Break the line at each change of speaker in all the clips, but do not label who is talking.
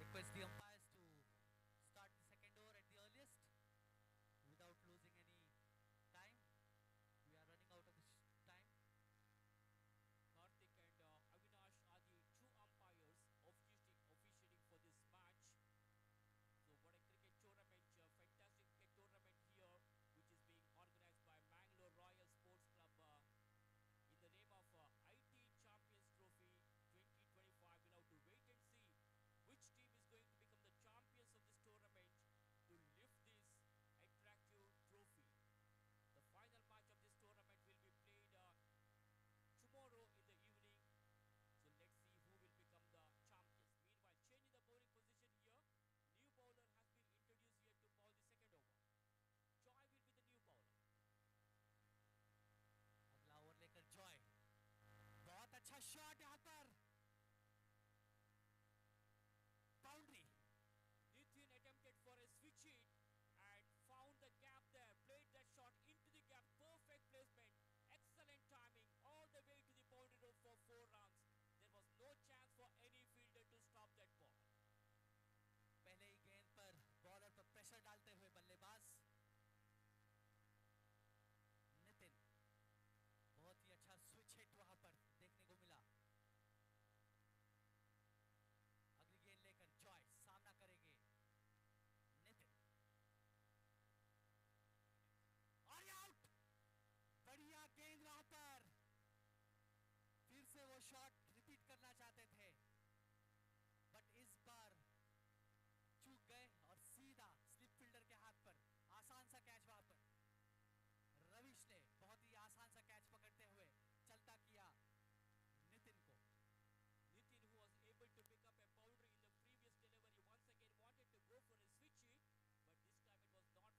Request the umpires to start the second over at the earliest without losing any time. We are running out of this time.
Karthik and Avinash are the two umpires officiating for this match. So what a cricket tournament, fantastic cricket tournament here, which is being organized by Mangalore Royal Sports Club in the name of IT Champions Trophy 2025. We'll have to wait and see which team is going to become the champions of this tournament to lift this attractive trophy. The final match of this tournament will be played tomorrow in the evening. So let's see who will become the champions. Meanwhile, changing the bowling position here, new bowler has been introduced here to bowl the second over. Joy will be the new bowler.
अगला over लेकर Joy, बहुत अच्छा shot यहाँ पर, boundary.
Nitin attempted for a switch hit and found the gap there, played that shot into the gap, perfect placement, excellent timing, all the way to the boundary rope for 4 runs. There was no chance for any fielder to stop that ball.
पहले ही गेंद पर bowler पर pressure डालते हुए बल्लेबाज नितिन, बहुत ही अच्छा switch hit वहां पर देखने को मिला. अगली गेंद लेकर जॉय सामना करेंगे नितिन, और आउट. बढ़िया गेंद वहां पर, फिर से वो शॉट रिपीट करना चाहते थे बट इस बार चूक गए और सीधा स्लिप फील्डर के हाथ पर. आसान सा कैच वहां पर, रविश ने बहुत ही आसान सा कैच पकड़ते हुए चलता किया नितिन को.
Nitin, who was able to pick up a boundary in the previous delivery, once again wanted to go for a switch hit, but this time it was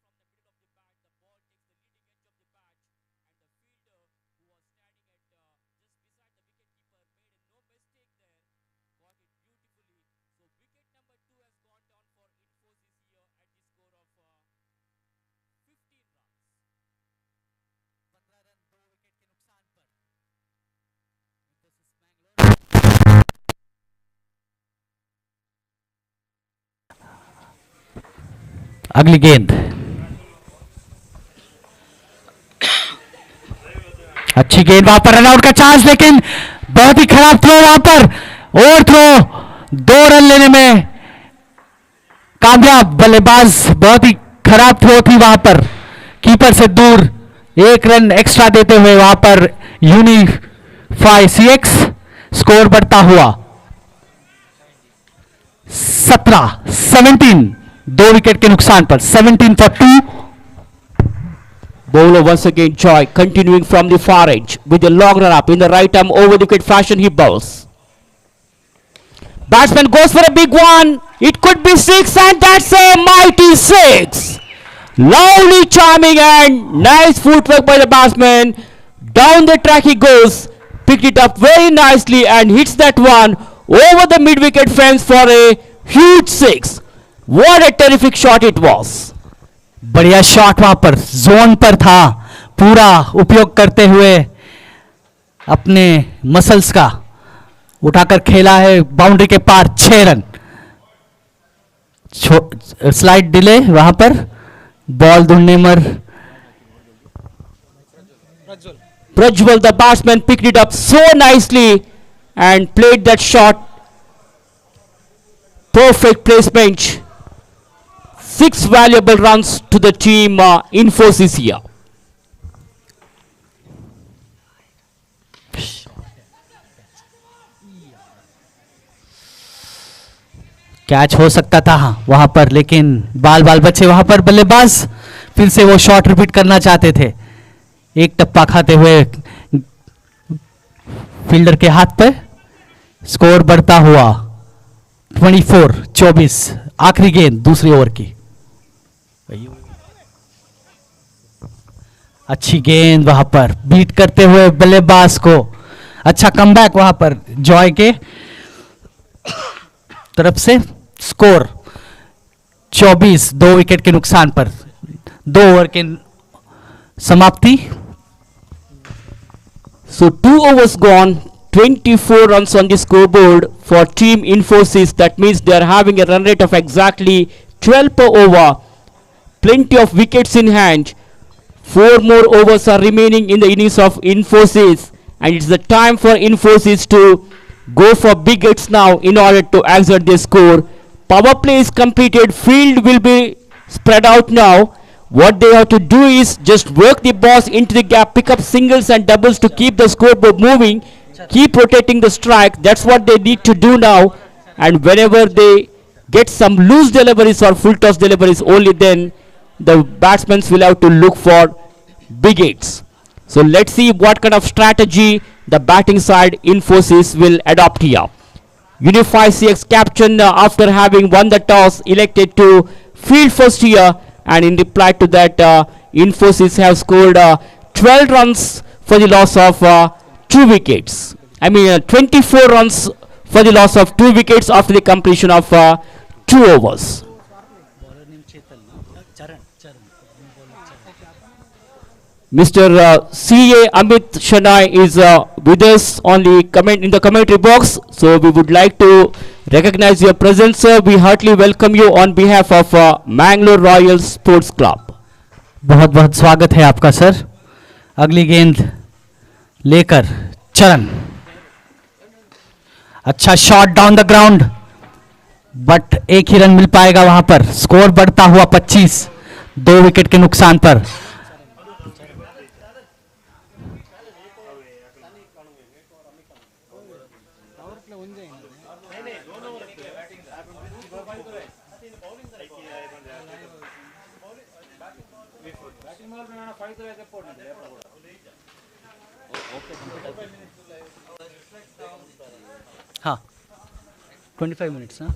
not from the middle of the bat. The ball takes the leading edge of the bat, and the fielder, who was standing at just beside the wicketkeeper, made no mistake there, got it beautifully. So wicket number 2 has gone down for Infosys here at the score of 15 runs.
15 run 2 wicket के नुकसान पर इंफोसिस मैंगलोर. अगली गेंद, अच्छी गेंद वहां पर, runout का चांस, लेकिन बहुत ही खराब थ्रो वहां पर. और थ्रो 2 रन लेने में कामयाब बल्लेबाज. बहुत ही खराब थ्रो थी वहां पर, कीपर से दूर. 1 रन एक्स्ट्रा देते हुए वहां पर यूनिफाई सीएक्स स्कोर बढ़ता हुआ 17 2 विकेट के नुकसान पर. 17 for 2.
Bowler once again Joy continuing from the far edge with a long run up in the right arm over the wicket fashion he bowls. Batsman goes for a big one. It could be 6 and that's a mighty 6. Lovely charming and nice footwork by the batsman. Down the track he goes, picked it up very nicely and hits that one over the mid wicket fence for a huge 6. What a terrific shot it was.
बढ़िया shot वहां पर, zone पर था, पूरा उपयोग करते हुए अपने मसल्स का उठाकर खेला है बाउंड्री के पार. 6 रन. स्लाइड डिले वहां पर, बॉल ढूंढने मर.
Prajwal, the batsman, picked it up so nicely and played that shot. Perfect placement. 6 valuable runs to the team Infosys here.
Catch हो सकता था वहां पर, लेकिन बाल बाल बचे वहां पर। बल्लेबाज फिर से वो शॉट रिपीट करना चाहते थे, एक टप्पा खाते हुए फील्डर के हाथ पर। स्कोर बढ़ता हुआ 24-24। आखिरी गेंद दूसरी ओवर की। अच्छी गेंद वहां पर बीट करते हुए बल्लेबाज को। अच्छा कमबैक वहां पर जॉय के तरफ से। स्कोर 24, 2 विकेट के नुकसान पर 2 ओवर के समाप्ति।
So 2 overs gone, 24 runs on the scoreboard for Team Infosys. That means they are having a run rate of exactly 12 per over. Plenty of wickets in hand. 4 more overs are remaining in the innings of Infosys, and it's the time for Infosys to go for big hits now in order to exert their score. Power play is completed. Field will be spread out now. What they have to do is just work the balls into the gap, pick up singles and doubles to keep the scoreboard moving, keep rotating the strike. That's what they need to do now. And whenever they get some loose deliveries or full toss deliveries, only then the batsmen will have to look for big hits. So let's see what kind of strategy the batting side Infosys will adopt here. Unify CX captain, after having won the toss, elected to field first here, and in reply to that, Infosys have scored 12 runs for the loss of 2 wickets. 24 runs for the loss of 2 wickets after the completion of 2 overs. Mr. C.A. Amit Shanai is with us on the in the commentary box. So we would like to recognize your presence, sir. We heartily welcome you on behalf of Mangalore Royal Sports Club.
बहुत बहुत स्वागत है आपका sir. अगली गेंद लेकर चरण। अच्छा shot down the ground, but एक ही रन मिल पाएगा वहां पर। स्कोर बढ़ता हुआ 25, 2 विकेट के नुकसान पर। हाँ 25 मिनट्स ना।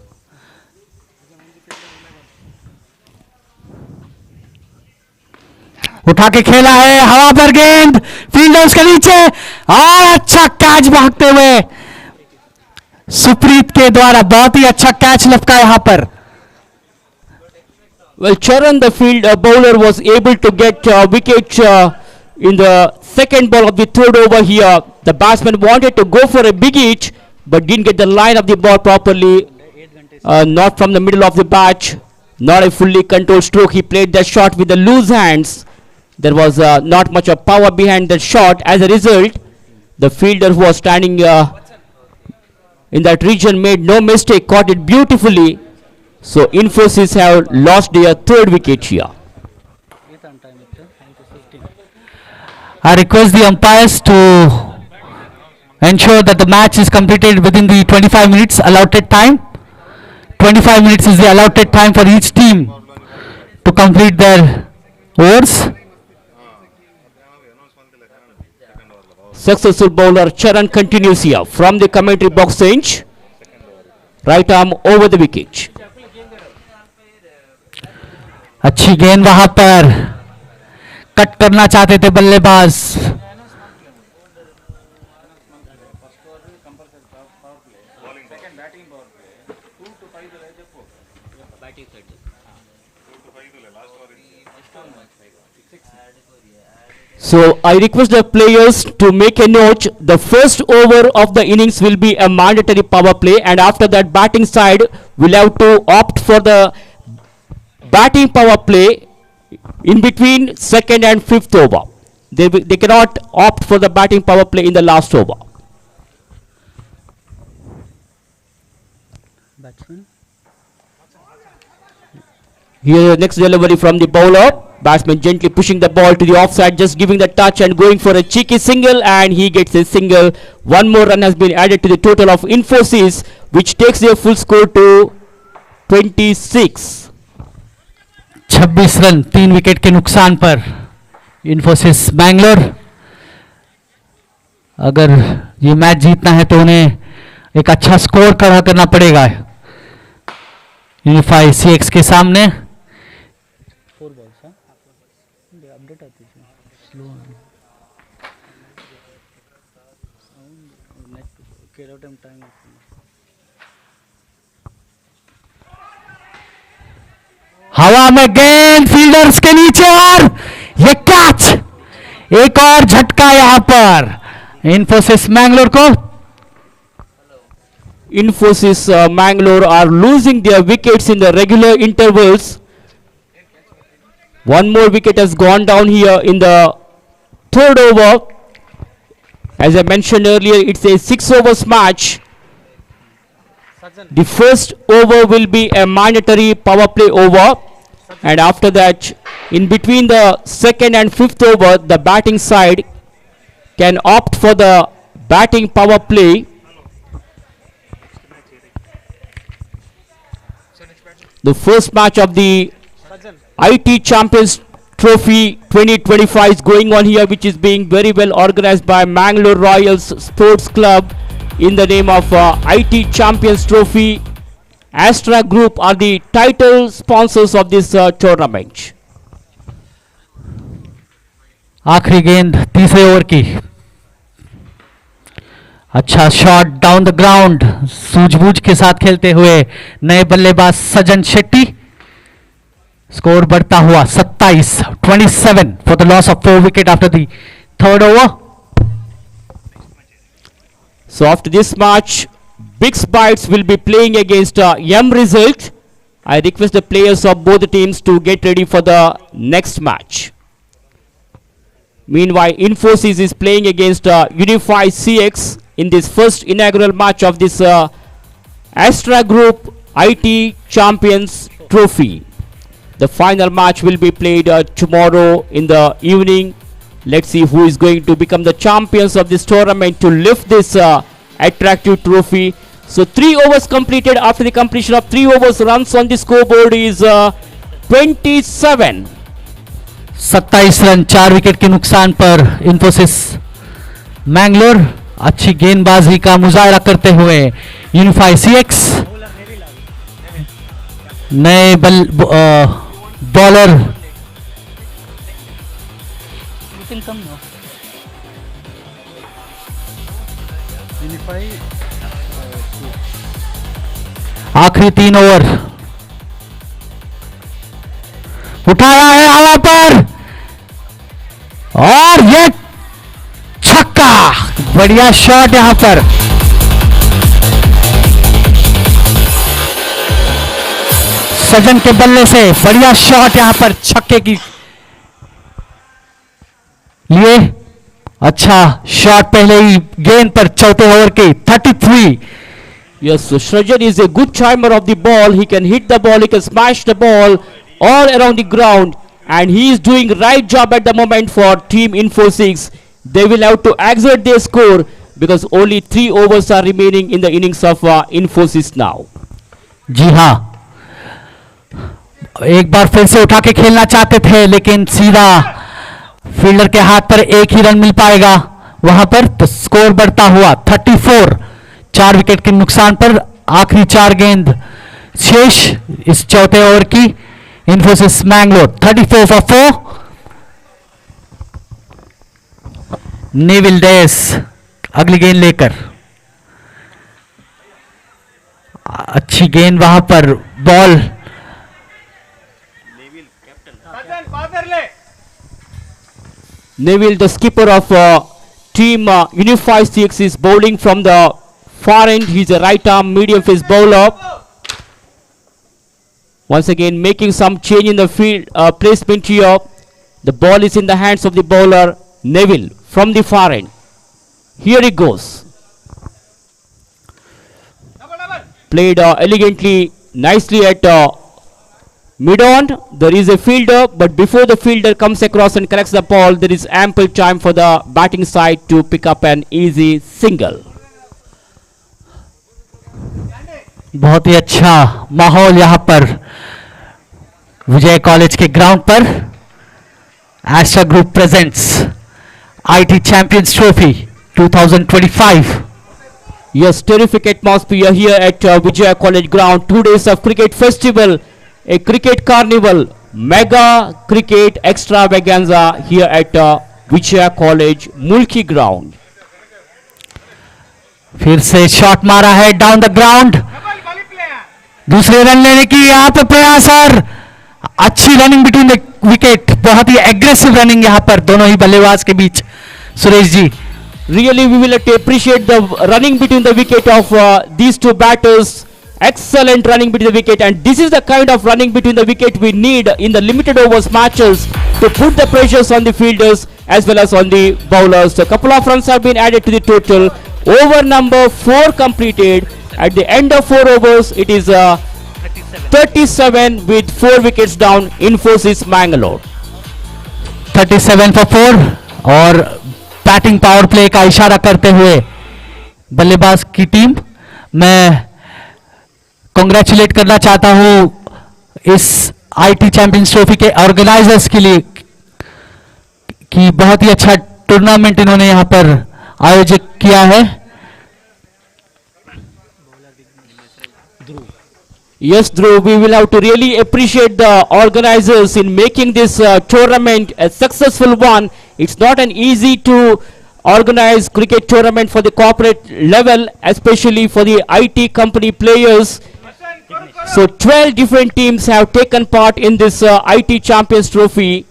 उठा के खेला है, हवा पर गेंद, फील्डर्स के नीचे, और अच्छा कैच भागते हुए सुप्रीत के द्वारा। बहुत ही अच्छा कैच लपका यहां पर।
Well, Charan, the field bowler, was able to get wicket in the second ball of the third over here. The batsman wanted to go for a big hit, but didn't get the line of the ball properly. Not from the middle of the bat, not a fully controlled stroke. He played that shot with the loose hands. There was not much of power behind that shot. As a result, the fielder who was standing in that region made no mistake, caught it beautifully. So Infosys have lost their third wicket here.
I request the umpires to ensure that the match is completed within the 25 minutes allotted time. 25 minutes is the allotted time for each team to complete their overs.
Successful bowler Charan continues here from the commentary box range. Right arm over the wicket.
अच्छी गेंद वहां पर cut करना चाहते थे बल्लेबाज।
So I request the players to make a note. The first over of the innings will be a mandatory power play, and after that batting side will have to opt for the batting power play in between second and fifth over. They cannot opt for the batting power play in the last over. Here next delivery from the bowler. Batsman gently pushing the ball to the offside, just giving the touch and going for a cheeky single, and he gets a single. One more run has been added to the total of Infosys, which takes their full score to 26.
26 run 3 wicket के नुकसान पर इन्फोसिस बैंगलोर। अगर ये match जीतना है तो उन्हें एक अच्छा स्कोर खड़ा करना पड़ेगा यूनिफाई सीएक्स के सामने। हवा में गेंद फील्डर्स के नीचे और ये कैच, एक और झटका यहां पर इन्फोसिस मैंगलोर को।
Infosys Mangalore are losing their wickets in the regular intervals. One more wicket has gone down here in the third over. As I mentioned earlier, it's a 6 overs match. The first over will be a mandatory power play over, and after that, in between the second and fifth over, the batting side can opt for the batting power play. The first match of the IT Champions Trophy 2025 is going on here, which is being very well organized by Mangalore Royals Sports Club in the name of IT Champions Trophy. Astra Group are the title sponsors of this tournament.
आखिरी गेंद तीसरे over की, अच्छा shot down the ground, सूझबूझ के साथ खेलते हुए नए बल्लेबाज सजन शेट्टी। स्कोर बढ़ता हुआ 27 for the loss of 4 wicket after the third over.
So after this match, Big Bites will be playing against M Result. I request the players of both the teams to get ready for the next match. Meanwhile, Infosys is playing against Unify CX in this first inaugural match of this Astra Group IT Champions Trophy. The final match will be played tomorrow in the evening. Let's see who is going to become the champions of this tournament to lift this attractive trophy. So 3 overs completed. After the completion of 3 overs, runs on the scoreboard is 27.
27 run 4 wicket के नुकसान पर इन्फोसिस मैंगलोर अच्छी गेंदबाजी का मुजाहरा करते हुए unify CX नए बॉलर आखिरी 3 ओवर उठाया है हवा पर और ये छक्का, बढ़िया शॉट यहां पर। सजन के बल्ले से बढ़िया शॉट यहां पर छक्के की लिए। अच्छा शॉट पहले ही गेंद पर चौथे ओवर की 33।
Yes, so Srajan is a good chimer of the ball. He can hit the ball, he can smash the ball all around the ground, and he is doing right job at the moment for Team Infosys. They will have to exert their score because only 3 overs are remaining in the innings of Infosys now.
जी हाँ, एक बार फिर से उठा के खेलना चाहते थे लेकिन सीधा फील्डर के हाथ पर एक ही रन मिल पाएगा वहां पर, तो स्कोर बढ़ता हुआ 34 4 विकेट के नुकसान पर। आखिरी 4 गेंद शेष इस चौथे ओवर की। इन्फोसिस मैंगलोर 34 फॉर 4। नेविल डेस अगली गेंद लेकर, अच्छी गेंद वहां पर, ball
Neville, the skipper of Team Unify CX, is bowling from the far end. He's a right arm medium fist bowler. Once again making some change in the field placement here. The ball is in the hands of the bowler Neville from the far end. Here it goes. Played elegantly, nicely at Mid on, there is a fielder, but before the fielder comes across and collects the ball, there is ample time for the batting side to pick up an easy single.
बहुत ही अच्छा माहौल यहाँ पर Vijay college के ground पर। Astra group presents IT champions trophy 2025।
Yes, terrific atmosphere here at Vijaya College ground. 2 days of cricket festival, a cricket carnival, mega cricket extravaganza here at Vijaya College Mulki ground.
फिर से shot मारा है down the ground, दूसरे run लेने की यहाँ पे प्रयास और अच्छी रनिंग बिटवीन द विकेट। बहुत ही एग्रेसिव रनिंग यहाँ पर दोनों ही बल्लेबाज के बीच। Suresh ji,
Really, we will appreciate the running between the wicket of these two batters. Excellent running between the wicket, and this is the kind of running between the wicket we need in the limited overs matches to put the pressures on the fielders as well as on the bowlers. A couple of runs have been added to the total. Over number 4 completed. At the end of 4 overs, it is 37 with 4 wickets down. Infosys Mangalore.
37 for 4 और batting power play का इशारा करते हुए बल्लेबाज की team. मैं congratulate करना चाहता हूं इस आईटी चैंपियंस ट्रॉफी के ऑर्गेनाइजर्स के लिए कि बहुत ही अच्छा टूर्नामेंट इन्होंने यहां पर आयोजित किया है।
Yes, Dhruv, we will have to really appreciate the organizers in making this tournament a successful one. It's not an easy to organize cricket tournament for the corporate level, especially for the IT company players. So 12 different teams have taken part in this IT Champions Trophy.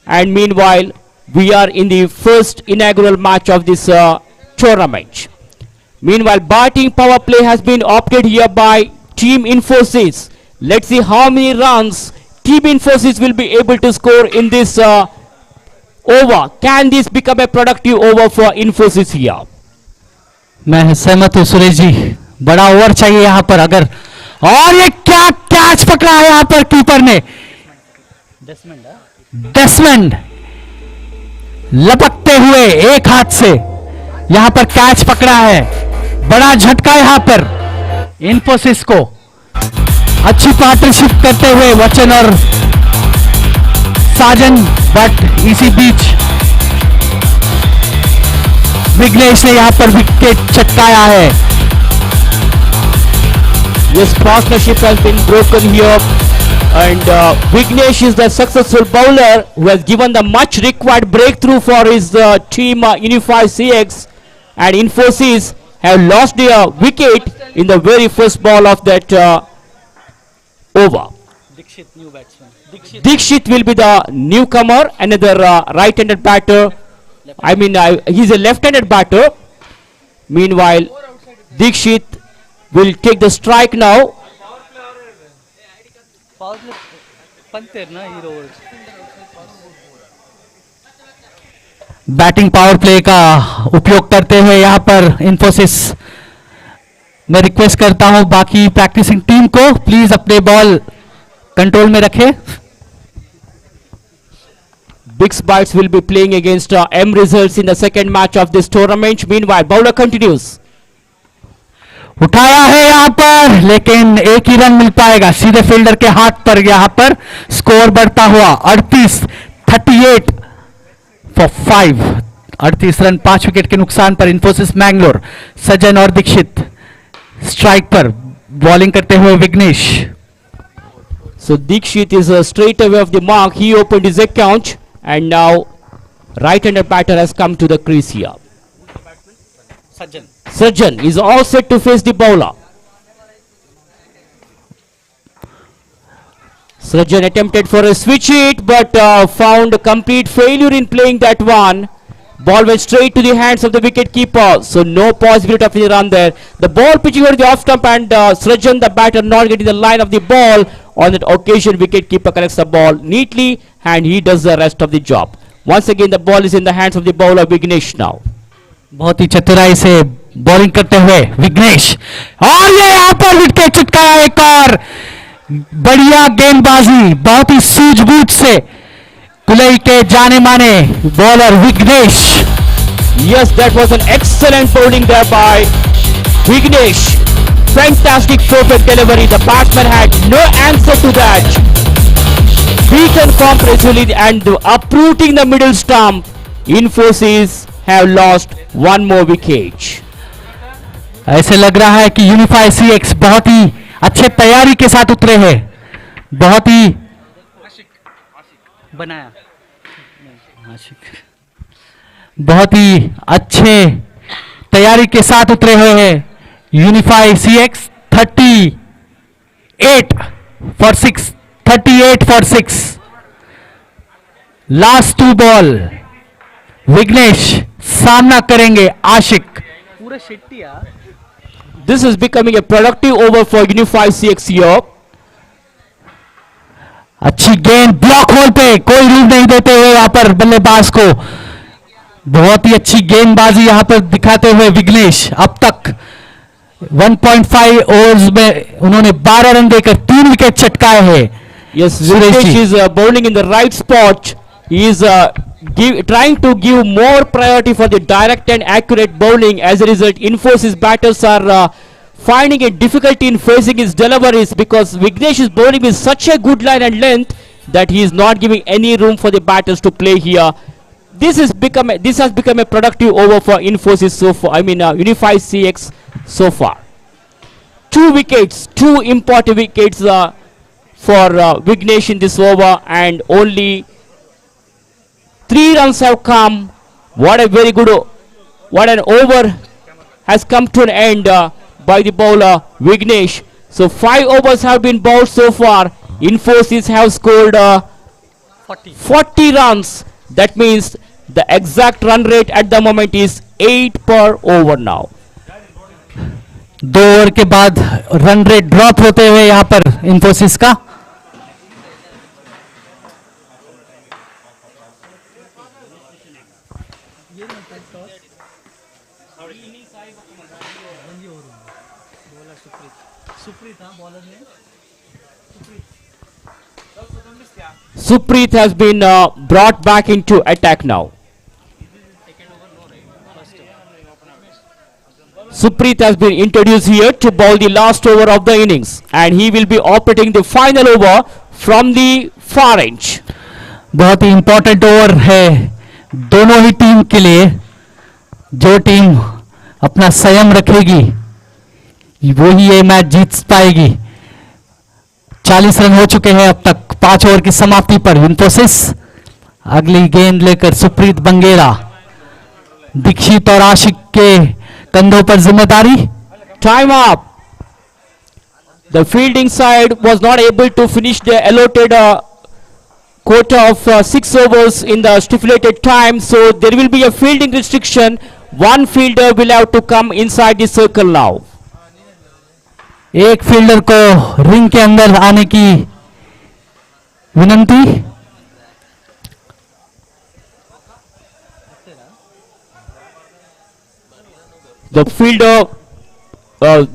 And meanwhile, we are in the first inaugural match of this tournament. Meanwhile, batting power play has been opted here by Team Infosys. Let's see how many runs Team Infosys will be able to score in this over. Can this become a productive over for Infosys here?
मैं सहमत हूं सुरेश जी, बड़ा over चाहिए यहां पर अगर। और ये क्या कैच पकड़ा है यहां पर कीपर ने, डेस्मंड लपकते हुए एक हाथ से यहां पर कैच पकड़ा है। बड़ा झटका यहां पर इन्फोसिस को। अच्छी पार्टनरशिप करते हुए वचन और साजन, बट इसी बीच विघ्नेश ने यहां पर विकेट चटकाया है।
Yes, partnership has been broken here, and Vignesh is the successful bowler who has given the much required breakthrough for his team Unify CX, and Infosys have lost their wicket in the very first ball of that over. Dikshit will be the newcomer, another right-handed batter. I mean, he's a left-handed batter. Meanwhile, Dikshit will take the strike now.
Batting power play का उपयोग करते हुए यहां पर इन्फोसिस, मैं request करता हूं बाकी प्रैक्टिसिंग टीम को प्लीज अपने बॉल कंट्रोल में रखें।
Big Bites will be playing against M Results in the second match of this tournament. Meanwhile, bowler continues.
उठाया है यहां पर, लेकिन एक ही रन मिल पाएगा सीधे फील्डर के हाथ पर। यहां पर स्कोर बढ़ता हुआ 38 फॉर 5। 38 रन 5 विकेट के नुकसान पर इन्फोसिस मैंगलोर। सज्जन और दीक्षित स्ट्राइक पर, बॉलिंग करते हुए Vighnesh.
So Dikshit is straight away of the mark. He opened his account, and now right-handed batter has come to the crease here. Sajjan is all set to face the bowler. Sajjan attempted for a switch hit, but found complete failure in playing that one. Ball went straight to the hands of the wicket keeper, so no possibility of any run there. The ball pitching over the off stump, and Sajjan, the batter, not getting the line of the ball. On that occasion, wicket keeper collects the ball neatly, and he does the rest of the job. Once again, the ball is in the hands of the bowler Vignesh now.
बहुत ही चतुराई से bowling करते हुए विघ्नेश, और ये यहां पर wicket चटकाया एक और। बढ़िया गेंदबाजी, बहुत ही सूझबूझ से कुलई के जाने माने bowler Vighnesh.
Yes, that was an excellent bowling there by Vignesh. Fantastic perfect delivery. The batsman had no answer to that. Beaten comprehensively and uprooting the middle stump. Infosys have lost one more wicket.
ऐसे लग रहा है कि unify CX बहुत ही अच्छे तैयारी के साथ उतरे हैं, बहुत ही बनाया बहुत ही अच्छे तैयारी के साथ उतरे हुए हैं Unify CX. 38 for 6, 38 for 6। Last 2 ball Vighnesh सामना करेंगे आशिक। पूरा शेट्टी यार।
This is becoming a productive over for Unify CX here.
अच्छी गेंद ब्लॉक होल पे, कोई रूम नहीं देते हुए यहां पर बल्लेबाज को। बहुत ही अच्छी गेंदबाजी यहां पर दिखाते हुए विघ्नेश। अब तक 1.5 ओवर्स में उन्होंने 12 रन देकर 3 विकेट चटकाए हैं।
Yes, Vignesh is bowling in the right spot. He is trying to give more priority for the direct and accurate bowling. As a result, Infosys batters are finding a difficulty in facing his deliveries because Vignesh is bowling with such a good line and length that he is not giving any room for the batters to play here. This has become a productive over for Infosys so far. I mean, Unify CX so far. 2 wickets, 2 important wickets for Vignesh in this over, and only 3 runs have come. What an over has come to an end by the bowler Vignesh. So 5 overs have been bowled so far. Infosys have scored 40 runs. That means the exact run rate at the moment is 8 per over now.
2 over के बाद run rate drop होते हुए यहां पर इंफोसिस का।
Supreet has been brought back into attack now. Supreet has been introduced here to bowl the last over of the innings, and he will be operating the final over from the far edge.
बहुत ही important over है दोनों ही team के लिए। जो team अपना संयम रखेगी वो ही ये मैच जीत पाएगी। 40 रन हो चुके हैं अब तक 5 ओवर की समाप्ति पर। इंफोसिस अगली गेंद लेकर सुप्रीत बंगेरा। दीक्षित और आशिक के कंधों पर जिम्मेदारी।
Time up. The fielding side was not able to finish the allotted quota of 6 overs in the stipulated time, so there will be a fielding restriction. One fielder will have to come inside the circle now.
एक fielder को ring के अंदर आने की विनंती।
The fielder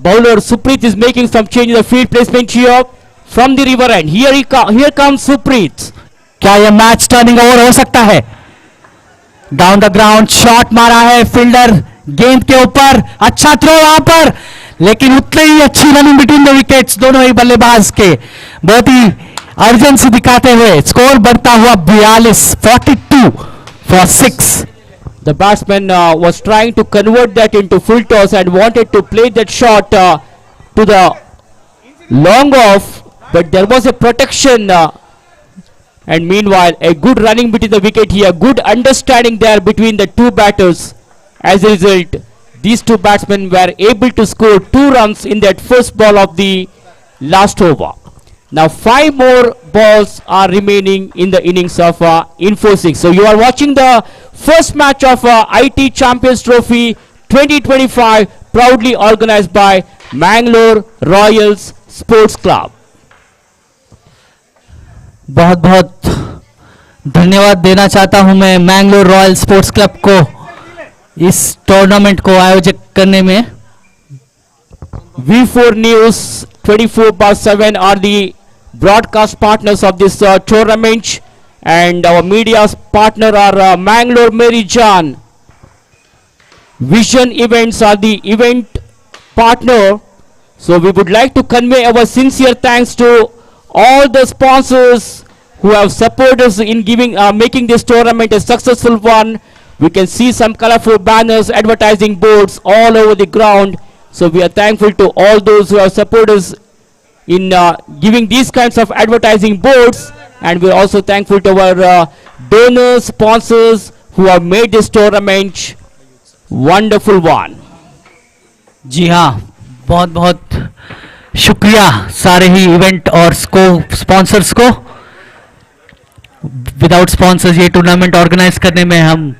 bowler Supreet is making some change in the field placement here from the river end. Here comes Supreet.
क्या यह match turning over हो सकता है? डाउन द ग्राउंड शॉट मारा है फील्डर गेंद के ऊपर। अच्छा थ्रो वहां पर, लेकिन उतनी ही अच्छी रनिंग बिटवीन द विकेट्स दोनों ही बल्लेबाज के। बहुत ही अर्जेंसी दिखाते हुए स्कोर बढ़ता हुआ 42 for 6।
The batsman was trying to convert that into full toss and wanted to play that shot to the long off, but there was a protection and meanwhile a good running between the wicket here, good understanding there between the two batters. As a result, these two batsmen were able to score 2 runs in that first ball of the last over. Now 5 more balls are remaining in the innings of Infosys. So you are watching the first match of IT Champions Trophy 2025, proudly organized by Mangalore Royals Sports Club.
बहुत बहुत धन्यवाद देना चाहता हूं मैं Mangalore royal sports club को इस tournament को आयोजित करने में।
V4 News 24/7 are the broadcast partners of this tournament, and our media partner are Mangalore Mary Jan. Vision Events are the event partner. So we would like to convey our sincere thanks to all the sponsors who have supported us in making this tournament a successful one. We can see some colorful banners, advertising boards all over the ground. So we are thankful to all those who have supported us in giving these kinds of advertising boards, and we are also thankful to our donors, sponsors who have made this tournament wonderful one.
जी हाँ, बहुत बहुत शुक्रिया सारे ही event और sponsors को. Without sponsors ये tournament organise करने में हम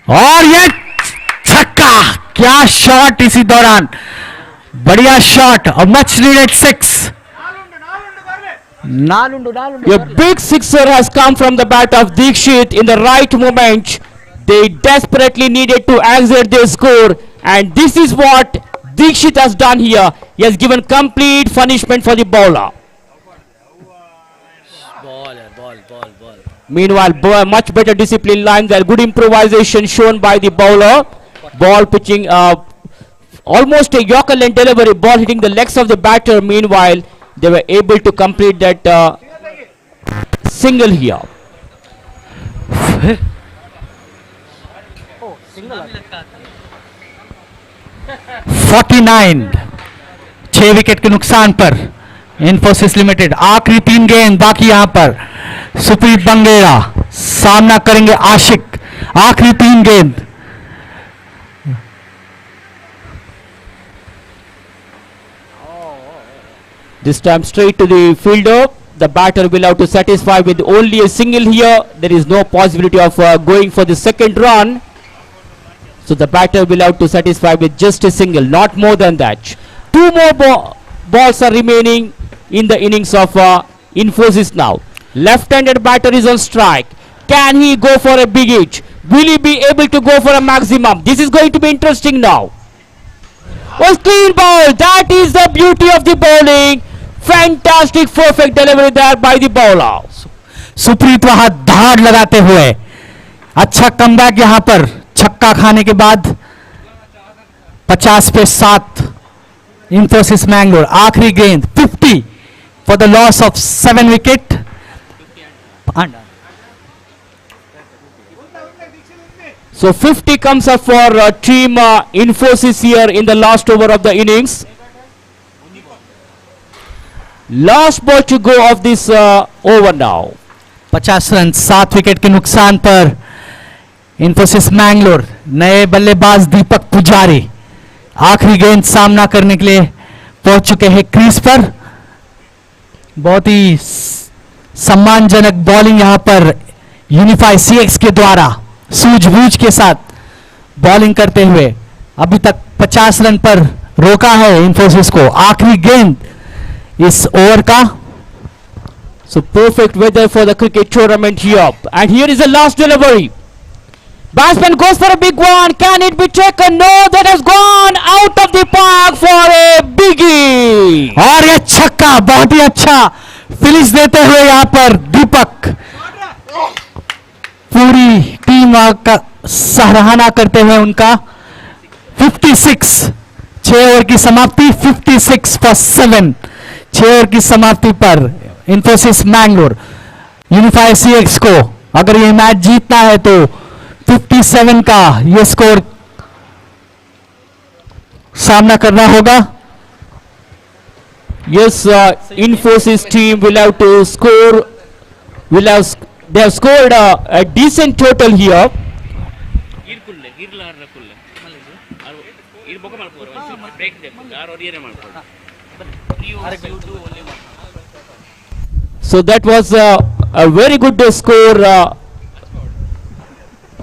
और ये छक्का, क्या शॉट इसी दौरान, बढ़िया शॉट. और much needed 6.
A big sixer has come from the bat of Dikshit in the right moment. They desperately needed to exit their score, and this is what Dikshit has done here. He has given complete punishment for the bowler. Meanwhile, much better discipline line there. Good improvisation shown by the bowler. Ball pitching almost a Yorker length delivery. Ball hitting the legs of the batter. Meanwhile, they were able to complete that single here.
49, 6 wicket के नुकसान पर Infosys limited. आखिरी 3 गेंद बाकी यहां पर. सुप्रीत बंगेरा सामना करेंगे आशिक. आखिरी 3 गेंद.
This time straight to the fielder. The batter will have to satisfy with only a single here. There is no possibility of going for the second run. So the batter will have to satisfy with just a single, not more than that. 2 more balls are remaining in the innings of Infosys now. Left-handed batter is on strike. Can he go for a big hit? Will he be able to go for a maximum? This is going to be interesting now. Was clean ball. That is the beauty of the bowling. Fantastic perfect delivery there by the bowler.
Supreet वहां धाड़ लगाते हुए अच्छा comeback. यहां पर छक्का खाने के बाद 50 पे 7 इंफोसिस मैंगलोर. आखिरी गेंद 50 for the loss of 7 wicket.
So 50 comes up for team Infosys here in the last over of the innings. Last ball to go of this over now.
50 run 7 wicket के नुकसान पर इंफोसिस मैंगलोर. नए बल्लेबाज दीपक पुजारी आखिरी गेंद सामना करने के लिए पहुंच चुके हैं क्रीज पर. बहुत ही सम्मानजनक बॉलिंग यहां पर यूनिफाई सीएक्स के द्वारा सूझबूझ के साथ बॉलिंग करते हुए अभी तक 50 रन पर रोका है इंफोसिस को. आखिरी गेंद इस ओवर का.
So perfect weather for the cricket tournament here. And here is the last delivery. Batsman goes for a big one. Can it be taken? No, that has gone out of the park for a biggie.
और ये छक्का बहुत ही अच्छा finish देते हुए यहां पर दीपक. पूरी टीम का सराहना करते हुए उनका. 56, 6 ओवर की समाप्ति. 56 फॉर 7. 6 ओवर की समाप्ति पर इंफोसिस मैंगलोर यूनिफाई सीएक्स को अगर ये मैच जीतना है तो 57 का ये स्कोर सामना करना होगा.
Yes, Infosys team will have to score. They have scored a decent total here. So that was a very good score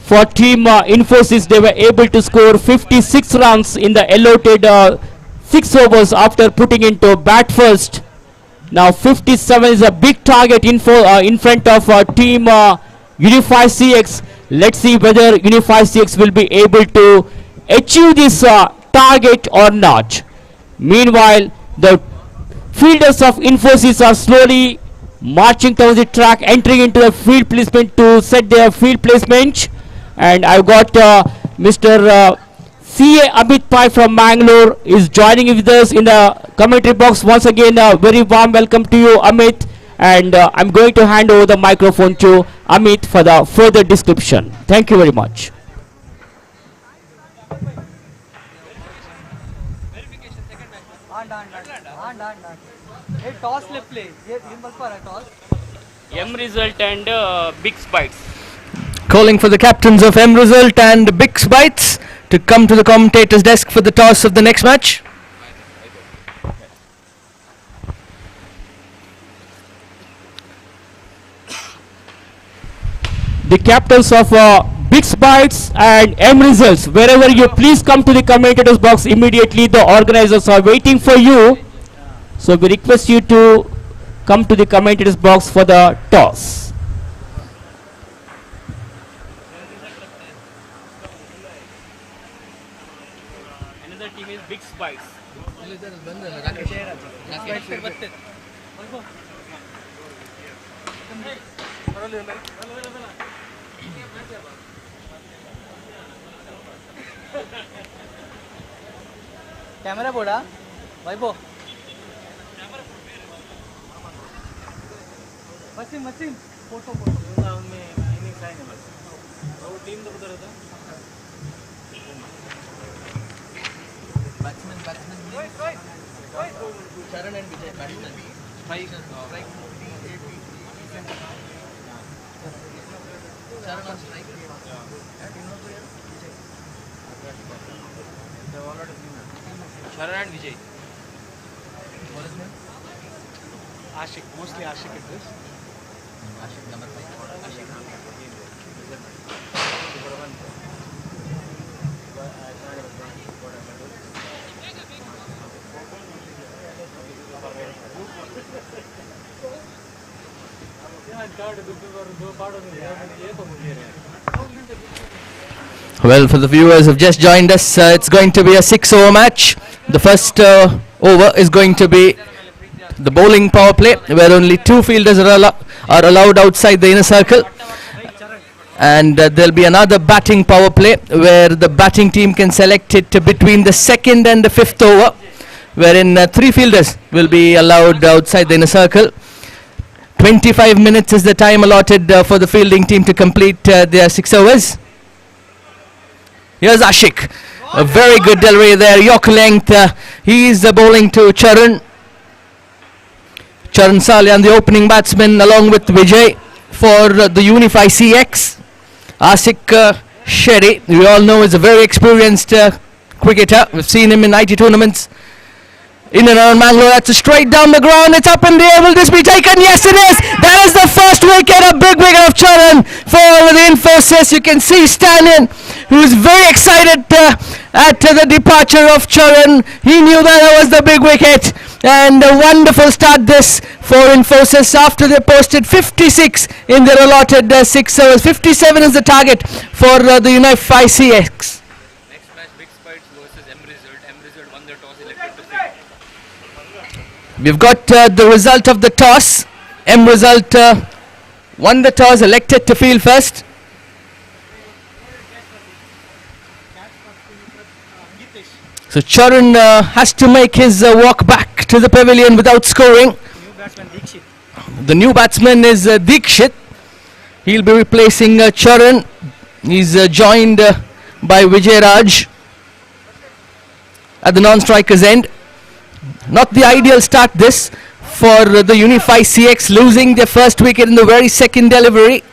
for team Infosys. They were able to score 56 runs in the allotted 6 overs after putting into bat first. Now 57 is a big target in front of team Unify CX. Let's see whether Unify CX will be able to achieve this target or not. Meanwhile, the fielders of Infosys are slowly marching towards the track, entering into the field placement to set their field placement. And I've got Mr. C.A. Amit Pai from Mangalore is joining with us in the commentary box. Once again, a very warm welcome to you, Amit. And I'm going to hand over the microphone to Amit for the further description. Thank you very much.
M result and big spikes.
Calling for the captains of M Result and Big Bites to come to the commentator's desk for the toss of the next match.
The captains of Big Bites and M Results, wherever you please come to the commentators box immediately. The organizers are waiting for you. So we request you to come to the commentators box for the toss.
Another team is big spikes.
Camera बोड़ा भाई बो मसीम मसीम photo photo में inning sign है बस वो team तो उधर था बैट्समैन शरण एंड विजय बैट्समैन स्ट्राइक शरण on strike Sharan and Vijay. What is name? Ashik. Mostly Ashik it is. Ashik number 5. Ashik.
Well, for the viewers who have just joined us, it's going to be a 6-over match. The first over is going to be the bowling power play, where only 2 fielders are allowed outside the inner circle. And there'll be another batting power play, where the batting team can select it between the 2nd and the 5th over, wherein 3 fielders will be allowed outside the inner circle. 25 minutes is the time allotted for the fielding team to complete their 6 overs. Here's Ashik. A very good delivery there. York length. He is bowling to Charan. Charan Salyan, the opening batsman, along with Vijay for the Unify CX. Ashik Shetty, we all know, is a very experienced cricketer. We've seen him in IT tournaments in and around Mangalore. That's a straight down the ground. It's up in the air. Will this be taken? Yes, it is. That is the first wicket. A big wicket of Charan for the Infosys. You can see Stalin, who's very excited at the departure of Charan. He knew that was the big wicket. And a wonderful start this for Infosys after they posted 56 in their allotted 6 overs. 57 is the target for the Unify CX.
Next match, Big Spikes versus M Result. M Result won the toss, elected to field.
We've got the result of the toss. M Result won the toss, elected to field first. So Charan has to make his walk back to the pavilion without scoring. The new batsman is Dikshit. He'll be replacing Charan. He's joined by Vijay Raj at the non-striker's end. Not the ideal start this for the Unify CX, losing their first wicket in the very second delivery.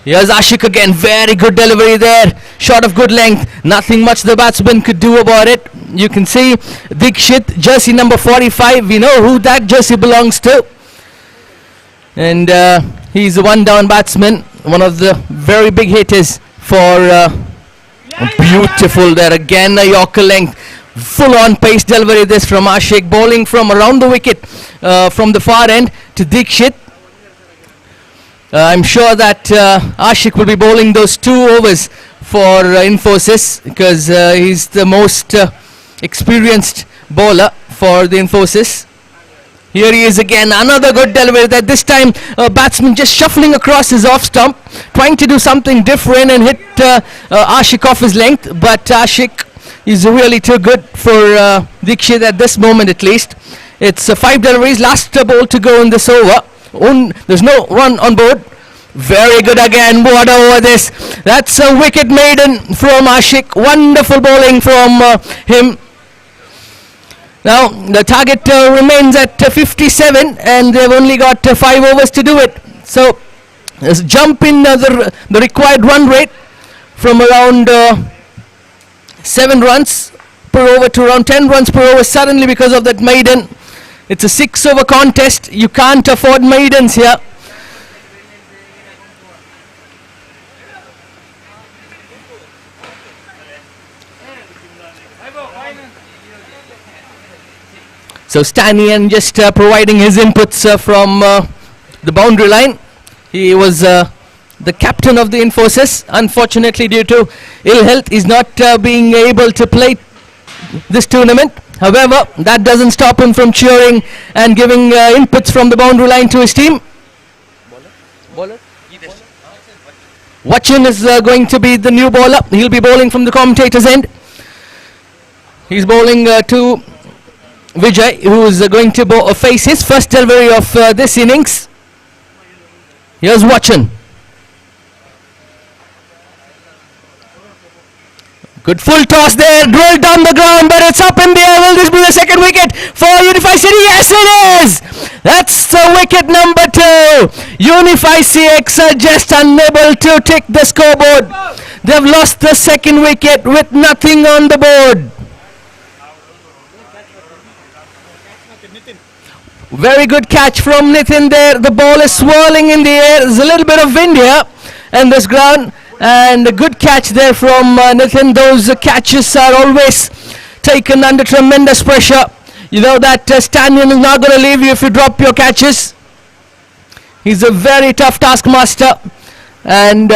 Here's Ashik again, very good delivery there, shot of good length, nothing much the batsman could do about it. You can see Dikshit, jersey number 45, we know who that jersey belongs to. And he's a one-down batsman, one of the very big hitters for beautiful there again, a Yorker length. Full-on pace delivery this from Ashik, bowling from around the wicket from the far end to Dikshit. I'm sure that Ashik will be bowling those 2 overs for Infosys, because he's the most experienced bowler for the Infosys. Here he is again, another good delivery. That this time batsman just shuffling across his off stump, trying to do something different and hit Ashik off his length. But Ashik is really too good for Dikshit at this moment at least. It's 5 deliveries, last ball to go in this over. There's no run on board. Very good again. What over this? That's a wicket maiden from Ashik. Wonderful bowling from him. Now the target remains at 57 and they've only got 5 overs to do it. So let's jump in the required run rate from around 7 runs per over to around 10 runs per over suddenly because of that maiden. It's a 6 over contest. You can't afford maidens here. So Stanian just providing his inputs from the boundary line. He was the captain of the Infosys. Unfortunately, due to ill health, is not being able to play this tournament. However, that doesn't stop him from cheering and giving inputs from the boundary line to his team. Vachan is going to be the new bowler. He'll be bowling from the commentator's end. He's bowling to Vijay, who is going to face his first delivery of this innings. Here's Vachan. Good full toss there, drilled down the ground, but it's up in the air. Will this be the second wicket for Unify City? Yes, it is! That's wicket number 2. Unify CX are just unable to tick the scoreboard. They've lost the second wicket with nothing on the board. Very good catch from Nitin there. The ball is swirling in the air. There's a little bit of wind here in this ground. And a good catch there from Nitin. Those catches are always taken under tremendous pressure. You know that Stanian is not going to leave you if you drop your catches. He's a very tough taskmaster. And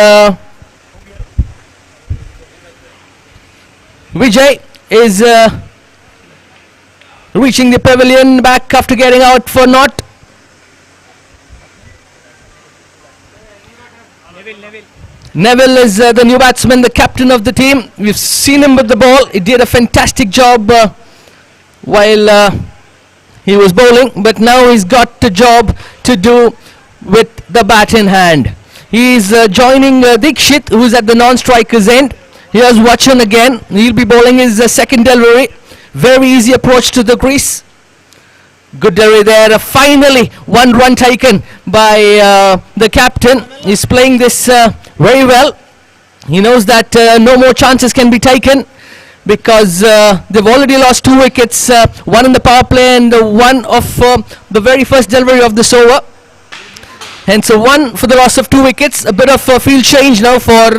Vijay is reaching the pavilion back after getting out for naught. Neville is the new batsman, the captain of the team. We've seen him with the ball. He did a fantastic job while he was bowling, but now he's got the job to do with the bat in hand. He's joining Dikshit, who's at the non-striker's end. Here's Vachan again. He'll be bowling his second delivery. Very easy approach to the crease. Good delivery there. Finally, 1 run taken by the captain. He's playing this very well. He knows that no more chances can be taken because they've already lost 2 wickets. 1 in the power play and 1 of the very first delivery of this over. Hence 1 for the loss of 2 wickets. A bit of field change now for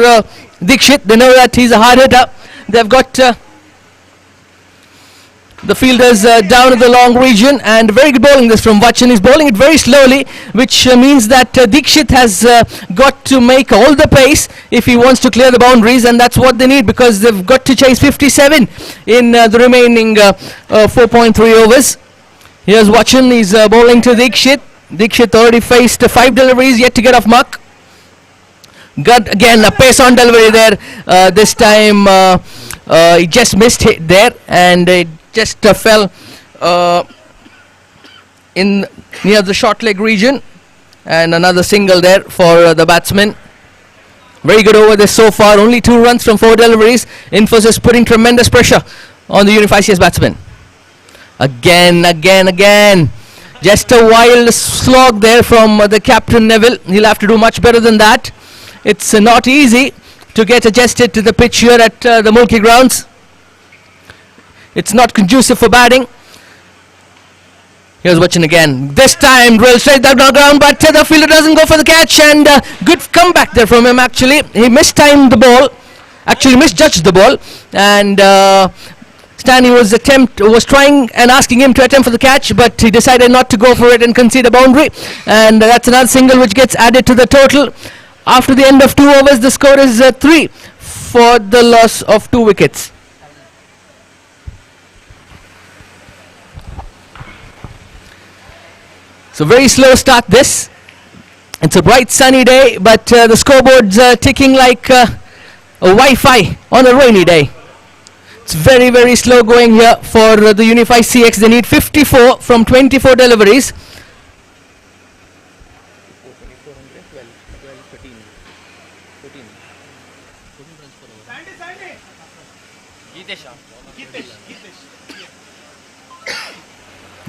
Dikshit. They know that he's a hard hitter. They've got the fielders down in the long region, and very good bowling this from Vachan. He's bowling it very slowly, which means that Dikshit has got to make all the pace if he wants to clear the boundaries, and that's what they need because they've got to chase 57 in the remaining 4.3 overs. Here's Vachan. He's bowling to Dikshit. Dikshit already faced 5 deliveries, yet to get off mark. Got again a pace on delivery there. This time he just missed it there, and it just fell in near the short leg region, and another single there for the batsman. Very good over this so far. Only 2 runs from 4 deliveries. Infosys putting tremendous pressure on the Unify CS batsman. Again. Just a wild slog there from the captain Neville. He'll have to do much better than that. It's not easy to get adjusted to the pitch here at the Mulki grounds. It's not conducive for batting. Here's Vachan again. This time drilled straight down the ground, but the fielder doesn't go for the catch, and good comeback there from him actually. He mistimed the ball, actually misjudged the ball, and Stanley was trying and asking him to attempt for the catch, but he decided not to go for it and concede a boundary, and that's another single which gets added to the total. After the end of 2 overs, the score is 3 for the loss of 2 wickets. So very slow start this. It's a bright sunny day, but the scoreboard's ticking like a Wi-Fi on a rainy day. It's very, very slow going here for the Unify CX. They need 54 from 24 deliveries.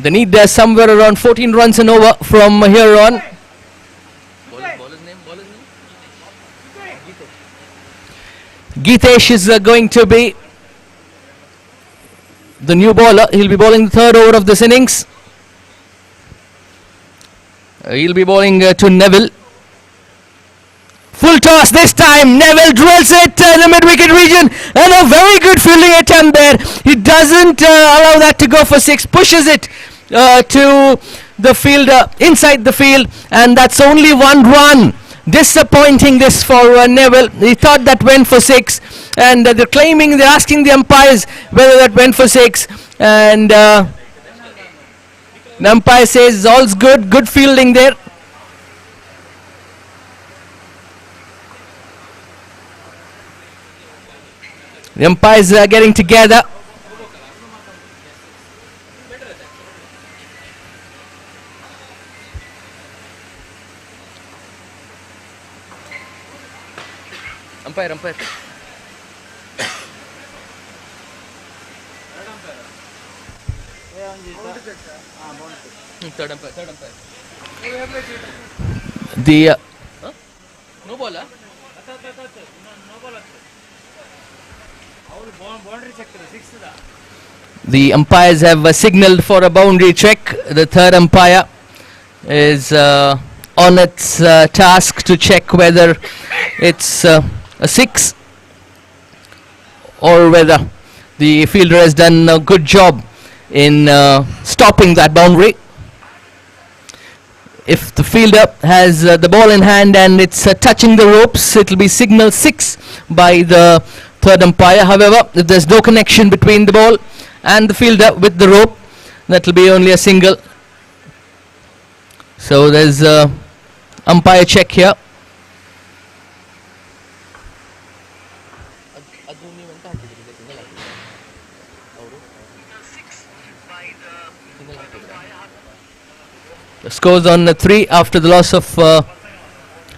They need somewhere around 14 runs and over from here on. Gitesh is going to be the new bowler. He'll be bowling the third over of this innings. He'll be bowling to Neville. Full toss this time. Neville drills it in the mid-wicket region, and a very good fielding attempt there. He doesn't allow that to go for six, pushes it to the fielder inside the field, and that's only one run. Disappointing this for Neville. He thought that went for six, and they're asking the umpires whether that went for six, and the umpire says all's good, good fielding there. The umpires are getting together. Umpire. Third umpire. The no ball. The umpires have signalled for a boundary check. The third umpire is on its task to check whether it's a six or whether the fielder has done a good job in stopping that boundary. If the fielder has the ball in hand and it's touching the ropes, it will be signal 6 by the third umpire. However, if there's no connection between the ball and the fielder with the rope, that will be only a single. So there's a umpire check here. The score's on 3 after the loss of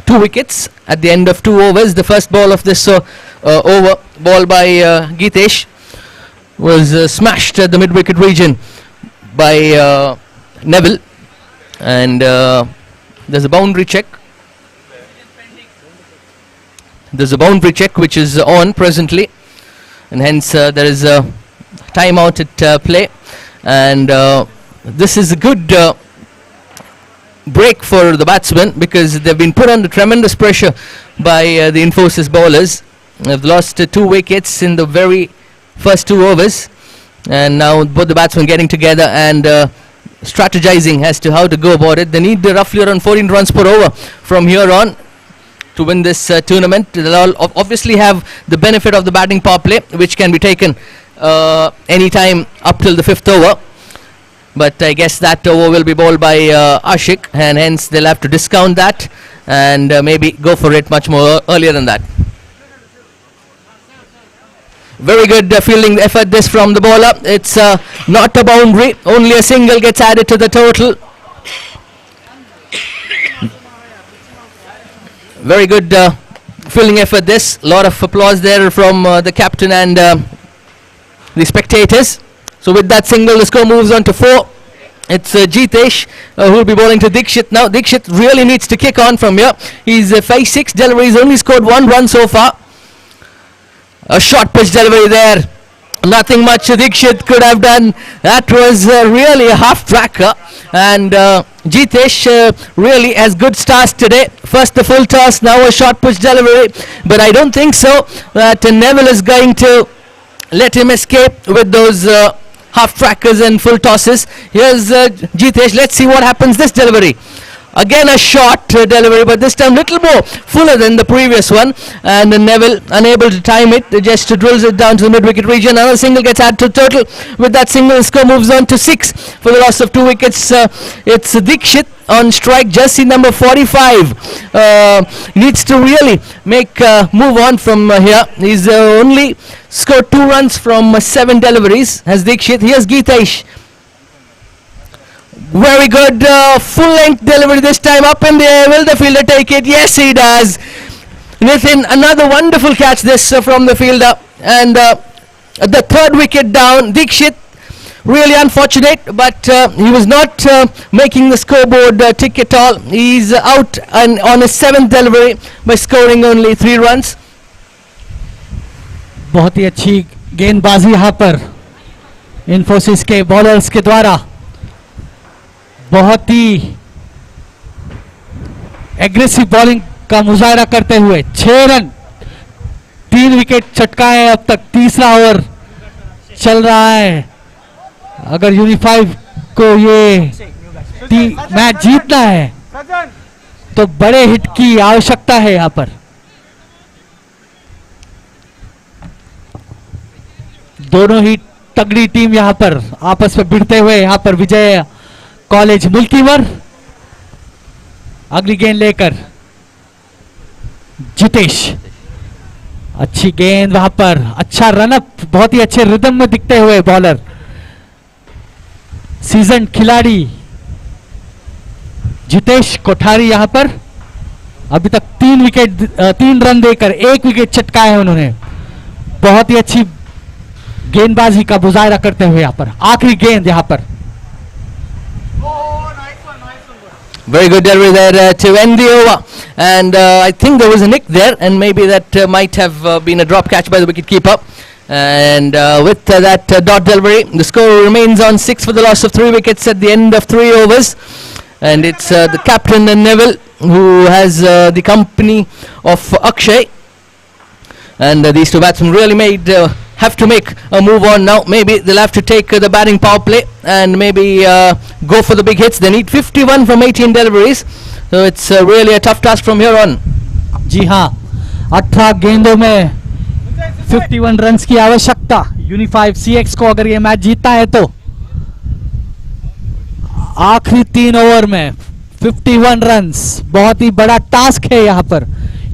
2 wickets at the end of 2 overs. The first ball of this over, ball by Gitesh, was smashed at the mid-wicket region by Neville, and there's a boundary check. There's a boundary check which is on presently, and hence there is a timeout at play, and this is a good break for the batsmen because they've been put under tremendous pressure by the Infosys bowlers. They've lost 2 wickets in the very first 2 overs, and now both the batsmen getting together and strategizing as to how to go about it. They need roughly around 14 runs per over from here on to win this tournament. They'll obviously have the benefit of the batting power play, which can be taken anytime up till the 5th over. But I guess that over will be bowled by Ashik, and hence they'll have to discount that and maybe go for it much more earlier than that. Very good fielding effort this from the bowler. It's not a boundary, only a single gets added to the total. Very good fielding effort this. A lot of applause there from the captain and the spectators. So with that single, the score moves on to 4. It's Jitesh who will be bowling to Dikshit. Now Dikshit really needs to kick on from here. He's 5-6 delivery. He's only scored 1 run so far. A short pitch delivery there. Nothing much Dikshit could have done. That was really a half tracker. And Jitesh really has good starts today. First the full toss, now a short pitch delivery. But I don't think so that Neville is going to let him escape with those half trackers and full tosses. Here's Jitesh. Let's see what happens this delivery. Again a short delivery, but this time little more fuller than the previous one. And Neville unable to time it, just drills it down to the mid-wicket region. Another single gets added to total. With that single, the score moves on to 6 for the loss of 2 wickets. It's Dikshit on strike, jersey number 45. Needs to really make move on from here. He's only scored 2 runs from 7 deliveries as Dikshit. Here's Geetesh. Very good full length delivery this time, up in the air. Will the fielder take it? Yes, he does. Nitin, another wonderful catch this from the fielder. And the 3rd wicket down. Dikshit, really unfortunate, but he was not making the scoreboard tick at all. He's out and on his 7th delivery by scoring only 3 runs.
बहुत ही अच्छी गेंदबाजी यहाँ पर इन्फोसिस के bowlers के द्वारा, बहुत ही aggressive bowling का मुजाहरा करते हुए 6 रन 3 विकेट चटकाए अब तक। तीसरा ओवर चल रहा है। अगर यूनिफाई को ये मैच जीतना है तो बड़े हिट की आवश्यकता है यहां पर। दोनों ही तगड़ी टीम यहां पर आपस में भिड़ते हुए यहां पर विजय कॉलेज मुल्कीवर अगली गेंद लेकर जितेश, अच्छी गेंद वहां पर, अच्छा रनअप, बहुत ही अच्छे रिदम में दिखते हुए बॉलर, सीजन खिलाड़ी जितेश कोठारी यहां पर अभी तक 3 रन देकर 1 विकेट चटकाए हैं उन्होंने। बहुत ही अच्छी गेंदबाजी का मुजाहरा करते हुए यहां पर आखिरी गेंद यहां पर।
Very good delivery there to end the over, and I think there was a nick there, and maybe that might have been a drop catch by the wicketkeeper. And with that dot delivery, the score remains on 6 for the loss of 3 wickets at the end of 3 overs. And it's the captain Neville who has the company of Akshay. And these 2 batsmen really have to make a move on now. Maybe they'll have to take the batting power play and maybe go for the big hits. They need 51 from 18 deliveries. So it's really a tough task from here on.
जी हाँ, 18 गेंदों में 51 runs की आवश्यकता यूनिफाइव CX को अगर ये match जीतता है तो। आखिरी 3 ओवर में 51 रन्स, बहुत ही बड़ा टास्क है यहाँ पर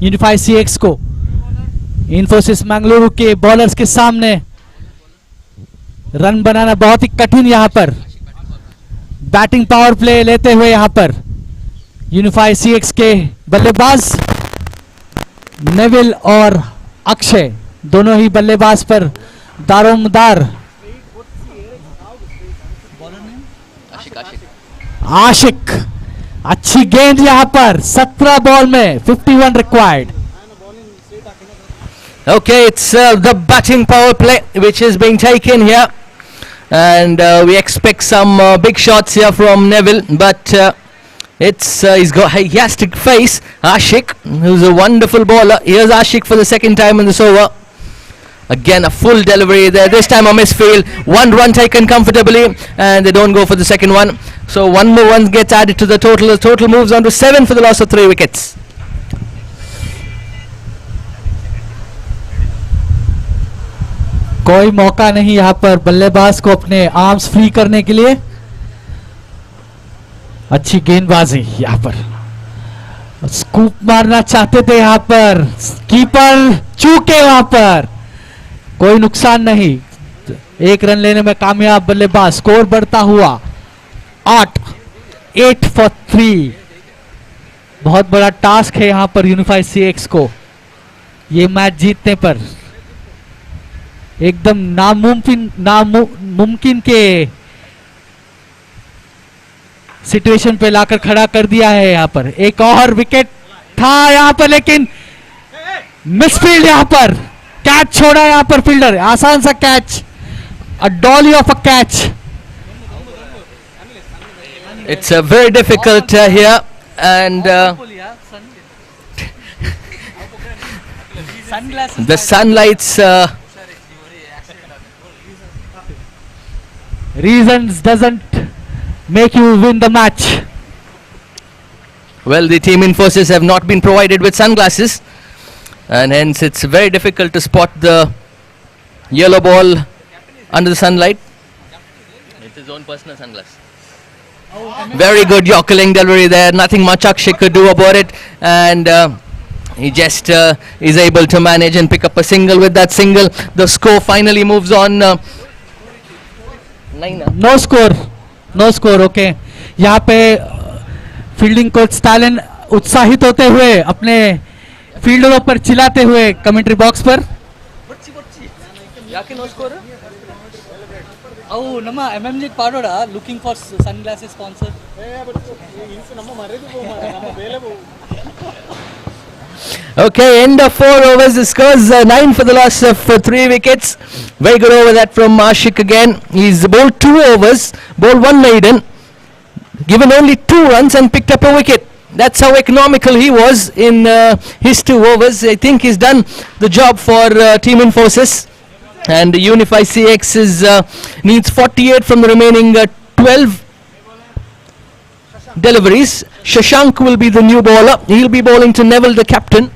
यूनिफाइव CX को। इन्फोसिस मंगलुरु के बॉलर्स के सामने रन बनाना बहुत ही कठिन यहाँ पर। बैटिंग पावर प्ले लेते हुए यहाँ पर यूनिफाइव CX के बल्लेबाज नेविल और अक्षय, दोनों ही बल्लेबाज पर दारोमदार। आशिक, अच्छी गेंद यहाँ पर 17 बॉल में 51 required.
Okay, it's the batting power play which is being taken here, and we expect some big shots here from Neville, but he has to face Ashik, who's a wonderful bowler. Here's Ashik for the 2nd time in this over. Again a full delivery there, this time a misfield, 1 run taken comfortably, and they don't go for the 2nd one. So 1 more run gets added to the total. The total moves on to 7 for the loss of 3 wickets.
कोई मौका नहीं यहां पर बल्लेबाज को अपने arms free करने के लिए। अच्छी गेंदबाजी यहां पर, स्कूप मारना चाहते थे यहां पर, कीपर चूके वहां पर, कोई नुकसान नहीं, 1 रन लेने में कामयाब बल्लेबाज। स्कोर बढ़ता हुआ 8 for 3। बहुत बड़ा टास्क है यहां पर यूनिफाइड CX को ये मैच जीतने पर। एकदम नामुमकिन के सिचुएशन पे लाकर खड़ा कर दिया है यहां पर। एक और विकेट था यहां पर, लेकिन मिसफील्ड यहां पर, कैच छोड़ा यहां पर फील्डर, आसान सा catch, a Dolly of a catch.
It's very difficult here, and the sunlights
reasons doesn't make you win the match.
Well, the team Infosys have not been provided with sunglasses, and hence it's very difficult to spot the yellow ball under the sunlight. It's his own personal sunglass. Very good yokeling delivery there. Nothing much Akshay could do about it, and he just is able to manage and pick up a single. With that single, the score finally moves on. 9.
No score okay. यहाँ पे fielding coach Stalin उत्साहित होते हुए अपने फील्डरों पर चिल्लाते हुए commentary box पर. Oh, nama MMG Padoda looking for sunglasses sponsor.
Okay, end of 4 overs. The scores 9 for the loss of 3 wickets. Very good over that from Ashik again. He's bowled 2 overs, bowled 1 maiden, given only 2 runs and picked up a wicket. That's how economical he was in his 2 overs. I think he's done the job for Team Infosys. And Unify CX needs 48 from the remaining 12 deliveries. Shashank will be the new bowler. He'll be bowling to Neville, the captain.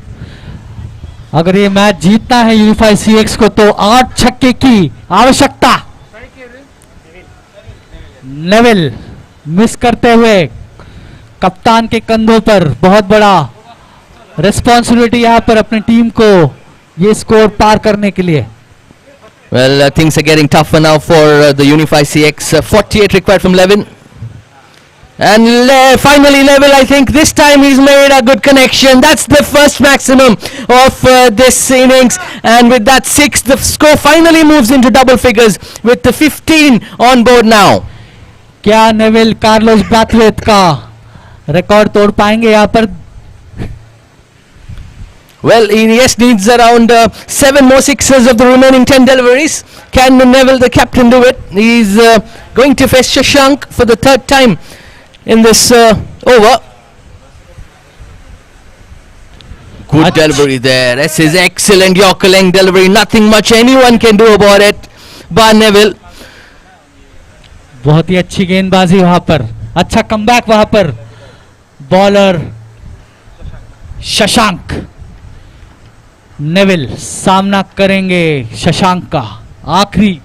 अगर ये match जीतना है unify CX को तो 8 छक्के की आवश्यकता. Neville miss करते हुए कप्तान के कंधों पर बहुत बड़ा रिस्पॉन्सिबिलिटी यहाँ पर अपनी टीम को ये स्कोर पार करने के लिए.
Well, things are getting tougher now for the Unify CX. 48 required from Levin. And finally Neville, I think this time he's made a good connection. That's the first maximum of this innings. And with that 6, the score finally moves into double figures with the 15 on board now.
क्या Neville Carlos Brathwaite का record तोड़ पाएंगे यहाँ पर?
Well, he needs around 7 more sixes of the remaining 10 deliveries. Can Neville, the captain, do it? He's going to face Shashank for the 3rd time in this over. Good delivery there. This is excellent yokeling delivery. Nothing much anyone can do about it. Bar Neville.
बहुत ही अच्छी गेंदबाजी वहां पर. अच्छा comeback वहां पर. Bowler Shashank. Neville सामना करेंगे शशांक का. आखिरी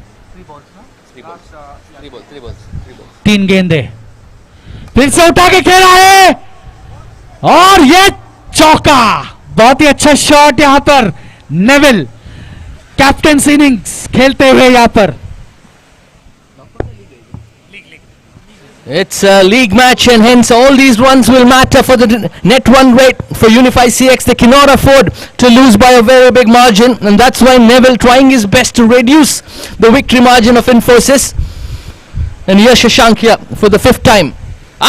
3 गेंदे. फिर से उठा के खेला है और ये चौका. बहुत ही अच्छा शॉट यहां पर. नेविल कैप्टन इनिंग्स खेलते हुए यहां पर.
It's a league match and hence all these runs will matter for the net run rate for Unify CX. They cannot afford to lose by a very big margin, and that's why Neville trying his best to reduce the victory margin of Infosys. And here's Shashank here for the 5th time.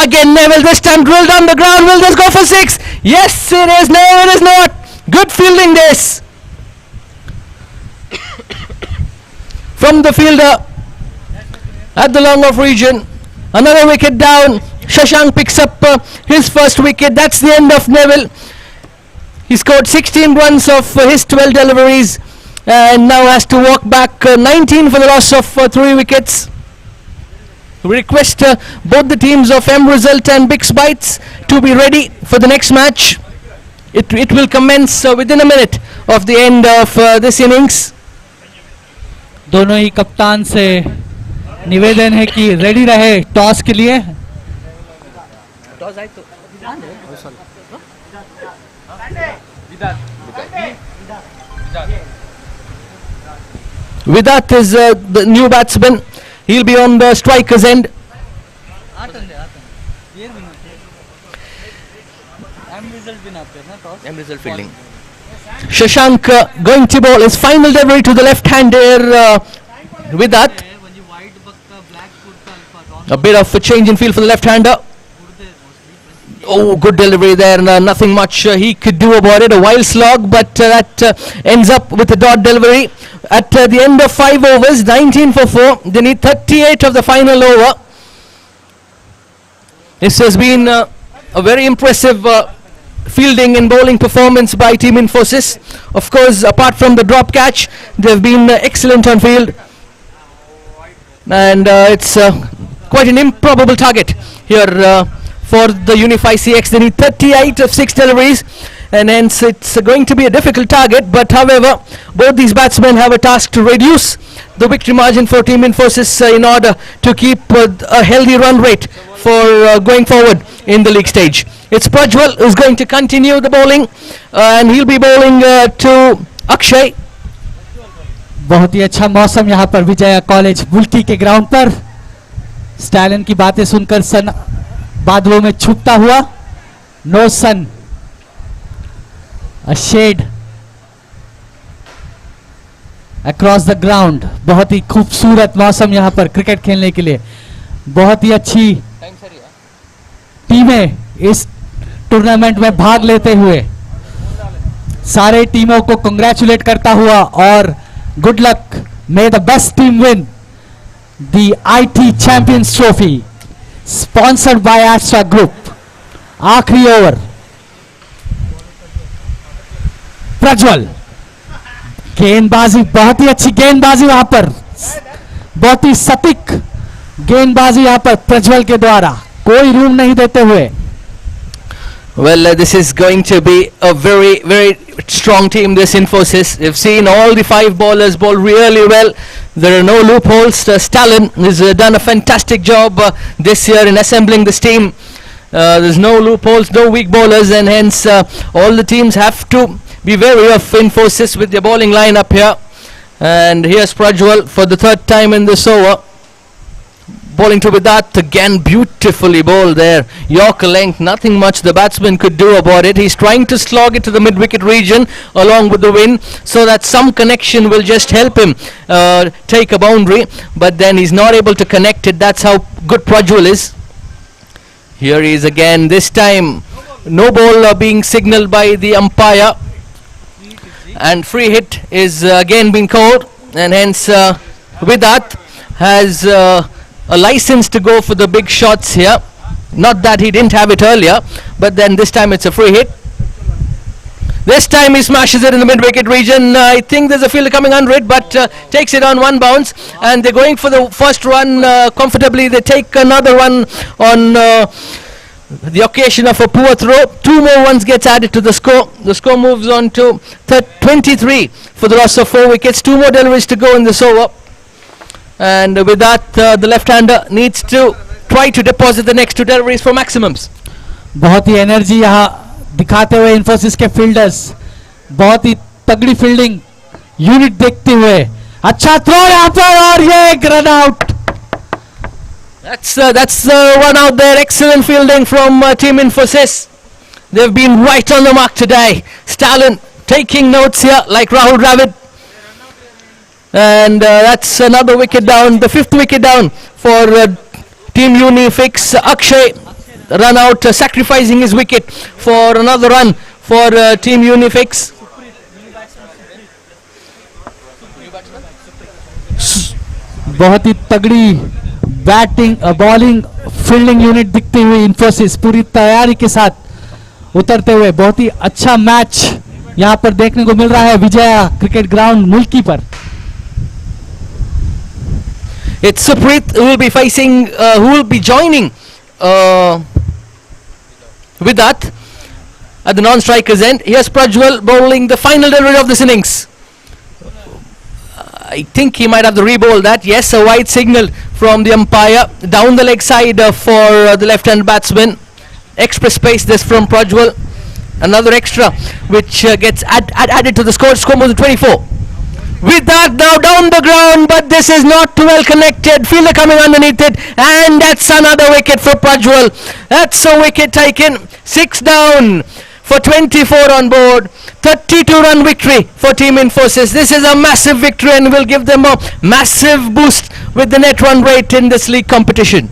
Again Neville, this time drilled on the ground. Will this go for 6? Yes it is. No it is not. Good fielding this from the fielder at the long off region. Another wicket down. Shashank picks up his first wicket. That's the end of Neville. He scored 16 runs of his 12 deliveries and now has to walk back 19 for the loss of 3 wickets. We request both the teams of M Result and Bix Bites to be ready for the next match. It will commence within a minute of the end of this innings.
दोनों ही कप्तान से निवेदन है कि ready रहे toss के लिए.
Vidat is the new batsman. He'll be on the striker's end. M result fielding. Shashank going to bowl his final delivery to the left-hander Vidat. A bit of a change in field for the left-hander. Oh, good delivery there. Nothing much he could do about it. A wild slog, but that ends up with a dot delivery. At the end of 5 overs, 19 for 4. They need 38 of the final over. This has been a very impressive fielding and bowling performance by Team Infosys. Of course, apart from the drop catch, they've been excellent on field. And it's quite an improbable target here for the Unify CX. They need 38 of 6 deliveries, and hence it's going to be a difficult target. But however, both these batsmen have a task to reduce the victory margin for Team Infosys in order to keep a healthy run rate for going forward in the league stage. It's Prajwal who's going to continue the bowling, and he'll be bowling to Akshay.
बहुत ही अच्छा मौसम यहाँ पर Vijaya college मुल्की के ground पर। Stalin की बातें सुनकर सन बादलों में छुपता हुआ, no sun, a shade across the ground. बहुत ही खूबसूरत मौसम यहाँ पर क्रिकेट खेलने के लिए। बहुत ही अच्छी टीमें इस टूर्नामेंट में भाग लेते हुए सारे टीमों को कंग्रेचुलेट करता हुआ, और good luck, may the best team win the IT champions trophy sponsored by Astra group. आखिरी ओवर, प्रज्वल, गेंदबाजी, बहुत ही अच्छी गेंदबाजी वहां पर, बहुत ही सटीक गेंदबाजी यहां पर प्रज्वल के द्वारा, कोई रूम नहीं देते हुए।
Well, this is going to be a very, very strong team, this Infosys. You've seen all the 5 bowlers bowl really well. There are no loopholes. Stalin has done a fantastic job this year in assembling this team. There's no loopholes, no weak bowlers, and hence all the teams have to be wary of Infosys with their bowling lineup here. And here's Prajwal for the 3rd time in this over. Bowling to Vidat, again beautifully bowled there. Yorker length, nothing much the batsman could do about it. He's trying to slog it to the mid-wicket region along with the wind, so that some connection will just help him take a boundary, but then he's not able to connect it. That's how good Prajwal is. Here he is again, this time no ball being signalled by the umpire, and free hit is again being called, and hence Vidat has a license to go for the big shots here. Not that he didn't have it earlier, but then this time it's a free hit. This time he smashes it in the mid-wicket region. I think there's a fielder coming under it, but takes it on one bounce, and they're going for the first run comfortably. They take another one on the occasion of a poor throw. 2 more runs gets added to the score. The score moves on to 23 for the loss of 4 wickets. 2 more deliveries to go in this over. And with that, the left-hander needs to try to deposit the next 2 deliveries for maximums.
बहुत ही energy यहाँ दिखाते हुए इन्फोसिस के fielders, बहुत ही तगड़ी fielding unit देखते हुए, अच्छा थ्रो यहाँ पर, और ये एक run out.
That's one out there. Excellent fielding from Team Infosys. They've been right on the mark today. Stalin taking notes here like Rahul Dravid. And that's another wicket down, the 5th wicket down for Team Unifix. Akshay run out, sacrificing his wicket for another run for Team Unifix.
बहुत ही तगड़ी batting, bowling, fielding unit दिखती हुई इन्फोसिस पूरी तैयारी के साथ उतरते हुए। बहुत ही अच्छा मैच यहां पर देखने को मिल रहा है विजया क्रिकेट ग्राउंड मुल्की पर।
It's Supreet who will be facing, who will be joining Vidat at the non-striker's end. Here's Prajwal bowling the final delivery of this innings. I think he might have to re-bowl that. Yes, a wide signal from the umpire down the leg side for the left-hand batsman. Extra space this from Prajwal. Another extra which gets added to the score. Score moves to 24. With that now down the ground, but this is not too well connected. Fielder coming underneath it, and that's another wicket for Prajwal. That's a wicket taken. 6 down for 24 on board. 32-run victory for Team Infosys. This is a massive victory and will give them a massive boost with the net run rate in this league competition.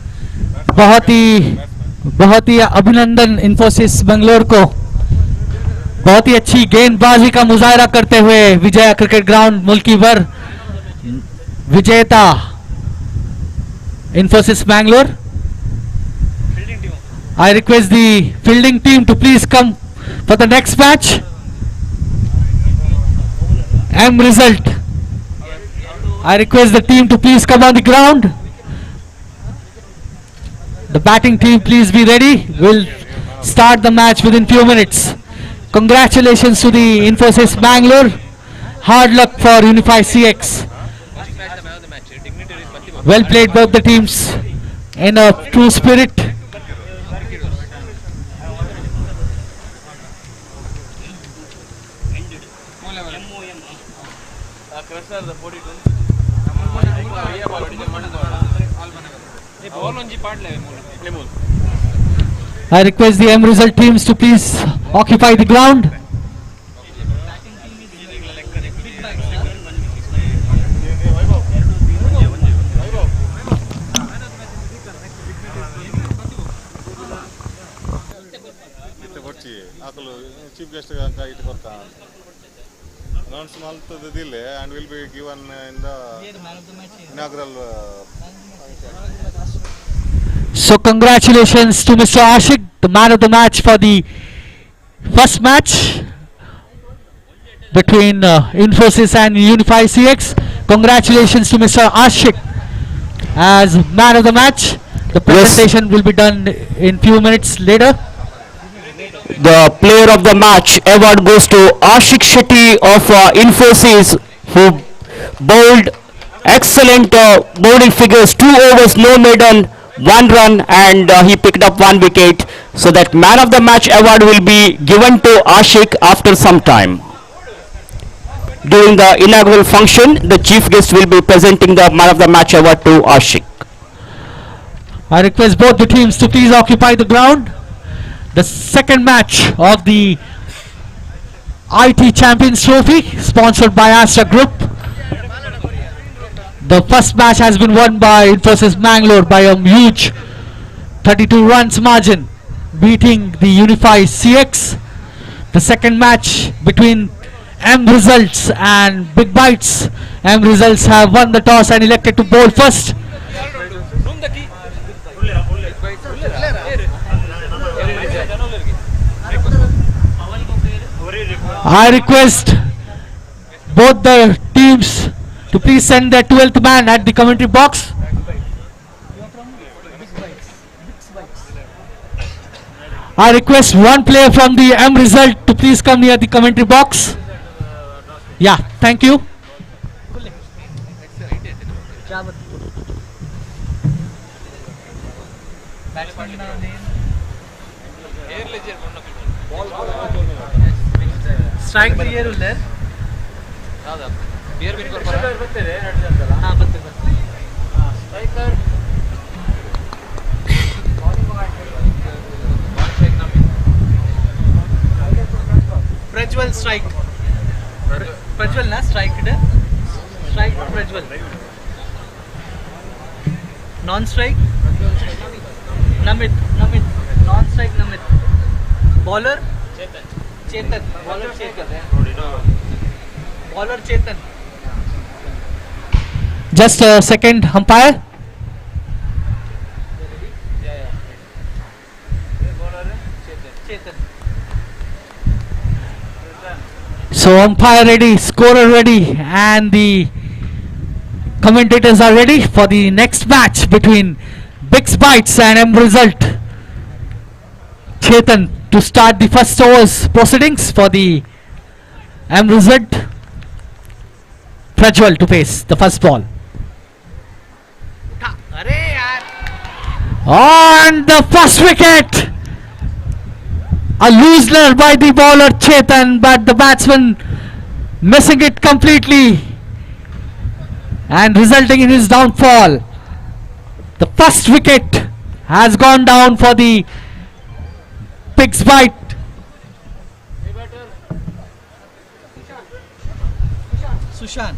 बहुत ही अभिनंदन इन्फोसिस बेंगलोर को। बहुत ही अच्छी गेंदबाजी का मुजाहरा करते हुए विजया क्रिकेट ग्राउंड मुल्की भर विजेता Infosys Bangalore. I request the fielding team to please come for the next match. M result. I request the team to please come on the ground. The batting team, please be ready. We'll start the match within few minutes. Congratulations to the Infosys Bangalore. Hard luck for Unify CX. Well played both the teams in a true spirit. I request the M result teams to please occupy the ground.
Chief guest announcement to the delay and will be given in the inaugural.
So congratulations to Mr. Ashik, the man of the match for the first match between Infosys and Unify CX. Congratulations to Mr. Ashik as man of the match. The presentation will be done in few minutes later.
The player of the match award goes to Ashik Shetty of Infosys, who bowled excellent bowling figures, 2 overs, no maiden, 1 run, and he picked up 1 wicket. So that man of the match award will be given to Ashik after some time. During the inaugural function, the chief guest will be presenting the man of the match award to Ashik.
I request both the teams to please occupy the ground. The second match of the IT Champions Trophy, sponsored by Astra Group. The first match has been won by Infosys Bangalore by a huge 32 runs margin, beating the Unify CX. The second match between M Results and Big Bites. M Results have won the toss and elected to bowl first. I request both the teams to please send their 12th man at the commentary box. I request one player from the M result to please come near the commentary box. Yeah, thank you.
Strike the year ulle.
Beer win korpora.
Ha batte. Striker. Prajwal strike. Prajwal na strike de. Strike Prajwal. Non strike. Namit. Non strike Namit. Bowler. Chetan. Bowler Chetan. Bowler Chetan.
Just a second, umpire.
Chetan.
So umpire ready, scorer ready, and the commentators are ready for the next match between Big Bites and M Result. Chetan to start the first overs proceedings for the M Result. Prajwal to face the first ball. On the first wicket, a loosener by the bowler Chetan, but the batsman missing it completely and resulting in his downfall. The first wicket has gone down for the Big Bite.
Sushan.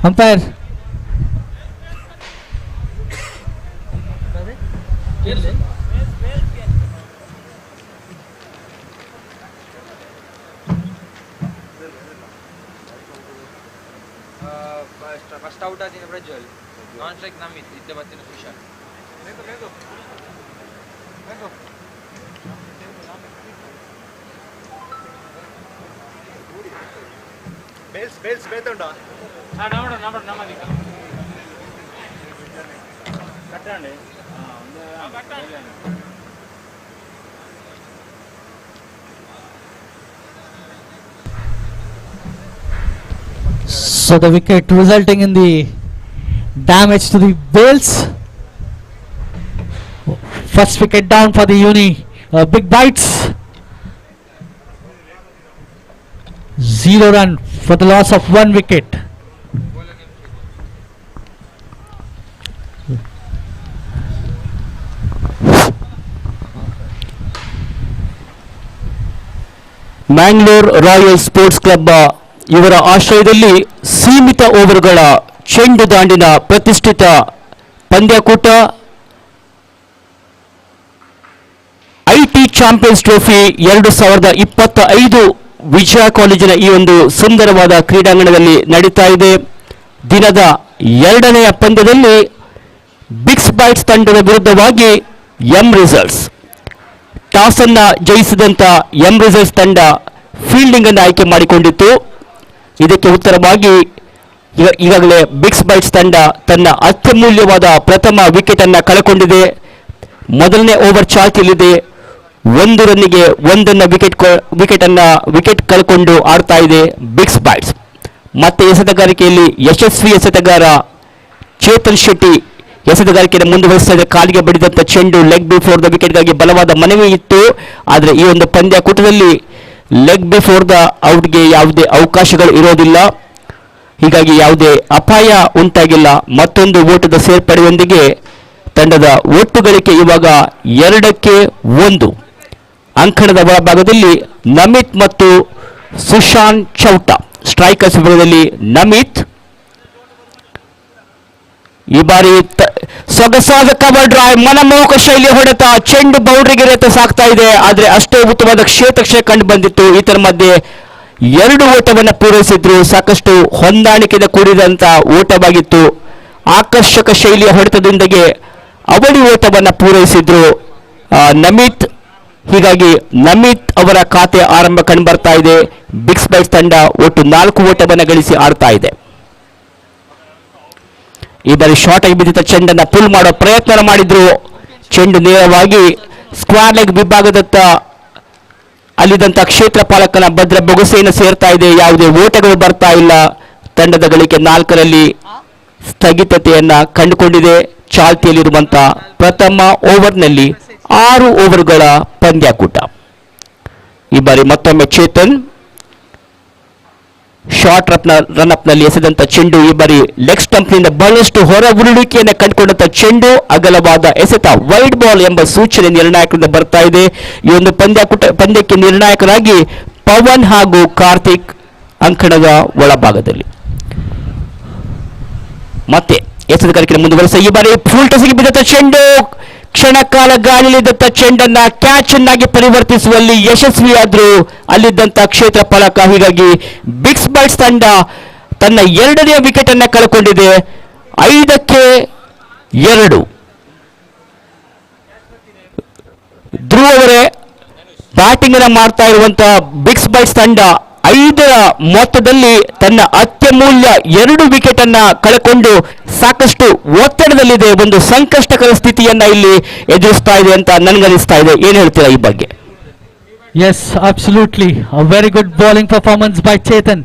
Umpire.
First out ಆದ ಪ್ರಜ್ವಲ್ ನಾನ್ strike Namit ಇದ್ದ ಬತ್ತಿನ Sushant
So the wicket resulting in the damage to the bales. First wicket down for the Big Bites. 0 run for the loss of 1 wicket.
Mangalore royal Sports club ಇವರ ಆಶ್ರಯದಲ್ಲಿ ಸೀಮಿತ ಓವರ್ಗಳ ಚೆಂಡು ದಾಂಡಿನ ಪ್ರತಿಷ್ಠಿತ ಪಂದ್ಯಕೂಟ IT Champions trophy 2025 ವಿಜಯ ಕಾಲೇಜಿನ ಈ ಒಂದು ಸುಂದರವಾದ ಕ್ರೀಡಾಂಗಣದಲ್ಲಿ ನಡೀತಾ ಇದೆ. ದಿನದ 2ನೆಯ ಪಂದ್ಯದಲ್ಲಿ ಬಿಗ್ಸ್ ಬೈಟ್ಸ್ ತಂಡದ ವಿರುದ್ಧವಾಗಿ ಎಂ ರಿಸಲ್ಟ್ಸ್. ಟಾಸ್ ಅನ್ನ ಜಯಿಸಿದಂತ ಎಂ ರಿಸಲ್ಟ್ಸ್ ತಂಡ ಫೀಲ್ಡಿಂಗ್ ಅನ್ನು ಆಯ್ಕೆ ಮಾಡಿಕೊಂಡಿತ್ತು. ಇದಕ್ಕೆ ಉತ್ತರವಾಗಿ ಈಗಾಗಲೇ ಬಿಗ್ಸ್ ಬೈಟ್ಸ್ ತಂಡ ತನ್ನ ಅತ್ಯಮೂಲ್ಯವಾದ ಪ್ರಥಮ ವಿಕೆಟ್ ಅನ್ನು ಕಳೆಕೊಂಡಿದೆ. ಮೊದಲನೇ ಓವರ್ ಚಾಲ್ತಿಯಲ್ಲಿದೆ. 1 ರನ್ನಿಗೆ 1 ವಿಕೆಟ್ ಕಳ್ಕೊಂಡು ಆಡ್ತಾ ಇದೆ ಬಿಗ್ಸ್ ಬೈಟ್ಸ್. ಮತ್ತೆ ಎಸೆತಗಾರಿಕೆಯಲ್ಲಿ ಯಶಸ್ವಿ ಎಸೆತಗಾರ ಚೇತನ್ ಶೆಟ್ಟಿ ಎಸೆತಗಾರಿಕೆಯನ್ನು ಮುಂದುವರಿಸಿದ ಕಾಲಿಗೆ ಬಡಿದಂಥ ಚೆಂಡು ಲೆಗ್ ಬಿಫೋರ್ ದ ವಿಕೆಟ್ಗಾಗಿ ಬಲವಾದ ಮನವಿ ಇತ್ತು. ಆದರೆ ಈ ಒಂದು ಪಂದ್ಯಕೂಟದಲ್ಲಿ ಲೆಗ್ ಬಿಫೋರ್ ದ ಔಟ್ಗೆ ಯಾವುದೇ ಅವಕಾಶಗಳು ಇರೋದಿಲ್ಲ. ಹೀಗಾಗಿ ಯಾವುದೇ ಅಪಾಯ ಉಂಟಾಗಿಲ್ಲ. ಮತ್ತೊಂದು ಓಟದ ಸೇರ್ಪಡೆಯೊಂದಿಗೆ ತಂಡದ ಒಟ್ಟು ಗಳಿಕೆ ಇವಾಗ 2-1. ಅಂಕಣದ ಒಳಭಾಗದಲ್ಲಿ ನಮಿತ್ ಮತ್ತು ಸುಶಾಂತ್ ಚೌಟಾ. ಸ್ಟ್ರೈಕರ್ಸ್ ವಿಭಾಗದಲ್ಲಿ ನಮಿತ್. ಈ ಬಾರಿ ಸೊಗಸಾದ ಕವರ್ ಡ್ರೈವ್, ಮನಮೋಹಕ ಶೈಲಿಯ ಹೊಡೆತ, ಚೆಂಡು ಬೌಂಡ್ರಿಗೆ ರೇತ ಸಾಕ್ತಾ ಇದೆ. ಆದರೆ ಅಷ್ಟೇ ಉತ್ತಮವಾದ ಕ್ಷೇತ್ರಕ್ಷೆ ಕಂಡು ಬಂದಿತ್ತು. ಇದರ ಮಧ್ಯೆ 2 ಓಟವನ್ನು ಪೂರೈಸಿದ್ರು. ಸಾಕಷ್ಟು ಹೊಂದಾಣಿಕೆಯಿಂದ ಕೂಡಿದಂತ ಓಟವಾಗಿತ್ತು. ಆಕರ್ಷಕ ಶೈಲಿಯ ಹೊಡೆತದೊಂದಿಗೆ ಅವಳಿ ಓಟವನ್ನು ಪೂರೈಸಿದ್ರು ನಮಿತ್. ಹೀಗಾಗಿ ನಮಿತ್ ಅವರ ಖಾತೆ ಆರಂಭ ಕಂಡು ಬರ್ತಾ ಇದೆ. ಬಿಗ್ಸ್ ಬೈಟ್ಸ್ ತಂಡ ಒಟ್ಟು 4 ಓಟವನ್ನು ಗಳಿಸಿ ಆಡ್ತಾ ಇದೆ. ಈ ಬಾರಿ ಶಾರ್ಟ್ ಆಗಿ ಬಿದ್ದಿದ್ದ ಚೆಂಡನ್ನು ಪುಲ್ ಮಾಡೋ ಪ್ರಯತ್ನ ಮಾಡಿದ್ರು. ಚೆಂಡು ನೇರವಾಗಿ ಸ್ಕ್ವಾರ್ ಲೆಗ್ ವಿಭಾಗದತ್ತ ಅಲ್ಲಿದ್ದಂಥ ಕ್ಷೇತ್ರ ಪಾಲಕನ ಭದ್ರ ಬೊಗಸೆಯನ್ನು ಸೇರ್ತಾ ಇದೆ. ಯಾವುದೇ ಓಟಗಳು ಬರ್ತಾ ಇಲ್ಲ. ತಂಡದ ಗಳಿಕೆ 4ರಲ್ಲಿ ಸ್ಥಗಿತತೆಯನ್ನ ಕಂಡುಕೊಂಡಿದೆ. ಚಾಲ್ತಿಯಲ್ಲಿರುವಂತಹ ಪ್ರಥಮ ಓವರ್ನಲ್ಲಿ 6 ಓವರ್ಗಳ ಪಂದ್ಯಕೂಟ. ಈ ಬಾರಿ ಮತ್ತೊಮ್ಮೆ ಚೇತನ್ ಶಾರ್ಟ್ ರನ್ ಅಪ್ ನಲ್ಲಿ ಎಸೆದಂತ ಚೆಂಡು ಈ ಬಾರಿ ಲೆಗ್ ಸ್ಟಂಪ್ ನಿಂದ ಬಹಳಷ್ಟು ಹೊರ ಉರುಳಿಕೆಯನ್ನು ಕಂಡುಕೊಂಡಂತ ಚೆಂಡು ಅಗಲವಾದ ಎಸೆತ ವೈಡ್ ಬಾಲ್ ಎಂಬ ಸೂಚನೆ ನಿರ್ಣಾಯಕದಿಂದ ಬರ್ತಾ ಇದೆ. ಈ ಒಂದು ಪಂದ್ಯಕ್ಕೆ ನಿರ್ಣಾಯಕರಾಗಿ ಪವನ್ ಹಾಗೂ ಕಾರ್ತಿಕ್ ಅಂಕಣದ ಒಳಭಾಗದಲ್ಲಿ. ಮತ್ತೆ ಎಸೆತಗಾರಿಕೆ ಮುಂದುವರೆಸ ಈ ಬಾರಿ ಫುಲ್ ಟಸ್ಗೆ ಬಿದ್ದಂತ ಚೆಂಡು ಕ್ಷಣಕಾಲ ಗಾಳಿಯಲ್ಲಿದ್ದಂಥ ಚೆಂಡನ್ನ ಕ್ಯಾಚ್ ಅನ್ನಾಗಿ ಪರಿವರ್ತಿಸುವಲ್ಲಿ ಯಶಸ್ವಿಯಾದ್ರು ಅಲ್ಲಿದ್ದಂಥ ಕ್ಷೇತ್ರ ಫಲಕ. ಹೀಗಾಗಿ ಬಿಗ್ಸ್ ಬೈಟ್ಸ್ ತಂಡ ತನ್ನ 2ನೇ ವಿಕೆಟ್ ಅನ್ನ ಕಳ್ಕೊಂಡಿದೆ. 5-2. ಧ್ರುವ ಅವರೇ ಬ್ಯಾಟಿಂಗ್ ಅನ್ನ ಮಾಡ್ತಾ ಇರುವಂತಹ ಬಿಗ್ಸ್ ಬೈಟ್ಸ್ ತಂಡ 5ರ ಮೊತ್ತದಲ್ಲಿ ತನ್ನ ಅತ್ಯಮೂಲ್ಯ 2 ವಿಕೆಟ್ ಅನ್ನ ಕಳೆಕೊಂಡು ಸಾಕಷ್ಟು ಒತ್ತಡದಲ್ಲಿದೆ. ಒಂದು ಸಂಕಷ್ಟಕರ ಸ್ಥಿತಿಯನ್ನ ಇಲ್ಲಿ ಎದುರಿಸ್ತಾ ಇದೆ ಅಂತ ನನಗನಿಸ್ತಾ ಇದೆ. ಏನ್ ಹೇಳ್ತೀರಾ ಈ ಬಗ್ಗೆ?
Yes, absolutely. A very good bowling performance by Chetan,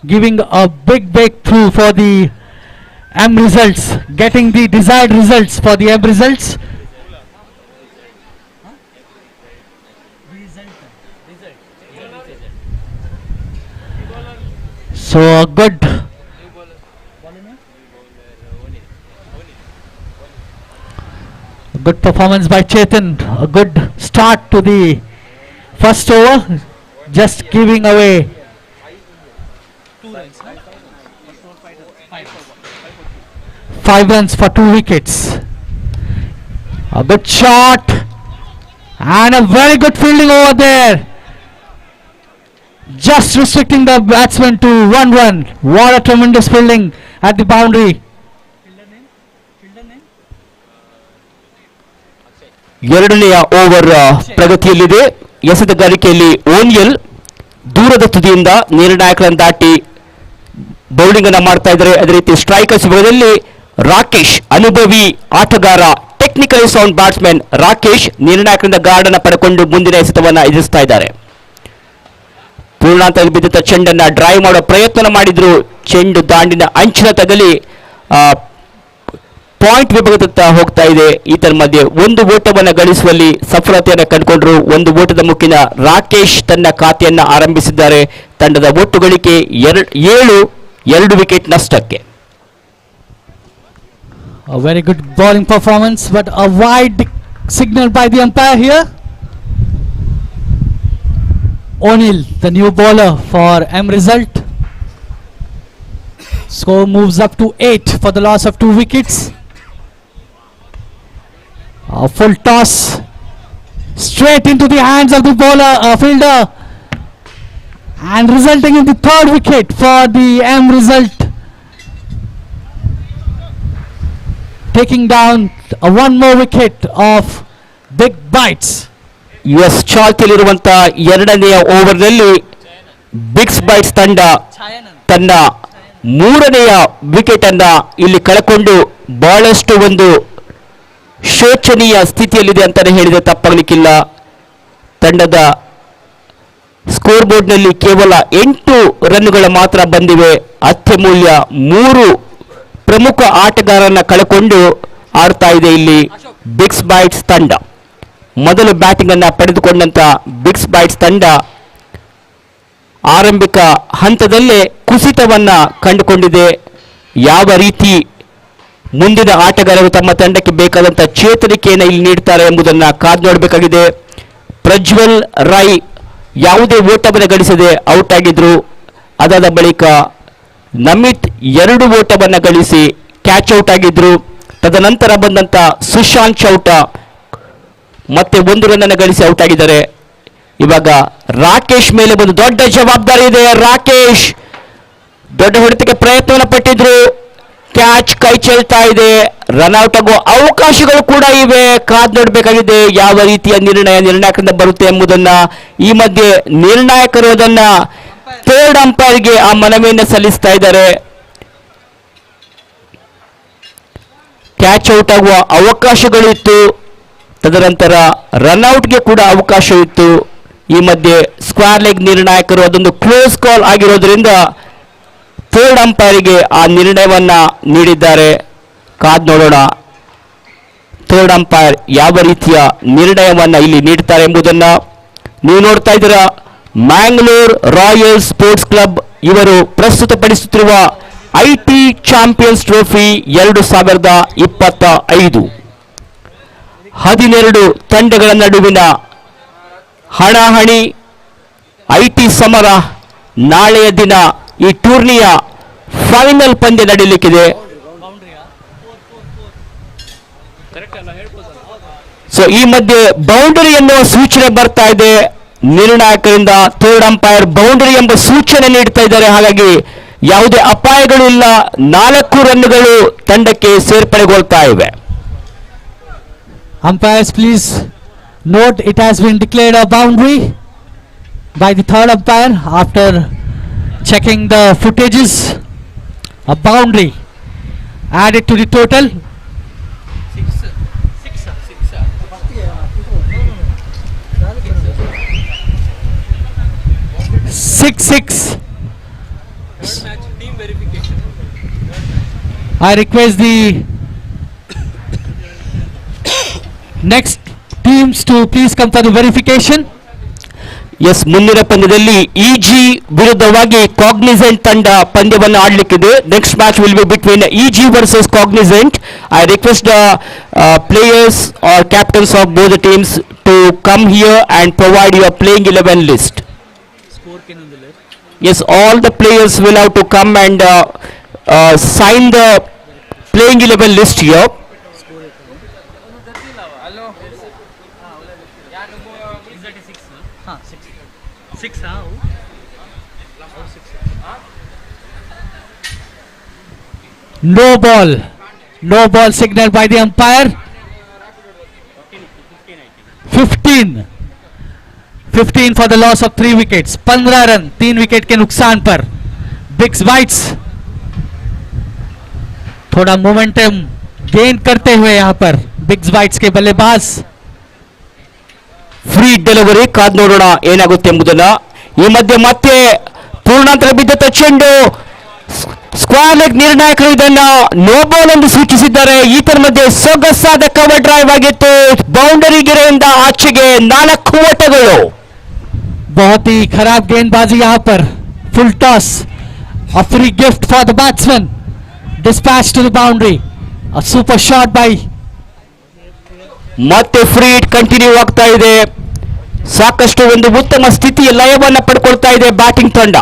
giving a big breakthrough for the M results, getting the desired results for the M results. So a good performance by Chetan. A good start to the first over, just giving away 5 runs for 2 wickets. A good shot and a very good fielding over there, just restricting the batsman to 1 run. What a tremendous fielding at the boundary.
ಎರಡನೆಯ over ಪ್ರಗತಿಯಲ್ಲಿದೆ. ಎಸೆತಗಾರಿಕೆಯಲ್ಲಿ ಓನಿಯಲ್ ದೂರದ ತುದಿಯಿಂದ ನಿರ್ಣಾಯಕರನ್ನು ದಾಟಿ bowling ಅನ್ನ ಮಾಡ್ತಾ ಇದ್ದಾರೆ. ಅದೇ ರೀತಿ ಸ್ಟ್ರೈಕರ್ಸ್ ವಿಭಾಗದಲ್ಲಿ ರಾಕೇಶ್ ಅನುಭವಿ ಆಟಗಾರ, ಟೆಕ್ನಿಕಲಿ ಸೌಂಡ್ ಬ್ಯಾಟ್ಸ್ಮನ್ ರಾಕೇಶ್ ನಿರ್ಣಾಯಕರಿಂದ ಗಾರ್ಡ್ ಅನ್ನ ಪಡೆಕೊಂಡು ಮುಂದಿನ ಎಸೆತವನ್ನ ಎದುರಿಸ್ತಾ ಇದ್ದಾರೆ. ಪೂರ್ಣಾಂತದಲ್ಲಿ ಬಿದ್ದಂತ ಚೆಂಡನ್ನ ಡ್ರೈವ್ ಮಾಡೋ ಪ್ರಯತ್ನ ಮಾಡಿದ್ರು. ಚೆಂಡು ದಾಂಡಿನ ಅಂಚಿನ ತಗಲಿ ಪಾಯಿಂಟ್ ವಿಭಾಗದತ್ತ ಹೋಗ್ತಾ ಇದೆ. ಈತರ ಮಧ್ಯೆ ಒಂದು ಓಟವನ್ನು ಗಳಿಸುವಲ್ಲಿ ಸಫಲತೆಯನ್ನು ಕಂಡುಕೊಂಡ್ರು. ಒಂದು ಓಟದ ಮುಖೇನ ರಾಕೇಶ್ ತನ್ನ ಖಾತೆಯನ್ನ ಆರಂಭಿಸಿದ್ದಾರೆ. ತಂಡದ ಒಟ್ಟು ಗಳಿಕೆ 2 ವಿಕೆಟ್ ನಷ್ಟಕ್ಕೆ.
A very good bowling performance, but a wide signal by the umpire here. O'Neill, the new bowler for M Result. Score moves up to 8 for the loss of 2 wickets. A full toss straight into the hands of the bowler, fielder, and resulting in the 3rd wicket for the M Result. Taking down one more wicket of Big Bites.
US ಚಾಲ್ತಿಯಲ್ಲಿರುವಂತಹ 2ನೇ ಓವರ್ನಲ್ಲಿ ಬಿಗ್ಸ್ bites ತಂಡ ತನ್ನ 3ನೇ wicket ಅನ್ನ ಇಲ್ಲಿ ಕಳ್ಕೊಂಡು ಬಹಳಷ್ಟು ಒಂದು ಶೋಚನೀಯ ಸ್ಥಿತಿಯಲ್ಲಿದೆ ಅಂತಾನೆ ಹೇಳಿದ್ರೆ ತಪ್ಪಾಗಲಿಕ್ಕಿಲ್ಲ. ತಂಡದ ಸ್ಕೋರ್ ಬೋರ್ಡ್ನಲ್ಲಿ ಕೇವಲ 8 ರನ್ಗಳು ಮಾತ್ರ ಬಂದಿವೆ. ಅತ್ಯಮೂಲ್ಯ 3 ಪ್ರಮುಖ ಆಟಗಾರರನ್ನ ಕಳ್ಕೊಂಡು ಆಡ್ತಾ ಇದೆ ಇಲ್ಲಿ ಬಿಗ್ಸ್ ಬೈಟ್ಸ್ ತಂಡ. ಮೊದಲು ಬ್ಯಾಟಿಂಗ್ ಅನ್ನ ಪಡೆದುಕೊಂಡಂತ ಬಿಗ್ಸ್ ಬೈಟ್ಸ್ ತಂಡ ಆರಂಭಿಕ ಹಂತದಲ್ಲೇ ಕುಸಿತವನ್ನ ಕಂಡುಕೊಂಡಿದೆ. ಯಾವ ರೀತಿ ಮುಂದಿನ ಆಟಗಾರರು ತಮ್ಮ ತಂಡಕ್ಕೆ ಬೇಕಾದಂತ ಚೇತರಿಕೆಯನ್ನು ಇಲ್ಲಿ ನೀಡ್ತಾರೆ ಎಂಬುದನ್ನು ಕಾದು ನೋಡಬೇಕಾಗಿದೆ. ಪ್ರಜ್ವಲ್ ರೈ ಯಾವುದೇ ಓಟವನ್ನು ಗಳಿಸದೆ ಔಟ್ ಆಗಿದ್ರು. ಅದಾದ ಬಳಿಕ ನಮಿತ್ 2 ಓಟವನ್ನು ಗಳಿಸಿ ಕ್ಯಾಚ್ ಔಟ್ ಆಗಿದ್ರು. ತದನಂತರ ಬಂದಂತ ಸುಶಾಂತ್ ಚೌಟ ಮತ್ತೆ 1 ರನ್ ಗಳಿಸಿ ಔಟ್ ಆಗಿದ್ದಾರೆ. ಇವಾಗ ರಾಕೇಶ್ ಮೇಲೆ ಒಂದು ದೊಡ್ಡ ಜವಾಬ್ದಾರಿ ಇದೆ. ರಾಕೇಶ್ ದೊಡ್ಡ ಹೊಡೆತಕ್ಕೆ ಪ್ರಯತ್ನವನ್ನು ಪಟ್ಟಿದ್ರು. ಕ್ಯಾಚ್ ಕೈ ಚೆಲ್ತಾ ಇದೆ. ರನ್ಔಟ್ ಆಗುವ ಅವಕಾಶಗಳು ಕೂಡ ಇವೆ. ಕಾದು ನೋಡಬೇಕಾಗಿದೆ ಯಾವ ರೀತಿಯ ನಿರ್ಣಾಯಕರಿಂದ ಬರುತ್ತೆ ಎಂಬುದನ್ನ. ಈ ಮಧ್ಯೆ ನಿರ್ಣಾಯಕರು ಅದನ್ನ 3rd ಅಂಪೈರ್ಗೆ ಆ ಮನವಿಯನ್ನು ಸಲ್ಲಿಸ್ತಾ ಇದ್ದಾರೆ. ಕ್ಯಾಚ್ ಔಟ್ ಆಗುವ ಅವಕಾಶಗಳು ಇತ್ತು. ತದನಂತರ ರನ್ಔಟ್ಗೆ ಕೂಡ ಅವಕಾಶವಿತ್ತು. ಈ ಮಧ್ಯೆ ಸ್ಕ್ವೇರ್ ಲೆಗ್ ನಿರ್ಣಾಯಕರು ಅದೊಂದು ಕ್ಲೋಸ್ ಕಾಲ್ ಆಗಿರೋದ್ರಿಂದ 3rd ಅಂಪೈರ್ಗೆ ಆ ನಿರ್ಣಯವನ್ನ ನೀಡಿದ್ದಾರೆ. ಕಾದ್ ನೋಡೋಣ 3rd ಅಂಪೈರ್ ಯಾವ ರೀತಿಯ ನಿರ್ಣಯವನ್ನ ಇಲ್ಲಿ ನೀಡ್ತಾರೆ ಎಂಬುದನ್ನ. ನೀವು ನೋಡ್ತಾ ಇದ್ದೀರಾ, ಮ್ಯಾಂಗ್ಳೂರ್ ರಾಯಲ್ ಸ್ಪೋರ್ಟ್ಸ್ ಕ್ಲಬ್ ಇವರು ಪ್ರಸ್ತುತಪಡಿಸುತ್ತಿರುವ IT ಚಾಂಪಿಯನ್ಸ್ ಟ್ರೋಫಿ 2025. 12 ತಂಡಗಳ ನಡುವಿನ ಹಣಾಹಣಿ IT ಸಮರ. ನಾಳೆಯ ದಿನ ಈ ಟೂರ್ನಿಯ ಫೈನಲ್ ಪಂದ್ಯ ನಡೆಯಲಿಕ್ಕಿದೆ. ಸೊ ಈ ಮಧ್ಯೆ ಬೌಂಡರಿ ಎನ್ನುವ ಸೂಚನೆ ಬರ್ತಾ ಇದೆ ನಿರ್ಣಾಯಕರಿಂದ. 3rd ಅಂಪೈರ್ ಬೌಂಡರಿ ಎಂಬ ಸೂಚನೆ ನೀಡ್ತಾ ಇದ್ದಾರೆ. ಹಾಗಾಗಿ ಯಾವುದೇ ಅಪಾಯಗಳು ಇಲ್ಲ. 4 ರನ್ಗಳು ತಂಡಕ್ಕೆ ಸೇರ್ಪಡೆಗೊಳ್ತಾ ಇವೆ.
Umpires, please note it has been declared a boundary by the 3rd umpire after checking the footages. A boundary added to the total. 6-6.
Team verification.
I request the next teams to please come for the verification.
Yes, ಮುಂದಿನ ಪಂದ್ಯದಲ್ಲಿ EG ವಿರುದ್ಧವಾಗಿ Cognizant ತಂಡ ಪಂದ್ಯವನ್ನು ಆಡಲಿಕ್ಕಿದೆ. Next match will be between EG versus Cognizant. I request the players or captains of both the teams to come here and provide your playing 11 list. Yes, all the players will have to come and sign the playing 11 list here.
No ball signal by the umpire. 15 for the loss of 3 wickets. 15 run 3 wicket के नुकसान पर बिग्स bytes थोड़ा momentum gain करते हुए यहाँ पर बिग्स bytes के बल्लेबाज.
ಫ್ರೀ ಡೆಲಿವರಿ ಕಾದ್ ನೋಡೋಣ ಏನಾಗುತ್ತೆ ಎಂಬುದನ್ನ. ಈ ಮಧ್ಯೆ ಮತ್ತೆ ಪೂರ್ಣಾಂತರ ಬಿದ್ದಂತ ಚೆಂಡು ಸ್ಕ್ವೇರ್ ಲೆಗ್ ನಿರ್ಣಾಯಕರು ಇದನ್ನ ನೋ ಬಾಲ್ ಎಂದು ಸೂಚಿಸಿದ್ದಾರೆ. ಈತರ ಮಧ್ಯೆ ಸೊಗಸಾದ ಕವರ್ ಡ್ರೈವ್ ಆಗಿತ್ತು. ಬೌಂಡರಿ ಗೆರೆಯಿಂದ ಆಚೆಗೆ 4 ಓಟಗಳು.
बहुत ही खराब गेंदबाजी यहाँ पर. Full toss, a free gift for the batsman, dispatch to the boundary, a super shot by.
ಮತ್ತೆ ಫ್ರೀ ಹಿಟ್ ಕಂಟಿನ್ಯೂ ಆಗ್ತಾ ಇದೆ. ಸಾಕಷ್ಟು ಒಂದು ಉತ್ತಮ ಸ್ಥಿತಿಯ ಲಯವನ್ನ ಪಡ್ಕೊಳ್ತಾ ಇದೆ ಬ್ಯಾಟಿಂಗ್ ತಂಡ.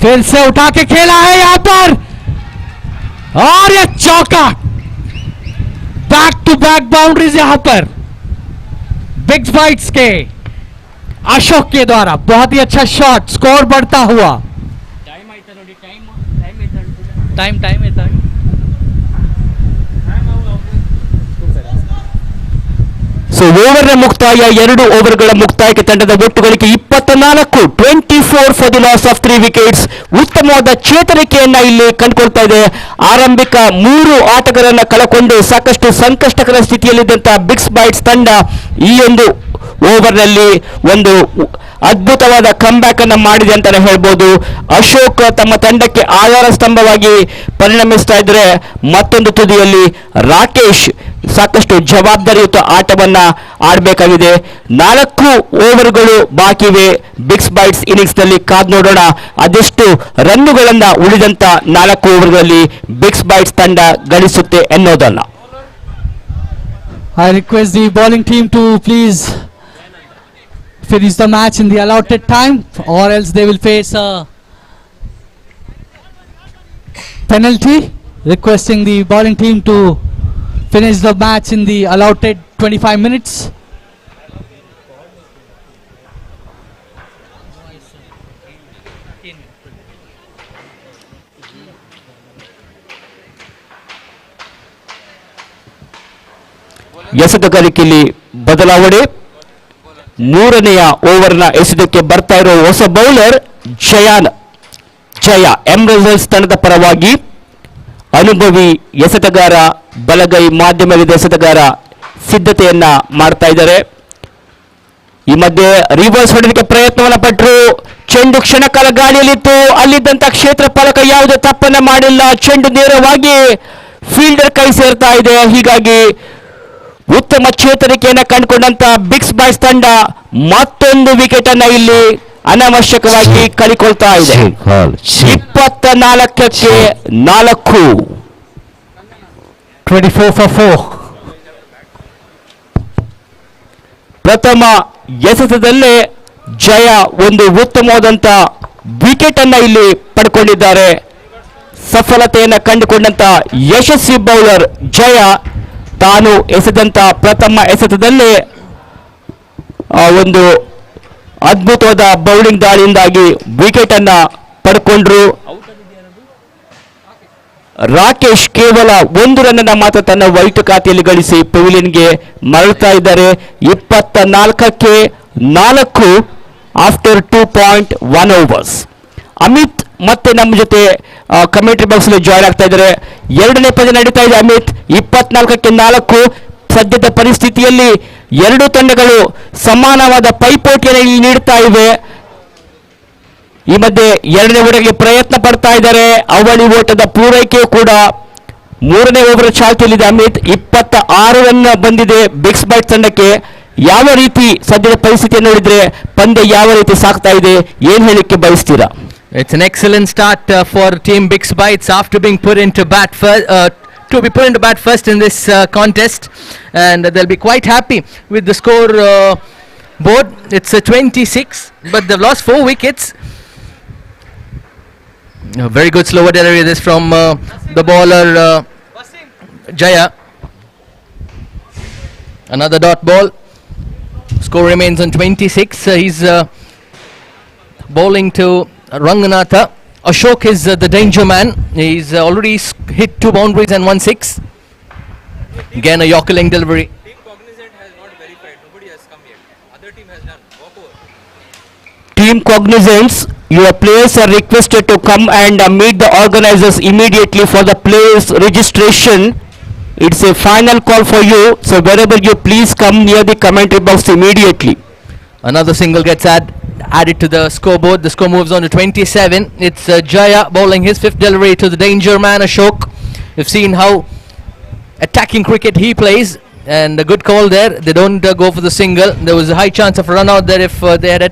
फिर से उठा के खेला है यहाँ पर और ये चौका. बैक टू बैक बाउंड्रीज यहाँ पर बिग्स बाइट्स के अशोक के द्वारा. बहुत ही अच्छा शॉट, स्कोर बढ़ता हुआ. टाइम
ಸೊ ಓವರ್ನ ಮುಕ್ತಾಯ 2 ಓವರ್ಗಳ ಮುಕ್ತಾಯಕ್ಕೆ ತಂಡದ ಒಟ್ಟು ಗಳಿಕೆ 24, 24 for the laws of 3 wickets. ಉತ್ತಮವಾದ ಚೇತರಿಕೆಯನ್ನ ಇಲ್ಲಿ ಕಂಡುಕೊಳ್ತಾ ಇದೆ. ಆರಂಭಿಕ 3 ಆಟಗಾರರನ್ನ ಕಳಕೊಂಡು ಸಾಕಷ್ಟು ಸಂಕಷ್ಟಕರ ಸ್ಥಿತಿಯಲ್ಲಿದ್ದಂತಹ ಬಿಗ್ಸ್ ಬೈಟ್ಸ್ ತಂಡ ಈ ಒಂದು ಓವರ್ನಲ್ಲಿ ಒಂದು ಅದ್ಭುತವಾದ ಕಂಬ್ಯಾಕ್ ಅನ್ನ ಮಾಡಿದೆ ಅಂತಾನೆ ಹೇಳ್ಬೋದು. ಅಶೋಕ್ ತಮ್ಮ ತಂಡಕ್ಕೆ ಆಧಾರ ಸ್ತಂಭವಾಗಿ ಪರಿಣಮಿಸ್ತಾ ಇದ್ರೆ, ಮತ್ತೊಂದು ತುದಿಯಲ್ಲಿ ರಾಕೇಶ್ ಸಾಕಷ್ಟು ಜವಾಬ್ದಾರಿಯುತ ಆಟವನ್ನ ಆಡಬೇಕಾಗಿದೆ. 4 ಓವರ್ಗಳು ಬಾಕಿವೆ ಬಿಗ್ಸ್ ಬೈಟ್ಸ್ ಇನ್ನಿಂಗ್ಸ್ ನಲ್ಲಿ. ಕಾದ್ ನೋಡೋಣ ಅದೆಷ್ಟು ರನ್ನುಗಳನ್ನ ಉಳಿದಂತ 4 ಓವರ್ಗಳಲ್ಲಿ ಬಿಗ್ಸ್ ಬೈಟ್ಸ್ ತಂಡ ಗಳಿಸುತ್ತೆ ಎನ್ನೋದಲ್ಲ.
I request the bowling team to please finish the match in the allotted time, or else they will face a penalty. Requesting the bowling team to finish the match in the allotted 25 minutes.
ಎಸೆತಗಾರಿಕೆಯಲ್ಲಿ ಬದಲಾವಣೆ. 3ನೆಯ ಓವರ್ನ ಎಸೆತಕ್ಕೆ ಬರ್ತಾ ಇರೋ ಹೊಸ bowler ಜಯ ಎಮ್ರೆಸಲ್ಸ್ ತಂಡದ ಪರವಾಗಿ ಅನುಭವಿ ಎಸೆತಗಾರ, ಬಲಗೈ ಮಾಧ್ಯಮದ ಎಸೆತಗಾರ ಸಿದ್ಧತೆಯನ್ನ ಮಾಡ್ತಾ ಇದ್ದಾರೆ. ಈ ಮಧ್ಯೆ ರಿವರ್ಸ್ ಹೊಡೆದಕ್ಕೆ ಪ್ರಯತ್ನವನ್ನ ಪಟ್ಟರು. ಚೆಂಡು ಕ್ಷಣಕಾಲ ಗಾಳಿಯಲ್ಲಿತ್ತು. ಅಲ್ಲಿದ್ದಂತ ಕ್ಷೇತ್ರ ಪಾಲಕ ಯಾವುದೇ ತಪ್ಪನ್ನ ಮಾಡಿಲ್ಲ. ಚೆಂಡು ನೇರವಾಗಿ ಫೀಲ್ಡರ್ ಕೈ ಸೇರ್ತಾ ಇದೆ. ಹೀಗಾಗಿ ಉತ್ತಮ ಚೇತರಿಕೆಯನ್ನು ಕಂಡುಕೊಂಡಂತ ಬಿಗ್ಸ್ ಬಾಯ್ಸ್ ತಂಡ ಮತ್ತೊಂದು ವಿಕೆಟ್ ಅನ್ನ ಇಲ್ಲಿ ಅನಾವಶ್ಯಕವಾಗಿ ಕಳಿಕೊಳ್ತಾ ಇದೆ. 24ಕ್ಕೆ 4.
24 for 4.
ಪ್ರಥಮ ಎಸೆತದಲ್ಲೇ ಜಯ ಒಂದು ಉತ್ತಮವಾದಂತ ವಿಕೆಟ್ ಅನ್ನ ಇಲ್ಲಿ ಪಡ್ಕೊಂಡಿದ್ದಾರೆ. ಸಫಲತೆಯನ್ನ ಕಂಡುಕೊಂಡಂತ ಯಶಸ್ವಿ ಬೌಲರ್ ಜಯ ತಾನು ಎಸೆದಂತ ಪ್ರಥಮ ಎಸೆತದಲ್ಲೇ ಒಂದು ಅದ್ಭುತವಾದ ಬೌಲಿಂಗ್ ದಾಳಿಯಿಂದಾಗಿ ವಿಕೆಟ್ ಅನ್ನ ಪಡ್ಕೊಂಡ್ರು. ರಾಕೇಶ್ ಕೇವಲ 1 ರನ್ ಅನ್ನ ಮಾತ್ರ ತನ್ನ ವೈಟ್ ಖಾತೆಯಲ್ಲಿ ಗಳಿಸಿ ಪೆವಿಲಿಯನ್ಗೆ ಮರಳ್ತಾ ಇದ್ದಾರೆ. 24ಕ್ಕೆ 4 ಆಫ್ಟರ್ 2.1 overs. ಅಮಿತ್ ಮತ್ತೆ ನಮ್ಮ ಜೊತೆ ಕಮೆಂಟ್ರಿ ಬಾಕ್ಸ್ ಅಲ್ಲಿ ಜಾಯ್ನ್ ಆಗ್ತಾ ಇದ್ದಾರೆ. 2ನೇ ಪಂದ್ಯ ನಡೀತಾ ಇದೆ. ಅಮಿತ್, 24ಕ್ಕೆ 4 ಸದ್ಯದ ಪರಿಸ್ಥಿತಿಯಲ್ಲಿ 2 ತಂಡಗಳು ಸಮಾನವಾದ ಪೈಪೋಟಿಯನ್ನು ನೀಡ್ತಾ ಇವೆ. ಈ ಮಧ್ಯೆ 2ನೇ ಓವರ್ಗೆ ಪ್ರಯತ್ನ ಪಡ್ತಾ ಇದ್ದಾರೆ. ಅವಳಿ ಓಟದ ಪೂರೈಕೆ ಕೂಡ 3ನೇ ಓವರ್ ಚಾಲ್ತಿಯಲ್ಲಿದೆ. ಅಮಿತ್, 26 ರನ್ ಬಂದಿದೆ ಬಿಗ್ಸ್ ಬೈಟ್ಸ್ ತಂಡಕ್ಕೆ. ಯಾವ ರೀತಿ ಸದ್ಯದ ಪರಿಸ್ಥಿತಿ ನೋಡಿದ್ರೆ ಪಂದ್ಯ ಯಾವ ರೀತಿ ಸಾಗ್ತಾ ಇದೆ, ಏನ್ ಹೇಳಿಕ್ಕೆ ಬಯಸ್ತೀರಾ?
It's an excellent start for team Bigs Bites after being put into bat first in this contest, and they'll be quite happy with the score board. It's a 26, but they've lost 4 wickets. A very good slower delivery this from the bowler Jaya. Another dot ball. Score remains on 26. He's bowling to Ranganatha. Ashok is the danger man. He's already hit 2 boundaries and 1 6. Again a Yorkerling delivery.
Team Cognizant has not verified. Nobody has come yet. Other team has done. Walk over.
Team cognizance, your players are requested to come and meet the organizers immediately for the players registration. It's a final call for you, so wherever you please come near the commentary box immediately.
Another single gets added to the scoreboard. The score moves on to 27. It's Jaya bowling his fifth delivery to the danger man Ashok. We've seen how attacking cricket he plays, and a good call there. They don't go for the single. There was a high chance of run out there if they had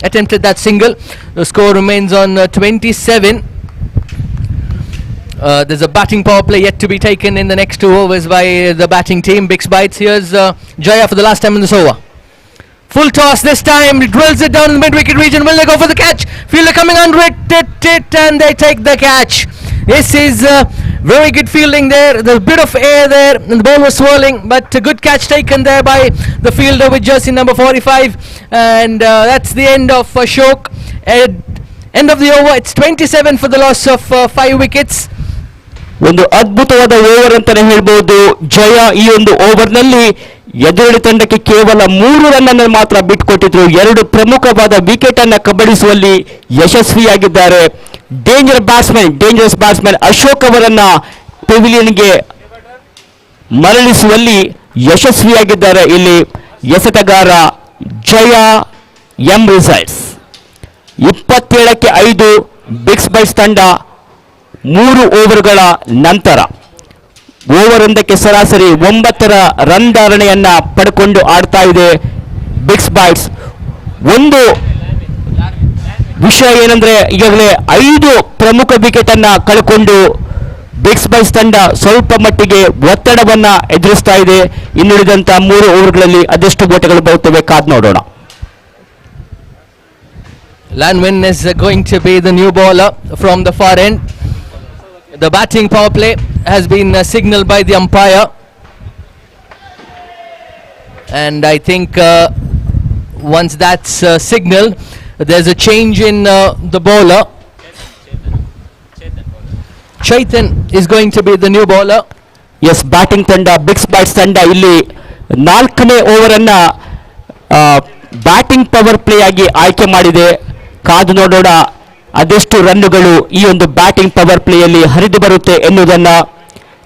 attempted that single. The score remains on 27. There's a batting power play yet to be taken in the next 2 overs by the batting team. Big Bites. Here's Jaya for the last time in this over. Full toss this time. He drills it down in the mid-wicket region. Will they go for the catch? Fielder coming under it, and they take the catch. This is very good fielding there. There's a bit of air there, and the ball was swirling, but a good catch taken there by the fielder with jersey number 45. And that's the end of Ashok. End of the over. It's 27 for the loss of 5 wickets.
ಒಂದು ಅದ್ಭುತವಾದ over ಅಂತಾನೆ ಹೇಳ್ಬೋದು. ಜಯ ಈ ಒಂದು ಓವರ್ನಲ್ಲಿ ಎದುರಾಳಿ ತಂಡಕ್ಕೆ ಕೇವಲ 3 run ಅನ್ನು ಮಾತ್ರ ಬಿಟ್ಟುಕೊಟ್ಟಿದ್ರು. 2 ಪ್ರಮುಖವಾದ ವಿಕೆಟ್ ಅನ್ನು ಕಬಳಿಸುವಲ್ಲಿ ಯಶಸ್ವಿಯಾಗಿದ್ದಾರೆ. ಡೇಂಜರಸ್ ಬ್ಯಾಟ್ಸ್ಮನ್ ಅಶೋಕ್ ಅವರನ್ನ ಪೆವಿಲಿಯನ್ಗೆ ಮರಳಿಸುವಲ್ಲಿ ಯಶಸ್ವಿಯಾಗಿದ್ದಾರೆ. ಇಲ್ಲಿ ಎಸೆತಗಾರ ಜಯ ಎಂ ರಿಸಲ್ಟ್ಸ್ 27ಕ್ಕೆ 5 ಬಿಗ್ ಬೈಟ್ಸ್ ತಂಡ 3 ಓವರ್ಗಳ ನಂತರ ಓವರೊಂದಕ್ಕೆ ಸರಾಸರಿ 9 ರನ್ ಧಾರಣೆಯನ್ನ ಪಡ್ಕೊಂಡು ಆಡ್ತಾ ಇದೆ ಬಿಗ್ ಬೈಟ್ಸ್. ಒಂದು ವಿಷಯ ಏನಂದ್ರೆ ಈಗಾಗಲೇ 5 ಪ್ರಮುಖ ವಿಕೆಟ್ ಅನ್ನ ಕಳ್ಕೊಂಡು ಬಿಗ್ ಬೈಟ್ಸ್ ತಂಡ ಸ್ವಲ್ಪ ಮಟ್ಟಿಗೆ ಒತ್ತಡವನ್ನ ಎದುರಿಸ್ತಾ ಇದೆ. ಇನ್ನುಳಿದಂತ 3 ಓವರ್ಗಳಲ್ಲಿ ಅದೆಷ್ಟು ಓಟಗಳು ಬರುತ್ತವೆ ಕಾದ್ ನೋಡೋಣ.
Lanwin is going to be the new bowler from the far end. The batting power play has been signaled by the umpire, and I think once that's signaled, there's a change in the bowler. Chaitan is going to be the new bowler.
Yes, batting ತಂಡ big bites ತಂಡ ಇಲ್ಲಿ 4ನೇ over ಅನ್ನ batting power play ಆಗಿ ಆಯ್ಕೆ ಮಾಡಿದೆ. ಕಾದು ನೋಡೋಣ ಅದೆಷ್ಟು ರನ್ನುಗಳು ಈ ಒಂದು ಬ್ಯಾಟಿಂಗ್ ಪವರ್ ಪ್ಲೇಯಲ್ಲಿ ಹರಿದು ಬರುತ್ತೆ ಎನ್ನುವುದನ್ನ.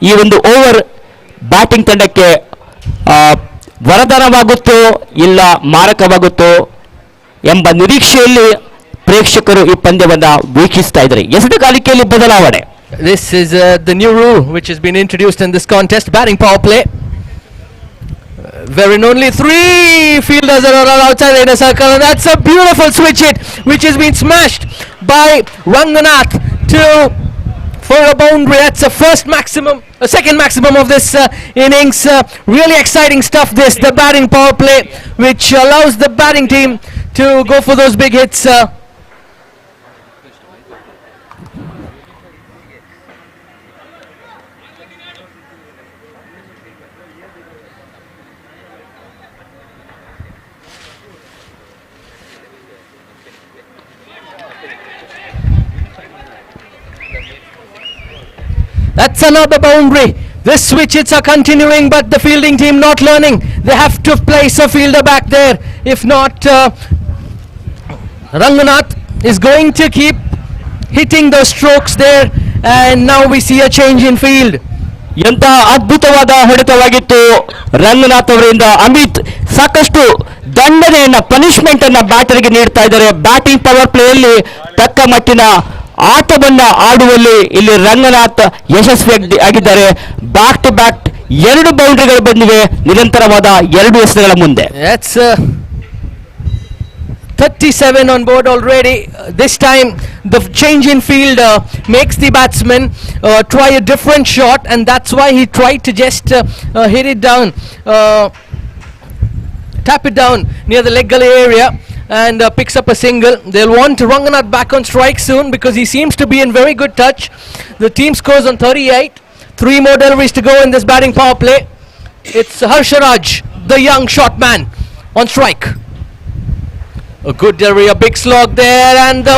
ಈ ಒಂದು ಓವರ್ ಬ್ಯಾಟಿಂಗ್ ತಂಡಕ್ಕೆ ವರದಾನವಾಗುತ್ತೋ ಇಲ್ಲ ಮಾರಕವಾಗುತ್ತೋ ಎಂಬ ನಿರೀಕ್ಷೆಯಲ್ಲಿ ಪ್ರೇಕ್ಷಕರು ಈ ಪಂದ್ಯವನ್ನ ವೀಕ್ಷಿಸ್ತಾ ಇದ್ದಾರೆ. ಎಸೆತಗಾರಿಕೆಯಲ್ಲಿ ಬದಲಾವಣೆ.
This is the new rule which has been introduced in this contest. Batting power play, wherein only 3 fielders are allowed outside in a circle, and that's a beautiful switch hit which has been smashed by Ranganath for a boundary. That's the second maximum of this innings. Really exciting stuff this, the batting power play, which allows the batting team to go for those big hits. That's another boundary. This switch hits are continuing, but the fielding team not learning. They have to place a fielder back there. If not, Ranganath is going to keep hitting those strokes there, and now we see a change in field.
ಎಂತ ಅದ್ಭುತವಾದ ಹೊಡೆತವಾಗಿತ್ತು ರಂಗನಾಥ್ ಅವರಿಂದ. ಅಮಿತ್ ಸಾಕಷ್ಟು ದಂಡನೆಯನ್ನ punishment ಅನ್ನ ಬ್ಯಾಟರ್ಗೆ ನೀಡ್ತಾ ಇದ್ದಾರೆ. Batting power ಪ್ಲೇಯಲ್ಲಿ ತಕ್ಕ ಮಟ್ಟಿನ ಆಟವನ್ನ ಆಡುವಲ್ಲಿ ಇಲ್ಲಿ ರಂಗನಾಥ್ ಯಶಸ್ವಿ ಆಗಿದ್ದಾರೆ. ಬ್ಯಾಕ್ ಟು ಬ್ಯಾಕ್ 2 ಬೌಂಡ್ರಿಗಳು ಬಂದಿವೆ ನಿರಂತರವಾದ 2 ಎಸೆತಗಳ ಮುಂದೆ.
That's 37 on board already. This time the change in field makes the batsman try a different shot, and that's why he tried to just hit it down, tap it down near the leg gully area, and picks up a single. They'll want Ranganath back on strike soon because he seems to be in very good touch. The team scores on 38. 3 more deliveries to go in this batting power play. It's Harsharaj, the young shot man, on strike. A good delivery, a big slog there, and the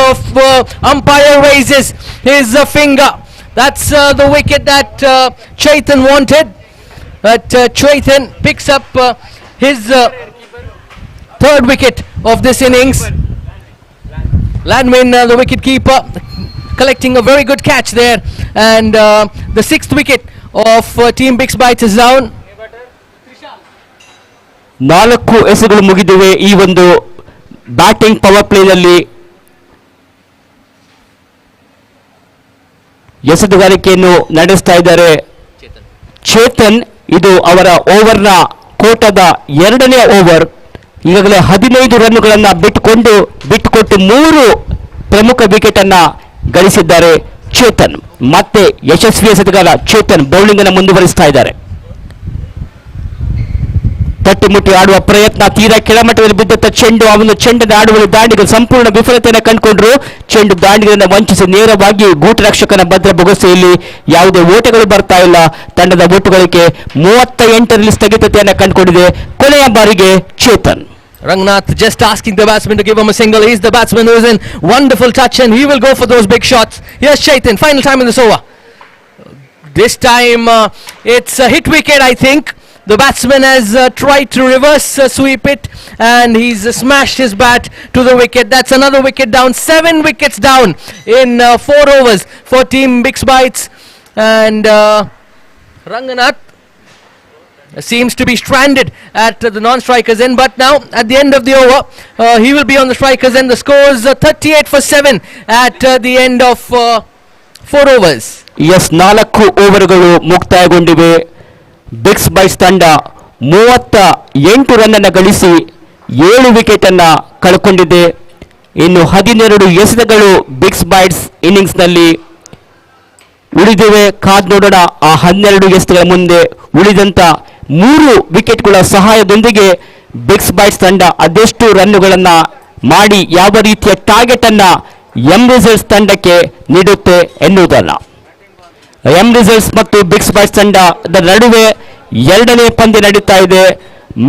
umpire raises his finger. That's the wicket that Chaitan wanted. But Chaitan picks up his 3rd wicket of this innings. Landmin, the wicket keeper, collecting a very good catch there, and the 6th wicket of Team Big Bites is down.
4 ಎಸೆಗಳು ಮುಗಿದಿವೆ ಈ ಒಂದು batting power ಪ್ಲೇನಲ್ಲಿ. ಎಸೆದುಗಾರಿಕೆಯನ್ನು ನಡೆಸ್ತಾ ಇದ್ದಾರೆ ಚೇತನ್. ಇದು ಅವರ ಓವರ್ನ ಕೋಟದ 2ನೇ over. ಈಗಾಗಲೇ 15 ರನ್ನುಗಳನ್ನು ಬಿಟ್ಟುಕೊಟ್ಟು 3 ಪ್ರಮುಖ wicket ಅನ್ನ ಗಳಿಸಿದ್ದಾರೆ ಚೇತನ್. ಮತ್ತೆ ಯಶಸ್ವಿ ಎಸೆತಗಾರ ಚೇತನ್ ಬೌಲಿಂಗ್ ಅನ್ನು ಮುಂದುವರಿಸ್ತಾ ಇದ್ದಾರೆ. ತಟ್ಟಿಮುಟ್ಟಿ ಆಡುವ ಪ್ರಯತ್ನ, ತೀರಾ ಕೆಳಮಟ್ಟದಲ್ಲಿ ಬಿದ್ದಂತ ಚೆಂಡು, ಅವನು ಚೆಂಡನ್ನು ಆಡುವಲ್ಲಿ ದಾಂಡಿಗರು ಸಂಪೂರ್ಣ ವಿಫಲತೆಯನ್ನು ಕಂಡುಕೊಂಡ್ರು. ಚೆಂಡು ದಾಂಡಿಗರನ್ನು ವಂಚಿಸಿ ನೇರವಾಗಿ ಗೂಟು ರಕ್ಷಕನ ಭದ್ರ ಬೊಗಸೆಯಲ್ಲಿ ಯಾವುದೇ ಓಟಗಳು ಬರ್ತಾ ಇಲ್ಲ. ತಂಡದ ಒಟ್ಟುಗಳಿಕೆ 38ರಲ್ಲಿ ಸ್ಥಗಿತತೆಯನ್ನು ಕಂಡುಕೊಂಡಿದೆ ಕೊನೆಯ ಬಾರಿಗೆ Chetan.
Rangnath just asking the batsman to give him a single. He's the batsman who is in wonderful touch and he will go for those big shots. Here's Chetan, final time in this over. This time it's a hit wicket, I think. The batsman has tried to reverse sweep it and he's smashed his bat to the wicket. That's another wicket down. 7 wickets down in 4 overs for Team Big Bites. And Rangnath seems to be stranded at the non-strikers end, but now at the end of the over he will be on the strikers end. The score is 38 for 7 at the end of 4 overs.
Yes, 4 ಓವರ್ಗಳು ಮುಕ್ತಾಯಗೊಂಡಿವೆ. ಬಿಗ್ಸ್ bites ತಂಡ 38 run ಅನ್ನು ಗಳಿಸಿ 7 wicket ಅನ್ನ ಕಳ್ಕೊಂಡಿದೆ. ಇನ್ನು 12 ಎಸೆತಗಳು ಬಿಗ್ಸ್ bites innings ನಲ್ಲಿ ಉಳಿದಿವೆ. ಕಾದ್ ನೋಡೋಣ ಆ 12 ಎಸೆತಗಳ ಮುಂದೆ ಉಳಿದಂತ 3 ವಿಕೆಟ್ಗಳ ಸಹಾಯದೊಂದಿಗೆ ಬಿಗ್ಸ್ ಬೈಟ್ಸ್ ತಂಡ ಅದೆಷ್ಟು ರನ್ನುಗಳನ್ನ ಮಾಡಿ ಯಾವ ರೀತಿಯ ಟಾರ್ಗೆಟ್ ಅನ್ನ ಎಂ ರಿಸಲ್ಟ್ಸ್ ತಂಡಕ್ಕೆ ನೀಡುತ್ತೆ ಎನ್ನುವುದಲ್ಲ. ಎಂ ರಿಸಲ್ಟ್ಸ್ ಮತ್ತು ಬಿಗ್ಸ್ ಬೈಟ್ಸ್ ತಂಡದ ನಡುವೆ 2ನೇ ಪಂದ್ಯ ನಡೀತಾ ಇದೆ.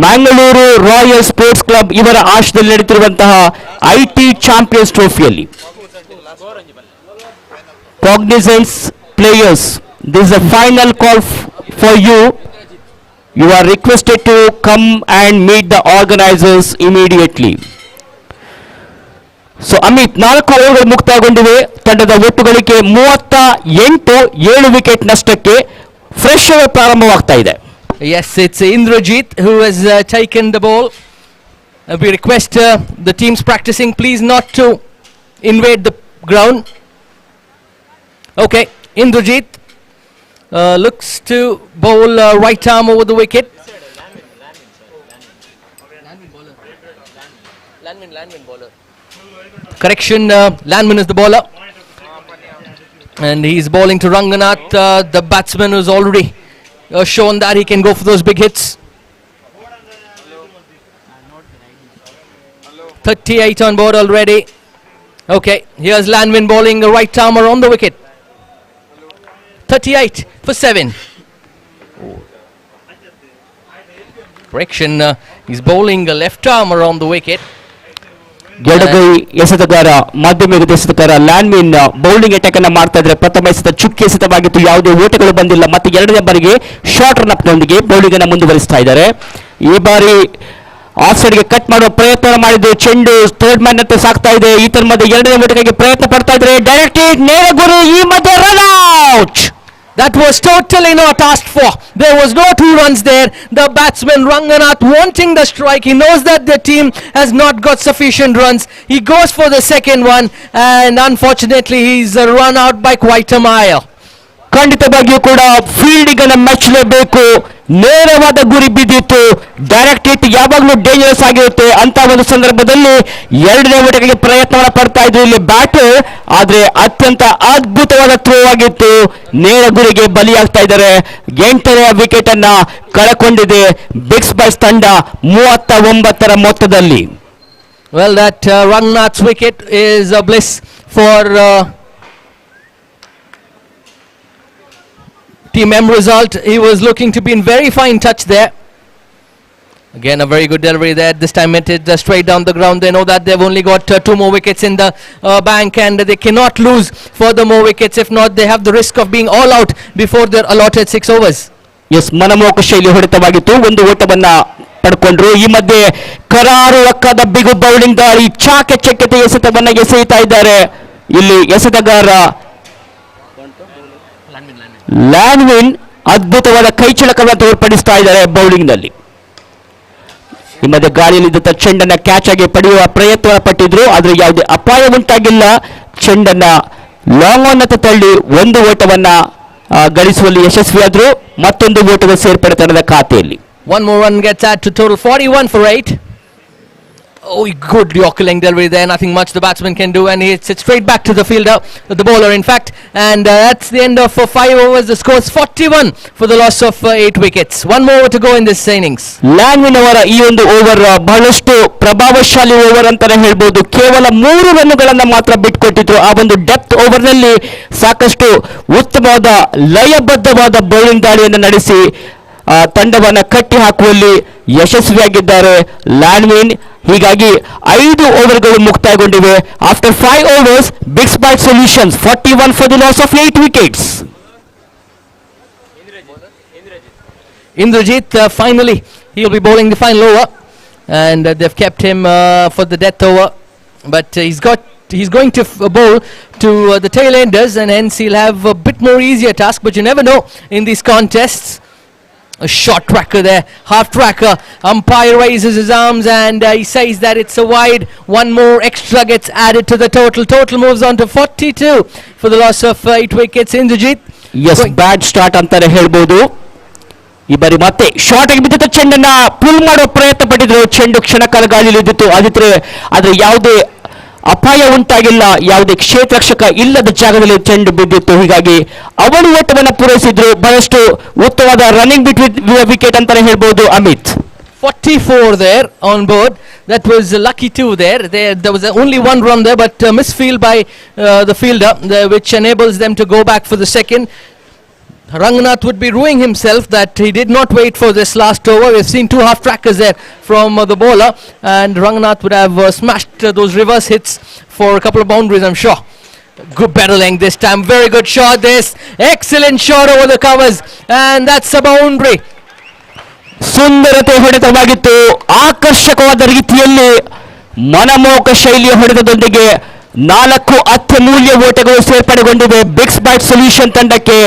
ಮ್ಯಾಂಗಳೂರು ರಾಯಲ್ ಸ್ಪೋರ್ಟ್ಸ್ ಕ್ಲಬ್ ಇವರ ಆಶ್ರಯದಲ್ಲಿ ನಡೀತಿರುವಂತಹ IT ಚಾಂಪಿಯನ್ಸ್ ಟ್ರೋಫಿಯಲ್ಲಿ. Cognizant's players, this is a final call for you. You are requested to come and meet the organizers immediately. So Amit 4 ಓವರ್ಗಳು ಮುಕ್ತಾಯಗೊಂಡಿವೆ. ತಂಡದ ಒಟ್ಟುಗಳಿಕೆ 38, 7 ವಿಕೆಟ್ ನಷ್ಟಕ್ಕೆ ಫ್ರೆಶ್ ಓವರ್ ಪ್ರಾರಂಭವಾಗ್ತಾ ಇದೆ.
Yes, it's Indrajit who has taken the ball. We request the teams practicing please not to invade the ground. Okay, Indrajit looks to bowl right arm over the wicket. Landmin bowler. Correction, Landmin is the bowler. And he's bowling to Ranganath, the batsman who's already shown that he can go for those big hits. 38 on board already. Okay, here's Landmin bowling a right armer on the wicket. 38 for 7. Correction, he's bowling a left armer on the wicket.
ಎಡಗೈ ಎಸೆತಗಾರ ಮಧ್ಯಮ ಎಸೆತಗಾರ ಲ್ಯಾಂಡ್ಮಿನ್ bowling attack ಅನ್ನ ಮಾಡ್ತಾ ಇದ್ರೆ ಪ್ರಥಮ ಎಸೆತ ಚುಕ್ಕಿ ಎಸೆತವಾಗಿತ್ತು. ಯಾವುದೇ ಓಟಗಳು ಬಂದಿಲ್ಲ. ಮತ್ತೆ 2ನೇ ಬಾರಿಗೆ ಶಾರ್ಟ್ ರನ್ ಅಪ್ ನೊಂದಿಗೆ ಬೌಲಿಂಗ್ ಅನ್ನು ಮುಂದುವರಿಸ್ತಾ ಇದ್ದಾರೆ. ಈ ಬಾರಿ ಆಫ್ ಸೈಡ್ ಗೆ ಕಟ್ ಮಾಡುವ ಪ್ರಯತ್ನ ಮಾಡಿದ್ದು ಚೆಂಡು ಥರ್ಡ್ ಮ್ಯಾನ್ ಅಂತ ಸಾಕ್ತಾ ಇದೆ. ಈ ತರ ಮಧ್ಯೆ 2ನೇ ಓಟಕ್ಕೆ ಪ್ರಯತ್ನ ಪಡ್ತಾ ಇದ್ದಾರೆ. ಡೈರೆಕ್ಟ್ ನೇರ ಗುರಿ, ಈ ಮಧ್ಯೆ run out.
That was totally not asked for. There was no 2 runs there. The batsman Ranganath wanting the strike. He knows that the team has not got sufficient runs. He goes for the second one and unfortunately he's run out by quite a mile.
ಖಂಡಿತವಾಗಿಯೂ ಕೂಡ fielding ಅನ್ನು ಮೆಚ್ಚಲೇಬೇಕು. ನೇರವಾದ ಗುರಿ ಬಿದ್ದಿತ್ತು. Direct hit ಯಾವಾಗಲೂ dangerous ಆಗಿರುತ್ತೆ. ಅಂತ ಒಂದು ಸಂದರ್ಭದಲ್ಲಿ 2ನೇ ಓಟಕ್ಕೆ ಪ್ರಯತ್ನವನ್ನು ಪಡ್ತಾ ಇದ್ರು ಇಲ್ಲಿ ಬ್ಯಾಟರ್. ಆದ್ರೆ ಅತ್ಯಂತ ಅದ್ಭುತವಾದ ಥ್ರೋ ಆಗಿತ್ತು. ನೇರ ಗುರಿಗೆ ಬಲಿಯಾಗ್ತಾ ಇದ್ದಾರೆ. 8ನೇ ವಿಕೆಟ್ ಅನ್ನ ಕಳಕೊಂಡಿದೆ ಬಿಗ್ಸ್ ಬೈಟ್ಸ್ ತಂಡ 39ರ ಮೊತ್ತದಲ್ಲಿ.
Well, that Rangnath's wicket is a bliss for Team M result. He was looking to be in very fine touch there. Again, a very good delivery there. This time it is straight down the ground. They know that they've only got 2 more wickets in the bank and they cannot lose further more wickets. If not, they have the risk of being all out before their allotted 6 overs.
S, ಮನಮೋಹಕ ಶೈಲಿ ಹೊಡೆತವಾಗಿತ್ತು. ಒಂದು ಓಟವನ್ನ ಪಡ್ಕೊಂಡ್ರು. ಈ ಮಧ್ಯೆ ಕರಾರುವಕ್ಕಾದ ಬಿಗು bowling ದಾಳಿ, ಚಾಕಚಕ್ಯತೆ ಎಸೆತವನ್ನ ಎಸೆಯುತ್ತಾ ಇದ್ದಾರೆ ಇಲ್ಲಿ ಎಸೆತಗಾರ ಲ್ಯಾನ್ವಿನ್. ಅದ್ಭುತವಾದ ಕೈಚಳಕವನ್ನು ತೋರ್ಪಡಿಸ್ತಾ ಇದ್ದಾರೆ ಬೌಲಿಂಗ್ ನಲ್ಲಿ. ಈ ಮಧ್ಯೆ ಗಾಳಿಯಲ್ಲಿದ್ದ ಚೆಂಡನ್ನ ಕ್ಯಾಚ್ ಆಗಿ ಪಡೆಯುವ ಪ್ರಯತ್ನ ಪಟ್ಟಿದ್ರು, ಆದ್ರೆ ಯಾವುದೇ ಅಪಾಯ ಉಂಟಾಗಿಲ್ಲ. ಚೆಂಡನ್ನ ಲಾಂಗ್ ಆನ್ ಅಂತ ತಳ್ಳಿ ಒಂದು ಓಟವನ್ನ ಗಳಿಸುವಲ್ಲಿ ಯಶಸ್ವಿಯಾದ್ರು. ಮತ್ತೊಂದು ಓಟದ ಸೇರ್ಪಡೆ ತಂಡದ ಖಾತೆಯಲ್ಲಿ.
One more run gets added to total 41 for 8. Oh, good Yorker delivery there. Nothing much the batsman can do, and he hits it straight back to the fielder, the bowler, in fact. And that's the end of 5 overs. The score is 41 for the loss of 8 wickets. One more to go in this innings.
ಲ್ಯಾನ್ವಿನ್ ಅವರ ಈ ಒಂದು over ಬಹಳಷ್ಟು ಪ್ರಭಾವಶಾಲಿ over ಅಂತಾನೆ ಹೇಳ್ಬೋದು. ಕೇವಲ 3 ರನ್ನುಗಳನ್ನ ಮಾತ್ರ ಬಿಟ್ಕೊಟ್ಟಿದ್ರು. ಆ ಒಂದು ಡೆಪ್ತ್ ಓವರ್ ನಲ್ಲಿ ಸಾಕಷ್ಟು ಉತ್ತಮವಾದ ಲಯಬದ್ಧವಾದ ಬೌಲಿಂಗ್ ದಾಳಿಯನ್ನು ನಡೆಸಿ ತಂಡವನ್ನ ಕಟ್ಟಿ ಹಾಕುವಲ್ಲಿ ಯಶಸ್ವಿಯಾಗಿದ್ದಾರೆ ಲ್ಯಾನ್ವಿನ್. ಹೀಗಾಗಿ 5 ಓವರ್ಗಳು ಮುಕ್ತಾಯಗೊಂಡಿವೆ. After 5 overs, Bigs Bat Solutions 41 for the loss of 8 wickets.
Indrajit finally he'll be bowling the final over, and they've kept him for the death over, but he's going to bowl to the tail enders, and hence he'll have a bit more easier task. But you never know in these contests. A short tracker there, half tracker. Umpire raises his arms and he says that it's a wide. One more extra gets added to the total. Total moves on to 42 for the loss of 8 wickets. Indrajit.
Yes, bad start ಅಂತಾನೆ ಹೇಳ್ಬೋದು. ಈ ಬಾರಿ ಮತ್ತೆ short ಆಗಿ ಬಿದ್ದಿದ್ದ ಚೆಂಡನ್ನ full ಮಾಡೋ ಪ್ರಯತ್ನ ಪಟ್ಟಿದ್ರು. ಚೆಂಡು ಕ್ಷಣಕಾಲ ಗಾಳಿಯಲ್ಲಿ ಇದ್ದಿತ್ತು. ಆದ್ರೆ ಯಾವುದೇ ಅಪಾಯ ಉಂಟಾಗಿಲ್ಲ. ಯಾವುದೇ ಕ್ಷೇತ್ರರಕ್ಷಕ ಇಲ್ಲದ ಜಾಗದಲ್ಲಿ ಚೆಂಡು ಬಿದ್ದಿತ್ತು. ಹೀಗಾಗಿ ಅವರು ಓಟವನ್ನು ಪೂರೈಸಿದ್ರು. ಬಹಳಷ್ಟು ಉತ್ತಮವಾದ ರನ್ನಿಂಗ್ ಬಿಟ್ವೀನ್ ವಿಕೆಟ್ ಅಂತಾನೆ ಹೇಳ್ಬೋದು Amit.
44 there on board. That was lucky too there. There was only one run there, but misfield by the fielder, which enables them to go back for the second. Ranganath would be ruining himself that he did not wait for this last over. We've seen 2 half trackers there from the bowler, and Ranganath would have smashed those reverse hits for a couple of boundaries, I'm sure. Good better length this time. Very good shot this. Excellent shot over the covers, and that's a boundary.
ಸುಂದರತೆ ಹೊಡೆತವಾಗಿತ್ತು. ಆಕರ್ಷಕವಾದ ರೀತಿಯಲ್ಲಿ ಮನಮೋಹಕ ಶೈಲಿಯ ಹೊಡೆತದೊಂದಿಗೆ 4 ಅತ್ಯಮೂಲ್ಯ ಓಟಗಳು ಸೇರ್ಪಡೆಗೊಂಡಿವೆ ಬಿಗ್ಸ್ bat solution ತಂಡಕ್ಕೆ.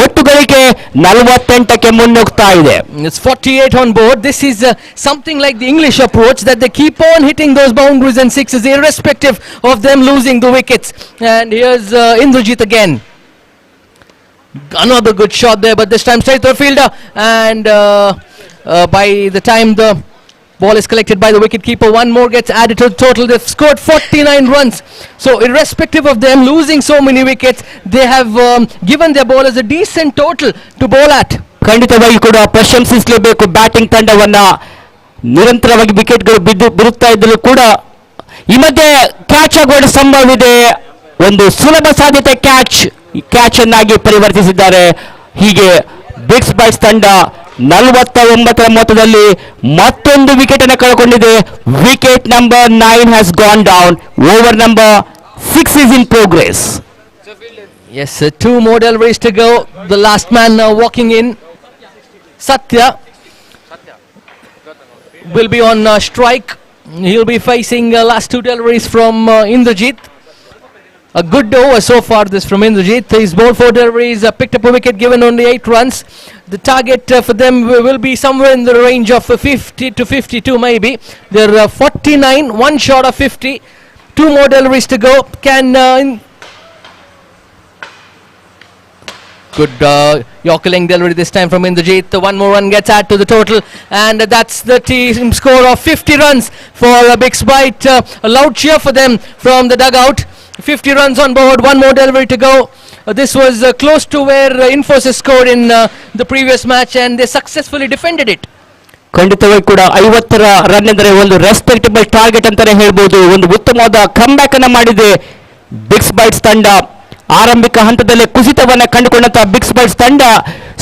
ಒಟ್ಟು ಗಳಿಕೆ 48ಕ್ಕೆ ಮುನ್ನುಗ್ತಾ ಇದೆ.
It's 48 on board. This is something like the English approach, that they keep on hitting those boundaries and sixes irrespective of them losing the wickets. And here's Indrajit again. Another good shot there, but this time straight to the fielder, and by the time the ball is collected by the wicketkeeper, one more gets added to the total. They've scored 49 runs. So irrespective of them losing so many wickets, they have given their bowlers a decent total to bowl at.
ಖಂಡಿತವಾಗಿ ಕೂಡ ಪ್ರಶಂಸಿಸಲೇಬೇಕು batting ತಂಡವನ್ನ. ನಿರಂತರವಾಗಿ ವಿಕೆಟ್ಗಳು ಬಿರುತ್ತಾ ಇದ್ದರೂ ಕೂಡ ಈ ಮಧ್ಯೆ catch ಆಗುವ ಸಂಭವವಿದೆ. ಒಂದು ಸುಲಭ ಸಾಧ್ಯತೆ ಕ್ಯಾಚ್ ಅನ್ನಾಗಿ ಪರಿವರ್ತಿಸಿದ್ದಾರೆ. ಹೀಗೆ ಬಿಗ್ಸ್ ಬ್ಯಾಟ್ಸ್ ತಂಡ 49ರ ಮೊತ್ತದಲ್ಲಿ ಮತ್ತೊಂದು ವಿಕೆಟ್ ಅನ್ನು ಕಳೆದುಕೊಂಡಿದೆ. Wicket number 9 has gone down. Over number 6 is in progress.
Yes, 2 more deliveries to go. The last man walking in, Satya, will be on strike. He'll be facing last 2 deliveries from Indrajit. A good over so far this from Indrajit. He's bowled 4 deliveries, picked up a wicket, given only 8 runs. The target for them will be somewhere in the range of 50 to 52 maybe. They're 49, 1 short of 50. 2 more deliveries to go. Good Yorker delivery this time from Indrajit. 1 more run gets added to the total, and that's the team score of 50 runs for Bigs Bite. A loud cheer for them from the dugout. 50 runs on board, 1 more delivery to go. This was close to where Infosys scored in the previous match, and they successfully defended it.
ಖಂಡಿತವಾಗಿ ಕೂಡ 50ರ run ಎಂದರೆ ಒಂದು respectable target ಅಂತಾನೆ ಹೇಳ್ಬೋದು. ಒಂದು ಉತ್ತಮವಾದ comeback ಅನ್ನು ಮಾಡಿದೆ ಬಿಗ್ಸ್ ಬೈಟ್ಸ್ ತಂಡ. ಆರಂಭಿಕ ಹಂತದಲ್ಲೇ ಕುಸಿತವನ್ನ ಕಂಡುಕೊಂಡಂತಹ ಬಿಗ್ಸ್ ಬೈಟ್ಸ್ ತಂಡ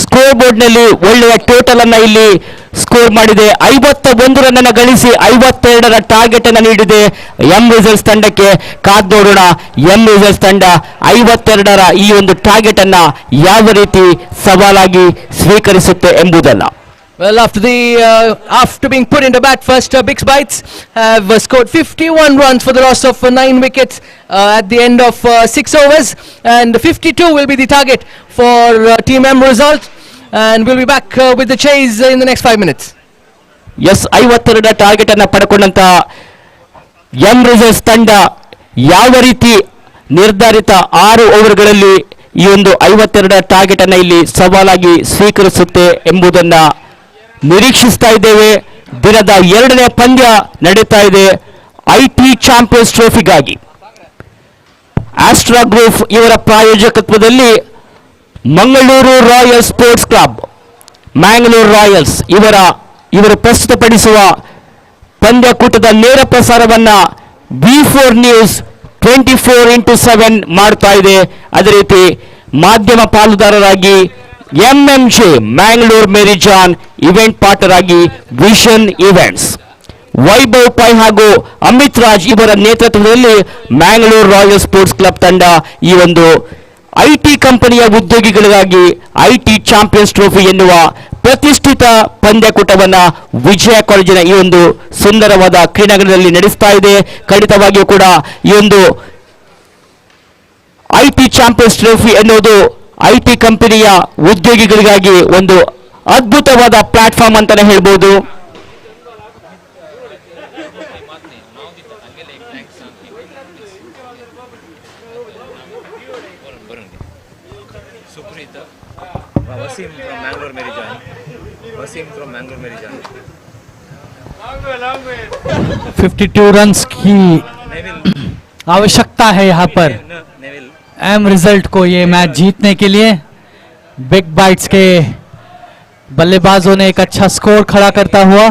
ಸ್ಕೋರ್ ಬೋರ್ಡ್ ನಲ್ಲಿ ಒಳ್ಳೆಯ ಟೋಟಲ್ ಅನ್ನ ಇಲ್ಲಿ ಸ್ಕೋರ್ ಮಾಡಿದೆ. 51 ರನ್ ಅನ್ನು ಗಳಿಸಿ 52ರ ಟಾರ್ಗೆಟ್ ಅನ್ನು ನೀಡಿದೆ ಎಂ ರಿಸಲ್ಟ್ಸ್ ತಂಡಕ್ಕೆ. ಕಾದ್ ನೋಡೋಣ ಎಂ ರಿಸಲ್ಟ್ಸ್ ತಂಡ 52ರ ಈ ಒಂದು ಟಾರ್ಗೆಟ್ ಅನ್ನ ಯಾವ ರೀತಿ ಸವಾಲಾಗಿ ಸ್ವೀಕರಿಸುತ್ತೆ ಎಂಬುದಲ್ಲ.
Well, after being put into bat first, Bix Bites have scored 51 runs for the loss of 9 wickets at the end of 6 overs, and 52 will be the target for Team M result, and we'll be back with the chase in the next 5 minutes.
Yes 52 target ಅನ್ನು ಪಡ್ಕೊಂಡಂತ M reserves ತಂಡ ಯಾವ ರೀತಿ ನಿರ್ಧಾರಿತ 6 ಓವರ್ಗಳಲ್ಲಿ ಈ ಒಂದು 52 target ಅನ್ನು ಇಲ್ಲಿ ಸವಾಲಾಗಿ ಸ್ವೀಕರಿಸುತ್ತೆ ಎಂಬುದನ್ನ ನಿರೀಕ್ಷಿಸ್ತಾ ಇದ್ದೇವೆ. ದಿನದ 2ನೇ ಪಂದ್ಯ ನಡೀತಾ ಇದೆ ಐಟಿ ಚಾಂಪಿಯನ್ಸ್ ಟ್ರೋಫಿಗಾಗಿ. ಆಸ್ಟ್ರಾ ಗ್ರೂಪ್ ಇವರ ಪ್ರಾಯೋಜಕತ್ವದಲ್ಲಿ Mangaluru Royal Sports Club, Mangalore Royals ಇವರು ಪ್ರಸ್ತುತಪಡಿಸುವ ಪಂದ್ಯಕೂಟದ ನೇರ ಪ್ರಸಾರವನ್ನ V4 ನ್ಯೂಸ್ 24x7 ಮಾಡ್ತಾ ಇದೆ. ಅದೇ ರೀತಿ ಮಾಧ್ಯಮ ಪಾಲುದಾರರಾಗಿ ಎಂಎಂಜೆ ಮ್ಯಾಂಗ್ಳೂರ್ ಮೇರಿಜಾನ್, ಇವೆಂಟ್ ಪಾರ್ಟ್ನರ್ ಆಗಿ ವಿಷನ್ ಇವೆಂಟ್ಸ್. ವೈಭವ್ ಪೈ ಹಾಗೂ ಅಮಿತ್ ರಾಜ್ ಇವರ ನೇತೃತ್ವದಲ್ಲಿ ಮ್ಯಾಂಗ್ಳೂರ್ ರಾಯಲ್ ಸ್ಪೋರ್ಟ್ಸ್ ಕ್ಲಬ್ ತಂಡ ಈ ಒಂದು ಐಟಿ ಕಂಪನಿಯ ಉದ್ಯೋಗಿಗಳಿಗಾಗಿ ಐಟಿ ಚಾಂಪಿಯನ್ಸ್ ಟ್ರೋಫಿ ಎನ್ನುವ ಪ್ರತಿಷ್ಠಿತ ಪಂದ್ಯಕೂಟವನ್ನ ವಿಜಯ ಕಾಲೇಜಿನ ಈ ಒಂದು ಸುಂದರವಾದ ಕ್ರೀಡಾಂಗಣದಲ್ಲಿ ನಡೆಸ್ತಾ ಇದೆ. ಖಂಡಿತವಾಗಿಯೂ ಕೂಡ ಈ ಒಂದು ಐಟಿ ಚಾಂಪಿಯನ್ಸ್ ಟ್ರೋಫಿ ಎನ್ನುವುದು ಐಟಿ ಕಂಪನಿಯ ಉದ್ಯೋಗಿಗಳಿಗಾಗಿ ಒಂದು ಅದ್ಭುತವಾದ ಪ್ಲಾಟ್ಫಾರ್ಮ್ ಅಂತಾನೆ ಹೇಳ್ಬೋದು.
Wasim from Mangalore Merijan. Wasim from Mangalore Merijan.
52 runs की आवश्यकता है यहाँ पर एम रिजल्ट को ये मैच जीतने के लिए. बिग बाइट्स के बल्लेबाजों ने एक अच्छा स्कोर खड़ा करता हुआ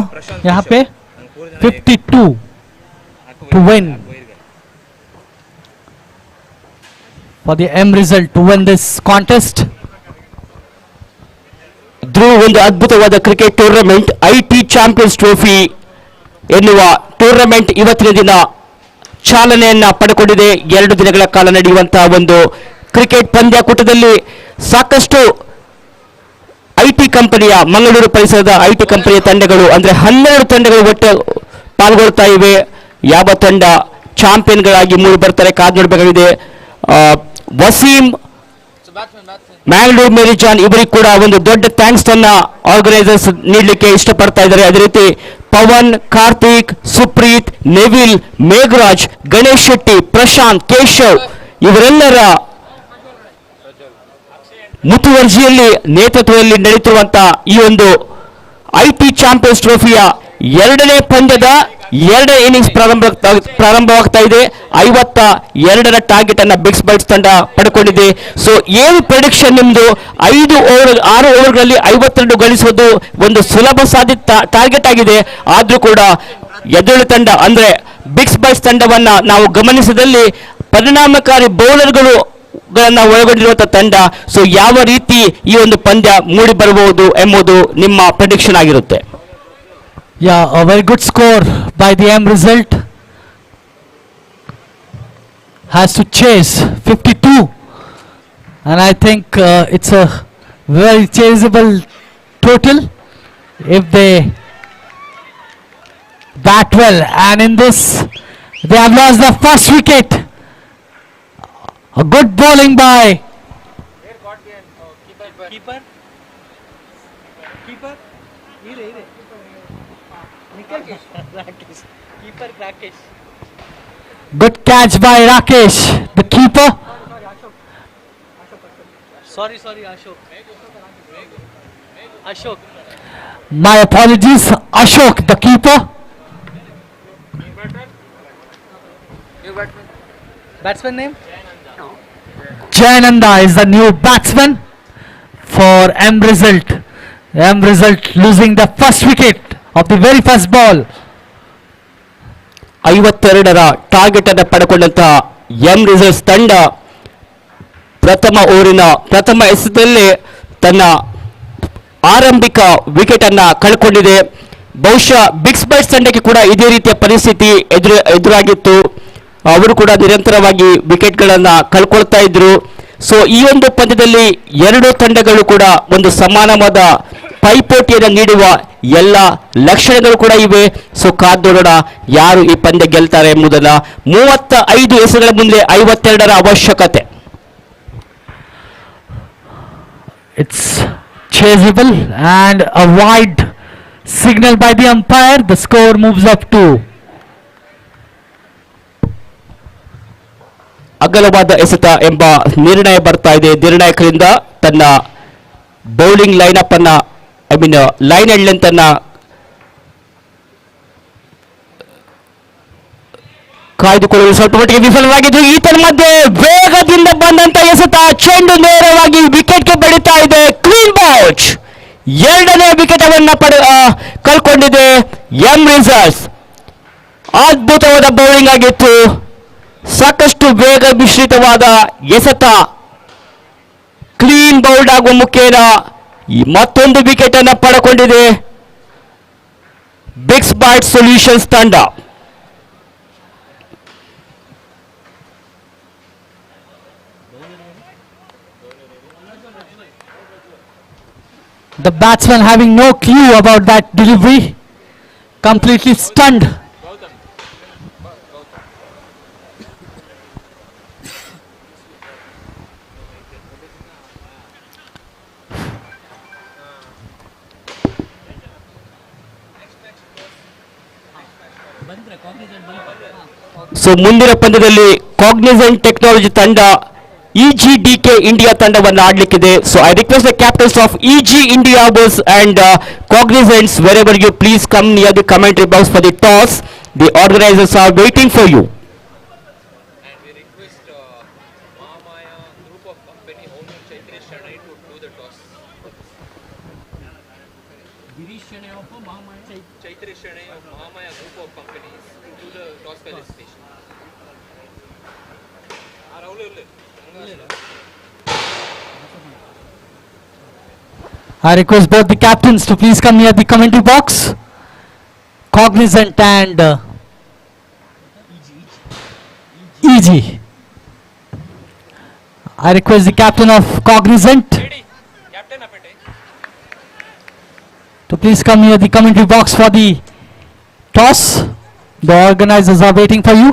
यहाँ पे 52 to win for the M result to win this contest.
Dhruv, ಒಂದು ಅದ್ಭುತವಾದ cricket tournament IT Champions trophy ಎನ್ನುವ ಟೂರ್ನಮೆಂಟ್ ಇವತ್ತಿನ ದಿನ ಚಾಲನೆಯನ್ನ ಪಡೆದುಕೊಂಡಿದೆ. 2 ದಿನಗಳ ಕಾಲ ನಡೆಯುವಂತಹ ಒಂದು ಕ್ರಿಕೆಟ್ ಪಂದ್ಯಕೂಟದಲ್ಲಿ ಸಾಕಷ್ಟು ಐಟಿ ಕಂಪನಿಯ, ಮಂಗಳೂರು ಪರಿಸರದ ಐಟಿ ಕಂಪನಿಯ ತಂಡಗಳು ಅಂದ್ರೆ 12 ತಂಡಗಳು ಒಟ್ಟು ಪಾಲ್ಗೊಳ್ತಾ ಇವೆ. ಯಾವ ತಂಡ ಚಾಂಪಿಯನ್ಗಳಾಗಿ ಮೂಡಿ ಬರ್ತಾರೆ ಕಾದು ನೋಡಬೇಕಾಗಿದೆ. ವಸೀಂ, ಮ್ಯಾಂಗ್ಳೂರ್ ಮೇರಿಜಾನ್ ಇವರಿಗೆ ಕೂಡ ಒಂದು ದೊಡ್ಡ ಥ್ಯಾಂಕ್ಸ್ ಅನ್ನ ಆರ್ಗನೈಸರ್ಸ್ ನೀಡಲಿಕ್ಕೆ ಇಷ್ಟಪಡ್ತಾ ಇದ್ದಾರೆ. ಅದೇ ರೀತಿ ಪವನ್, ಕಾರ್ತಿಕ್, ಸುಪ್ರೀತ್, ನೆವಿಲ್, ಮೇಘರಾಜ್, ಗಣೇಶ್ ಶೆಟ್ಟಿ, ಪ್ರಶಾಂತ್, ಕೇಶವ್ ಇವರೆಲ್ಲರ ಮುತುವರ್ಜಿಯಲ್ಲಿ ನೇತೃತ್ವದಲ್ಲಿ ನಡೆಯುತ್ತಿರುವಂತಹ ಈ ಒಂದು ಐಟಿ ಚಾಂಪಿಯನ್ಸ್ ಟ್ರೋಫಿಯ 2ನೇ ಪಂದ್ಯದ 2ನೇ ಇನ್ನಿಂಗ್ಸ್ ಪ್ರಾರಂಭವಾಗ್ತಾ ಇದೆ. 52 ಟಾರ್ಗೆಟ್ ಅನ್ನ ಬಿಗ್ಸ್ ಬೈಟ್ಸ್ ತಂಡ ಪಡ್ಕೊಂಡಿದೆ. ಸೊ ಏನು ಪ್ರೆಡಿಕ್ಷನ್ ನಿಮ್ದು? 6 ಓವರ್ಗಳಲ್ಲಿ 52 ಗಳಿಸುವುದು ಒಂದು ಸುಲಭ ಸಾಧಿತ ಟಾರ್ಗೆಟ್ ಆಗಿದೆ. ಆದ್ರೂ ಕೂಡ ಎದುರು ತಂಡ ಅಂದ್ರೆ ಬಿಗ್ಸ್ ಬೈಟ್ಸ್ ತಂಡವನ್ನ ನಾವು ಗಮನಿಸಿದಲ್ಲಿ ಪರಿಣಾಮಕಾರಿ ಬೌಲರ್ಗಳು ಒಳಗೊಂಡಿರುವಂತಹ ತಂಡ. ಸೊ ಯಾವ ರೀತಿ ಈ ಒಂದು ಪಂದ್ಯ ಮೂಡಿ ಬರಬಹುದು ಎಂಬುದು ನಿಮ್ಮ ಪ್ರೆಡಿಕ್ಷನ್ ಆಗಿರುತ್ತೆ.
Yeah, a very good score by the M result. Has to chase 52, and I think it's a very chaseable total if they bat well. And in this, they have lost the first wicket. A good bowling by good catch by Rakesh, the keeper.
Sorry, Ashok.
My apologies, Ashok, the keeper.
Batsman name?
Jayananda is the new batsman for M result. M result losing the first wicket of the very first ball.
52 target ಅನ್ನು ಪಡೆದುಕೊಂಡಂತಹ M reserves ತಂಡ ಪ್ರಥಮ ಓವರಿನ ಪ್ರಥಮ ಎಸೆತದಲ್ಲಿ ತನ್ನ ಆರಂಭಿಕ wicket ಅನ್ನ ಕಳ್ಕೊಂಡಿದೆ. ಬಹುಶಃ ಬಿಗ್ಸ್ bites ತಂಡಕ್ಕೆ ಕೂಡ ಇದೇ ರೀತಿಯ ಪರಿಸ್ಥಿತಿ ಎದುರಾಗಿತ್ತು. ಅವರು ಕೂಡ ನಿರಂತರವಾಗಿ ವಿಕೆಟ್ಗಳನ್ನ ಕಳ್ಕೊಳ್ತಾ ಇದ್ರು. ಸೊ ಈ ಒಂದು ಪಂದ್ಯದಲ್ಲಿ 2 ತಂಡಗಳು ಕೂಡ ಒಂದು ಸಮಾನವಾದ ಪೈಪೋಟಿಯನ್ನು ನೀಡುವ ಎಲ್ಲ ಲಕ್ಷಣಗಳು ಕೂಡ ಇವೆ. ಸೊ ಕಾದ್ ನೋಡೋಣ ಯಾರು ಈ ಪಂದ್ಯ ಗೆಲ್ತಾರೆ ಎಂಬುದನ್ನ. 35 ಎಸೆಗಳ ಮುಂದೆ 52ರ ಅವಶ್ಯಕತೆ.
It's chaseable and a wide signal by the umpire. The score moves up to
ಅಗಲವಾದ ಎಸೆತ ಎಂಬ ನಿರ್ಣಯ ಬರ್ತಾ ಇದೆ. ನಿರ್ಣಾಯಕರಿಂದ ತನ್ನ ಬೌಲಿಂಗ್ ಲೈನಪ್ ಅನ್ನ ಲೈನ್ ಅಂಡ್ ಲೆಂತ್ ಅನ್ನ ಕಾಯ್ದುಕೊಳ್ಳಲು ಸ್ವಲ್ಪ ಮಟ್ಟಿಗೆ ವಿಫಲವಾಗಿದ್ದು, ಈತನ ಮಧ್ಯೆ ವೇಗದಿಂದ ಬಂದಂತ ಎಸೆತ ಚೆಂಡು ನೇರವಾಗಿ ವಿಕೆಟ್ಗೆ ಬಡಿತಾ ಇದೆ. ಕ್ಲೀನ್ ಬೌಚ್, ಎರಡನೇ ವಿಕೆಟ್ ಅವನ್ನ ಕಳ್ಕೊಂಡಿದೆ ಎಂ ರಿಸಲ್ಟ್ಸ್. ಅದ್ಭುತವಾದ ಬೌಲಿಂಗ್ ಆಗಿತ್ತು, ಸಾಕಷ್ಟು ವೇಗ ಮಿಶ್ರಿತವಾದ ಎಸೆತ ಕ್ಲೀನ್ ಬೌಲ್ಡ್ ಆಗುವ ಮುಖೇನ ಮತ್ತೊಂದು ವಿಕೆಟ್ ಅನ್ನು ಪಡೆಕೊಂಡಿದೆ ಬಿಗ್ಸ್ ಬೈಟ್ ಸೊಲ್ಯೂಷನ್ಸ್ ತಂಡ.
the batsman having no clue about that delivery, completely stunned.
So ಮುಂದಿನ ಪಂದ್ಯದಲ್ಲಿ ಕಾಗ್ನಿಸೆಂಟ್ ಟೆಕ್ನಾಲಜಿ ತಂಡ EGDK ಇಂಡಿಯಾ ತಂಡವನ್ನು ಆಡಲಿಕ್ಕಿದೆ. So I request the captains of EG India Bulls and Cognizants, wherever you please come near the commentary box for the toss. The organizers are waiting for you.
And we request Mahamaya group of company owner Chaitri Shanai to do the toss. Chaitri Shanai of Mahamaya group of companies to do the toss qualification.
I request both the captains to please come near the commentary box. Cognizant and EG. I request the captain of Cognizant to please come near the commentary box for the toss. The organizers are waiting for you.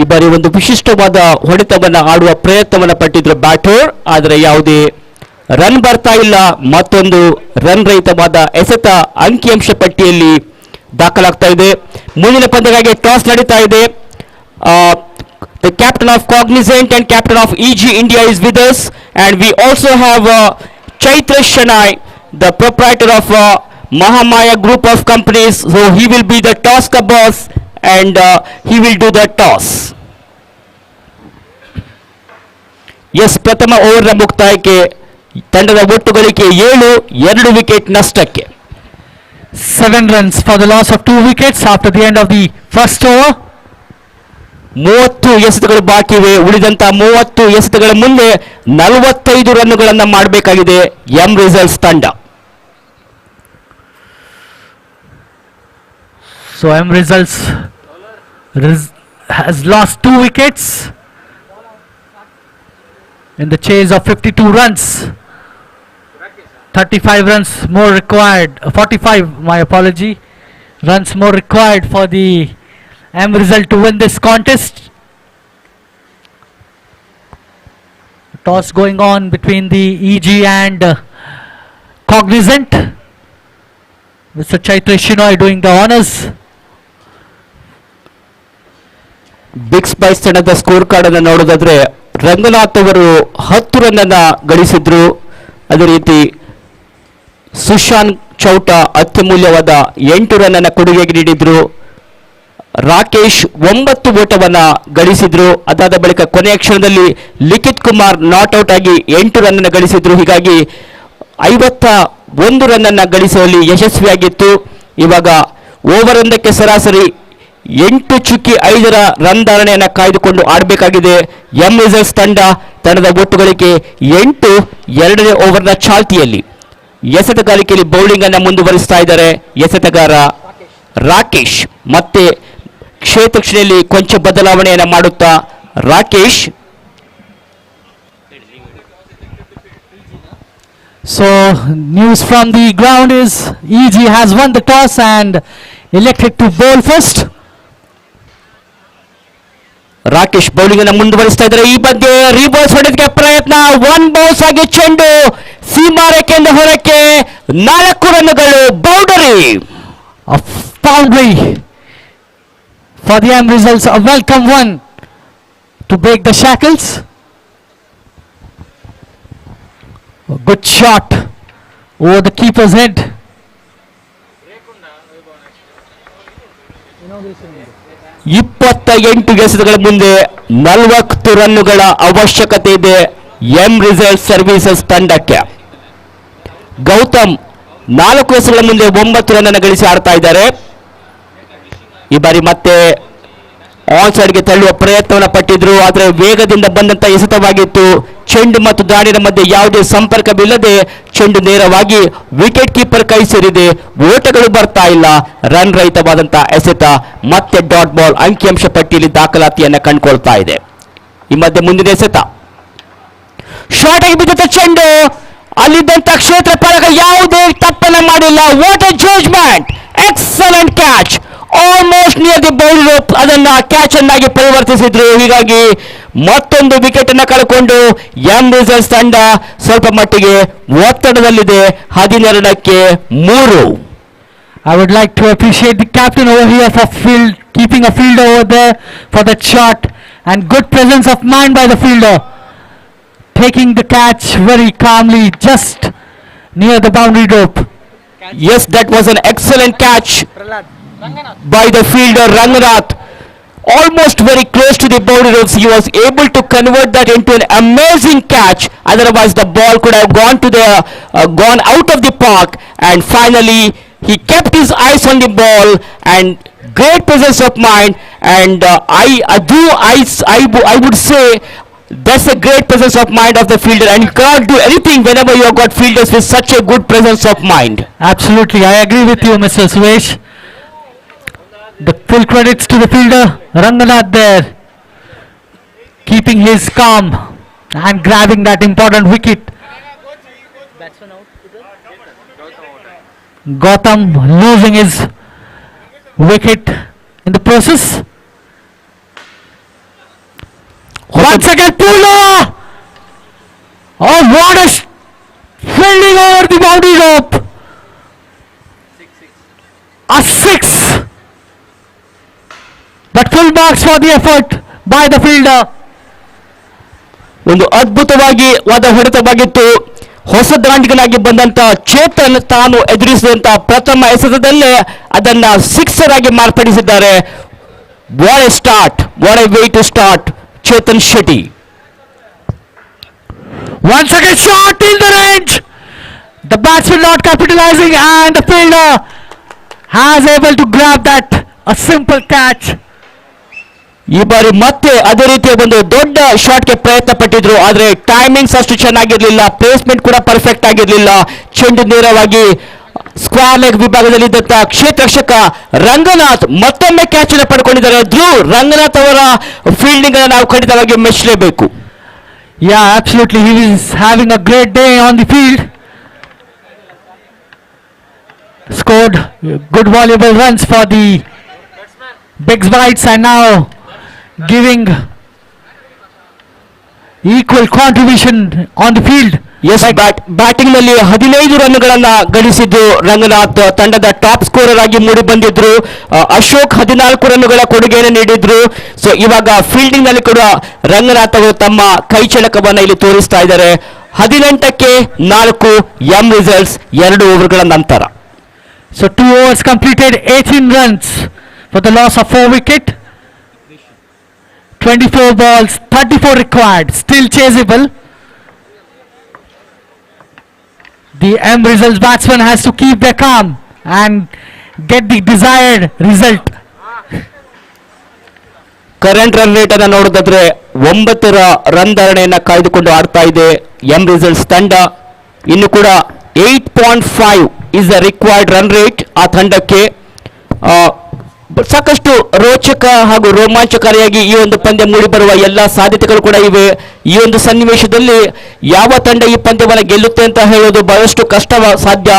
ಈ ಬಾರಿ ಒಂದು ವಿಶಿಷ್ಟವಾದ ಹೊಡೆತವನ್ನು ಆಡುವ ಪ್ರಯತ್ನವನ್ನು ಪಟ್ಟಿದ್ರು batter, ಆದರೆ ಯಾವುದೇ run ಬರ್ತಾ ಇಲ್ಲ. ಮತ್ತೊಂದು ರನ್ ರಹಿತವಾದ ಎಸೆತ ಅಂಕಿಅಂಶ ಪಟ್ಟಿಯಲ್ಲಿ ದಾಖಲಾಗ್ತಾ ಇದೆ. ಮುಂದಿನ ಪಂದ್ಯಕ್ಕಾಗಿ ಟಾಸ್ ನಡೀತಾ ಇದೆ. The captain of Cognizant and captain of EG India is with us, and we also have Chaitra Shanai, the proprietor of Mahamaya group of companies. So he will be the toss ka boss and he will do the toss. Yes, ಪ್ರಥಮ ಓವರ್ನ ಮುಕ್ತಾಯಕ್ಕೆ ತಂಡದ ಒಟ್ಟು ಗಳಿಕೆ 7, 2 wicket ನಷ್ಟಕ್ಕೆ.
7 runs for the loss of 2 wickets after the end of the first over.
30 ಎಸೆತಗಳು ಬಾಕಿ ಇವೆ. ಉಳಿದಂತ 30 ಎಸೆತಗಳ ಮುಂದೆ 45 ರನ್ನುಗಳನ್ನು ಮಾಡಬೇಕಾಗಿದೆ ಎಂ ರಿಸಲ್ಟ್ಸ್ ತಂಡ.
So M Results has lost 2 wickets in the chase of 52 runs. 35 runs more required, 45, my apology, runs more required for the M Result to win this contest. Toss going on between the EG and Cognizant. Mr. Chaitra Shinoy doing the honors.
Big Spice ತಂಡದ score card ಅನ್ನು ನೋಡೋದಾದ್ರೆ ರಂಗನಾಥ್ ಅವರು 10 run ಅನ್ನ ಗಳಿಸಿದ್ರು. ಅದೇ ರೀತಿ Sushant Chowta ಅತ್ಯಮೂಲ್ಯವಾದ 8 run ಅನ್ನ ಕೊಡುಗೆಗೆ ನೀಡಿದ್ರು. ರಾಕೇಶ್ 9 ಓಟವನ್ನ ಗಳಿಸಿದ್ರು. ಅದಾದ ಬಳಿಕ ಕೊನೆಯ ಕ್ಷಣದಲ್ಲಿ ಲಿಖಿತ್ ಕುಮಾರ್ ನಾಟ್ ಔಟ್ ಆಗಿ 8 ರನ್ ಅನ್ನು ಗಳಿಸಿದ್ರು. ಹೀಗಾಗಿ 51 ರನ್ ಅನ್ನ ಗಳಿಸುವಲ್ಲಿ ಯಶಸ್ವಿಯಾಗಿತ್ತು. ಇವಾಗ ಓವರ್ ಒಂದಕ್ಕೆ ಸರಾಸರಿ 8.5 ರನ್ ಧಾರಣೆಯನ್ನು ಕಾಯ್ದುಕೊಂಡು ಆಡಬೇಕಾಗಿದೆ ಎಂ ರಿಸಲ್ಟ್ಸ್ ತಂಡ. ತಂಡದ ಒಟ್ಟು ಗಳಿಕೆ 8 ಎರಡನೇ ಓವರ್ನ ಚಾಲ್ತಿಯಲ್ಲಿ. ಎಸೆತಗಾರಿಕೆಯಲ್ಲಿ ಬೌಲಿಂಗ್ ಅನ್ನು ಮುಂದುವರಿಸ್ತಾ ಇದ್ದಾರೆ ಎಸೆತಗಾರ ರಾಕೇಶ್. ಮತ್ತೆ ಕ್ಷೇತ್ರಕ್ಷಣೆಯಲ್ಲಿ ಕೊಂಚ ಬದಲಾವಣೆಯನ್ನು ಮಾಡುತ್ತಾ Rakesh.
So news from the ground is EG has won the toss and elected to bowl first.
Rakesh bowling ಅನ್ನು ಮುಂದುವರಿಸ್ತಾ ಇದ್ದಾರೆ. ಈ ಬಗ್ಗೆ ರೀಬೌನ್ಸ್ ಹೊಡೆದಕ್ಕೆ ಪ್ರಯತ್ನ. 1 ಬೌನ್ಸ್ ಆಗಿ ಚೆಂಡು ಸೀಮಾರೇಖೆಯಿಂದ ಹೊರಕ್ಕೆ. 4 ರನ್ನುಗಳು. Boundary.
A boundary for the M results. A welcome one to break the shackles. A good shot over the keeper's head.
28 ಎಸೆತಗಳ ಮುಂದೆ 40 ರನ್ನುಗಳ ಅವಶ್ಯಕತೆ ಇದೆ ಎಂ ರಿಸಲ್ಟ್ ಸರ್ವಿಸಸ್ ತಂಡಕ್ಕೆ. ಗೌತಮ್ 4 ಎಸೆತಗಳ ಮುಂದೆ 9 ರನ್ ಅನ್ನು ಗಳಿಸಿ ಆಡ್ತಾ ಇದ್ದಾರೆ. ಈ ಬಾರಿ ಮತ್ತೆ ಆನ್ ಸೈಡ್ಗೆ ತಳ್ಳುವ ಪ್ರಯತ್ನವನ್ನು ಪಟ್ಟಿದ್ರು, ಆದರೆ ವೇಗದಿಂದ ಬಂದಂತ ಎಸೆತವಾಗಿತ್ತು. ಚೆಂಡು ಮತ್ತು ದಾಳಿನ ಮಧ್ಯೆ ಯಾವುದೇ ಸಂಪರ್ಕವಿಲ್ಲದೆ ಚೆಂಡು ನೇರವಾಗಿ ವಿಕೆಟ್ ಕೀಪರ್ ಕೈ ಸೇರಿದೆ. ಓಟಗಳು ಬರ್ತಾ ಇಲ್ಲ. ರನ್ ರಹಿತವಾದಂತಹ ಎಸೆತ. ಮತ್ತೆ ಡಾಟ್ ಬಾಲ್ ಅಂಕಿಅಂಶ ಪಟ್ಟಿಯಲ್ಲಿ ದಾಖಲಾತಿಯನ್ನು ಕಂಡುಕೊಳ್ತಾ ಇದೆ. ಈ ಮಧ್ಯೆ ಮುಂದಿನ ಎಸೆತ ಶಾರ್ಟ್ ಆಗಿ ಬಿದ್ದಂತ ಚೆಂಡು. ಅಲ್ಲಿದ್ದಂತ ಕ್ಷೇತ್ರ ಪಾಲಕ ಯಾವುದೇ ತಪ್ಪನ್ನು ಮಾಡಿಲ್ಲ. What a judgement. Excellent catch. Almost near the bowl rope. ಅದನ್ನ ಕ್ಯಾಚ್ ಅನ್ನಾಗಿ ಪರಿವರ್ತಿಸಿದ್ರು. ಹೀಗಾಗಿ ಮತ್ತೊಂದು ವಿಕೆಟ್ ಅನ್ನು ಕಳ್ಕೊಂಡು ಎಂ ರಿಸಲ್ಟ್ಸ್ ತಂಡ ಸ್ವಲ್ಪ ಮಟ್ಟಿಗೆ ಒತ್ತಡದಲ್ಲಿದೆ. 12ಕ್ಕೆ 3.
I would like to appreciate the captain over here for keeping a fielder over there for that shot, and good presence of mind by the fielder, taking the catch very calmly just near the boundary rope.
Yes, that was an excellent catch by the fielder Ranganath. Almost very close to the boundary ropes. He was able to convert that into an amazing catch. Otherwise, the ball could have gone out of the park. And finally, he kept his eyes on the ball and great presence of mind. And I would say that's a great presence of mind of the fielder. And you can't do anything whenever you have got fielders with such a good presence of mind.
Absolutely, I agree with you, Mr. Suresh. The full credits to the fielder Ranganath there, keeping his calm and grabbing that important wicket. Gautam losing his wicket in the process. Once again Pula. Oh, what a fielding over the boundary rope. A 6. But full marks for the effort by the fielder.
ಒಂದು ಅದ್ಭುತವಾಗಿ ವಾದ ಹೊಡೆತವಾಗಿತ್ತು. ಹೊಸ ದಾಂಡಿಗನಾಗಿ ಬಂದಂತ ಚೇತನ್ ತಾನು ಎದುರಿಸಿದಂತ ಪ್ರಥಮ ಎಸೆತದಲ್ಲೇ ಅದನ್ನ 6 ಆಗಿ ಮಾರ್ಪಡಿಸಿದ್ದಾರೆ. What a start. What a way to start Chetan Shetty.
Once again shot in the range. The batsman not capitalizing and the fielder has able to grab that. A simple catch.
ಈ ಬಾರಿ ಮತ್ತೆ ಅದೇ ರೀತಿಯ ಒಂದು ದೊಡ್ಡ ಶಾಟ್ಗೆ ಪ್ರಯತ್ನ ಪಟ್ಟಿದ್ರು, ಆದರೆ ಟೈಮಿಂಗ್ಸ್ ಅಷ್ಟು ಚೆನ್ನಾಗಿರ್ಲಿಲ್ಲ. ಪ್ಲೇಸ್ಮೆಂಟ್ ಕೂಡ ಪರ್ಫೆಕ್ಟ್ ಆಗಿರ್ಲಿಲ್ಲ. ಚೆಂಡು ನೇರವಾಗಿ ಸ್ಕ್ವೇರ್ ಲೆಗ್ ವಿಭಾಗದಲ್ಲಿದ್ದಂತ ಕ್ಷೇತ್ರರಕ್ಷಕ ರಂಗನಾಥ್ ಮತ್ತೊಮ್ಮೆ ಕ್ಯಾಚ್ ಅನ್ನು ಪಡ್ಕೊಂಡಿದ್ದಾರೆ. ಧ್ರುವ್ ರಂಗನಾಥ್ ಅವರ ಫೀಲ್ಡಿಂಗ್ ಅನ್ನು ನಾವು ಖಂಡಿತವಾಗಿ ಮೆಚ್ಚಲೇಬೇಕು.
Yeah, absolutely. He is having a great day on the field. Scored good valuable runs for the Big Whites and now giving equal contribution on the field.
Yes, batting ನಲ್ಲಿ 15 ರನ್ಗಳನ್ನ ಗಳಿಸಿದ್ದು ರಂಗನಾಥ್ ತಂಡದ top scorer ಆಗಿ ಮೂಡಿ ಬಂದಿದ್ರು. ಅಶೋಕ್ 14 ರನ್ನುಗಳ ಕೊಡುಗೆಯನ್ನು ನೀಡಿದ್ರು. So ಇವಾಗ fielding ನಲ್ಲಿ ಕೂಡ ರಂಗನಾಥ್ ಅವರು ತಮ್ಮ ಕೈ ಚಳಕವನ್ನ ಇಲ್ಲಿ ತೋರಿಸ್ತಾ ಇದ್ದಾರೆ. 18ಕ್ಕೆ 4 ಎಂ ರಿಸಲ್ಟ್ಸ್ 2 ಓವರ್ಗಳ ನಂತರ.
So 2 overs completed, 18 runs for the loss of 4 wicket. 24 balls, 34 required, still chaseable. The M results batsman has to keep their calm and get the desired result.
Current run rate ಅನ್ನು ನೋಡೋದಾದ್ರೆ 9 run ಧಾರಣೆಯನ್ನು ಕಾಯ್ದುಕೊಂಡು ಆಡ್ತಾ ಇದೆ M results ತಂಡ. ಇನ್ನು ಕೂಡ 8.5 is the required run rate ಆ ತಂಡಕ್ಕೆ. ಸಾಕಷ್ಟು ರೋಚಕ ಹಾಗೂ ರೋಮಾಂಚಕಾರಿಯಾಗಿ ಈ ಒಂದು ಪಂದ್ಯ ಮೂಡಿಬರುವ ಎಲ್ಲ ಸಾಧ್ಯತೆಗಳು ಕೂಡ ಇವೆ. ಈ ಒಂದು ಸನ್ನಿವೇಶದಲ್ಲಿ ಯಾವ ತಂಡ ಈ ಪಂದ್ಯವನ್ನು ಗೆಲ್ಲುತ್ತೆ ಅಂತ ಹೇಳೋದು ಬಹಳಷ್ಟು ಕಷ್ಟ ಸಾಧ್ಯ.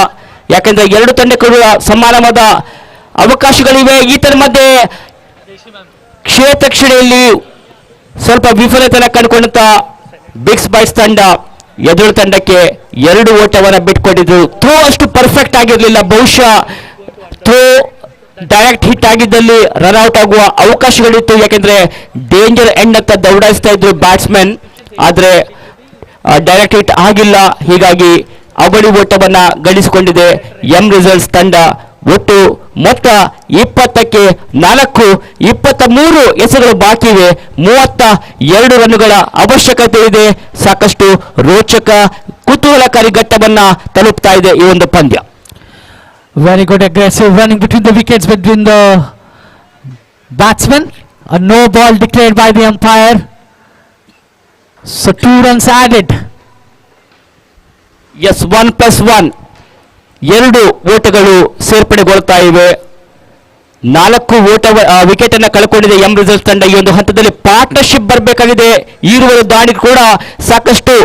ಯಾಕೆಂದ್ರೆ ಎರಡು ತಂಡಗಳು ಸಮಾನವಾದ ಅವಕಾಶಗಳಿವೆ. ಈತರ ಮಧ್ಯೆ ಕ್ಷೇತ್ರಕ್ಷಣೆಯಲ್ಲಿ ಸ್ವಲ್ಪ ವಿಫಲತೆಯನ್ನು ಕಂಡುಕೊಂಡಂತ ಬಿಗ್ಸ್ ಬಾಯ್ಸ್ ತಂಡ ಎದುರು ತಂಡಕ್ಕೆ 2 ಓಟವನ್ನು ಬಿಟ್ಕೊಟ್ಟಿದ್ರು. ಥ್ರೋ ಅಷ್ಟು ಪರ್ಫೆಕ್ಟ್ ಆಗಿರಲಿಲ್ಲ. ಬಹುಶಃ ಥ್ರೋ ಡೈರೆಕ್ಟ್ ಹಿಟ್ ಆಗಿದ್ದಲ್ಲಿ ರನ್ ಔಟ್ ಆಗುವ ಅವಕಾಶಗಳಿತ್ತು. ಯಾಕೆಂದ್ರೆ ಡೇಂಜರ್ ಎಂಡ್ ಅಂತ ದೌಡಾಯಿಸ್ತಾ ಇದ್ರು ಬ್ಯಾಟ್ಸ್ಮನ್. ಆದರೆ ಡೈರೆಕ್ಟ್ ಹಿಟ್ ಆಗಿಲ್ಲ. ಹೀಗಾಗಿ ಅವಳಿ ಓಟವನ್ನ ಗಳಿಸಿಕೊಂಡಿದೆ ಎಂ ರಿಸಲ್ಟ್ಸ್ ತಂಡ. ಒಟ್ಟು ಮೊತ್ತ 20ಕ್ಕೆ 4, 23 ಎಸೆಗಳು ಬಾಕಿ ಇವೆ. 32 ರನ್ನುಗಳ ಅವಶ್ಯಕತೆ ಇದೆ. ಸಾಕಷ್ಟು ರೋಚಕ ಕುತೂಹಲಕಾರಿ ಘಟ್ಟವನ್ನ ತಲುಪ್ತಾ ಇದೆ ಈ ಒಂದು ಪಂದ್ಯ.
Very good aggressive running between the wickets between the batsmen. A no ball declared by the umpire. So 2 runs added.
S 1+1 2 ಓಟಗಳು ಸೇರ್ಪಡೆಗೊಳ್ತಾ ಇವೆ. 4 ವಿಕೆಟ್ ಅನ್ನು ಕಳ್ಕೊಂಡಿದೆ ಎಂ ರಿಸಲ್ಟ್ಸ್ ತಂಡ. ಈ ಒಂದು ಹಂತದಲ್ಲಿ ಪಾರ್ಟ್ನರ್ಶಿಪ್ ಬರಬೇಕಾಗಿದೆ. ಈರುವರು ದಾಳಿ ಕೂಡ ಸಾಕಷ್ಟು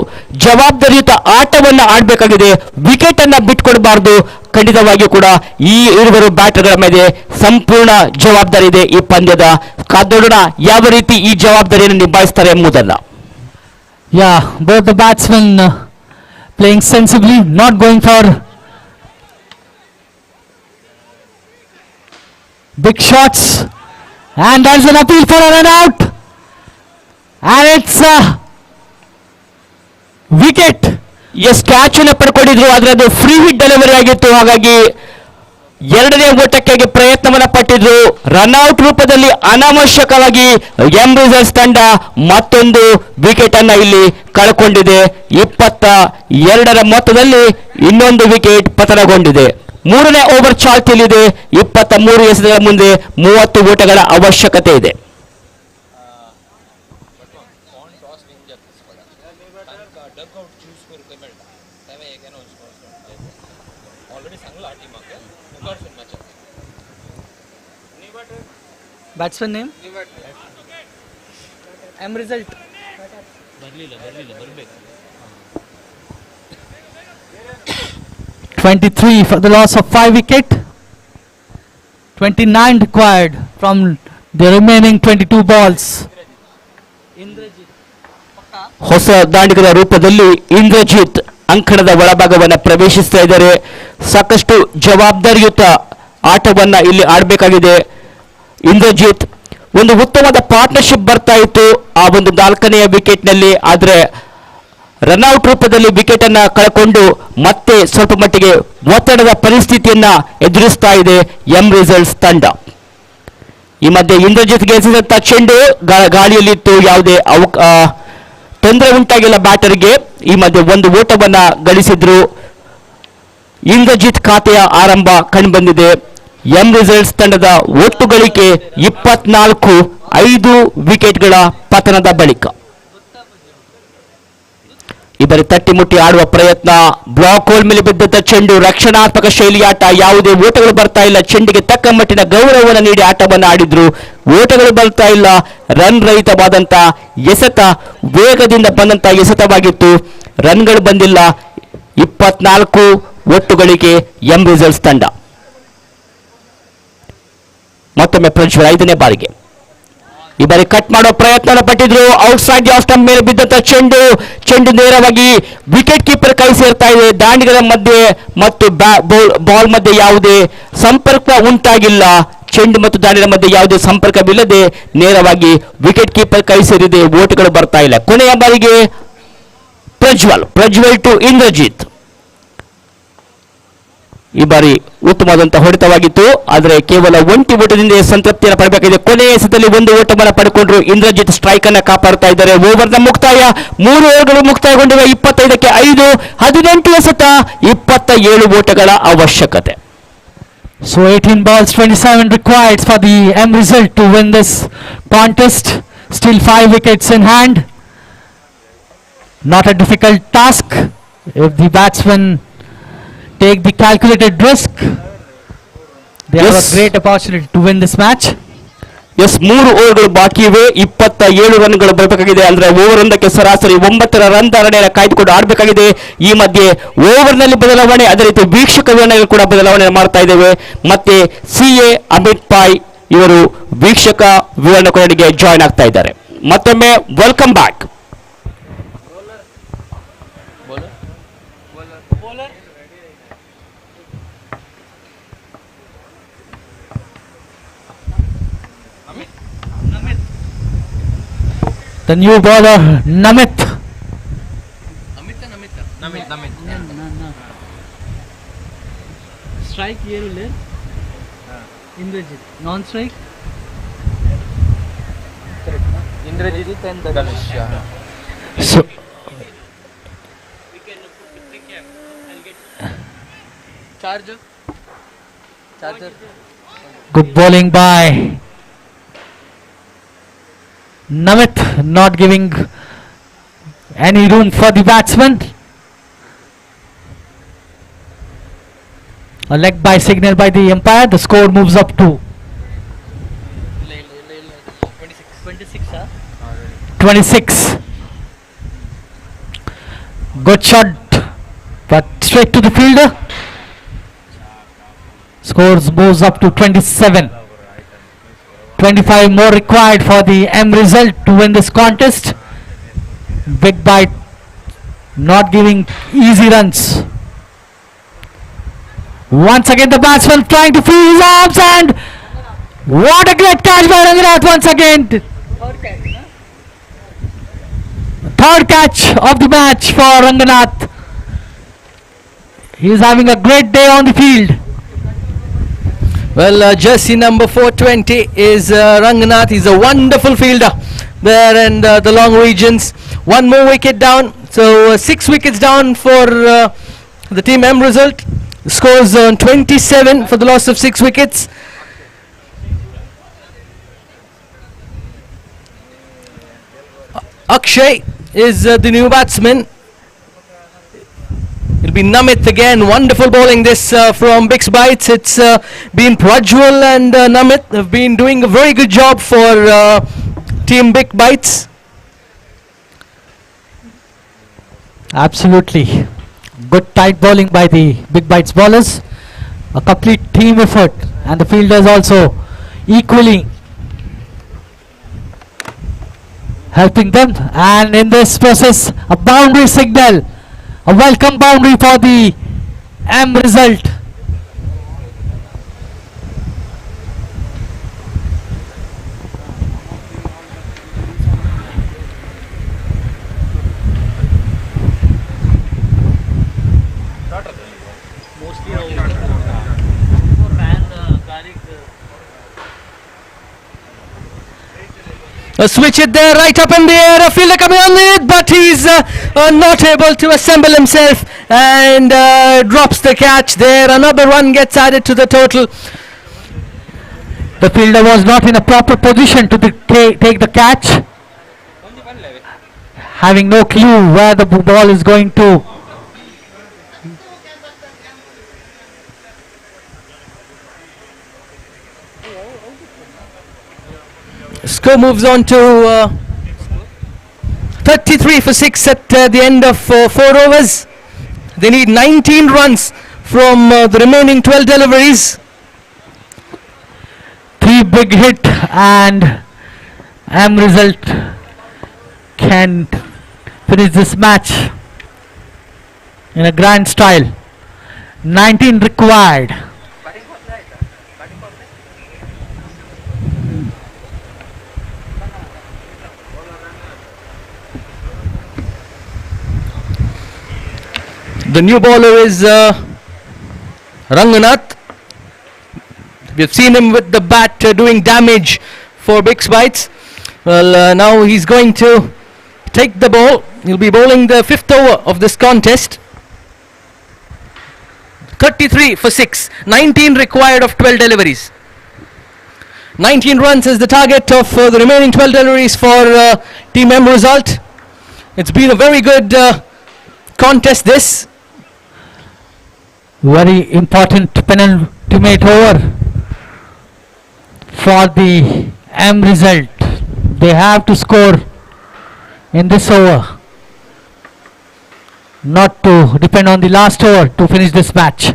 ಜವಾಬ್ದಾರಿಯುತ ಆಟವನ್ನು ಆಡಬೇಕಾಗಿದೆ. ವಿಕೆಟ್ ಅನ್ನ ಬಿಟ್ಕೊಡಬಾರದು. ಖಂಡಿತವಾಗಿಯೂ ಕೂಡ ಈ ಇರುವರು ಬ್ಯಾಟರ್ಗಳ ಮೇಲೆ ಸಂಪೂರ್ಣ ಜವಾಬ್ದಾರಿ ಇದೆ ಈ ಪಂದ್ಯದ. ಕಾದೋಡೋಣ ಯಾವ ರೀತಿ ಈ ಜವಾಬ್ದಾರಿಯನ್ನು ನಿಭಾಯಿಸ್ತಾರೆ ಎಂಬುದನ್ನ.
Yeah, both the batsmen playing sensibly, not going for big shots, and there's an appeal for a run out, and it's a wicket.
Yes catch ಅನ್ನು ಪಡ್ಕೊಂಡಿದ್ರು. ಆದ್ರೆ ಅದು ಫ್ರೀ ಹಿಟ್ ಡೆಲಿವರಿ ಆಗಿತ್ತು. ಹಾಗಾಗಿ 2ನೇ ಓಟಕ್ಕಾಗಿ ಪ್ರಯತ್ನವನ್ನ ಪಟ್ಟಿದ್ರು. ರನ್ಔಟ್ ರೂಪದಲ್ಲಿ ಅನಾವಶ್ಯಕವಾಗಿ ಎಂ ರಿಸಲ್ಟ್ಸ್ ತಂಡ ಮತ್ತೊಂದು ವಿಕೆಟ್ ಅನ್ನ ಇಲ್ಲಿ ಕಳ್ಕೊಂಡಿದೆ. 22ರ ಮೊತ್ತದಲ್ಲಿ ಇನ್ನೊಂದು ವಿಕೆಟ್ ಪತನಗೊಂಡಿದೆ. 3ನೇ ಓವರ್ ಚಾಲ್ತಿಯಲ್ಲಿದೆ. 23 ಎಸೆಗಳ ಮುಂದೆ 30 ಓಟಗಳ ಅವಶ್ಯಕತೆ ಇದೆ.
Batsman name? M result. 23 for the loss of 5 wicket. 29 required from the remaining 22 balls.
ಹೊಸ ದಾಂಡಿಗರ ರೂಪದಲ್ಲಿ ಇಂದ್ರಜಿತ್ ಅಂಕಣದ ಒಳಭಾಗವನ್ನು ಪ್ರವೇಶಿಸ್ತಾ ಇದ್ದಾರೆ. ಸಾಕಷ್ಟು ಜವಾಬ್ದಾರಿಯುತ ಆಟವನ್ನ ಇಲ್ಲಿ ಆಡಬೇಕಾಗಿದೆ ಇಂದ್ರಜಿತ್. ಒಂದು ಉತ್ತಮವಾದ ಪಾರ್ಟ್ನರ್ಶಿಪ್ ಬರ್ತಾ ಇತ್ತು ಆ ಒಂದು 4ನೆಯ ವಿಕೆಟ್ನಲ್ಲಿ. ಆದರೆ ರನ್ಔಟ್ ರೂಪದಲ್ಲಿ ವಿಕೆಟ್ ಅನ್ನ ಕಳ್ಕೊಂಡು ಮತ್ತೆ ಸ್ವಲ್ಪ ಮಟ್ಟಿಗೆ ಒತ್ತಡದ ಪರಿಸ್ಥಿತಿಯನ್ನ ಎದುರಿಸ್ತಾ ಇದೆ ಎಂ ರಿಸಲ್ಟ್ಸ್ ತಂಡ. ಈ ಮಧ್ಯೆ ಇಂದ್ರಜಿತ್ಗೆ ಎಸೆದಂತ ಚೆಂಡು ಗಾಳಿಯಲ್ಲಿತ್ತು. ಯಾವುದೇ ತೊಂದರೆ ಉಂಟಾಗಿಲ್ಲ ಬ್ಯಾಟರ್ಗೆ. ಈ ಮಧ್ಯೆ ಒಂದು ಓಟವನ್ನ ಗಳಿಸಿದ್ರು. ಇಂದ್ರಜಿತ್ ಖಾತೆಯ ಆರಂಭ ಕಂಡುಬಂದಿದೆ. ಎಂ ರಿಸಲ್ಟ್ಸ್ ತಂಡದ ಒಟ್ಟು ಗಳಿಕೆ 24, 5 ವಿಕೆಟ್ಗಳ ಪತನದ ಬಳಿಕ. ಈ ಬಾರಿ ತಟ್ಟಿ ಮುಟ್ಟಿ ಆಡುವ ಪ್ರಯತ್ನ. ಬ್ಲಾಕ್ ಹೋಲ್ ಮೇಲೆ ಬಿದ್ದಂತ ಚೆಂಡು. ರಕ್ಷಣಾತ್ಮಕ ಶೈಲಿ ಆಟ. ಯಾವುದೇ ಓಟಗಳು ಬರ್ತಾ ಇಲ್ಲ. ಚೆಂಡಿಗೆ ತಕ್ಕ ಮಟ್ಟಿನ ಗೌರವವನ್ನು ನೀಡಿ ಆಟವನ್ನು ಆಡಿದ್ರು. ಓಟಗಳು ಬರ್ತಾ ಇಲ್ಲ. ರನ್ ರಹಿತವಾದಂತ ಎಸೆತ, ವೇಗದಿಂದ ಬಂದಂತ ಎಸೆತವಾಗಿತ್ತು. ರನ್ಗಳು ಬಂದಿಲ್ಲ. 24 ಒಟ್ಟು ಗಳಿಕೆ ಎಂ ರಿಸಲ್ಟ್ಸ್ ತಂಡ. ಮತ್ತೊಮ್ಮೆ ಪ್ರಜ್ವಲ್ 5ನೇ ಬಾರಿಗೆ ಈ ಬಾರಿ ಕಟ್ ಮಾಡೋ ಪ್ರಯತ್ನ ಪಟ್ಟಿದ್ರು. ಔಟ್ ಸೈಡ್ ಆಫ್ ಸ್ಟಂಪ್ ಮೇಲೆ ಬಿದ್ದಂತ ಚೆಂಡು ನೇರವಾಗಿ ವಿಕೆಟ್ ಕೀಪರ್ ಕೈ ಸೇರ್ತಾ ಇದೆ. ದಾಂಡಿಗರ ಮಧ್ಯೆ ಮತ್ತು ಬಾಲ್ ಮಧ್ಯೆ ಯಾವುದೇ ಸಂಪರ್ಕ ಉಂಟಾಗಿಲ್ಲ. ಚೆಂಡು ಮತ್ತು ದಾಂಡಿಗರ ಮಧ್ಯೆ ಯಾವುದೇ ಸಂಪರ್ಕವಿಲ್ಲದೆ ನೇರವಾಗಿ ವಿಕೆಟ್ ಕೀಪರ್ ಕೈ ಸೇರಿದೆ. ಓಟುಗಳು ಬರ್ತಾ ಇಲ್ಲ. ಕೊನೆಯ ಬಾರಿಗೆ ಪ್ರಜ್ವಲ್ ಟು ಇಂದ್ರಜಿತ್. ಈ ಬಾರಿ ಉತ್ತಮವಾದಂತಹ ಹೊಡೆತವಾಗಿತ್ತು. ಆದರೆ ಕೇವಲ ಒಂಟಿ ಓಟದಿಂದ ಸಂತೃಪ್ತಿಯನ್ನು ಪಡಬೇಕಾಗಿದೆ. ಕೊನೆಯ ಎಸೆತದಲ್ಲಿ ಒಂದು ಓಟವನ್ನು ಪಡೆಕೊಂಡ್ರು. ಇಂದ್ರಜಿತ್ ಸ್ಟ್ರೈಕ್ ಅನ್ನ ಕಾಪಾಡ್ತಾ ಇದ್ದಾರೆ. ಓವರ್ನ ಮುಕ್ತಾಯ. 3 ಓವರ್ಗಳು ಮುಕ್ತಾಯಗೊಂಡಿವೆ. 25ಕ್ಕೆ 5, 18 ಎಸೆತ, 27 ಓಟಗಳ ಅವಶ್ಯಕತೆ.
So 18 balls, 27 required for the M result to win this contest. Still 5 wickets in hand. Not a difficult task if the batsmen take the calculated risk. They have
Yes.
a great opportunity to win this match.
Yes 3 ಓವರ್ಗಳು ಬಾಕಿ ಇವೆ 27 ರನ್ಗಳು ಬರಬೇಕಾಗಿದೆ ಅಂದ್ರೆ over ಒಂದಕ್ಕೆ ಸರಾಸರಿ 9 run ಧಾರಣೆಯನ್ನು ಕಾಯ್ದುಕೊಂಡು ಆಡಬೇಕಾಗಿದೆ. ಈ ಮಧ್ಯೆ ಓವರ್ನಲ್ಲಿ ಬದಲಾವಣೆ ಅದೇ ರೀತಿ ವೀಕ್ಷಕ ವಿವರಣೆಗಳು ಕೂಡ ಬದಲಾವಣೆ ಮಾಡ್ತಾ ಇದ್ದೇವೆ. ಮತ್ತೆ CA ಅಮಿತ್ ಪಾಯ್ ಇವರು ವೀಕ್ಷಕ ವಿವರಣೆಗೆ ಜಾಯ್ನ್ ಆಗ್ತಾ ಇದ್ದಾರೆ. ಮತ್ತೊಮ್ಮೆ welcome back.
The new bowler Namit.
Strike here will Indrajit. Non-strike.
Indrajit and Ganesh.
So
We can put the trick here and get
Charger.
good bowling by Namit, not giving any room for the batsman. A leg by signal by the umpire. The score moves up to 26. Good shot, but straight to the fielder. Scores moves up to 27. 25 more required for the M result to win this contest. Big bite not giving easy runs. Once again the batsman trying to free his arms, and what a great catch by Ranganath once again. Third catch of the match for Ranganath. He is having a great day on the field.
Well, jersey number 420 is Ranganath. He's a wonderful fielder there in the long regions. One more wicket down, so 6 wickets down for the team M result. The score is 27 for the loss of 6 wickets. Akshay is the new batsman. It'll be Namit again. Wonderful bowling this from Bix Bites. It's been Prajwal and Namit have been doing a very good job for team Big Bites.
Absolutely. Good tight bowling by the Big Bites bowlers. A complete team effort, and the fielders also equally helping them. And in this process, a boundary signal, a welcome boundary for the M result.
A switch it there, right up in the air, a fielder coming on it, but he's not able to assemble himself and drops the catch there. Another run gets added to the total.
The fielder was not in a proper position to take the catch, having no clue where the ball is going to.
Score moves on to 33 for 6 at the end of 4 overs. They need 19 runs from the remaining 12 deliveries.
3 big hit, and M result can finish this match in a grand style. 19 required.
The new bowler is Ranganath. We've seen him with the bat doing damage for Bix Bites. Well, now he's going to take the ball. He'll be bowling the 5th over of this contest. 33 for 6. 19 required of 12 deliveries. 19 runs is the target of the remaining 12 deliveries for Team M result. It's been a very good contest this.
Very important penultimate over for the M result. They have to score in this over, not to depend on the last over to finish this match.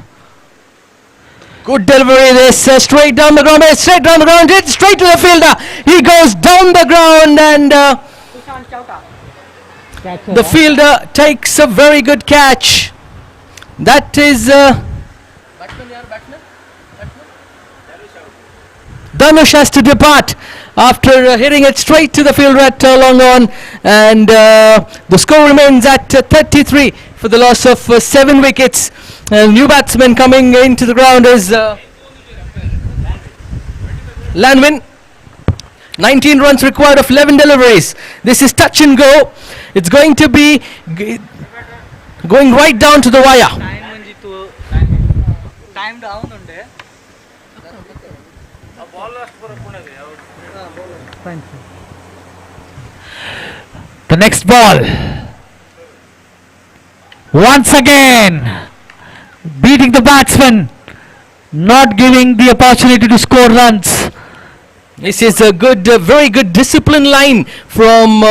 Good delivery this, straight down the ground, straight down the ground, it's straight to the fielder. He goes down the ground and the fielder takes a very good catch. That is Dhanush has to depart after hitting it straight to the fielder at long on, and the score remains at 33 for the loss of 7 wickets. New batsman coming into the ground is Lanwin. 19 runs required of 11 deliveries. This is touch and go. It's going to be going right down to the wire.
Time down unde.
The next ball. Once again, beating the batsman, not giving the opportunity to score runs.
This is a good, very good discipline line from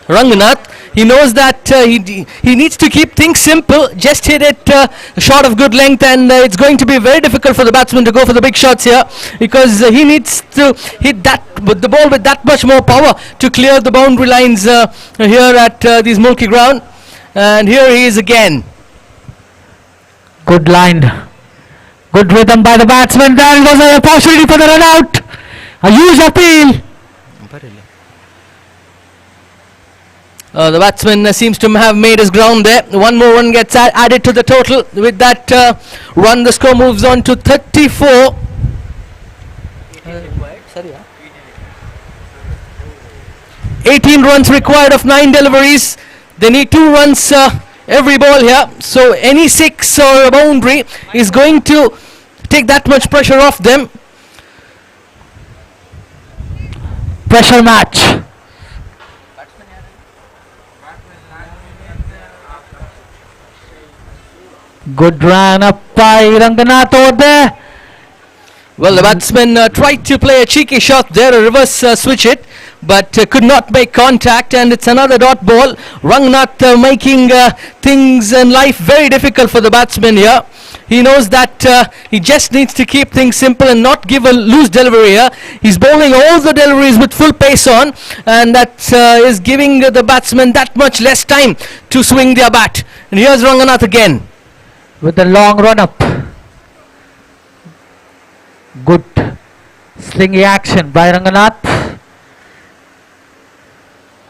Ranganath. He knows that he needs to keep things simple, just hit it short of good length, and it's going to be very difficult for the batsman to go for the big shots here, because he needs to hit that with the ball with that much more power to clear the boundary lines here at this Mulki ground. And here he is again.
Good line, good rhythm by the batsman. There was an opportunity for the run out. A huge appeal.
The batsman seems to have made his ground there. One more run gets added to the total. With that run, the score moves on to 34. 18 runs required of 9 deliveries. They need 2 runs every ball here. So any 6 or a boundary is going to take that much pressure off them.
Pressure match. Good run up by Ranganath over there.
Well, the batsman tried to play a cheeky shot there, a reverse switch it, but could not make contact, and it's another dot ball. Ranganath making things in life very difficult for the batsman here. He knows that he just needs to keep things simple and not give a loose delivery here. He's bowling all the deliveries with full pace on, and that is giving the batsman that much less time to swing their bat. And here's Ranganath again.
With the long run up. Good slingy action by Ranganath.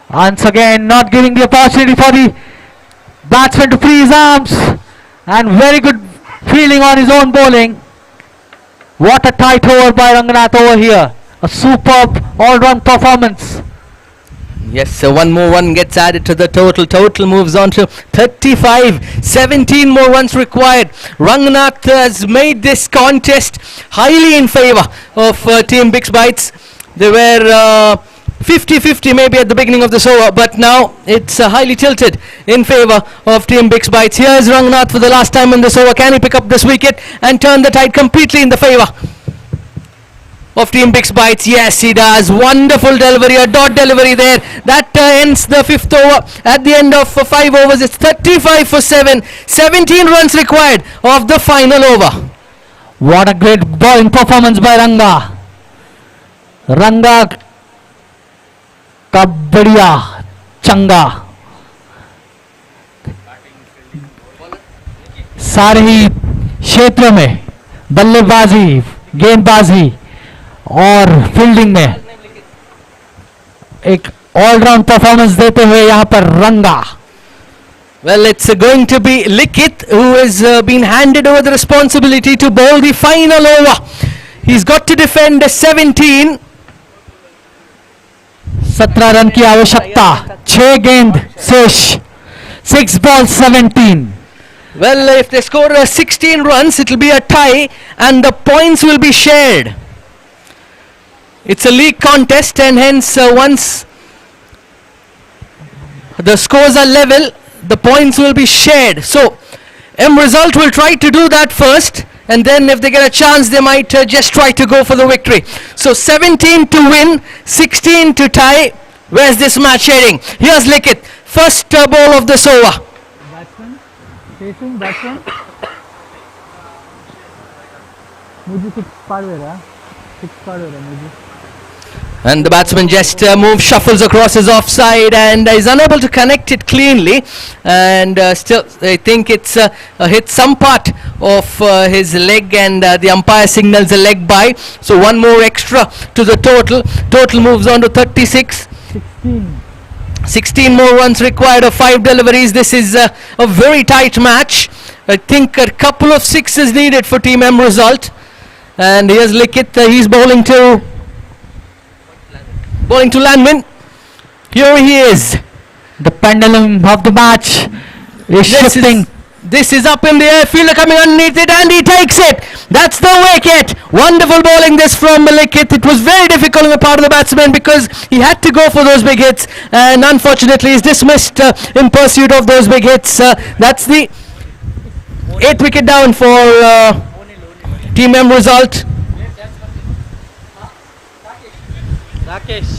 Once again, not giving the opportunity for the batsman to free his arms, and very good feeling on his own bowling. What a tight over by Ranganath over here. A superb all-round performance.
Yes, so one more run gets added to the total. Total moves on to 35. 17 more runs required. Ranganath has made this contest highly in favour of Team Big Bites. They were 50-50 maybe at the beginning of this over, but now it's highly tilted in favour of Team Big Bites. Here's Ranganath for the last time in this over. Can he pick up this wicket and turn the tide completely in the favour of Team Big Bites? Yes, he does. Wonderful delivery, a dot delivery there. That ends the 5th over. At the end of 5 overs, it's 35 for 7. 17 runs required of the final over.
What a great bowling performance by Ranga. Ranga का बढ़िया चंगा. सारे ही क्षेत्रों में बल्लेबाजी, गेंदबाजी और fielding में एक ऑलराउंड परफॉर्मेंस देते हुए यहाँ पर रंगा.
Well, it's going to be Likith who has been handed over the responsibility to bowl the final over. He's got to defend 17.
17 run की आवश्यकता, 6 गेंद शेष, 6 balls 17.
Well, if they score 16 runs, it will be a tie and the points will be shared. It's a league contest, and hence once the scores are level, the points will be shared. So M Result will try to do that first, and then if they get a chance, they might just try to go for the victory. So 17 to win, 16 to tie. Where's this match heading? Here's Likith, first ball of this over.
Batsman, facing batsman. मुझे 6 पार हो रहा है, 6 पार हो रहा है मुझे.
And the batsman just moves, shuffles across his offside and is unable to connect it cleanly. And still, I think it's hit some part of his leg, and the umpire signals a leg by. So one more extra to the total. Total moves on to 36. 16 more runs required of 5 deliveries. This is a very tight match. I think a couple of sixes needed for Team M Result. And here's Likith, he's bowling to Landman. Here he is.
The pendulum of the match is shifting.
This is up in the air, fielder coming underneath it, and he takes it. That's the wicket. Wonderful bowling this from Likith. It was very difficult on the part of the batsman because he had to go for those big hits, and unfortunately he's dismissed in pursuit of those big hits. That's the 8th wicket down for Team M Result.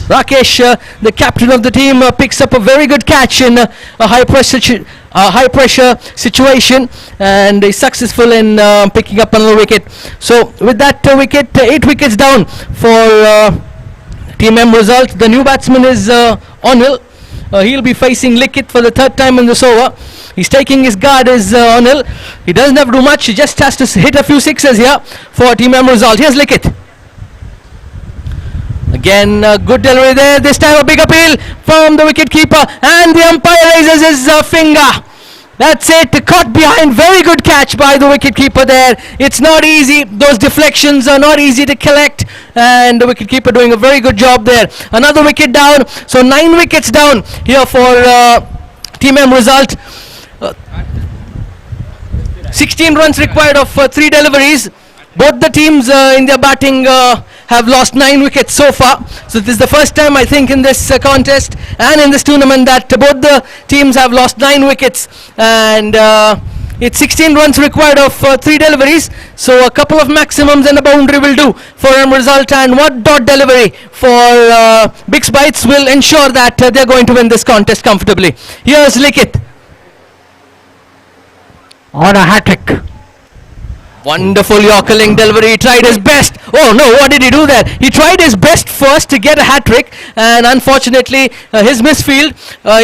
Rakesh, the captain of the team, picks up a very good catch in a high pressure situation, and is successful in picking up another wicket. So with that wicket, 8 wickets down for Team M Result. The new batsman is Onil. He'll be facing Likith for the 3rd time in this over. He's taking his guard as Onil. He doesn't have to do much. He just has to hit a few sixes here for Team M Result. Here's Likith. Again, good delivery there. This time a big appeal from the wicket-keeper, and the umpire raises his finger. That's it, caught behind. Very good catch by the wicket-keeper there. It's not easy. Those deflections are not easy to collect, and the wicket-keeper doing a very good job there. Another wicket down, so 9 wickets down here for Team M Result. 16 runs required of 3 deliveries. Both the teams in their batting have lost 9 wickets so far. So this is the first time, I think, in this contest and in this tournament that both the teams have lost 9 wickets. And it's 16 runs required of 3 deliveries. So a couple of maximums and a boundary will do for M Result, and one dot delivery for Big Bites will ensure that they're going to win this contest comfortably. Here's Likith.
On a hat-trick.
Wonderful Yorkerling delivery. He tried his best. Oh no, what did he do there? He tried his best first to get a hat-trick, and unfortunately his misfield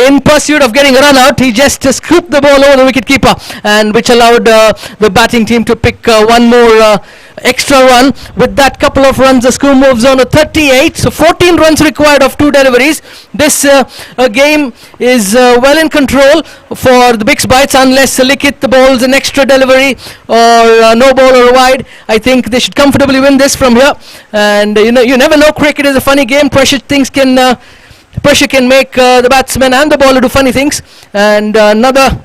in pursuit of getting a run out, he just scooped the ball over the wicket-keeper, and which allowed the batting team to pick one more extra run. With that couple of runs, the score moves on to 38. So 14 runs required of 2 deliveries. This game is well in control for the Big Bites, unless Likith bowls an extra delivery or no ball or wide. I think they should comfortably win this from here. And you never know. Cricket is a funny game. Pressure can make the batsman and the bowler do funny things. And another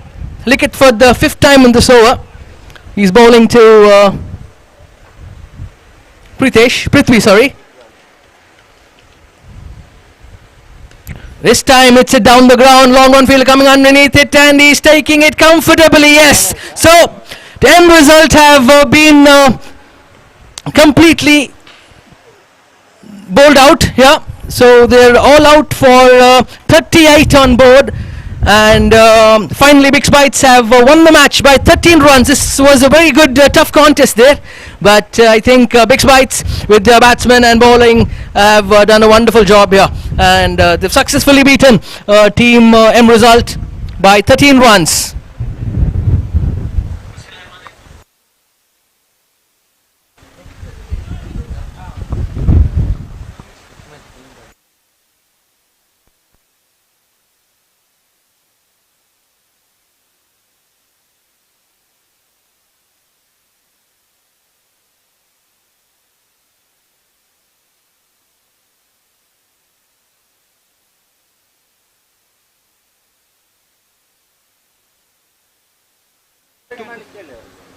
Likith for the 5th time in this over. He's bowling to Prithvi, sorry. This time it's a down the ground, long on field coming underneath it, and he's taking it comfortably, yes. So the end result have been completely bowled out here. So they're all out for 38 on board. And finally Big Bites have won the match by 13 runs. This was a very good tough contest there, but I think Big Bites with their batsmen and bowling have done a wonderful job here, and they've successfully beaten Team M Result by 13 runs.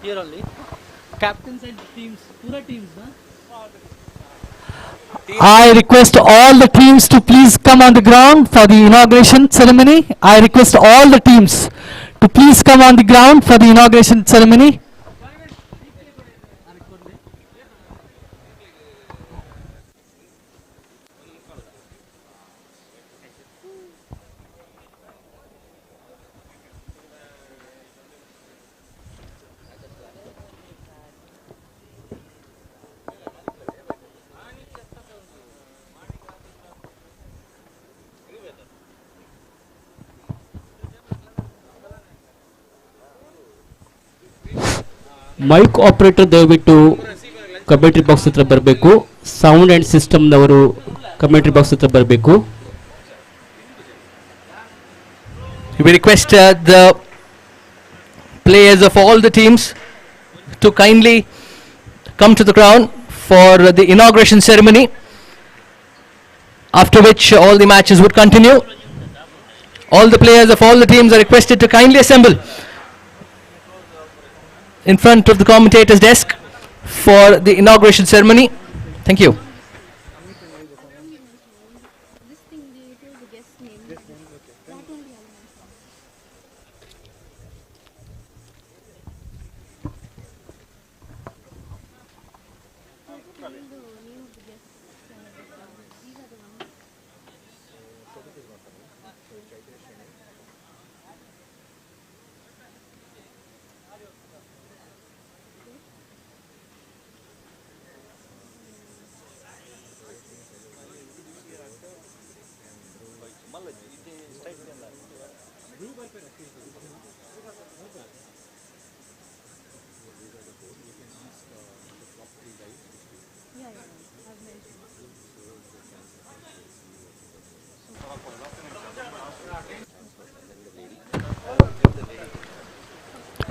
Here only. Captains and teams, pura teams, na?
I request all the teams to please come on the ground for the inauguration ceremony. I request all the teams to please come on the ground for the inauguration ceremony.
Mike operator ದಯವಿಟ್ಟು commentary box ಹತ್ರ ಬರಬೇಕು. Sound and ಸಿಸ್ಟಮ್ನವರು commentary box ಹತ್ರ ಬರಬೇಕು.
We request the players of all the teams to kindly come to the ground for the inauguration ceremony, after which all the matches would continue. All the players of all the teams are requested to kindly assemble in front of the commentator's desk for the inauguration ceremony. Thank you.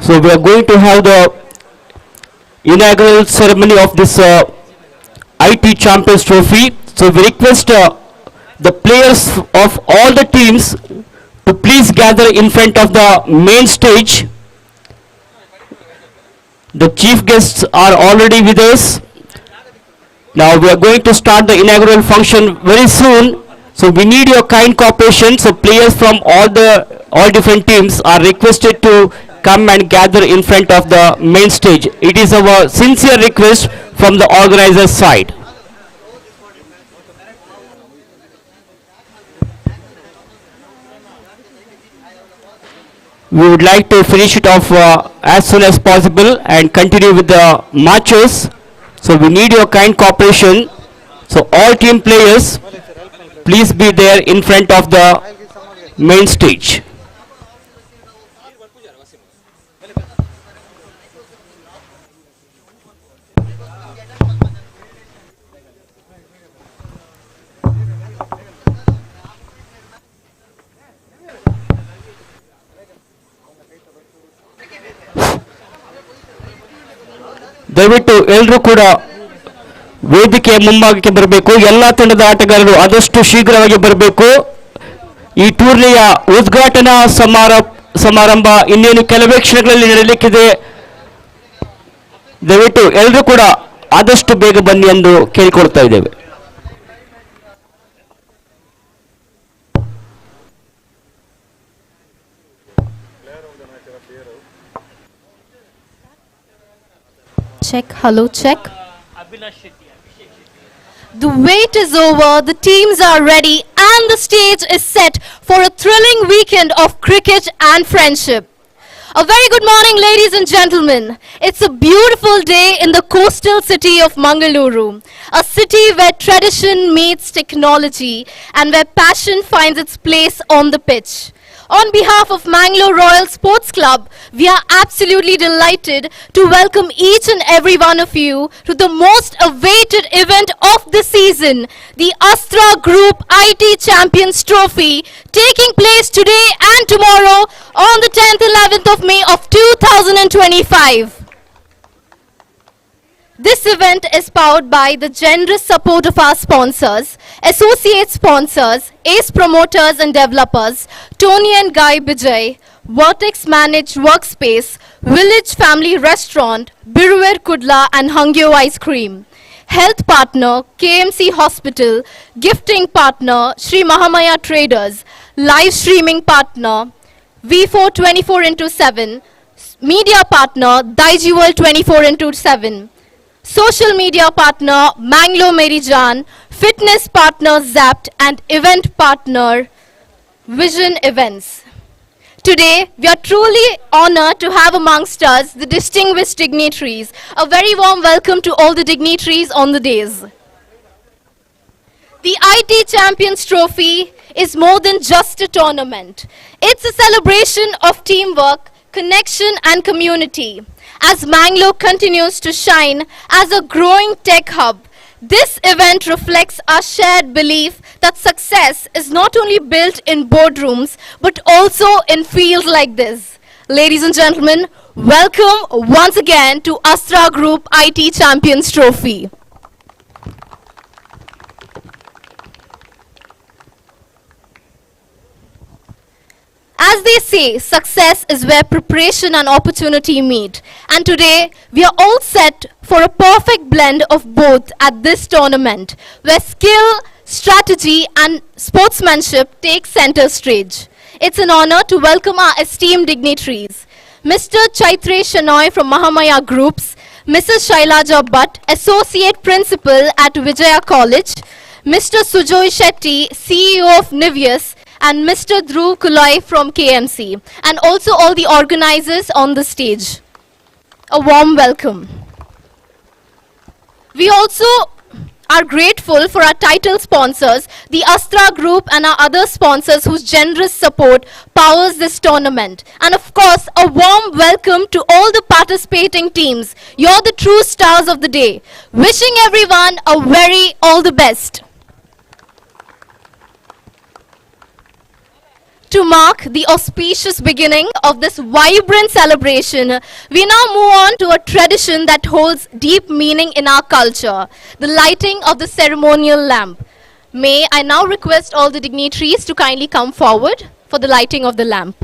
So we are going to have the inaugural ceremony of this IT Champions Trophy. So we request the players of all the teams to please gather in front of the main stage. The chief guests are already with us. Now we are going to start the inaugural function very soon. So we need your kind cooperation. So players from all different teams are requested to come and gather in front of the main stage. It is our sincere request from the organizers side. We would like to finish it off as soon as possible and continue with the matches. So we need your kind cooperation. So all team players, please be there in front of the main stage. ದಯವಿಟ್ಟು ಎಲ್ಲರೂ ಕೂಡ ವೇದಿಕೆಯ ಮುಂಭಾಗಕ್ಕೆ ಬರಬೇಕು. ಎಲ್ಲ ತಂಡದ ಆಟಗಾರರು ಆದಷ್ಟು ಶೀಘ್ರವಾಗಿ ಬರಬೇಕು. ಈ ಟೂರ್ನಿಯ ಉದ್ಘಾಟನಾ ಸಮಾರಂಭ ಇನ್ನೇನು ಕೆಲವೇ ಕ್ಷಣಗಳಲ್ಲಿ ನಡೆಯಲಿಕ್ಕಿದೆ. ದಯವಿಟ್ಟು ಎಲ್ಲರೂ ಕೂಡ ಆದಷ್ಟು ಬೇಗ ಬನ್ನಿ ಎಂದು ಕೇಳಿಕೊಳ್ತಾ ಇದ್ದೇವೆ.
Check, hello, check. The wait is over, the teams are ready, and the stage is set for a thrilling weekend of cricket and friendship. A very good morning, ladies and gentlemen. It's a beautiful day in the coastal city of Mangalore, a city where tradition meets technology and where passion finds its place on the pitch. On behalf of Mangalore Royal Sports Club, we are absolutely delighted to welcome each and every one of you to the most awaited event of the season, the Astra Group IT Champions Trophy, taking place today and tomorrow on the 10th 11th of May of 2025. This event is powered by the generous support of our sponsors, associate sponsors, ACE promoters and developers, Tony and Guy Bijay, Vertex Managed Workspace, Village Family Restaurant, Birwer Kudla and Hungyo Ice Cream. Health partner, KMC Hospital. Gifting partner, Sri Mahamaya Traders. Live streaming partner, V4 24/7. Media partner, Daiji World 24/7. Social media partner, Mangalore Meri Jaan. Fitness partner, Zapped. And event partner, Vision Events. Today, we are truly honored to have amongst us the distinguished dignitaries. A very warm welcome to all the dignitaries on the days. The IT Champions Trophy is more than just a tournament. It's a celebration of teamwork, connection and community. As Mangalore continues to shine as a growing tech hub, this event reflects our shared belief that success is not only built in boardrooms but also in fields like this. Ladies and gentlemen, welcome once again to Astra Group IT Champions Trophy. As they say, success is where preparation and opportunity meet. And today, we are all set for a perfect blend of both at this tournament, where skill, strategy and sportsmanship take center stage. It's an honor to welcome our esteemed dignitaries. Mr. Chaitre Shanoy from Mahamaya Groups, Mrs. Shailaja Bhatt, Associate Principal at Vijaya College, Mr. Sujoy Shetty, CEO of V4NEWS, and Mr. Dhruv Kulai from KMC, and also all the organizers on the stage. A warm welcome. We also are grateful for our title sponsors, the Astra Group and our other sponsors whose generous support powers this tournament. And of course, a warm welcome to all the participating teams. You're the true stars of the day. Wishing everyone a very all the best. To mark the auspicious beginning of this vibrant celebration, we now move on to a tradition that holds deep meaning in our culture, the lighting of the ceremonial lamp. May I now request all the dignitaries to kindly come forward for the lighting of the lamp.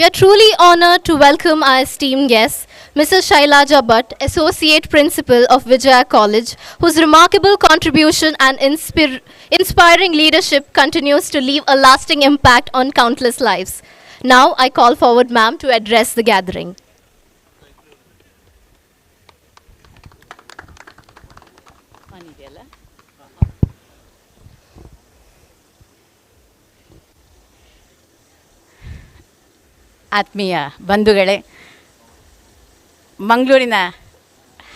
We are truly honored to welcome our esteemed guest, Mrs. Shailaja Bhatt, Associate Principal of Vijaya College, whose remarkable contribution and inspiring leadership continues to leave a lasting impact on countless lives. Now, I call forward ma'am to address the gathering.
ಆತ್ಮೀಯ ಬಂಧುಗಳೇ, ಮಂಗಳೂರಿನ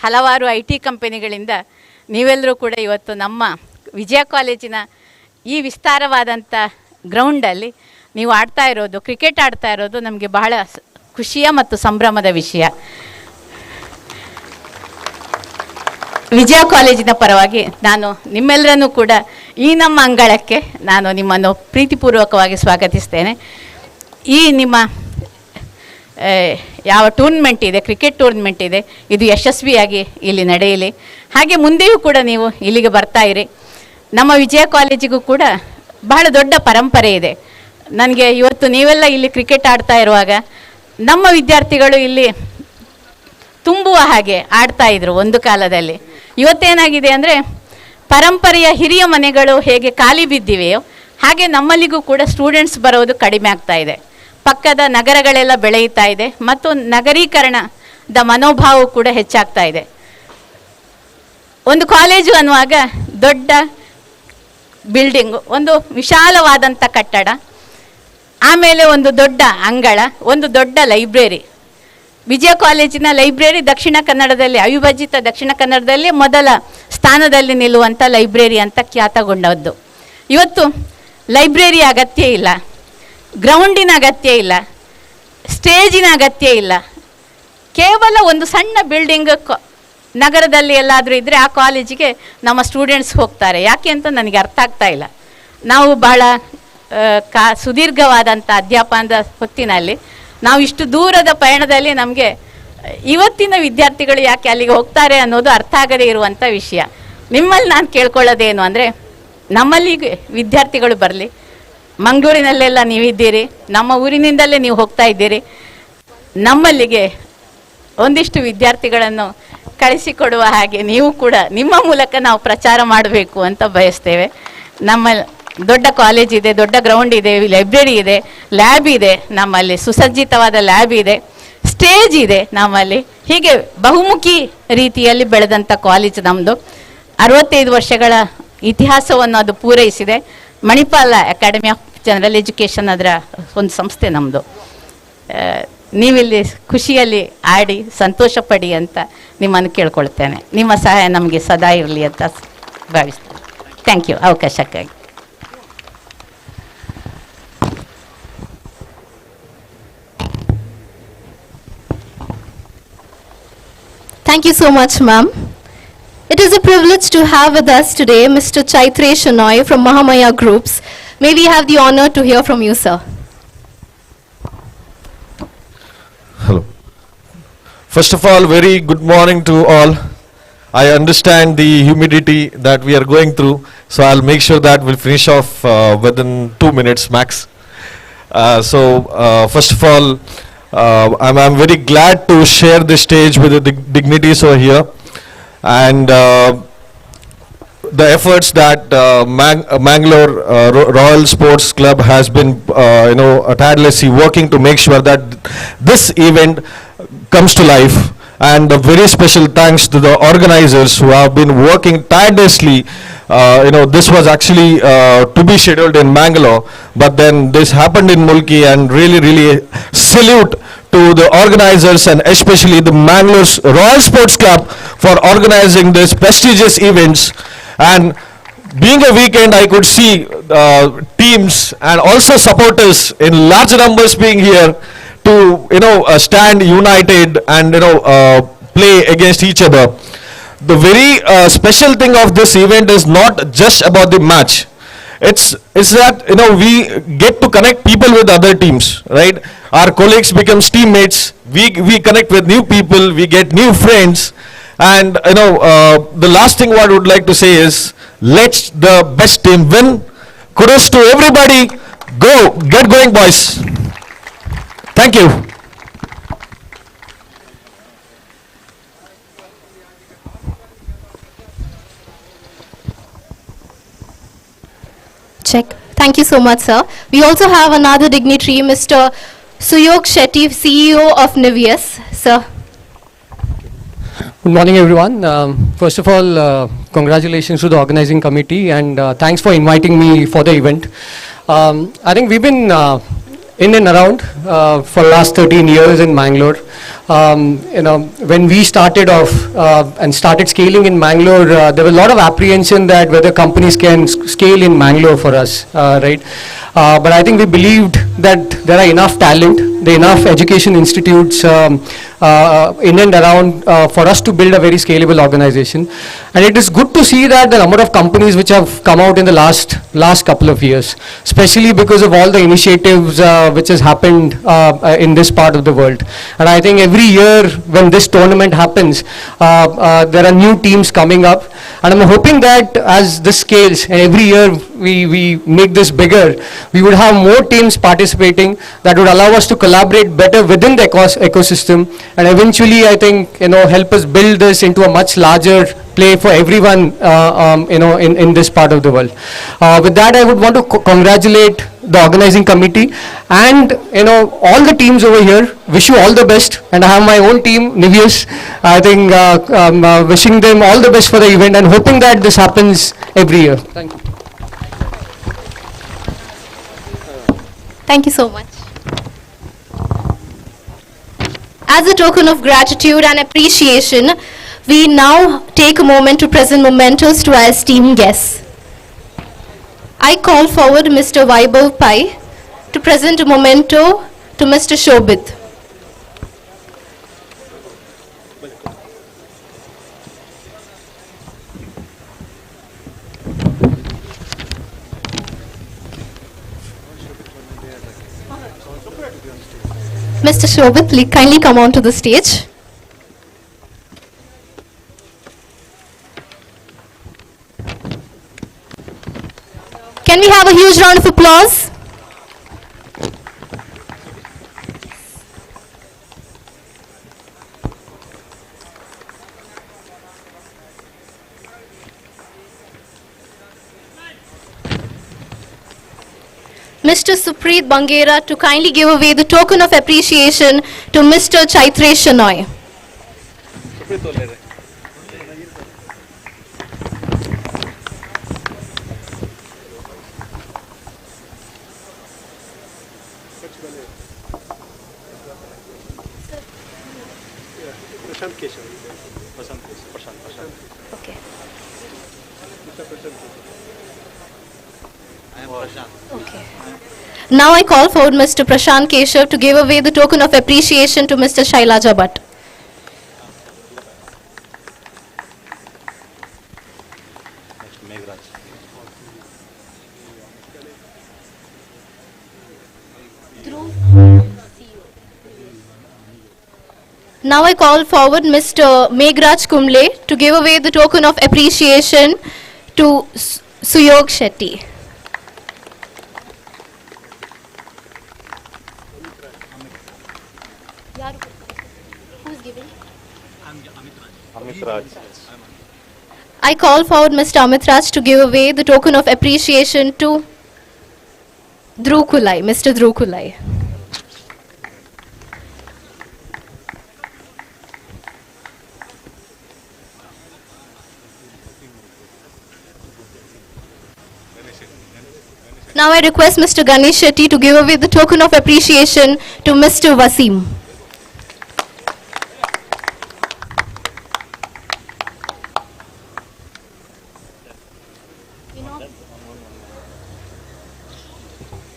ಹಲವಾರು I T ಕಂಪನಿಗಳಿಂದ ನೀವೆಲ್ಲರೂ ಕೂಡ ಇವತ್ತು ನಮ್ಮ ವಿಜಯ ಕಾಲೇಜಿನ ಈ ವಿಸ್ತಾರವಾದಂಥ ಗ್ರೌಂಡಲ್ಲಿ ನೀವು ಆಡ್ತಾ ಇರೋದು, ಕ್ರಿಕೆಟ್ ಆಡ್ತಾ ಇರೋದು ನಮಗೆ ಬಹಳ ಖುಷಿಯ ಮತ್ತು ಸಂಭ್ರಮದ ವಿಷಯ. ವಿಜಯ ಕಾಲೇಜಿನ ಪರವಾಗಿ ನಾನು ನಿಮ್ಮೆಲ್ಲರನ್ನೂ ಕೂಡ ಈ ನಮ್ಮ ಅಂಗಳಕ್ಕೆ ನಾನು ನಿಮ್ಮನ್ನು ಪ್ರೀತಿಪೂರ್ವಕವಾಗಿ ಸ್ವಾಗತಿಸ್ತೇನೆ. ಈ ನಿಮ್ಮ ಯಾವ ಟೂರ್ನಮೆಂಟ್ ಇದೆ, ಕ್ರಿಕೆಟ್ ಟೂರ್ನಮೆಂಟ್ ಇದೆ, ಇದು ಯಶಸ್ವಿಯಾಗಿ ಇಲ್ಲಿ ನಡೆಯಲಿ. ಹಾಗೆ ಮುಂದೆಯೂ ಕೂಡ ನೀವು ಇಲ್ಲಿಗೆ ಬರ್ತಾ ಇರಿ. ನಮ್ಮ ವಿಜಯ ಕಾಲೇಜಿಗೂ ಕೂಡ ಬಹಳ ದೊಡ್ಡ ಪರಂಪರೆ ಇದೆ. ನನಗೆ ಇವತ್ತು ನೀವೆಲ್ಲ ಇಲ್ಲಿ ಕ್ರಿಕೆಟ್ ಆಡ್ತಾ ಇರುವಾಗ ನಮ್ಮ ವಿದ್ಯಾರ್ಥಿಗಳು ಇಲ್ಲಿ ತುಂಬುವ ಹಾಗೆ ಆಡ್ತಾ ಇದ್ರು ಒಂದು ಕಾಲದಲ್ಲಿ. ಇವತ್ತೇನಾಗಿದೆ ಅಂದರೆ ಪರಂಪರೆಯ ಹಿರಿಯ ಮನೆಗಳು ಹೇಗೆ ಖಾಲಿ ಬಿದ್ದಿವೆಯೋ ಹಾಗೆ ನಮ್ಮಲ್ಲಿಗೂ ಕೂಡ ಸ್ಟೂಡೆಂಟ್ಸ್ ಬರೋದು ಕಡಿಮೆ ಆಗ್ತಾ ಇದೆ. ಪಕ್ಕದ ನಗರಗಳೆಲ್ಲ ಬೆಳೆಯುತ್ತಾ ಇದೆ ಮತ್ತು ನಗರೀಕರಣದ ಮನೋಭಾವ ಕೂಡ ಹೆಚ್ಚಾಗ್ತಾ ಇದೆ. ಒಂದು ಕಾಲೇಜು ಅನ್ನುವಾಗ ದೊಡ್ಡ ಬಿಲ್ಡಿಂಗು, ಒಂದು ವಿಶಾಲವಾದಂಥ ಕಟ್ಟಡ, ಆಮೇಲೆ ಒಂದು ದೊಡ್ಡ ಅಂಗಳ, ಒಂದು ದೊಡ್ಡ ಲೈಬ್ರರಿ. ವಿಜಯ ಕಾಲೇಜಿನ ಲೈಬ್ರರಿ ದಕ್ಷಿಣ ಕನ್ನಡದಲ್ಲಿ, ಅವಿಭಜಿತ ದಕ್ಷಿಣ ಕನ್ನಡದಲ್ಲಿ ಮೊದಲ ಸ್ಥಾನದಲ್ಲಿ ನಿಲ್ಲುವಂಥ ಲೈಬ್ರರಿ ಅಂತ ಖ್ಯಾತಗೊಂಡದ್ದು. ಇವತ್ತು ಲೈಬ್ರರಿ ಅಗತ್ಯ ಇಲ್ಲ, ಗ್ರೌಂಡಿನ ಅಗತ್ಯ ಇಲ್ಲ, ಸ್ಟೇಜಿನ ಅಗತ್ಯ ಇಲ್ಲ. ಕೇವಲ ಒಂದು ಸಣ್ಣ ಬಿಲ್ಡಿಂಗ್ ನಗರದಲ್ಲಿ ಎಲ್ಲಾದರೂ ಇದ್ದರೆ ಆ ಕಾಲೇಜಿಗೆ ನಮ್ಮ ಸ್ಟೂಡೆಂಟ್ಸ್ ಹೋಗ್ತಾರೆ. ಯಾಕೆ ಅಂತ ನನಗೆ ಅರ್ಥ ಆಗ್ತಾ ಇಲ್ಲ. ನಾವು ಬಹಳ ಸುದೀರ್ಘವಾದಂಥ ಅಧ್ಯಾಪನದ ಹೊತ್ತಿನಲ್ಲಿ ನಾವು ಇಷ್ಟು ದೂರದ ಪಯಣದಲ್ಲಿ ನಮಗೆ ಇವತ್ತಿನ ವಿದ್ಯಾರ್ಥಿಗಳು ಯಾಕೆ ಅಲ್ಲಿಗೆ ಹೋಗ್ತಾರೆ ಅನ್ನೋದು ಅರ್ಥ ಆಗದೇ ಇರುವಂಥ ವಿಷಯ. ನಿಮ್ಮಲ್ಲಿ ನಾನು ಕೇಳ್ಕೊಳ್ಳೋದೇನು ಅಂದರೆ, ನಮ್ಮಲ್ಲಿ ವಿದ್ಯಾರ್ಥಿಗಳು ಬರಲಿ. ಮಂಗಳೂರಿನಲ್ಲೆಲ್ಲ ನೀವಿದ್ದೀರಿ, ನಮ್ಮ ಊರಿನಿಂದಲೇ ನೀವು ಹೋಗ್ತಾ ಇದ್ದೀರಿ. ನಮ್ಮಲ್ಲಿಗೆ ಒಂದಿಷ್ಟು ವಿದ್ಯಾರ್ಥಿಗಳನ್ನು ಕಳಿಸಿಕೊಡುವ ಹಾಗೆ ನೀವು ಕೂಡ ನಿಮ್ಮ ಮೂಲಕ ನಾವು ಪ್ರಚಾರ ಮಾಡಬೇಕು ಅಂತ ಬಯಸ್ತೇವೆ. ನಮ್ಮ ದೊಡ್ಡ ಕಾಲೇಜ್ ಇದೆ, ದೊಡ್ಡ ಗ್ರೌಂಡ್ ಇದೆ, ಲೈಬ್ರರಿ ಇದೆ, ಲ್ಯಾಬ್ ಇದೆ, ನಮ್ಮಲ್ಲಿ ಸುಸಜ್ಜಿತವಾದ ಲ್ಯಾಬ್ ಇದೆ, ಸ್ಟೇಜ್ ಇದೆ ನಮ್ಮಲ್ಲಿ. ಹೀಗೆ ಬಹುಮುಖಿ ರೀತಿಯಲ್ಲಿ ಬೆಳೆದಂಥ ಕಾಲೇಜ್ ನಮ್ಮದು. 65 ವರ್ಷಗಳ ಇತಿಹಾಸವನ್ನು ಅದು ಪೂರೈಸಿದೆ. Manipal academy of general education ಅದರ ಒಂದು ಸಂಸ್ಥೆ ನಮ್ಮದು. ನೀವಿಲ್ಲಿ ಖುಷಿಯಲ್ಲಿ ಆಡಿ ಸಂತೋಷ ಪಡಿ ಅಂತ ನಿಮ್ಮನ್ನು ಕೇಳ್ಕೊಳ್ತೇನೆ. ನಿಮ್ಮ ಸಹಾಯ ನಮಗೆ ಸದಾ ಇರಲಿ ಅಂತ ಭಾವಿಸ್ತೇನೆ. ಥ್ಯಾಂಕ್ ಯು ಅವಕಾಶಕ್ಕಾಗಿ.
Thank you so much, ma'am. It is a privilege to have with us today Mr. Chaitreya Shenoy from Mahamaya Groups. May we have the honor to hear from you, sir.
Hello. First of all, very good morning to all. I understand the humidity that we are going through, so I'll make sure that we'll finish off within 2 minutes max. First of all, I'm very glad to share the stage with the dignitaries over here, and the efforts that Mangalore Royal Sports Club has been, tirelessly working to make sure that this event comes to life. And a very special thanks to the organizers who have been working tirelessly. This was actually to be scheduled in Mangalore, but then this happened in Mulki, and really salute to the organizers and especially the Mangalore Royal Sports Club for organizing this prestigious events. And being a weekend, I could see teams and also supporters in large numbers being here to stand united and play against each other. The very special thing of this event is not just about the match. It's that we get to connect people with other teams, right? Our colleagues becomes teammates. We connect with new people. We get new friends. And the last thing what I would like to say is, let the best team win. Kudos to everybody. Get going, boys.
Thank you.
Check. Thank you so much, sir. We also have another dignitary, Mr. Suyog Shetty, CEO of V4NEWS. Sir.
Good morning, everyone. First of all, congratulations to the organizing committee, and thanks for inviting me for the event. I think we've been in and around for the last 13 years in Mangalore. When we started off and started scaling in Mangalore, there was a lot of apprehension that whether companies can scale in Mangalore for us, right? But I think we believed that there are enough talent, there are enough education institutes in and around for us to build a very scalable organization. And it is good to see that the number of companies which have come out in the last couple of years, especially because of all the initiatives which has happened in this part of the world. And I think every year when this tournament happens, there are new teams coming up. And I'm hoping that as this scales, and every year we make this bigger, we would have more teams participating that would allow us to collaborate better within the ecosystem, and eventually I think help us build this into a much larger play for everyone in this part of the world. With that, I would want to congratulate the organizing committee and all the teams over here. Wish you all the best, and I have my own team, V4NEWS. I think wishing them all the best for the event and hoping that this happens every year. Thank you.
Thank you so much. As a token of gratitude and appreciation, we now take a moment to present mementos to our esteemed guests. I call forward Mr. Vaibhav Pai to present a memento to Mr. Shobit. Mr. Shobit, kindly come on to the stage. Can we have a huge round of applause? Mr. Supreet Bangera to kindly give away the token of appreciation to Mr. Chaitre Shanoy. Okay. Okay. Now I call forward Mr. Prashant Keshav to give away the token of appreciation to Mr. Shailaja Bhatt. Now I call forward Mr. Meghraj Kumble to give away the token of appreciation to Suyog Shetty. Who's giving?
Amit Raj.
I call forward Mr. Amit Raj to give away the token of appreciation to Dhruv Kulai, Mr. Dhruv Kulai. Now I request Mr. Ganesh Shetty to give away the token of appreciation to Mr. Wasim.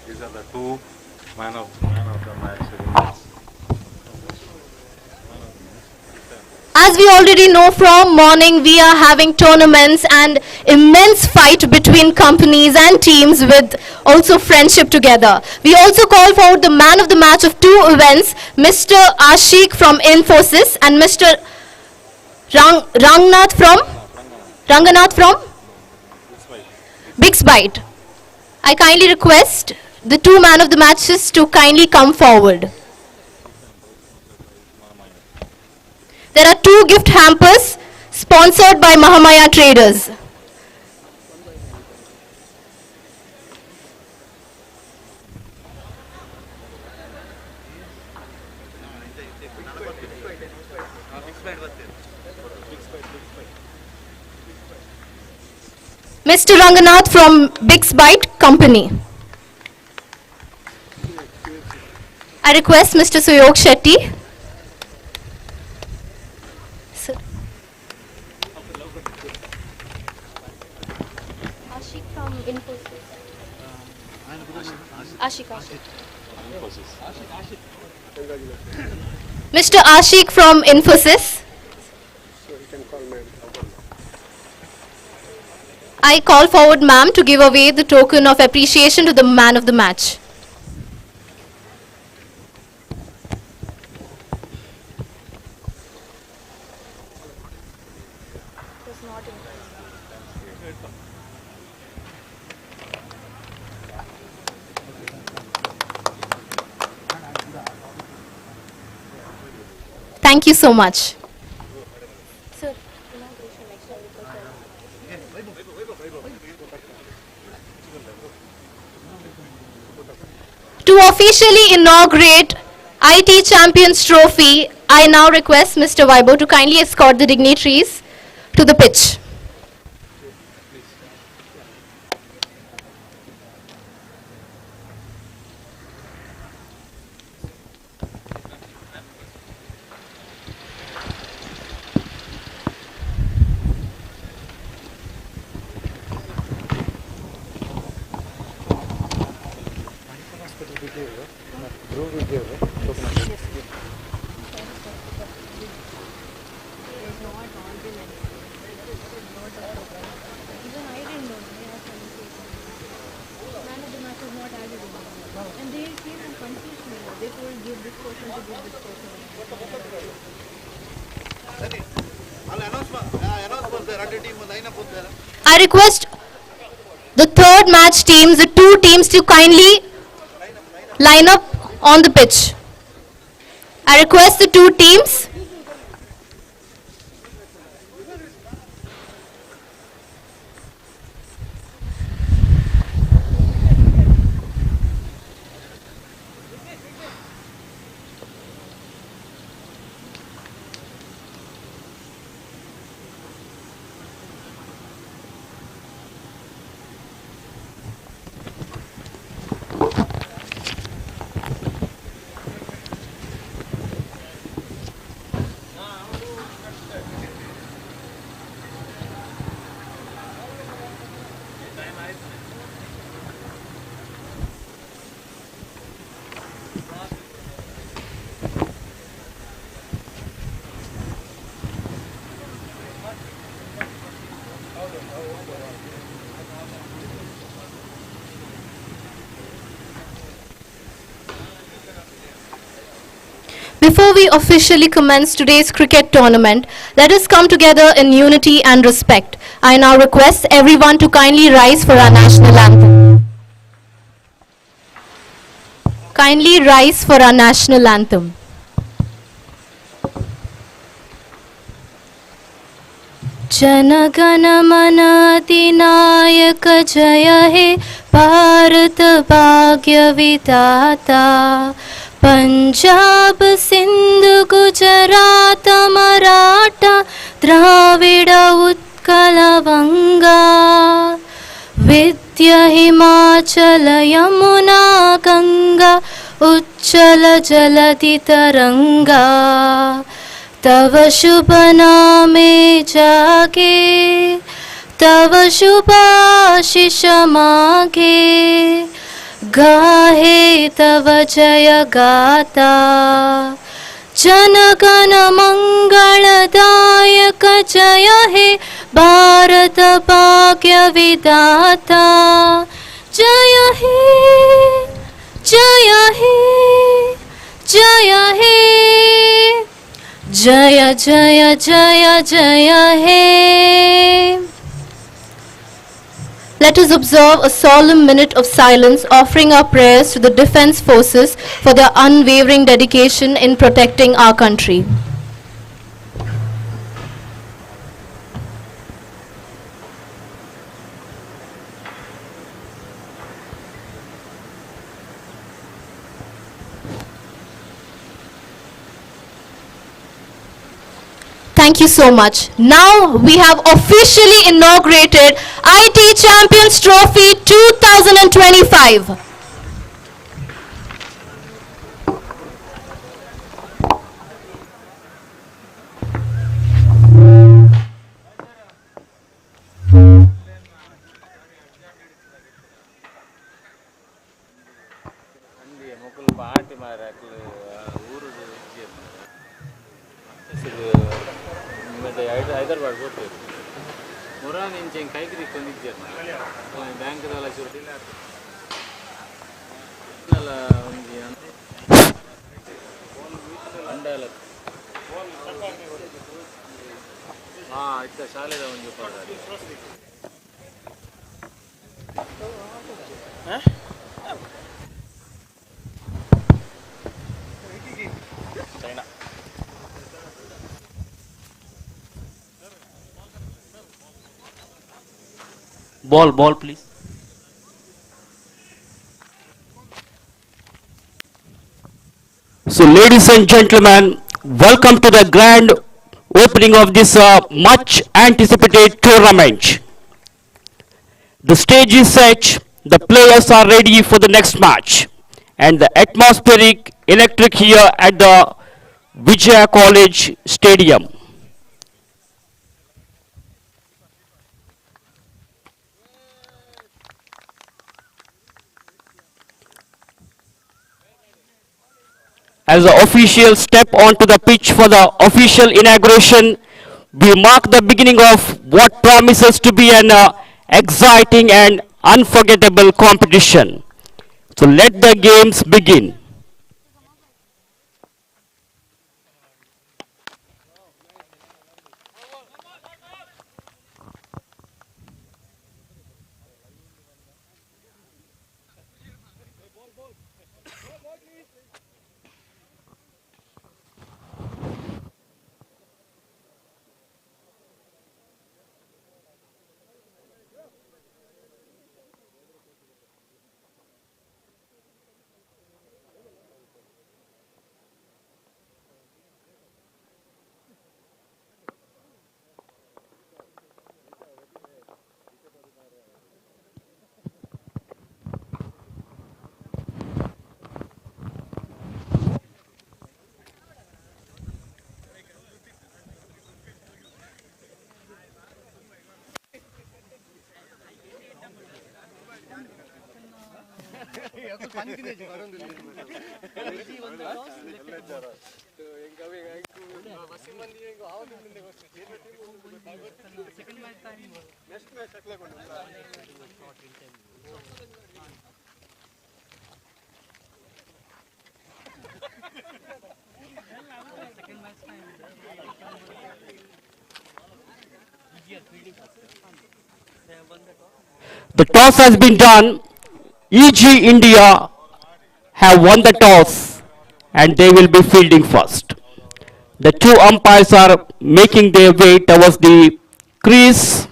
These are the two man of the match winners.
As we already know from morning, we are having tournaments and immense fight between companies and teams with also friendship together. We also call forward the man of the match of two events, Mr. Ashik from Infosys and Mr. Ranganath from Bixbyte. I kindly request the two man of the matches to kindly come forward. There are 2 gift hampers sponsored by Mahamaya Traders. Mr. Ranganath from Bix Bite Company. I request Mr. Suyog Shetty. Sir. Ashik from Infosys. Ashik. Mr. Ashik from Infosys. I call forward ma'am to give away the token of appreciation to the man of the match. Thank you so much. To officially inaugurate IT Champions Trophy, I now request Mr. Vaibhav to kindly escort the dignitaries to the pitch. I request the third match teams, the 2 teams, to kindly line up on the pitch. I request the 2 teams. Before we officially commence today's cricket tournament, let us come together in unity and respect. I now request everyone to kindly rise for our national anthem. Kindly rise for our national anthem. जनगण मन अधिनायक जय हे भारत भाग्य विधाता पंजाब सिंध गुजरात मराठा द्राविड उत्कल वंगा विद्या हिमाचल यमुना गंगा उच्चल जलधि तरंगा तव शुभ नामे जागे तव शुभाशिष मागे गाहे तव जय गाता जनगण मंगलदायक जय हे भारत भाग्य विधाता जय हे जय हे जय हे जय जय जय जय हे. Let us observe a solemn minute of silence, offering our prayers to the defense forces for their unwavering dedication in protecting our country. Thank you so much. Now we have officially inaugurated IT Champions Trophy 2025.
Hyderabad పోతారు మురా నుంచి కైకి తీసుకొని bank లక్ష ఉంది అండాల ఇట్లా చాలేదా అని చెప్పాలి China
Ball, please. So, ladies and gentlemen, welcome to the grand opening of this much anticipated tournament. The stage is set, the players are ready for the next match, and the atmospheric electric here at the Vijaya College Stadium. As the officials step onto the pitch for the official inauguration, we mark the beginning of what promises to be an exciting and unforgettable competition. So let the games begin. The toss has been done. EG India have won the toss and they will be fielding first. The two umpires are making their way towards the crease.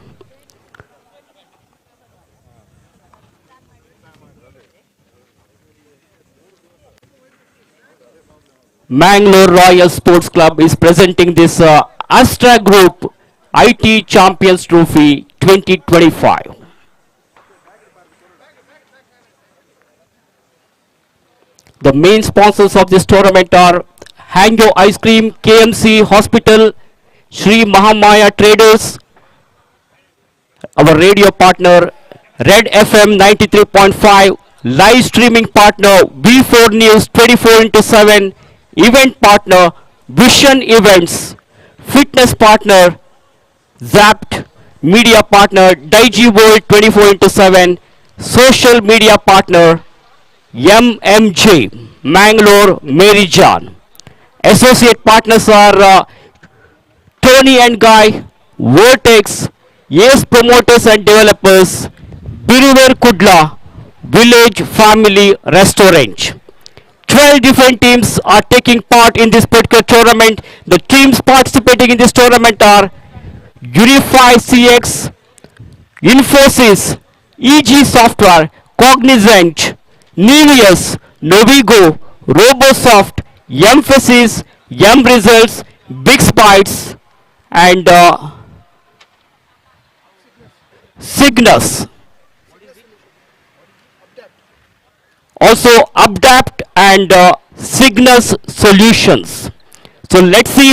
Mangalore Royal Sports Club is presenting this Astra Group IT Champions Trophy 2025. The main sponsors of this tournament are Hangyo Ice Cream, KMC Hospital, Sri Mahamaya Traders, our radio partner Red FM 93.5, live streaming partner V4NEWS 24/7, event partner Vision Events, fitness partner Zapped, media partner Digi World 24/7, social media partner MMJ, Mangalore Mary John. Associate partners are Tony and Guy, Vortex, Yes Promoters and Developers, Biriver Kudla, Village Family Restaurant. 12 different teams are taking part in this particular tournament. The teams participating in this tournament are Unify CX, Infosys, EG Software, Cognizant, Nevius, Novigo, Robosoft, Emphasis, M Results, Big Spites, and Cygnus. Also Updapt and Cygnus Solutions. So let's see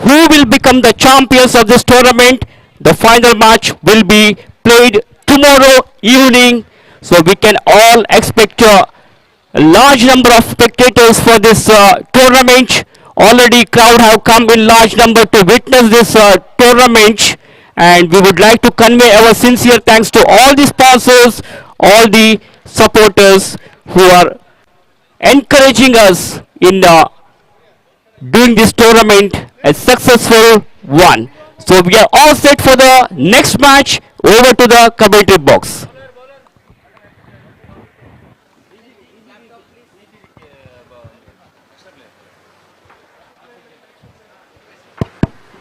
who will become the champions of this tournament. The final match will be played tomorrow evening. So we can all expect a large number of spectators for this tournament. Already crowd have come in large number to witness this tournament, and we would like to convey our sincere thanks to all the sponsors, all the supporters who are encouraging us in doing this tournament a successful one. So we are all set for the next match. Over to the commentary box.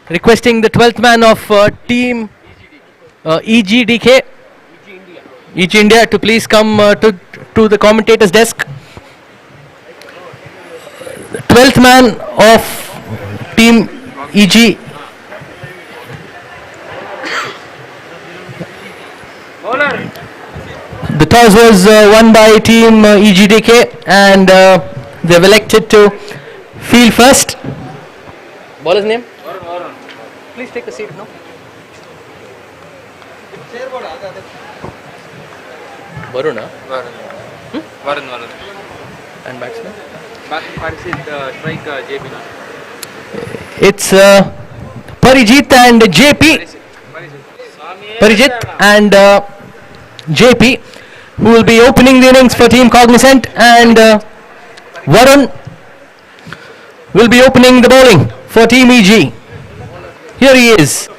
Requesting the 12th man of team EGDK, EG India, to please come to the commentator's desk. 12th man of team EG. The toss was won by team EGDK, and they've elected to field first. Baller's name? Please take a seat now. Varuna?
Varun.
And batsman?
Strike JP.
It's Parijit and JP. Parijit and JP, who will be opening the innings for Team Cognizant, and Varun will be opening the bowling for Team EG. Here he is.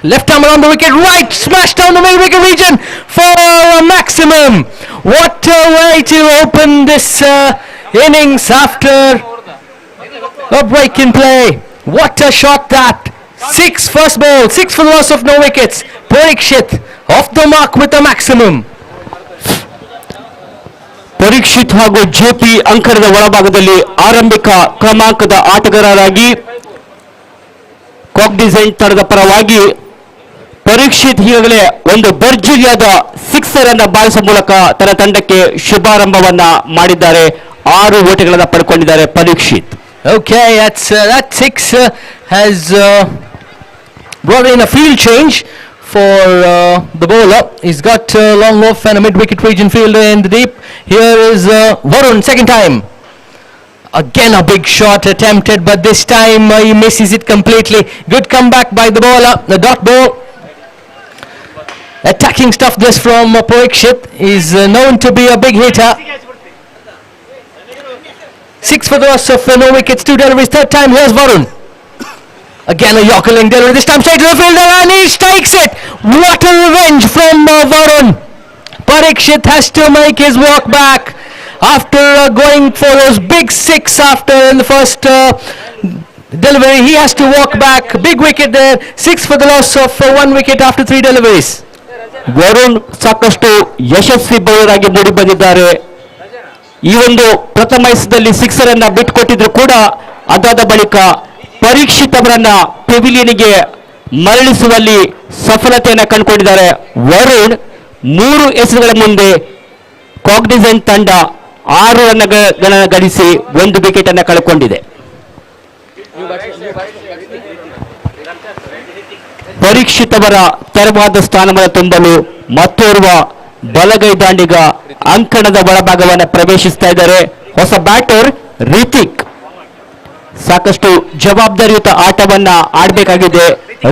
Left arm around the wicket, right, smash down the mid-wicket region for a maximum. What a way to open this innings after a break in play. What a shot that. Six first ball, six for the loss of no wickets. Parikshit off the mark with a maximum.
Parikshit ಹಾಗೂ JP ಅಂಕಣದ ಒಳಭಾಗದಲ್ಲಿ ಆರಂಭಿಕ ಕ್ರಮಾಂಕದ ಆಟಗಾರರಾಗಿ Cognizant ತಂಡದ ಪರವಾಗಿ ಪರೀಕ್ಷಿತ್ ಈಗಾಗಲೇ ಒಂದು ಭರ್ಜರಿಯಾದ sixer ಅನ್ನು ಬಾರಿಸುವ ಮೂಲಕ ತನ್ನ ತಂಡಕ್ಕೆ ಶುಭಾರಂಭವನ್ನ ಮಾಡಿದ್ದಾರೆ. 6 ಓಟಗಳನ್ನು ಪಡ್ಕೊಂಡಿದ್ದಾರೆ Parikshit.
Okay, that six has brought in a field change for the bowler. He's got long off and a mid-wicket region fielder in the deep. Here is Varun, second time. Again a big shot attempted, but this time he misses it completely. Good comeback by the bowler, the dot ball. Attacking stuff this from Parikshit. Is known to be a big hitter. 6 for the loss of no wickets, 2 deliveries. Third time, here's Varun. Again a Yorker link delivery, this time straight to the fielder, and he strikes it. What a revenge from Varun. Parikshit has to make his walk back after going for those big 6 after in the first delivery. He has to walk back. Big wicket there. 6 for the loss of 1 wicket after 3 deliveries.
Varun ಸಾಕಷ್ಟು ಯಶಸ್ವಿ bowler ಆಗಿ ಮೂಡಿ ಬಂದಿದ್ದಾರೆ. ಈ ಒಂದು ಪ್ರಥಮ ಎಸೆತದಲ್ಲಿ sixer ಅನ್ನ ಬಿಟ್ಟುಕೊಟ್ಟಿದ್ರು ಕೂಡ ಅದಾದ ಬಳಿಕ ಪರೀಕ್ಷಿತ್ ಅವರನ್ನ ಪೆವಿಲಿಯನ್ಗೆ ಮರಳಿಸುವಲ್ಲಿ ಸಫಲತೆಯನ್ನು ಕಂಡುಕೊಂಡಿದ್ದಾರೆ. ವರುಣ್ 3 ಎಸೆತಗಳ ಮುಂದೆ ಕಾಗ್ನಿಸೆಂಟ್ ತಂಡ 6 ರನ್ಗಳನ್ನು ಗಳಿಸಿ 1 ವಿಕೆಟ್ ಅನ್ನು ಕಳೆದುಕೊಂಡಿದೆ. ಪರೀಕ್ಷಿತ್ ಅವರ ತೆರವಾದ ಸ್ಥಾನವನ್ನು ತುಂಬಲು ಮತ್ತೋರ್ವ ಬಲಗೈ ದಾಂಡಿಗ ಅಂಕಣದ ಒಳಭಾಗವನ್ನು ಪ್ರವೇಶಿಸ್ತಾ ಇದ್ದಾರೆ. ಹೊಸ ಬ್ಯಾಟರ್ ರಿತಿಕ್ ಸಾಕಷ್ಟು ಜವಾಬ್ದಾರಿಯುತ ಆಟವನ್ನ ಆಡಬೇಕಾಗಿದೆ.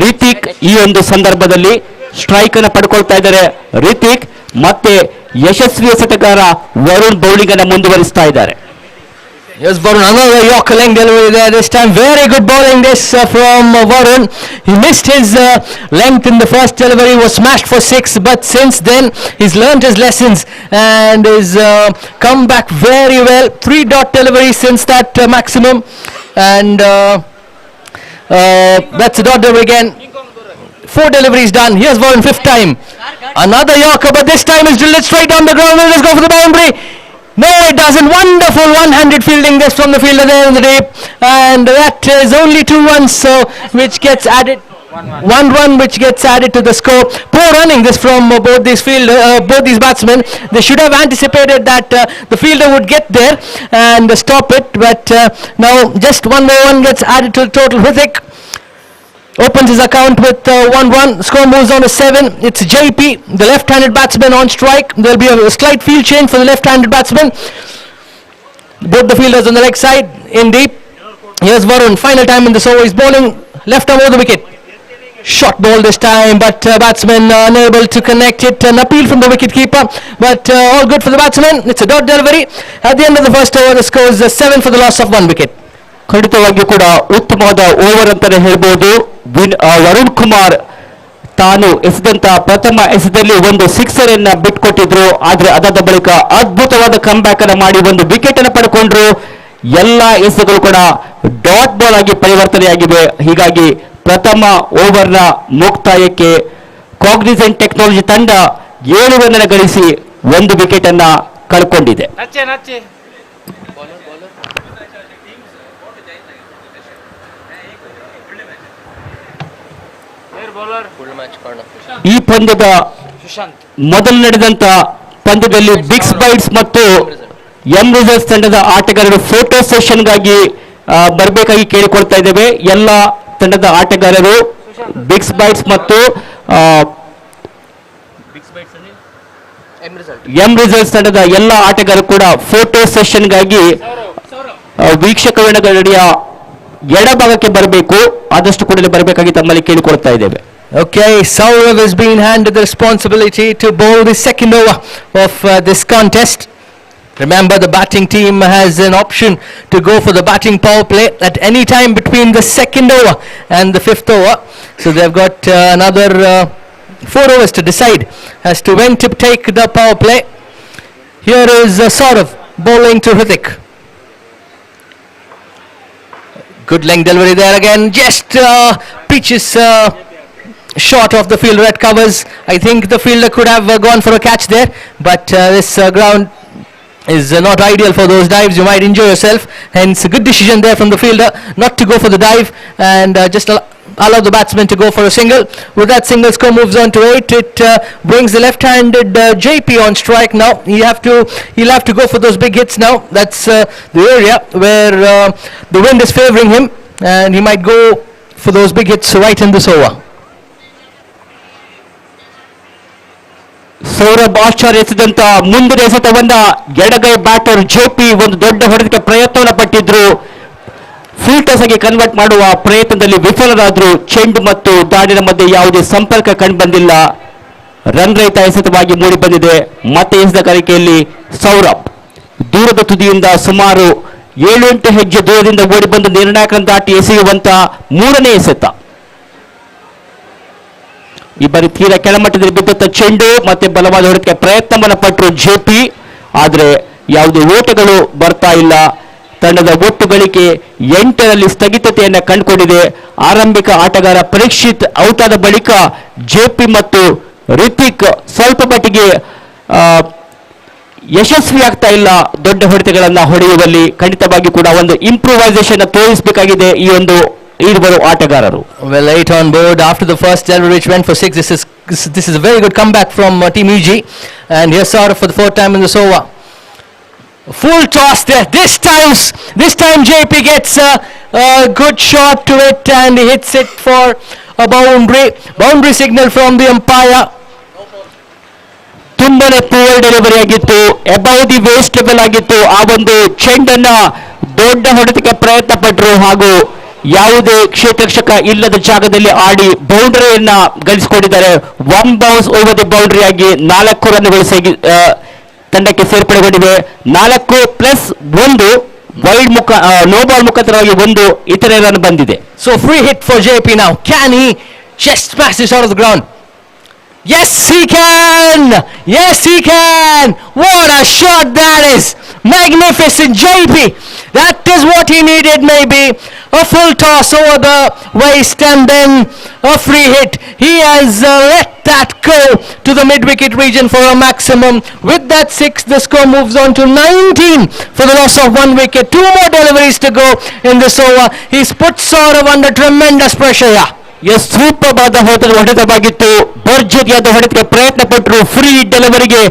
ರಿತಿಕ್ ಈ ಒಂದು ಸಂದರ್ಭದಲ್ಲಿ ಸ್ಟ್ರೈಕ್ ಅನ್ನು ಪಡ್ಕೊಳ್ತಾ ಇದ್ದಾರೆ. ರಿತಿಕ್ ಮತ್ತೆ ಯಶಸ್ವಿ ಎಸೆತಗಾರ ವರುಣ್ ಬೌಲಿಂಗ್ ಅನ್ನು ಮುಂದುವರಿಸ್ತಾ ಇದ್ದಾರೆ.
Yes, Varun, another Yorker length delivery there this time. Very good bowling this from Varun. He missed his length in the first delivery, was smashed for 6, but since then he's learnt his lessons and has come back very well. 3 dot deliveries since that maximum, and that's a dot delivery again. 4 deliveries done. Here's Varun, 5th time. Another Yorker, but this time is drilled straight down the ground. Let's go for the boundary. No, it doesn't. Wonderful one-handed fielding this from the fielder there in the deep, and that is only 2 runs, so which gets added 1 run which gets added to the score. Poor running this from both these batsmen. They should have anticipated that the fielder would get there and stop it, but now just one more one gets added to the total. Hrithik opens his account with 1 run. Score moves on to 7. It's JP, the left-handed batsman, on strike. There will be a slight field change for the left-handed batsman. Both the fielders on the leg side in deep. Here's Varun. Final time in this over. He's bowling left arm over the wicket. Short ball this time, but batsman unable to connect it. An appeal from the wicket keeper, but all good for the batsman. It's a dot delivery. At the end of the first over, the score is 7 for the loss of 1 wicket.
ಖಂಡಿತವಾಗಿಯೂ ಕೂಡ ಉತ್ತಮವಾದ over ಅಂತಾನೆ ಹೇಳ್ಬೋದು. ವರುಣ್ ಕುಮಾರ್ ತಾನು ಎಸೆದಂತ ಪ್ರಥಮ ಎಸೆದಲ್ಲಿ ಒಂದು sixer ಅನ್ನ ಬಿಟ್ಕೊಟ್ಟಿದ್ರು, ಆದ್ರೆ ಅದಾದ ಬಳಿಕ ಅದ್ಭುತವಾದ ಕಮ್ ಬ್ಯಾಕ್ ಅನ್ನ ಮಾಡಿ ಒಂದು ವಿಕೆಟ್ ಅನ್ನು ಪಡ್ಕೊಂಡ್ರು. ಎಲ್ಲ ಎಸೆಗಳು ಕೂಡ ಡಾಟ್ ಬಾಲ್ ಆಗಿ ಪರಿವರ್ತನೆಯಾಗಿವೆ. ಹೀಗಾಗಿ ಪ್ರಥಮ ಓವರ್ನ ಮುಕ್ತಾಯಕ್ಕೆ ಕಾಗ್ನಿಸೆಂಟ್ ಟೆಕ್ನಾಲಜಿ ತಂಡ 7 ರನ್ ಗಳಿಸಿ 1 ವಿಕೆಟ್ ಅನ್ನ ಕಳ್ಕೊಂಡಿದೆ. ಈ ಪಂದ್ಯದ ಮೊದಲು ನಡೆದಂತ ಪಂದ್ಯದಲ್ಲಿ ಬಿಗ್ಸ್ ಬೈಟ್ಸ್ ಮತ್ತು ಎಂ ರಿಸಲ್ಟ್ಸ್ ತಂಡದ ಆಟಗಾರರು ಫೋಟೋ ಸೆಷನ್ಗಾಗಿ ಬರಬೇಕಾಗಿ ಕೇಳಿಕೊಳ್ತಾ ಇದ್ದೇವೆ. ಎಲ್ಲ ತಂಡದ ಆಟಗಾರರು ಬಿಗ್ಸ್ ಬೈಟ್ಸ್ ಮತ್ತು ಎಂ ರಿಸಲ್ಟ್ಸ್ ತಂಡದ ಎಲ್ಲ ಆಟಗಾರರು ಕೂಡ ಫೋಟೋ ಸೆಷನ್ಗಾಗಿ ವೀಕ್ಷಕರುಗಳ ಎಡಭಾಗಕ್ಕೆ ಬರಬೇಕು, ಆದಷ್ಟು ಕೂಡಲೇ ಬರಬೇಕಾಗಿ ತಮ್ಮಲ್ಲಿ ಕೇಳಿಕೊಳ್ತಾ ಇದ್ದೇವೆ.
Okay, Saurav has been handed the responsibility to bowl the second over of this contest. Remember, the batting team has an option to go for the batting power play at any time between the second over and the 5th over. So they've got another 4 overs to decide as to when to take the power play. Here is Saurav bowling to Hrithik. Good length delivery there again. Just pitches short of the fielder at covers. I think the fielder could have gone for a catch there, but this ground is not ideal for those dives. You might injure yourself, hence a good decision there from the fielder not to go for the dive and just allow the batsman to go for a single. With that single, score moves on to 8. It brings the left-handed JP on strike now. He'll have to go for those big hits now. That's the area where the wind is favouring him, and he might go for those big hits right in this over.
Saurabh ಆಚಾರ್ಯ ಎಸೆದಂತ ಮುಂದಿನ ಎಸೆತವನ್ನ ಎಡಗೈ batter JP ಒಂದು ದೊಡ್ಡ ಹೊಡೆತಕ್ಕೆ ಪ್ರಯತ್ನವನ್ನು ಪಟ್ಟಿದ್ರು. Fielders ಆಗಿ convert ಮಾಡುವ ಪ್ರಯತ್ನದಲ್ಲಿ ವಿಫಲರಾದ್ರು. ಚೆಂಡು ಮತ್ತು ದಾಡಿನ ಮಧ್ಯೆ ಯಾವುದೇ ಸಂಪರ್ಕ ಕಂಡುಬಂದಿಲ್ಲ. ರನ್ ರಹಿತ ಎಸೆತವಾಗಿ ಮೂಡಿ ಬಂದಿದೆ. ಮತ್ತೆ ಎಸೆದ ಕರಿಕೆಯಲ್ಲಿ ಸೌರಭ್ ದೂರದ ತುದಿಯಿಂದ ಸುಮಾರು 7-8 ಹೆಜ್ಜೆ ದೂರದಿಂದ ಓಡಿ ಬಂದು ನಿರ್ಣಾಯಕ ದಾಟಿ ಎಸೆಯುವಂತ 3ನೇ ಎಸೆತ. ಈ ಬಾರಿ ತೀರಾ ಕೆಳಮಟ್ಟದಲ್ಲಿ ಬಿದ್ದಂತ ಚೆಂಡು ಮತ್ತೆ ಬಲವಾದ ಹೊಡೆತಕ್ಕೆ ಪ್ರಯತ್ನವನ್ನು ಪಟ್ಟರು ಜೆಪಿ, ಆದ್ರೆ ಯಾವುದೇ ಓಟಗಳು ಬರ್ತಾ ಇಲ್ಲ. ತಂಡದ ಒಟ್ಟು ಗಳಿಕೆ 8ರಲ್ಲಿ ಸ್ಥಗಿತತೆಯನ್ನು ಕಂಡುಕೊಂಡಿದೆ. ಆರಂಭಿಕ ಆಟಗಾರ ಪರೀಕ್ಷಿತ್ ಔಟ್ ಆದ ಬಳಿಕ ಜೆಪಿ ಮತ್ತು ರಿತಿಕ್ ಸ್ವಲ್ಪ ಮಟ್ಟಿಗೆ ಯಶಸ್ವಿ ಆಗ್ತಾ ಇಲ್ಲ ದೊಡ್ಡ ಹೊಡೆತಗಳನ್ನ ಹೊಡೆಯುವಲ್ಲಿ. ಖಂಡಿತವಾಗಿ ಕೂಡ ಒಂದು ಇಂಪ್ರೂವೈಸೇಷನ್ ತೋರಿಸಬೇಕಾಗಿದೆ ಈ ಒಂದು ಇರುವರು ಆಟಗಾರರು.
Well, 8 on board after the first delivery which went for 6. This is a very good comeback from Team EG, and here's Saurav for the 4th time in this over. Full toss there. This time JP gets a good shot to it and he hits it for a boundary signal from the umpire.
ತುಂಬಾನೇ poor delivery ಆಗಿತ್ತು, above the waste level ಆಗಿತ್ತು. ಆ ಒಂದು ಚೆಂಡನ್ನ ದೊಡ್ಡ ಹೊಡೆತಕ್ಕೆ ಪ್ರಯತ್ನ ಪಟ್ಟರು ಹಾಗೂ ಯಾವುದೇ ಕ್ಷೇತ್ರರಕ್ಷಕ ಇಲ್ಲದ ಜಾಗದಲ್ಲಿ ಆಡಿ ಬೌಂಡ್ರಿಯನ್ನ ಗಳಿಸಿಕೊಂಡಿದ್ದಾರೆ. 1 ಬೌನ್ಸ್ ಓವರ್ ದಿ ಬೌಂಡ್ರಿ ಆಗಿ 4 ರನ್ಗಳು ತಂಡಕ್ಕೆ ಸೇರ್ಪಡೆಗೊಂಡಿವೆ. 4+1 ವೈಡ್ ನೋ ಬಾಲ್ ಮುಖಾಂತರವಾಗಿ 1 ಇತರೆ ರನ್ ಬಂದಿದೆ.
So free hit for JP now. Can he just smash this out of the ground? Yes, he can! Yes, he can! What a shot that is! Magnificent JP! That is what he needed maybe. A full toss over the waist and then a free hit. He has let that go to the mid-wicket region for a maximum. With that 6, the score moves on to 19 for the loss of 1 wicket. 2 more deliveries to go in this over. He's put Saurav under tremendous pressure.
S super ಆದ ಹೊಡೆತವಾಗಿತ್ತು. ಭರ್ಜರಿಯಾದ ಹೊಡೆತಕ್ಕೆ ಪ್ರಯತ್ನ ಪಟ್ಟರು. Free ಡೆಲಿವರಿಗೆ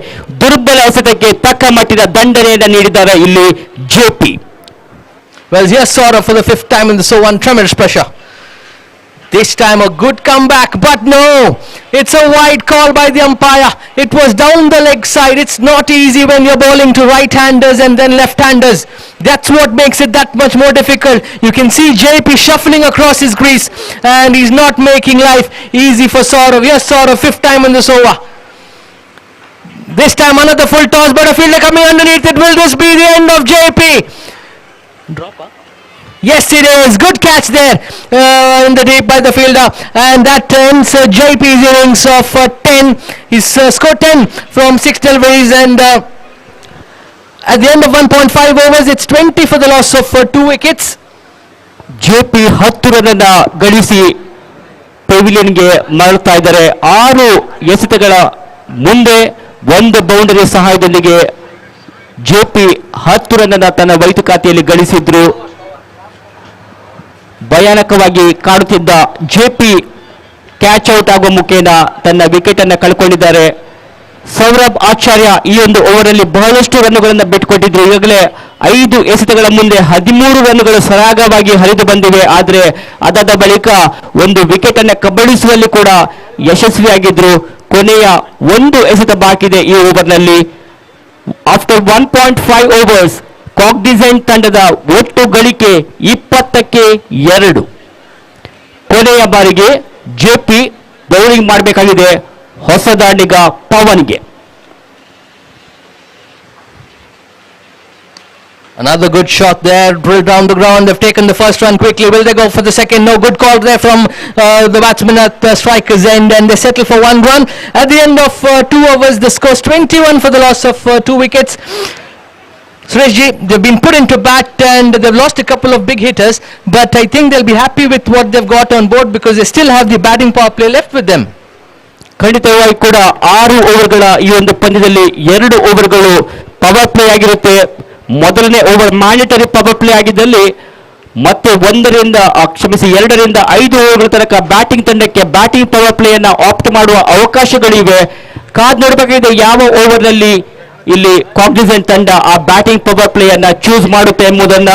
ದುರ್ಬಲ ಎಸೆತಕ್ಕೆ ತಕ್ಕ ಮಟ್ಟಿನ ದಂಡನೆಯನ್ನು ನೀಡಿದ್ದಾರೆ ಇಲ್ಲಿ JP.
Well, yes, sort of for the fifth time in the so one tremendous pressure. This time a good comeback, but no, it's a wide call by the umpire. It was down the leg side. It's not easy when you're bowling to right-handers and then left-handers. That's what makes it that much more difficult. You can see JP shuffling across his crease and he's not making life easy for Saurav. Yes, Saurav, fifth time in this over. This time another full toss, but a fielder coming underneath it. Will this be the end of JP? Drop, huh? Yes, it is. Good catch there in the deep by the fielder, and that ends JP's innings of 10. He's scored 10 from 6 deliveries, and at the end of 1.5 overs, it's 20 for the loss of 2 wickets.
JP 10 run ಗಳಿಸಿ ಪೆವಿಲಿಯನ್ಗೆ ಮರಳುತ್ತಾ ಇದ್ದಾರೆ. 6 ಎಸೆತಗಳ ಮುಂದೆ ಒಂದು boundary ಸಹಾಯದೊಂದಿಗೆ JP 10 run ತನ್ನ ವೈಯಕ್ತಿಕ ಖಾತೆಯಲ್ಲಿ ಗಳಿಸಿದ್ರು. ಭಯಾನಕವಾಗಿ ಕಾಡುತ್ತಿದ್ದ JP catch out ಆಗುವ ಮುಖೇನ ತನ್ನ ವಿಕೆಟ್ ಅನ್ನು ಕಳ್ಕೊಂಡಿದ್ದಾರೆ. ಸೌರಭ್ ಆಚಾರ್ಯ ಈ ಒಂದು ಓವರಲ್ಲಿ ಬಹಳಷ್ಟು ರನ್ನುಗಳನ್ನು ಬಿಟ್ಟುಕೊಟ್ಟಿದ್ರು. ಈಗಾಗಲೇ 5 ಎಸೆತಗಳ ಮುಂದೆ 13 ರನ್ನುಗಳು ಸರಾಗವಾಗಿ ಹರಿದು ಬಂದಿವೆ. ಆದರೆ ಅದಾದ ಬಳಿಕ ಒಂದು ವಿಕೆಟ್ ಅನ್ನು ಕಬಳಿಸುವಲ್ಲಿ ಕೂಡ ಯಶಸ್ವಿಯಾಗಿದ್ರು. ಕೊನೆಯ ಒಂದು ಎಸೆತ ಬಾಕಿದೆ ಈ ಓವರ್ನಲ್ಲಿ. ಆಫ್ಟರ್ 1.5 ಓವರ್ಸ್ ಕಾಗ್ನಿಸೆಂಟ್ ತಂಡದ ಒಟ್ಟು ಗಳಿಕೆ 20ಕ್ಕೆ 2. ಕೊನೆಯ ಬಾರಿಗೆ JP ಬೌಲಿಂಗ್ ಮಾಡಬೇಕಾಗಿದೆ ಹೊಸ ದಾಂಡಿಗ ಪವನ್ಗೆ.
Another good shot there, drilled down the ground. They've taken the first run quickly. Will they go for the second? No, good call there from the batsman at the striker's end, and they settle for 1 run. At the end of 2 overs, the score's 21 for the loss of 2 wickets. Sureshji, they've been put into bat and they've lost a couple of big hitters, but I think they'll be happy with what they've got on board because they still have the batting power play left with them.
ಖಂಡಿತವಾಗಿ ಕೂಡ 6 ಓವರ್ಗಳ ಈ ಒಂದು ಪಂದ್ಯದಲ್ಲಿ 2 ಓವರ್ಗಳು power play ಆಗಿರುತ್ತೆ. ಮೊದಲನೇ over mandatory power play ಆಗಿದ್ದಲ್ಲಿ ಮತ್ತೆ 2ರಿಂದ 5 ಓವರ್ಗಳ ತನಕ ಬ್ಯಾಟಿಂಗ್ ತಂಡಕ್ಕೆ ಬ್ಯಾಟಿಂಗ್ ಪವರ್ ಪ್ಲೇ ಅನ್ನ ಆಪ್ಟ್ ಮಾಡುವ ಅವಕಾಶಗಳಿವೆ. ಕಾದ್ ನೋಡಬೇಕಾಗಿದೆ ಯಾವ ಓವರ್ನಲ್ಲಿ ಇಲ್ಲಿ ಕಾಗ್ನಿಸೆಂಟ್ ತಂಡ ಆ ಬ್ಯಾಟಿಂಗ್ ಪವರ್ ಪ್ಲೇ ಅನ್ನ ಚೂಸ್ ಮಾಡುತ್ತೆ ಎಂಬುದನ್ನ.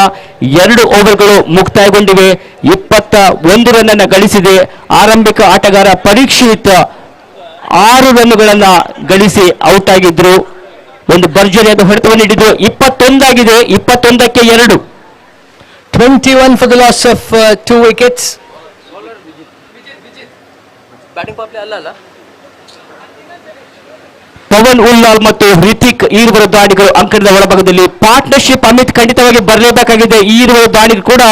2 ಓವರ್ಗಳು ಮುಕ್ತಾಯಗೊಂಡಿವೆ. 21 ರನ್ ಅನ್ನ ಗಳಿಸಿದೆ. ಆರಂಭಿಕ ಆಟಗಾರ ಪರೀಕ್ಷಿತ್ 6 ರನ್ನುಗಳನ್ನ ಗಳಿಸಿ ಔಟ್ ಆಗಿದ್ರು. ಒಂದು ಭರ್ಜರಿಯಾದ ಹೊಡೆತವನ್ನು ನೀಡಿದ್ರು. 21 ಆಗಿದೆ. 21ಕ್ಕೆ 2.
21 for the loss of 2 wickets. Batting power play ಅಲ್ಲ
ಪವನ್ ಉಲ್ಲಾಲ್ ಮತ್ತು ಹೃತಿಕ್ ಈ ಇರುವರು ದಾಳಿಗಳು ಅಂಕಣದ ಒಳಭಾಗದಲ್ಲಿ ಪಾರ್ಟ್ನರ್ಶಿಪ್ ಅಮಿತ್ ಖಂಡಿತವಾಗಿ ಬರಲೇಬೇಕಾಗಿದೆ. ಈ ಇರುವರು ದಾಳಿಗಳು ಕೂಡ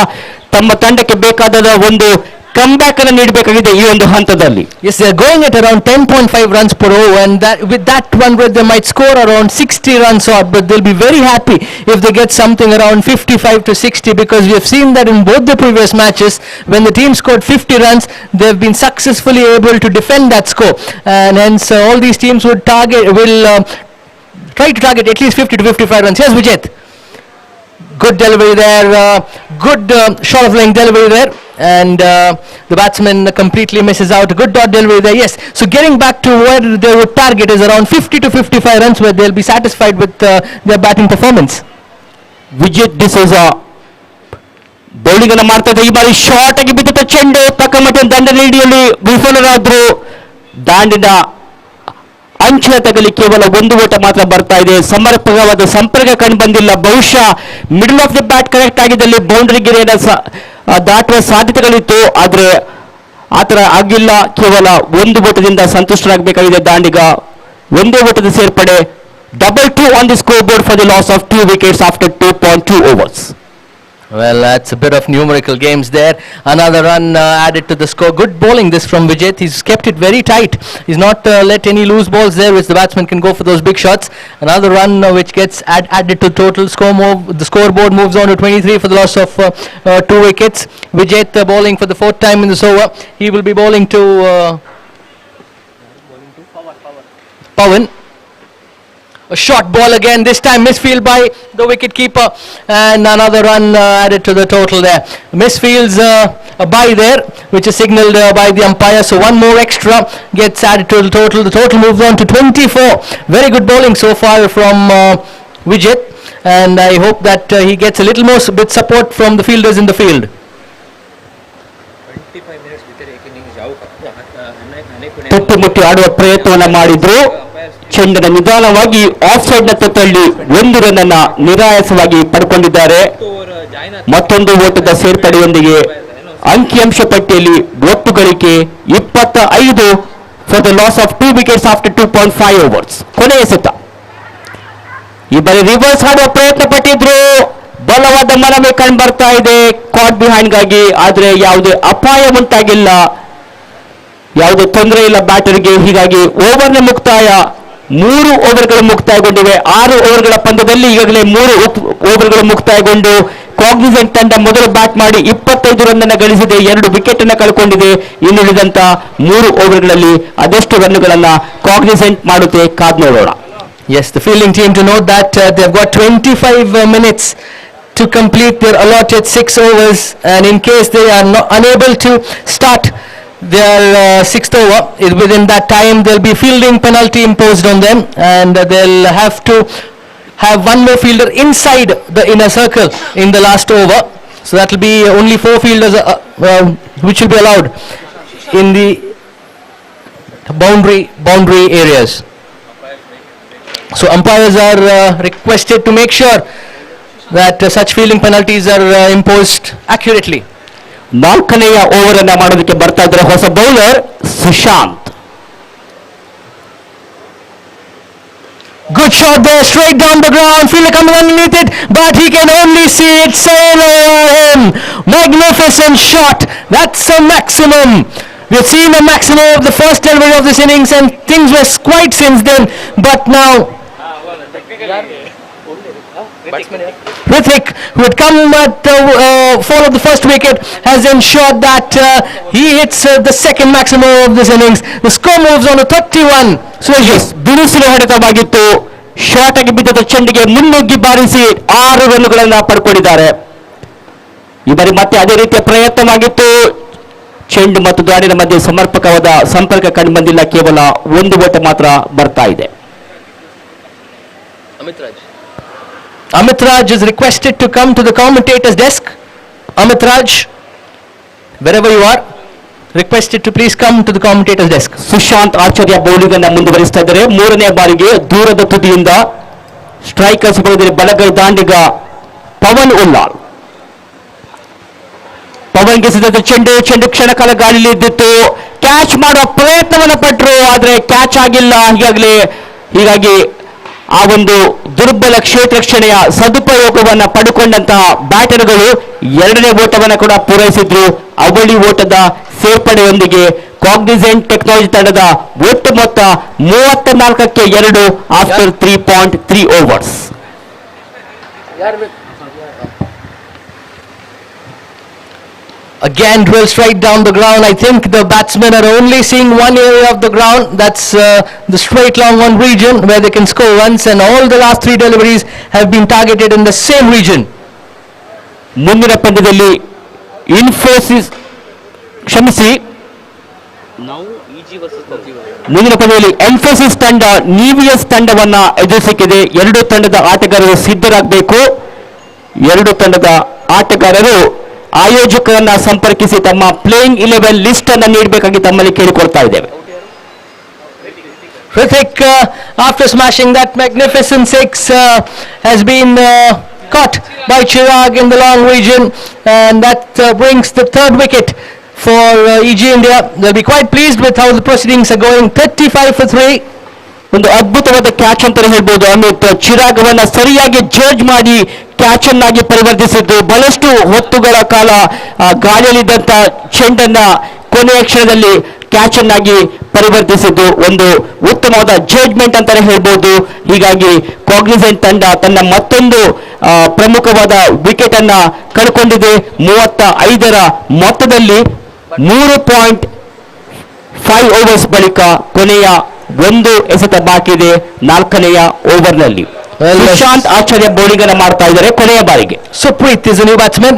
ತಮ್ಮ ತಂಡಕ್ಕೆ ಬೇಕಾದ ಒಂದು ಕಮ್ಬ್ಯಾಕ್ ಅನ್ನು ನೀಡಬೇಕಾಗಿದೆ ಈ ಒಂದು ಹಂತದಲ್ಲಿ.
Yes, they are going at around 10.5 runs per over, and with that one rate they might score around 60 runs odd, but they'll be very happy if they get something around 55 to 60 because we have seen that in both the previous matches when the team scored 50 runs they've been successfully able to defend that score, and hence all these teams will try to target at least 50 to 55 runs. Here's Vijay. Good delivery there, good short of length delivery there, and the batsman completely misses out. Good dot delivery there, yes. So getting back to where they would target is around 50 to 55 runs where they'll be satisfied with their batting performance.
Vijay D'Souza bowling ಅನ್ನು ಮಾಡ್ತಾ ಇದ್ದಾರೆ. ಈ ಬಾರಿ short ಆಗಿ ಬಿದ್ದ ಚೆಂಡು ತಕ್ಕ ಮಟ್ಟಿನ ದಂಡ ನೀಡಿಯಲ್ಲಿ ವಿಫಲರಾದ್ರು. ದಾಂಡಿನ ಅಂಚಿನ ತಗಲಿ ಕೇವಲ 1 ಓಟ ಮಾತ್ರ ಬರ್ತಾ ಇದೆ. ಸಮರ್ಪಕವಾದ ಸಂಪರ್ಕ ಕಂಡು ಬಂದಿಲ್ಲ. ಬಹುಶಃ middle of the bat correct ಆಗಿದ್ದಲ್ಲಿ ಬೌಂಡರಿ ಗೆರೆಯನ್ನು ದಾಟುವ ಸಾಧ್ಯತೆಗಳಿತ್ತು. ಆದರೆ ಆ ಥರ ಆಗಿಲ್ಲ. ಕೇವಲ 1 ಓಟದಿಂದ ಸಂತುಷ್ಟರಾಗಬೇಕಾಗಿದೆ ದಾಂಡಿಗ. 1 ಓಟದ ಸೇರ್ಪಡೆ. 2-2 on the scoreboard for the loss of 2 wickets after 2.2 overs.
Well, that's a bit of numerical games there. Another run added to the score. Good bowling this from Vijay. He's kept it very tight. He's not let any loose balls there which the batsman can go for those big shots. Another run which gets added to total score. The scoreboard moves on to 23 for the loss of 2 wickets. Vijay bowling for the 4th time in this over. He will be bowling to Pawan. A short ball again, this time misfield by the wicket keeper, and another run added to the total there. Misfields a bye there, which is signalled by the umpire, so one more extra gets added to the total. The total moves on to 24. Very good bowling so far from Vijay, and I hope that he gets a little more bit support from the fielders in the field.
25 minutes भितर एक innings जाऊ
ತೊಟ್ಟು ಮುಟ್ಟಿ ಆಡುವ ಪ್ರಯತ್ನವನ್ನ ಮಾಡಿದ್ರು. ಚೆಂಡನ್ನು ನಿಧಾನವಾಗಿ ಆಫ್ ಸೈಡ್ ನತ್ತ ತಳ್ಳಿ 1 ರನ್ ಅನ್ನ ನಿರಾಯಾಸವಾಗಿ ಪಡ್ಕೊಂಡಿದ್ದಾರೆ. ಮತ್ತೊಂದು ಓಟದ ಸೇರ್ಪಡೆಯೊಂದಿಗೆ ಅಂಕಿಅಂಶ ಪಟ್ಟಿಯಲ್ಲಿ ಒಟ್ಟು ಗಳಿಕೆ 25 for the loss of 2 wickets after 2.5 overs. ಕೊನೆಯ ಸೆತ ಈ ಬಾರಿ ರಿವರ್ಸ್ ಆಡುವ ಪ್ರಯತ್ನ ಪಟ್ಟಿದ್ರು. ಬಲವಾದ ಮನವೇ ಕಂಡು ಬರ್ತಾ ಇದೆ ಕಾಟ್ ಬಿಹೈಂಡ್ ಗಾಗಿ, ಆದ್ರೆ ಯಾವುದೇ ಅಪಾಯ ಉಂಟಾಗಿಲ್ಲ, ಯಾವುದೇ ತೊಂದರೆ ಇಲ್ಲ ಬ್ಯಾಟರ್ಗೆ. ಹೀಗಾಗಿ ಓವರ್ನ ಮುಕ್ತಾಯ 3 ಓವರ್ಗಳು ಮುಕ್ತಾಯಗೊಂಡಿವೆ. 6 ಓವರ್ಗಳ ಪಂದ್ಯದಲ್ಲಿ ಈಗಾಗಲೇ 3 ಓವರ್ಗಳು ಮುಕ್ತಾಯಗೊಂಡು ಕಾಗ್ನಿಸೆಂಟ್ ತಂಡ ಮೊದಲು ಬ್ಯಾಟ್ ಮಾಡಿ 25 ರನ್ ಅನ್ನು ಗಳಿಸಿದೆ, 2 ವಿಕೆಟ್ ಅನ್ನು ಕಳ್ಕೊಂಡಿದೆ. ಇನ್ನುಳಿದಂತ 3 ಓವರ್ಗಳಲ್ಲಿ ಅದೆಷ್ಟು ರನ್ಗಳನ್ನ ಕಾಗ್ನಿಸೆಂಟ್ ಮಾಡುತ್ತೆ ಕಾದ್ ನೋಡೋಣ.
Yes, the fielding team to note that they've got 25 minutes to complete their allotted 6 overs, and in case they are not unable to start their 6th over, within that time there'll be fielding penalty imposed on them, and they'll have to have one more fielder inside the inner circle in the last over. So that will be only 4 fielders which will be allowed in the boundary areas. So umpires are requested to make sure that such fielding penalties are imposed accurately.
4ನೆಯ over ಅನ್ನ ಮಾಡೋದಕ್ಕೆ ಬರ್ತಾ ಇದ್ದಾರೆ ಹೊಸ bowler Sushant.
Good shot there, straight down the ground. Fielder coming underneath it, but he can only see it sail over him. Magnificent shot. That's a maximum. We've seen a maximum of the first delivery of this innings, and things were quite since then. But now, Rithik, who had come at fall of the first wicket, has ensured that he hits the second maximum of this innings. The score moves on to 31.
So yes, ಬಿರುಸಿನ ಹೊಡೆತವಾಗಿತ್ತು. Short ಆಗಿ ಬಿದ್ದ ಚೆಂಡಿಗೆ ಮುನ್ನುಗ್ಗಿ ಬಾರಿಸಿ 6 ರನ್ಗಳನ್ನ ಪಡ್ಕೊಂಡಿದ್ದಾರೆ. ಈ ಬಾರಿ ಮತ್ತೆ ಅದೇ ರೀತಿಯ ಪ್ರಯತ್ನವಾಗಿತ್ತು. ಚೆಂಡು ಮತ್ತು ಗಾಡಿನ ಮಧ್ಯೆ ಸಮರ್ಪಕವಾದ ಸಂಪರ್ಕ ಕಂಡು ಬಂದಿಲ್ಲ, ಕೇವಲ 1 ಓಟ ಮಾತ್ರ ಬರ್ತಾ ಇದೆ.
Amit Raj is requested to come to the commentator's desk. Amit Raj, wherever you are, requested to please come to the commentator's desk.
Sushant Acharya bowling ಅನ್ನು ಮುಂದುವರಿಸ್ತಾ ಇದ್ದಾರೆ. 3ನೇ ಬಾರಿಗೆ ದೂರದ ತುದಿಯಿಂದ ಸ್ಟ್ರೈಕರ್ಸ್ ಬಳಿದರೆ ಬಲಗೈ ದಾಂಡಿಗ ಪವನ್ ಉಲ್ಲಾಲ್. ಪವನ್ಗೆ ಸಿದ್ಧ ಚೆಂಡು ಕ್ಷಣಕಾಲ ಗಾಳಿಯಲ್ಲಿ ಇದ್ದಿತ್ತು. ಕ್ಯಾಚ್ ಮಾಡುವ ಪ್ರಯತ್ನವನ್ನು ಪಟ್ಟರು, ಆದರೆ ಕ್ಯಾಚ್ ಆಗಿಲ್ಲ. ಹೀಗಾಗಿ ಆ ಒಂದು ದುರ್ಬಲ ಕ್ಷೇತ್ರ ರಕ್ಷಣೆಯ ಸದುಪಯೋಗವನ್ನು ಪಡೆದುಕೊಂಡಂತಹ ಬ್ಯಾಟರ್ಗಳು 2ನೇ ಓಟವನ್ನು ಕೂಡ ಪೂರೈಸಿದ್ರು. ಅವಳಿ ಓಟದ ಸೇರ್ಪಡೆಯೊಂದಿಗೆ ಕಾಗ್ನಿಸೆಂಟ್ ಟೆಕ್ನಾಲಜಿ ತಂಡದ ಒಟ್ಟು ಮೊತ್ತ 34ಕ್ಕೆ 2 after 3.3 overs.
Again drills right down the ground. I think the batsmen are only seeing one area of the ground. That's the straight long one region where they can score runs, and all the last 3 deliveries have been targeted in the same region.
ಮುಂದಿನ ಪಂದ್ಯದಲ್ಲಿ ಮುಂದಿನ ಪಂದ್ಯದಲ್ಲಿ ಎನ್ಫೋಸಿಸ್ ತಂಡ ನೀವಿಯಸ್ ತಂಡವನ್ನ ಎದುರಿಸಲಿದೆ. 2 ತಂಡದ ಆಟಗಾರರು ಸಿದ್ಧರಾಗಬೇಕು. 2 ತಂಡದ ಆಟಗಾರರು ಆಯೋಜಕರನ್ನ ಸಂಪರ್ಕಿಸಿ ತಮ್ಮ ಪ್ಲೇಯಿಂಗ್ 11 ಲಿಸ್ಟ್ ಅನ್ನು ನೀಡಬೇಕಾಗಿ ತಮ್ಮಲ್ಲಿ ಕೇಳಿಕೊಳ್ತಾ ಇದ್ದೇವೆ.
Rithik, after smashing that magnificent 6, has been caught by Chirag in the long region, and that brings the 3rd wicket for EG India. They'll be quite pleased with how the proceedings are going. 35 for 3.
ಒಂದು ಅದ್ಭುತವಾದ catch ಅಂತಾನೆ ಹೇಳ್ಬೋದು. ಅಮಿತ್ ಚಿರಾಗವನ್ನ ಸರಿಯಾಗಿ judge ಮಾಡಿ catch ಅನ್ನಾಗಿ ಪರಿವರ್ತಿಸಿದ್ದು. ಬಹಳಷ್ಟು ಹೊತ್ತುಗಳ ಕಾಲ ಗಾಳಿಯಲ್ಲಿದ್ದಂತ ಚೆಂಡನ್ನ ಕೊನೆಯ ಕ್ಷಣದಲ್ಲಿ ಕ್ಯಾಚ್ ಅನ್ನಾಗಿ ಪರಿವರ್ತಿಸಿದ್ದು ಒಂದು ಉತ್ತಮವಾದ ಜಡ್ಜ್ಮೆಂಟ್ ಅಂತಾನೆ ಹೇಳ್ಬೋದು. ಹೀಗಾಗಿ ಕಾಗ್ನಿಸೆಂಟ್ ತಂಡ ತನ್ನ ಮತ್ತೊಂದು ಪ್ರಮುಖವಾದ ವಿಕೆಟ್ ಅನ್ನ ಕಳ್ಕೊಂಡಿದೆ. 35ರ ಮೊತ್ತದಲ್ಲಿ 3.5 ಓವರ್ಸ್ ಬಳಿಕ ಕೊನೆಯ ಒಂದು ಎಸೆತ ಬಾಕಿ ಇದೆ ನಾಲ್ಕನೆಯ ಓವರ್ನಲ್ಲಿ. ಸುಶಾಂತ್ ಆಚಾರ್ಯ ಬೌಲಿಂಗ್ ಅನ್ನು ಮಾಡ್ತಾ ಇದ್ದಾರೆ ಕೊನೆಯ ಬಾರಿಗೆ.
Supreet is a new batsman.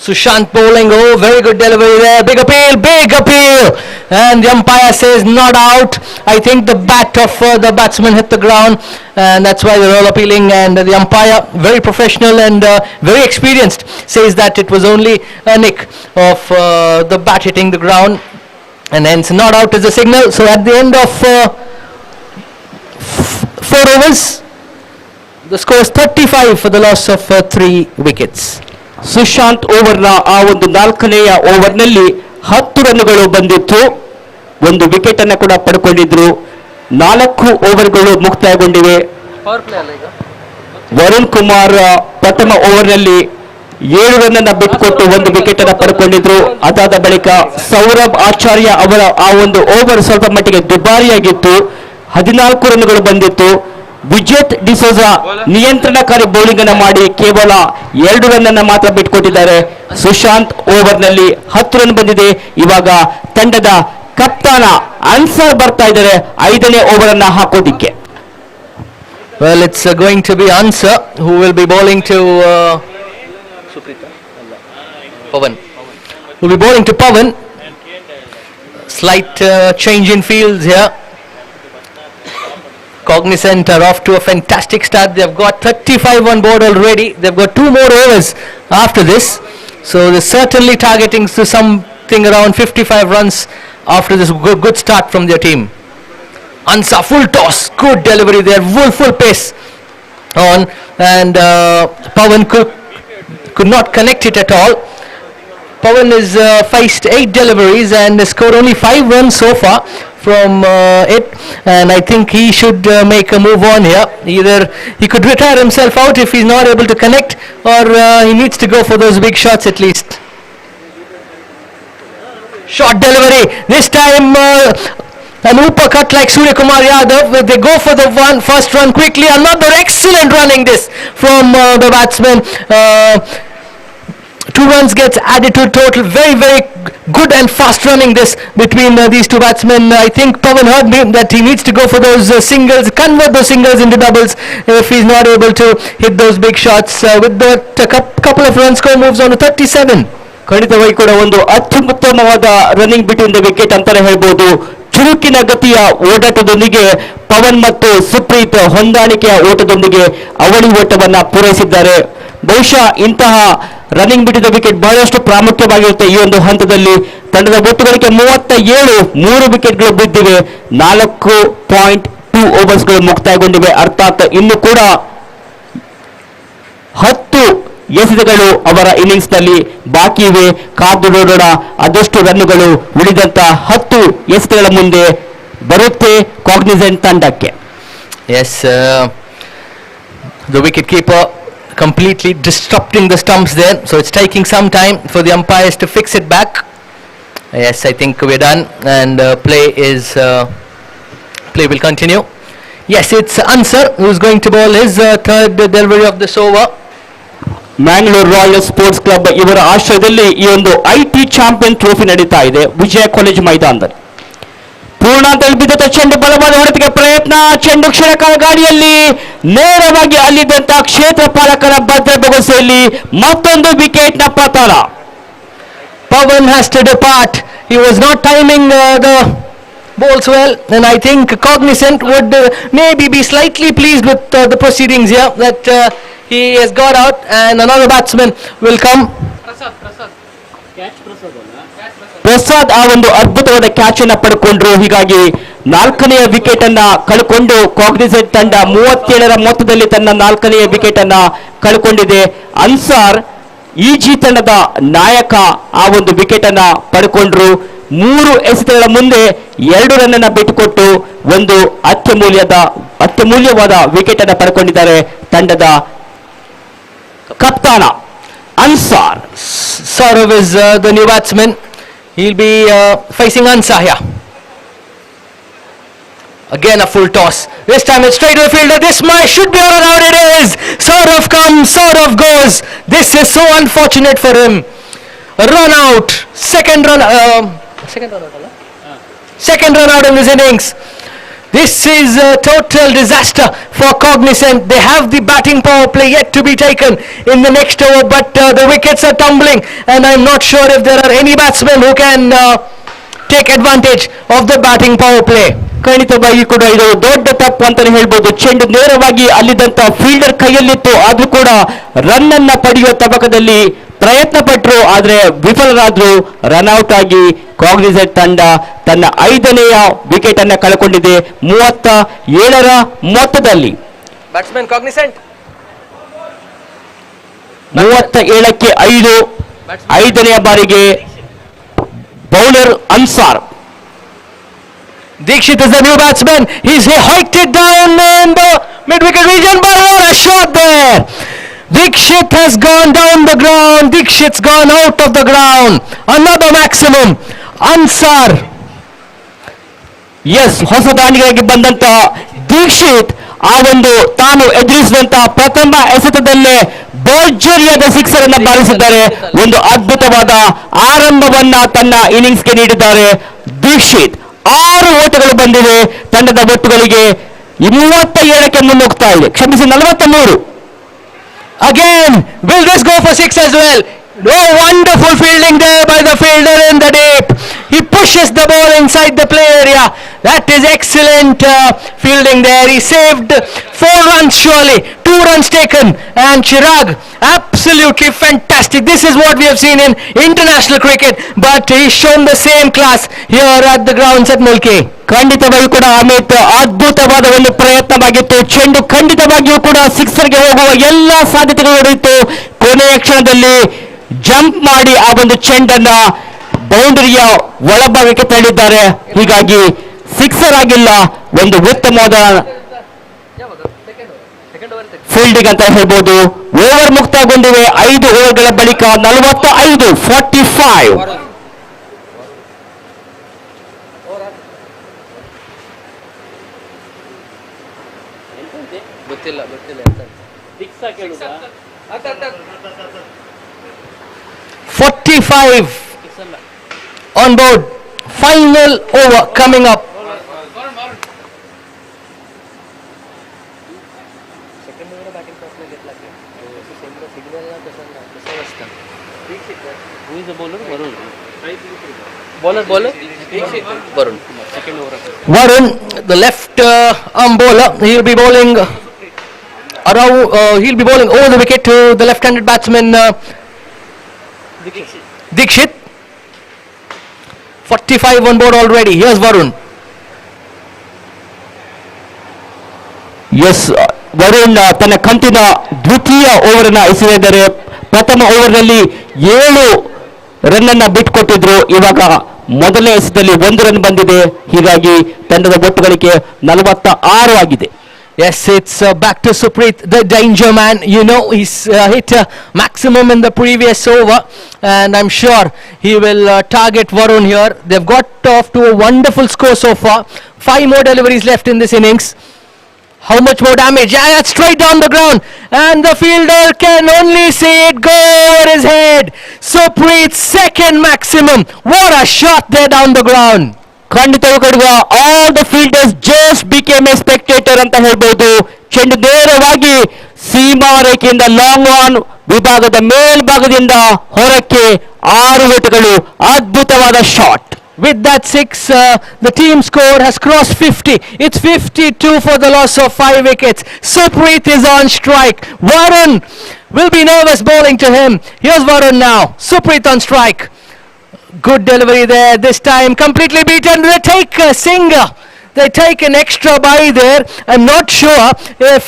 Sushant bowling, oh, very good delivery there. Big appeal. And the umpire says not out. I think the bat of the batsman hit the ground, and that's why they're all appealing. And the umpire, very professional and very experienced, says that it was only a nick of the bat hitting the ground, and hence not out is the signal. So at the end of 4 overs, the score is 35 for the loss of 3 wickets.
Sushant ಓವರ್ನ ಆ ಒಂದು ನಾಲ್ಕನೆಯ ಓವರ್ನಲ್ಲಿ 10 ರನ್ಗಳು ಬಂದಿತ್ತು, ಒಂದು wicket ಅನ್ನು ಕೂಡ ಪಡ್ಕೊಂಡಿದ್ರು. 4 ಓವರ್ಗಳು ಮುಕ್ತಾಯಗೊಂಡಿವೆ. ವರುಣ್ ಕುಮಾರ್ ಪ್ರಥಮ ಓವರ್ನಲ್ಲಿ 7 run ಅನ್ನು ಬಿಟ್ಟುಕೊಟ್ಟು ಒಂದು ವಿಕೆಟ್ ಅನ್ನು ಪಡ್ಕೊಂಡಿದ್ರು. ಅದಾದ ಬಳಿಕ ಸೌರಭ್ ಆಚಾರ್ಯ ಅವರ ಆ ಒಂದು ಓವರ್ ಸ್ವಲ್ಪ ಮಟ್ಟಿಗೆ ದುಬಾರಿಯಾಗಿತ್ತು, 14 ರನ್ಗಳು ಬಂದಿತ್ತು. ವಿಜೇತ್ ಡಿಸೋಜಾ ನಿಯಂತ್ರಣಕಾರಿ ಬೌಲಿಂಗ್ ಅನ್ನು ಮಾಡಿ ಕೇವಲ 2 ರನ್ ಅನ್ನು ಮಾತ್ರ ಬಿಟ್ಟುಕೊಟ್ಟಿದ್ದಾರೆ. ಸುಶಾಂತ್ ಓವರ್ನಲ್ಲಿ 10 ರನ್ ಬಂದಿದೆ. ಇವಾಗ ತಂಡದ ಕಪ್ತಾನ ಅನ್ಸರ್ ಬರ್ತಾ ಇದ್ದಾರೆ 5ನೇ ಓವರ್ ಅನ್ನ ಹಾಕೋದಿಕ್ಕೆ.
Well, it's going to be Ansar who will be bowling to Pawan. Who will be bowling to Pawan. Slight change in fields here. Cognizant are off to a fantastic start. They've got 35 on board already. They've got 2 more overs after this. So they're certainly targeting to something around 55 runs after this good start from their team. Ansar, full toss, good delivery there, full pace on, and Pawan could not connect it at all. Pawan has faced 8 deliveries and scored only 5 runs so far from it, and I think he should make a move on here. Either he could retire himself out if he's not able to connect, or he needs to go for those big shots at least. Short delivery, this time an uppercut like Surya Kumar Yadav. They go for the first run quickly. Another excellent running this from the batsman. 2 runs gets added to total. Very good and fast running this between these 2 batsmen. I think Pawan heard me that he needs to go for those singles, convert those singles into doubles if he's not able to hit those big shots. With that, a couple of runs, score moves on to 37.
ಖಂಡಿತವಾಗಿ ಕೂಡ ಒಂದು ಅತ್ಯುತ್ತಮವಾದ running between the wicket ಅಂತಾನೆ ಹೇಳ್ಬೋದು. ಚುರುಕಿನ ಗತಿಯ ಓಟದೊಂದಿಗೆ ಪವನ್ ಮತ್ತು ಸುಪ್ರೀತ್ ಹೊಂದಾಣಿಕೆಯ ಓಟದೊಂದಿಗೆ ಅವಳಿ ಓಟವನ್ನ ಪೂರೈಸಿದ್ದಾರೆ. ಬಹುಶಃ ಇಂತಹ ರನ್ನಿಂಗ್ ಬಿಟ್ಟಿದ್ದ ವಿಕೆಟ್ ಬಹಳಷ್ಟು ಪ್ರಾಮುಖ್ಯವಾಗಿರುತ್ತೆ ಈ ಒಂದು ಹಂತದಲ್ಲಿ. ತಂಡದ ಒಟ್ಟುಗಳಿಕೆ 37, 3 ವಿಕೆಟ್ಗಳು ಬಿದ್ದಿವೆ, 4.2 ಓವರ್ಸ್ಗಳು ಮುಕ್ತಾಯಗೊಂಡಿವೆ. ಅರ್ಥಾತ್ ಇನ್ನು ಕೂಡ 10 ಎಸೆತಗಳು ಅವರ ಇನ್ನಿಂಗ್ಸ್ ನಲ್ಲಿ ಬಾಕಿ ಇವೆ. ಕಾದು ನೋಡೋಣ ಅದೆಷ್ಟು ರನ್ನುಗಳು ಉಳಿದಂತ 10 ಎಸೆತಗಳ ಮುಂದೆ ಬರುತ್ತೆ ಕಾಗ್ನಿಸೆಂಟ್ ತಂಡಕ್ಕೆ.
Yes, the wicket keeper completely disrupting the stumps there, so it's taking some time for the umpires to fix it back. Yes, I think we're done, and play will continue. Yes, it's Ansar who's going to bowl his third delivery of this over.
Mangalore royal Sports club ಇವರ ಆಶ್ರಯದಲ್ಲಿ ಈ ಒಂದು IT champion trophy ನಡೀತಾ ಇದೆ ವಿಜಯ college ಮೈದಾನದಲ್ಲಿ. ಪೂರ್ಣಾಂತದಲ್ಲಿ ಬಿದ್ದ ಚೆಂಡು ಬಲವಾದ ಹೊಡೆತಕ್ಕೆ ಪ್ರಯತ್ನ, ಚೆಂಡು ಕ್ಷಣಕಾಲ ಗಾಡಿಯಲ್ಲಿ ನೇರವಾಗಿ ಅಲ್ಲಿದ್ದಂತ ಕ್ಷೇತ್ರ ಪಾಲಕರ ಭದ್ರ ಬೊಗಸೆಯಲ್ಲಿ ಮತ್ತೊಂದು ವಿಕೆಟ್ ನ ಪತನ.
Pawan has to depart. He was not timing the balls well, and I think Cognizant would maybe be slightly pleased with the proceedings here that he has got out, and another batsman will come.
Prasad ಆ ಒಂದು ಅದ್ಭುತವಾದ catch ಅನ್ನ ಪಡ್ಕೊಂಡ್ರು. ಹೀಗಾಗಿ 4ನೇ wicket ಅನ್ನ ಕಳ್ಕೊಂಡು Cognizant ತಂಡ 37ರ ಮೊತ್ತದಲ್ಲಿ ತನ್ನ 4ನೇ ವಿಕೆಟ್ ಅನ್ನ ಕಳ್ಕೊಂಡಿದೆ. ಅನ್ಸಾರ್ ಇಜಿ ತಂಡದ ನಾಯಕ ಆ ಒಂದು ವಿಕೆಟ್ ಅನ್ನ ಪಡ್ಕೊಂಡ್ರು. 3 ಎಸೆತಗಳ ಮುಂದೆ 2 ರನ್ ಅನ್ನ ಬಿಟ್ಟುಕೊಟ್ಟು ಒಂದು ಅತ್ಯಮೂಲ್ಯವಾದ ವಿಕೆಟ್ ಅನ್ನ ಪಡ್ಕೊಂಡಿದ್ದಾರೆ ತಂಡದ ಕಪ್ತಾನ Ansar.
Saurav is the new batsman. He'll be facing Ansar here. Again a full toss. This time it's straight to the fielder. This should be out and out. It is. Saurav comes, Saurav goes. This is so unfortunate for him. A run out. Second run out in this innings. This is a total disaster for Cognizant. They have the batting power play yet to be taken in the next over, but the wickets are tumbling, and I'm not sure if there are any batsmen who can take advantage of the batting power play.
ಖಂಡಿತವಾಗಿ ಕೂಡ ಇದು ದೊಡ್ಡ ತಪ್ಪು ಅಂತಾನೆ ಹೇಳ್ಬೋದು. ಚೆಂಡು ನೇರವಾಗಿ ಅಲ್ಲಿದ್ದಂತ fielder ಕೈಯಲ್ಲಿತ್ತು, ಆದ್ರೂ ಕೂಡ ರನ್ ಅನ್ನ ಪಡೆಯುವ ತಬಕದಲ್ಲಿ ಪ್ರಯತ್ನ ಪಟ್ಟರು, ಆದ್ರೆ ವಿಫಲರಾದ್ರು. ರನ್ಔಟ್ ಆಗಿ ಕಾಗ್ನಿಸೆಂಟ್ ತಂಡ ತನ್ನ 5ನೇಯ ವಿಕೆಟ್ ಅನ್ನ ಕಳ್ಕೊಂಡಿದೆ 37ರ ಮೊತ್ತದಲ್ಲಿ.
ಬ್ಯಾಟ್ಸ್ಮನ್ ಕಾಗ್ನಿಸೆಂಟ್
37ಕ್ಕೆ 5, 5ನೇಯ ಬಾರಿಗೆ bowler Ansar.
Dixit is the new batsman. He's hiked it down in the mid-wicket region, but what a shot there! Dixit has gone down the ground. Dixit's gone out of the ground. Another maximum. Ansar.
Yes, ಹೊಸ ದಾಂಡಿಗಾಗಿ ಬಂದಂತ ದೀಕ್ಷಿತ್ ಆ ಒಂದು ತಾನು ಎದುರಿಸಿದಂತ ಪ್ರಥಮ ಎಸೆತದಲ್ಲೇ ಭರ್ಜರಿಯಾದ sixer ಅನ್ನ ಬಾರಿಸಿದ್ದಾರೆ. ಒಂದು ಅದ್ಭುತವಾದ ಆರಂಭವನ್ನ ತನ್ನ ಇನ್ನಿಂಗ್ಸ್ಗೆ ನೀಡಿದ್ದಾರೆ ದೀಕ್ಷಿತ್. 6 ಓಟಗಳು ಬಂದಿವೆ ತಂಡದ ಒಟ್ಟುಗಳಿಗೆ. 37ಕ್ಕೆ ಮುನ್ನುಗ್ತಾ ಇದೆ, ಕ್ಷಮಿಸಿ 43.
Again, will this go for 6 as well? Oh, wonderful fielding there by the fielder in the deep. He pushes the ball inside the play area. That is excellent fielding there. He saved 4 runs surely, 2 runs taken. And Chirag, absolutely fantastic. This is what we have seen in international cricket, but he's shown the same class here at the grounds at Mulki.
ಖಂಡಿತವಾಗಿಯೂ ಕೂಡ ಅಮಿತ್ ಅದ್ಭುತವಾದ ಒಂದು ಪ್ರಯತ್ನವಾಗಿತ್ತು. ಚೆಂಡು ಖಂಡಿತವಾಗಿಯೂ ಕೂಡ ಸಿಕ್ಸರ್ಗೆ ಹೋಗುವ ಎಲ್ಲ ಸಾಧ್ಯತೆಗಳು ಇತ್ತು. ಕೊನೆಯ ಕ್ಷಣದಲ್ಲಿ ಜಂಪ್ ಮಾಡಿ ಆ ಒಂದು ಚೆಂಡನ್ನ ಬೌಂಡರಿಯ ಒಳಭಾಗಕ್ಕೆ ತಳ್ಳಿದ್ದಾರೆ. ಹೀಗಾಗಿ ಸಿಕ್ಸರ್ ಆಗಿಲ್ಲ, ಒಂದು ಉತ್ತಮವಾದ ಫೀಲ್ಡಿಂಗ್ ಅಂತ ಹೇಳ್ಬೋದು. ಓವರ್ ಮುಕ್ತಾಯಗೊಂಡಿವೆ 5 ಓವರ್ಗಳ ಬಳಿಕ 45, 45.
ಗೊತ್ತಿಲ್ಲ 45 on board. Final over coming up.
Who is the bowler? Varun.
Bowler? Varun. Varun, the left arm bowler. He'll be bowling around. He'll be bowling over the wicket to the left-handed batsman Dixit. 45 on board already. Here's Varun.
Yes, Varun ತನ್ನ ಕಂತಿನ ದ್ವಿತೀಯ over ಅನ್ನ ಎಸೆದಿದ್ದಾರೆ. ಪ್ರಥಮ ಓವರ್ನಲ್ಲಿ 7 run ಅನ್ನ ಬಿಟ್ಟುಕೊಟ್ಟಿದ್ರು. ಇವಾಗ ಮೊದಲನೇ ಎಸೆತದಲ್ಲಿ 1 run ಬಂದಿದೆ. ಹೀಗಾಗಿ ತಂಡದ ಒಟ್ಟು ಗಳಿಕೆ 46 ಆಗಿದೆ.
Yes, it's back to Supreet, the danger man. You know, he's hit maximum in the previous over, and I'm sure he will target Varun here. They've got off to a wonderful score so far. 5 more deliveries left in this innings. How much more damage? Yeah, that's straight down the ground, and the fielder can only see it go over his head. Supreet's second maximum. What a shot there down the ground.
ಖಂಡಿತವೂ ಕಡುವ all the fielders just became a spectator ಅಂತ ಹೇಳ್ಬೋದು. ಚೆಂಡು ನೇರವಾಗಿ ಸೀಮಾ ರೇಖೆಯಿಂದ long on ವಿಭಾಗದ ಮೇಲ್ಭಾಗದಿಂದ ಹೊರಕ್ಕೆ 6 ವಿಕೆಟ್ಗಳು. ಅದ್ಭುತವಾದ shot.
With that 6, the team score has crossed 50. It's 52 for the loss of 5 wickets. Supreet is on strike. Varun will be nervous bowling to him. Here's Varun now. Supreet on strike. Good delivery there. This time completely beaten. They take a singer. They take an extra by there. I'm not sure if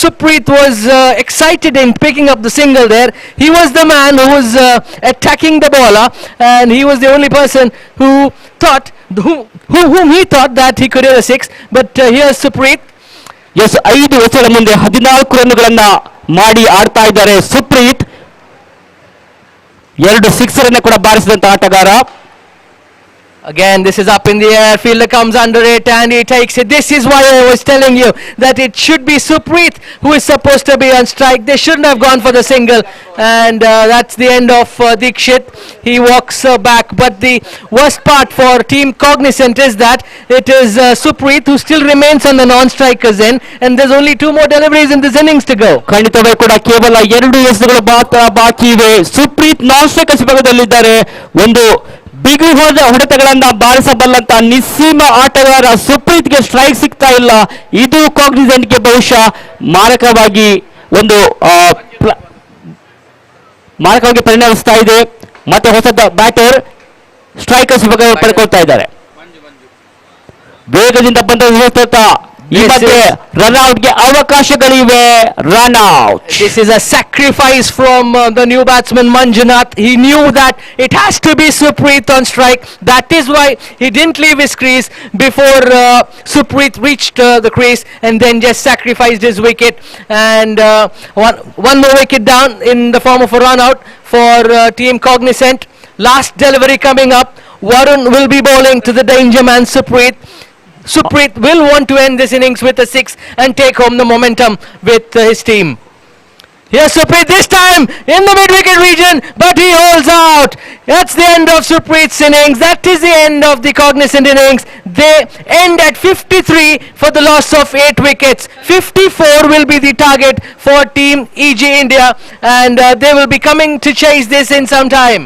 Supreet was excited in picking up the single there. He was the man who was attacking the bowler, and he was the only person who thought, whom he thought that he could hit a 6. But here's Supreet.
S, 5 ಎಸೆಗಳ ಮುಂದೆ 14 ರನ್ಗಳನ್ನ ಮಾಡಿ ಆಡ್ತಾ ಇದ್ದಾರೆ Supreeth. 2 sixer ಅನ್ನ ಕೂಡ ಬಾರಿಸಿದಂತ ಆಟಗಾರ.
Again, this is up in the air. Fielder comes under it and he takes it. This is why I was telling you that it should be Supreet who is supposed to be on strike. They shouldn't have gone for the single. And that's the end of Dikshit. He walks back. But the worst part for Team Cognizant is that it is Supreet who still remains on the non-strikers end. And there's only 2 more deliveries in this innings to go.
ಖಂಡಿತವೇ ಕೂಡ ಕೇವಲ 2 ಎಸೆತಗಳು ಬಾಕಿ ಇವೆ. ಸುಪ್ರೀತ್ ನಾನ್ strikers ವಿಭಾಗದಲ್ಲಿದ್ದಾರೆ. ಒಂದು ಬಿಗಿ ಹೊಡೆತಗಳನ್ನ ಬಾರಿಸಬಲ್ಲಂತ ನಿಸ್ಸೀಮ ಆಟಗಾರ ಸುಪ್ರೀತ್ಗೆ strike ಸಿಗ್ತಾ ಇಲ್ಲ. ಇದು ಕಾಗ್ನಿಸೆಂಟ್ಗೆ ಬಹುಶಃ ಮಾರಕವಾಗಿ ಪರಿಣಮಿಸ್ತಾ ಇದೆ. ಮತ್ತೆ ಹೊಸ ಬ್ಯಾಟರ್ ಸ್ಟ್ರೈಕರ್ಸ್ ವಿಭಾಗ ಪಡ್ಕೊಳ್ತಾ ಇದ್ದಾರೆ. ವೇಗದಿಂದ ಬಂದ ಈ ಮಧ್ಯೆ ರನ್ ಔಟ್ಗೆ ಅವಕಾಶಗಳಿವೆ. Run out.
This is a sacrifice from the new batsman Manjunath. He knew that it has to be Supreet on strike. That is why he didn't leave his crease before Supreet reached the crease and then just sacrificed his wicket. And one more wicket down in the form of a run out for Team Cognizant. Last delivery coming up. Varun will be bowling to the danger man Supreet. Supreet will want to end this innings with a 6 and take home the momentum with his team. Here's Supreet this time in the mid-wicket region, but he holds out. That's the end of Supreet's innings. That is the end of the Cognizant innings. They end at 53 for the loss of 8 wickets. 54 will be the target for Team EG India, and they will be coming to chase this in some time.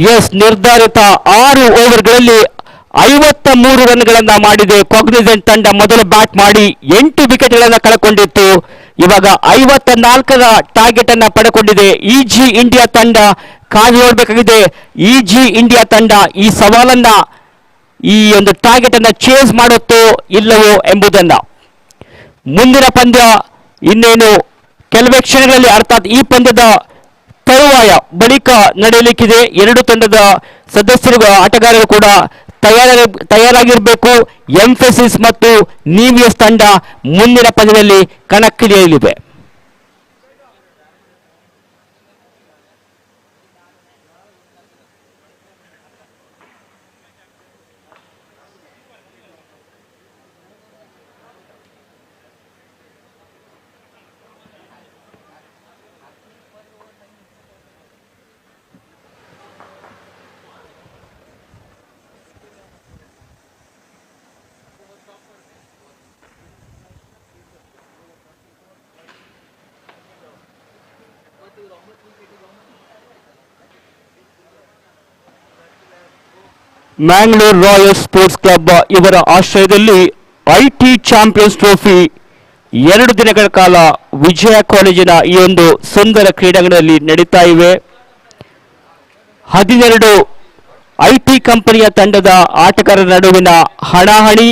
Yes, ನಿರ್ಧಾರಿತ 6 ಓವರ್ಗಳಲ್ಲಿ 53 ರನ್ಗಳನ್ನ ಮಾಡಿದೆ Cognizant ತಂಡ. ಮೊದಲು bat ಮಾಡಿ 8 ವಿಕೆಟ್ಗಳನ್ನ ಕಳ್ಕೊಂಡಿತ್ತು. ಇವಾಗ 54ರ target ಅನ್ನ ಪಡೆದುಕೊಂಡಿದೆ ಇಜಿ India ತಂಡ. ಕಾದು ನೋಡಬೇಕಾಗಿದೆ ಇಜಿ ಇಂಡಿಯಾ ತಂಡ ಈ ಸವಾಲನ್ನ, ಈ ಒಂದು ಟಾರ್ಗೆಟ್ ಅನ್ನ ಚೇಸ್ ಮಾಡುತ್ತೋ ಇಲ್ಲವೋ ಎಂಬುದನ್ನ. ಮುಂದಿನ ಪಂದ್ಯ ಇನ್ನೇನು ಕೆಲವೇ ಕ್ಷಣಗಳಲ್ಲಿ, ಅರ್ಥಾತ್ ಈ ಪಂದ್ಯದ ತರುವಾಯ ಬಳಿಕ ನಡೆಯಲಿಕ್ಕಿದೆ. 2 ತಂಡದ ಸದಸ್ಯರು ಆಟಗಾರರು ಕೂಡ ತಯಾರಾಗಿರಬೇಕು. ಎಂಫೆಸಿಸ್ ಮತ್ತು ನೀವಿಯಸ್ ತಂಡ ಮುಂದಿನ ಪಂದ್ಯದಲ್ಲಿ ಕಣಕ್ಕಿಳಿಯಲಿವೆ. ಮ್ಯಾಂಗ್ಳೂರ್ ರಾಯಲ್ ಸ್ಪೋರ್ಟ್ಸ್ ಕ್ಲಬ್ ಇವರ ಆಶ್ರಯದಲ್ಲಿ ಐಟಿ ಚಾಂಪಿಯನ್ಸ್ ಟ್ರೋಫಿ 2 ದಿನಗಳ ಕಾಲ ವಿಜಯ ಕಾಲೇಜಿನ ಈ ಒಂದು ಸುಂದರ ಕ್ರೀಡಾಂಗಣದಲ್ಲಿ ನಡೀತಾ ಇವೆ. 12 ಐಟಿ ಕಂಪನಿಯ ತಂಡದ ಆಟಗಾರರ ನಡುವಿನ ಹಣಾಹಣಿ.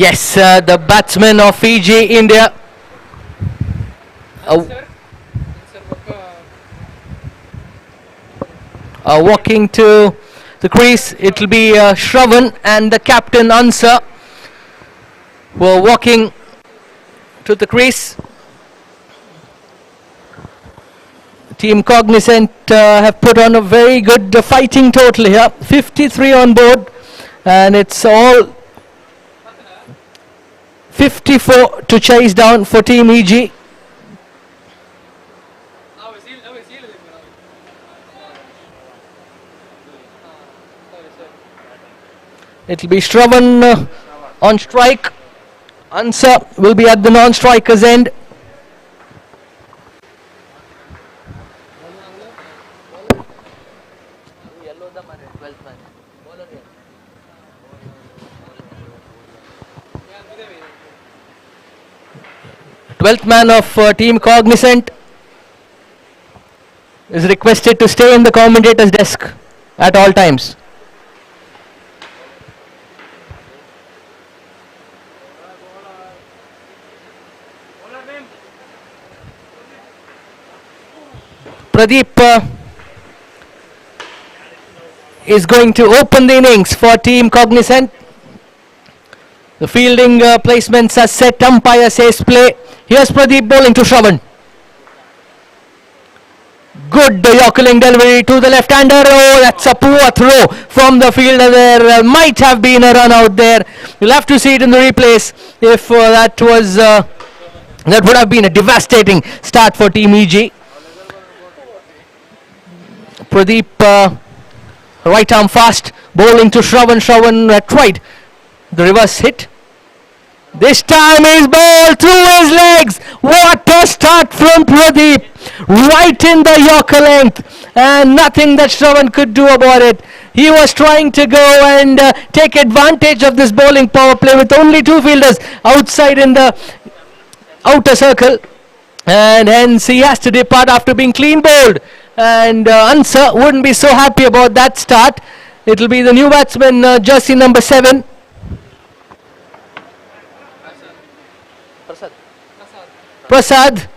Yes, the batsmen of Fiji India walking to the crease. It will be Shravan and the captain Ansar who are walking to the crease. Team Cognizant have put on a very good fighting total here. 53 on board, and it's all 54 to chase down for Team EG. It will be Shravan on strike. Ansar will be at the non-strikers end. 12th man of Team Cognizant is requested to stay in the commentator's desk at all times. Pradeep is going to open the innings for Team Cognizant. The fielding placements are set. Umpire says play. Here's Pradeep bowling to Shravan. Good Yorkling delivery to the left-hander. Oh, that's a poor throw from the fielder there. Might have been a run out there. You'll have to see it in the replays if that would have been a devastating start for Team EG. Pradeep right arm fast, bowling to Shravan. Shravan tried the reverse hit. This time he's bowled through his legs. What a start from Pradeep. Right in the Yorker length. And nothing that Shravan could do about it. He was trying to go and take advantage of this bowling power play with only two fielders outside in the outer circle. And hence he has to depart after being clean bowled. And Ansar wouldn't be so happy about that start. It'll be the new batsman, jersey number 7. Prasad,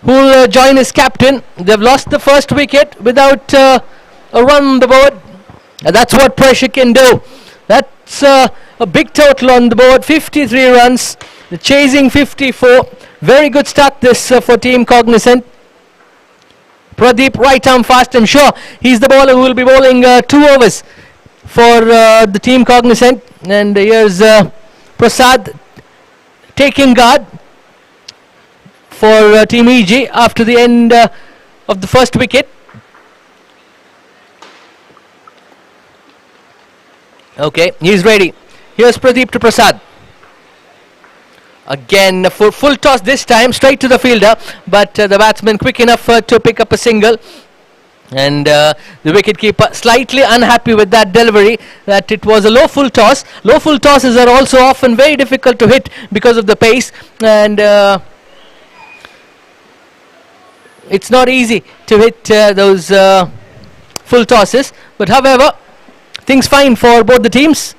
who'll join his captain. They've lost the first wicket without a run on the board. That's what pressure can do. That's a big total on the board, 53 runs. They're chasing 54. Very good start this for Team Cognizant. Pradeep right arm fast. I'm sure he's the bowler who will be bowling 2 overs for the Team Cognizant. And here's Prasad taking guard for Team EG after the end of the first wicket. Okay, he's ready. Here's Pradeep to Prasad. Again, for full toss this time, straight to the fielder, but the batsman quick enough to pick up a single. And the wicketkeeper slightly unhappy with that delivery, that it was a low full toss. Low full tosses are also often very difficult to hit because of the pace, and it's not easy to hit those full tosses. But however, things fine for both the teams.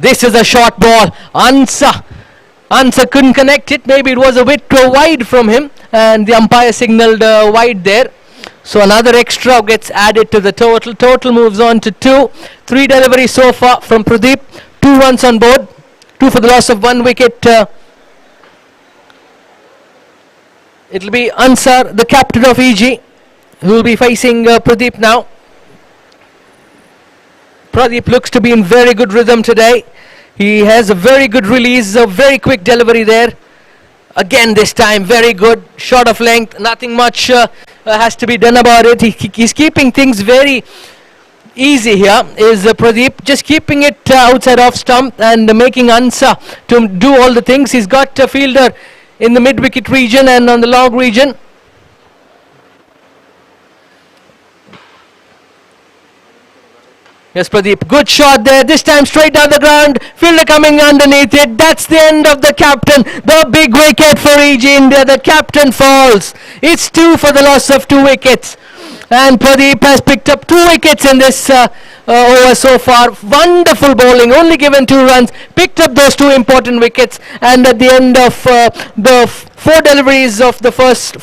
This is a short ball. Ansar couldn't connect it. Maybe it was a bit too wide from him, and the umpire signalled wide there. So another extra gets added to the total. Total moves on to 2. 3 deliveries so far from Pradeep. 2 runs on board. 2 for the loss of 1 wicket. It'll be Ansar, the captain of EG, who will be facing Pradeep now. Pradeep looks to be in very good rhythm today. He has a very good release, a very quick delivery there. Again this time, very good. Short of length, nothing much has to be done about it. He's keeping things very easy here, is Pradeep. Just keeping it outside off stump and making Ansar to do all the things. He's got a fielder in the mid-wicket region and on the long region. Yes, Pradeep, good shot there, this time straight down the ground, fielder coming underneath it. That's the end of the captain, the big wicket for EG India. The captain falls. It's 2 for the loss of 2 wickets. And Pradeep has picked up 2 wickets in this over so far. Wonderful bowling, only given 2 runs, picked up those 2 important wickets. And at the end of the 5 deliveries of the first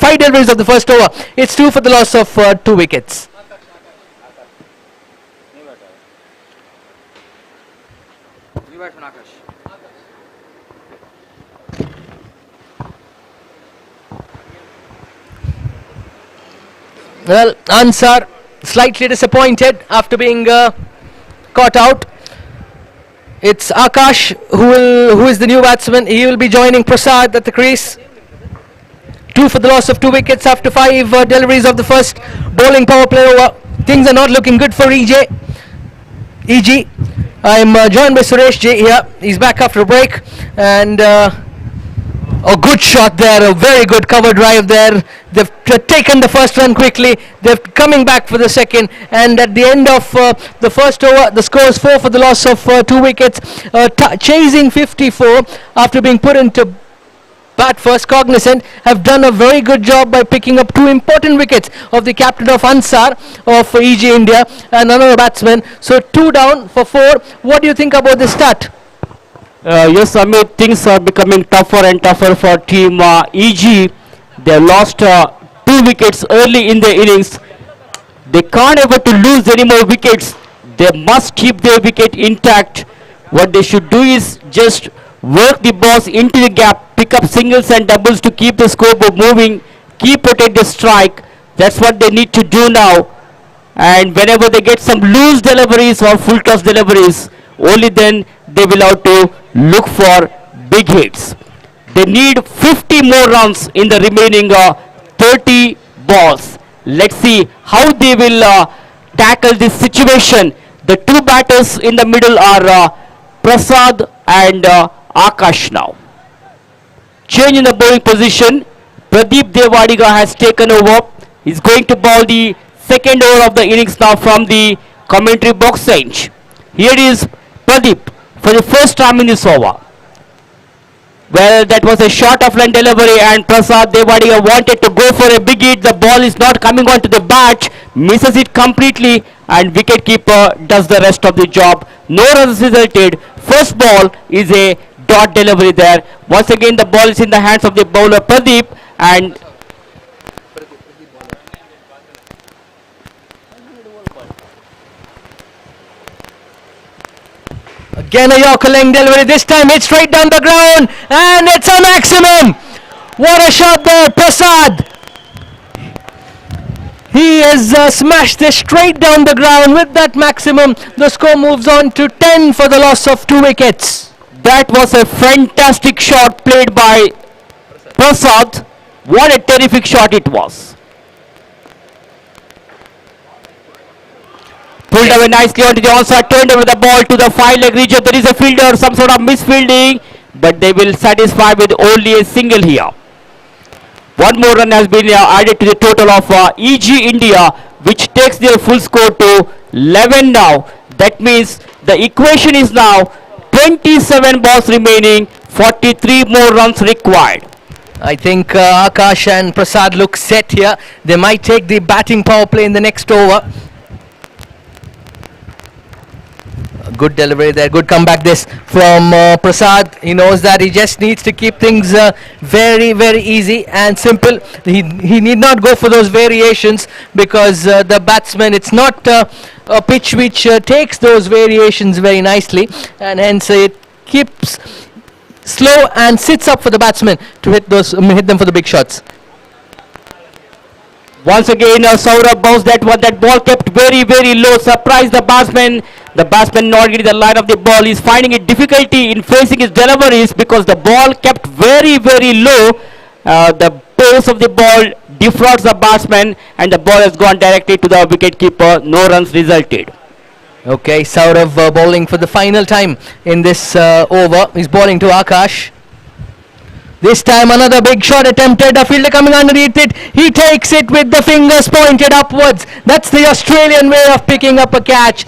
over, it's 2 for the loss of 2 wickets. Well, Ansar slightly disappointed after being caught out. It's Akash who is the new batsman. He will be joining Prasad at the crease. 2 for the loss of 2 wickets after 5 deliveries of the first bowling power play over. Things are not looking good for EG. I'm joined by Suresh J here. He's back after a break, and a good shot there, a very good cover drive there. They've taken the first run quickly. They're coming back for the second, and at the end of the first over, the score is 4 for the loss of 2 wickets, chasing 54 after being put into But first Cognizant have done a very good job by picking up two important wickets of the captain of Ansar of EG India and another batsman. So 2 down for 4. What do you think about this start?
Yes, Amit, things are becoming tougher and tougher for team EG. They lost 2 wickets early in the innings. They can't able to lose any more wickets. They must keep their wicket intact. What they should do is just work the balls into the gap, pick up singles and doubles to keep the scoreboard moving, keep protect the strike. That's what they need to do now. And whenever they get some loose deliveries or full toss deliveries, only then they will have to look for big hits. They need 50 more runs in the remaining 30 balls. Let's see how they will tackle this situation. The two batters in the middle are Prasad and Akash now. Change in the bowling position. Pradeep Devadiga has taken over. He's going to bowl the second over of the innings now from the commentary box bench. Here is Pradeep for the first time in this over. Well, that was a short of line delivery and Prasad Devadiga wanted to go for a big hit. The ball is not coming onto the bat, misses it completely and wicketkeeper does the rest of the job. No runs resulted. First ball is a dot delivery there. Once again the ball is in the hands of the bowler Pradeep and
again a Yorker length delivery, this time it's straight down the ground and it's a maximum. What a shot there, Prasad. He has smashed this straight down the ground with that maximum. The score moves on to 10 for the loss of 2 wickets.
That was a fantastic shot played by Prasad. What a terrific shot it was. Pulled away nicely onto the onside, turned over the ball to the 5-leg region. There is a fielder, some sort of misfielding, but they will satisfy with only a single here. One more run has been added to the total of EG India, which takes their full score to 11 now. That means the equation is now 27 balls remaining, 43 more runs required.
I think Akash and Prasad look set here. They might take the batting power play in the next over. Good delivery there, good comeback this from Prasad. He knows that he just needs to keep things very, very easy and simple. He need not go for those variations because the batsman, it's not a pitch which takes those variations very nicely, and hence it keeps slow and sits up for the batsman to hit them for the big shots.
Once again, Saurabh bounced that one. That ball kept very, very low. Surprised the batsman. The batsman not getting the line of the ball. He's finding it difficulty in facing his deliveries because the ball kept very, very low. The pace of the ball defrauds the batsman and the ball has gone directly to the wicketkeeper. No runs resulted.
Okay, Saurav bowling for the final time in this over. He's bowling to Akash. This time another big shot attempted, a fielder coming underneath it. He takes it with the fingers pointed upwards. That's the Australian way of picking up a catch.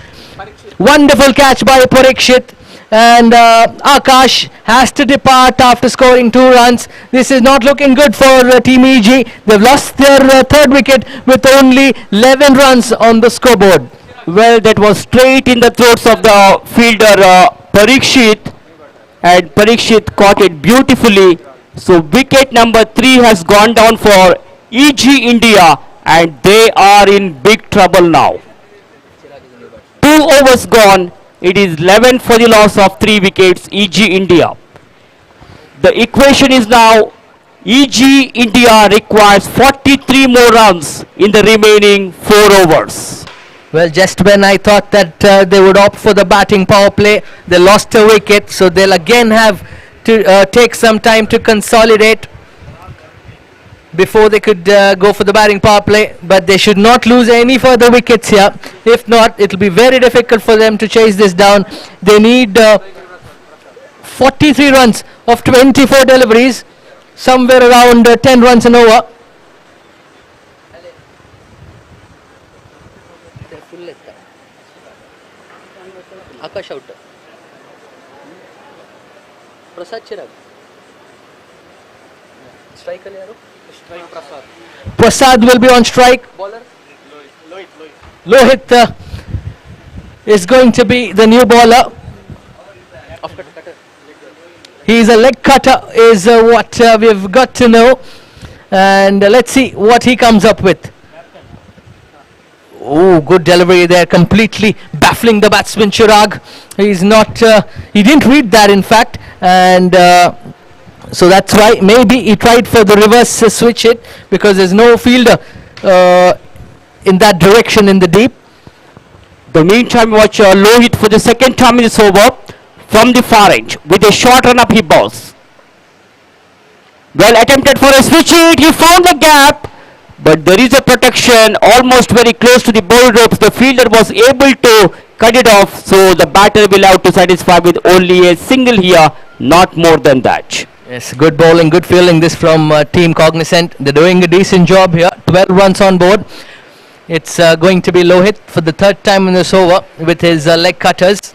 Wonderful catch by Parikshit. And Akash has to depart after scoring 2 runs. This is not looking good for Team EG. They've lost their 3rd wicket with only 11 runs on the scoreboard.
Well, that was straight in the throats of the fielder Parikshit. And Parikshit caught it beautifully. So wicket number 3 has gone down for EG India and they are in big trouble now. 2 overs gone. It is 11 for the loss of 3 wickets, EG India. The equation is now EG India requires 43 more runs in the remaining 4 overs.
Well, just when I thought that they would opt for the batting power play, they lost a wicket, so they'll again have to take some time to consolidate before they could go for the batting power play, but they should not lose any further wickets here. If not, it'll be very difficult for them to chase this down. They need 43 runs of 24 deliveries, somewhere around 10 runs an over. Akash out. Prasad Chirag. Prasad will be on strike. Lohit is going to be the new bowler. He's a leg cutter is what we've got to know. And let's see what he comes up with. Oh, good delivery there, completely baffling the batsman Chirag. He's not, he didn't read that in fact, and so that's why maybe he tried for the reverse switch hit, because there's no fielder in that direction in the deep.
The meantime, watch Lohit for the second time in this over from the far edge with a short run up he bowls. Well attempted for a switch hit, he found the gap. But there is a protection almost very close to the ball ropes. The fielder was able to cut it off. So the batter will have to satisfy with only a single here, not more than that.
Yes, good bowling, good fielding this from Team Cognizant. They're doing a decent job here. 12 runs on board. It's going to be Lohit for the third time in this over with his leg cutters.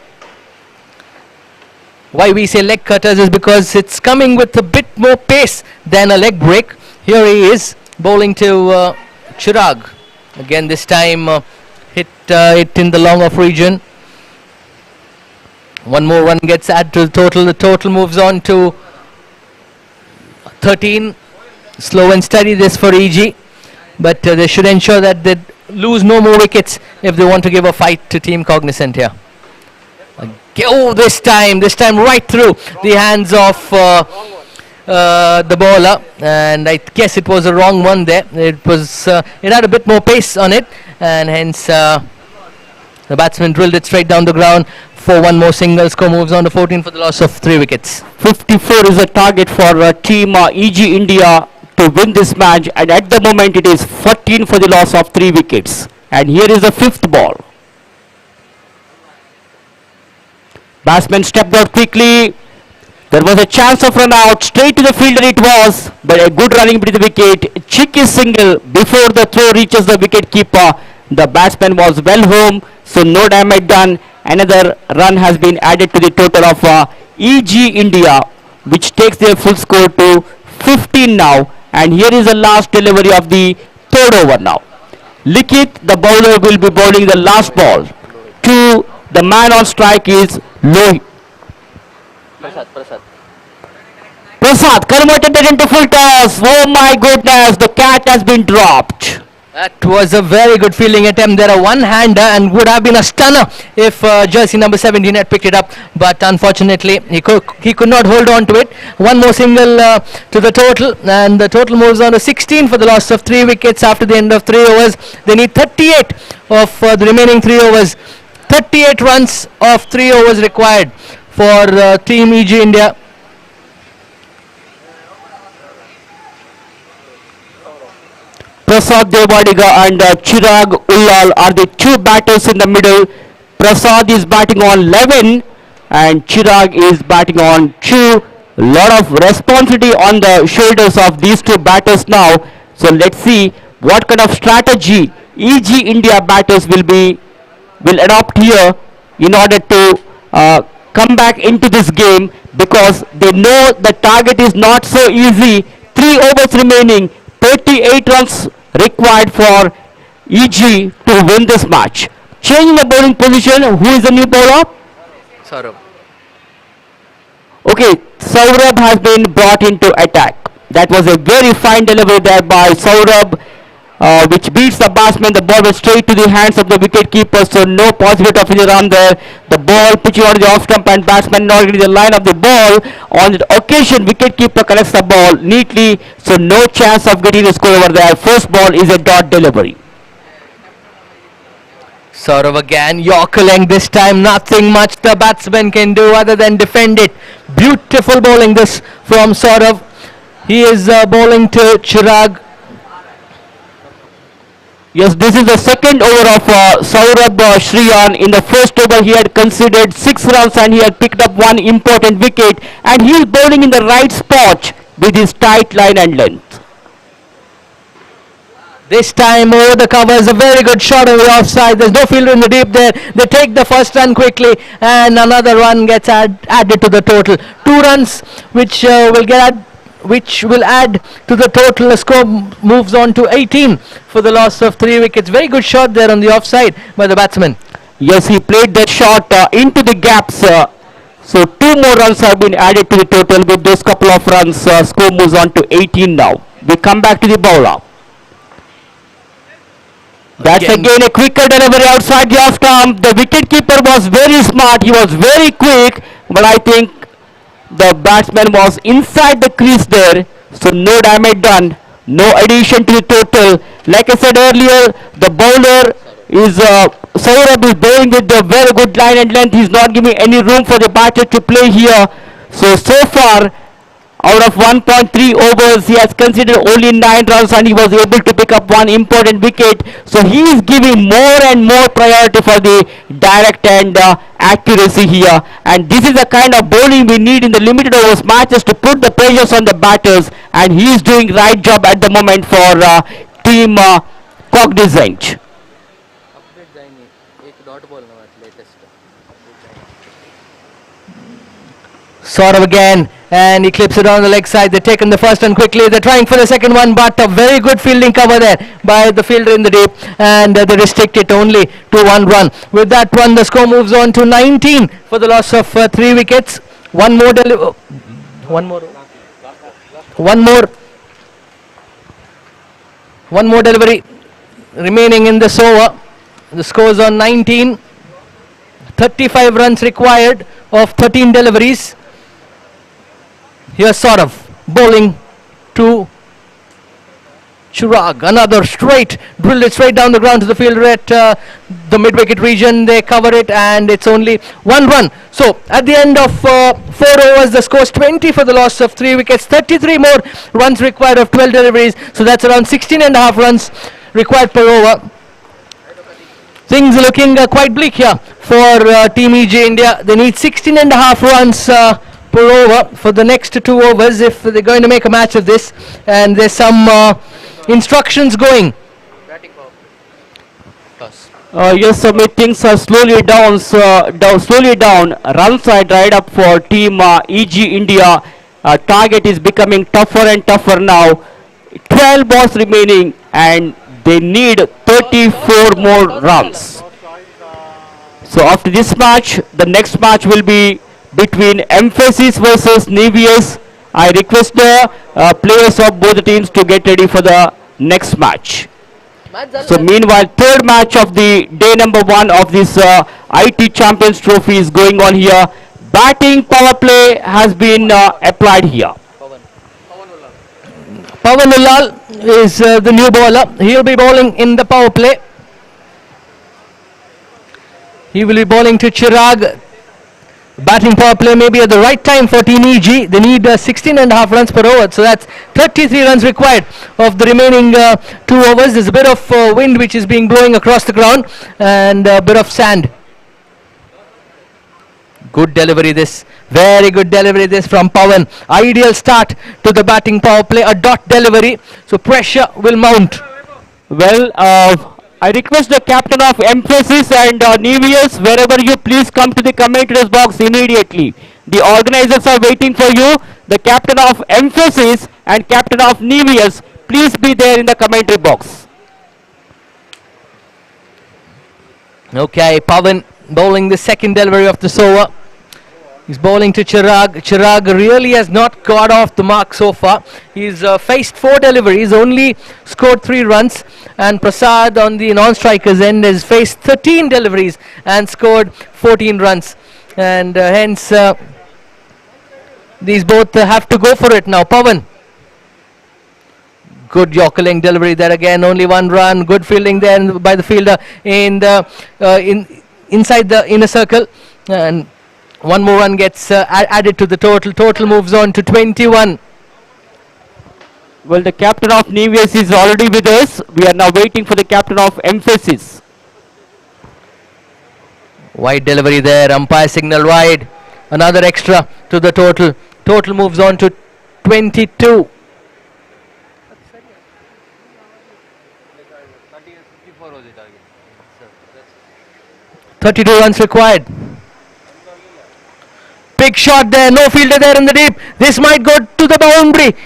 Why we say leg cutters is because it's coming with a bit more pace than a leg break. Here he is. Bowling to Chirag. Again this time hit it in the long off region. One more run gets added to the total. The total moves on to 13. Slow and steady this for EG. But they should ensure that they lose no more wickets if they want to give a fight to Team Cognizant here. Oh, this time right through the hands of the bowler, and I guess it was a wrong one there. It was it had a bit more pace on it, and hence the batsman drilled it straight down the ground for one more single. Score moves on to 14 for the loss of 3 wickets.
54 is a target for Team EG India to win this match, and at the moment it is 14 for the loss of 3 wickets. And here is the 5th ball. Batsman stepped out quickly. There was a chance of run out, straight to the fielder it was, but a good running between the wicket. Cheeky single before the throw reaches the wicket keeper. The batsman was well home, so no damage done. Another run has been added to the total of EG India, which takes their full score to 15 now. And here is the last delivery of the third over now. Likith, the bowler, will be bowling the last ball. To the man on strike is Lohit. Prasad converted it into full toss. Oh my goodness, the catch has been dropped.
That was a very good fielding attempt. There a one-hander and would have been a stunner if jersey number 17 had picked it up. But unfortunately, he could not hold on to it. One more single to the total, and the total moves on to 16 for the loss of 3 wickets after the end of 3 overs. They need 38 of the remaining 3 overs. 38 runs of 3 overs required for Team EG India.
Prasad Devadiga and Chirag Ullal are the 2 batters in the middle. Prasad is batting on 11 and Chirag is batting on 2. A lot of responsibility on the shoulders of these 2 batters now. So let's see what kind of strategy EG India batters will adopt here in order to come back into this game, because they know the target is not so easy. 3 overs remaining, 38 runs required for EG to win this match. Changing the bowling position, who is the new bowler?
Saurabh.
Okay, Saurabh has been brought into attack. That was a very fine delivery there by Saurabh, which beats the batsman. The ball was straight to the hands of the wicket keeper, so no possibility of any run there. The ball pitching on the off stump and batsman not getting the line of the ball. On the occasion, wicket keeper collects the ball neatly, so no chance of getting a score over there. First ball is a dot delivery.
Saurabh again, Yorker length this time. Nothing much the batsman can do other than defend it. Beautiful bowling this from Saurabh. He is bowling to Chirag.
Yes, this is the second over of Saurabh Shriyan. In the first over, he had conceded 6 runs and he had picked up 1 important wicket. And he is bowling in the right spot with his tight line and length.
This time over the covers, a very good shot on the offside. There's no fielder in the deep there. They take the first run quickly and another run gets added to the total. 2 runs which will get which will add to the total. The score moves on to 18 for the loss of 3 wickets. Very good shot there on the offside by the batsman.
Yes, he played that shot into the gaps. So 2 more runs have been added to the total. With those couple of runs, score moves on to 18 now. We come back to the bowler. That's again a quicker delivery outside the off stump. The wicketkeeper was very smart. He was very quick, but I think the batsman was inside the crease there. So no damage done. No addition to the total. Like I said earlier, the bowler is Saurabh is bowling with a very good line and length. He's not giving any room for the batter to play here. So far, out of 1.3 overs, he has considered only 9 runs and he was able to pick up 1 important wicket. So he is giving more and more priority for the direct and accuracy here. And this is the kind of bowling we need in the limited overs matches to put the pressures on the batters. And he is doing right job at the moment for team Cognizant.
Sort of again, and he clips it on the leg side. They've taken the first one quickly. They're trying for the second one, but a very good fielding cover there by the fielder in the deep, and they restrict it only to 1 run. With that one, the score moves on to 19 for the loss of 3 wickets. One more delivery remaining in this over. The score's on 19. 35 runs required of 13 deliveries. Here's sort of bowling to Chirag. Another straight, drilled it straight down the ground to the fielder at the mid-wicket region. They cover it and it's only 1 run. So at the end of 4 overs, the score's 20 for the loss of 3 wickets. 33 more runs required of 12 deliveries. So that's around 16.5 runs required per over. Things are looking quite bleak here for Team EJ India. They need 16.5 runs per over for the next 2 overs if they're going to make a match of this. And there's some instructions going.
Yes, Sumit, things are slowly down. Runs are dried up for Team EG India. Target is becoming tougher and tougher now. 12 balls remaining and they need 34 more runs. So after this match, the next match will be between Emphasis versus Nevius. I request the players of both the teams to get ready for the next match. So meanwhile, third match of the day number 1 of this IT Champions Trophy is going on here. Batting power play has been applied here.
Pawan Ulal is the new bowler. He'll be bowling in the power play. He will be bowling to Chirag. Batting power play may be at the right time for Team EG. They need 16.5 runs per over. So that's 33 runs required of the remaining 2 overs. There's a bit of wind which is being blowing across the ground and a bit of sand. Good delivery this. Very good delivery this from Pawan. Ideal start to the batting power play. A dot delivery. So pressure will mount.
Well, I request the captain of Emphasis and Nevius, wherever you, please come to the commentators box immediately. The organizers are waiting for you. The captain of Emphasis and captain of Nevius, please be there in the commentary box.
Okay, Pawan bowling the second delivery of the over. He's bowling to Chirag. Chirag really has not got off the mark so far. He's faced 4 deliveries, only scored 3 runs. And Prasad on the non-strikers end has faced 13 deliveries and scored 14 runs. And hence, these both have to go for it now. Pawan. Good Yorker delivery there again, only 1 run. Good fielding there by the fielder in the inside the inner circle. And 1 more run gets added to the total. Total moves on to 21.
Well, the captain of Nevius is already with us. We are now waiting for the captain of Emphasis.
Wide delivery there. Umpire signal wide. Another extra to the total. Total moves on to 22. 32 runs required. Big shot there, no fielder there in the deep. This might go to the boundary.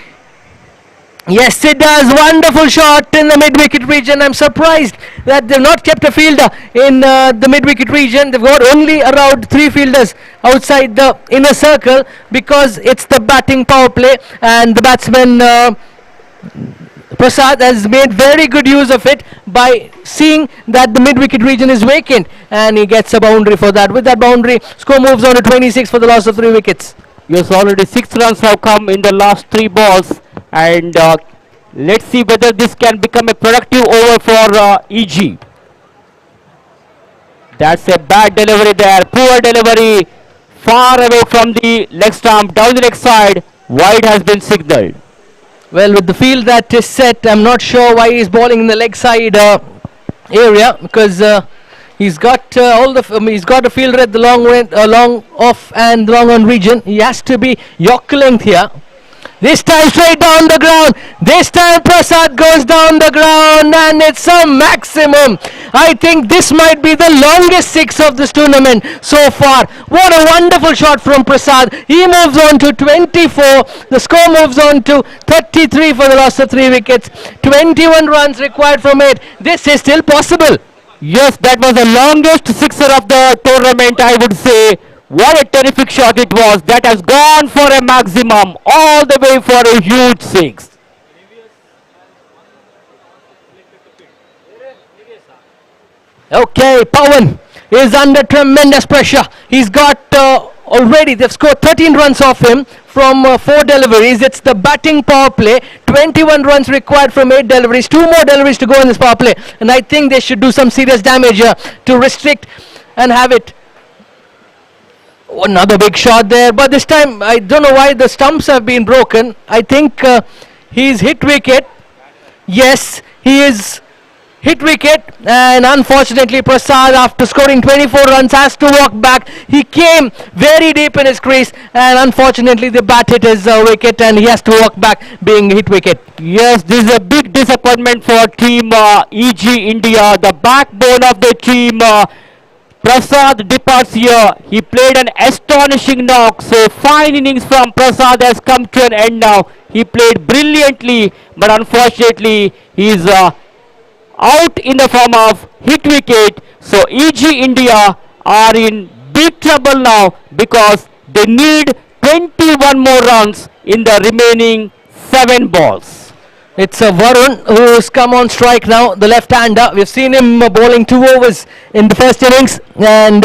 Yes, it does. Wonderful shot in the mid-wicket region. I'm surprised that they've not kept a fielder in the mid-wicket region. They've got only around 3 fielders outside the inner circle because it's the batting power play, and the batsman Prasad has made very good use of it by seeing that the mid-wicket region is vacant, and he gets a boundary for that. With that boundary, score moves on to 26 for the loss of 3 wickets.
Yes, already 6 runs have come in the last 3 balls, and let's see whether this can become a productive over for EG. That's a bad delivery there, poor delivery, far away from the leg stump, down the leg side, wide has been signalled.
Well, with the field that is set, I'm not sure why he's bowling in the leg side area, because he's got he's got a fielder at the long off and long on region. He has to be Yorker length here. This time straight down the ground. This time Prasad goes down the ground, and it's a maximum. I think this might be the longest 6 of this tournament so far. What a wonderful shot from Prasad. He moves on to 24. The score moves on to 33 for the loss of 3 wickets. 21 runs required from it. This is still possible.
Yes, that was the longest 6er of the tournament, I would say. What a terrific shot it was. That has gone for a maximum, all the way for a huge 6.
Okay, Pawan is under tremendous pressure. He's got already, they've scored 13 runs off him from 4 deliveries. It's the batting power play. 21 runs required from 8 deliveries. 2 more deliveries to go in this power play. And I think they should do some serious damage here to restrict and have it. Another big shot there, but this time I don't know why the stumps have been broken. I think he's hit wicket. Yes, he is hit wicket, and unfortunately Prasad, after scoring 24 runs, has to walk back. He came very deep in his crease, and unfortunately the bat hit his wicket, and he has to walk back, being hit wicket.
Yes, this is a big disappointment for team EG India. The backbone of the team, Prasad departs here. He played an astonishing knock, so fine innings from Prasad has come to an end now. He played brilliantly, but unfortunately he is out in the form of hit wicket. So EG India are in big trouble now because they need 21 more runs in the remaining 7 balls.
It's Varun who's come on strike now, the left-hander. We've seen him bowling 2 overs in the first innings, and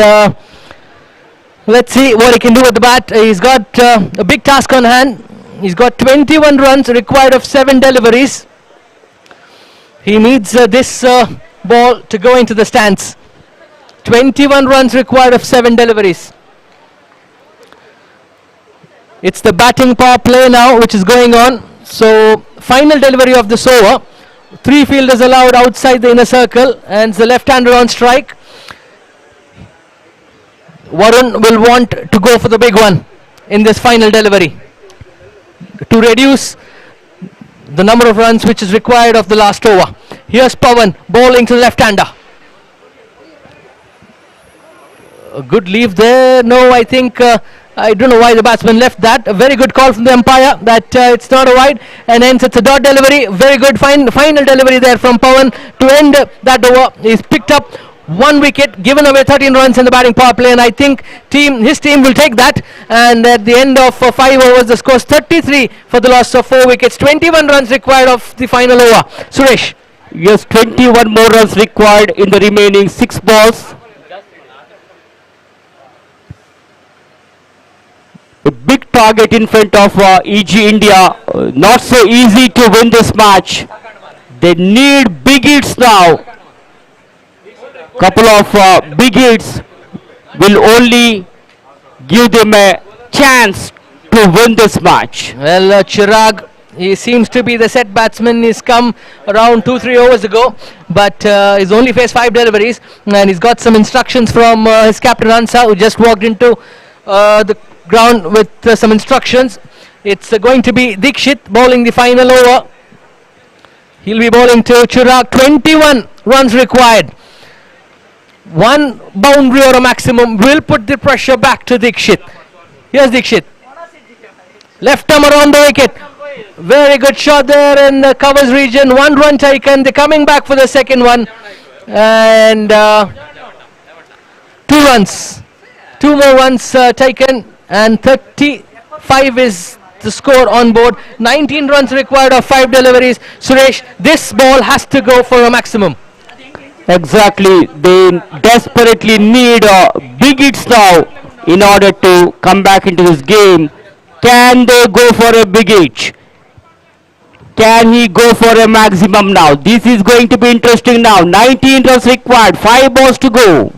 let's see what he can do with the bat. He's got a big task on hand. He's got 21 runs required of 7 deliveries. He needs this ball to go into the stands. 21 runs required of 7 deliveries. It's the batting power play now which is going on. So final delivery of this over. 3 fielders allowed outside the inner circle, and the left-hander on strike. Varun will want to go for the big one in this final delivery to reduce the number of runs which is required of the last over. Here's Pawan bowling to the left-hander. A good leave there. No, I think I don't know why the batsman left that. A very good call from the umpire that it's not a wide, and hence it's a dot delivery. Very good final delivery there from Pawan to end that over. He's picked up 1 wicket, given away 13 runs in the batting power play, and I think his team will take that. And at the end of 5 overs, the score is 33 for the loss of 4 wickets. 21 runs required of the final over. Suresh.
Yes, 21 more runs required in the remaining 6 balls. A big target in front of EG India. Not so easy to win this match. They need big hits now. Couple of big hits will only give them a chance to win this match.
Well, Chirag, he seems to be the set batsman. He's come around 2-3 overs ago, but he's only faced 5 deliveries, and he's got some instructions from his captain Ansa, who just walked into the ground with some instructions. It's going to be Dikshit bowling the final over. He'll be bowling to Chirag. 21 runs required. 1 boundary or a maximum will put the pressure back to Dikshit. Here's Dikshit. Left arm around the wicket. Very good shot there in the covers region. 1 run taken. They're coming back for the second one. And 2 runs. 2 more runs taken. And 35 is the score on board. 19 runs required of 5 deliveries. Suresh, this ball has to go for a maximum.
Exactly. They desperately need big hits now in order to come back into this game. Can they go for a big hit? Can he go for a maximum now? This is going to be interesting now. 19 runs required, 5 balls to go.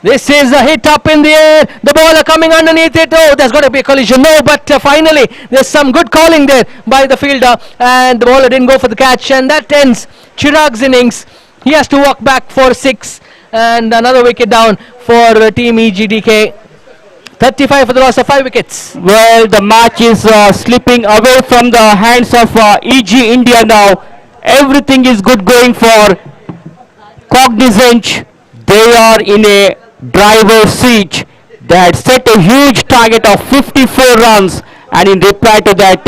This is a hit up in the air. The ball coming underneath it. Oh, there's got to be a collision. No, but finally there's some good calling there by the fielder. And the bowler didn't go for the catch. And that ends Chirag's innings. He has to walk back for 6. And another wicket down for team EGDK. 35 for the loss of 5 wickets.
Well, the match is slipping away from the hands of EG India now. Everything is good going for Cognizant. They are in a driver's seat. They had set a huge target of 54 runs, and in reply to that,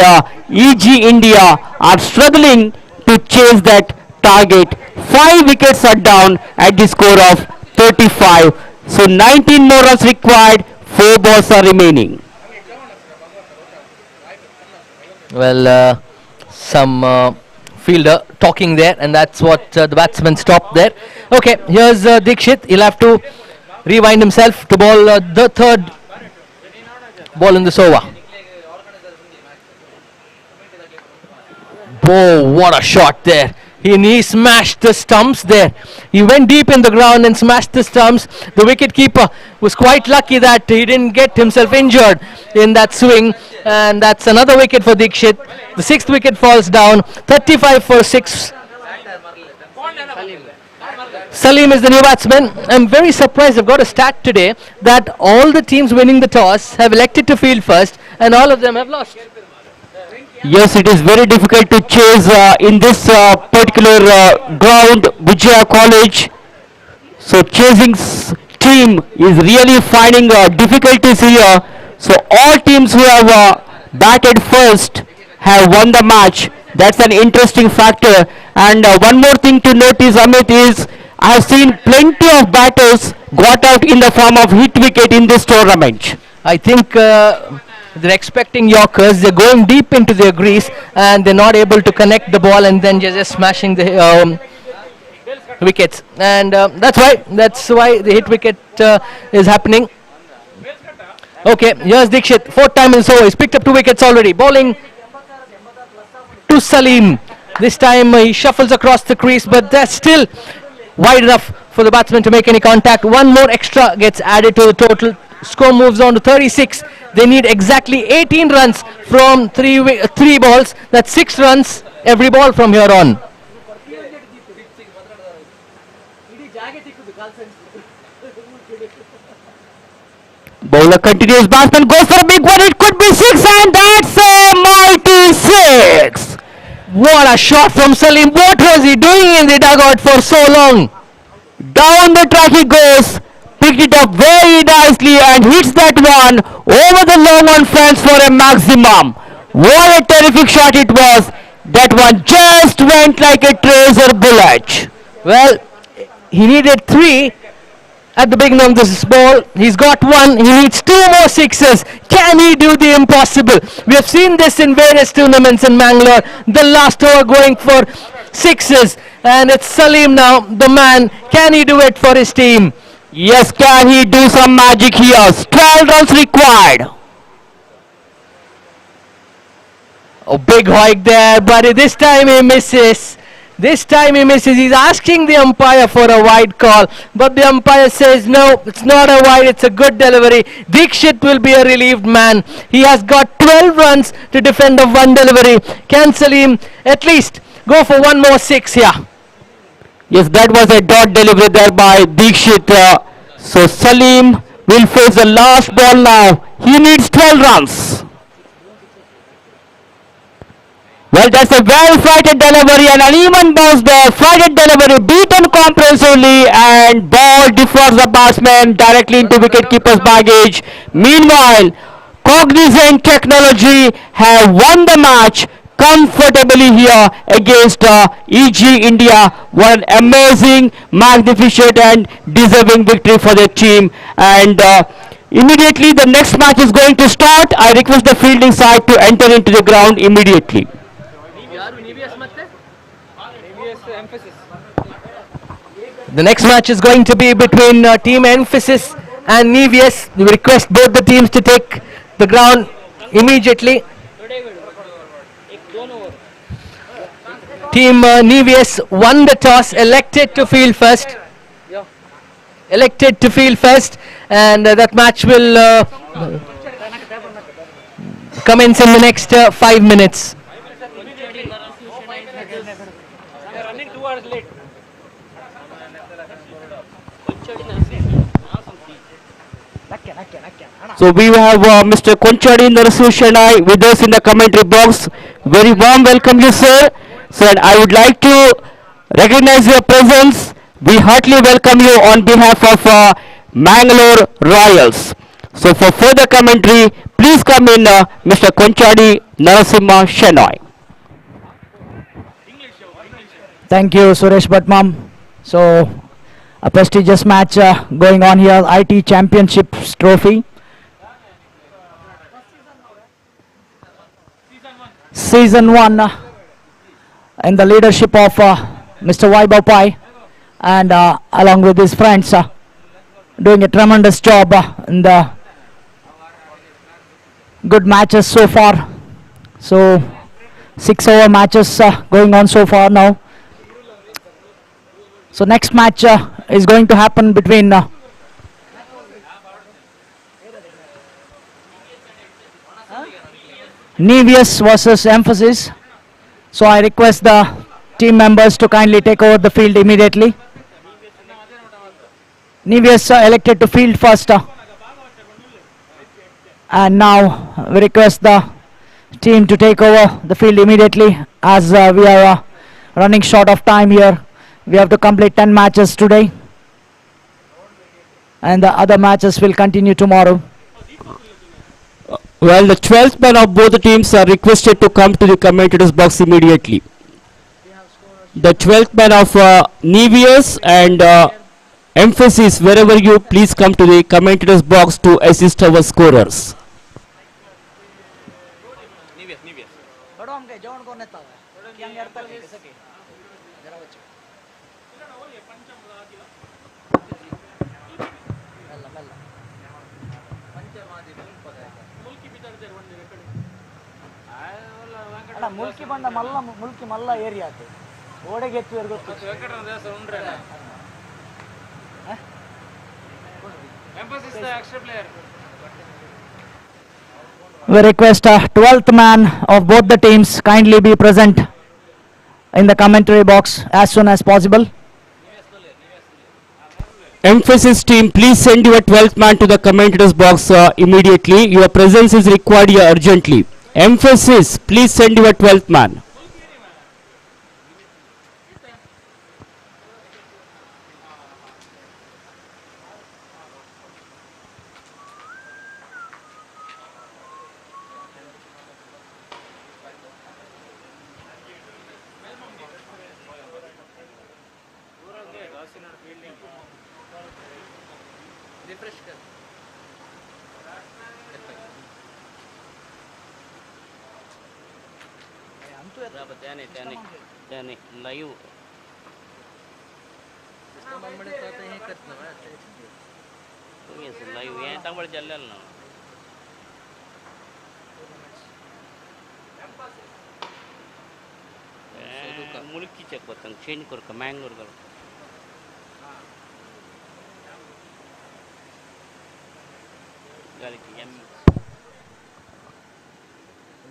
EG India are struggling to chase that target. 5 wickets are down at the score of 35. So 19 more runs required. 4 balls are remaining.
Well, some fielder talking there, and that's what the batsman stopped there. Okay, here's Dikshit. He'll have to rewind himself to bowl the third ball in this over. Oh, what a shot there. He smashed the stumps there. He went deep in the ground and smashed the stumps. The wicketkeeper was quite lucky that he didn't get himself injured in that swing. And that's another wicket for Dikshit. The 6th wicket falls down. 35 for 6. Salim is the new batsman. I'm very surprised. I've got a stat today that all the teams winning the toss have elected to field first, and all of them have lost.
Yes, it is very difficult to chase in this particular ground, Vijaya College. So chasing team is really finding difficulties here. So all teams who have batted first have won the match. That's an interesting factor. And one more thing to notice, Amit, is I have seen plenty of batters got out in the form of hit wicket in this tournament.
I think they're expecting Yorkers. They're going deep into their grease and they're not able to connect the ball, and then just smashing the wickets. And that's why the hit wicket is happening. Okay, here's Dikshit. 4th time in this over. He's picked up 2 wickets already. Bowling to Salim. This time he shuffles across the crease, but that's still wide enough for the batsman to make any contact. 1 more extra gets added to the total. Score moves on to 36. They need exactly 18 runs from 3 balls. That's 6 runs every ball from here on.
Bowler continues, batsman goes for a big one. It could be 6, and that's a mighty 6.
What a shot from Salim. What was he doing in the dugout for so long?
Down the track he goes. Picked it up very nicely and hits that one over the long on fence for a maximum. What a terrific shot it was. That one just went like a tracer bullet.
Well, he needed 3 at the beginning of this ball. He's got 1. He needs 2 more 6s. Can he do the impossible? We have seen this in various tournaments in Mangalore. The last over going for 6s. And it's Salim now, the man. Can he do it for his team?
Yes, can he do some magic here? 12 runs required.
Oh, big hike there, but this time he misses. This time he misses. He's asking the umpire for a wide call, but the umpire says no, it's not a wide, it's a good delivery. Dikshit will be a relieved man. He has got 12 runs to defend of 1 delivery. Can Salim at least go for 1 more 6 here?
Yes, that was a dot delivery there by Dikshit. So Salim will face the last ball now. He needs 12 runs. Well, that's a well-fighted delivery and an even bounce there. Fighted delivery, beaten comprehensively, and ball defers the batsman directly into wicketkeeper's baggage. Meanwhile, Cognizant Technology have won the match comfortably here against EG India. What an amazing, magnificent and deserving victory for their team. And immediately the next match is going to start. I request the fielding side to enter into the ground immediately.
The next match is going to be between Team Emphasis and Nevius. We request both the teams to take the ground immediately. Team Nevius won the toss, elected to field first. And that match will commence in the next 5 minutes.
So we have Mr. Konchadi Narasimha with us in the commentary box. Very warm welcome you, sir. Sir, I would like to recognize your presence. We heartily welcome you on behalf of Mangalore Royals. So for further commentary, please come in Mr. Konchadi Narasimha Shenoy.
Thank you, Suresh Bhatmam. So, a prestigious match going on here, IT Championships Trophy. Season 1 in the leadership of Mr. Vaibhav Pai and along with his friends doing a tremendous job in the good matches so far. So 6-over matches going on so far now. So next match is going to happen between Nevius versus Emphasis. So I request the team members to kindly take over the field immediately. Nevius elected to field first. And now we request the team to take over the field immediately as we are running short of time here. We have to complete 10 matches today. And the other matches will continue tomorrow.
Well, the 12th man of both the teams are requested to come to the commentators box immediately. The 12th man of Nevius and Emphasis, wherever you, please come to the commentators box to assist our scorers.
Mulki ಬಂದ ಮುಲ್ಕಿ ಮಲ್ಲ area ಅದು ಓಡೆಗೆ ಎತ್ತುವರೆಗೂ we request 12th man of both the teams kindly be present in the commentary box as soon as possible.
Emphasis team, please send your 12th man to the commentators box immediately. Your presence is required here urgently. Emphasis, please send your 12th man.
त्याने live live हे तांबळ चाललेलं ना मुलकी check करता change कर का मैंगलोर कर गाड़ी की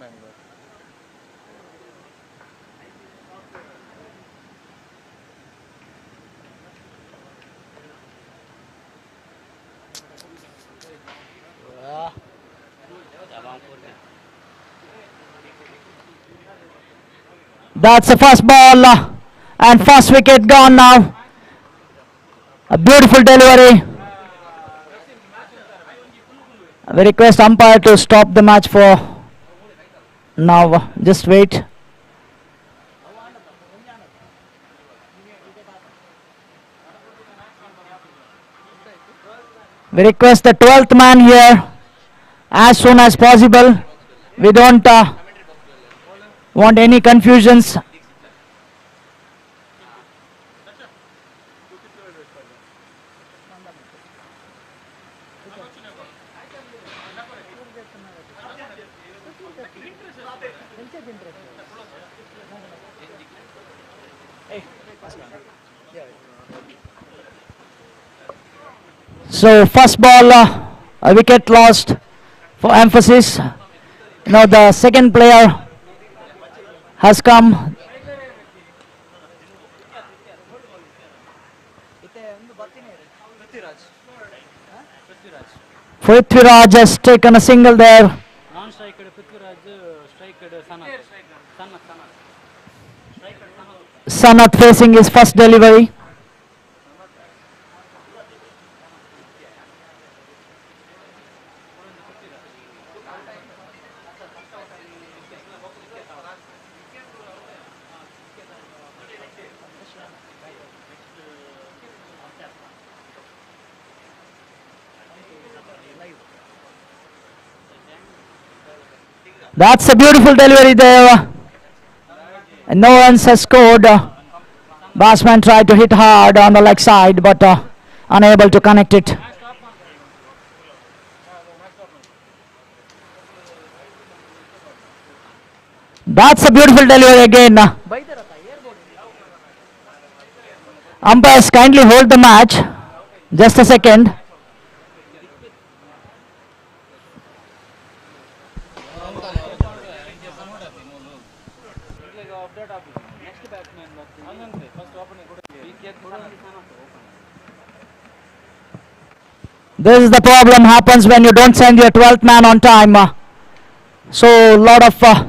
Mangalore
That's the first ball and first wicket gone now. A beautiful delivery. We request umpire to stop the match for now. Just wait. We request the 12th man here as soon as possible. We don't want any confusions. So first ball, a wicket lost for emphasis. Now the second player has come. Prithviraj has taken a single there. Sanath facing his first delivery. That's a beautiful delivery there. And no runs has scored. Batsman tried to hit hard on the leg side but unable to connect it. That's a beautiful delivery again. Umpires, kindly hold the match. Just a second. This is the problem happens when you don't send your 12th man on time. So a lot of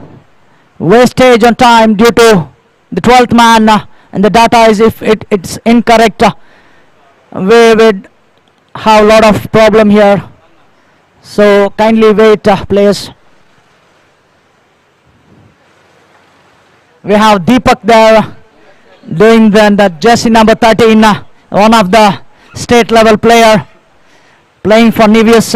wastage on time due to the 12th man and the data is if it's incorrect. We would have a lot of problem here. So kindly wait players. We have Deepak there doing the jersey number 13, one of the state level player playing for NEWS.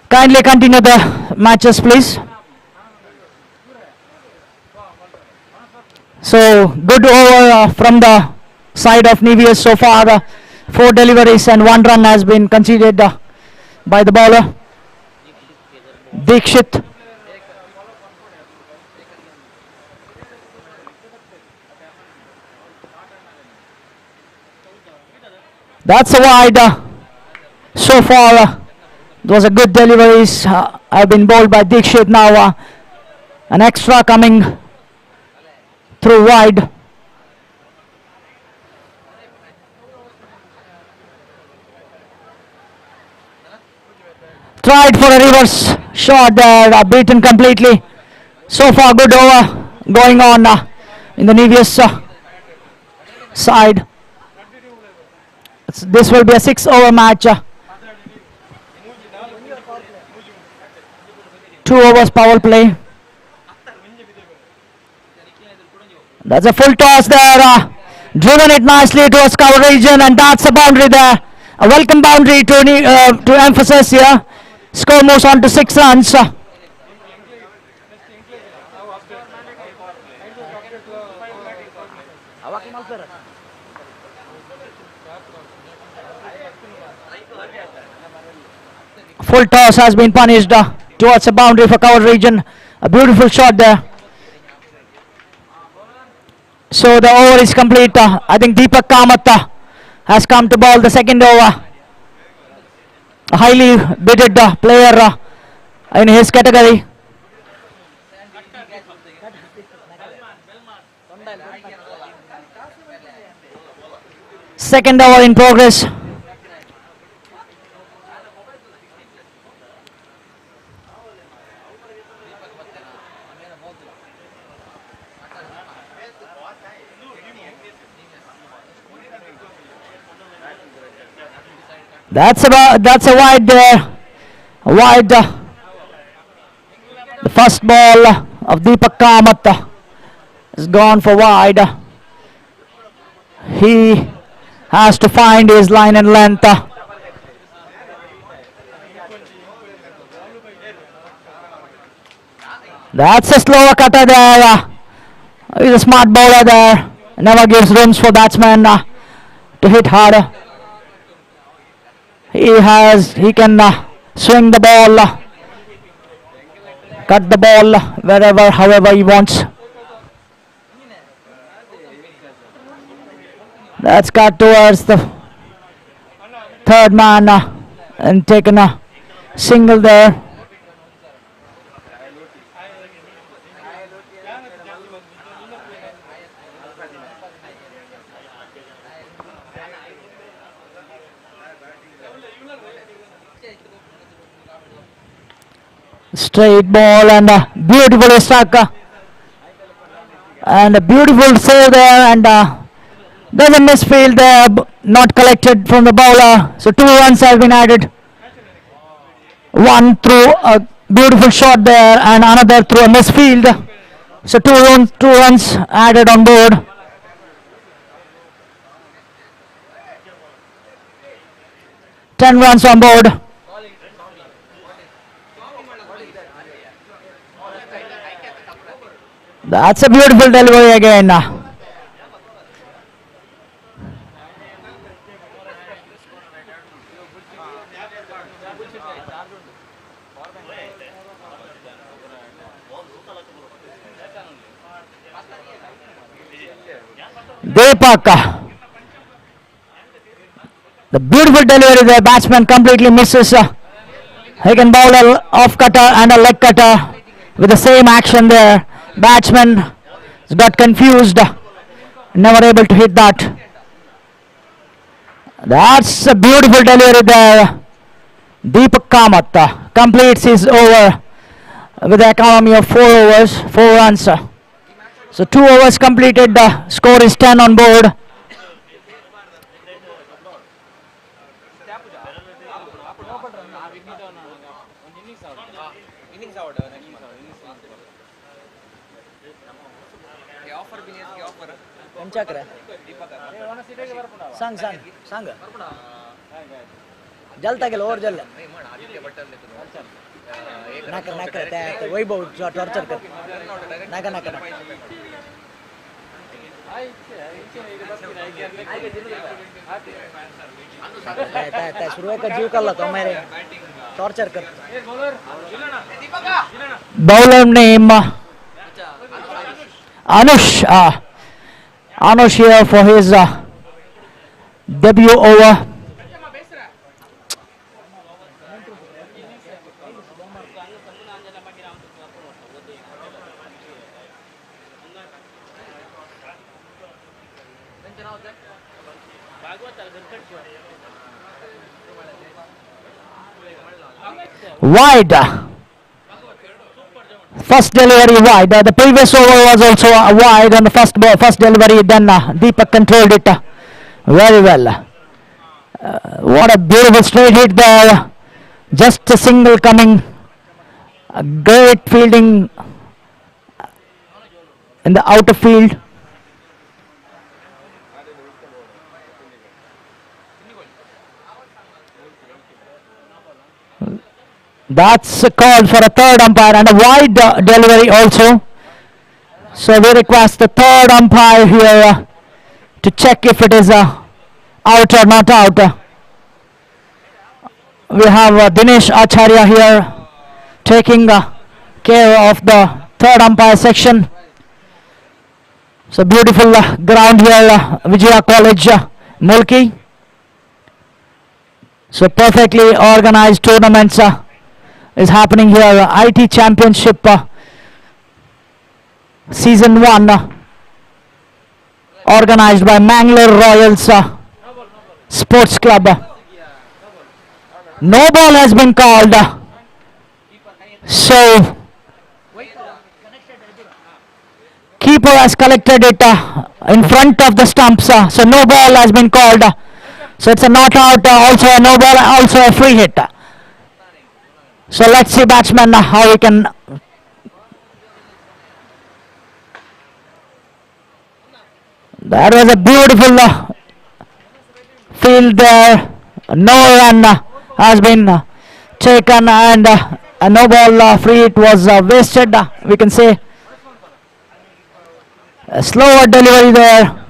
Kindly continue the matches, please. So good over from the side of NEWS so far. 4 deliveries and 1 run has been conceded by the bowler Dikshit. That's a wide. So far it was a good deliveries have been bowled by Dikshit. Now an extra coming through wide. Tried for a reverse shot there, beaten completely. So far good over going on in the NEWS side. This will be a 6-over match. 2 overs power play. That's a full toss there. Driven it nicely towards cover region and that's a boundary there. A welcome boundary to emphasis here. Score moves on to 6 runs. Full toss has been punished towards a boundary for cover region. A beautiful shot there. So the over is complete. I think Deepak Kamath has come to bowl the second over. A highly bidded player in his category. Second over in progress. That's a wide there. Wide. The first ball of Deepak Kamath is gone for wide. He has to find his line and length. That's a slower cutter there. He's a smart bowler there. Never gives rooms for batsmen to hit harder. He can swing the ball, cut the ball wherever, however he wants. That's cut towards the third man and taken a single there. Straight ball and beautifully struck and a beautiful save there, and there's a misfield there, not collected from the bowler. So 2 runs have been added. One through a beautiful shot there and another through a misfield. So 2 runs added on board. Ten runs on board. That's a beautiful delivery again. Deepak. The beautiful delivery there. Batsman completely misses. He can bowl a off cutter and a leg cutter with the same action there. Batsman got confused, never able to hit that. That's a beautiful delivery there. Deepak Kamath completes his over with the economy of 4 overs, 4 runs. So 2 overs completed, the score is 10 on board. सांग जलता गेलो और जल नाकर वैभव torture कर नाका शुरू का जीव कर हमारे टॉर्चर कर bowler name Anush here for his debut over. Wide. First delivery wide. The previous over was also wide on the first delivery. Then Deepak controlled it very well. What a beautiful straight hit there. Just a single coming. A great fielding in the outer field. That's called for a third umpire and a wide delivery also. So we request the third umpire here to check if it is out or not out. We have Dinesh Acharya here taking care of the third umpire section. So beautiful ground here, Vijaya College, Mulki. So perfectly organized tournaments is happening here. IT Championship Season 1 organized by Mangalore Royals Sports Club. No ball has been called. So keeper has collected it in front of the stumps. So no ball has been called. So it's a not out, also a no ball, also a free hit. So let's see batsman how he can. That was a beautiful field there. No run has been taken, and a no ball free hit was wasted. We can say a slower delivery there.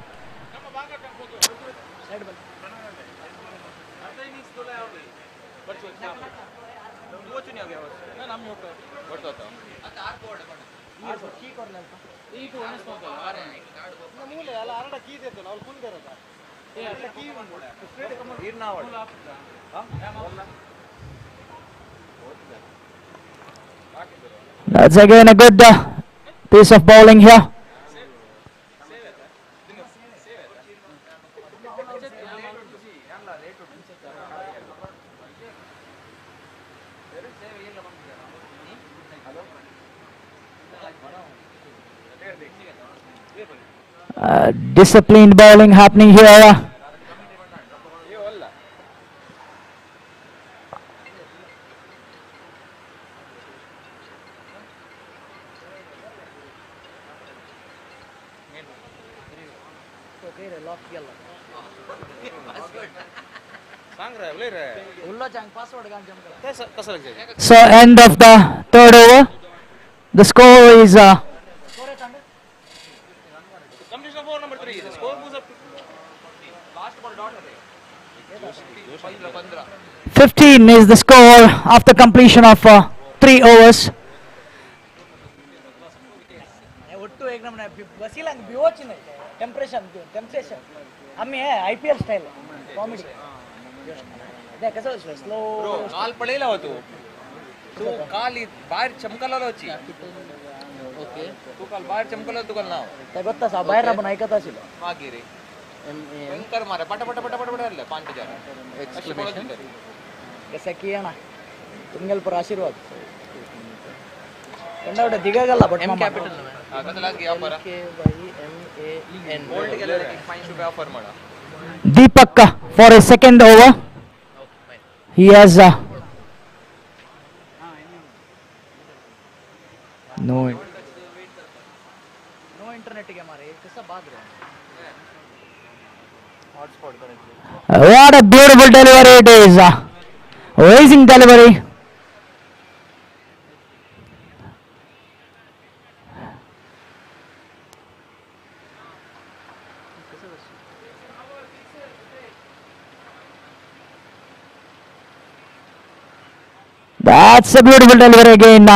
That's again a good piece of bowling here. Disciplined bowling happening here. So end of the third over. The score is 15 is the score after completion of 3 overs. IPL style comedy.
काल पडेला होतो तू काल बाहेर चमकला होती okay तू काल बाहेर चमकला तू काल नाव
ते ಗೊತ್ತಾ ಸಾ ಬಾहेर आपण ऐकत असेल
मागिरे भयंकर मारे पटापट पटापट पडले 5000 एक्सक्लेमेशन
कैसा किया ना तुंगल पर आशीर्वाद कंडा दिगगಲ್ಲ बट
एम कैपिटल कतला गया पर के भाई MAN बोल्ड के लिए 5 रुपया ऑफर माडा
Deepak for a second over. He has no internet के मारे कैसा भाग रहा है hotspot connect. What a beautiful delivery it is. Amazing delivery. That's a beautiful delivery again.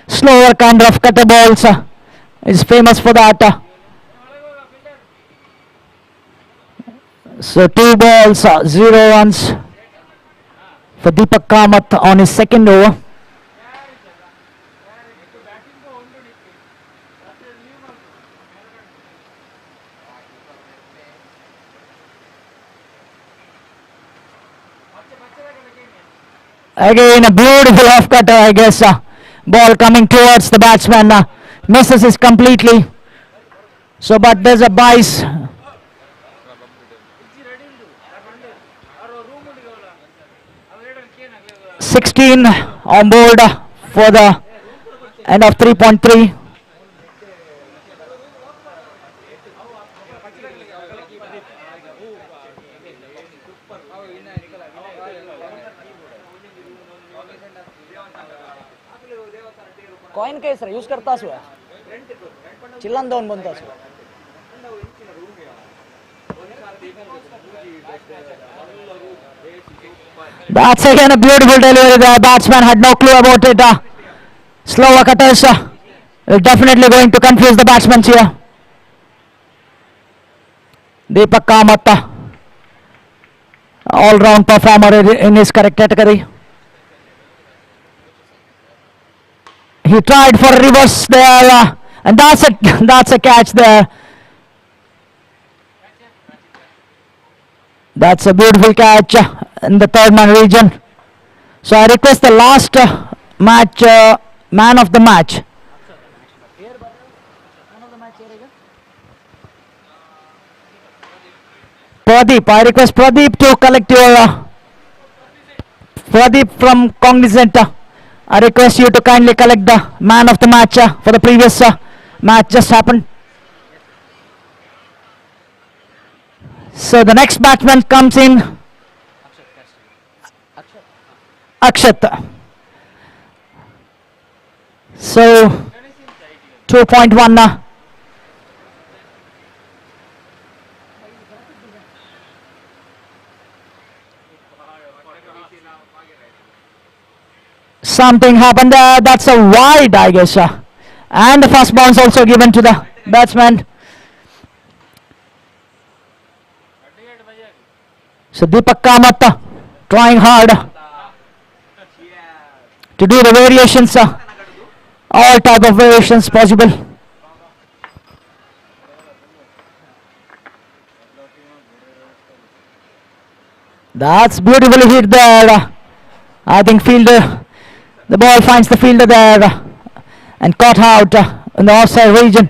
Slower kind of cutter balls is famous for that. So 2 balls, 0 runs for Deepak Kamath on his second over. Again a beautiful off cutter, I guess. Ball coming towards the batsman, misses it completely. So but there's a bice. 16 on board for the end of 3.3. Coin काय sir use करता असो चिल्लान दोन बनता असो. That's again a beautiful delivery. The batsman had no clue about it. Slower cutters definitely going to confuse the batsmen here. Deepak Kamath, all-round performer in his correct category. He tried for a reverse there, and that's a catch there. That's a beautiful catch in the third man region. So I request the last man of the match. Pradeep, I request Pradeep to collect your Pradeep from Cognizant. I request you to kindly collect the man of the match for the previous match just happened. So the next batsman comes in, Akshat. So 2.1. Something happened there. That's a wide, I guess. And the first bounce also given to the batsman. So Deepak Kamath trying hard to do the variations, all type of variations possible. That's beautifully hit there. I think fielder, the ball finds the fielder there and caught out in the offside region.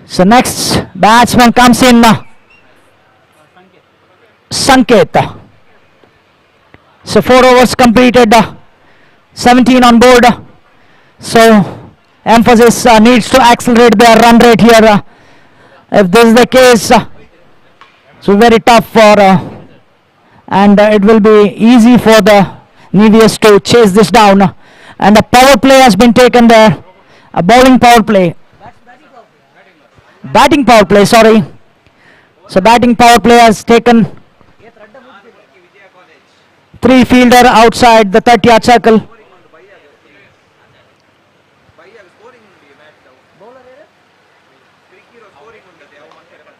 So next batsman comes in, Sanket. So 4 overs completed, 17 on board. So emphasis needs to accelerate their run rate here. If this is the case, so very tough for, and it will be easy for the Nevius to chase this down. And a power play has been taken there, a bowling power play. Batting power play, sorry. So batting power play has taken 3 fielder outside the 30-yard circle.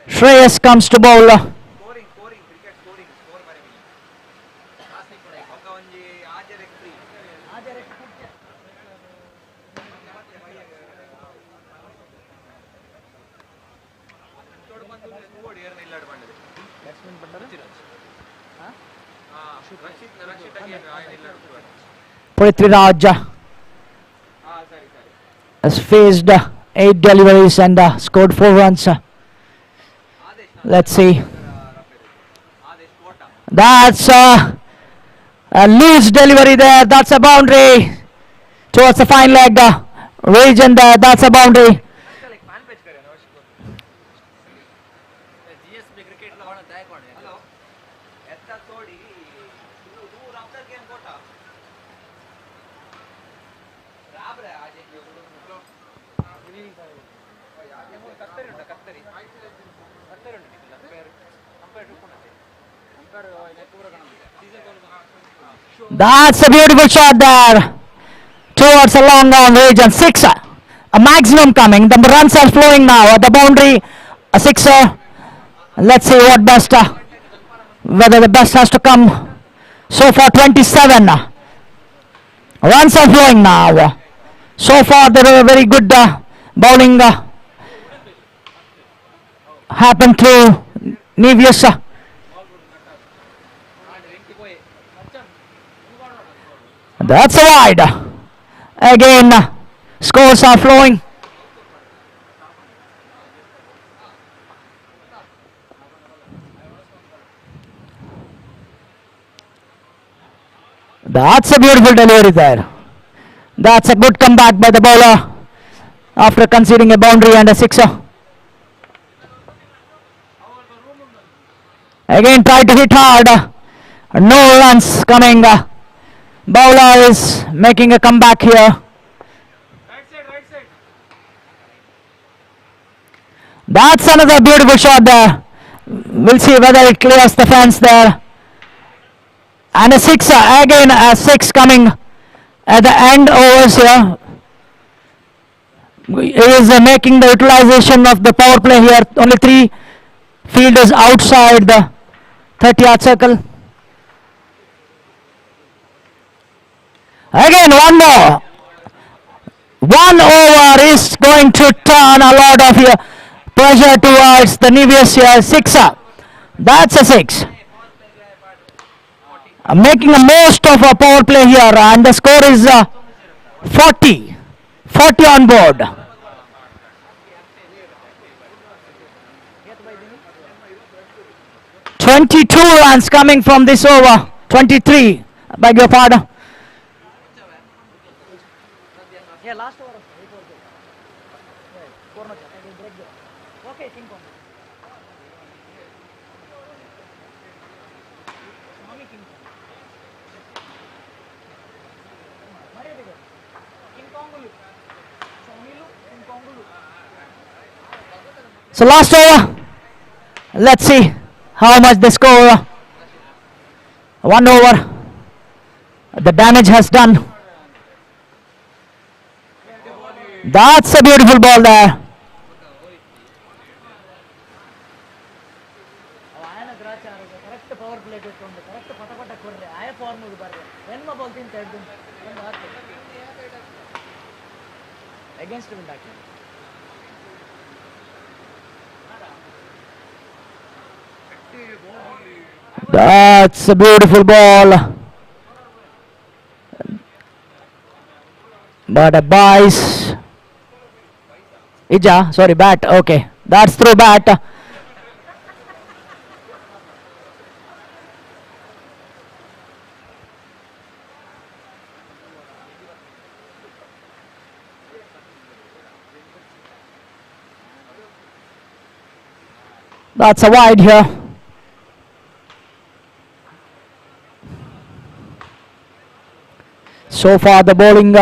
Shreyas comes to bowl. Prithviraj has faced 8 deliveries and scored 4 runs. Let's see. That's a loose delivery there. That's a boundary towards the fine leg region there. That's a boundary. That's a beautiful shot there towards a long on region. 6, a maximum coming. The runs are flowing now at the boundary. A 6er. Let's see what best, whether the best has to come. So far 27. Runs are flowing now. So far there are very good bowling happened to Nevius. That's a wide. Again, scores are flowing. That's a beautiful delivery there. That's a good comeback by the bowler after conceding a boundary and a 6er. Again tried to hit hard. No runs coming. Bowler is making a comeback here.
Right side.
That's another beautiful shot there. We'll see whether it clears the fence there. And a 6er, again a 6 coming at the end overs here. It is making the utilization of the power play here. Only 3 fielders outside the 30-yard circle. Again, one more. 1 over is going to turn a lot of your pressure towards the Nevius here. Sixer. That's a six. Making the most of a power play here, and the score is 40. 40 on board. 22 runs coming from this over. 23. Beg your pardon. Yeah, last over. Okay, King Kong. So last over. Let's see how much they score. 1 over. The damage has done. That's a beautiful ball there. That's a beautiful ball. But a bice. Ija, sorry, bat. Okay, that's through bat. That's a wide here. So far the bowling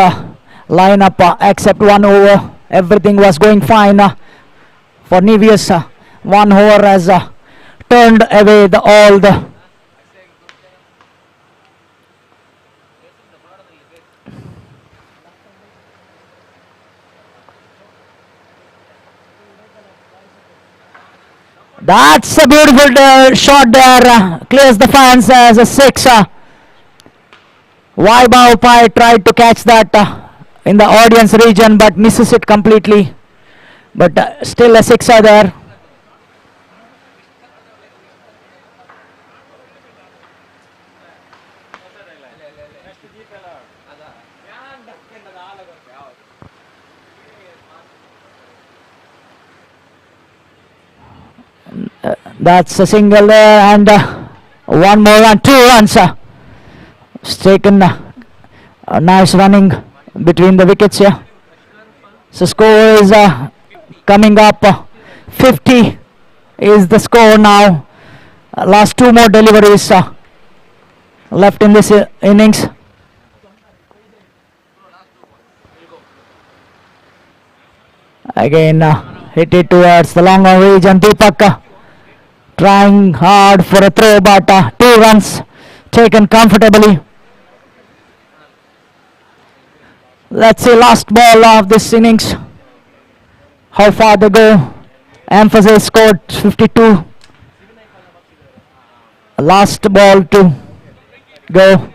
lineup except 1 over, everything was going fine for Nevius. 1 over has turned away all the That's a beautiful shot there. Clears the fans as a 6. Vaibhav Pai tried to catch that in the audience region but misses it completely. But still a 6er there. That's a single there, and 1 more run, 2 runs. It's taken a nice running between the wickets here. So score is coming up. 50 is the score now. Last 2 more deliveries left in this innings. Again hit it towards the long range, and Deepak trying hard for a throw, but 2 runs taken comfortably. Let's see last ball of this innings, how far they go. Emphasis scored 52. Last ball to go.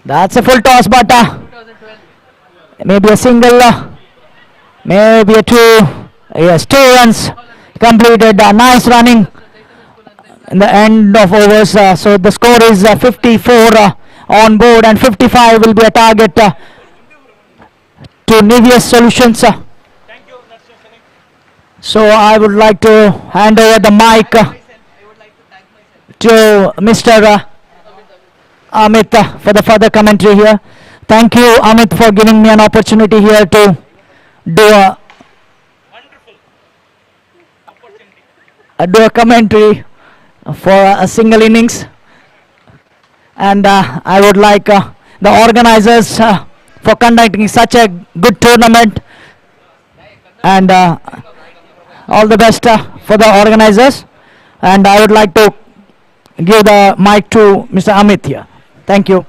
That's a full toss, but maybe a single, maybe a 2. Yes, 2 runs completed. Nice running in the end of overs. So the score is 54 on board, and 55 will be a target to Nevius Solutions. So I would like to hand over the mic to Mr. Amit for the further commentary here. Thank you, Amit, for giving me an opportunity here to do a commentary for a single innings. And I would like the organizers for conducting such a good tournament, and all the best for the organizers. And I would like to give the mic to Mr. Amit here. Thank you.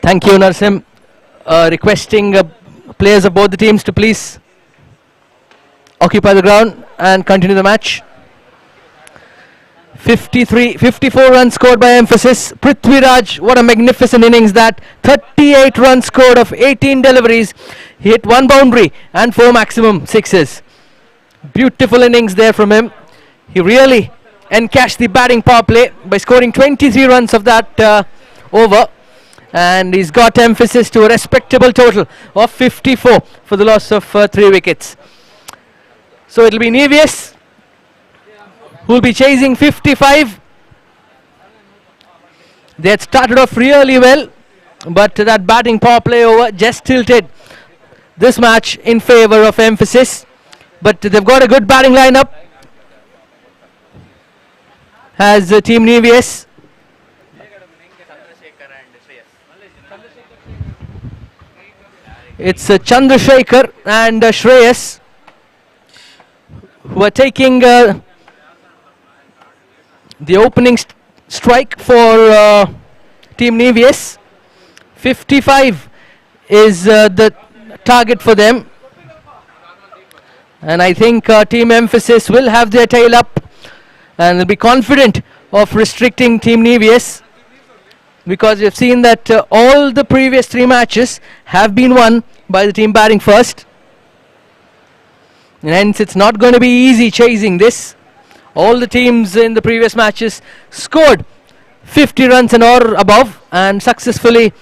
Thank you, Narsim. Requesting players of both the teams to please occupy the ground and continue the match. 54 runs scored by Emphasis. Prithviraj, what a magnificent innings that. 38 runs scored of 18 deliveries. He hit 1 boundary and 4 maximum sixes. Beautiful innings there from him. He really encashed the batting power play by scoring 23 runs of that over. And he's got Emphasis to a respectable total of 54 for the loss of 3 wickets. So it'll be Nevius who will be chasing 55. They had started off really well, but that batting power play over just tilted this match in favor of Emphasis. But they've got a good batting lineup as Team Nevius. It's Chandrasekhar and Shreyas who are taking the opening strike for Team Nevius. 55 is the target for them, and I think Team Emphasis will have their tail up and will be confident of restricting Team Nevius, because we've seen that all the previous 3 matches have been won by the team batting first, and hence it's not going to be easy chasing this. All the teams in the previous matches scored 50 runs and or above and successfully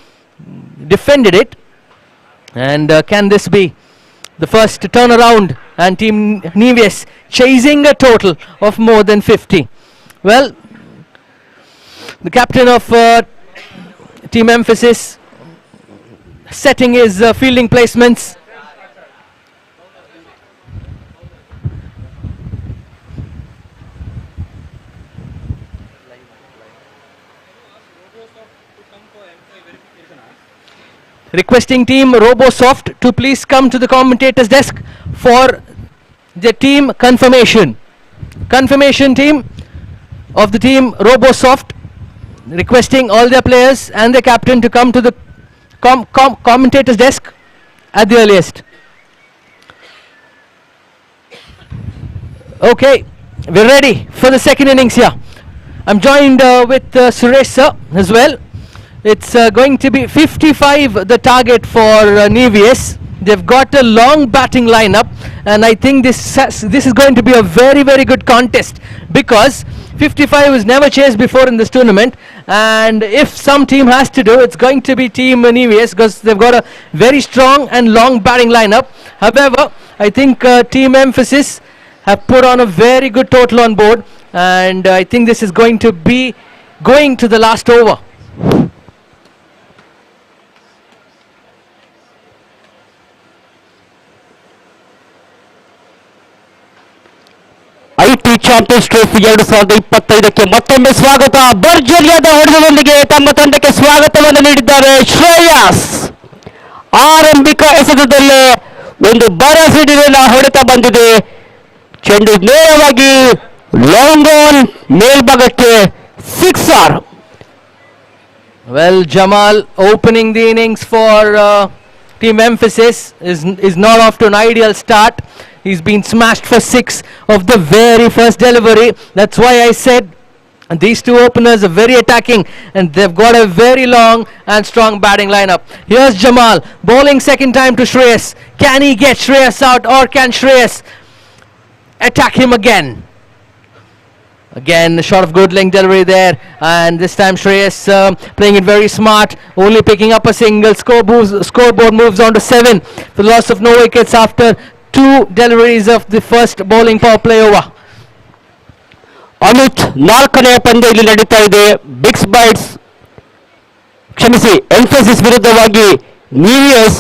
defended it. And can this be the first turnaround and Team Nevius chasing a total of more than 50? Well, the captain of Team Emphasis setting his fielding placements. Requesting Team RoboSoft to please come to the commentator's desk for the team confirmation. Confirmation team of the team RoboSoft, requesting all their players and the captain to come to the commentator's desk at the earliest. Okay, we're ready for the second innings here. I'm joined with Suresh sir as well. It's going to be 55 the target for Nevius. They've got a long batting lineup, and I think this is going to be a very, very good contest, because 55 was never chased before in this tournament, and if some team has to do, it's going to be Team Nevius, because they've got a very strong and long batting lineup. However, I think Team Emphasis have put on a very good total on board, and I think this is going to be going to the last over.
IT Champions Trophy 2025ಕ್ಕೆ ಮತ್ತೊಮ್ಮೆ ಸ್ವಾಗತ. ಭರ್ಜರಿಯಾದ ಹೊಡೆತದೊಂದಿಗೆ ತಮ್ಮ ತಂಡಕ್ಕೆ ಸ್ವಾಗತವನ್ನು ನೀಡಿದ್ದಾರೆ ಶ್ರೇಯಸ್. ಆರಂಭಿಕ ಎಸೆತದಲ್ಲೇ ಒಂದು ಭರಸಿಡಿನ ಹೊಡೆತ ಬಂದಿದೆ. ಚೆಂಡು ನೇರವಾಗಿ ಲಾಂಗ್ ಆನ್ ಮೇಲ್ಭಾಗಕ್ಕೆ sixer.
Well, Jamal opening the innings for Team Emphasis is not off to an ideal start. He's been smashed for 6 of the very first delivery. That's why I said these two openers are very attacking, and they've got a very long and strong batting lineup. Here's Jamal bowling second time to Shreyas. Can he get Shreyas out, or can Shreyas attack him again? Again, a shot of good length delivery there, and this time Shreyas playing it very smart, only picking up a single. Scoreboard moves on to 7 for the loss of no wickets after 2 deliveries of the first bowling power play over.
Amit, 4ನೇ ಪಂದ್ಯ ಇಲ್ಲಿ ನಡೀತಾ ಇದೆ. ಬಿಗ್ಸ್ bites ಕ್ಷಮಿಸಿ emphasis ವಿರುದ್ಧವಾಗಿ ನೀವಿಯಸ್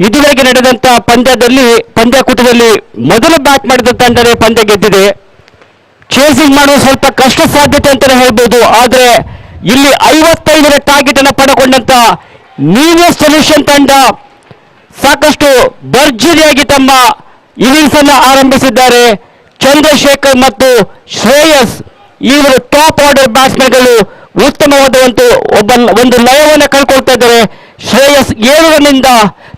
ಇದುವರೆಗೆ ನಡೆದಂತ ಪಂದ್ಯಕೂಟದಲ್ಲಿ ಮೊದಲು ಬ್ಯಾಟ್ ಮಾಡಿದ ತಂಡನೇ ಪಂದ್ಯ ಗೆದ್ದಿದೆ. ಚೇಸಿಂಗ್ ಮಾಡುವ ಸ್ವಲ್ಪ ಕಷ್ಟ ಸಾಧ್ಯತೆ ಅಂತಾನೆ ಹೇಳ್ಬೋದು. ಆದರೆ ಇಲ್ಲಿ 55ರ ಟಾರ್ಗೆಟ್ ಅನ್ನು ಪಡೆದುಕೊಂಡಂತ ನೀವಿಯಸ್ ಸೊಲ್ಯೂಷನ್ ತಂಡ ಸಾಕಷ್ಟು ಭರ್ಜರಿಯಾಗಿ ತಮ್ಮ ಇನ್ನಿಂಗ್ಸ್ ಅನ್ನು ಆರಂಭಿಸಿದ್ದಾರೆ. ಚಂದ್ರಶೇಖರ್ ಮತ್ತು ಶ್ರೇಯಸ್ ಇವರು ಟಾಪ್ ಆರ್ಡರ್ ಬ್ಯಾಟ್ಸ್ಮನ್ಗಳು ಉತ್ತಮವಾದ ಒಂದು ಲಯವನ್ನು ಕಳ್ಕೊಳ್ತಾ ಇದ್ದಾರೆ. ಶ್ರೇಯಸ್ 7 ರನ್ನಿಂದ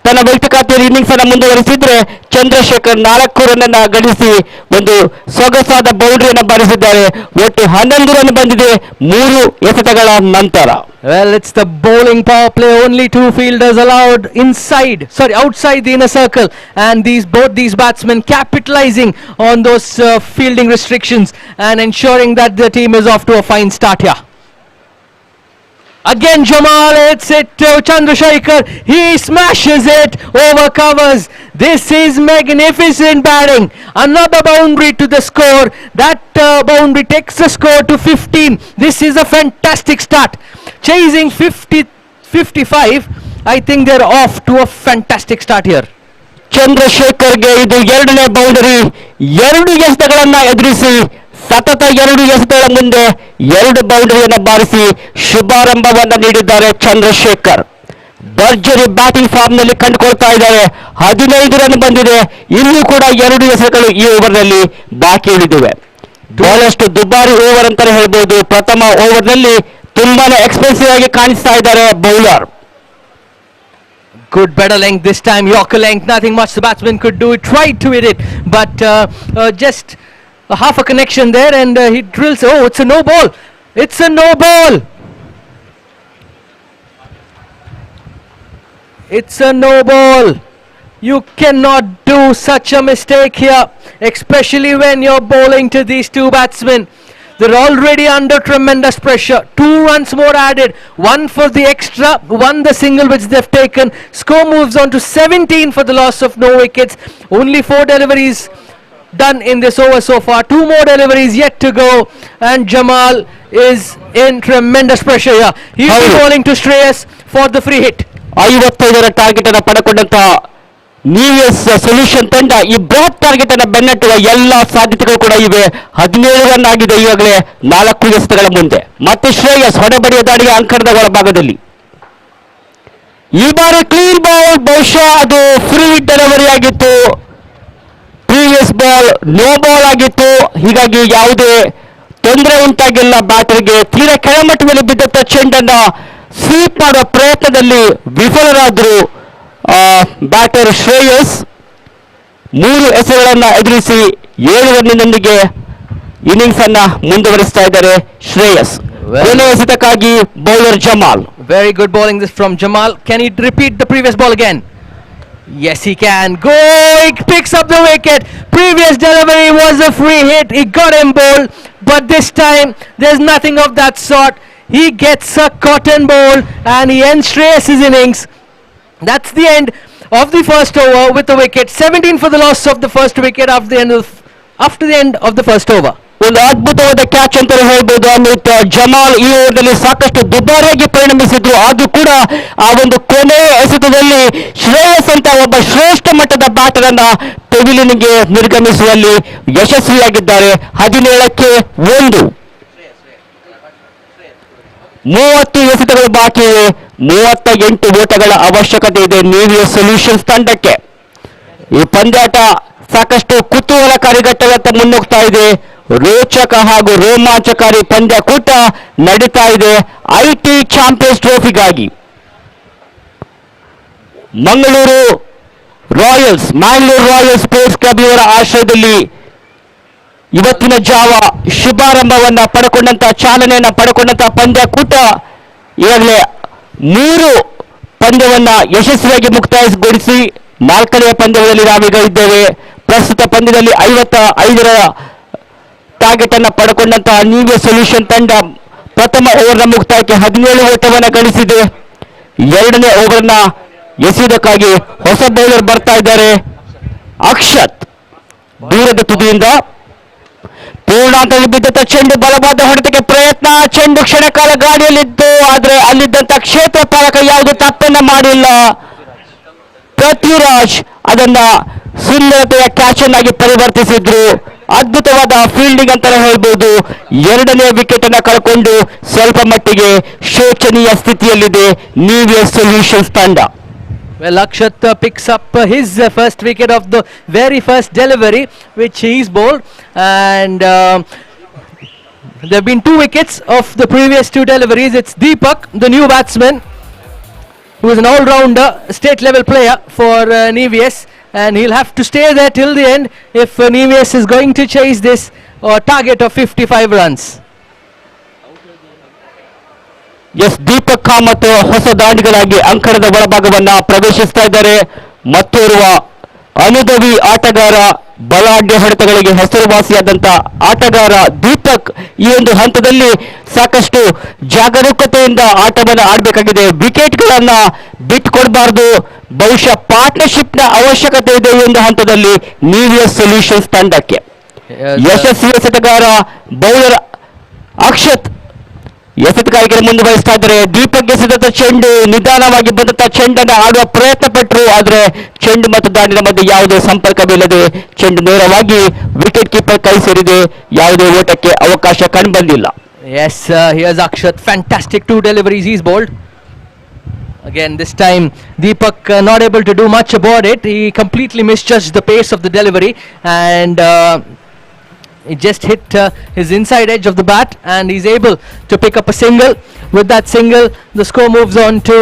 ತನ್ನ ವೈಯಕ್ತಿಕ ಖಾತೆಯಲ್ಲಿ ಇನ್ನಿಂಗ್ಸ್ ಅನ್ನು ಮುಂದುವರಿಸಿದ್ರೆ ಚಂದ್ರಶೇಖರ್ 4 ರನ್ ಅನ್ನು ಗಳಿಸಿ ಒಂದು ಸೊಗಸಾದ ಬೌಂಡ್ರಿಯನ್ನು ಬಾರಿಸಿದ್ದಾರೆ. ಒಟ್ಟು 11 ರನ್ ಬಂದಿದೆ 3 ಎಸೆತಗಳ ನಂತರ.
Well, it's the bowling power play. Only 2 fielders allowed outside the inner circle, and both these batsmen capitalizing on those fielding restrictions and ensuring that the team is off to a fine start here. Again Jamal hits it to Chandrasekhar. He smashes it over covers. This is magnificent batting. Another boundary to the score. That boundary takes the score to 15. This is a fantastic start. Chasing 55. I think they're off to a fantastic start here.
ಚಂದ್ರಶೇಖರ್ಗೆ ಇದು 2ನೇ boundary. 2 ಎಸೆತಗಳನ್ನು ಎದುರಿಸಿ ಸತತ 2 ಎಸೆತಗಳ ಮುಂದೆ 2 ಬೌಂಡರಿಯನ್ನು ಬಾರಿಸಿ ಶುಭಾರಂಭವನ್ನು ನೀಡಿದ್ದಾರೆ ಚಂದ್ರಶೇಖರ್. ಭರ್ಜರಿ batting form ನಲ್ಲಿ ಕಂಡುಕೊಳ್ತಾ ಇದ್ದಾರೆ. 15 ರನ್ ಬಂದಿದೆ. ಇನ್ನೂ ಕೂಡ 2 ಎಸೆತಗಳು ಈ ಓವರ್ನಲ್ಲಿ ಬಾಕಿ ಉಳಿದಿವೆ. ಬಹಳಷ್ಟು ದುಬಾರಿ ಓವರ್ ಅಂತಾನೆ ಹೇಳ್ಬೋದು. ಪ್ರಥಮ ಓವರ್ನಲ್ಲಿ ತುಂಬಾನೇ ಎಕ್ಸ್ಪೆನ್ಸಿವ್ ಆಗಿ ಕಾಣಿಸ್ತಾ ಇದ್ದಾರೆ bowler.
Good better length this time, Yorker length, nothing much the batsman could do. He tried to hit it, but just a half a connection there, and he drills. Oh, it's a no ball. It's a no ball. It's a no ball. You cannot do such a mistake here, especially when you're bowling to these 2 batsmen. They're already under tremendous pressure. 2 runs more added. 1 for the extra, 1 the single which they've taken. Score moves on to 17 for the loss of no wickets. Only 4 deliveries done in this over so far. 2 more deliveries yet to go, and Jamal is in tremendous pressure here. He's bowling to Shreyas for the free hit.
55ರ target ಅನ್ನು ಪಡೆಕೊಂಡಂತ ನ್ಯೂಎಸ್ solution ತಂಡ ಈ broad target ಅನ್ನು ಬೆನ್ನಟ್ಟುವ ಎಲ್ಲ ಸಾಧ್ಯತೆಗಳು ಕೂಡ ಇವೆ. 17 ರನ್ ಆಗಿದೆ ಈಗಾಗಲೇ 4 ಎಸೆತಗಳ ಮುಂದೆ. ಮತ್ತೆ ಶ್ರೇಯಸ್ ಹೊಡೆಬಡಿಯ ದಾಳಿಯ ಅಂಕಣದ ಒಳಭಾಗದಲ್ಲಿ. ಈ ಬಾರಿ ಕ್ಲೀನ್ ಬಾಲ್, ಬಹುಶಃ ಅದು ಫ್ರೀ ಡೆಲಿವರಿ ಆಗಿತ್ತು. ಪ್ರೀವಿಯಸ್ ಬಾಲ್ ನೋ ಬಾಲ್ ಆಗಿತ್ತು. ಹೀಗಾಗಿ ಯಾವುದೇ ತೊಂದರೆ ಉಂಟಾಗಿಲ್ಲ ಬ್ಯಾಟರ್ಗೆ. ತೀರಾ ಕೆಳಮಟ್ಟದಲ್ಲಿ ಬಿದ್ದಂತ ಚೆಂಡನ್ನ ಸ್ವೀಪ್ ಮಾಡುವ ಪ್ರಯತ್ನದಲ್ಲಿ ವಿಫಲರಾದರು ಬ್ಯಾಟರ್ ಶ್ರೇಯಸ್. 3 ಎಸೆಗಳನ್ನು ಎದುರಿಸಿ 7 ರನ್ನಿನೊಂದಿಗೆ ಇನ್ನಿಂಗ್ಸ್ ಅನ್ನ ಮುಂದುವರಿಸ್ತಾ ಇದ್ದಾರೆ ಶ್ರೇಯಸ್. ಕೊನೆಯ ಎಸೆತಕ್ಕಾಗಿ bowler Jamal.
Very good bowling this from Jamal. Can he repeat the previous ball again? Yes, he can. Go! He picks up the wicket. Previous delivery was a free hit. He got him bowled, but this time there's nothing of that sort. He gets a cotton bowl and he ends Shreyas' innings. That's the end of the first over with the wicket. 17 for the loss of the first wicket after the end of the first over.
ಒಂದು ಅದ್ಭುತವಾದ catch ಅಂತ ಹೇಳ್ಬೋದು Amit. Jamal ಈ ಓವರ್ನಲ್ಲಿ ಸಾಕಷ್ಟು ದುಬಾರಿಯಾಗಿ ಪರಿಣಮಿಸಿದ್ರು. ಆದ್ರೂ ಕೂಡ ಆ ಒಂದು ಕೊನೆಯ ಎಸೆತದಲ್ಲಿ ಶ್ರೇಯಸ್ ಅಂತ ಒಬ್ಬ ಶ್ರೇಷ್ಠ ಮಟ್ಟದ ಬ್ಯಾಟರ್ ಅನ್ನ ಪೆವಿಲಿಯನ್ಗೆ ನಿರ್ಗಮಿಸುವಲ್ಲಿ ಯಶಸ್ವಿಯಾಗಿದ್ದಾರೆ. 17ಕ್ಕೆ 1. 30 ಎಸೆತಗಳು ಬಾಕಿ ಇವೆ. 38 ಓಟಗಳ ಅವಶ್ಯಕತೆ ಇದೆ ನ್ಯೂಎಸ್ ಸೊಲ್ಯೂಷನ್ಸ್ ತಂಡಕ್ಕೆ. ಈ ಪಂದ್ಯಾಟ ಸಾಕಷ್ಟು ಕುತೂಹಲಕಾರಿ ಘಟ್ಟಗಳತ್ತ ಮುನ್ನುಗ್ತಾ ಇದೆ. ರೋಚಕ ಹಾಗೂ ರೋಮಾಂಚಕಾರಿ ಪಂದ್ಯಕೂಟ ನಡೀತಾ ಇದೆ ಐಟಿ ಚಾಂಪಿಯನ್ಸ್ ಟ್ರೋಫಿಗಾಗಿ. ಮ್ಯಾಂಗ್ಳೂರು ರಾಯಲ್ಸ್ ಸ್ಪೋರ್ಟ್ಸ್ ಕ್ಲಬ್ ಇವರ ಆಶ್ರಯದಲ್ಲಿ ಇವತ್ತಿನ ಜಾವ ಶುಭಾರಂಭವನ್ನ ಪಡೆಕೊಂಡಂತ ಚಾಲನೆಯನ್ನ ಪಡೆಕೊಂಡಂತ ಪಂದ್ಯಕೂಟ ಈಗಾಗಲೇ 3 ಪಂದ್ಯವನ್ನ ಯಶಸ್ವಿಯಾಗಿ ಮುಕ್ತಾಯಗೊಳಿಸಿ 4ನೇ ಪಂದ್ಯದಲ್ಲಿ ನಾವೀಗ ಇದ್ದೇವೆ. ಪ್ರಸ್ತುತ ಪಂದ್ಯದಲ್ಲಿ 55ರ ಟಾರ್ಗೆಟ್ ಅನ್ನ ಪಡೆಕೊಂಡಂತಹ ನ್ಯೂಎಸ್ ಸೊಲ್ಯೂಷನ್ ತಂಡ ಪ್ರಥಮ ಓವರ್ನ ಮುಕ್ತಾಯಕ್ಕೆ 17 ಓಟವನ್ನು ಗಳಿಸಿದೆ. 2ನೇ ಓವರ್ನ ಎಸೆಯುವುದಕ್ಕಾಗಿ ಹೊಸ ಬೌಲರ್ ಬರ್ತಾ ಇದ್ದಾರೆ ಅಕ್ಷತ್. ದೂರದ ತುದಿಯಿಂದ ಪೂರ್ಣಾಂಕದಲ್ಲಿ ಬಿದ್ದಂತ ಚೆಂಡು, ಬಲವಾದ ಹೊಡೆತಕ್ಕೆ ಪ್ರಯತ್ನ. ಚೆಂಡು ಕ್ಷಣಕಾಲ ಗಾಡಿಯಲ್ಲಿತ್ತು, ಆದ್ರೆ ಅಲ್ಲಿದ್ದಂತ ಕ್ಷೇತ್ರ ಪಾಲಕ ಯಾವುದೇ ತಪ್ಪನ್ನ ಮಾಡಿಲ್ಲ. ಪೃಥ್ವಿರಾಜ್ ಅದನ್ನ ಸುಂದರತೆಯ ಕ್ಯಾಚ್ ಅನ್ನಾಗಿ ಪರಿವರ್ತಿಸಿದ್ರು. ಅದ್ಭುತವಾದ ಫೀಲ್ಡಿಂಗ್ ಅಂತಾನೆ ಹೇಳ್ಬೋದು. 2ನೇ ವಿಕೆಟ್ ಅನ್ನ ಕಳ್ಕೊಂಡು ಸ್ವಲ್ಪ ಮಟ್ಟಿಗೆ ಶೋಚನೀಯ ಸ್ಥಿತಿಯಲ್ಲಿದೆ ನ್ಯೂಎಸ್ ಸೊಲ್ಯೂಷನ್ಸ್ ತಂಡ.
Well, Akshat picks up his first wicket of the very first delivery which he's bowled, and There have been 2 wickets of the previous 2 deliveries. It's Deepak, the new batsman, who is an all-rounder, state level player for NEWS, and he'll have to stay there till the end if NEWS is going to chase this target of 55 runs.
Yes Deepak Kamath ಹೊಸ ದಾಂಡಿಗಳಾಗಿ ಅಂಕಣದ ಒಳಭಾಗವನ್ನ ಪ್ರವೇಶಿಸ್ತಾ ಇದ್ದಾರೆ. ಮತ್ತೋರ್ವ ಅನುಭವಿ ಆಟಗಾರ, ಬಲಾಢ್ಯ ಹೊಡೆತಗಳಿಗೆ ಹೆಸರುವಾಸಿಯಾದಂತ ಆಟಗಾರ ದೀಪಕ್ ಈ ಒಂದು ಹಂತದಲ್ಲಿ ಸಾಕಷ್ಟು ಜಾಗರೂಕತೆಯಿಂದ ಆಟವನ್ನು ಆಡಬೇಕಾಗಿದೆ. ವಿಕೆಟ್ಗಳನ್ನ ಬಿಟ್ಟುಕೊಡಬಾರದು. ಬಹುಶಃ ಪಾರ್ಟ್ನರ್ಶಿಪ್ನ ಅವಶ್ಯಕತೆ ಇದೆ ಈ ಒಂದು ಹಂತದಲ್ಲಿ NEWS ಸೊಲ್ಯೂಷನ್ಸ್ ತಂಡಕ್ಕೆ. ಯಶಸ್ವಿ ಎಸೆತಗಾರ ಬೌಲರ್ ಅಕ್ಷತ್ ಎಸೆತಗಾರಿಕೆ ಮುಂದುವರಿಸ್ತಾ ಇದ್ದಾರೆ. ದೀಪಕ್ ಎಸೆದ ಚೆಂಡು ನಿಧಾನವಾಗಿ ಬಂದಂತಹ ಚೆಂಡನ್ನು ಆಡುವ ಪ್ರಯತ್ನ ಪಟ್ಟರು, ಆದರೆ ಚೆಂಡು ಮತ್ತು ದಾಂಡಿನ ಮಧ್ಯೆ ಯಾವುದೇ ಸಂಪರ್ಕವಿಲ್ಲದೆ ಚೆಂಡು ನೇರವಾಗಿ ವಿಕೆಟ್ ಕೀಪರ್ ಕೈ ಸೇರಿದೆ. ಯಾವುದೇ ಓಟಕ್ಕೆ ಅವಕಾಶ ಕಂಡುಬಂದಿಲ್ಲ.
Yes, here's Akshat. Fantastic 2 deliveries he's bowled. Again, this time Deepak not able to do much about it. He completely misjudged the pace of the delivery, and it just hit his inside edge of the bat, and he's able to pick up a single. With that single, the score moves on to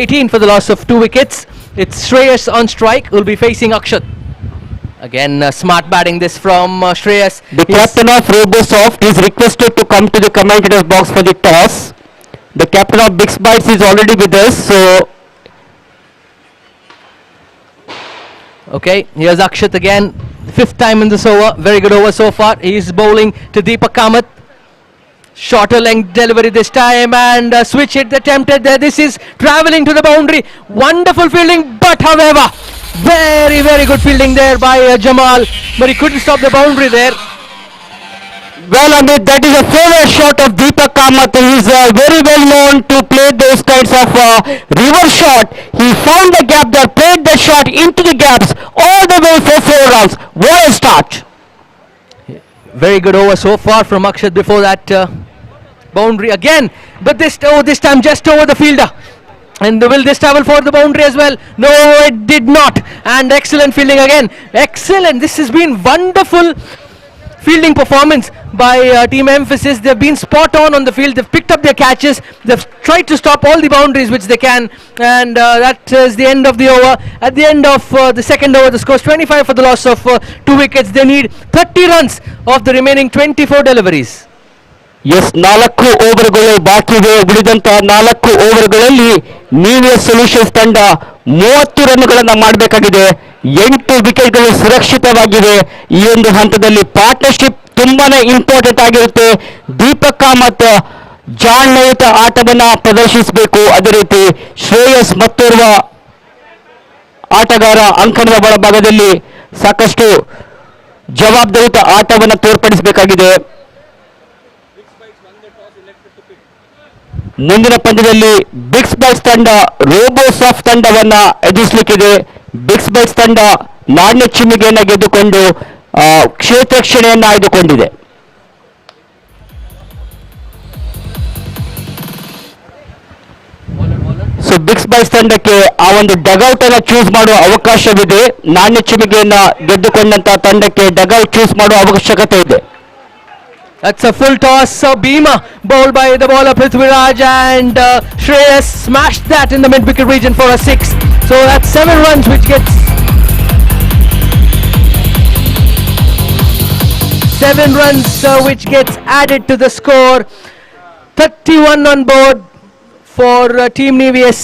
18 for the loss of 2 wickets. It's Shreyas on strike, who'll be facing Akshat. Again, smart batting this from Shreyas.
The captain of RoboSoft is requested to come to the commentator's box for the toss. The captain of Big Bites is already with us, so
okay, here's Akshat again, 5th time in this over. Very good over so far. He's bowling to Deepak Kamath. Shorter length delivery this time, and switch hit attempted there. This is travelling to the boundary. Wonderful fielding, but however, very, very good fielding there by Jamal, but he couldn't stop the boundary there.
well, Amit, that is a favorite shot of Deepak Kamath. He is very well known to play those kinds of reverse shot. He found the gap there, played the shot into the gaps all the way for 4 runs. What a start!
Very good over so far from Akshat before that boundary again, but this time just over the fielder. And will this travel for the boundary as well? No, it did not. And excellent fielding again. Excellent. This has been wonderful fielding performance by Team Emphasis. They've been spot on the field. They've picked up their catches. They've tried to stop all the boundaries which they can. And that is the end of the over. At the end of the second over, the score is 25 for the loss of 2 wickets. They need 30 runs of the remaining 24 deliveries.
S 4 ಓವರ್ಗಳು ಬಾಕಿ ಇವೆ. ಉಳಿದಂತಹ 4 ಓವರ್ಗಳಲ್ಲಿ NEWS solutions ತಂಡ 30 ರನ್ಗಳನ್ನು ಮಾಡಬೇಕಾಗಿದೆ. 8 ವಿಕೆಟ್ಗಳು ಸುರಕ್ಷಿತವಾಗಿವೆ. ಈ ಒಂದು ಹಂತದಲ್ಲಿ partnership ತುಂಬಾನೇ important ಆಗಿರುತ್ತೆ. ದೀಪಕ್ ಕಾಮತ್ ಜಾಣ್ಮೆಯುತ ಆಟವನ್ನ ಪ್ರದರ್ಶಿಸಬೇಕು. ಅದೇ ರೀತಿ ಶ್ರೇಯಸ್ ಮತ್ತೋರ್ವ ಆಟಗಾರ ಅಂಕಣದ ಒಳಭಾಗದಲ್ಲಿ ಸಾಕಷ್ಟು ಜವಾಬ್ದಾರಿಯುತ ಆಟವನ್ನು ತೋರ್ಪಡಿಸಬೇಕಾಗಿದೆ. ಮುಂದಿನ ಪಂದ್ಯದಲ್ಲಿ ಬಿಗ್ಸ್ ಬೈಟ್ಸ್ ತಂಡ ರೋಬೋಸಾಫ್ಟ್ ತಂಡವನ್ನ ಎದುರಿಸಲಿಕ್ಕಿದೆ. ಬಿಗ್ಸ್ ಬೈಟ್ಸ್ ತಂಡ ನಾಣ್ಯ ಚಿಮ್ಮಿಗೆಯನ್ನು ಗೆದ್ದುಕೊಂಡು ಕ್ಷೇತ್ರ ರಕ್ಷಣೆಯನ್ನು ಆಯ್ದುಕೊಂಡಿದೆ. ಸೊ ಬಿಗ್ಸ್ ಬೈಟ್ಸ್ ತಂಡಕ್ಕೆ ಆ ಒಂದು ಡಗೌಟ್ ಅನ್ನ ಚೂಸ್ ಮಾಡುವ ಅವಕಾಶವಿದೆ. ನಾಣ್ಯ ಚಿಮ್ಮಿಗೆಯನ್ನ ಗೆದ್ದುಕೊಂಡಂತ ತಂಡಕ್ಕೆ ಡಗೌಟ್ ಚೂಸ್ ಮಾಡುವ ಅವಶ್ಯಕತೆ ಇದೆ.
That's a full toss. Beamer bowled by the bowler Prithviraj, and Shreyas smashed that in the mid-wicket region for a 6. So that's 7 runs which gets 7 runs which gets added to the score. 31 on board for Team NEWS.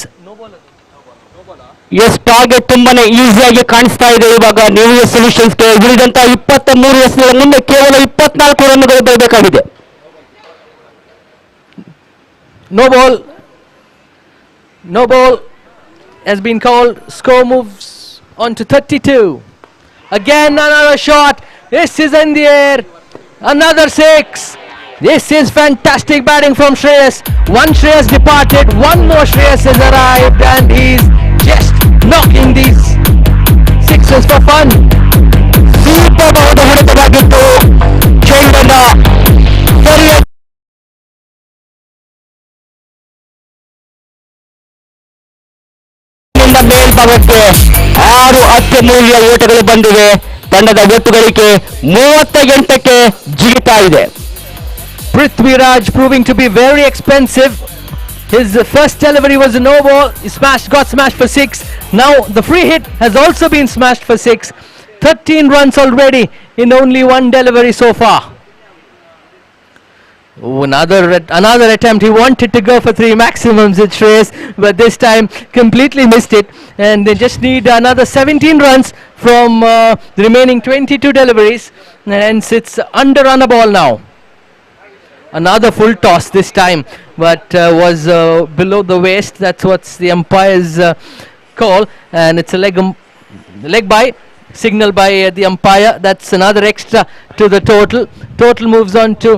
Yes target ತುಂಬಾನೇ ಈಸಿಯಾಗಿ ಕಾಣಿಸ್ತಾ ಇದೆ ಇವಾಗ NEWS ಸೊಲ್ಯೂಷನ್ಸ್ಗೆ. ಉಳಿದಂತ 23 ಎಸೆಗಳ ಮುಂದೆ ಕೇವಲ 24 ರನ್ಗಳು ಬರಬೇಕಾಗಿದೆ.
No ball has been called. Score moves on to 32. Again another shot. This is in the air. Another 6. This is fantastic batting from Shreyas. One Shreyas departed, one more Shreyas has arrived, and he's just knocking these sixes for fun.
ದೀರ್ಘವಾದ ಹೊಡೆತವಾಗಿತ್ತು. ಚೆಂಡನ್ನ ಸರಿಯಾಗಿ ಮೇಲ್ಭಾಗಕ್ಕೆ 6 ಅತ್ಯಮೂಲ್ಯ ಓಟಗಳು ಬಂದಿವೆ. ತಂಡದ ಒಟ್ಟು ಗಳಿಕೆ 38ಕ್ಕೆ ಜಿಗಿತಾ ಇದೆ.
Prithviraj proving to be very expensive. His first delivery was a no ball. He got smashed for 6. Now the free hit has also been smashed for 6. 13 runs already in only one delivery so far. Oh, another attempt. He wanted to go for 3 maximums at Shreyas, but this time completely missed it. And they just need another 17 runs from the remaining 22 deliveries. And hence it's under on a ball now. Another full toss this time, but was below the waist. That's what's the umpire's call, and it's a leg by, signal by the umpire. That's another extra to the total. Total moves on to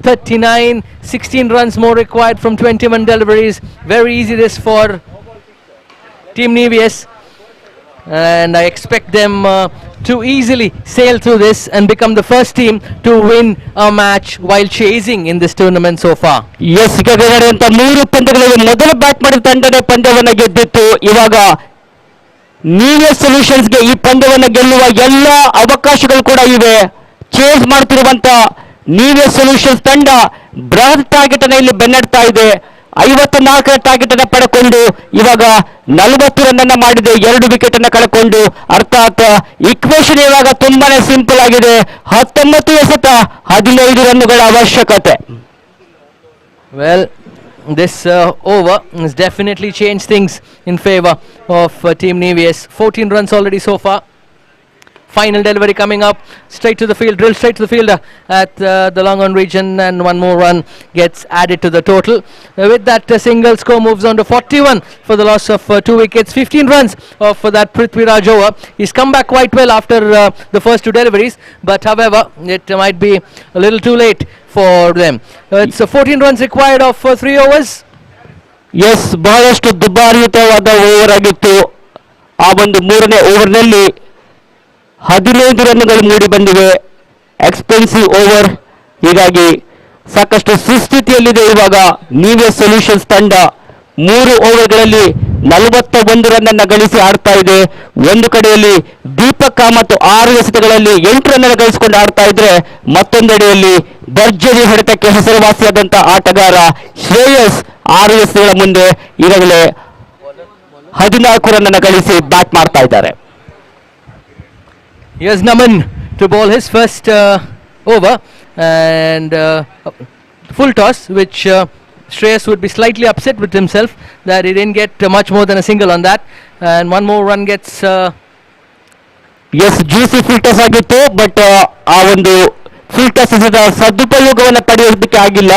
39. 16 runs more required from 21 deliveries. Very easy this for Team NEWS, and I expect them to easily sail through this and become the first team to win a match while chasing in this tournament so far.
Yes, ಈಗಾಗಲೇ ನಡೆಯುವಂತ 3 ಪಂದ್ಯಗಳಲ್ಲಿ ಮೊದಲ bat ಮಾಡಿದ ತಂಡದ ಪಂದ್ಯವನ್ನು ಗೆದ್ದಿತ್ತು. ಇವಾಗ NEWS ಸೊಲ್ಯೂಷನ್ಸ್ಗೆ ಈ ಪಂದ್ಯವನ್ನು ಗೆಲ್ಲುವ ಎಲ್ಲ ಅವಕಾಶಗಳು ಕೂಡ ಇವೆ. ಚೇಸ್ ಮಾಡ್ತಿರುವಂತ NEWS ಸೊಲ್ಯೂಷನ್ಸ್ ತಂಡ ಬೃಹತ್ ಟಾರ್ಗೆಟ್ ಅನ್ನು ಇಲ್ಲಿ ಬೆನ್ನಡ್ತಾ ಇದೆ. 54ರ ಟಾರ್ಗೆಟ್ ಅನ್ನು ಪಡೆಕೊಂಡು ಇವಾಗ 40 ರನ್ ಅನ್ನು ಮಾಡಿದೆ, 2 ವಿಕೆಟ್ ಅನ್ನು ಕಳ್ಕೊಂಡು. ಅರ್ಥಾತ್ ಇಕ್ವೇಷನ್ ಇವಾಗ ತುಂಬಾನೇ ಸಿಂಪಲ್ ಆಗಿದೆ. 19 ಎಸೆತ 15 ರನ್ನುಗಳ ಅವಶ್ಯಕತೆ.
Well, this over has definitely changed things in favor of Team NEWS. 14 runs already so far. Final delivery coming up, straight to the field, drilled straight to the fielder at the long on region, and one more run gets added to the total. With that, single score moves on to 41 for the loss of 2 wickets. 15 runs for that Prithviraj over. He's come back quite well after the first 2 deliveries, but however, it might be a little too late for them. It's 14 runs required of 3 overs.
Yes, ಬಹಳಷ್ಟು ದುಬಾರಿಯುತವಾದ over ಆಗಿತ್ತು. ಆ ಒಂದು 3ನೇ ಓವರ್ನಲ್ಲಿ 15 ರನ್ನುಗಳು ಮೂಡಿ ಬಂದಿವೆ. Expensive over, ಹೀಗಾಗಿ ಸಾಕಷ್ಟು ಸುಸ್ಥಿತಿಯಲ್ಲಿದೆ ಇವಾಗ NEWS solutions ತಂಡ. 3 ಓವರ್ಗಳಲ್ಲಿ 41 ರನ್ ಅನ್ನು ಗಳಿಸಿ ಆಡ್ತಾ ಇದೆ. ಒಂದು ಕಡೆಯಲ್ಲಿ ದೀಪಕ್ ಕಾಮತ್ 6 ಎಸೆತಗಳಲ್ಲಿ 8 ರನ್ ಅನ್ನು ಗಳಿಸಿಕೊಂಡು ಆಡ್ತಾ ಇದ್ರೆ, ಮತ್ತೊಂದೆಡೆಯಲ್ಲಿ ಭರ್ಜರಿ ಹೊಡೆತಕ್ಕೆ ಹೆಸರುವಾಸಿಯಾದಂಥ ಆಟಗಾರ ಶ್ರೇಯಸ್ 6 ಎಸೆತಗಳ ಮುಂದೆ ಈಗಾಗಲೇ 14 ರನ್ ಅನ್ನು ಗಳಿಸಿ ಬ್ಯಾಟ್ ಮಾಡ್ತಾ ಇದ್ದಾರೆ.
Here's Naman to bowl his first over, and full toss, which Shreyas would be slightly upset with himself that he didn't get much more than a single on that, and one more run gets
yes, juicy full toss ಆಗಿತ್ತು, but ಆ ಒಂದು full toss ಸದುಪಯೋಗವನ್ನು ಪಡೆಯೋದಕ್ಕೆ ಆಗಿಲ್ಲ.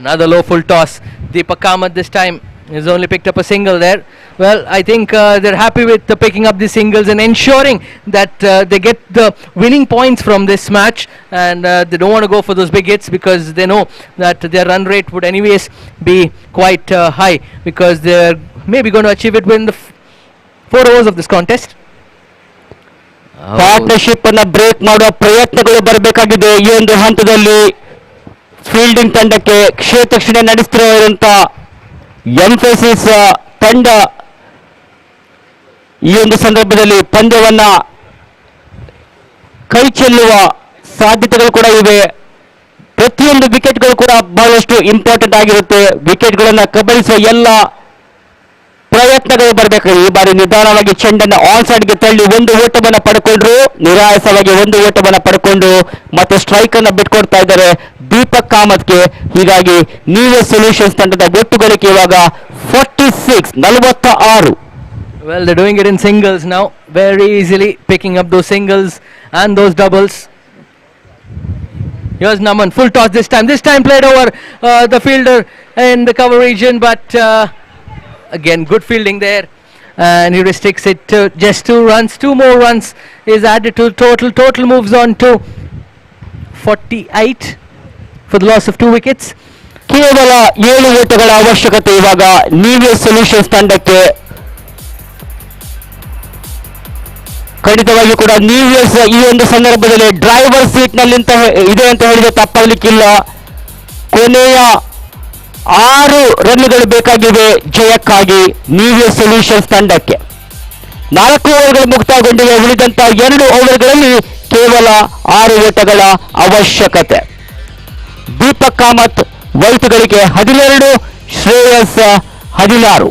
Another low full toss. Deepak Kamath this time has only picked up a single there. Well, I think they're happy with picking up the singles and ensuring that they get the winning points from this match, and they don't want to go for those big hits because they know that their run rate would anyways be quite high, because they're maybe going to achieve it within the 4 overs of this contest.
Partnership ಅನ್ನ break ಮಾಡುವ ಪ್ರಯತ್ನಗಳು ಬರಬೇಕಾಗಿದೆ ಈ ಒಂದು ಹಂತದಲ್ಲಿ. Fielding ತಂಡಕ್ಕೆ ಕ್ಷೇತ್ರಕ್ಷಣೆ ನಡೆಸುತ್ತಿರುವಂತ emphasis ತಂಡ ಈ ಒಂದು ಸಂದರ್ಭದಲ್ಲಿ ಪಂದ್ಯವನ್ನ ಕೈ ಚೆಲ್ಲುವ ಸಾಧ್ಯತೆಗಳು ಕೂಡ ಇವೆ. ಪ್ರತಿಯೊಂದು ವಿಕೆಟ್ಗಳು ಕೂಡ ಬಹಳಷ್ಟು ಇಂಪಾರ್ಟೆಂಟ್ ಆಗಿರುತ್ತೆ. ವಿಕೆಟ್ಗಳನ್ನು ಕಬಳಿಸುವ ಎಲ್ಲ ಪ್ರಯತ್ನಗಳು ಬರಬೇಕು. ಈ ಬಾರಿ ನಿಧಾನವಾಗಿ ಚೆಂಡನ್ನು ಆನ್ ಸೈಡ್ಗೆ ತಳ್ಳಿ 1 ಓಟವನ್ನು ಪಡ್ಕೊಂಡ್ರು, ನಿರಾಯಸವಾಗಿ 1 ಓಟವನ್ನು ಪಡ್ಕೊಂಡು ಮತ್ತೆ ಸ್ಟ್ರೈಕ್ ಅನ್ನು ಬಿಟ್ಕೊಡ್ತಾ ಇದ್ದಾರೆ ದೀಪಕ್ ಕಾಮತ್ಗೆ. ಹೀಗಾಗಿ NEWS ಸೊಲ್ಯೂಷನ್ಸ್ ತಂಡದ ಒಟ್ಟು ಗಳಿಕೆ ಇವಾಗ 46.
Well, they're doing it in singles now, very easily picking up those singles and those doubles. Here's Naman, full toss this time. This time played over the fielder in the cover region, but again, good fielding there. And he restricts it to just 2 runs. 2 more runs is added to total. Total moves on to 48 for the loss of 2 wickets.
ಕೇವಲ 7 ಓಟಗಳ ಅವಶ್ಯಕತೆ ಇವಾಗ NEWS solutions ತಂಡಕ್ಕೆ. ಖಂಡಿತವಾಗಿಯೂ ಕೂಡ NEWS ಈ ಒಂದು ಸಂದರ್ಭದಲ್ಲಿ driver seat ನಲ್ಲಿ ಇದೆ ಅಂತ ಹೇಳಿದ್ರೆ ತಪ್ಪಾಗಲಿಕ್ಕಿಲ್ಲ. ಕೊನೆಯ 6 ರನ್ನುಗಳು ಬೇಕಾಗಿವೆ ಜಯಕ್ಕಾಗಿ NEWS ಸೊಲ್ಯೂಷನ್ಸ್ ತಂಡಕ್ಕೆ. 4 ಓವರ್ಗಳು ಮುಕ್ತಾಯಗೊಂಡಿವೆ. ಉಳಿದಂತ 2 ಓವರ್ಗಳಲ್ಲಿ ಕೇವಲ 6 ಓಟಗಳ ಅವಶ್ಯಕತೆ. ದೀಪಕ್ ಕಾಮತ್ ವೈಟ್ಗಳಿಗೆ 12, ಶ್ರೇಯಸ್ 16.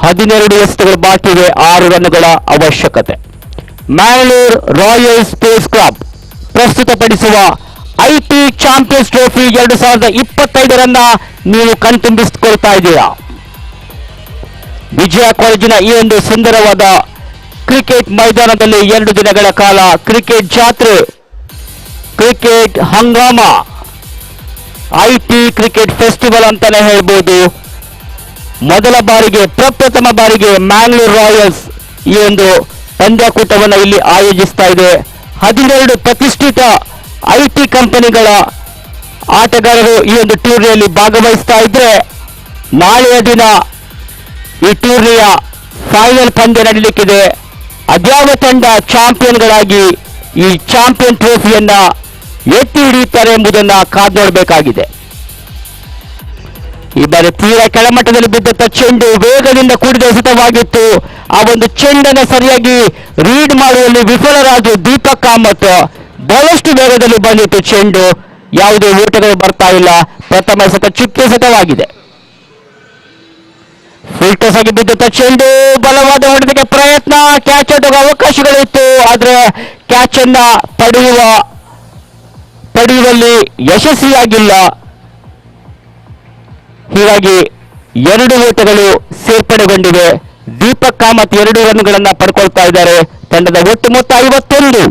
ಹದಿನೆರಡು ಎಸೆತಗಳು ಬಾಕಿವೆ, 6 ರನ್ನುಗಳ ಅವಶ್ಯಕತೆ. ಮ್ಯಾಂಗ್ಳೂರ್ ರಾಯಲ್ ಸ್ಪೇಸ್ ಕ್ಲಬ್ ಪ್ರಸ್ತುತಪಡಿಸುವ ಐಟಿ ಚಾಂಪಿಯನ್ಸ್ ಟ್ರೋಫಿ 2025 ನೀವು ಕಣ್ತುಂಬಿಸಿಕೊಳ್ತಾ ಇದ್ದೀರಾ. ವಿಜಯ ಕಾಲೇಜಿನ ಈ ಒಂದು ಸುಂದರವಾದ ಕ್ರಿಕೆಟ್ ಮೈದಾನದಲ್ಲಿ 2 ದಿನಗಳ ಕಾಲ ಕ್ರಿಕೆಟ್ ಜಾತ್ರೆ, cricket Hungama, IT cricket festival ಅಂತಾನೆ ಹೇಳ್ಬೋದು. ಮೊದಲ ಬಾರಿಗೆ, ಪ್ರಪ್ರಥಮ ಬಾರಿಗೆ ಮ್ಯಾಂಗ್ಳೂರ್ ರಾಯಲ್ಸ್ ಈ ಒಂದು ಪಂದ್ಯಾಕೂಟವನ್ನು ಇಲ್ಲಿ ಆಯೋಜಿಸ್ತಾ ಇದೆ. 12 ಪ್ರತಿಷ್ಠಿತ ಐಟಿ ಕಂಪನಿಗಳ ಆಟಗಾರರು ಈ ಒಂದು ಟೂರ್ನಿಯಲ್ಲಿ ಭಾಗವಹಿಸ್ತಾ ಇದ್ರೆ, ನಾಳೆಯ ದಿನ ಈ ಟೂರ್ನಿಯ ಫೈನಲ್ ಪಂದ್ಯ ನಡೀಲಿಕ್ಕಿದೆ. ಅದ್ಯಾವ ತಂಡ ಚಾಂಪಿಯನ್ಗಳಾಗಿ ಈ ಚಾಂಪಿಯನ್ ಟ್ರೋಫಿಯನ್ನ ಎತ್ತಿ ಹಿಡಿಯುತ್ತಾರೆ ಎಂಬುದನ್ನು ಕಾದು ನೋಡಬೇಕಾಗಿದೆ. ಈ ಬಾರಿ ತೀರಾ ಕೆಳಮಟ್ಟದಲ್ಲಿ ಬಿದ್ದಂತ ಚೆಂಡು ವೇಗದಿಂದ ಕೂಡಿದ ಎಸೆತವಾಗಿತ್ತು. ಆ ಒಂದು ಚೆಂಡನ್ನು ಸರಿಯಾಗಿ ರೀಡ್ ಮಾಡುವಲ್ಲಿ ವಿಫಲರಾದ ದೀಪಕ್ ಕಾಮತ್. ಬಹಳಷ್ಟು ವೇಗದಲ್ಲಿ ಬಂದಿತ್ತು ಚೆಂಡು, ಯಾವುದೇ ಓಟಗಳು ಬರ್ತಾ ಇಲ್ಲ. ಪ್ರಥಮ ಎಸೆತ ಚುಕ್ಕೆ ಎಸೆತವಾಗಿದೆ. ಫುಲ್ ಟಾಸ್ ಆಗಿ ಬಿದ್ದಂತ ಚೆಂಡು, ಬಲವಾದ ಹೊಡೆತಕ್ಕೆ ಪ್ರಯತ್ನ, ಕ್ಯಾಚ್ ಆಡುವ ಅವಕಾಶಗಳಿತ್ತು, ಆದ್ರೆ ಕ್ಯಾಚ್ ಅನ್ನ ಪಡೆಯುವಲ್ಲಿ ಯಶಸ್ವಿಯಾಗಿಲ್ಲ. ಹೀಗಾಗಿ 2 ಓಟಗಳು ಸೇರ್ಪಡೆಗೊಂಡಿವೆ. ದೀಪಕ್ ಕಾಮತ್ 2 ರನ್ಗಳನ್ನ ಪಡ್ಕೊಳ್ತಾ ಇದ್ದಾರೆ. ತಂಡದ ಒಟ್ಟು ಮೊತ್ತ 51.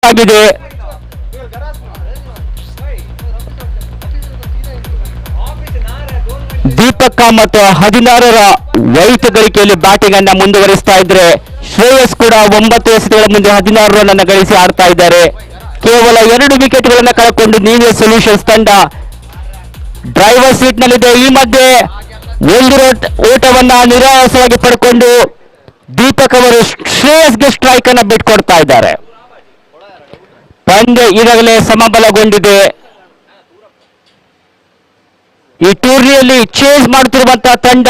ಆಗಿದೆ. ದೀಪಕ್ ಕಾಮತ್ 16ರ ವೈಟ್ ಗಳಿಕೆಯಲ್ಲಿ ಬ್ಯಾಟಿಂಗ್ ಅನ್ನ ಮುಂದುವರಿಸ್ತಾ ಇದ್ರೆ, ಶ್ರೇಯಸ್ ಕೂಡ 9 ಎಸೆತಗಳ ಮುಂದೆ 16 ರನ್ ಅನ್ನು ಗಳಿಸಿ ಆಡ್ತಾ ಇದ್ದಾರೆ. ಕೇವಲ 2 ವಿಕೆಟ್ಗಳನ್ನು ಕಳ್ಕೊಂಡು ನೀವೇ ಸೊಲ್ಯೂಷನ್ಸ್ ತಂಡ ಡ್ರೈವರ್ ಸೀಟ್ ನಲ್ಲಿದೆ. ಈ ಮಧ್ಯೆ 1 ಓಟವನ್ನ ನಿರಾಯಾಸವಾಗಿ ಪಡ್ಕೊಂಡು ದೀಪಕ್ ಅವರು ಶ್ರೇಯಸ್ಗೆ ಸ್ಟ್ರೈಕ್ ಅನ್ನ ಬಿಟ್ಕೊಡ್ತಾ ಇದ್ದಾರೆ. ಪಂದ್ಯ ಈಗಾಗಲೇ ಸಮಬಲಗೊಂಡಿದೆ. ಈ ಟೂರ್ನಿಯಲ್ಲಿ ಚೇಸ್ ಮಾಡುತ್ತಿರುವಂತಹ ತಂಡ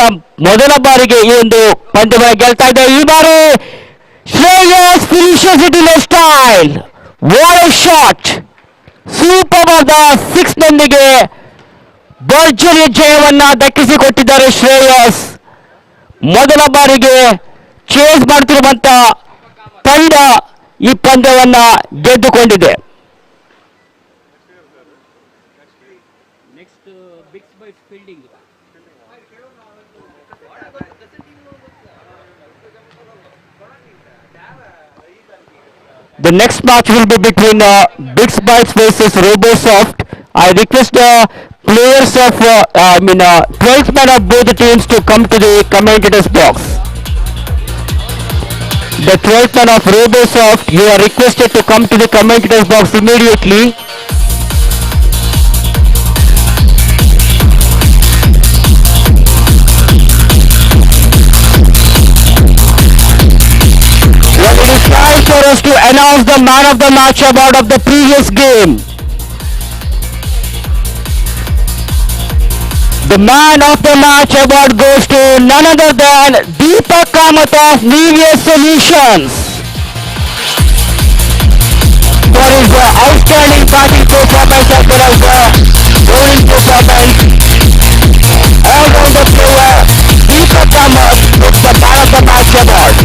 ಮೊದಲ ಬಾರಿಗೆ ಈ ಒಂದು ಪಂದ್ಯವನ್ನು ಗೆಲ್ತಾ ಇದೆ. ಈ ಬಾರಿ Shreyas finishes it in style. What A shot! Super ಆದ 6 ನೊಂದಿಗೆ ಭರ್ಜರಿ ಜಯವನ್ನ ದಕ್ಕಿಸಿಕೊಟ್ಟಿದ್ದಾರೆ ಶ್ರೇಯಸ್. ಮೊದಲ ಬಾರಿಗೆ ಚೇಸ್ ಮಾಡುತ್ತಿರುವಂತಹ ತಂಡ ಈ ಪಂದ್ಯವನ್ನ ಗೆದ್ದುಕೊಂಡಿದೆ. The next match will be between Bits Bytes versus RoboSoft. I request the players of 12th man of both the teams to come to the commentators box. The 12th man of RoboSoft, you are requested to come to the commentators box immediately. Well, it is time for us to announce the man of the match award of the previous game. The man of the match award goes to none other than Deepak Kamath of VVS Solutions for his outstanding batting performance as well as bowling performance. All-rounder player Deepak Kamath gets the man of the match award.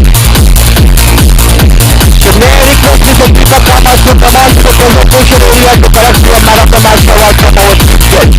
So may I request Mr. Deepak Kamath to come on to the presentation area to collect the man of the match award from our guest.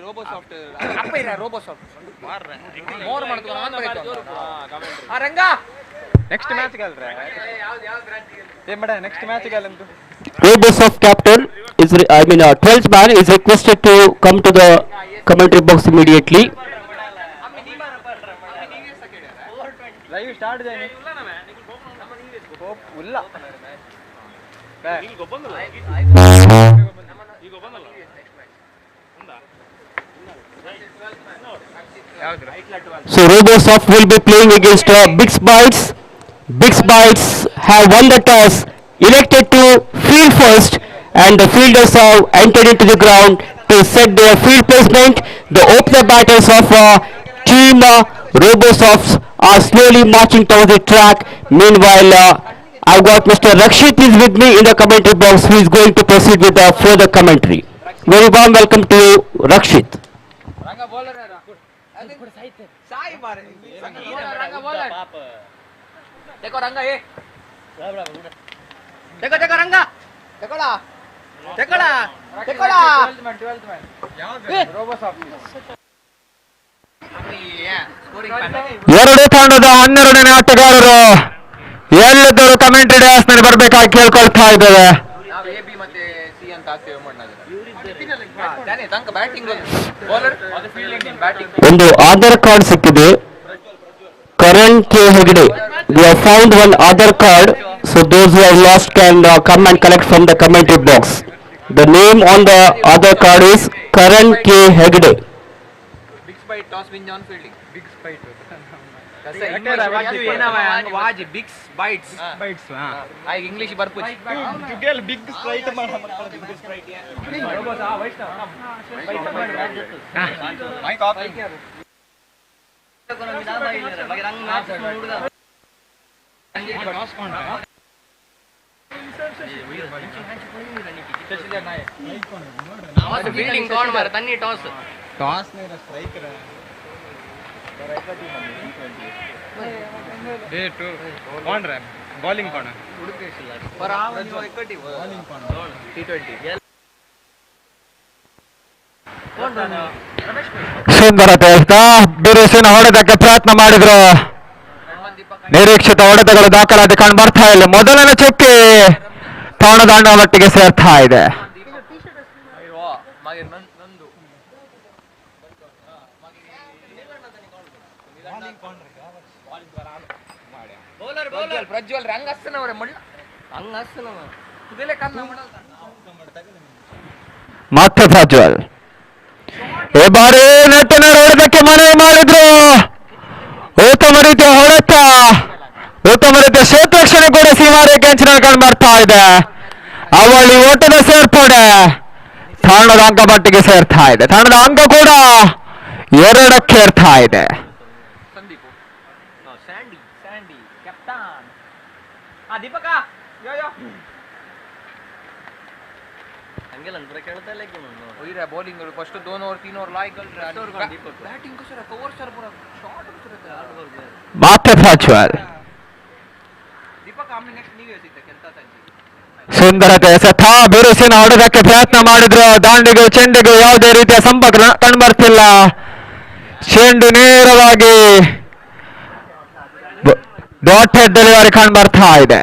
Robo soft ಅಪ್ಪ ಇರ robo soft more ಮಾಡ್ತು ಆ ರಂಗ next match ಗೆಲ್ರೆ ಏ ಮೇಡ next match ಗೆಲ್ಲಂತು
Robosoft captain is, 12th man is requested to come to the commentary box immediately.
Live start ಇದೆ ಇಲ್ಲ
So Robosoft will be playing against Big Bites. Big Bites have won the toss, elected to field first, and the fielders have entered into the ground to set their field placement. The opener batters of team Robosoft are slowly marching towards the track. Meanwhile, I've got Mr. Rakshit is with me in the commentary box, who is going to proceed with the further commentary. Very warm welcome to you, Rakshit.
Ranga bowler Sai ಮಾರೆ ರಂಗ bowler देखो ರಂಗ ಏ देखो ರಂಗ देखोಳ देखोಳ देखोಳ 12th man ಯಾವುದು ರೋಬೋಸಾಫ್ಟ್
ಎರಡು ತಂಡದ 12ನೇ ಆಟಗಾರರು ಎಲ್ಲದರೂ commentary dance ನಲ್ಲಿ ಬರಬೇಕಾಗಿ ಕೇಳ್ಕೊಳ್ತಾ ಇದ್ದೇವೆ.
ನಾವು ಎ ಬಿ ಮತ್ತೆ ಸಿ ಅಂತ ಹಾಕ್ತೇವೆ ಬ್ಯಾಟಿಂಗ್ ಬೌಲರ್ ಅದು ಫೀಲ್ಡಿಂಗ್ ಬ್ಯಾಟಿಂಗ್
ಒಂದು ಆಧಾರ್ ಕಾರ್ಡ್ ಸಿಕ್ಕಿದೆ. Karan K. Hegde. We have found one other card, so those who have lost can come and collect from the commentary box. The name on the other card is Karan K. Hegde.
Big Spite toss win on fielding. Big Spite. वाज Big Bytes Bytes हां आई English भरपूर जुगेल big sprite big sprite रोबोस आ वाइट माइक off fielding कौन मार तन्नी टॉस टॉस ने स्ट्राइकर डे 2 कौन रहा बॉलिंग कौन है पर आ जो एकटी बॉलिंग कौन T20
ಸುಂದರತೆ ಬಿರುಸಿನ ಹೊಡೆತಕ್ಕೆ ಪ್ರಯತ್ನ ಮಾಡಿದ್ರು. ನಿರೀಕ್ಷಿತ ಹೊಡೆತಗಳು ದಾಖಲಾತಿ ಕಂಡು ಬರ್ತಾ ಇಲ್ಲ. ಮೊದಲನೇ ಚುಕ್ಕಿ ತಾಣದಾಂಡ ಮಟ್ಟಿಗೆ ಸೇರ್ತಾ ಇದೆ.
ಪ್ರಜ್ವಲ್ ರಂಗಸ್ತನವರೇ ಮಳ್ಳ ರಂಗಸ್ತನವ ಇದೆಲ್ಲ ಕನ್ನ
ಮತ್ತೆ ಪ್ರಜ್ವಲ್ ಈ ಬಾರಿ ನೆಟ್ಟಿನ ಹೊಡೆದಕ್ಕೆ ಮನವಿ ಮಾಡಿದ್ರು. ಉತ್ತಮ ರೀತಿಯ ಹೊಡೆತ, ಉತ್ತಮ ರೀತಿಯ ಕ್ಷೇತ್ರಕ್ಷಣೆ ಕೂಡ ಸೀಮಾರೇಖೆ ಅಂಚಿನಲ್ಲಿ ಕಂಡು ಬರ್ತಾ ಇದೆ. ಅವಳಿ ಓಟದ ಸೇರ್ಪಡೆ ತಂಡದ ಅಂಕ ಪಟ್ಟಿಗೆ ಸೇರ್ತಾ ಇದೆ. ತಂಡದ ಅಂಕ ಕೂಡ 2ಕ್ಕೆ ಏರ್ತಾ ಇದೆ.
ಸಂದೀಪ್ ಸ್ಯಾಂಡಿ ಸ್ಯಾಂಡಿ ಕ್ಯಾಪ್ಟನ್ ದೀಪಕ ಯೋ ಯೋ ಹಂಗೆಲ್ಲ ಅಂದ್ರೆ ಕೇಳ್ತಾ ಇಲ್ಲ ಒಯ್ರೆ ಬೌಲಿಂಗ್ ಫಸ್ಟ್ 2 ಓವರ್ 3 ಓವರ್ ಲಾಯ್ ಗಲ್ ಬ್ಯಾಟಿಂಗ್ ಸರ್ ಕವರ್ ಸರ್ ಪೂರ ಶಾಟ್ ಸರ್
ಮತ್ತೆ ಪ್ರಜ್ವಲ್
ದೀಪಕ ಆಮೇಲೆ ನೆಕ್ಸ್ಟ್ ನೀವೇ ಸಿಗ್ತಾ ಕೆಲಸ ಸಂಜೆ
ಸುಂದರತೆ ಸಥಾ ಬಿರುಸಿನ ಹೊಡೆದಕ್ಕೆ ಪ್ರಯತ್ನ ಮಾಡಿದ್ರು. ದಾಂಡಿಗೂ ಚೆಂಡಿಗೂ ಯಾವುದೇ ರೀತಿಯ ಸಂಪರ್ಕ ಕಂಡು ಬರ್ತಿಲ್ಲ. ಚೆಂಡು ನೇರವಾಗಿ ಡಾಟ್ ಹೆಡ್ ಡೆಲಿವರಿ ಕಂಡು ಬರ್ತಾ ಇದೆ.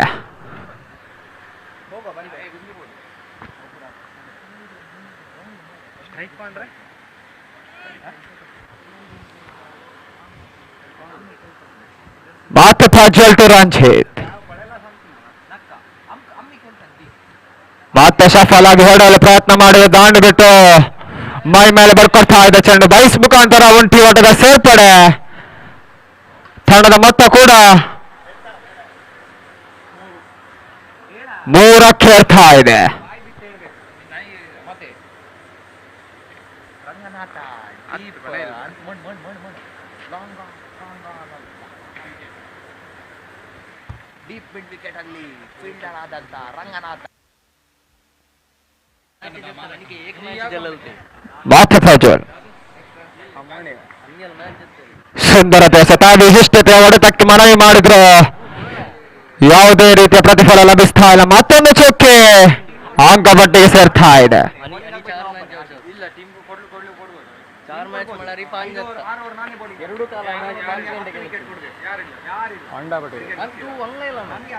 ಮತ್ತೆ ಪ್ರಜ್ವಲ್ ಟು ರಂಜಿತ್ ಮತ್ತೆ ಸಫಲ್ ಆಗಿ ಹೊಡೆಯಲು ಪ್ರಯತ್ನ ಮಾಡಿದ. ದಾಂಡು ಬಿಟ್ಟು ಮೈ ಮೇಲೆ ಬರ್ಕೊಳ್ತಾ ಇದೆ ಚೆಂಡು. ಬೈಸ್ ಮುಖಾಂತರ ಒಂಟಿ ಓಟದ ಸೇರ್ಪಡೆ. ತಂಡದ ಮೊತ್ತ ಕೂಡ 3ಕ್ಕೆ ಏರ್ತಾ ಇದೆ.
ಡೀಪ್ ಮಿಡ್ ವಿಕೆಟ್ ಅಲ್ಲಿ ಫೀಲ್ಡರ್ ಆದಂತ ರಂಗನಾಥ
ಮತ್ತೆ ಪ್ರಜ್ವಲ್ ಸುಂದರತೆ ಸತಾ ವಿಶಿಷ್ಟತೆ ಹೊಡೆತಕ್ಕೆ ಮನವಿ ಮಾಡಿದ್ರು. ಯಾವುದೇ ರೀತಿಯ ಪ್ರತಿಫಲ ಲಭಿಸ್ತಾ ಇಲ್ಲ. ಮತ್ತೊಂದು ಚುಕ್ಕೆ ಅಂಕ ಪಟ್ಟಿಗೆ ಸೇರ್ತಾ ಇದೆ.
ಇಲ್ಲ ಟೀಮ್ चार मैच मळारी 5 ಎರಡು ಕಾಲ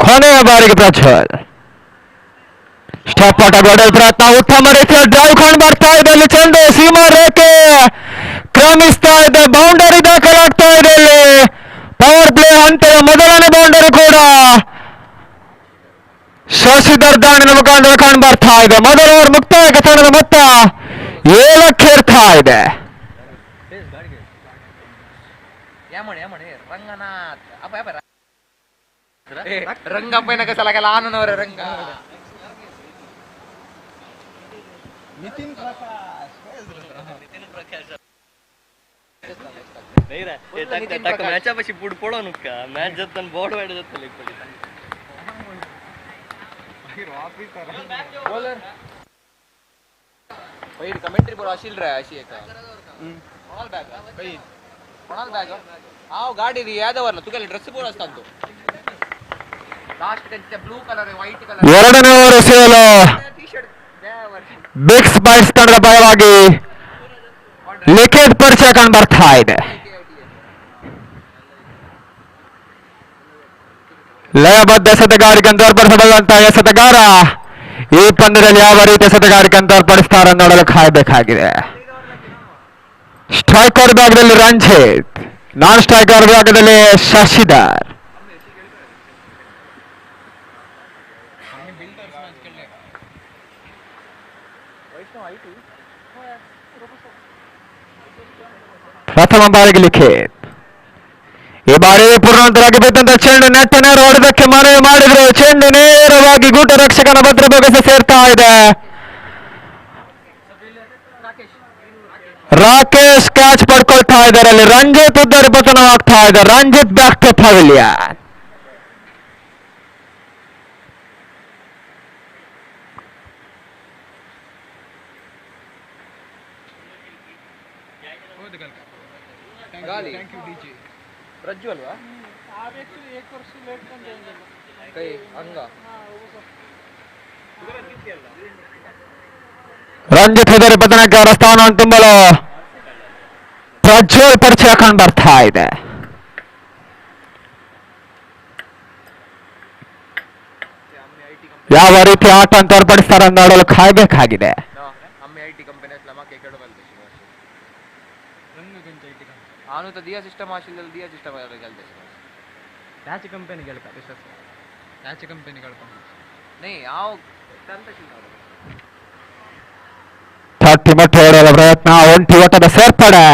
ಕೊನೆಯ ಬಾರಿಗೆ ಪ್ರಜ್ವಲ್ ಸ್ಟಾಪ್ ಆಟ ಹೊಡೆಯುವ ಪ್ರಯತ್ನ, ಉತ್ತಮ ರೀತಿಯ ಡ್ರೈವ್ ಕೊಂಡು ಬರ್ತಾ ಇದೆ. ಅಲ್ಲಿ ಚೆಂಡು ಸೀಮಾ ರೇಖೆ ಕ್ರಮಿಸ್ತಾ ಇದೆ, ಬೌಂಡರಿ ದಾಖಲಾಗ್ತಾ ಇದೆ. ಇಲ್ಲಿ ಪವರ್ ಪ್ಲೇ ಹಂತದ ಮೊದಲನೇ ಬೌಂಡರಿ ಕೂಡ ಶಶಿಧರ್ ದಾಣಿನ ಮುಖಾಂತರ ಕಂಡು ಬರ್ತಾ ಇದೆ. ಮೊದಲ ಓವರ್ ಮುಕ್ತಾಯಕ್ಕೆ ತಂಡದ ಮೊತ್ತ 7ಕ್ಕೆ ಏರ್ತಾ ಇದೆ.
ರಂಗಪ್ಪನ ಸಲಾಗಲ್ಲ ಆನನವರ ರಂಗ ನಿತಿನ್ ಪ್ರಕಾಶ್
मॅचा पशी पुढ पडो नुका मॅच जतन बोर्ड वाईट जातले
बॉलर पहिली कमेंट्री बोल अशील रे अशी एक कोणाल बॅग काही कोणाल बॅग हाव गाडी री यादवरला तुला ड्रेस बोल असतात तो लास्ट त्यांच्या ब्लू कलर व्हाईट कलर
ಎರಡನೇ ಓವರ್ ಎಸೆಯಲು ಬಿಗ್ ಸ್ಪೈಸ್ ತಂಡದ ಪರವಾಗಿ ಲಿಖಿತ್ ಪರಿಚಯ ಕಂಡು ಬರ್ತಾ ಇದೆ. ಲಯಬದ್ಧ ಎಸೆತಗಾರಿಕೆ ತೋರ್ಪಡಿಸಬಲ್ಲಂತಹ ಎಸೆತಗಾರ ಈ ಪಂದ್ಯದಲ್ಲಿ ಯಾವ ರೀತಿಯ ಎಸೆತಗಾರಿಕೆ ತೋರ್ಪಡಿಸ್ತಾರೆ ನೋಡಲು ಕಾಯಬೇಕಾಗಿದೆ. ಸ್ಟ್ರೈಕರ್ ವಿಭಾಗದಲ್ಲಿ ರಂಜಿತ್, ನಾನ್ ಸ್ಟ್ರೈಕರ್ ವಿಭಾಗದಲ್ಲಿ ಶಶಿಧರ್. ಪ್ರಥಮ ಬಾರಿಗೆ ಲಿಖಿತ್, ಈ ಬಾರಿ ಪೂರ್ಣಾಂತರಾಗಿ ಬಿದ್ದಂತ ಚೆಂಡು ನೆಟ್ಟ ನೇರ ಹೊಡೆದಕ್ಕೆ ಮನವಿ ಮಾಡಿದ್ರು. ಚೆಂಡು ನೇರವಾಗಿ ಗೂಟ ರಕ್ಷಕನ ಭದ್ರ ಬಗೆಸ ಸೇರ್ತಾ ಇದೆ. ರಾಕೇಶ್ ಕ್ಯಾಚ್ ಪಡ್ಕೊಳ್ತಾ ಇದ್ದಾರೆ. ಅಲ್ಲಿ ರಂಜಿತ್ ಉದ್ದರಿ ಪತನವಾಗ್ತಾ ಇದೆ. Ranjit back to pavilion.
Prajwal वा काही अंग
ರಂಜಿತ್ ಉದರಿ ಪತನಕ್ಕೆ ಅವರ ಸ್ಥಾನವನ್ನು ತುಂಬಲು ಪ್ರಜ್ವಲ್ ಪರಿಚಯ ಕಂಡು ಬರ್ತಾ ಇದೆ. ಯಾವ ರೀತಿ ಆಟ ತೋರ್ಪಡಿಸ್ತಾರೆ ನೋಡಲು ಕಾಯಬೇಕಾಗಿದೆ.
आनु तो दिया सिस्टम आशिल दिया सिस्टम गलते त्याच कंपनी गेलका विश्वास त्याच कंपनी गलका नाही आओ
ತಟ್ಟಿಮಟ್ಟಿ ಹೊಡೆಯಲು ಪ್ರಯತ್ನ, ಒಂಟಿ ಓಟದ ಸೇರ್ಪಡೆ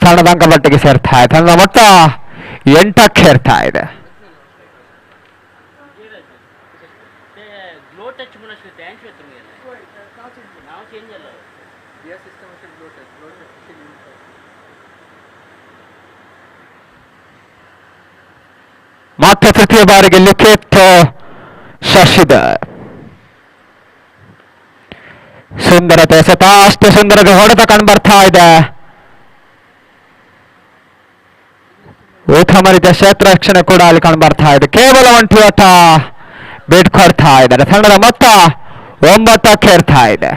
ತಂಡದ ಅಂಕಪಟ್ಟಿಗೆ ಸೇರ್ತಾ ಇದೆ. ತಂಡದ ಮೊತ್ತ 8ಕ್ಕೆ ಏರ್ತಾ ಇದೆ. ಮತ್ತೆ ತೃತೀಯ ಬಾರಿಗೆ ಲಿಖಿತ್ ಶಶಿಧರ್. ಸುಂದರತೆ ಎಸೆತ, ಅಷ್ಟೇ ಸುಂದರತೆ ಹೊಡೆತ ಕಂಡು ಬರ್ತಾ ಇದೆ. ಉತ್ತಮ ರೀತಿಯ ಕ್ಷೇತ್ರ ರಕ್ಷಣೆ ಕೂಡ ಅಲ್ಲಿ ಕಂಡು ಬರ್ತಾ ಇದೆ. ಕೇವಲ ಒಂಟಿ ಓಟ ಬಿಟ್ಕೊಡ್ತಾ ಇದ್ದಾರೆ. ತಂಡದ ಮೊತ್ತ 9ಕ್ಕೆ ಏರ್ತಾ ಇದೆ.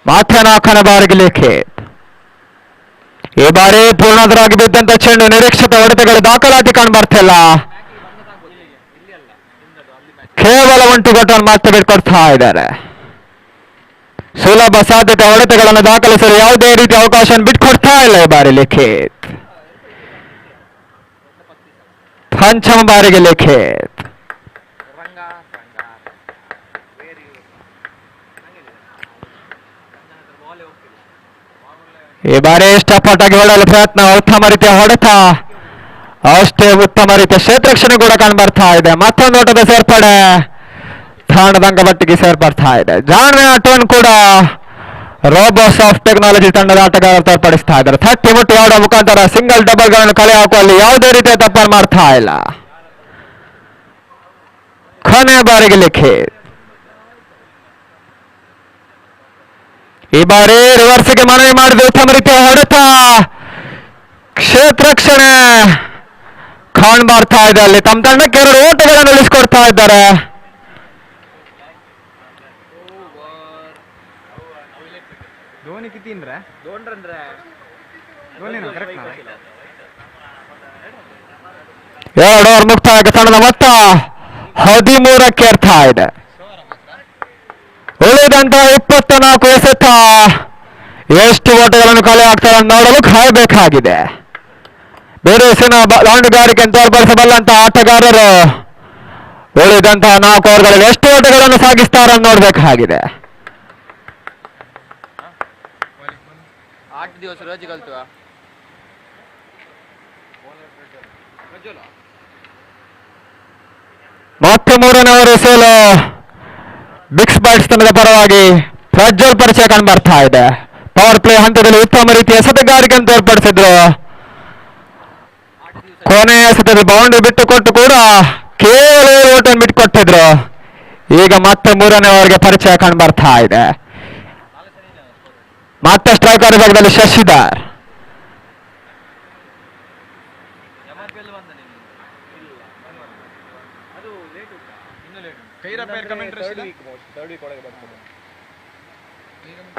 ಮತ್ತೆ 4ನೇ ಬಾರಿಗೆ ಲಿಖಿತ್. ಈ ಬಾರಿ ಪೂರ್ಣಾಂತರಾಗಿ ಬಿದ್ದಂತ ಚೆಂಡು ನಿರೀಕ್ಷಿತ ಹೊಡೆತಗಳು ದಾಖಲಾತಿ ಕಂಡು ಬರ್ತಿಲ್ಲ. ಕೇವಲ ಒಂಟಿ ಗೊಟ್ಟನ್ನು ಮತ್ತೆ ಬಿಟ್ಕೊಡ್ತಾ ಇದ್ದಾರೆ. ಸುಲಭ ಸಾಧ್ಯತೆ ಹೊಡೆತಗಳನ್ನು ದಾಖಲಿಸಲು ಯಾವುದೇ ರೀತಿಯ ಅವಕಾಶ ಬಿಟ್ಕೊಡ್ತಾ ಇಲ್ಲ ಈ ಬಾರಿ ಲಿಖಿತ್. ಪಂಚಮ ಬಾರಿಗೆ ಲಿಖಿತ್. ಈ ಬಾರಿ ಸ್ಟಫಾಟಾಗಿ ಹೊಡೆಯಲು ಪ್ರಯತ್ನ, ಉತ್ತಮ ರೀತಿಯ ಹೊಡೆತ, ಅಷ್ಟೇ ಉತ್ತಮ ರೀತಿಯ ಕ್ಷೇತ್ರರಕ್ಷಣೆ ಕೂಡ ಕಂಡು ಬರ್ತಾ ಇದೆ. ಮತ್ತೊಂದು ಓಟದ ಸೇರ್ಪಡೆ ತಂಡದ ಅಂಕಪಟ್ಟಿಗೆ ಸೇರ್ಪಡ್ತಾ ಇದೆ. ಜಾನ್ ಆಟವನ್ನು ಕೂಡ ರೋಬೋಸ್ ಆಫ್ ಟೆಕ್ನಾಲಜಿ ತಂಡದ ಆಟಗಾರರು ತೋರ್ಪಡಿಸ್ತಾ ಇದ್ದಾರೆ. ತಟ್ಟಿ ಮುಟ್ಟಿ ಆಡುವ ಮುಖಾಂತರ ಸಿಂಗಲ್ ಡಬಲ್ಗಳನ್ನು ಕಲೆ ಹಾಕುವಲ್ಲಿ ಯಾವುದೇ ರೀತಿಯ ತಪ್ಪನ್ನು ಮಾಡ್ತಾ ಇಲ್ಲ. ಕೊನೆಯ ಬಾರಿಗೆ ಲಿಖಿತ್. ಈ ಬಾರಿ ರಿವರ್ಸ್ಗೆ ಮನವಿ ಮಾಡಿದ ಉತ್ತಮ ರೀತಿಯ ಹೊಡೆತ, ಕ್ಷೇತ್ರ ರಕ್ಷಣೆ
ಕಾಣ್ ಬರ್ತಾ ಇದೆ ಅಲ್ಲಿ ತಮ್ಮ ತಂಡಕ್ಕೆ 2 ಓಟಗಳನ್ನು ಉಳಿಸ್ಕೊಡ್ತಾ ಇದ್ದಾರೆ.
ಧೋನಿ ಕಿತ್ತೀನ್ರೆ
ದೋಣ್ರಂದ್ರೆ
ಧೋನಿನ ಕರೆಕ್ಟ್
2 ಓವರ್ ಮುಕ್ತಾಯಕ್ಕೆ ತಂಡದ ಮೊತ್ತ 13ಕ್ಕೆ ಏರ್ತಾ ಇದೆ. ಉಳಿದಂತ 24 ಎಸೆತ ಎಷ್ಟು ಓಟಗಳನ್ನು ಕಲೆ ಆಗ್ತಾರೆ ನೋಡಲು ಕಾಯಬೇಕಾಗಿದೆ. ಬೇರೆಸಿನ ದಾಂಡುಗಾರಿಕೆ ತೋರ್ಪಡಿಸಬಲ್ಲಂತ ಆಟಗಾರರು ಉಳಿದಂತಹ 4 ಓವರ್ಗಳಲ್ಲಿ ಎಷ್ಟು ಓಟಗಳನ್ನು ಸಾಗಿಸ್ತಾರ ನೋಡ್ಬೇಕಾಗಿದೆ.
8 ದಿವಸ ರಜೆ ಕಲ್ತುವ
ಮತ್ತೆ 3ನೇ ಓವರ್ ಸೋಲು ಬಿಕ್ಸ್ ಬ್ಯಾಟ್ಸ್ ತಂಡದ ಪರವಾಗಿ ಪ್ರಜ್ವಲ್ ಪರಿಚಯ ಕಂಡು ಬರ್ತಾ ಇದೆ. ಪವರ್ ಪ್ಲೇ ಹಂತದಲ್ಲಿ ಉತ್ತಮ ರೀತಿಯ ಎಸೆತಗಾರಿಕೆಯನ್ನು ತೋರ್ಪಡಿಸಿದ್ರು. ಕೊನೆಯ ಎಸೆತದಲ್ಲಿ ಬೌಂಡ್ರಿ ಬಿಟ್ಟು ಕೊಟ್ಟು ಕೂಡ ಕೇವಲ ಓಟನ್ನು ಬಿಟ್ಟುಕೊಟ್ಟಿದ್ರು. ಈಗ ಮತ್ತೆ 3ನೇ ಓವರ್ಗೆ ಪರಿಚಯ ಕಂಡು ಬರ್ತಾ ಇದೆ. ಮತ್ತೆ ಸ್ಟ್ರೈಕರ್ ವಿಭಾಗದಲ್ಲಿ ಶಶಿಧರ್.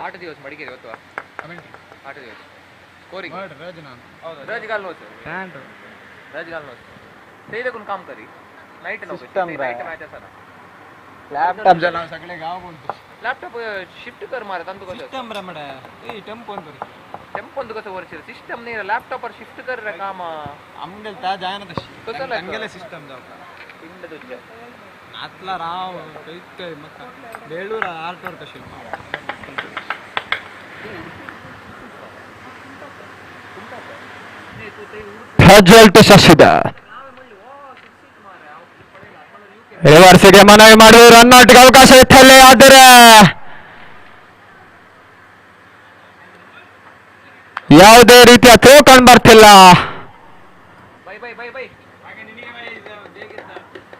आठ दिवस मडिकेरी होतो 8 दिवस स्कोरिंग रजगाल नोस रजगाल नोस ते देखून काम करी नाईट नको नाईट मॅच असा ना लॅपटॉप जला सगळे गाव बोलतो लॅपटॉप शिफ्ट कर मारे तंतु कसं सिस्टम रमड ए टेम्पो कसं वर्ष सिस्टम नाही लॅपटॉप वर शिफ्ट कर रे काम आमगेल ता जाय ना तशी कसं अंगेले सिस्टम जाऊ पिंड तुझ्या आतला राव काही मग बेळूर आर्टवर कशी
ಪ್ರಜ್ವಲ್ ಟು ಶಶಿಧರ್. ರಿವರ್ಸ್ಗೆ ಮನವಿ ಮಾಡಿ ರನ್ಔಟ್ಗೆ ಅವಕಾಶ ಇತ್ತಲ್ಲೇ ಆದರೆ ಯಾವುದೇ ರೀತಿಯ ಥ್ರೋ ಕಂಡು ಬರ್ತಿಲ್ಲ.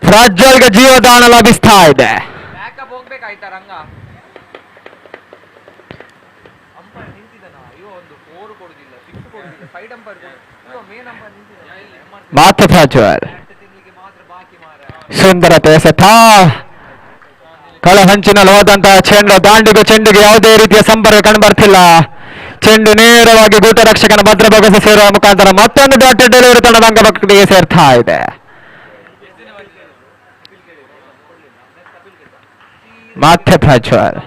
ಪ್ರಜ್ವಲ್ಗೆ ಜೀವದಾನ ಲಭಿಸ್ತಾ ಇದೆ.
ಹೋಗ್ಬೇಕಾಯ್ತಾ ರಂಗ ಅಂಪೈರ್ ನಿಂತಿದ್ದಾನ ಅಯ್ಯೋ ಒಂದು 4 ಕೊಡುದಿಲ್ಲ 6 ಕೊಡುದಿಲ್ಲ ಸೈಡ್ ಅಂಪೈರ್ ಅಯ್ಯೋ ಮೇನ್ ಅಂಪೈರ್ ನಿಂತಿದ್ದಾನೆ
ಮಾತು ಪ್ರಜ್ವಲ್ ಸುಂದರತೆ ಎಸೆತ ಕಳಹಂಚಿನಲ್ಲಿ ಹೋದಂತಹ ಚೆಂಡು ದಾಂಡಿಗೂ ಚೆಂಡಿಗೆ ಯಾವುದೇ ರೀತಿಯ ಸಂಪರ್ಕ ಕಂಡು ಬರ್ತಿಲ್ಲ. ಚೆಂಡು ನೇರವಾಗಿ ಗೂಟ ರಕ್ಷಕನ ಭದ್ರಭಾಗಸ ಸೇರುವ ಮುಖಾಂತರ ಮತ್ತೊಂದು ಡಾಟೆಡ್ ಡೆಲಿವರಿ ತಂಡದ ಅಂಗಪಟ್ಟಿಗೆ ಸೇರ್ತಾ ಇದೆ. ಮತ್ತೆ ಪ್ರಜ್ವಲ್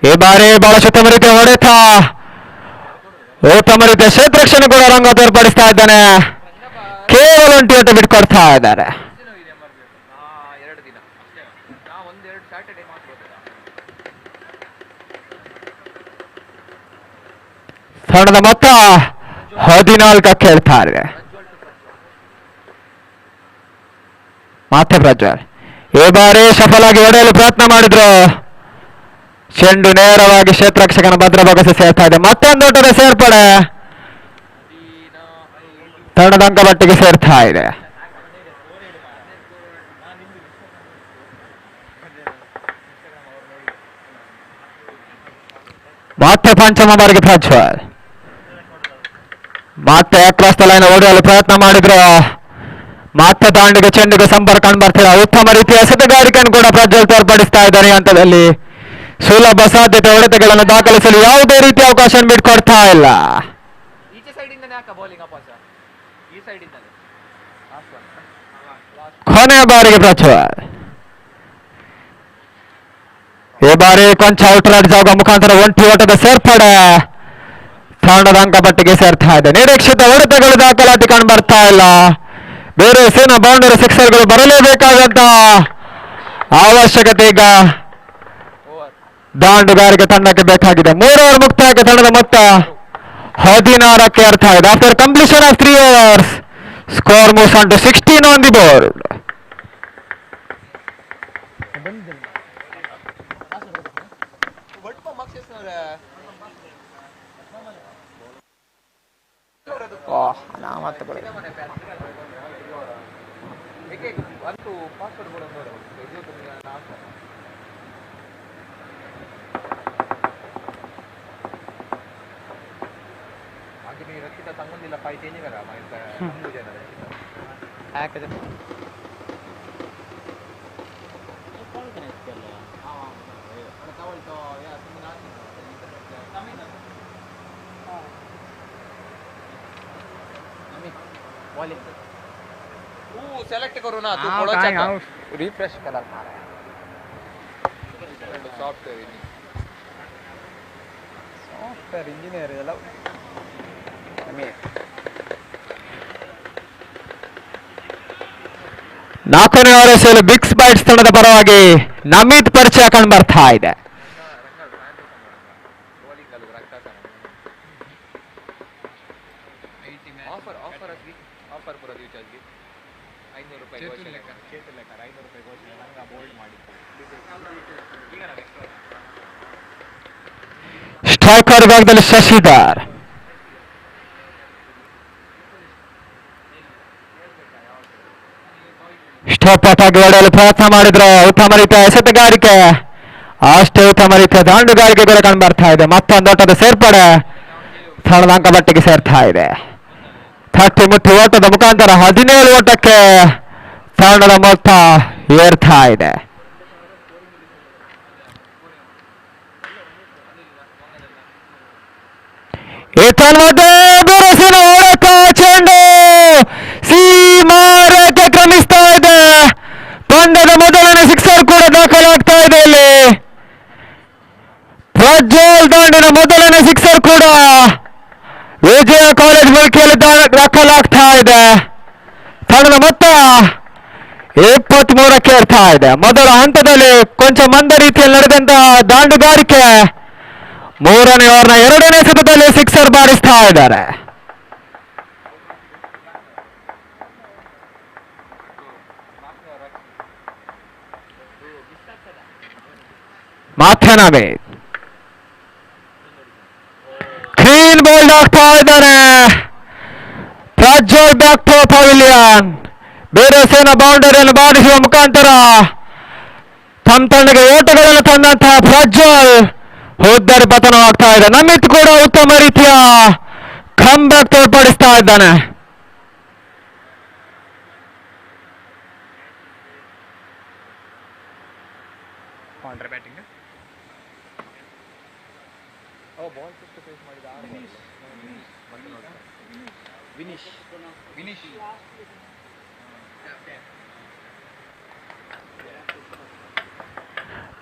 ಈ ಬಾರಿ ಬಹಳಷ್ಟು ಉತ್ತಮ ರೀತಿಯ ಹೊಡೆತ ಉತ್ತಮ ರೀತಿಯ ಕ್ಷೇತ್ರಕ್ಷಣೆ ಕೂಡ ರಂಗ ತೋರ್ಪಡಿಸ್ತಾ ಇದ್ದಾನೆ. ಕೇವಲ 1 ಓಟ ಬಿಟ್ಕೊಡ್ತಾ ಇದ್ದಾರೆ. ತಂಡದ ಮೊತ್ತ 14ಕ್ಕೆ ಹೇಳ್ತಾರೆ. ಮತ್ತೆ ಪ್ರಜ್ವಲ್ ಈ ಬಾರಿ ಸಫಲಾಗಿ ಹೊಡೆಯಲು ಪ್ರಯತ್ನ ಮಾಡಿದ್ರು. ಚೆಂಡು ನೇರವಾಗಿ ಕ್ಷೇತ್ರರಕ್ಷಕನ ಭದ್ರಭಾಗಸ ಸೇರ್ತಾ ಇದೆ. ಮತ್ತೊಂದು ಓಟದ ಸೇರ್ಪಡೆ ತಂಡದ ಅಂಕಪಟ್ಟಿಗೆ ಸೇರ್ತಾ ಇದೆ. ಮತ್ತೆ ಪಂಚಮ ಬಾರಿಗೆ ಪ್ರಜ್ವಲ್ ಮತ್ತೆ ಅಕ್ರಾಸ್ ದ ಲೈನ್ ಹೊಡೆಯಲು ಪ್ರಯತ್ನ ಮಾಡಿದ್ರು. ಮತ್ತೆ ದಾಂಡಿಗೆ ಚೆಂಡಿಗೆ ಸಂಪರ್ಕ ಕಂಡು ಬರ್ತಿಲ್ಲ. ಉತ್ತಮ ರೀತಿಯ ಎಸೆತಗಾರಿಕೆಯನ್ನು ಕೂಡ ಪ್ರಜ್ವಲ್ ತೋರ್ಪಡಿಸ್ತಾ ಇದ್ದಾರೆ. ಹಂತದಲ್ಲಿ ಸುಲಭ ಸಾಧ್ಯತೆ ಹೊಡೆತಗಳನ್ನು ದಾಖಲಿಸಲು ಯಾವುದೇ ರೀತಿಯ ಅವಕಾಶ ಬಿಟ್ಕೊಡ್ತಾ ಇಲ್ಲ.
ಈಚೆ ಸೈಡ್ ಇಂದನೇ ಹಾಕ ಬೌಲಿಂಗ್ ಅಪಾಸ ಈ ಸೈಡ್ ಇಂದನೇ
ಕೊನೆಯ ಬಾರಿಗೆ ಪ್ರಜ್ವಲ್ ಈ ಬಾರಿ ಕೊಂಚ ಔಟ್ರೈಡ್ ಜಾಗ ಮುಖಾಂತರ 1 ಓಟದ ಸೇರ್ಪಡೆ ತಂಡದ ಅಂಕಪಟ್ಟಿಗೆ ಸೇರ್ತಾ ಇದೆ. ನಿರೀಕ್ಷಿತ ಹೊಡೆತಗಳು ದಾಖಲಾತಿ ಕಂಡು ಬರ್ತಾ ಇಲ್ಲ. ಬೇರೆ ಸೇನ ಬೌಂಡರಿ ಸಿಕ್ಸರ್ಗಳು ಬರಲೇಬೇಕಾದಂತ ಅವಶ್ಯಕತೆ ಈಗ ದಾಂಡುಗಾರಿಕೆ ತಂಡಕ್ಕೆ ಬೇಕಾಗಿದೆ. 3 ಓವರ್ ಮುಕ್ತಾಯಕ್ಕೆ ತಂಡದ ಮೊತ್ತ 16ಕ್ಕೆ ಅರ್ಥ ಇದೆ. After completion of 3 overs score moves on to 16 on the board.
kita sangunilla fight ini kara main ka Ambuja na. Kada. Select करो ना तू थोड़ा सा रिफ्रेश कलर मारा है सॉफ्टवेयर इंजीनियर ಎಲ್ಲ
ನಾಲ್ಕನೇ ಓವರ್ ಬಿಗ್ ಬೈಟ್ಸ್ ತಂಡದ ಪರವಾಗಿ ನಮಿತ್ ಪರಿಚಯ ಕಂಡು ಬರ್ತಾ ಇದೆ. ಸ್ಟ್ರೈಕರ್ ವಿಭಾಗದಲ್ಲಿ ಶಶಿಧರ್, ಸ್ಟಾಪ್ ಆಗಿ ಹೊಡೆಯಲು ಪ್ರಯತ್ನ ಮಾಡಿದ್ರು. ಉತ್ತಮ ರೀತಿಯ ಎಸೆತಗಾರಿಕೆ, ಅಷ್ಟೇ ಉತ್ತಮ ರೀತಿಯ ದಾಂಡುಗಾರಿಕೆ ಕೂಡ ಕಂಡು ಬರ್ತಾ ಇದೆ. ಮತ್ತೊಂದು ಓಟದ ಸೇರ್ಪಡೆ ತಂಡದ ಅಂಕಪಟ್ಟಿಗೆ ಸೇರ್ತಾ ಇದೆ. 30 ಮುಟ್ಟಿ ಓಟದ ಮುಖಾಂತರ 17 ಓಟಕ್ಕೆ ತಂಡದ ಮೊತ್ತ ಏರ್ತಾ ಇದೆ. ಬಿರುಸಿನ ಹೊಡೆತ, ಚೆಂಡು ಸೀಮಾರೇಖೆ ಕ್ರಮಿಸ್ತಾ ಇದೆ. ಪಂದ್ಯದ ಮೊದಲನೇ ಸಿಕ್ಸರ್ ಕೂಡ ದಾಖಲಾಗ್ತಾ ಇದೆ. ಇಲ್ಲಿ ಪ್ರಜ್ವಲ್ ದಾಂಡಿನ ಮೊದಲನೇ ಸಿಕ್ಸರ್ ಕೂಡ ವಿಜಯ ಕಾಲೇಜ್ ಬಳಿಕೆಯಲ್ಲಿ ದಾಖಲಾಗ್ತಾ ಇದೆ. ತಂಡದ ಮೊತ್ತ 23ಕ್ಕೆ ಏರ್ತಾ ಇದೆ. ಮೊದಲ ಹಂತದಲ್ಲಿ ಕೊಂಚ ಮಂದ ರೀತಿಯಲ್ಲಿ ನಡೆದಂತಹ ದಾಂಡುಗಾರಿಕೆ ಮೂರನೇ ಓವರ್ನ ಎರಡನೇ ಸತದಲ್ಲಿ ಸಿಕ್ಸರ್ ಬಾರಿಸ್ತಾ ಇದ್ದಾರೆ. ಮಾಥ್ಯನಮಿ ಕ್ಲೀನ್ ಬೋಲ್ಡ್ ಆಗ್ತಾ ಇದ್ದಾರೆ. Prajwal back to pavilion. ಬೇರೆ ಸೇನಾ ಬೌಂಡರಿಯನ್ನು ಬಾರಿಸುವ ಮುಖಾಂತರ ತಮ್ಮ ತಂಡಕ್ಕೆ ಓಟಗಳನ್ನು ತಂದಂತಹ ಪ್ರಜ್ವಲ್ ಉದ್ದರಿ ಪತನವಾಗ್ತಾ ಇದೆ. ನಮಿತ್ ಕೂಡ ಉತ್ತಮ ರೀತಿಯ ಕಮ್ಬ್ಯಾಕ್ ತೋರ್ಪಡಿಸ್ತಾ ಇದ್ದಾನೆ.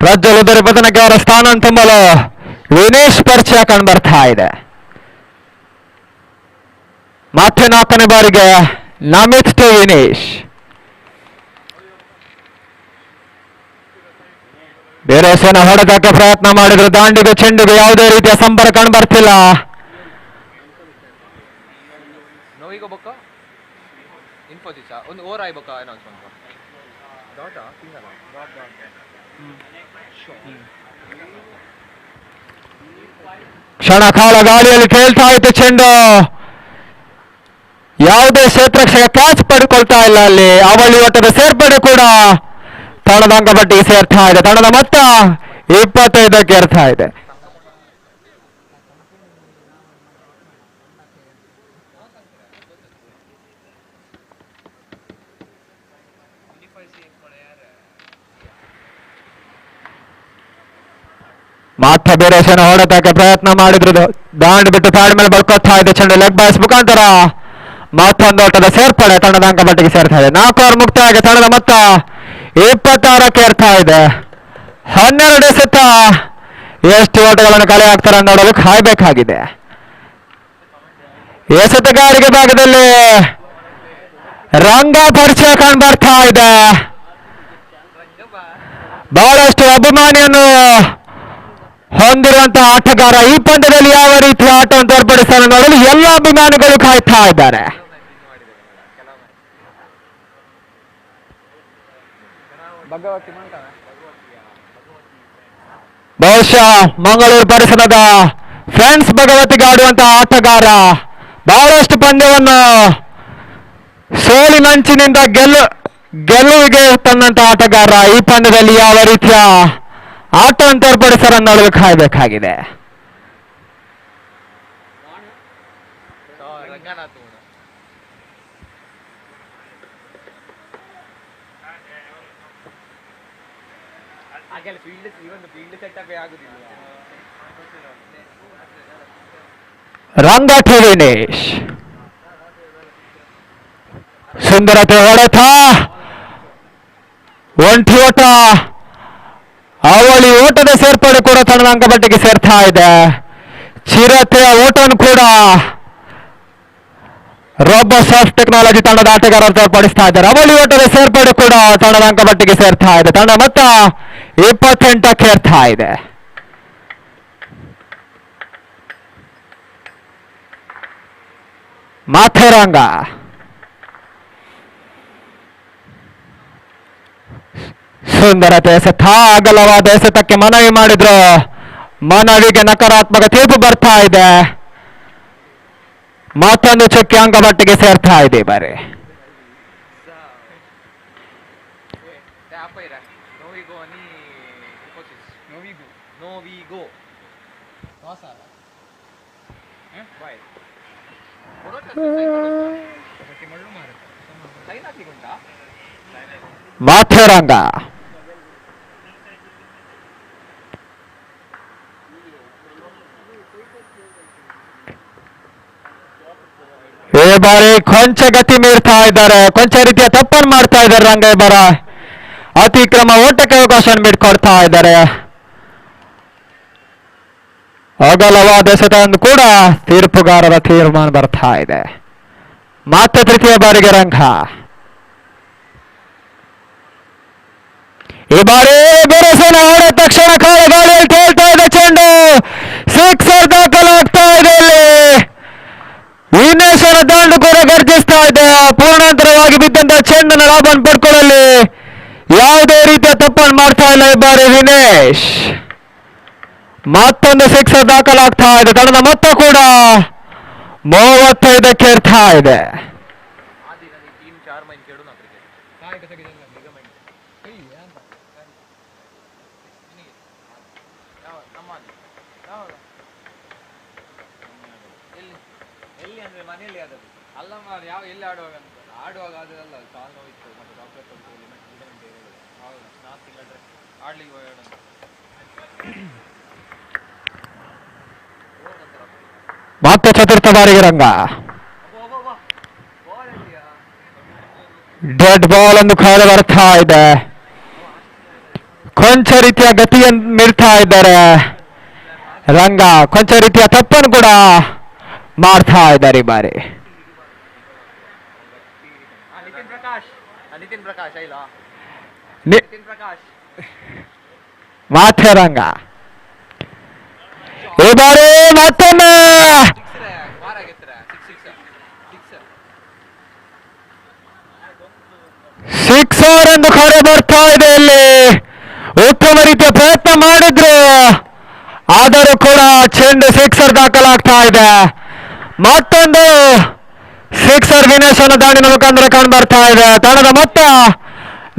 ಪ್ರಜ್ವಲ್ ಉದ್ದರಿ ಪತನಕ್ಕೆ ಅವರ ಸ್ಥಾನ ತುಂಬಲು ವಿನೇಶ್ ಪರಿಚಯ ಕಂಡು ಬರ್ತಾ ಇದೆ. ಮತ್ತೆ 4ನೇ ಬಾರಿಗೆ ನಮಿತ್ ಟು ವಿನೇಶ್. ಬೇರೆ ಸೇನ ಹೊಡೆತಕ್ಕೆ ಪ್ರಯತ್ನ ಮಾಡಿದ್ರು. ದಾಂಡಿಗೆ ಚೆಂಡಿಗೆ ಯಾವುದೇ ರೀತಿಯ ಸಂಪರ್ಕ ಕಂಡು ಬರ್ತಿಲ್ಲ.
ನೋವಿಗೆ ಬೊಕ್ಕ ಇನ್ಫೋಸಿಸ್ ಒಂದು ಓವರ್ ಆಯ್ಬೊಕ್ಕ ಅನೌನ್ಸ್ಮೆಂಟ್ ಡಾಟ್ ಸಿಂಗಲ್ ಡಾಟ್
ಕ್ಷಣ ಕಾಲ ಗಾಳಿಯಲ್ಲಿ ತೇಲ್ತಾ ಇತ್ತು ಚೆಂಡು. ಯಾವುದೇ ಕ್ಷೇತ್ರಕ್ಷಕ ಕ್ಯಾಚ್ ಪಡ್ಕೊಳ್ತಾ ಇಲ್ಲ. ಅಲ್ಲಿ ಅವಳಿ ಓಟದ ಸೇರ್ಪಡೆ ಕೂಡ ತಂಡದ ಅಂಕಪಟ್ಟಿಗೆ ಸೇರ್ತಾ ಇದೆ. ತಂಡದ ಮೊತ್ತ 25ಕ್ಕೆ ಏರ್ತಾ ಇದೆ. ಮತ್ತೆ ಬೇರೆ ಸೇನ ಹೊಡೆತಕ್ಕೆ ಪ್ರಯತ್ನ ಮಾಡಿದ್ರು. ದಾಂಡ್ ಬಿಟ್ಟು ಪ್ಯಾಡ್ ಮೇಲೆ ಬಳ್ಕೊಳ್ತಾ ಇದೆ ಚೆಂಡು. ಲೆಗ್ ಬಾಯ್ಸ್ ಮುಖಾಂತರ ಮತ್ತೊಂದು ಓಟದ ಸೇರ್ಪಡೆ ತಂಡದ ಅಂಕಪಟ್ಟಿಗೆ ಸೇರ್ತಾ ಇದೆ. 4 ಓವರ್ ಮುಕ್ತಾಯ. ತಂಡದ ಮೊತ್ತ 26ಕ್ಕೆ ಏರ್ತಾ ಇದೆ. 12 ಎಸೆತ. ಎಷ್ಟು ಓಟಗಳನ್ನು ಕಲೆ ಹಾಕ್ತಾರೆ ನೋಡಲು ಕಾಯಬೇಕಾಗಿದೆ. ಎಸೆತಗಾರಿಕೆ ಭಾಗದಲ್ಲಿ ರಂಗ ಪರಿಚಯ ಕಂಡು ಬರ್ತಾ ಇದೆ. ಬಹಳಷ್ಟು ಅಭಿಮಾನಿಯನ್ನು ಹೊಂದಿರುವಂತಹ ಆಟಗಾರ. ಈ ಪಂದ್ಯದಲ್ಲಿ ಯಾವ ರೀತಿಯ ಆಟವನ್ನು ತೋರ್ಪಡಿಸ್ತಾರೆ ನೋಡಲು ಎಲ್ಲ ಅಭಿಮಾನಿಗಳು ಕಾಯ್ತಾ ಇದ್ದಾರೆ. ಬಹುಶಃ ಮಂಗಳೂರು ಪರಿಸರದ ಫ್ರೆಂಡ್ಸ್ ಭಗವತಿಗೆ ಆಡುವಂತಹ ಆಟಗಾರ. ಬಹಳಷ್ಟು ಪಂದ್ಯವನ್ನು ಸೋಲಿನಂಚಿನಿಂದ ಗೆಲುವಿಗೆ ತಂದಂತಹ ಆಟಗಾರ. ಈ ಪಂದ್ಯದಲ್ಲಿ ಯಾವ ರೀತಿಯ ಆಟವನ್ನು ತೋರ್ಪಡಿಸ್ತಾರೆ ನೋಡಲು ಕಾಯಬೇಕಾಗಿದೆ.
ಹಾಗೆಲ್ಲ ಫೀಲ್ಡ್ ಸೆಟಪ್ ಆಗುದಿಲ್ಲ.
ರಂಗ ಟು ವಿನೇಶ್. ಸುಂದರತೆ ಹೊಡೆತ, ಒಂಟಿ ಓಟ, ಅವಳಿ ಓಟದ ಸೇರ್ಪಡೆ ಕೂಡ ತಂಡದ ಅಂಕಪಟ್ಟಿಗೆ ಸೇರ್ತಾ ಇದೆ. ಚಿರತೆಯ ಓಟವನ್ನು ಕೂಡ ರೋಬೋ ಸಾಫ್ಟ್ ಟೆಕ್ನಾಲಜಿ ತಂಡದ ಆಟಗಾರರು ತೋರ್ಪಡಿಸ್ತಾ ಇದ್ದಾರೆ. ಅವಳಿ ಓಟದ ಸೇರ್ಪಡೆ ಕೂಡ ತಂಡದ ಅಂಕಪಟ್ಟಿಗೆ ಸೇರ್ತಾ ಇದೆ. ತಂಡ ಮೊತ್ತ 28ಕ್ಕೆ ಏರ್ತಾ ಇದೆ. ಮಾಥೇರಂಗ ಸುಂದರತೆ ಎಸೆತ, ಅಗಲವಾದ ಎಸೆತಕ್ಕೆ ಮನವಿ ಮಾಡಿದ್ರು. ಮನವಿಗೆ ನಕಾರಾತ್ಮಕ ತೀರ್ಪು ಬರ್ತಾ ಇದೆ. ಮತ್ತೊಂದು ಚುಕ್ಕಿ ಅಂಕಪಟ್ಟಿಗೆ ಸೇರ್ತಾ ಇದೆ. ಬಾರಿ ಮಾಥೇರಂಗ ಈ ಬಾರಿ ಕೊಂಚ ಗತಿ ಮೀರ್ತಾ ಇದ್ದಾರೆ. ಕೊಂಚ ರೀತಿಯ ತಪ್ಪನ್ನು ಮಾಡ್ತಾ ಇದ್ದಾರೆ ರಂಗ. ಈ ಬಾರ ಅತಿಕ್ರಮ ಓಟಕ್ಕೆ ಅವಕಾಶ ಬಿಟ್ಕೊಡ್ತಾ ಇದ್ದಾರೆ. ಅಗಲವಾದ ಎಸೆತವನ್ನು ಕೂಡ ತೀರ್ಪುಗಾರರ ತೀರ್ಮಾನ ಬರ್ತಾ ಇದೆ. ಮತ್ತೆ ತೃತೀಯ ಬಾರಿಗೆ ರಂಗ. ಈ ಬಾರಿ ಬೆರಸನ ಹೊಡೆದ ತಕ್ಷಣ ಕಾಲುಗಾಳಿಯಲ್ಲಿ ತೇಲ್ತಾ ಇದೆ ಚೆಂಡು. ಸಿಕ್ಸರ್ ದಾಖಲಾಗ್ತಾ ಇದೆ. ಇಲ್ಲಿ ವಿನೇಶನ ದಾಂಡು ಕೂಡ ಗರ್ಜಿಸ್ತಾ ಇದೆ. ಪೂರ್ಣಾಂತರವಾಗಿ ಬಿದ್ದಂತಹ ಚೆಂಡನ್ನು ಲಾಭವನ್ನು ಪಡ್ಕೊಳ್ಳಲಿ ಯಾವುದೇ ರೀತಿಯ ತಪ್ಪನ್ನು ಮಾಡ್ತಾ ಇಲ್ಲ ಈ ಬಾರಿ ವಿನೇಶ್. ಮತ್ತೊಂದು ಸಿಕ್ಸರ್ ದಾಖಲಾಗ್ತಾ ಇದೆ. ತಂಡದ ಮೊತ್ತ ಕೂಡ 35ಕ್ಕೆ ಏರ್ತಾ ಇದೆ.
ಮನೆಯಲ್ಲಿ ಆದದ್ದು ಅಲ್ಲಮ್ಮ. ಯಾವ ಎಲ್ಲಿ ಆಡುವಾಗ ಅದಲ್ಲ ಕಾಲು ನೋವಿತ್ತು ಮತ್ತೆ ಡಾಕ್ಟರ್ ಕೊಡ್ತೀವಿ ಹೌದು 4 ತಿಂಗಳ ಆಡ್ಲಿಕ್ಕೆ ಹೋಗೋಣ.
ಮತ್ತೆ ಚತುರ್ಥ ಬಾರಿಗೆ ರಂಗ. ಡೆಡ್ ಬಾಲ್ ಒಂದು ಕಾಲು ಬರ್ತಾ ಇದೆ. ಕೊಂಚ ರೀತಿಯ ಗತಿಯನ್ನು ಮೀರ್ತಾ ಇದ್ದಾರೆ ರಂಗ. ಕೊಂಚ ರೀತಿಯ ತಪ್ಪನ್ನು ಕೂಡ ಮಾಡ್ತಾ ಇದ್ದಾರೆ ಈ ಬಾರಿ. ಮಾಥೇರಂಗ ಈ ಬಾರಿ ಮತ್ತೊಮ್ಮೆ ಸಿಕ್ಸರ್ ಎಂದು ಕರೆ ಬರ್ತಾ ಇದೆ. ಇಲ್ಲಿ ಉತ್ತಮ ರೀತಿಯ ಪ್ರಯತ್ನ ಮಾಡಿದ್ರು, ಆದರೂ ಕೂಡ ಚೆಂಡು ಸಿಕ್ಸರ್ ದಾಖಲಾಗ್ತಾ ಇದೆ. ಮತ್ತೊಂದು ಸಿಕ್ಸರ್ ವಿನೇಶನ ದಾಂಡಿನ ಮುಖಾಂತರ ಕಂಡು ಬರ್ತಾ ಇದೆ. ತಂಡದ ಮೊತ್ತ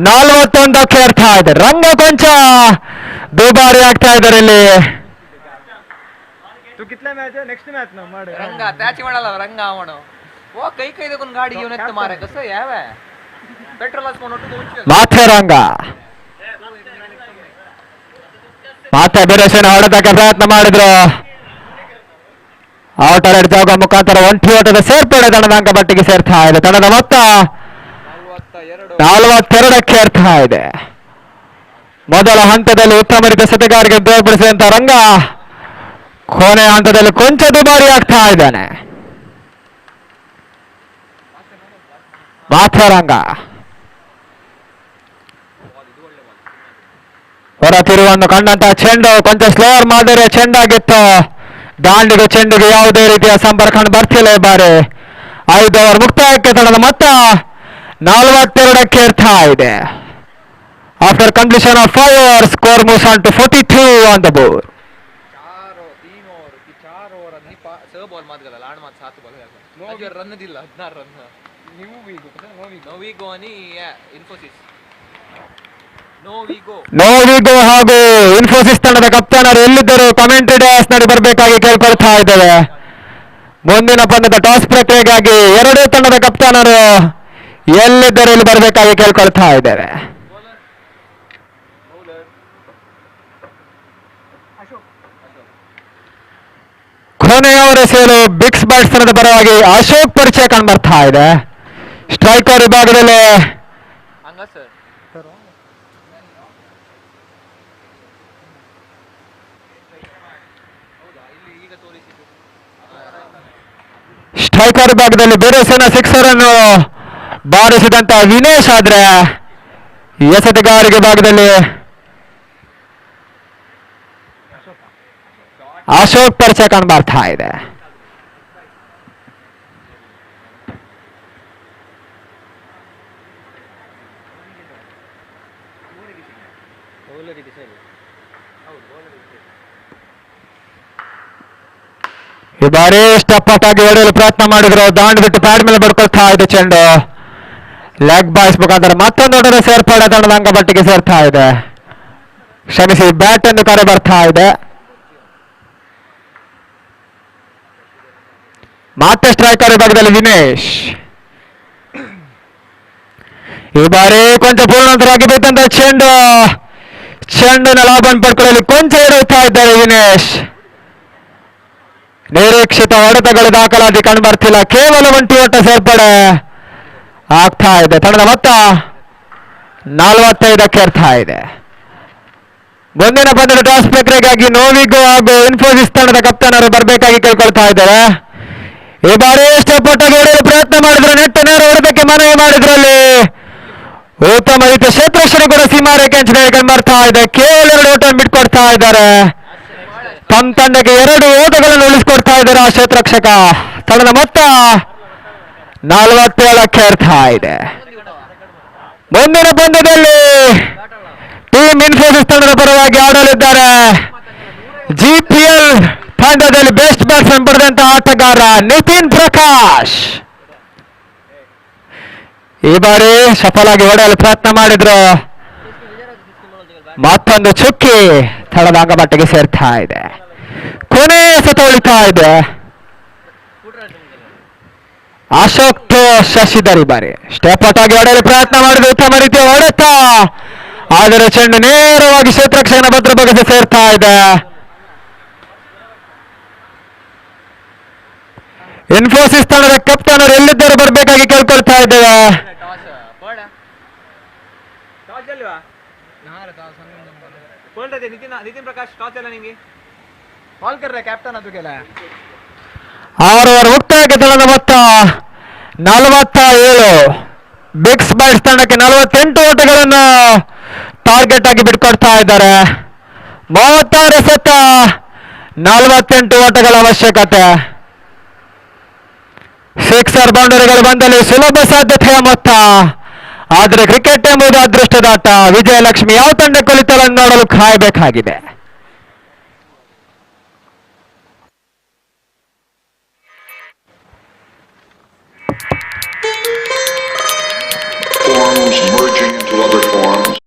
41ಕ್ಕೆ ಏರ್ತಾ ಇದೆ. ರಂಗ ಕೊಂಚ ದುಬಾರಿ ಆಗ್ತಾ ಇದ್ದಾರೆ ಇಲ್ಲಿ.
ರಂಗ ತ್ಯಾಚಿ ಮಾಡಲ್ಲ ರಂಗ ಅವನು. ಓ ಕೈ ಕೈದಕ್ಕೊಂದು ಗಾಡಿ ಇವನೆತ್ತ ಮಾರೆ ಕಸ ಯಾವ ಪೆಟ್ರೋಲ್ ಹಾಸ್ಕೊಂಡು
ಮಾಥೇರಂಗ ಮತ್ತೆ ಬಿರೇಶನ ಹೊಡೆದಕ್ಕೆ ಪ್ರಯತ್ನ ಮಾಡಿದ್ರು. ಔಟರ್ ಎಡ್ ಜಾಗ ಮುಖಾಂತರ ಒಂಟಿ ಓಟದ ಸೇರ್ಪಡೆ ತಂಡದ ಅಂಕಪಟ್ಟಿಗೆ ಸೇರ್ತಾ ಇದೆ. ತಂಡದ ಮೊತ್ತ 42ಕ್ಕೆ ಏರ್ತಾ ಇದೆ. ಮೊದಲ ಹಂತದಲ್ಲಿ ಉತ್ತಮ ರೀತಿಯ ಸೆಟಗಾರಿಗೆ ತೋರ್ಪಡಿಸಿದಂತ ರಂಗ ಕೊನೆಯ ಹಂತದಲ್ಲಿ ಕೊಂಚ ದುಬಾರಿ ಆಗ್ತಾ ಇದ್ದಾನೆ. ಮಾಥೇರಂಗ ಹೊರತಿರುವನ್ನು ಕಂಡಂತಹ ಚೆಂಡು ಕೊಂಚ ಸ್ಲೋವರ್ ಮಾದರಿಯ ಚೆಂಡಾಗಿತ್ತು. ದಾಂಡಿಗೆ ಚೆಂಡಿಗೆ ಯಾವುದೇ ರೀತಿಯ ಸಂಪರ್ಕ ಬರ್ತಿಲ್ಲ ಈ ಬಾರಿ. 5 ಓವರ್ ಮುಕ್ತಾಯಕ್ಕೆ ತಂಡದ ಮೊತ್ತ 42ಕ್ಕೆ ಏರ್ತಾ ಇದೆ. After completion of 5 overs, score moves on to 42 on the board.
4 over 6 ball ಮಾತ್ರ ಆಡ್ ಮಾತ್ರ 7 ಬಾಲ್ ರನ್ ಇಲ್ಲ 16 ರನ್. ನೋವಿಗೋ అని ಇನ್ಫೋಸಿಸ್
ನೋವಿಗೋ ಹಾಗೂ ಇನ್ಫೋಸಿಸ್ ತಂಡದ ಕಪ್ತಾನರು ಎಲ್ಲಿದ್ದರೂ ಕಮೆಂಟ್ರಿ ಡಾಸ್ ನಡಿ ಬರಬೇಕಾಗಿ ಕೇಳ್ಕೊಳ್ತಾ ಇದ್ದೇವೆ. ಮುಂದಿನ ಪಂದ್ಯದ ಟಾಸ್ ಪ್ರಕ್ರಿಯೆಗಾಗಿ ಎರಡೂ ತಂಡದ ಕಪ್ತಾನರು ಎಲ್ಲಿದ್ದರೂ ಇಲ್ಲಿ ಬರಬೇಕಾಗಿ ಕೇಳ್ಕೊಳ್ತಾ ಇದ್ದೇವೆ. ಎಸೆಯಲು ಬಿಕ್ಸ್ ಬ್ಯಾಟ್ಸ್ಮನ್ ಪರವಾಗಿ ಅಶೋಕ್ ಪರಿಚಯ ಕಂಡು ಬರ್ತಾ ಇದೆ. ಸ್ಟ್ರೈಕರ್ ವಿಭಾಗದಲ್ಲಿ
ಹಂಗ ಸರ್
ಸ್ಟ್ರೈಕರ್ ವಿಭಾಗದಲ್ಲಿ ಬೇರೆ ಸೇನಾ ಸಿಕ್ಸರ್ ಅನ್ನು ಬಾರಿಸಿದಂತ ವಿನೇಶ್ ಆದ್ರೆ ಎಸೆತಗಾರಿಕೆ ಭಾಗದಲ್ಲಿ ಅಶೋಕ್ ಪರಿಚಯ ಕಂಡು ಬರ್ತಾ ಇದೆ. ಈ ಬಾರಿ ಸ್ಟೆಪ್ ಅಪ್ ಆಗಿ ಹೊಡೆಯಲು ಪ್ರಯತ್ನ ಮಾಡಿದ್ರು. ದಾಂಡ್ ಬಿಟ್ಟು ಪ್ಯಾಡ್ ಮೇಲೆ ಬಡ್ಕೊಳ್ತಾ ಇದೆ ಚೆಂಡು. ಲೆಗ್ ಬಾಯ್ಸ್ ಮುಖಾಂತರ ಮತ್ತೊಂದು ಹೊಡೆದ ಸೇರ್ಪಡೆ ತಂಡದ ಅಂಗಪಟ್ಟಿಗೆ ಸೇರ್ತಾ ಇದೆ. ಕ್ಷಮಿಸಿ, ಬ್ಯಾಟ್ ಎಂದು ಕರೆ ಬರ್ತಾ ಇದೆ. ಮತ್ತೆ ಸ್ಟ್ರೈಕರ್ ವಿಭಾಗದಲ್ಲಿ ವಿನೇಶ್. ಈ ಬಾರಿ ಕೊಂಚ ಪೂರ್ಣಾಂತರವಾಗಿ ಬಿದ್ದಂತ ಚೆಂಡಿನ ಲಾಭವನ್ನು ಪಡ್ಕೊಳ್ಳಲು ಕೊಂಚ ಎಡುತ್ತಾ ಇದ್ದಾರೆ ವಿನೇಶ್. ನಿರೀಕ್ಷಿತ ಹೊಡೆತಗಳು ದಾಖಲಾತಿ ಕಂಡು ಬರ್ತಿಲ್ಲ. ಕೇವಲ ಒಂಟಿ ಓಟ ಸೇರ್ಪಡೆ ಆಗ್ತಾ ಇದೆ. ತಂಡದ ಮೊತ್ತ 45ಕ್ಕೆ ಏರ್ತಾ ಇದೆ. ಮುಂದಿನ ಪಂದ್ಯದ ಟಾಸ್ ಪ್ರಕ್ರಿಯೆಗಾಗಿ ನೋವಿಗೋ ಹಾಗೂ ಇನ್ಫೋಸಿಸ್ ತಂಡದ ಕಪ್ತಾನರು ಬರಬೇಕಾಗಿ ಕೇಳ್ಕೊಳ್ತಾ ಇದ್ದಾರೆ. ಈ ಬಾರಿ ಸ್ಟೆಪ್ ಒಟ್ಟಾಗಿ ಹೊಡೆಯಲು ಪ್ರಯತ್ನ ಮಾಡಿದ್ರು. ನೆಟ್ಟ ನೇರ ಹೊಡೆದಕ್ಕೆ ಮನವಿ ಮಾಡಿದ್ರಲ್ಲಿ ಉತ್ತಮ ರೀತಿಯ ಕ್ಷೇತ್ರಕ್ಷಣೆ ಕೂಡ ಸೀಮಾರೇಖೆ ಅಂಚನೆ ಕಂಡು ಬರ್ತಾ ಇದೆ. ಕೇವಲ 2 ಓಟ ಬಿಟ್ಕೊಡ್ತಾ ಇದ್ದಾರೆ. ತಮ್ಮ ತಂಡಕ್ಕೆ 2 ಓಟಗಳನ್ನು ಉಳಿಸಿಕೊಡ್ತಾ ಇದ್ದಾರೆ ಆ ಕ್ಷೇತ್ರರಕ್ಷಕ. ತಂಡದ ಮೊತ್ತ 47ಕ್ಕೆ ಏರ್ತಾ ಇದೆ. ಮುಂದಿನ ಪಂದ್ಯದಲ್ಲಿ ಟೀಮ್ ಇನ್ಫೋಸಿಸ್ ತಂಡದ ಪರವಾಗಿ ಆಡಲಿದ್ದಾರೆ ಜಿಪಿಎಲ್ ತಂಡದಲ್ಲಿ ಬೆಸ್ಟ್ ಬ್ಯಾಟ್ಸ್ಮನ್ ಪಡೆದಂತಹ ಆಟಗಾರ ನಿತಿನ್ ಪ್ರಕಾಶ್. ಈ ಬಾರಿ ಸಫಲಾಗಿ ಹೊಡೆಯಲು ಪ್ರಯತ್ನ ಮಾಡಿದ್ರು. ಮತ್ತೊಂದು ಚುಕ್ಕಿ ತಂಡದ ಅಂಗಪಟ್ಟಿಗೆ ಸೇರ್ತಾ ಇದೆ. ಕೊನೆ ಎಸೆತ ಉಳಿತಾ ಇದೆ. ಅಶೋಕ್ ಶಶಿಧರ್ ಈ ಬಾರಿ ಸ್ಟೆಪ್ ಔಟ್ ಆಗಿ ಹೊಡೆಯಲು ಪ್ರಯತ್ನ ಮಾಡಿದ್ರು. ಉತ್ತಮ ರೀತಿಯ ಹೊಡೆತ, ಆದರೆ ಚೆಂಡು ನೇರವಾಗಿ ಕ್ಷೇತ್ರಕ್ಷಣ ಭದ್ರಭಾಗಕ್ಕೆ ಸೇರ್ತಾ ಇದೆ. ಇನ್ಫೋಸಿಸ್ ತಂಡದ ಕಪ್ತಾನರು ಎಲ್ಲಿದ್ದರೂ ಬರಬೇಕಾಗಿ ಕೇಳ್ಕೊಳ್ತಾ ಇದ್ದೇವೆ.
ನಿತಿನ್ ಪ್ರಕಾಶ್ ಟಾಸ್ ಎಲ್ಲ ನಿಮಗೆ ಕಾಲ್ ಕರ್ರೆ ಕ್ಯಾಪ್ಟನ್ ಅದು ಕೆಲ
6 ಓವರ್ ಮುಕ್ತಾಯಕ್ಕೆ ತಂಡದ ಮೊತ್ತ 47. ಬಿಕ್ಸ್ ಬ್ಯಾಟ್ಸ್ ತಂಡಕ್ಕೆ 48 ಓಟಗಳನ್ನು ಟಾರ್ಗೆಟ್ ಆಗಿ ಬಿಟ್ಕೊಡ್ತಾ ಇದ್ದಾರೆ. 36 ಎಸೆತ, 48 ಓಟಗಳ ಅವಶ್ಯಕತೆ. ಸಿಕ್ಸರ್ ಬೌಂಡರಿಗಳು ಬಂದಲ್ಲಿ ಸುಲಭ ಸಾಧ್ಯತೆಯ ಮೊತ್ತ. ಆದರೆ ಕ್ರಿಕೆಟ್ ಎಂಬುದು ಅದೃಷ್ಟದಾಟ. ವಿಜಯಲಕ್ಷ್ಮಿ ಯಾವ ತಂಡ ಕೊಲಿತಲನ್ನು ನೋಡಲು ಕಾಯಬೇಕಾಗಿದೆ.
Forms merging into other forms.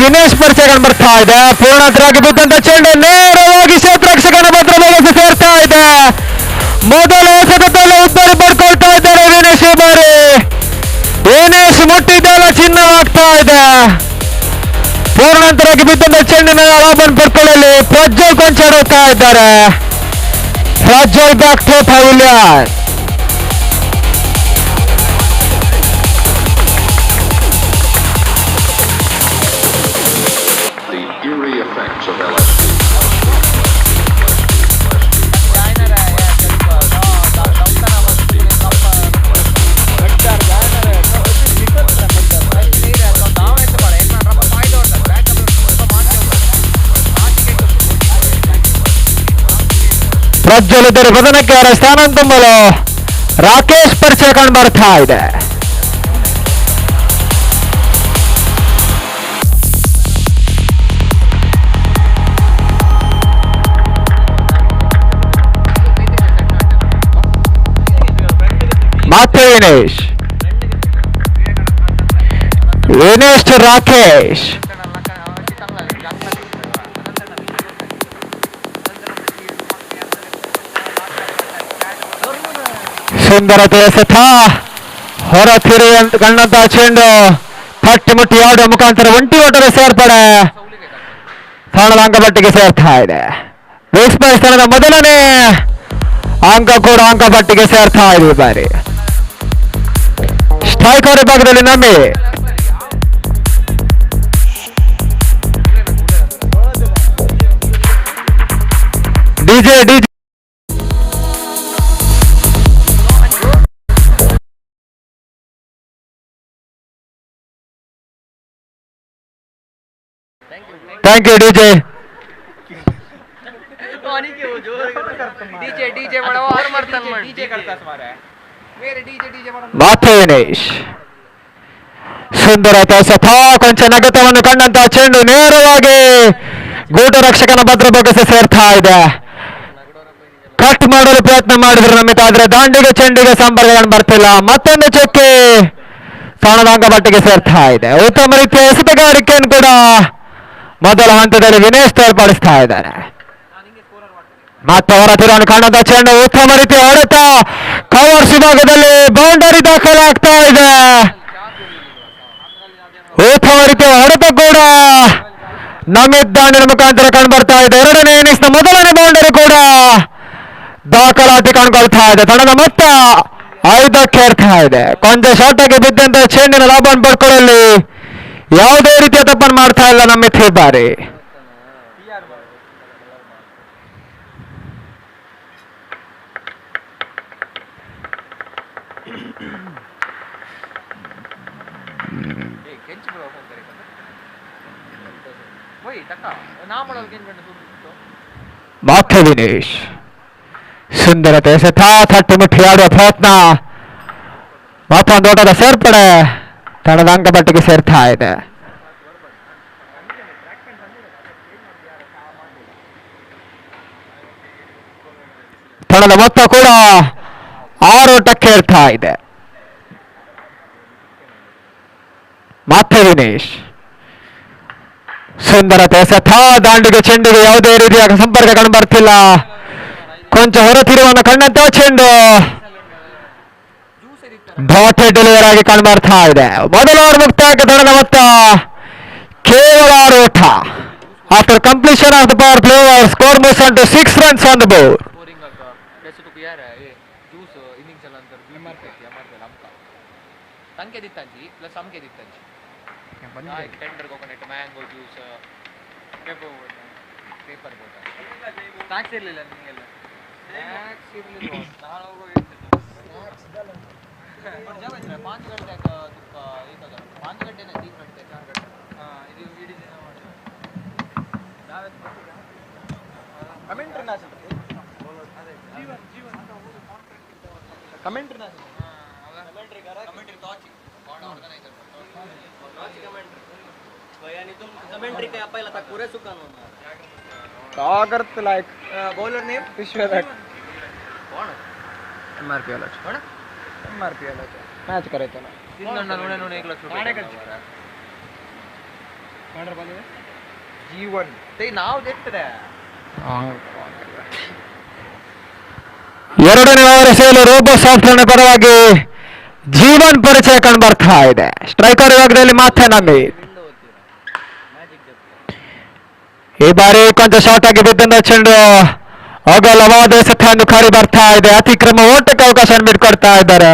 Vinesh ಪರಿಚಯ ಬರ್ತಾ ಇದೆ. ಪೂರ್ಣಾಂತರವಾಗಿ ಬಿದ್ದಂತ ಚೆಂಡು ನೇರವಾಗಿ ಕ್ಷೇತ್ರರಕ್ಷಕನ ಭದ್ರ ಭಾಗಕ್ಕೆ ಸೇರ್ತಾ ಇದೆ. ಮೊದಲ ಎಸೆತದಲ್ಲಿ ಉದ್ದರಿ ಪಡ್ಕೊಳ್ತಾ ಇದ್ದಾರೆ ವಿನೇಶ್. ಈ ಬಾರಿ ವಿನೇಶ್ ಮುಟ್ಟಿದ್ದೆಲ್ಲ ಚಿನ್ನವಾಗ್ತಾ ಇದೆ. ಪೂರ್ಣಾಂತರವಾಗಿ ಬಿದ್ದಂತ ಚೆಂಡಿನ ಲಾಭವನ್ನು ಪಡ್ಕೊಳ್ಳಲು ಪ್ರಜ್ವಲ್ ಕೊಂಚಾಡುತ್ತಾ ಇದ್ದಾರೆ. Prajwal back to pavilion.
The eerie effects of LSD.
Prajwal ಇದ್ದರೆ ಬದನಕ್ಕೆ ಅವರ ಸ್ಥಾನ ತುಂಬಲು ರಾಕೇಶ್ ಪರಿಚಯ ಕಂಡು ಬರ್ತಾ ಇದೆ. ಮತ್ತೆ ವಿನೇಶ್ ಟು ರಾಕೇಶ್. ಸುಂದರತೆ ಎಸೆತ ಹೊರ ಕಂಡಂತಹ ಚೆಂಡು ತಟ್ಟಿ ಮುಟ್ಟಿ ಆಡುವ ಮುಖಾಂತರ ಒಂಟಿ ಓಟದ ಸೇರ್ಪಡೆ ಸ್ಥಾನದ ಅಂಕಪಟ್ಟಿಗೆ ಸೇರ್ತಾ ಇದೆ. ವಿಸ್ಮಯ ಸ್ಥಾನದ ಮೊದಲನೇ ಅಂಕ ಕೂಡ ಅಂಕಪಟ್ಟಿಗೆ ಸೇರ್ತಾ ಇದೆ. ಈ ಬಾರಿ ಸ್ಟ್ರೈಕರ್ ವಿಭಾಗದಲ್ಲಿ ನಮ್ಮಿ ಡಿಜೆ ಥ್ಯಾಂಕ್ ಯು ಡಿಜೆ. ಮಾತ್ರ ವಿನೇಶ್ ಸುಂದರ ಎಸೆತ ಕೊಂಚ ನಗತವನ್ನು ಕಂಡಂತಹ ಚೆಂಡು ನೇರವಾಗಿ ಗೂಟ ರಕ್ಷಕನ ಭದ್ರ ಬೊಗಸೆ ಸೇರ್ತಾ ಇದೆ. ಕಟ್ ಮಾಡಲು ಪ್ರಯತ್ನ ಮಾಡಿದ್ರು ನಮಿತ, ಆದ್ರೆ ದಾಂಡಿಗೆ ಚೆಂಡಿಗೆ ಸಂಪರ್ಕ ಬರ್ತಿಲ್ಲ. ಮತ್ತೊಂದು ಚುಕ್ಕಿ ಸ್ಥಾನದ ಅಂಕಪಟ್ಟಿಗೆ ಸೇರ್ತಾ ಇದೆ. ಉತ್ತಮ ರೀತಿಯ ಎಸೆತಗಾರಿಕೆಯನ್ನು ಕೂಡ ಮೊದಲ ಹಂತದಲ್ಲಿ ವಿನೇಶ್ ತೋರ್ಪಡಿಸ್ತಾ ಇದ್ದಾರೆ. ಮತ್ತೆ ಹೊರ ತಿರುವನ್ನು ಕಾಣದ ಚೆಂಡು ಉತ್ತಮ ರೀತಿಯ ಹೊಡೆತ ಕವರ್ಸ್ ವಿಭಾಗದಲ್ಲಿ ಬೌಂಡರಿ ದಾಖಲಾಗ್ತಾ ಇದೆ. ಉತ್ತಮ ರೀತಿಯ ಹೊಡೆತ ಕೂಡ ನಮಿತ್ ದಾಂಡಿನ ಮುಖಾಂತರ ಕಂಡು ಬರ್ತಾ ಇದೆ. ಎರಡನೇ ಇನ್ನಿಂಗ್ಸ್ನ ಮೊದಲನೇ ಬೌಂಡರಿ ಕೂಡ ದಾಖಲಾತಿ ಕಂಡುಕೊಳ್ತಾ ಇದೆ. ತಂಡದ ಮೊತ್ತ 5ಕ್ಕೆ ಏರ್ತಾ ಇದೆ. ಕೊಂಚ ಶಾರ್ಟಾಗಿ ಬಿದ್ದಂತ ಚೆಂಡಿನ ಲಾಭವನ್ನು ಪಡ್ಕೊಳ್ಳಲು ಯಾವುದೇ ರೀತಿಯ ತಪ್ಪನ್ನು ಮಾಡ್ತಾ ಇಲ್ಲ ನಮಿತ್ ಈ ಬಾರಿ. ಮಾತ್ರ ವಿನೇಶ್ ಸುಂದರತೆ ಎಸೆತ ತಟ್ಟಿ ಮುಟ್ಟಿ ಆಡುವ ಪ್ರಯತ್ನ. ಮತ್ತೊಂದು ಓಟದ ಸೇರ್ಪಡೆ ತಂಡದ ಅಂಕಪಟ್ಟಿಗೆ ಸೇರ್ತಾ ಇದೆ. ತಂಡದ ಮೊತ್ತ ಕೂಡ 6 ಓಟಕ್ಕೆ ಏರ್ತಾ ಇದೆ. ಮತ್ತೆ ವಿನೇಶ್ ಸುಂದರತೆ ಎಸೆತ ದಾಂಡಿಗೆ ಚೆಂಡಿಗೆ ಯಾವುದೇ ರೀತಿಯ ಸಂಪರ್ಕ ಕಂಡು ಬರ್ತಿಲ್ಲ. ಕೊಂಚ ಹೊರತಿರುವನ್ನು ಕಂಡಂತ ಚೆಂಡು ಡಾಟೆಡ್ ಡೆಲಿವರಿ ಆಗಿ ಕಂಡು ಬರ್ತಾ ಇದೆ. ಮೊದಲ ಓವರ್ ಮುಕ್ತಾಯಕ್ಕೆ ತಂಡದ ಮೊತ್ತ ಕೇವಲ 6 ಓಟ. After completion of the power play score moves on to 6 runs on the board.
Tender coconut mango juice paper bottle snacks ಇರಲಿಲ್ಲ ನಿಮಗೆಲ್ಲ. ಸ್ನಾಕ್ಸ್ ಇರಲಿಲ್ಲ. 5 ಗಂಟೆ ತುಕ್ಕ 5 ಗಂಟೆನ 3 ಗಂಟೆ 4 ಗಂಟೆ ಇದು ಇಡೀ ದಿನ ಮಾಡಿ ಕಮೆಂಟ್ರಿ ನಾಶ ಕಮೆಂಟ್ರಿ ನಾಶ ಕಮೆಂಟ್ರಿ ತಾಚಿ ಆರ್ಗನೈಸರ್ कमेंट्री के आपला तक पूरे सुकान का करत लाइक बॉलर नेम विश्वनाथ कोण एमआरपी वाला कोण एमआरपी वाला मैच करायचं ना 3 गंडा नोने 1 लाख रुपये G1 ನಾವು ತೆಟ್ಟರೆ
ಎರಡನೇ ಓವರ್ ಸೇಲು ರೋಬೋ ಸಾಫ್ಟ್ವೇರ್ನ ಪರವಾಗಿ ಜೀವನ್ ಪರಿಚಯ ಕಂಡು ಬರ್ತಾ ಇದೆ. ಸ್ಟ್ರೈಕರ್ ವಿಭಾಗದಲ್ಲಿ ಮಾತ್ರ ನಮೀದ್. ಈ ಬಾರಿ ಕೊಂಚ ಶಾರ್ಟ್ ಆಗಿ ಬಿದ್ದಂತ ಚೆಂಡು ಅಗಲವಾದ ಸತ್ಯನ್ನು ಕರಿ ಬರ್ತಾ ಇದೆ. ಅತಿಕ್ರಮ ಓಟಕ್ಕೆ ಅವಕಾಶ ಬಿಟ್ಕೊಡ್ತಾ ಇದ್ದಾರೆ.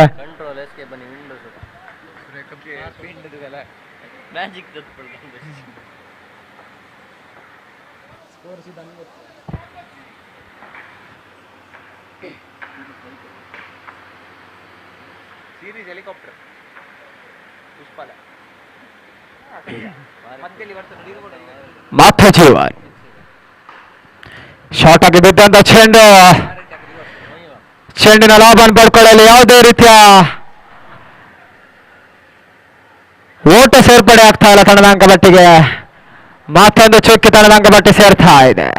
ಸೀರೀಸ್ ಹೆಲಿಕಾಪ್ಟರ್ ಪುಷ್ಪಲ ಮಧ್ಯದಲ್ಲಿ ಬರ್ತದೆ
ಮಾತ್ರ ಜೀವನ್ ಶಾರ್ಟ್ ಆಗಿ ಬಿದ್ದಂತ ಚೆಂಡಿನ ಲಾಭವನ್ನು ಪಡ್ಕೊಳ್ಳಲು ಯಾವುದೇ ರೀತಿಯ ಓಟ ಸೇರ್ಪಡೆ ಆಗ್ತಾ ಇಲ್ಲ ತಂಡದ ಅಂಕಪಟ್ಟಿಗೆ. ಮತ್ತೊಂದು ಚುಕ್ಕಿ ತಂಡದ ಅಂಕಪಟ್ಟಿ ಸೇರ್ತಾ ಇದೆ.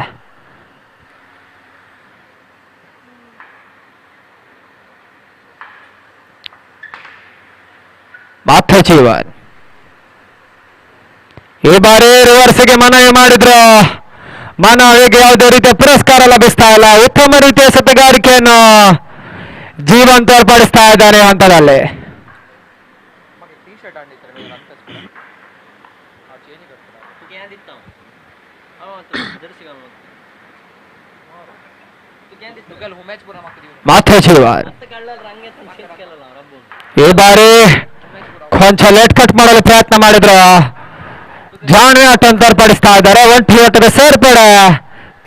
ಮಾತ್ರ ಜೀವನ್ ಈ ಬಾರಿ ರಿವರ್ಸ್ಗೆ ಮನವಿ ಮಾಡಿದ್ರು. ಮನವಿಗೆ ಯಾವುದೇ ರೀತಿಯ ಪುರಸ್ಕಾರ ಲಭಿಸ್ತಾ ಇಲ್ಲ. ಉತ್ತಮ ರೀತಿಯ ಸತಗಾರಿಕೆಯನ್ನು ಜೀವನ್ ತೋರ್ಪಡಿಸ್ತಾ ಇದ್ದಾನೆ ಹಂತದಲ್ಲಿ. ಮಾತ್ರ ಜೀವನ್ ಈ ಬಾರಿ ಕೊಂಚ ಲೇಟ್ ಕಟ್ ಮಾಡಲು ಪ್ರಯತ್ನ ಮಾಡಿದ್ರು. ಜಾಣೆ ಆಟ ತೋರ್ಪಡಿಸ್ತಾ ಇದ್ದಾರೆ. ಒಂಟಿ ಓಟದ ಸೇರ್ಪಡೆ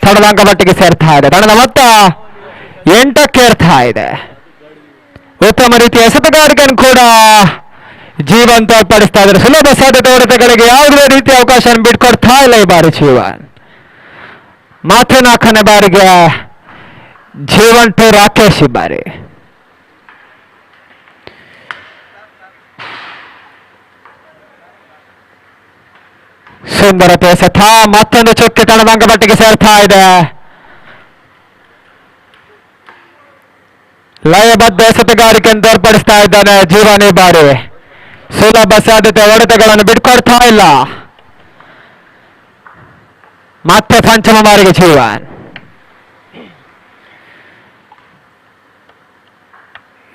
ತಂಡದ ಅಂಕಪಟ್ಟಿಗೆ ಸೇರ್ತಾ ಇದೆ. ತಂಡದ ಮೊತ್ತ 8ಕ್ಕೆ ಏರ್ತಾ ಇದೆ. ಉತ್ತಮ ರೀತಿಯ ಎಸೆತಗಾರಿಕೆಯನ್ನು ಕೂಡ ಜೀವನ್ ತೋರ್ಪಡಿಸ್ತಾ ಇದ್ದಾರೆ. ಸುಲಭ ಸಾಧ್ಯತೆ ಹೊಡೆತಗಳಿಗೆ ಯಾವುದೇ ರೀತಿಯ ಅವಕಾಶ ಬಿಟ್ಕೊಡ್ತಾ ಇಲ್ಲ ಈ ಬಾರಿ ಜೀವನ್. ಮಾತ್ರ 4ನೇ ಬಾರಿಗೆ ಜೀವನ್ ಟು ರಾಕೇಶ್ ಈ ಬಾರಿ. ಸುಂದರತೆ ಸಥ ಮತ್ತೊಂದು ಚುಕ್ಕಿ ತಂಡದ ಅಂಕಪಟ್ಟಿಗೆ ಸೇರ್ತಾ ಇದೆ. ಲಯಬದ್ಧ ಎಸೆತಗಾರಿಕೆಯನ್ನು ತೋರ್ಪಡಿಸ್ತಾ ಇದ್ದಾನೆ ಜೀವನ್ ಈ ಬಾರಿ. ಸುಲಭ ಸಾಧ್ಯತೆ ಹೊಡೆತಗಳನ್ನು ಬಿಟ್ಕೊಡ್ತಾ ಇಲ್ಲ. ಮತ್ತೆ ಪಂಚಮ ಬಾರಿಗೆ ಜೀವನ್.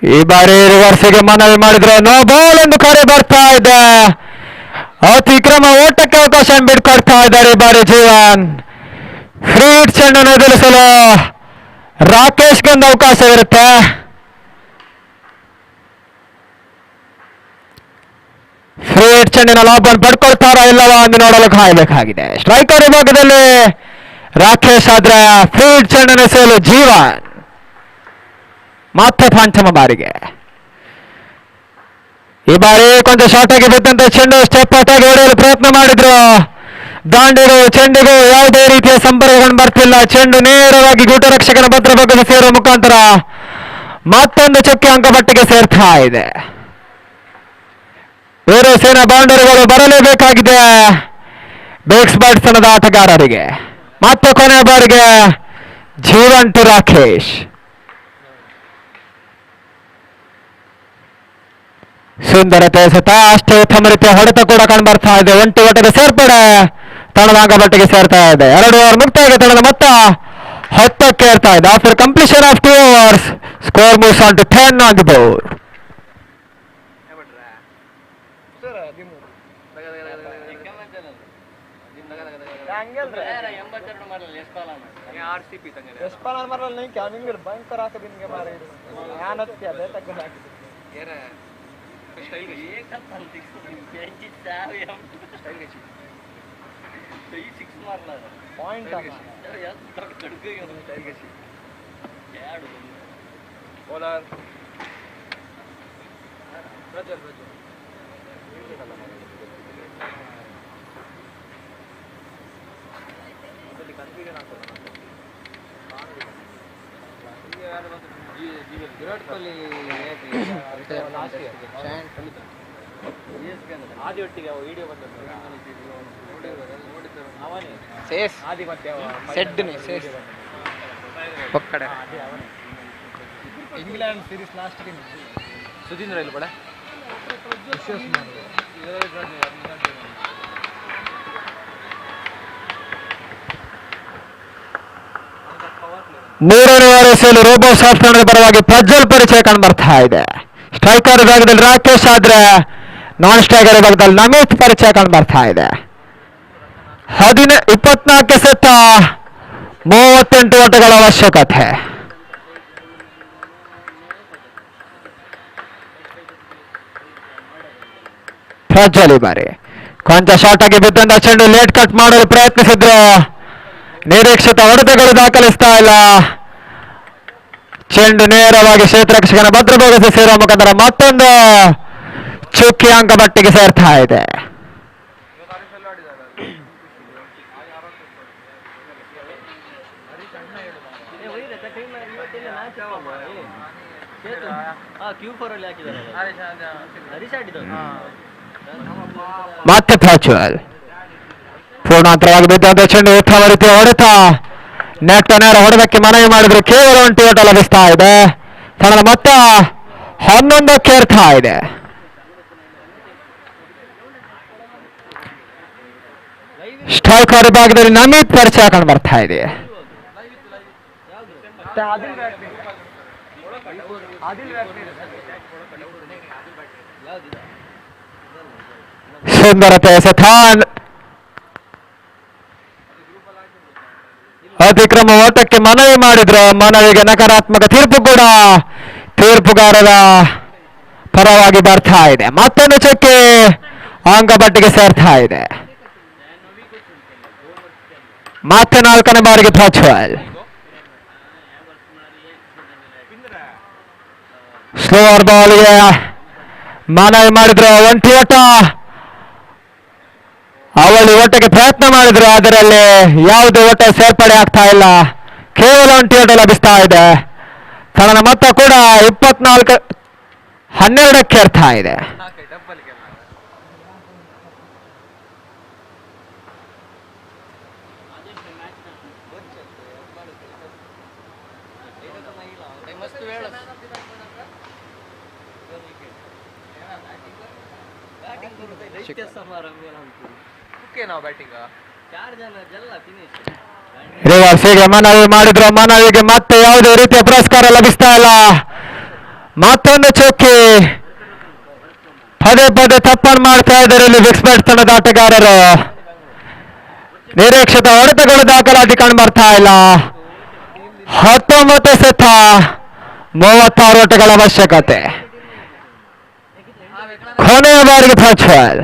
ಈ ಬಾರಿ ರಿವರ್ಸ್ಗೆ ಮನವಿ ಮಾಡಿದ್ರೆ ನೋ ಬಾಲ್ ಎಂದು ಕರೆ ಬರ್ತಾ ಇದೆ. ಅತಿಕ್ರಮ ಓಟಕ್ಕೆ ಅವಕಾಶ ಬಿಟ್ಕೊಡ್ತಾ ಇದ್ದಾರೆ ಈ ಬಾರಿ ಜೀವನ್. ಫ್ರೀ ಹಿಟ್ ಚೆಂಡನ್ನು ಎದುರಿಸಲು ರಾಕೇಶ್ಗೆ ಒಂದು ಅವಕಾಶ ಇರುತ್ತೆ. ಫ್ರೀ ಹಿಟ್ ಚೆಂಡಿನ ಲಾಭವನ್ನು ಪಡ್ಕೊಳ್ತಾರಾ ಇಲ್ಲವಾ ಎಂದು ನೋಡಲು ಕಾಯಬೇಕಾಗಿದೆ. ಸ್ಟ್ರೈಕರ್ ವಿಭಾಗದಲ್ಲಿ ರಾಕೇಶ್ ಆದ್ರೆ ಫ್ರೀ ಹಿಟ್ ಚೆಂಡನ್ನು ಎಸೆಯಲು ಜೀವನ್. ಮತ್ತೆ ಪಂಚಮ ಬಾರಿಗೆ ಈ ಬಾರಿ ಕೊಂಚ ಶಾರ್ಟ್ ಆಗಿ ಬಿದ್ದಂತ ಚೆಂಡು ಸ್ಟೆಪ್ ಔಟ್ ಆಗಿ ಹೊಡೆಯಲು ಪ್ರಯತ್ನ ಮಾಡಿದ್ರು. ದಾಂಡಿಗೂ ಚೆಂಡಿಗೂ ಯಾವುದೇ ರೀತಿಯ ಸಂಪರ್ಕಗಳು ಬರ್ತಿಲ್ಲ. ಚೆಂಡು ನೇರವಾಗಿ ಗೂಟ ರಕ್ಷಕನ ಭದ್ರ ಭಾಗಕ್ಕೆ ಸೇರುವ ಮುಖಾಂತರ ಮತ್ತೊಂದು ಚುಕ್ಕಿ ಅಂಕಪಟ್ಟಿಗೆ ಸೇರ್ತಾ ಇದೆ. ಬೇರೆ ಸೇನಾ ಬೌಂಡರಿಗಳು ಬರಲೇಬೇಕಾಗಿದೆ ಬೇಕ್ಸ್ ಬಾಟ್ಸನದ ಆಟಗಾರರಿಗೆ. ಮತ್ತೆ ಕೊನೆಯ ಬಾರಿಗೆ ಜೀವನ್ ಟು ರಾಕೇಶ್. ಸುಂದರತೆ ಸತ ಅಷ್ಟೇ ಉತ್ತಮ ರೀತಿಯ ಹೊಡೆತ ಕೂಡ ಕಂಡು ಬರ್ತಾ ಇದೆ. ಒಂಟಿ ಓಟದ ಸೇರ್ಪಡೆ ತಂಡದ ಅಂಕಪಟ್ಟಿಗೆ ಸೇರ್ತಾ ಇದೆ. 2 ಓವರ್ ಮುಕ್ತಾಯ ತಂಡದ ಮೊತ್ತ 10ಕ್ಕೆ ಏರ್ತಾ ಇದೆ. After completion of 2 overs score moves on to 10 on the board.
Virat Kohli ಆದಿಯೊಟ್ಟಿಗೆ ವಿಡಿಯೋ ಸೇಸ್ ಆದಿ ಮತ್ತೆ ಸೆಡ್ನೆ ಸೇಸ್ ಪಕ್ಕಡೆ ಇಂಗ್ಲೆಂಡ್ ಸೀರೀಸ್ ಲಾಸ್ಟ್ ಗೆ ಸುಧೀಂದ್ರ ಇಲ್ಲಿ ಬಡ ವಿಶ್ವಾಸ
ಮೂರನೇ ವರೆಸಲು ರೋಬೋ ಸಾಫ್ಟ್ ಪರವಾಗಿ ಪ್ರಜ್ವಲ್ ಪರಿಚಯ ಕಂಡು ಬರ್ತಾ ಇದೆ. ಸ್ಟ್ರೈಕರ್ ವಿಭಾಗದಲ್ಲಿ ರಾಕೇಶ್ ಆದ್ರೆ ನಾನ್ ಸ್ಟ್ರೈಕರ್ ವಿಭಾಗದಲ್ಲಿ ನಮಿತ್ ಪರಿಚಯ ಕಂಡು ಬರ್ತಾ ಇದೆ. 24 ಸೆತ್ತ 38 ಓಟಗಳ ಅವಶ್ಯಕತೆ. ಪ್ರಜ್ವಲ್ ಬಾರಿ ಕೊಂಚ ಶಾರ್ಟ್ ಆಗಿ ಬಿದ್ದಂತ ಚೆಂಡು ಲೇಟ್ ಕಟ್ ಮಾಡಲು ಪ್ರಯತ್ನಿಸಿದ್ರು. ನಿರೀಕ್ಷಿತ ಹೊಡೆತಗಳು ದಾಖಲಿಸ್ತಾ ಇಲ್ಲ. ಚೆಂಡು ನೇರವಾಗಿ ಕ್ಷೇತ್ರರಕ್ಷಕನ ಭದ್ರಭಾಗಕ್ಕೆ ಸೇರುವ ಮುಖಾಂತರ ಮತ್ತೊಂದು ಚುಕ್ಕಿ ಅಂಕ ಪಟ್ಟಿಗೆ ಸೇರ್ತಾ ಇದೆ. ಮತ್ತೆ ಪ್ರಜ್ವಲ್ ಪೂರ್ಣಾಂತರವಾಗಿ ಬಿದ್ದಂತ ಚೆಂಡು ಉತ್ತಮ ರೀತಿಯ ಹೊಡೆತ. ನೆಟ್ ನೇರ ಹೊಡೆದಕ್ಕೆ ಮನವಿ ಮಾಡಿದ್ರು. ಕೇವಲ 1 ಓಟ ಲಭಿಸ್ತಾ ಇದೆ. ತಂಡದ ಮೊತ್ತ 11ಕ್ಕೆ ಏರ್ತಾ ಇದೆ. ಸ್ಟ್ರೈಕರ್ ವಿಭಾಗದಲ್ಲಿ ನಮಿತ್ ಪರಿಚಯ ಕಂಡು ಬರ್ತಾ ಇದೆ. ಸುಂದರತೆ ಸಥಾನ್ ಅತಿಕ್ರಮ ಓಟಕ್ಕೆ ಮನವಿ ಮಾಡಿದ್ರು. ಮನವಿಗೆ ನಕಾರಾತ್ಮಕ ತೀರ್ಪು ಕೂಡ ತೀರ್ಪುಗಾರರ ಪರವಾಗಿ ಬರ್ತಾ ಇದೆ. ಮತ್ತೊಂದು ಚುಕ್ಕಿ ಅಂಕ ಪಟ್ಟಿಗೆ ಸೇರ್ತಾ ಇದೆ. ಮತ್ತೆ 4ನೇ ಬಾರಿಗೆ ಪ್ರಜ್ವಲ್ ಸ್ಲೋವರ್ ಬಾಲ್ಗೆ ಮನವಿ ಮಾಡಿದ್ರು. 1 ಓಟ ಅವಳಿ ಓಟಕ್ಕೆ ಪ್ರಯತ್ನ ಮಾಡಿದ್ರು. ಅದರಲ್ಲಿ ಯಾವುದೇ ಓಟ ಸೇರ್ಪಡೆ ಆಗ್ತಾ ಇಲ್ಲ. ಕೇವಲ 1 ಓಟ ಲಭಿಸ್ತಾ ಇದೆ. ತಂಡದ ಮೊತ್ತ ಕೂಡ 24-12ಕ್ಕೆ ಏರ್ತಾ ಇದೆ. ರಿವರ್ಸಿಗೆ ಮನವಿ ಮಾಡಿದ್ರು. ಮನವಿಗೆ ಮತ್ತೆ ಯಾವುದೇ ರೀತಿಯ ಪುರಸ್ಕಾರ ಲಭಿಸ್ತಾ ಇಲ್ಲ. ಮತ್ತೊಂದು ಚುಕ್ಕಿ. ಪದೇ ಪದೇ ತಪ್ಪನ್ನು ಮಾಡ್ತಾ ಇದ್ದಾರೆ ಇಲ್ಲಿ ವಿಕ್ಸ್ಬೆಟ್ ತಂಡದ ಆಟಗಾರರು. ನಿರೀಕ್ಷಿತ ಹೊಡೆತಗಳು ದಾಖಲಾತಿ ಕಂಡು ಬರ್ತಾ ಇಲ್ಲ. 19 ಸೆತ 36 ಓಟಗಳ ಅವಶ್ಯಕತೆ. ಕೊನೆಯ ಬಾರಿಗೆ ಪ್ರಜ್ವಲ್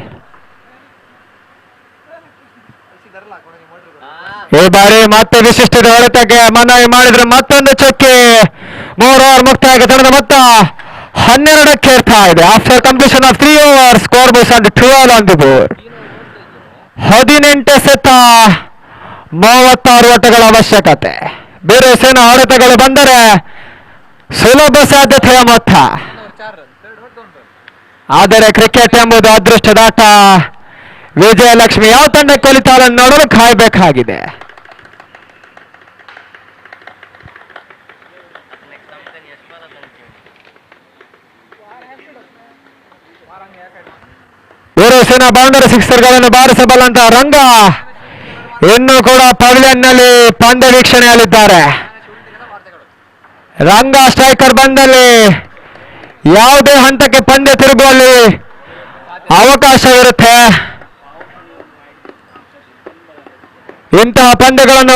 ಈ ಬಾರಿ ಮತ್ತೆ ವಿಶಿಷ್ಟದ ಹೊಡೆತಕ್ಕೆ ಮನವಿ ಮಾಡಿದ್ರೆ. ಮತ್ತೊಂದು ಚುಕ್ಕಿ. 3 ಓವರ್ ಮುಕ್ತಾಯ. ತಂಡದ ಮೊತ್ತ 12ಕ್ಕೆ ಏರ್ತಾ ಇದೆ. After completion of 3 over score Bose and 12 on the board. 18 ಸೆತ 36 ಓಟಗಳ ಅವಶ್ಯಕತೆ. ಬೇರೆ ಸೇನಾ ಹೊಡೆತಗಳು ಬಂದರೆ ಸುಲಭ ಸಾಧ್ಯತೆಯ ಮೊತ್ತ. ಆದರೆ ಕ್ರಿಕೆಟ್ ಎಂಬುದು ಅದೃಷ್ಟದಾಟ. ವಿಜಯಲಕ್ಷ್ಮಿ ಯಾವ ತಂಡಕ್ಕೆ ಕಲಿತಾಳ ನೋಡಲು ಕಾಯಬೇಕಾಗಿದೆ. ವೀರಸೇನ ಬೌಂಡರಿ ಸಿಕ್ಸರ್ಗಳನ್ನು ಬಾರಿಸಬಲ್ಲಂತ ರಂಗ ಇನ್ನೂ ಕೂಡ ಪವಿಲಿಯನ್ನಲ್ಲಿ ಪಂದ್ಯ ವೀಕ್ಷಣೆಯಲ್ಲಿದ್ದಾರೆ. ರಂಗ ಸ್ಟ್ರೈಕರ್ ಬಂದಲ್ಲಿ ಯಾವುದೇ ಹಂತಕ್ಕೆ ಪಂದ್ಯ ತಿರುಗುವಲ್ಲಿ ಅವಕಾಶವಿರುತ್ತೆ. ಇಂತಹ ಪಂದ್ಯಗಳನ್ನು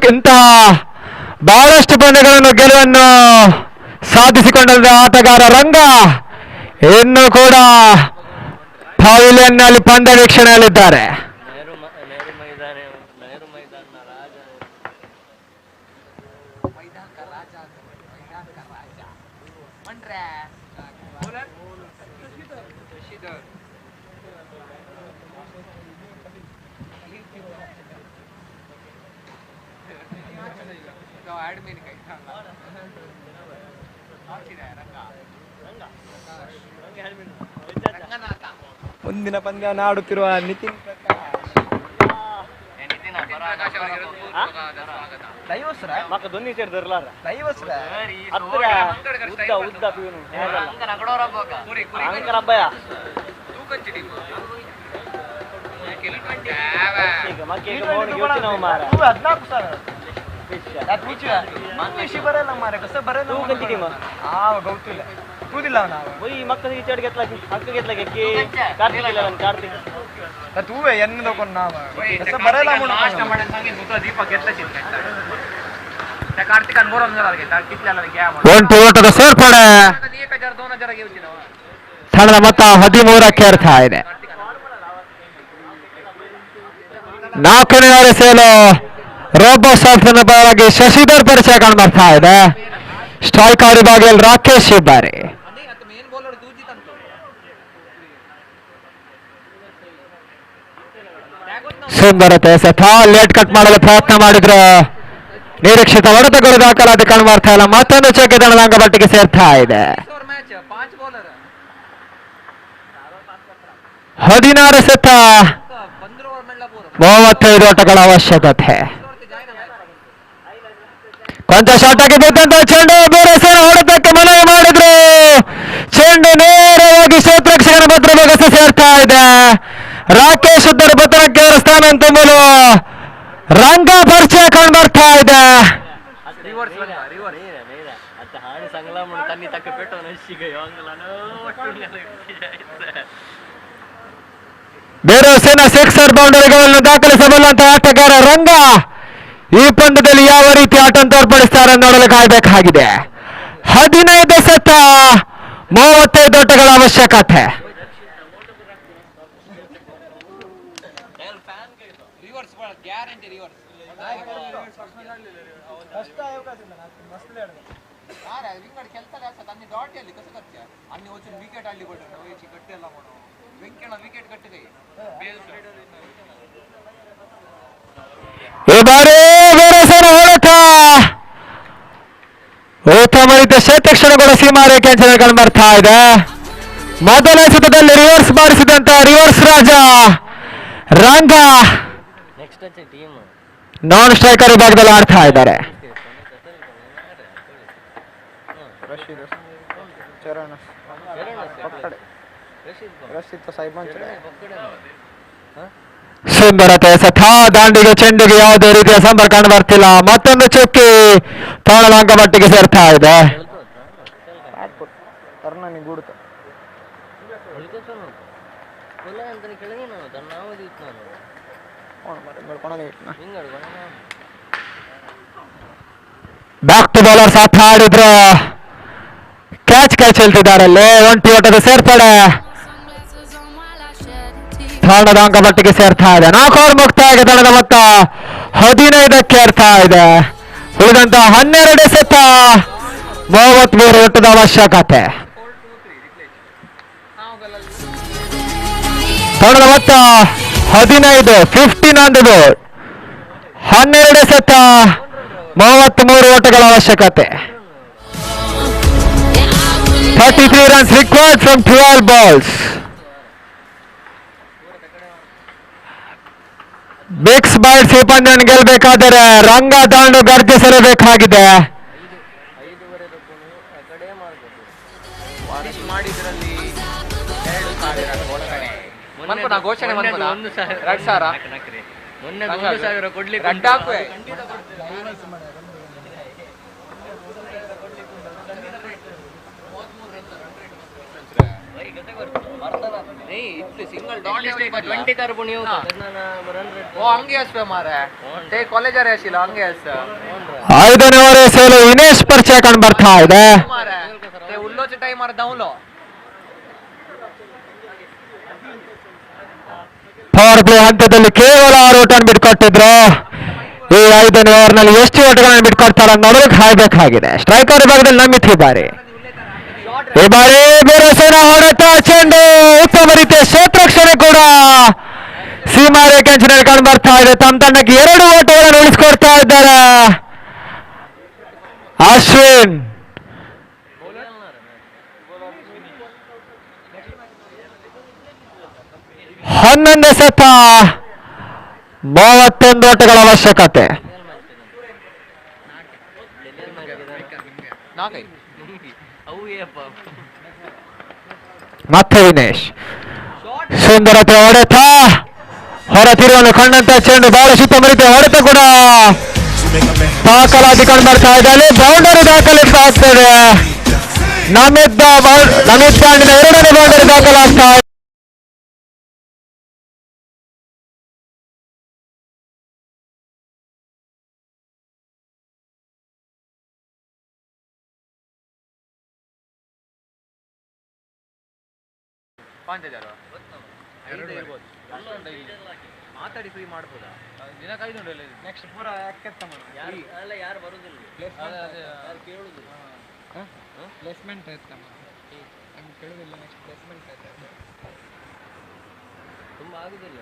ಇಂತಹ ಬಹಳಷ್ಟು ಪಂದ್ಯಗಳನ್ನು ಗೆಲುವನ್ನು ಸಾಧಿಸಿಕೊಂಡ ಆಟಗಾರ ರಂಗ ಇನ್ನೂ ಕೂಡ ಪವಿಲಿಯನ್ನಲ್ಲಿ ಪಂದ್ಯ ವೀಕ್ಷಣೆಯಲ್ಲಿದ್ದಾರೆ.
ಮುಂದಿನ ಪಂದ್ಯವನ್ನು ಆಡುತ್ತಿರುವ ನಿತಿನ್ बरेला मारे कसं बरेला तू कोणती टीम हा गौतुला तू दिला ना वही मक्का विचार घेतला की हक्क घेतला की कार्तिक गेला कार्तिक तर तू आहे यांनी दोन नाव कसं बरेला म्हणून नाश्ता म्हणून सांगितलं होतं दीपक घेतला त्या कार्तिकान बोलून जरा घेता कितल्याला घ्या
ಒಂದು ಓಟದ ಸೇರ್ಪಡೆ
1000 2000 घेऊची ना
ತಂಡದ ಮೊತ್ತ 13ಕ್ಕೆ ಏರ್ತಾ ಇದೆ. 4ನೇ ಓವರ್ ಸೇಲು ರೋಬೋ ಸಾಫ್ಟ್ನ ಪರವಾಗಿ ಶಶಿಧರ್ ಪರಿಚಯ ಕಂಡು ಬರ್ತಾ ಇದೆ. ಸ್ಟ್ರೈಕರ್ ವಿಭಾಗದಲ್ಲಿ ರಾಕೇಶ್ ಇದ್ದಾರೆ. ಸುಂದರತೆ ಸಥ ಲೇಟ್ ಕಟ್ ಮಾಡಲು ಪ್ರಯತ್ನ ಮಾಡಿದ್ರು. ನಿರೀಕ್ಷಿತ ಹೊಡೆತಗಳು ದಾಖಲಾತಿ ಕಂಡು ಬರ್ತಾ ಇಲ್ಲ. ಮತ್ತೊಂದು ಚೌಕಿ ತಂಡದ ಅಂಕಪಟ್ಟಿಗೆ ಸೇರ್ತಾ ಇದೆ. 16 ಸತ 35 ಓಟಗಳ ಅವಶ್ಯಕತೆ. ಕೊಂಚ ಶಾರ್ಟ್ ಆಗಿ ಬಿದ್ದಂತ ಚೆಂಡು ಬೇರೆ ಸೇರ ಹೊಡೆತಕ್ಕೆ ಮನವಿ ಮಾಡಿದ್ರು. ಚೆಂಡು ನೇರವಾಗಿ ಕ್ಷೇತ್ರಕ್ಷಕನ ಭದ್ರಭಾಗಕ್ಕೆ ಸೇರ್ತಾ ಇದೆ. ರಾಕೇಶ್ ಉತ್ತರ ಪತ್ರಕ್ಕೆ ಸ್ಥಾನ ತುಂಬಲು ರಂಗ ಪರಿಚಯ ಕಂಡು ಬರ್ತಾ ಇದೆ. ಬೇರೆ ಸೇನಾ ಸಿಕ್ಸರ್ ಬೌಂಡರಿಗಳನ್ನು ದಾಖಲಿಸಬಲ್ಲಂತಹ ಆಟಗಾರ ರಂಗ ಈ ಪಂದ್ಯದಲ್ಲಿ ಯಾವ ರೀತಿ ಆಟ ತೋರ್ಪಡಿಸ್ತಾರೆ ನೋಡಲು ಕಾಯಬೇಕಾಗಿದೆ. 15 ಸತ 35 ಓಟಗಳ ಅವಶ್ಯಕತೆ. ಈ ಬಾರಿ ಬೇರೆ ಸೇನ ಹೊಡೆತ ಉತ್ತಮ ರೀತಿಯ ಕ್ಷೇತ್ರಕ್ಷಣಗಳ ಸೀಮಾರೇಖೆ ಕಂಡು ಬರ್ತಾ ಇದೆ. ಮೊದಲ ಸುತ್ತದಲ್ಲಿ ರಿವರ್ಸ್ ಮಾಡಿಸಿದಂತ ರಿವರ್ಸ್ ರಾಜ ರಂಗ ನಾನ್ ಸ್ಟ್ರೈಕರ್ ವಿಭಾಗದಲ್ಲಿ ಆಡ್ತಾ ಇದ್ದಾರೆ. ಸುಂದರತೆ ಸಥಾ ದಾಂಡಿಗೆ ಚೆಂಡಿಗೆ ಯಾವುದೇ ರೀತಿಯ ಸಂಪರ್ಕ ಕಂಡು ಬರ್ತಿಲ್ಲ. ಮತ್ತೊಂದು ಚುಕ್ಕಿ ತಾಣದ ಅಂಕಪಟ್ಟಿಗೆ ಸೇರ್ತಾ ಇದೆ. ಬ್ಯಾಕ್ ಟು ಬೌಲರ್ ಸಾಥ ಆಡಿದ್ರು. ಕ್ಯಾಚ್ ಹೇಳ್ತಿದ್ದಾರೆ ಅಲ್ಲಿ. 1 ಓಟದ ಸೇರ್ಪಡೆ ತಂಡದ ಅಂಕಪಟ್ಟಿಗೆ ಸೇರ್ತಾ ಇದೆ. 4 ಓವರ್ ಮುಕ್ತಾಯ ತಂಡದ ಮೊತ್ತ 15ಕ್ಕೆ ಏರ್ತಾ ಇದೆ. ಉಳಿದಂತ 12 ಸತ 33 ಓಟದ ಅವಶ್ಯಕತೆ. ತಂಡದ ಮೊತ್ತ 15 15 ಆನ್ ದಿ ಬೋರ್ಡ್. 12 ಸತ 33 ಓಟಗಳ ಅವಶ್ಯಕತೆ. 33 runs required from 12 balls. ಬಿಕ್ಸ್ ಬಾಯ್ಡ್ಸ್ ಈ ಪಂದ್ಯವನ್ನು ಗೆಲ್ಲಬೇಕಾದರೆ ರಂಗ ದಾಂಡು ಗರ್ಜಿಸಲೇಬೇಕಾಗಿದೆ.
ಘೋಷಣೆ ಕೊಡ್ಲಿಕ್ಕೆ ಸಿಂಗಲ್ 20 ತರಬು ನೀವು ಓ ಹಂಗೆ ಹಸ್ವೆ ಮಾರೆ ಟೇ ಕಾಲೇಜರ್ ಹಸಿಲ್ಲ ಹಂಗೆ ಹಸ್
5ನೇ ಓವರ್ ಸೇಲು ವಿನೇಶ್ ಪರಿಚಯ ಕಂಡು ಬರ್ತಾ ಇದೆ.
ಉಲ್ಲೋಚ ಟೈಮ್ ಮಾರ ದೌನ್ಲೋ
ಪವರ್ ಪ್ಲೇ ಹಂತದಲ್ಲಿ ಕೇವಲ 6 ಓಟನ್ನು ಬಿಟ್ಕೊಟ್ಟಿದ್ರು. ಈ 5ನೇ ಓವರ್ನಲ್ಲಿ ಎಷ್ಟು ಓಟಗಳನ್ನು ಬಿಟ್ಕೊಡ್ತಾರ ನೋಡಲು ಕಾಯಬೇಕಾಗಿದೆ. ಸ್ಟ್ರೈಕರ್ ವಿಭಾಗದಲ್ಲಿ ನಂಬಿತಿದ್ದಾರೆ. ಈ ಬಾರಿ ಬೇರೆ ಸೇನಾ ಹೊಡೆತ ಚೆಂಡು ಉತ್ತಮ ರೀತಿಯ ಕ್ಷೇತ್ರಕ್ಷಣೆ ಕೂಡ ಸೀಮಾರೇಖೆ ಅಂಚಿನಲ್ಲಿ ಕಂಡು ಬರ್ತಾ ಇದೆ. ತಮ್ಮ ತಂಡಕ್ಕೆ 2 ಓಟಗಳನ್ನು ಉಳಿಸಿಕೊಡ್ತಾ ಇದ್ದಾರೆ ಅಶ್ವಿನ್. 11 ಸತ 31 ಓಟಗಳ ಅವಶ್ಯಕತೆ. ಮತ್ತೆ ವಿನೇಶ್ ಸುಂದರತೆ ಹೊಡೆತ ಹೊರ ತಿರುವನ್ನು ಕಂಡಂತ ಚೆಂಡು ಬಹಳ ಸುತ್ತಮ ರೀತಿಯ ಹೊಡೆತ ಕೂಡ ದಾಖಲಾಗಿ ಕಂಡು ಬರ್ತಾ ಇದೆ. ಅಲ್ಲಿ ಬೌಂಡರಿ ದಾಖಲಿಸ್ತಾ ಆಗ್ತದೆ. ನಮಿತ್ ದಾಂಡಿನ ಎರಡನೇ ಬೌಂಡರಿ ದಾಖಲಾಗ್ತಾ ಇದೆ.
ಮಾತಾಡಿ ಫ್ರೀ ಮಾಡ್ಬೋದಾ ದಿನಕ್ಕೆ 500
ನೆಕ್ಸ್ಟ್ ಪೂರ
ಯಾರು ಬರುದಿಲ್ಲ ಕೇಳುದಿಲ್ಲ
ಪ್ಲೇಸ್ಮೆಂಟ್ ಆಯ್ತಮ್ಮ ನಮ್ಗೆ ಕೇಳುದಿಲ್ಲ. ನೆಕ್ಸ್ಟ್ ಪ್ಲೇಸ್ಮೆಂಟ್ ಆಯ್ತು
ತುಂಬಾ ಆಗುದಿಲ್ಲ.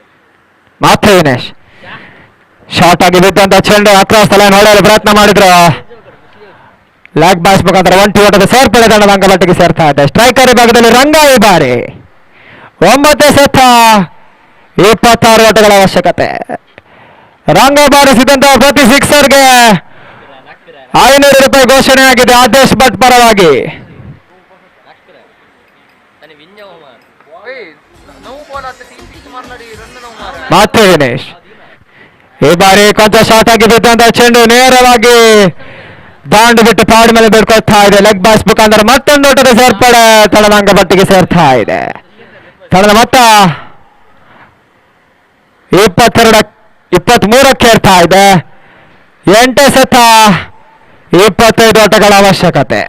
ಮತ್ತೆ ವಿನೇಶ್ ಶಾರ್ಟ್ ಆಗಿ ಬಿದ್ದಂತ ಚೆಂಡು ಅಕ್ರಾಸ್ ದ ಲೈನ್ ಹೊಡೆಯಲು ಪ್ರಯತ್ನ ಮಾಡಿದ್ರು. ಲೆಗ್ ಬಾಸ್ ಮುಖಾಂತರ ಒಂಟಿ ಓಟದ ಸೇರ್ಪಡೆ ತಂಡದ ಅಂಕಪಟ್ಟಿಗೆ ಸೇರ್ತಾ ಇದೆ. ಸ್ಟ್ರೈಕರ್ ವಿಭಾಗದಲ್ಲಿ ರಂಗ ಈ ಬಾರಿ 9 ಸೆತ್ತ 26 ಓಟಗಳ ಅವಶ್ಯಕತೆ. ರಂಗ ಬಾರಿಸಿದಂತಹ ಪ್ರತಿ ಸಿಕ್ಸರ್ಗೆ 500 ರೂಪಾಯಿ ಘೋಷಣೆಯಾಗಿದೆ ಆದೇಶ್ ಭಟ್ ಪರವಾಗಿ. ಮತ್ತೆ ವಿನೇಶ್ ಈ ಬಾರಿ ಕೊಂಚ ಶಾರ್ಟ್ ಆಗಿ ಬಿದ್ದಂತಹ ಚೆಂಡು ನೇರವಾಗಿ ದಾಂಡು ಬಿಟ್ಟು ಪಾಡ್ ಮೇಲೆ ಬಿಡ್ಕೊಳ್ತಾ ಇದೆ. ಲೆಗ್ ಬಾಸ್ ಮುಖಾಂತರ ಮತ್ತೊಂದು ಓಟದ ಸೇರ್ಪಡೆ ತಂಡದ ಅಂಕಪಟ್ಟಿಗೆ ಸೇರ್ತಾ ಇದೆ. ತಂಡದ ಮೊತ್ತ 23ಕ್ಕೆ ಏರ್ತಾ ಇದೆ. 8 ಸೆತ 25 ಓಟಗಳ ಅವಶ್ಯಕತೆ.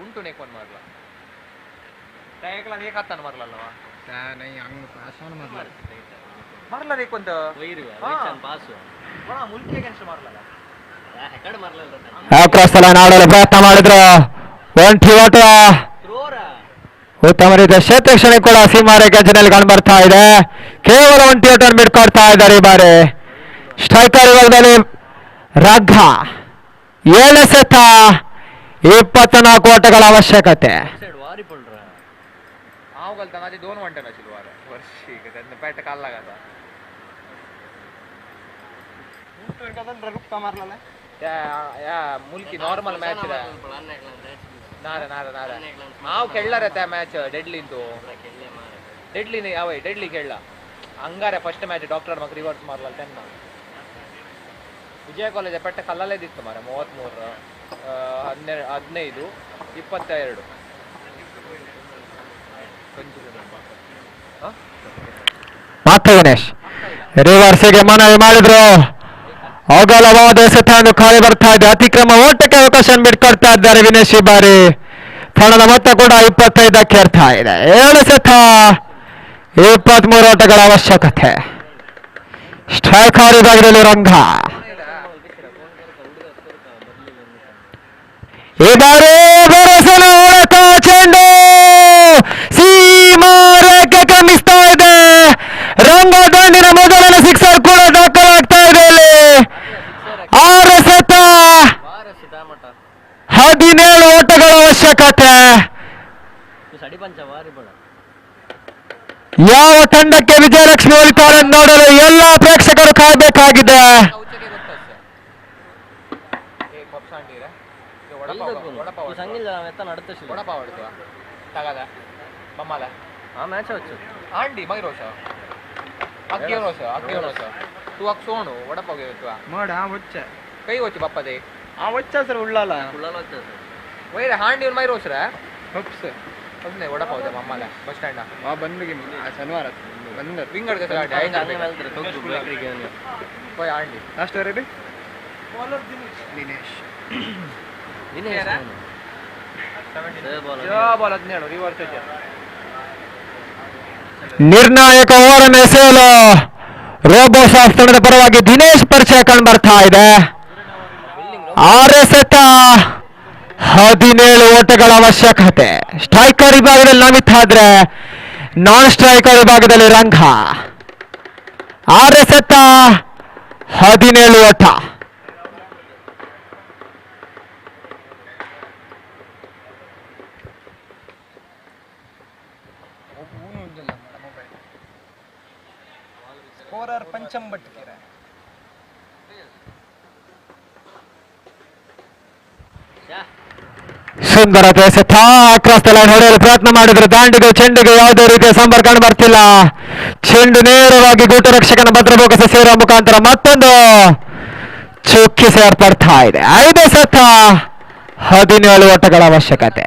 ಉಂಟು ನೆಕ್ಕೊಂದು ಮಾರ್ಲ ಟೈಕ್ಲ ಏಕಾತ್ತಾನ ಮಾರ್ಲಲ್ವಾ
नहीं अंग पासोन
ಮರಲ ರೇಕೊಂತ ಮುಲ್ಕಿ ಅಗೇನ್ಸ್ಟ್ ಮಾರ್ಲಲ್ಲ ಹೆಕಡೆ ಮಾರ್ಲಲ್ಲ
ಕ್ರಾಸ್ ಲೈನ್ ಆಡಲು ಪ್ರಯತ್ನ ಮಾಡಿದ್ರು. ಒಂಟಿ ಓಟ ಉತ್ತಮ ರೀತಿಯ ಕ್ಷೇತ್ರಕ್ಷಣೆ ಕೂಡ ಸೀಮಾರೇಖೆ ಗೆಜ್ಜೆನಲ್ಲಿ ಕಂಡು ಬರ್ತಾ ಇದೆ. ಕೇವಲ ಒಂಟಿ ಓಟವನ್ನು ಬಿಟ್ಕೊಡ್ತಾ ಇದ್ದಾರೆ ಈ ಬಾರಿ. ಸ್ಟ್ರೈಕರ್ ವಿಭಾಗದಲ್ಲಿ ರಘ 7 ಸೆತ 24 ಓಟಗಳ ಅವಶ್ಯಕತೆ.
माझे 2 घंटे नसेल वार वर्षी त्यांना पॅट काल लागायचा
रुक्का मारला
त्या या मुलकी नॉर्मल मॅच नारा नारा नारा हाव खेळला रे त्या मॅच डेडलीन तो डेडली नाही आवय डेडली खेळला हंगारे फर्स्ट मॅच डॉक्टर मग रिवर्स मारला त्यांना विजय कॉलेज ಪೆಟ್ಟ ಕಲ್ಲಲ್ಲೇ ಇತ್ತು ಮಾರೆ 33 15 22
ಮತ್ತೆ ಗಣೇಶ್ ರಿವರ್ಸಿಗೆ ಮನವಿ ಮಾಡಿದ್ರು. ಅಗಲವಾದ ಎಸೆತವನ್ನು ಖಾಲಿ ಬರ್ತಾ ಇದೆ. ಅತಿಕ್ರಮ ಓಟಕ್ಕೆ ಅವಕಾಶ ಬಿಟ್ಕೊಡ್ತಾ ಇದ್ದಾರೆ ವಿನೇಶ್ ಈ ಬಾರಿ. ತಂಡದ ಮೊತ್ತ ಕೂಡ 25ಕ್ಕೆ ಏರ್ತಾ ಇದೆ. 7 ಸೆತ 23 ಓಟಗಳ ಅವಶ್ಯಕತೆ. ಸ್ಟ್ರೈಕರ್ ವಿಭಾಗದಲ್ಲಿ ರಂಗ ಈ ಬಾರಿ ಬರಸಲು ಹೊರಟ ಚೆಂಡು ಸೀಮಾರೇಖೆ ಕ್ರಮಿಸ್ತಾ ಇದೆ. ರಂಗ ದಾಂಡಿನ ಮೊದಲನೇ ಸಿಕ್ಸರ್ ಕೂಡ ದಾಖಲಾಗ್ತಾ ಇದೆ. ಇಲ್ಲಿ 6 ಸೆತ 17 ಓಟಗಳ ಅವಶ್ಯಕತೆ. ಯಾವ ತಂಡಕ್ಕೆ ವಿಜಯಲಕ್ಷ್ಮಿ ಒಲಿತಾರೆ ನೋಡಲು ಎಲ್ಲ ಪ್ರೇಕ್ಷಕರು ಕಾಯಬೇಕಾಗಿದೆ.
आंडी मग अग्गे तू अग सोणू वडापाव घेतो
मड हा वच्चा
काही होती बाप्पा ते
हा वच्चा सर उल्लाला
वैर हांडी मग रोस रा
होप्स
नाही वडापाव द्या मम्माला बस स्टँड
हा बंद गे शनिवार बंद
विंगड कसं होय आंडी
last ready bowler Dinesh
ball reverse
ನಿರ್ಣಾಯಕ ಓವರನ್ನು ಎಸೆಯಲು ರೋಬೋ ತಂಡದ ಪರವಾಗಿ ದಿನೇಶ್ ಪರಿಚಯ ಕಂಡು ಬರ್ತಾ ಇದೆ. 6 ಸೆತ 17 ಓಟಗಳ ಅವಶ್ಯಕತೆ. ಸ್ಟ್ರೈಕರ್ ವಿಭಾಗದಲ್ಲಿ ನಮಿತ್ ಆದ್ರೆ ನಾನ್ ಸ್ಟ್ರೈಕರ್ ವಿಭಾಗದಲ್ಲಿ ರಂಗ 6 ಸೆತ 17 ಓಟ.
स्कोरर पंचम भट
ಸುಂದರತೆ ಎಸೆತ ಕ್ರಾಸ್ ಲೈನ್ ಹೊಡೆಯಲು ಪ್ರಯತ್ನ ಮಾಡಿದ್ರು. ದಾಂಡಿಗೆ ಚೆಂಡಿಗೆ ಯಾವುದೇ ರೀತಿಯ ಸಂಪರ್ಕ ಬರ್ತಿಲ್ಲ. ಚೆಂಡು ನೇರವಾಗಿ ಗೂಟ ರಕ್ಷಕನ ಭದ್ರಬೋಗಸ ಸೇರುವ ಮುಖಾಂತರ ಮತ್ತೊಂದು ಚುಕ್ಕಿ ಸೇರ್ಪಡ್ತಾ ಇದೆ. 5 ಸತ 17 ಓಟಗಳ ಅವಶ್ಯಕತೆ.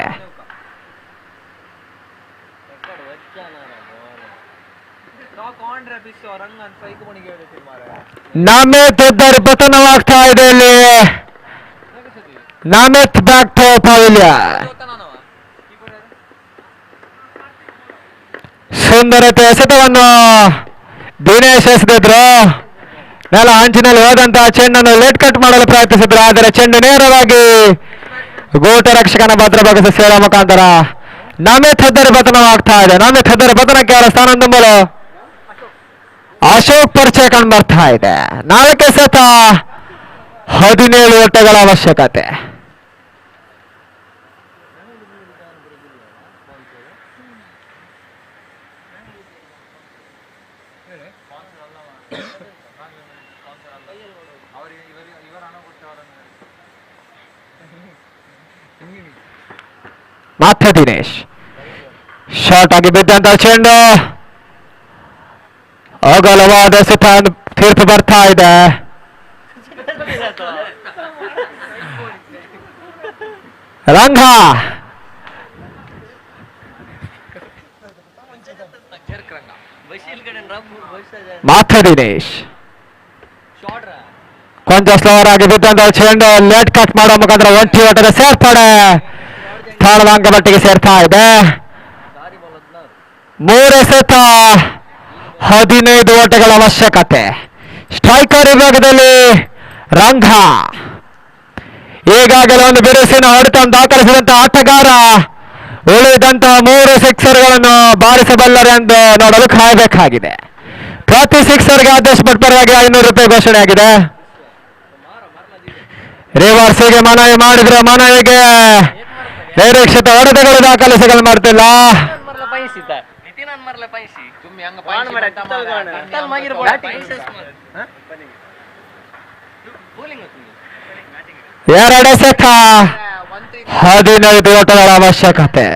ನಾಮೇತ್ ಎದ್ದರಿ ಪತನವಾಗ್ತಾ ಇದೆ ಇಲ್ಲಿ. ನಾಮೇತ್ ಬ್ಯಾಕ್ ಟು ಪವಿಲಿಯನ್. ಸುಂದರತೆ ಎಸೆತವನ್ನು ದಿನೇಶ್ ಎಸೆದಿದ್ರು. ನೆಲ ಅಂಚಿನಲ್ಲಿ ಹೋದಂತಹ ಚೆಂಡನ್ನು ಲೆಟ್ ಕಟ್ ಮಾಡಲು ಪ್ರಯತ್ನಿಸಿದ್ರು. ಆದರೆ ಚೆಂಡು ನೇರವಾಗಿ ಗೂಟ ರಕ್ಷಕನ ಭದ್ರಭಾಗಸ ಸೇರುವ ಮುಖಾಂತರ ನಾಮೇತ್ ಹೆದ್ದರಿ ಪತನವಾಗ್ತಾ ಇದೆ. ನಾಮೇತ್ ಹೆದ್ದರಿ ಪತನಕ್ಕೆ ಅವರ ಸ್ಥಾನ ತುಂಬಲು ಅಶೋಕ್ ಪರಿಚಯ ಕಂಡು ಬರ್ತಾ ಇದೆ. 4 ಸತ 17 ಓಟಗಳ ಅವಶ್ಯಕತೆ. ಮತ್ತೆ ದಿನೇಶ್ ಶಾರ್ಟ್ ಆಗಿ ಬಿದ್ದಂತ ಚೆಂಡು ಅಗಲವಾದ ಸುತ್ತ ತೀರ್ಪು ಬರ್ತಾ ಇದೆ. ರಂಗ ಮತ್ತೆ ದಿನೇಶ್ ಕೊಂಚ ಸ್ಲೋವರ್ ಆಗಿ ಬಿದ್ದಂತ ಚೆಂಡು ಲೆಟ್ ಕಟ್ ಮಾಡೋ ಮುಖಾಂತರ ಒಂಟಿ ಓಟದ ಸೇರ್ಪಡೆ ತಾಳದ ಅಂಕ ಮಟ್ಟಿಗೆ ಸೇರ್ತಾ ಇದೆ. 3 ಸತ 15 ಓಟಗಳ ಅವಶ್ಯಕತೆ. ಸ್ಟ್ರೈಕರ್ ವಿಭಾಗದಲ್ಲಿ ರಂಗ ಈಗಾಗಲೇ ಒಂದು ಬಿರುಸಿನ ಹೊಡೆತವನ್ನು ದಾಖಲಿಸಿದಂತಹ ಆಟಗಾರ. ಉಳಿದಂತಹ 3 ಸಿಕ್ಸರ್ಗಳನ್ನು ಬಾರಿಸಬಲ್ಲರೆ ಎಂದು ನೋಡಲು ಕಾಯಬೇಕಾಗಿದೆ. ಪ್ರತಿ ಸಿಕ್ಸರ್ಗೆ ಆದೇಶ ಪರವಾಗಿ 500 ರೂಪಾಯಿ ಘೋಷಣೆಯಾಗಿದೆ. ರಿವರ್ಸಿಗೆ ಮನವಿ ಮಾಡಿದ್ರೆ ಮನವಿಗೆ ನಿರೀಕ್ಷಿತ ಹೊಡೆತಗಳು ದಾಖಲಿಸಲು ಮಾಡ್ತಿಲ್ಲ. ಎರಡು ಸತ 15 ಓಟಗಳ ಅವಶ್ಯಕತೆ.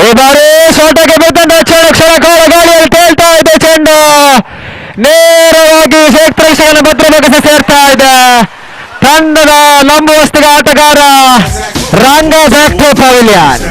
ಈ ಬಾರಿ ಸೋಟಕ್ಕೆ ಬಿದ್ದಂತ ಚೆಂಡು ಕ್ಷಣ ಕಾಲ ಗಾಳಿಯಲ್ಲಿ ತೇಲ್ತಾ ಇದೆ. ಚೆಂಡು ನೇರವಾಗಿ ಕ್ಷೇತ್ರಕ್ಷಕನ ಭದ್ರಭಾಗಸ ಸೇರ್ತಾ ಇದೆ. ತಂಡದ ಲಂಬವಸ್ತಿಗ ಆಟಗಾರ ರಂಗ back to Pavilion.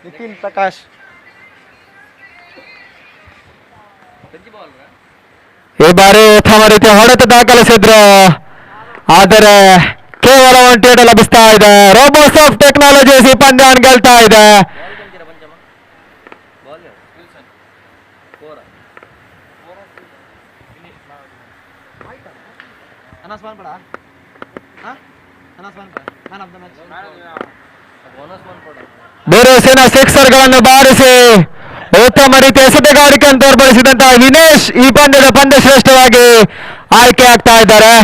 Nikhil Prakash
ಈ ಬಾರಿ ಉತ್ತಮ ರೀತಿಯ ಹೊಡೆತ ದಾಖಲಿಸಿದ್ರು. ಆದರೆ ಕೇವಲ ಒಂಟಿ ಲಭಿಸ್ತಾ ಇದೆ. ರೋಬೋಸಾಫ್ಟ್ ಟೆಕ್ನಾಲಜೀಸ್ ಈ ಪಂದ್ಯವನ್ನು ಗೆಲ್ತಾ ಇದೆ. ಬಿರುಸಿನ ಸಿಕ್ಸರ್ಗಳನ್ನು ಬಾರಿಸಿ ಉತ್ತಮ ರೀತಿಯ ಎಸೆತಗಾರಿಕೆಯನ್ನು ತೋರ್ಪಡಿಸಿದಂತಹ ವಿನೇಶ್ ಈ ಪಂದ್ಯದ ಪಂದ್ಯ ಶ್ರೇಷ್ಠವಾಗಿ ಆಯ್ಕೆ ಆಗ್ತಾ ಇದ್ದಾರೆ.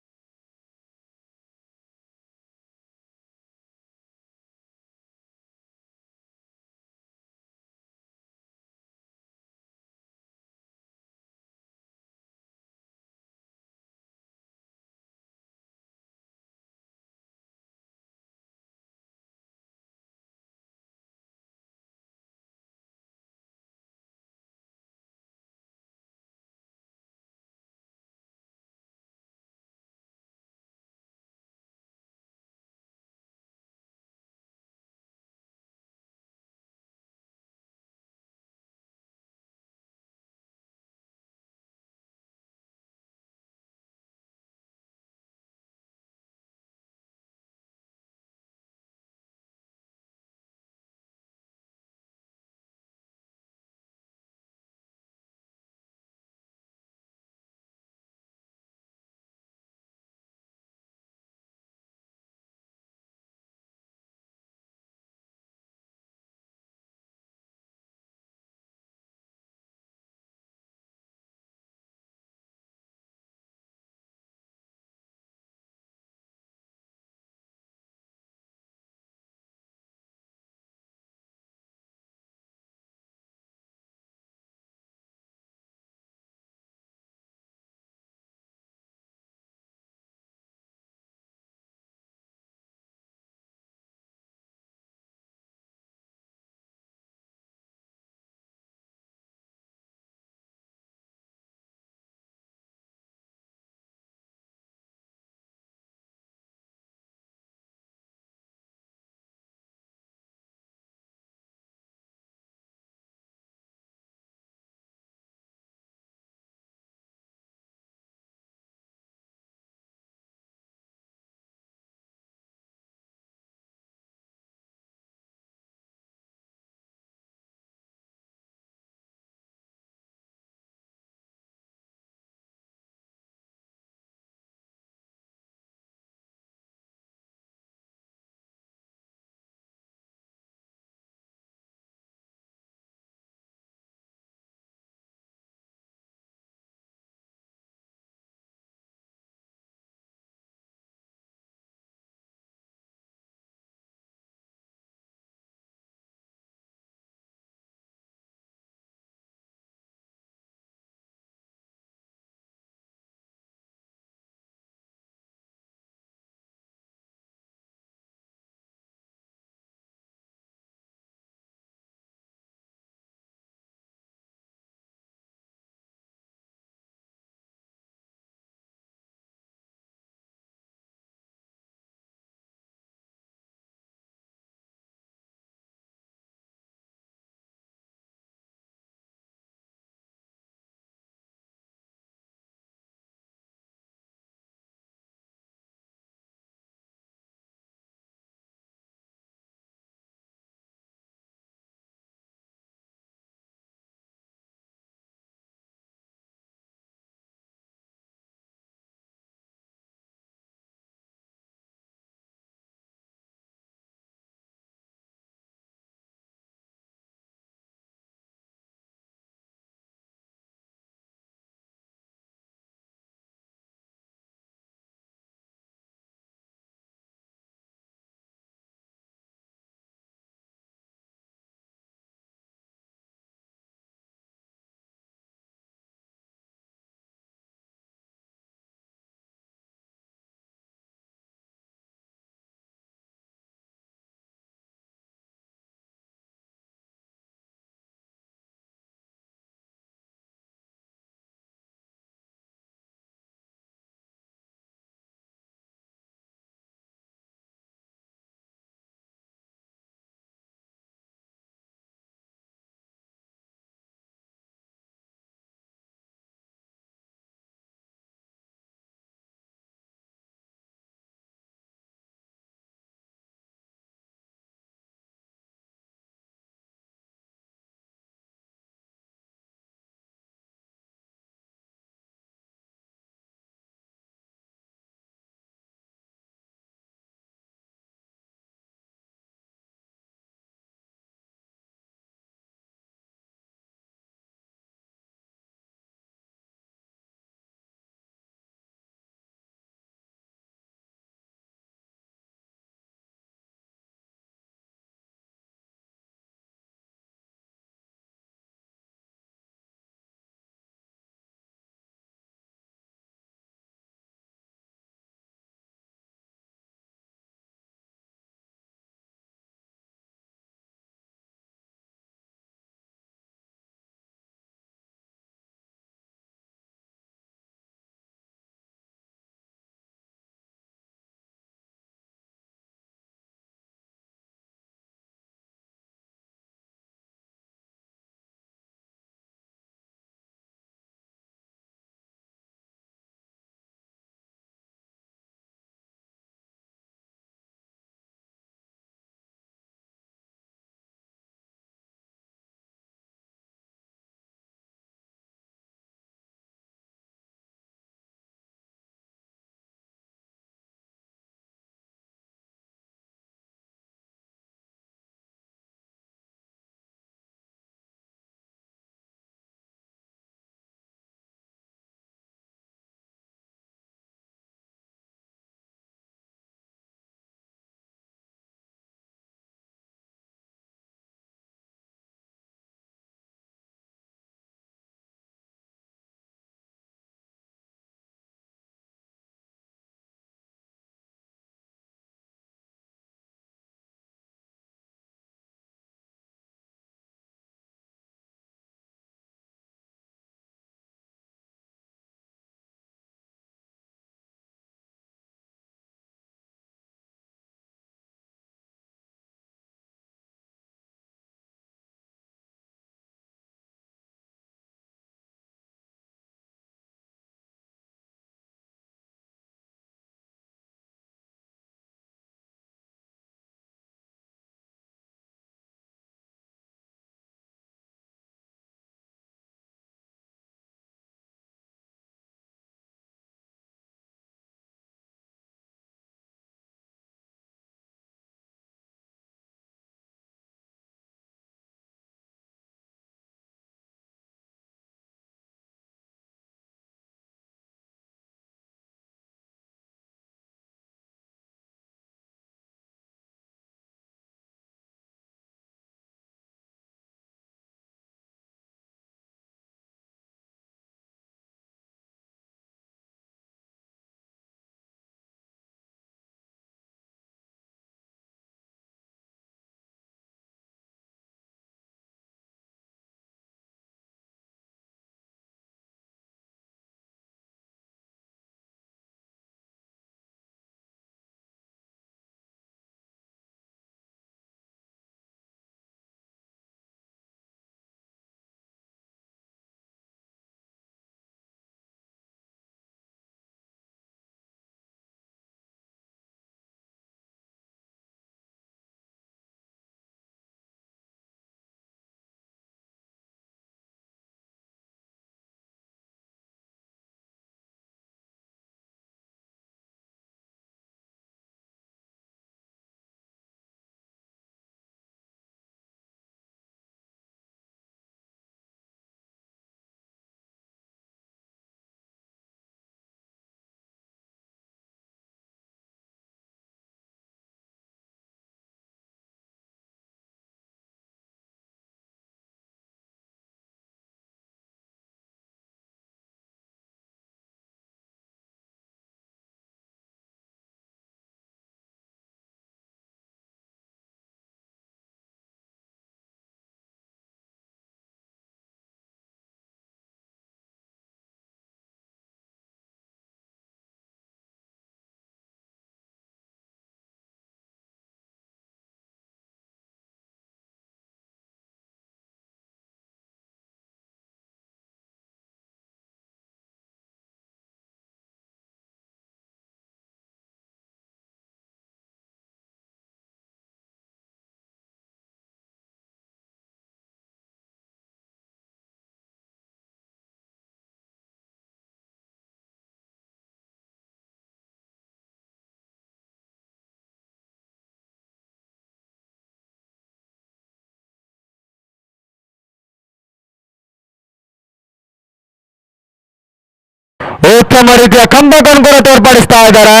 ಉತ್ತಮ ರೀತಿಯ ಕಂಬಕನ್ನು ಕೂಡ ತೋರ್ಪಡಿಸ್ತಾ ಇದ್ದಾರೆ.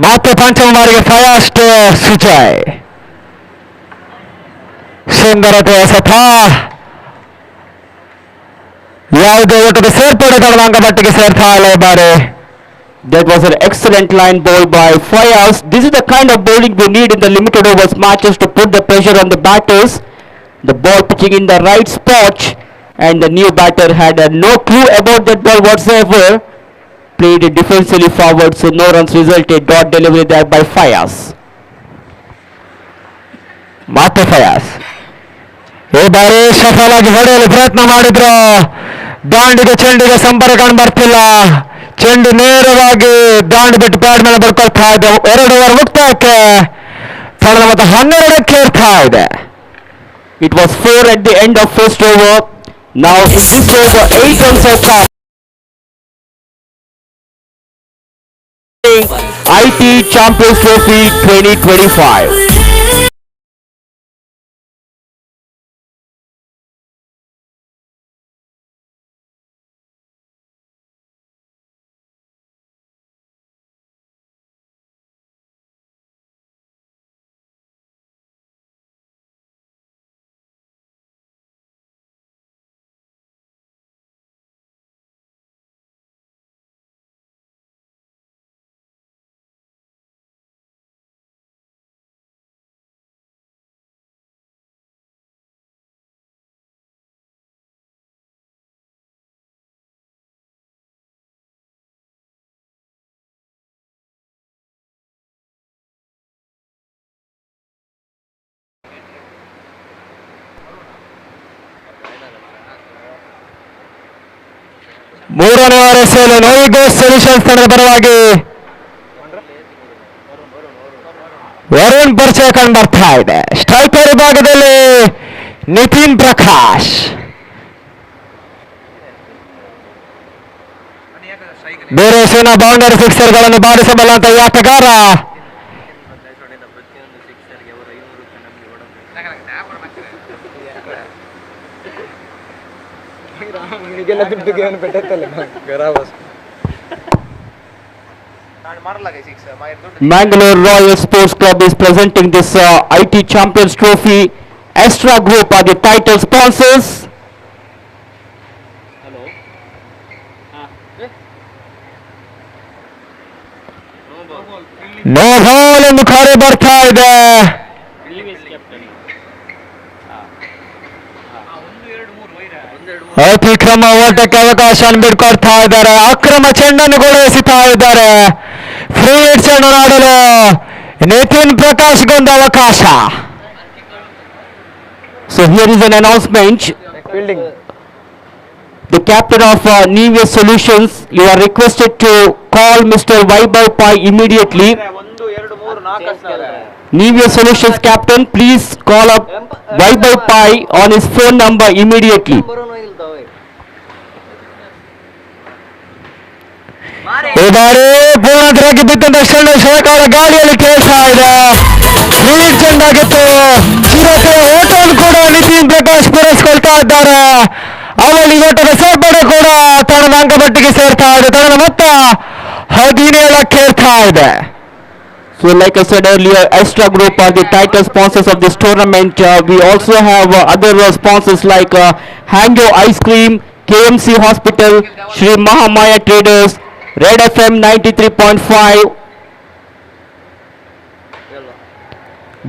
ಮತ್ತೆ ಪಂಚಮ ಬಾರಿಗೆ ಫಯಾಸ್ಟ್ ಸುಜಯ್ ಸುಂದರತೆಯ ಸಥ ಯಾವುದೇ ಓಟದ ಸೇರ್ಪಡೆ ತಳವಾಂಗ ಪಟ್ಟಿಗೆ ಸೇರ್ತಾ ಇಲ್ಲ ಈ ಬಾರಿ.
That was an excellent line ball by Fayaz. This is the kind of bowling we need in the limited overs matches to put the pressure on the batters. The ball pitching in the right spot, and the new batter had no clue about that ball whatsoever. Played it defensively forward, so no runs resulted. Dot delivery there by Fayaz.
ಮತ್ತೆ ಫಯಾಸ್ ಈ ಬಾರಿ ಸಫಲಾಗಿ ಹೊಡೆಯಲು ಪ್ರಯತ್ನ ಮಾಡಿದ್ರು. ದಾಂಡಿಗೆ ಚೆಂಡಿಗೆ ಸಂಪರ್ಕ ಬರ್ತಿಲ್ಲ. ಚೆಂಡು ನೇರವಾಗಿ ದಾಂಡು ಬಿಟ್ಟು ಪ್ಯಾಡ್ ಮೇಲೆ ಬರ್ಕೊಳ್ತಾ ಇದೆ. 2 ಓವರ್ ಮುಕ್ತಾಯಕ್ಕೆ ತಂಡದ ಮೊತ್ತ 12ಕ್ಕೆ ಏರ್ತಾ ಇದೆ.
It was 4 at the end of first over. Now in this over 8 runs have come. IT Champions Trophy 2025.
ಮೂರನೇ ಓವರ್ ಎಸೆಯಲು ನೋವಿಗೋ ಸೊಲ್ಯೂಷನ್ಸ್ ತಂಡದ ಪರವಾಗಿ ವರುಣ್ ಪರಿಚಯ ಕಂಡು ಬರ್ತಾ ಇದೆ. ಸ್ಟ್ರೈಕರ್ ವಿಭಾಗದಲ್ಲಿ ನಿತಿನ್ ಪ್ರಕಾಶ್, ಬೇರೆ ಸೇನಾ ಬೌಂಡರಿ ಸಿಕ್ಸರ್ಗಳನ್ನು ಬಾರಿಸಬಲ್ಲಂತ ಈ ಆಟಗಾರ.
Mangalore Royal Sports Club is presenting this IT Champions Trophy. Astra Group are the title sponsors.
No ball ಎಂದು ಕರೆ ಬರ್ತಾ ಇದೆ. ಅತಿಕ್ರಮ ಓಟಕ್ಕೆ ಅವಕಾಶ ಬಿಟ್ಕೊಡ್ತಾ ಇದ್ದಾರೆ. ಅಕ್ರಮ ಚೆಂಡನ್ನು ಕೂಡ ಎಸಿತಾ ಇದ್ದಾರೆ. ಫ್ರೀ ಹಿಟ್ ಚೆಂಡು ಆಡಲು ನಿತಿನ್ ಪ್ರಕಾಶ್ಗೊಂದು ಅವಕಾಶ.
So here is an announcement. The captain of NEWS Solutions, you are requested to call Mr. Vaibhav Pai immediately. NEWS Solutions captain, please call up Vaibhav Pai on his phone number immediately.
ಈ ಬಾರಿ ಪೂರ್ಣದ್ರಾಗಿ ಬಿದ್ದಂತ ಚೆಂಡು ಸಹಕಾರ ಗಾಳಿಯಲ್ಲಿ ಕೇಳ್ತಾ ಇದೆ. Free hit ಚೆಂಡಾಗಿತ್ತು. ಚಿರತೆಯ ಓಟವನ್ನು ಕೂಡ ನಿತಿನ್ ಪ್ರಕಾಶ್ ಪೂರೈಸಿಕೊಳ್ತಾ ಇದ್ದಾರೆ. ಅವಳಿ ಓಟದ ಸೇರ್ಪಡೆ ಕೂಡ ತಂಡದ ಅಂಕಪಟ್ಟಿಗೆ ಸೇರ್ತಾ ಇದೆ. ತಂಡದ ಮೊತ್ತ 17ಕ್ಕೆ ಏರ್ತಾ ಇದೆ.
So like I said earlier, Astra Group are the title sponsors of this tournament. We also have other sponsors like Hangyo Ice Cream, KMC Hospital, Shri Mahamaya Traders, Red FM 93.5,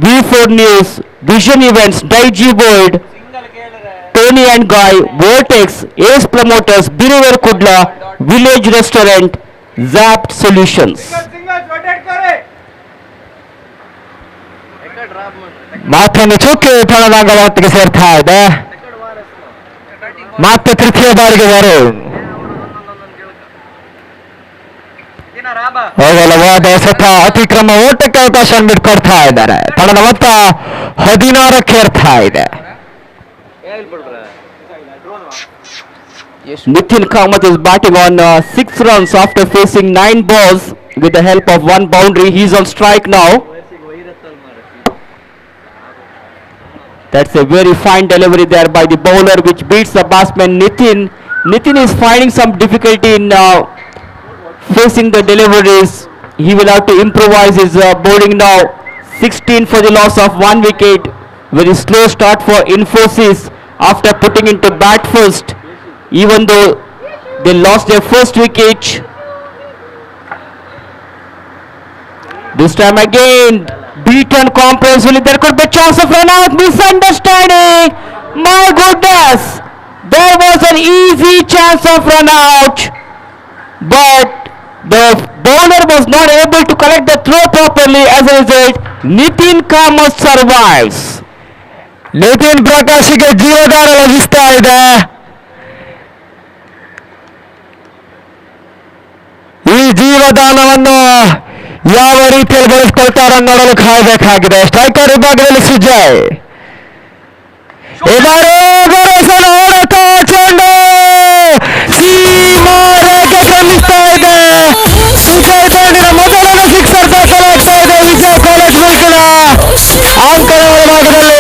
V4NEWS, Vision Events, Daiji World, Tony and Guy, Vortex, Ace Promoters, Biriver Kudla, Village Restaurant, Zapped Solutions.
ಮತ್ತೊಂದು ಚುಕ್ಕೆ ತಂಡದ ಅಂಗವಾಟಿಗೆ ಸೇರ್ತಾ ಇದೆ. ಮತ್ತೆ ತೃತೀಯ ಬಾರಿಗೆ ವರುಣ್ ಅಗಲವಾದ ಸತ ಅತಿಕ್ರಮ ಓಟಕ್ಕೆ ಅವಕಾಶ ಬಿಟ್ಕೊಡ್ತಾ ಇದ್ದಾರೆ. ತಂಡದ ಮೊತ್ತ 16ಕ್ಕೆ ಏರ್ತಾ ಇದೆ.
Nitin Kamath is batting on 6 runs after facing 9 balls with the help of 1 boundary. He's on strike now. That's a very fine delivery there by the bowler which beats the batsman Nitin. Nitin is finding some difficulty in facing the deliveries. He will have to improvise his bowling now. 16 for the loss of 1 wicket. Very slow start for Infosys after putting into bat first, even though they lost their first wicket. This time again, beaten comprehensively. There could be a chance of run out. Misunderstanding. My goodness. There was an easy chance of run out, but the bowler was not able to collect the throw properly. As a result, Nitin Kamath survives.
Nitin ಪ್ರಕಾಶ್ಗೆ ಜೀವದಾನ ಲಭಿಸ್ತಾ ಇದೆ. ಈ ಜೀವದಾನವನ್ನು ಯಾವ ರೀತಿಯಲ್ಲಿ ಬಳಸ್ಕೊಳ್ತಾರೆ ನೋಡಲು ಕಾಯಬೇಕಾಗಿದೆ. Striker ವಿಭಾಗದಲ್ಲಿ ಸುಜಯ್ ಹೊಡೆತ ಚೆಂಡು ಸೀಮಾ ರೇಖೆ ಕ್ರಮಿಸ್ತಾ ಇದೆ. ಸುಜಯ್ ತಂಡಿನ ಮೊದಲನೇ ಸಿಕ್ಸರ್ ದಾಖಲಾಗ್ತಾ ಇದೆ ವಿಜಯ್ ಕಾಲೇಜ್ ಗುಂಪಿನ ಅಂಕಣ ವಿಭಾಗದಲ್ಲಿ.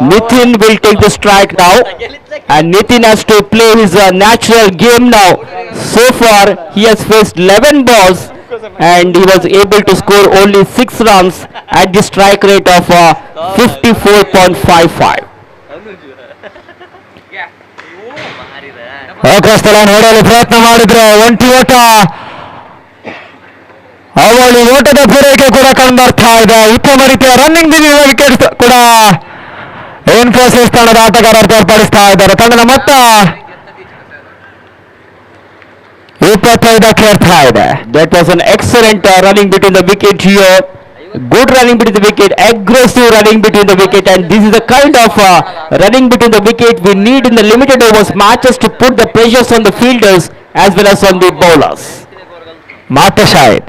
Nitin will take the strike now, and Nitin has to play his natural game now. So far, he has faced 11 balls, and he was able to score only 6 runs at the strike rate of 54.55.
ಅವಕಾಶಸ್ಥಳ ನೋಡಲು ಪ್ರಯತ್ನ ಮಾಡಿದ್ರೆ ಒಂಟಿ ಓಟ, ಅವಳಿ ಓಟದ ಪೂರೈಕೆ ಕೂಡ ಕಂಡುಬರ್ತಾ ಇದೆ. ಉತ್ತಮ ರೀತಿಯ ರನ್ನಿಂಗ್ ವಿಕೆಟ್ ಕೂಡ ಇನ್ಫೋಸಿಸ್ ತಂಡದ ಆಟಗಾರರು ತೋರ್ಪಡಿಸ್ತಾ ಇದ್ದಾರೆ. ತಂಡದ ಮೊತ್ತ 25ಕ್ಕೆ ಏರ್ತಾ ಇದೆ.
That was an excellent running between the wicket here. Good running between the wicket, aggressive running between the wicket, and this is the kind of running between the wicket we need in the limited overs matches to put the pressures on the fielders as well as on the bowlers.
ಮಾತ್ರ ಶಾಹಿದ್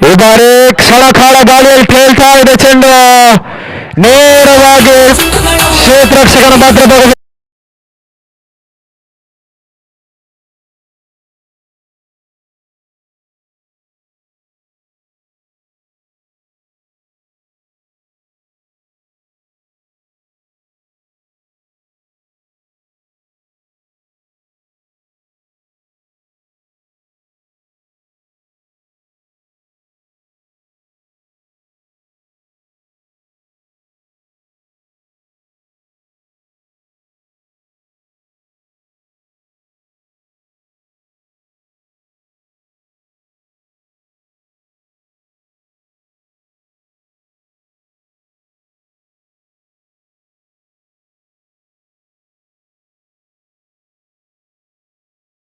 ಈ ಬಾರಿ ಕ್ಷಣಕಾಲ ಗಾಳಿಯಲ್ಲಿ ತೇಲ್ತಾ ಇದೆ ಚೆಂಡು ನೇರವಾಗಿ ಕ್ಷೇತ್ರರಕ್ಷಕನ ಭದ್ರತೆ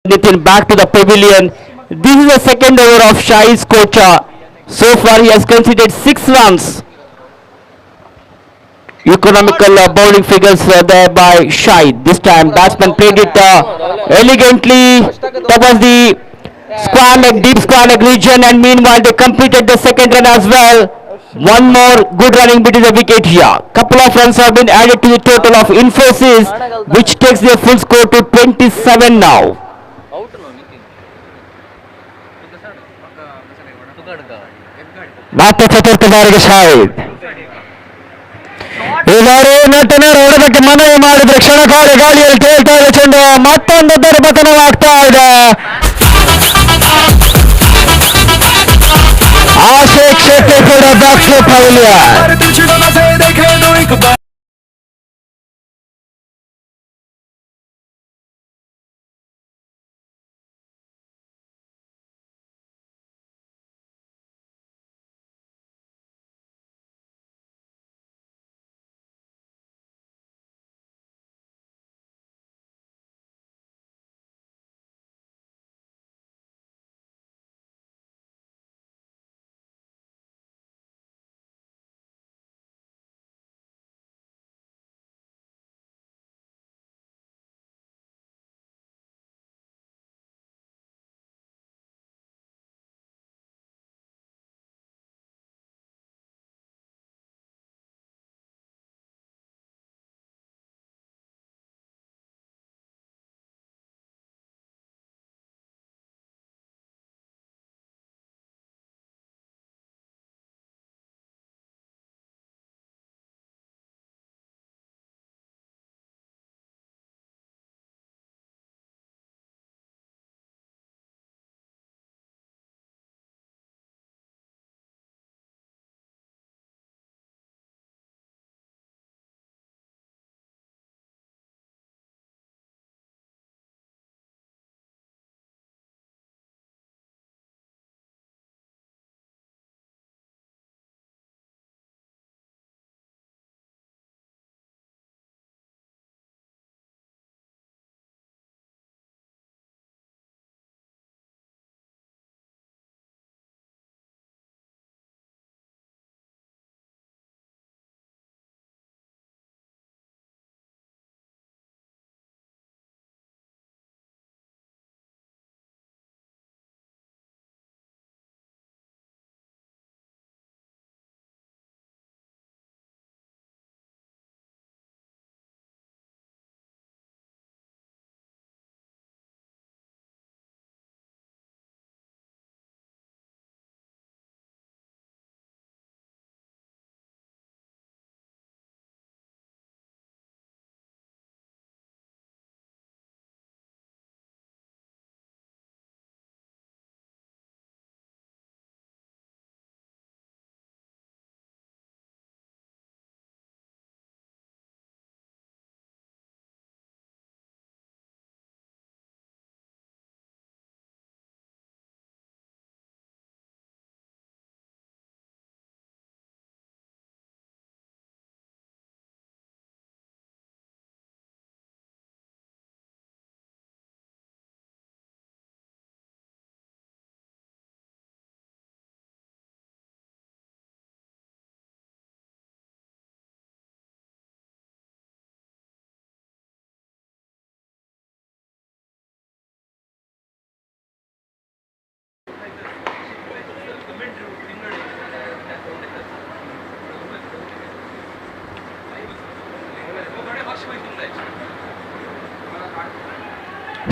Nitin back to the pavilion. This is the second over of Shai's coach. So far he has conceded 6 runs. Economical bowling figures there by Shai. This time batsman played it elegantly. That was the square leg, deep square leg region, and meanwhile they completed the second run as well. One more good running bit is a wicket here. Couple of runs have been added to the total of Infosys, which takes their full score to 27 now.
ಮತ್ತೆ ಚತುರ್ಥ ಬಾರಿಗೆ ಶಾಹಿದ್ ಈ ಬಾರಿ ನೆಟ್ಟಿನ ಹೊಡೆದಕ್ಕೆ ಮನವಿ ಮಾಡಿದ್ರೆ ಕ್ಷಣಕಾಲ ಗಾಳಿಯಲ್ಲಿ ತೇಲ್ತಾ ಇದೆ ಚೆಂಡು ಮತ್ತೊಂದು ದುರ್ಪತನವಾಗ್ತಾ ಇದೆ. ಆಶಿಕ್ ಶೆಟ್ಟಿ ಕೂಡ ಬ್ಯಾಕ್ ಟು ಪವಲಿಯನ್.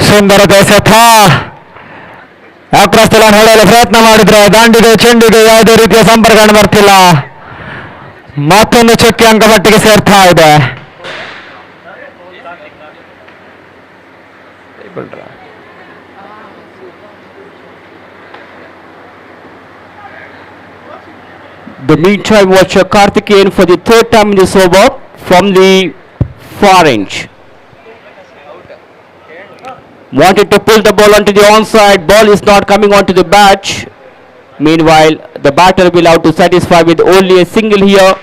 ಸುಂದರ ಎಸೆತ ಅಕ್ರಾಸ್ ದ ಲೈನ್ ಹೊಡೆಯಲು ಪ್ರಯತ್ನ ಮಾಡಿದ್ರೆ ದಾಂಡಿಗೆ ಚೆಂಡಿಗೆ ಯಾವುದೇ ರೀತಿಯ ಸಂಪರ್ಕ ಬರ್ತಿಲ್ಲ. ಮತ್ತೊಂದು ಚುಕ್ಕಿ ಅಂಕ ಮಟ್ಟಿಗೆ ಸೇರ್ತಾ ಇದೆ.
The meantime, watch Karthikeyan for the third time in this over from the far range. Wanted to pull the ball onto the onside. Ball is not coming onto the bat. Meanwhile, the batter will have to satisfy with only a single here.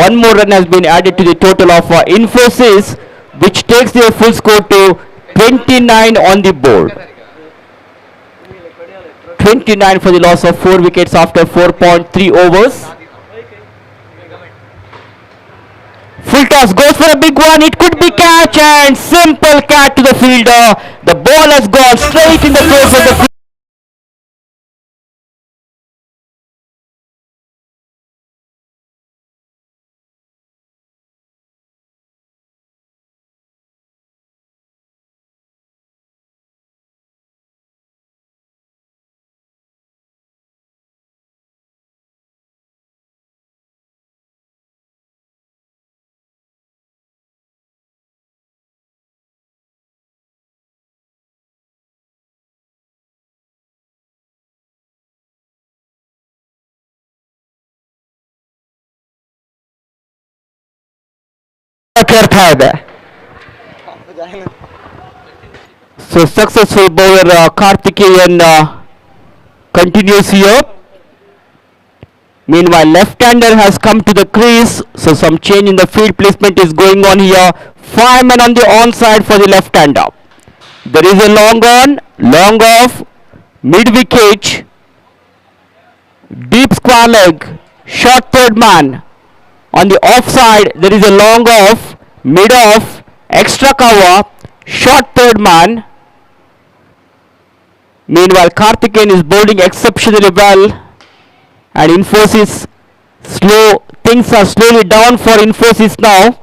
One more run has been added to the total of Infosys, which takes their full score to 29 on the board. 29 for the loss of 4 wickets after 4.3 overs. Full toss goes for a big one. It could be catch and simple catch to the fielder. The ball has gone straight in the face of the fielder. So successful bowler Karthikeyan continues here. Meanwhile, left-hander has come to the crease, so some change in the field placement is going on here. 5 men on the onside for the left-hander. There is a long on, long off, mid-wicket, deep square leg, short third man. On the offside, there is a long off, mid off, extra cover, short third man. Meanwhile, Karthikeyan is bowling exceptionally well, and Infosys slow. Things are slowly down for Infosys now.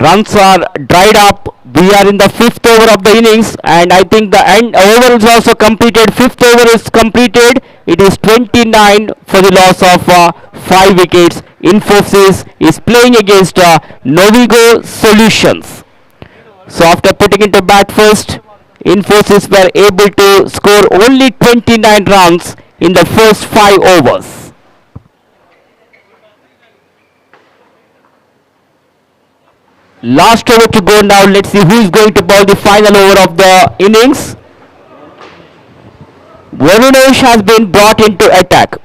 Runs are dried up. We are in the 5th over of the innings, and I think the end over is also completed. 5th over is completed. It is 29 for the loss of 5 wickets. Infosys is playing against Novigo Solutions. So after putting into bat first, Infosys were able to score only 29 runs in the first 5 overs. Last over to go now. Let's see who is going to bowl the final over of the innings. V4NEWS has been brought into attack.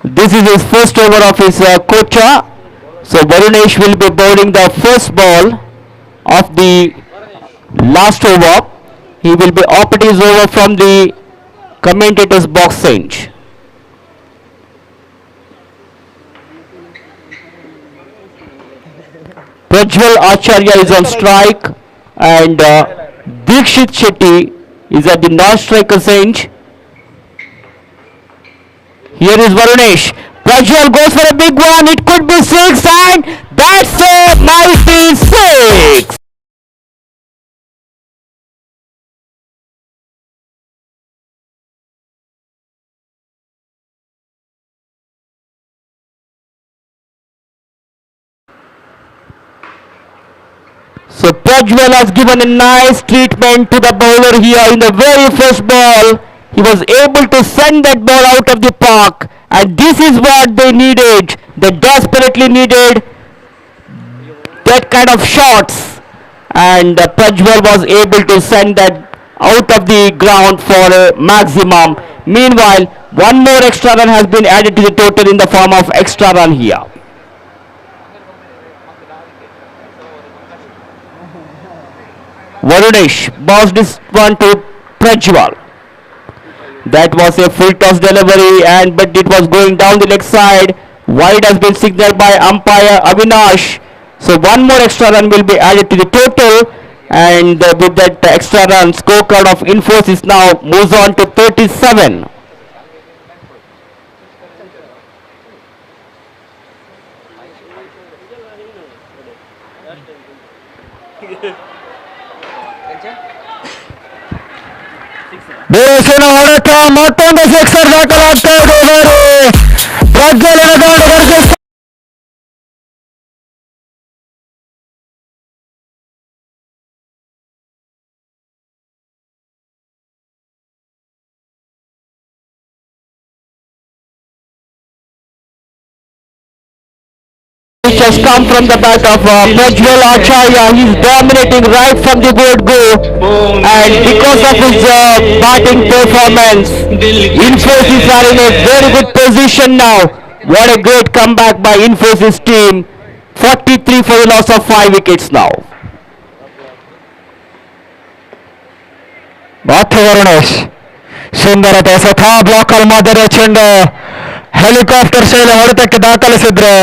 This is his first over of his coacha. So V4NEWS will be bowling the first ball of the last over. He will be opting his over from the commentator's box range. Prajwal Acharya is on strike, and Dikshit Shetty is at the non-striker's range. Here is V4NEWS. Prajwal goes for a big one. It could be 6, and that's a mighty 6. So Prajwal has given a nice treatment to the bowler here in the very first ball. He was able to send that ball out of the park, and this is what they needed. They desperately needed that kind of shots, and Prajwal was able to send that out of the ground for a maximum. Meanwhile, one more extra run has been added to the total in the form of extra run here. V4NEWS bounced this one to Prajwal. That was a full toss delivery, but it was going down the leg side. Wide has been signaled by umpire Avinash. So one more extra run will be added to the total, and with that extra run, scorecard of Infosys now moves on to 37.
ದೇಶದ ಹೊಡೆತ ಮತ್ತೊಂದು sixer ದಾಖಲಾಗ್ತಾ ಇದೆ. ಪ್ರಜ್ವಲನ ದಾಂಡುಗರಿಗೆ
Which has come from the bat of Prajwal Acharya. He is dominating right from the word go, and because of his batting performance, Infosys are in a very good position now. What a great comeback by Infosys team. 43 for the loss of 5 wickets now.
Vrunesh. ಸುಂದರತೆ ಸಥಾ ಬ್ಲಾಕಲ್ ಮಾದರಿಯ ಚೆಂಡು helicopter ಶೈಲಿ ಹೊಡೆತಕ್ಕೆ ದಾಖಲಿಸಿದ್ರು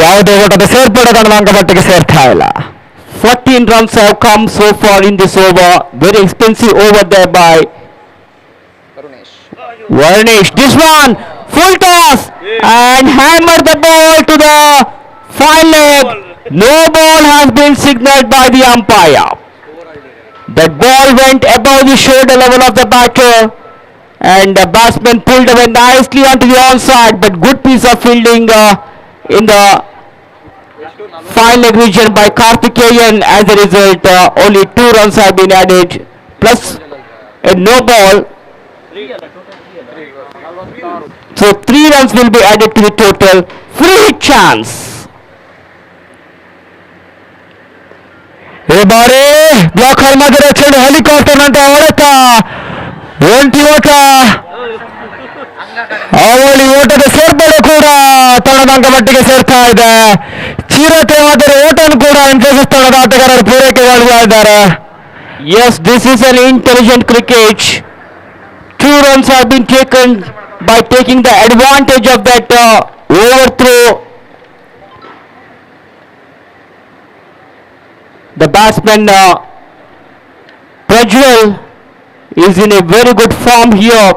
ಯಾವುದೇ ಓಟದ ಸೇರ್ಪಡೆ ಅಂಕಪಟ್ಟಿಗೆ ಸೇರ್ತಾ ಇಲ್ಲ.
14 runs have come so far in this over. Very expensive over there by Varnish. This one, full toss and hammered the ball to the fine leg. No ball has been signaled by the umpire. That ball went above the shoulder level of the batter and the batsman pulled away nicely onto the onside, but good piece of fielding in the fine leg region by Karthikeyan. As a result, only 2 runs have been added plus a no ball. So 3 runs will be added to the total. Free hit chance.
ಈ ಬಾರಿ blocker ಮಾದರಿಯ ಚೆಂಡು helicopter ನಂತೆ ಹೊಡೆತ ಒಂಟಿ ಓಟ ಅವಳಿ ಓಟದ ಸೇರ್ಪಡೆ ಕೂಡ ತಂಡದ ಅಂಕಪಟ್ಟಿಗೆ ಸೇರ್ತಾ ಇದೆ. ಚಿರತೆ ಮಾದರಿ ಓಟನ್ನು ಕೂಡ ಇನ್ಫೋಸಿಸ್ ತಂಡದ ಆಟಗಾರರು ಪೂರೈಕೆಗೊಳ್ತಾ ಇದ್ದಾರೆ.
Yes, this is an intelligent cricket. 2 runs have been taken by taking the advantage of that overthrow. The batsman Prajwal is in a very good form here.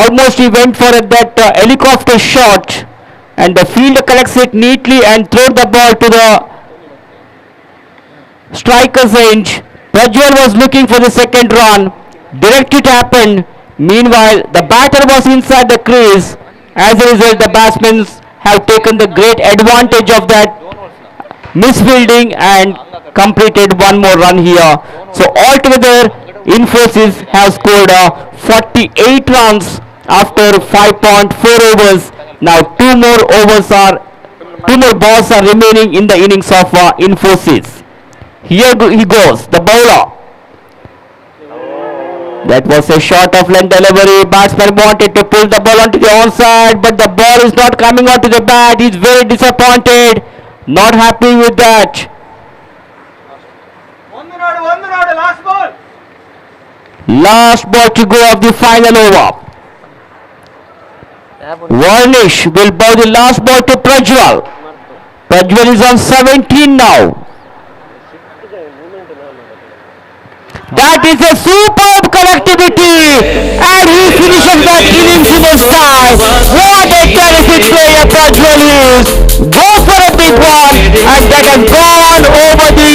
Almost he went for that helicopter shot and the fielder collects it neatly and throws the ball to the striker's end. Prajwal was looking for the second run. Direct hit happened. Meanwhile, the batter was inside the crease. As a result, the batsmen have taken the great advantage of that misfielding and completed one more run here. So altogether, Infosys have scored 48 runs after 5.4 overs. Now 2 more balls are remaining in the innings of Infosys. Here he goes, the bowler. That was a short of length delivery. Batsman wanted to pull the ball onto the onside, but the ball is not coming onto the bat. He's very disappointed. Not happy with that. Last ball to go of the final over. Varnish will bow the last ball to Prajwal. Prajwal is on 17 now. That is a superb connectivity and he finishes that innings in a style. What a terrific player Prajwal is. Go for a big one and that has gone over the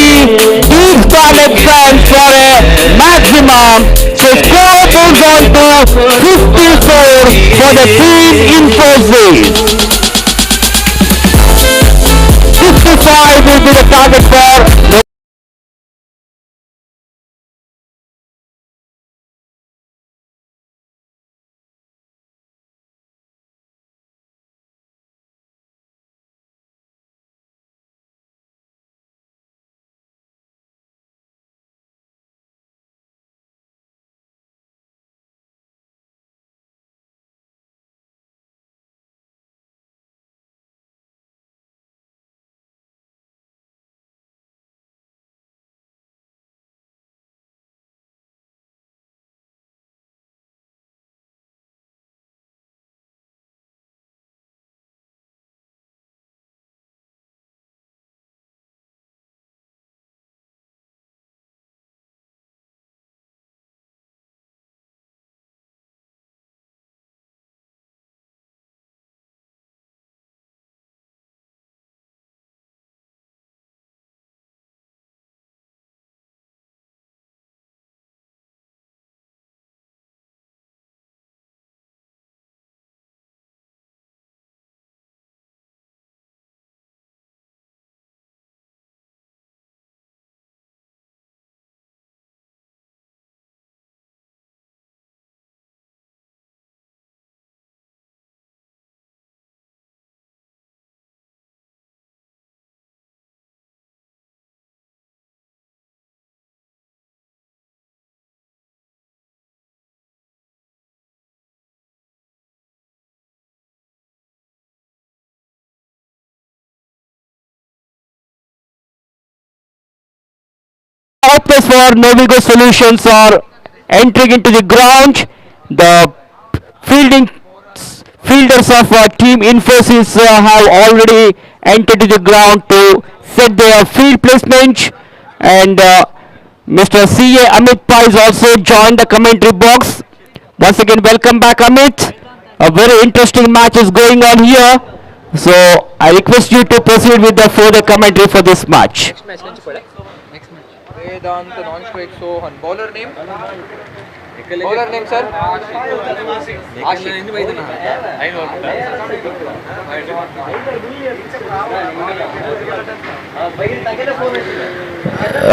deep scarlet fence for a maximum. So score moves on to 54 for the team Infosys. 55 will be the target for outposts for Novigo Solutions are entering into the ground. The fielding fielders of Team Infosys have already entered to the ground to set their field placement, and Mr. C.A. Amit Pai is also joined the commentary box. Once again, welcome back, Amit. A very interesting match is going on here. So I request you to proceed with the further commentary for this match.
Next match. Vedant, non-strike Sohan. Bowler name? Bowler name, sir?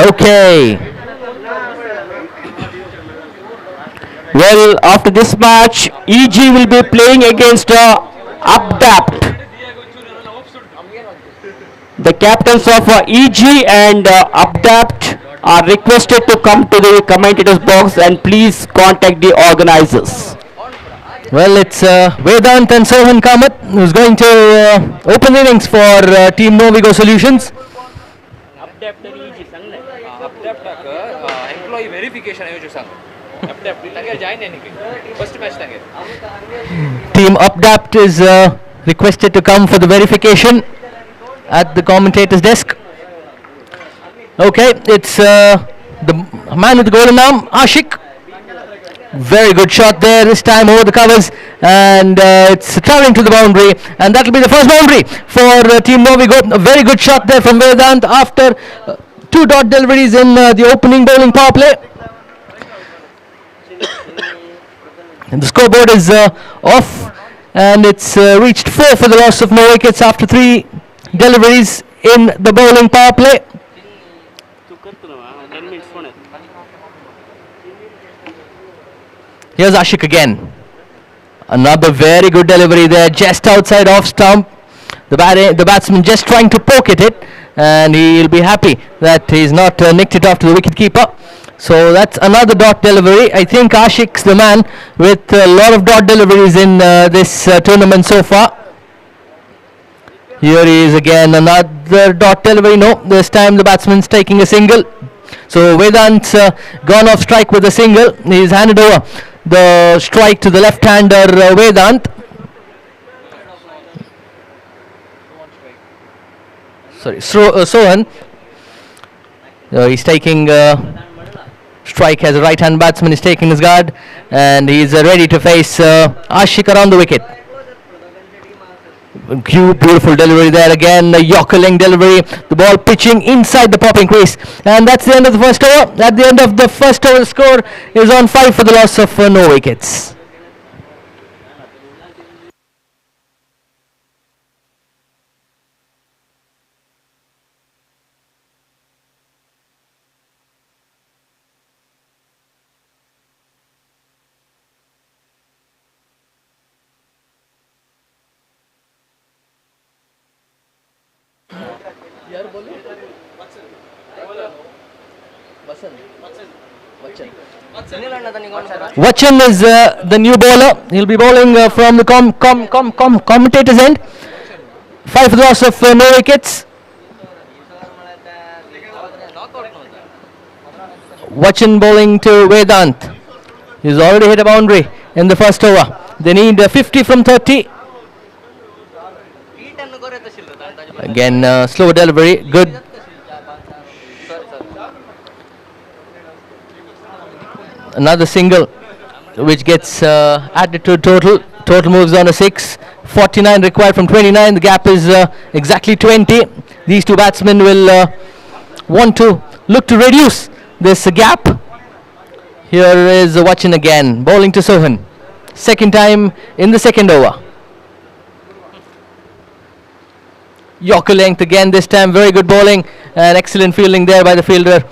Okay. Well, after this match, EG will be playing against Updapt. The captains of EG and Updapt are requested to come to the commentators box and please contact the organizers.
Well, it's Vedant and Sohan Kamath who's going to open innings for Team Novigo Solutions.
Employee verification ayo sang. First match tange.
Team Updapt is requested to come for the verification at the commentator's desk. Okay, it's the man with the golden arm, Ashik. Very good shot there, this time over the covers, and it's traveling to the boundary, and that will be the first boundary for Team Novigo. A very good shot there from Vedant after 2 dot deliveries in the opening bowling power play. And the scoreboard is off, and it's reached 4 for the loss of no wickets after 3 deliveries in the bowling power play. Here's Ashik again. Another very good delivery there, just outside off stump. The batsman just trying to poke at it, and he'll be happy that he's not nicked it off to the wicketkeeper. So that's another dot delivery. I think Ashik's the man with a lot of dot deliveries in this tournament so far. Here he is again, another dot delivery. No, this time the batsman's taking a single. So Vedant's gone off strike with a single. He's handed over the strike to the left-hander Vedant. Sorry, Sohan. He's taking strike as a right-hand batsman. Is taking his guard, and he's ready to face Ashik around the wicket. Cute, beautiful delivery there again, a Yorker-length delivery, the ball pitching inside the popping crease, and that's the end of the first over. At the end of the first over, the score is on 5 for the loss of no wickets. Vachan is the new bowler. He'll be bowling from the commentator's end. 5 for the loss of no wickets. Vachan bowling to Vedant. He's already hit a boundary in the first over. They need 50 from 30. Again, slow delivery. Good. Another single which gets added to total. Total moves on a 6. 49 required from 29. The gap is exactly 20. These two batsmen will want to look to reduce this gap. Here is Vachan again, bowling to Sohan. Second time in the second over. Yorker length again this time. Very good bowling and excellent fielding there by the fielder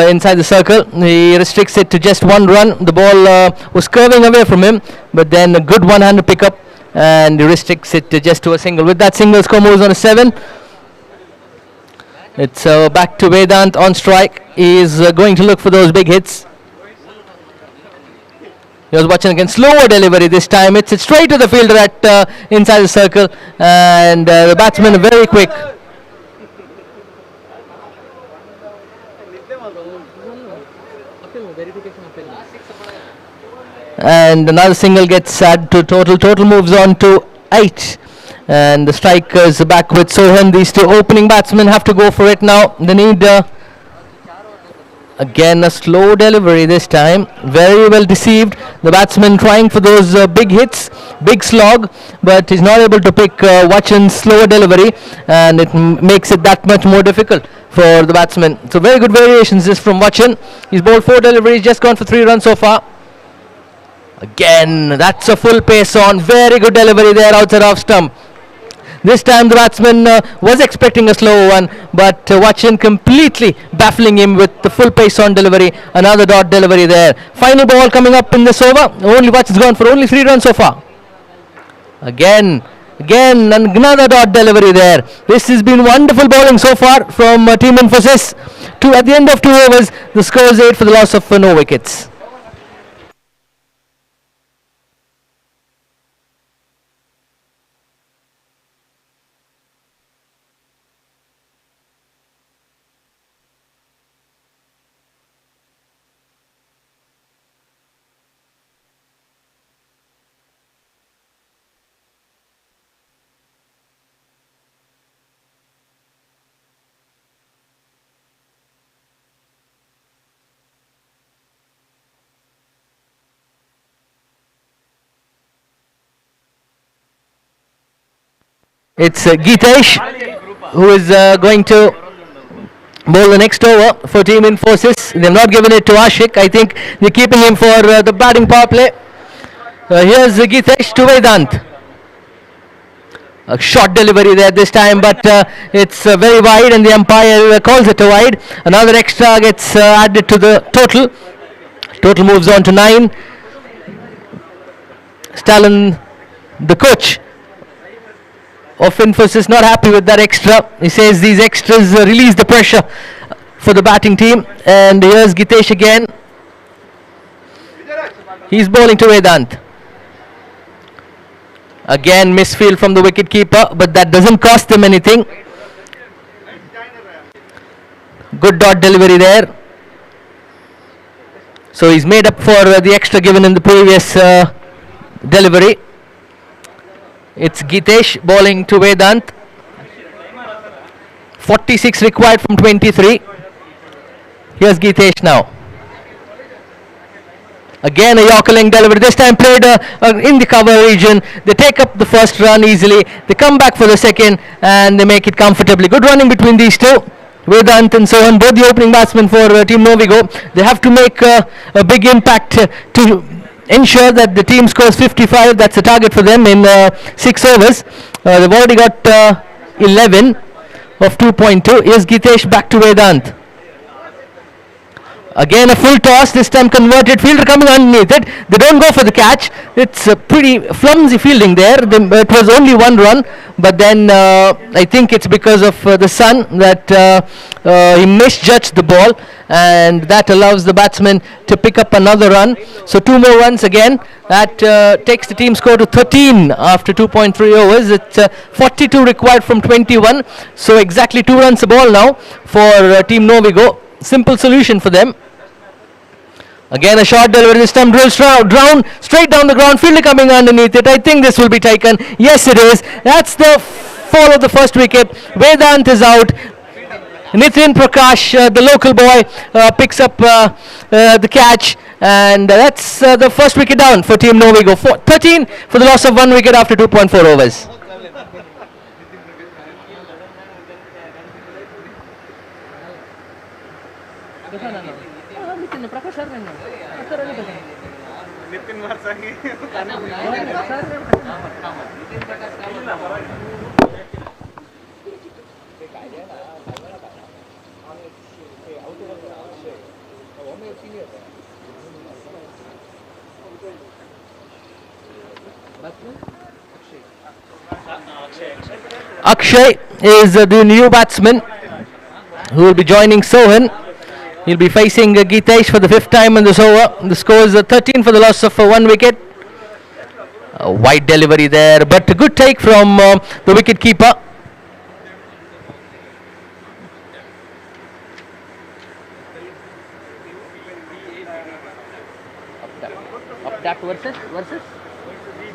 inside the circle. He restricts it to just 1 run. The ball was curving away from him, but then a good one-handed pickup, and he restricts it to a single. With that single, score moves on a 7. It's back to Vedant on strike. He is going to look for those big hits. He was watching again, slower delivery this time. It's straight to the fielder at inside the circle, and the batsman very quick. and another single gets added to total. Total moves on to 8. And the strikers back with Sohan. These two opening batsmen have to go for it now. They need again a slow delivery this time. Very well deceived. The batsman trying for those big hits, big slog, but he's not able to pick Vachan's slower delivery, and it makes it that much more difficult for the batsman. So very good variations this from Vachan. He's bowled 4 deliveries, just gone for 3 runs so far. Again, that's a full pace on. Very good delivery there outside off stump. This time the batsman was expecting a slow one, but Vachan completely baffling him with the full pace on delivery. Another dot delivery there. Final ball coming up in this over. Only Vachan's gone for only 3 runs so far. Again, another dot delivery there. This has been wonderful bowling so far from Team Infosys. At the end of 2 overs, the score is 8 for the loss of no wickets. It's Gitesh who is going to bowl the next over for Team Infosys. They've not given it to Ashik. I think they're keeping him for the batting power play. Here's Gitesh to Vedant. A short delivery there this time, but it's very wide, and the umpire calls it a wide. Another extra gets added to the total. Total moves on to 9. Stalin, the coach of Infosys, not happy with that extra. He says these extras release the pressure for the batting team. And here's Gitesh again. He's bowling to Vedant. Again, misfield from the wicket keeper, but that doesn't cost them anything. Good dot delivery there. So he's made up for the extra given in the previous delivery. It's Gitesh bowling to Vedant. 46 required from 23. Here's Gitesh now. Again a Yorker length delivery, this time played in the cover region. They take up the first run easily. They come back for the second and they make it comfortably. Good running between these two. Vedant and Sohan, both the opening batsmen for Team Novigo. They have to make a big impact to ensure that the team scores 55. That's the target for them in 6 overs. They've already got 11 of 2.2. Here's Gitesh back to Vedant. Again a full toss, this time converted. Fielder coming underneath it. They don't go for the catch. It's a pretty flimsy fielding there. It was only 1 run, but then I think it's because of the sun that he misjudged the ball, and that allows the batsman to pick up another run. So 2 more runs again. That takes the team score to 13 after 2.3 overs. It's 42 required from 21. So exactly 2 runs a ball now for Team Novigo. Simple solution for them. Again a short delivery, this time drills down, straight down the ground, fielder coming underneath it. I think this will be taken. Yes, it is. That's the fall of the first wicket. Vedant is out. Nitin Prakash, the local boy, picks up the catch, and that's the first wicket down for Team Novigo. 13 for the loss of 1 wicket after 2.4 overs. Akshay is the new batsman who will be joining Sohan. He'll be facing Gitesh for the 5th time in this over. The score is 13 for the loss of 1 wicket. A wide delivery there, but a good take from the wicket keeper. That versus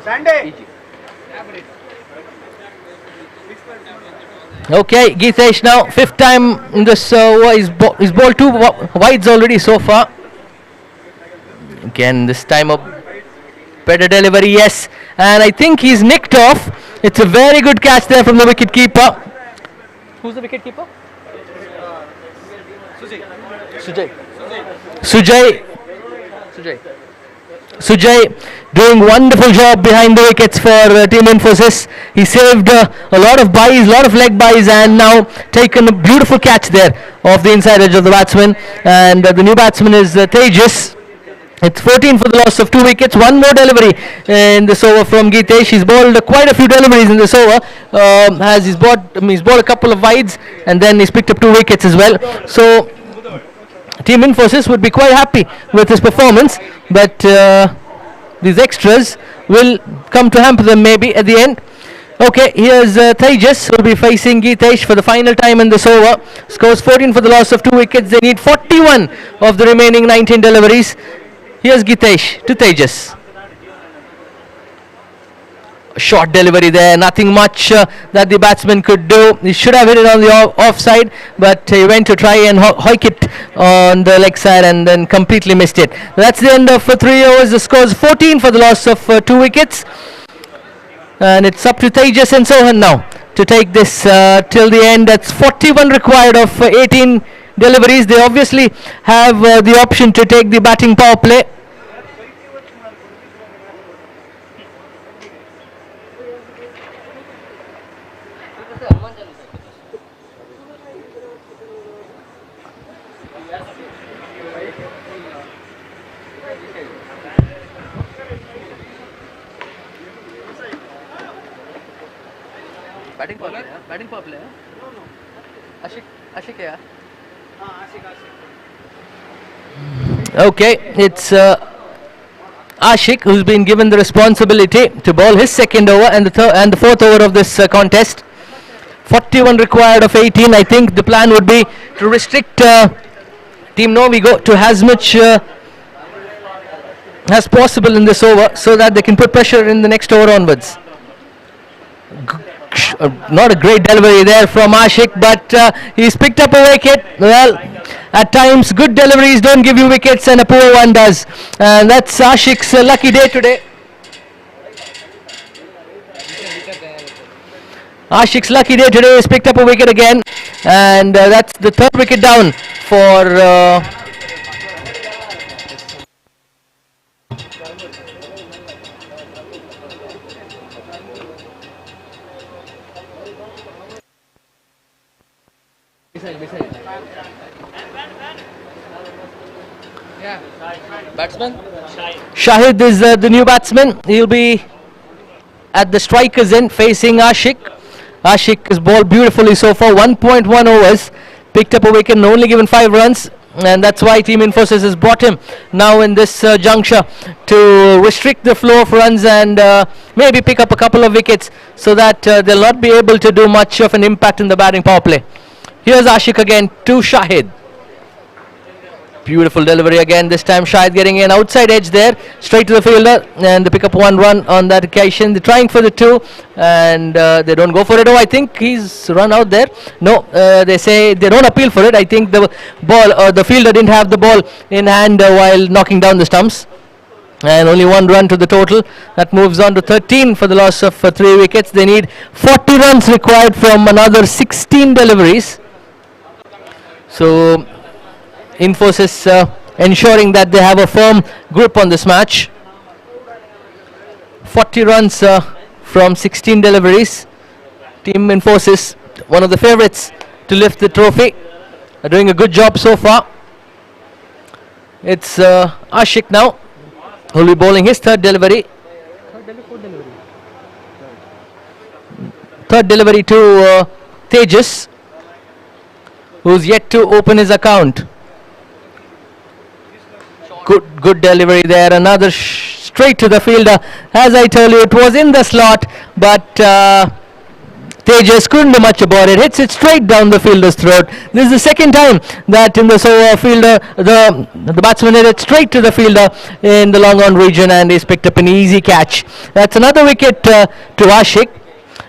Sunday.
Okay, Geetesh now, 5th time in this he's bowled 2 wides already so far. Again, this time a better delivery, yes. And I think he's nicked off. It's a very good catch there from the wicket keeper. Who's the wicket keeper? Sujay doing wonderful job behind the wickets for Team Infosys. He saved a lot of byes, lot of leg byes, and now taken a beautiful catch there off the inside edge of the batsman. And the new batsman is Tejas. It's 14 for the loss of 2 wickets. One more delivery in this over from Geetesh. He's bowled quite a few deliveries in this over. He's bowled a couple of wides, and then he's picked up 2 wickets as well. So Team Infosys would be quite happy with his performance, but these extras will come to hamper them maybe at the end. Okay, here's Tejas, who will be facing Geetesh for the final time in this over. Scores 14 for the loss of 2 wickets. They need 41 of the remaining 19 deliveries. Here's Geetesh to Tejas. Short delivery there, nothing much that the batsman could do. He should have hit it on the offside, but he went to try and hoik it on the leg side and then completely missed it. That's the end of 3 overs. The score is 14 for the loss of 2 wickets. And it's up to Tejas and Sohan now to take this till the end. That's 41 required of 18 deliveries. They obviously have the option to take the batting power play.
Batting power play. Ashik hai.
Okay, it's Ashik who's been given the responsibility to bowl his second over and the fourth over of this contest. 41 required of 18. I think the plan would be to restrict Team Novigo to as much as possible in this over, so that they can put pressure in the next over onwards. Not a great delivery there from Ashik, but he's picked up a wicket. Well, at times good deliveries don't give you wickets and a poor one does, and that's Ashik's lucky day today. Ashik's lucky day today. He's picked up a wicket again, and that's the 3rd wicket down for
Batsman?
Shahid is the new batsman. He'll be at the striker's end facing Ashik. Ashik has bowled beautifully so far. 1.1 overs. Picked up a wicket and only given 5 runs. And that's why Team Infosys has brought him now in this juncture to restrict the flow of runs and maybe pick up a couple of wickets, so that they'll not be able to do much of an impact in the batting power play. Here's Ashik again to Shahid. Beautiful delivery again. This time Shahid getting an outside edge there, straight to the fielder, and they pick up 1 run on that occasion. They're trying for the 2, and they don't go for it. Oh, I think he's run out there. No, they say they don't appeal for it. I think the ball, the fielder didn't have the ball in hand while knocking down the stumps. And only 1 run to the total. That moves on to 13 for the loss of 3 wickets. They need 40 runs required from another 16 deliveries. So Infosys ensuring that they have a firm grip on this match. 40 runs from 16 deliveries. Team Infosys, one of the favourites to lift the trophy, are doing a good job so far. It's Ashik now, who will be bowling his 3rd delivery. Third delivery to Tejas, who's yet to open his account. Good delivery there. Another straight to the fielder. As I told you, it was in the slot, but Tejas couldn't do much about it. Hits it straight down the fielder's throat. This is the second time that in this over fielder, the batsman hit it straight to the fielder in the long on region, and he's picked up an easy catch. That's another wicket to Ashik.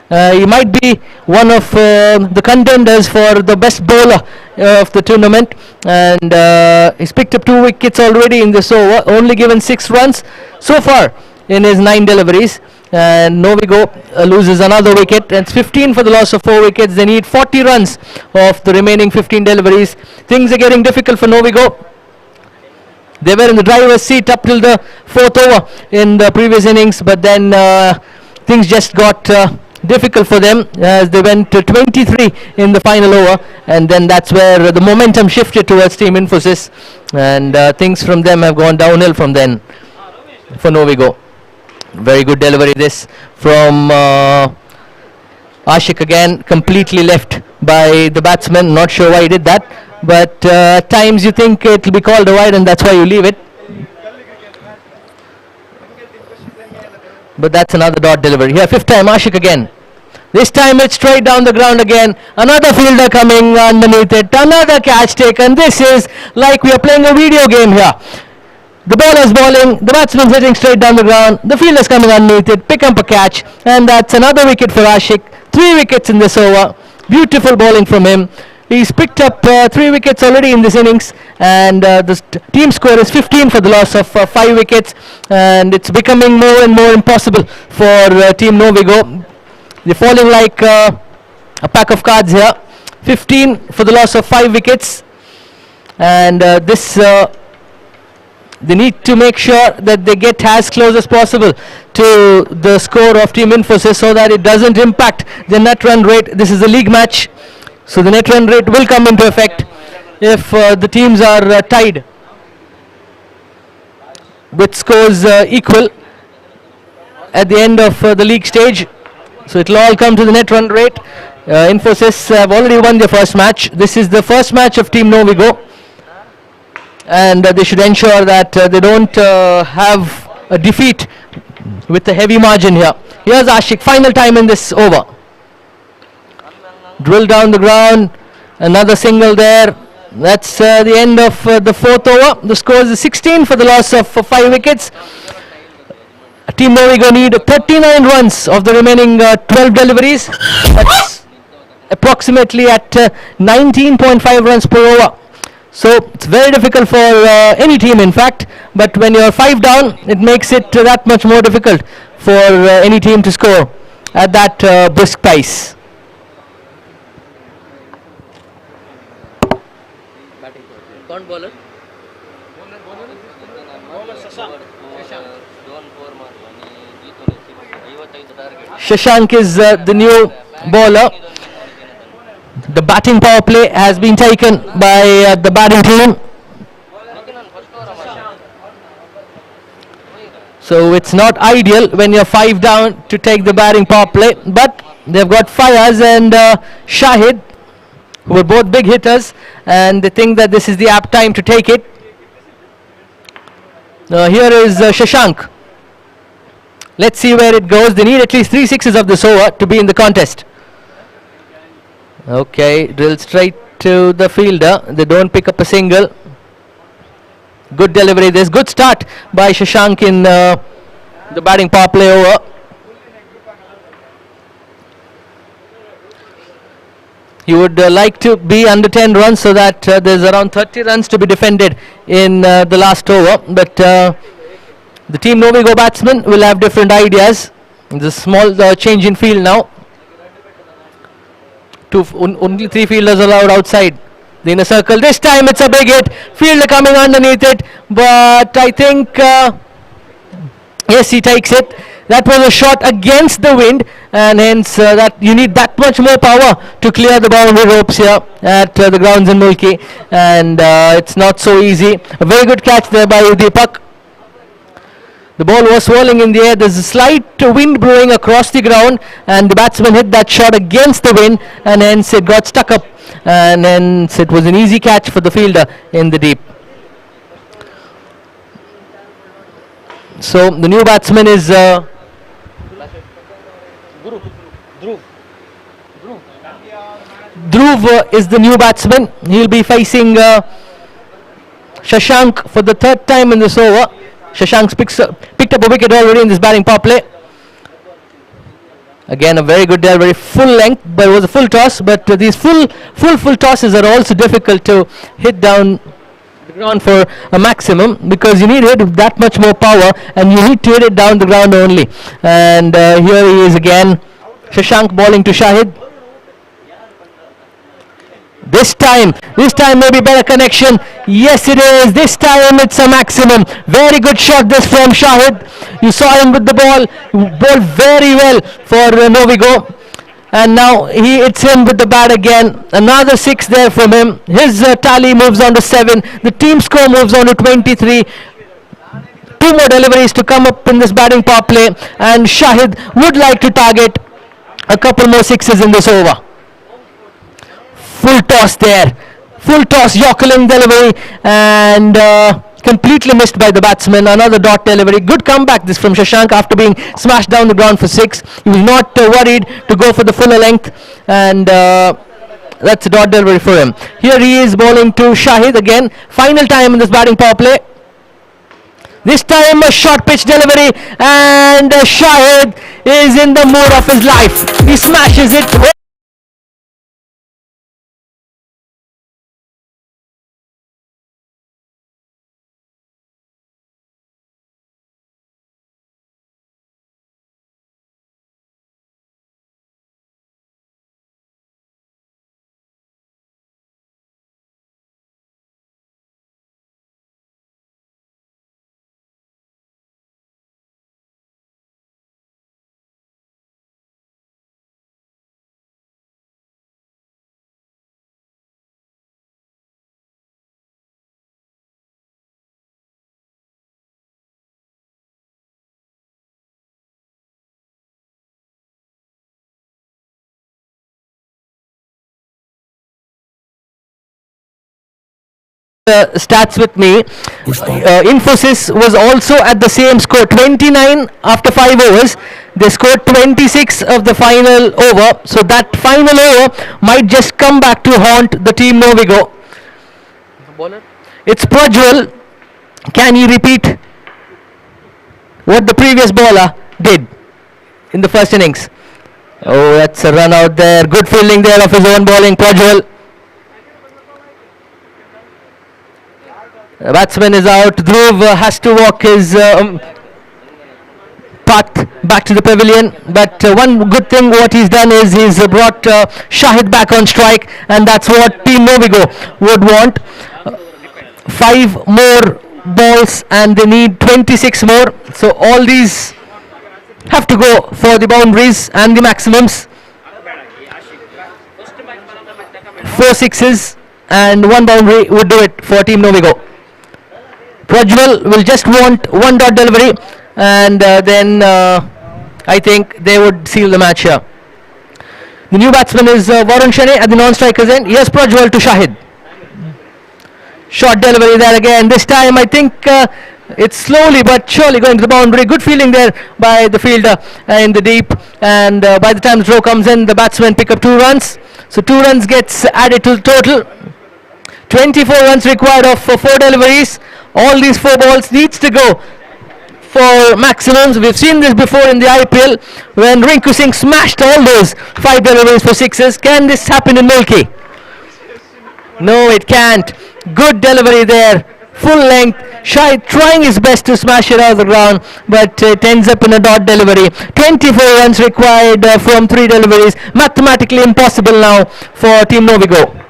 He might be one of the contenders for the best bowler of the tournament, and he's picked up 2 wickets already in this over, only given 6 runs so far in his 9 deliveries. And Novigo loses another wicket. It's 15 for the loss of 4 wickets. They need 40 runs of the remaining 15 deliveries. Things are getting difficult for Novigo. They were in the driver's seat up till the 4th over in the previous innings, but then things just got difficult for them as they went to 23 in the final over, and then that's where the momentum shifted towards Team Infosys, and things from them have gone downhill from then for Novigo. Very good delivery this from Ashik again, completely left by the batsman. Not sure why he did that, but at times you think it will be called a wide and that's why you leave it. But that's another dot delivery. Here, 5th time, Ashik again. This time it's straight down the ground again. Another fielder coming underneath it. Another catch taken. This is like we are playing a video game here. The bowler's bowling, the batsman's hitting straight down the ground, the fielder's coming underneath it, pick up a catch, and that's another wicket for Ashik. 3 wickets in this over. Beautiful bowling from him. He's picked up 3 wickets already in this innings, and the team score is 15 for the loss of 5 wickets, and it's becoming more and more impossible for Team Novigo. They're falling like a pack of cards here. 15 for the loss of 5 wickets, and they need to make sure that they get as close as possible to the score of Team Infosys so that it doesn't impact the net run rate. This is a league match, so the net run rate will come into effect if the teams are tied with scores equal at the end of the league stage. So it will all come to the net run rate. Infosys have already won their first match. This is the first match of Team Novigo, and they should ensure that they don't have a defeat with a heavy margin here. Here's Ashik, final time in this over. Drill down the ground, another single there. That's the end of the 4th over. The score is 16 for the loss of 5 wickets. Team Novigo need 39 runs of the remaining 12 deliveries. That's approximately at 19.5 runs per over. So it's very difficult for any team, in fact, but when you're 5 down, it makes it that much more difficult for any team to score at that brisk pace.
bowler?
Shashank is the new bowler. The batting power play has been taken by the batting team. So it's not ideal when you're 5 down to take the batting power play, but they've got Fayaz and Shahid, who are both big hitters, and they think that this is the apt time to take it. Here is Shashank. Let's see where it goes. They need at least 3 sixes of this over to be in the contest. Okay, drill straight to the fielder. They don't pick up a single. Good delivery. There's good start by Shashank in the batting power play over. He would like to be under 10 runs so that there's around 30 runs to be defended in the last over. But the Team Novigo batsmen will have different ideas. There's a small change in field now. Only 3 fielders allowed outside the inner circle. This time it's a big hit. Fielder coming underneath it, but I think yes, he takes it. That was a shot against the wind, and hence that you need that much more power to clear the boundary ropes here at the grounds in Mulki, and it's not so easy. A very good catch there by Deepak. The ball was swirling in the air. There's a slight wind blowing across the ground, and the batsman hit that shot against the wind, and hence it got stuck up, and hence it was an easy catch for the fielder in the deep. So the new batsman is Dhruv is the new batsman. He'll be facing Shashank for the third time in this over. Shashank picked up a wicket already in this batting power play. Again, a very good delivery, full length, but it was a full toss. But these full tosses are also difficult to hit down the ground for a maximum, because you need to hit that much more power, and you need to hit it down the ground only. And here he is again, Shashank bowling to Shahid. This time maybe better connection. Yes, it is. This time it's a maximum. Very good shot this from Shahid. You saw him with the ball. Bowled very well for Novigo. And now he hits him with the bat again. Another 6 there from him. His tally moves on to 7. The team score moves on to 23. 2 more deliveries to come up in this batting power play. And Shahid would like to target a couple more 6s in this over. Full toss there, full toss, Yorkerling delivery, and completely missed by the batsman. Another dot delivery. Good comeback this from Shashank after being smashed down the ground for 6. He was not worried to go for the fuller length, and that's a dot delivery for him. Here he is bowling to Shahid again. Final time in this batting power play. This time a short pitch delivery, and Shahid is in the mood of his life. He smashes it. Stats with me. Infosys was also at the same score, 29 after 5 overs. They scored 26 of the final over, so that final over might just come back to haunt the team Novigo. It's Prajwal. Can he repeat what the previous bowler did in the first innings? Oh, that's a run out there. Good fielding there of his own bowling, Prajwal. The batsman is out. Dhruv has to walk his path back to the pavilion. But one good thing what he's done is he's brought Shahid back on strike, and that's what Team Novigo would want. 5 more balls, and they need 26 more. So all these have to go for the boundaries and the maximums. 4 sixes and 1 boundary would do it for Team Novigo. Prajwal will just want 1 dot delivery, and then I think they would seal the match here. The new batsman is Varun Shane at the non-striker's end. Yes, Prajwal to Shahid. Short delivery there again. This time I think it's slowly but surely going to the boundary. Good fielding there by the fielder in the deep, and by the time the throw comes in, the batsmen pick up 2 runs. So 2 runs gets added to the total. 24 runs required of 4 deliveries. All these 4 balls needs to go for maximums. We've seen this before in the IPL when Rinku Singh smashed all those 5 deliveries for 6s. Can this happen in Milky? No, it can't. Good delivery there, full length. Shahid trying his best to smash it out of the ground, but it ends up in a dot delivery. 24 runs required from 3 deliveries. Mathematically impossible now for Team Novigo.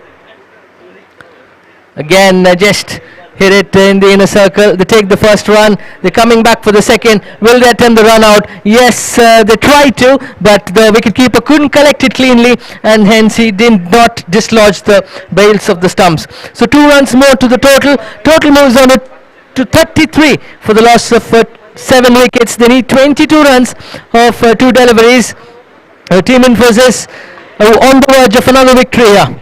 Again, just hit it in the inner circle. They take the first run. They're coming back for the second. Will they attempt the run out? Yes, they tried to, but the wicketkeeper couldn't collect it cleanly, and hence he did not dislodge the bails of the stumps. So 2 runs more to the total. Total moves on to 33 for the loss of 7 wickets. They need 22 runs of 2 deliveries. Team Infosys on the verge of another victory here.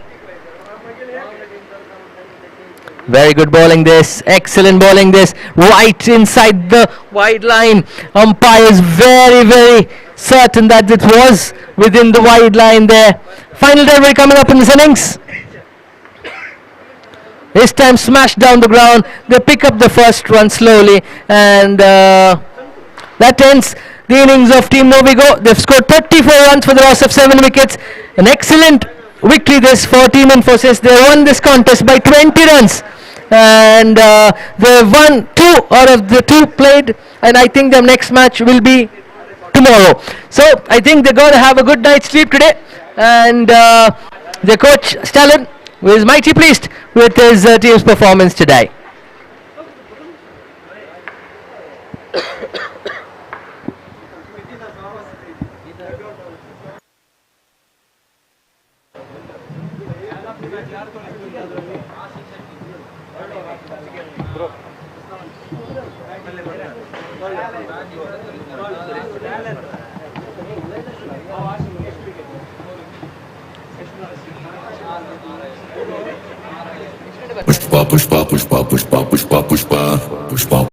Very good bowling this. Excellent bowling this. Right inside the wide line. Umpire is very, very certain that it was within the wide line there. Final delivery coming up in this innings. This time smashed down the ground. They pick up the first run slowly, and that ends the innings of Team Novigo. They've scored 34 runs for the loss of 7 wickets. An excellent victory this for Team Infosys. They won this contest by 20 runs, and they've won 2 out of the 2 played, and I think their next match will be tomorrow. So I think they're going to have a good night's sleep today, and their coach Stalin was mighty pleased with his team's performance today.
Pushpa, pushpa, pushpa, pushpa, pushpa, pushpa, pushpa.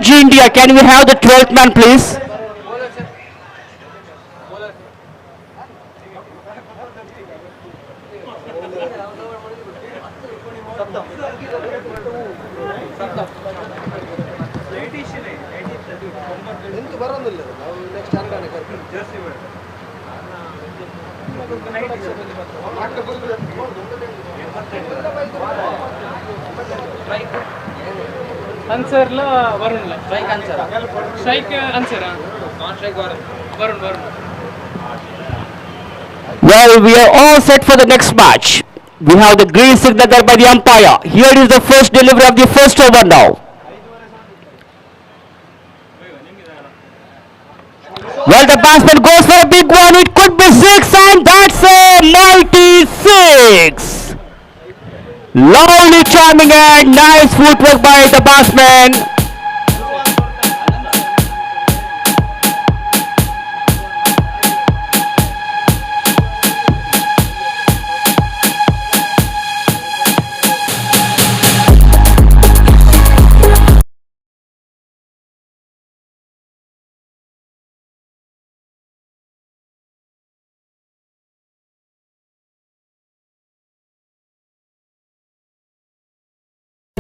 EG India. Can we have the 12th man, please?
आन्सरला वरुणला strike Ansar strike Ansar non strike Varun Varun
Well, we are all set for the next match. We have the green signal there by the umpire. Here is the first delivery of the first over now. Well, the batsman goes for a big one. It could be 6, and that's a mighty 6. Lovely charming and nice footwork by the batsman.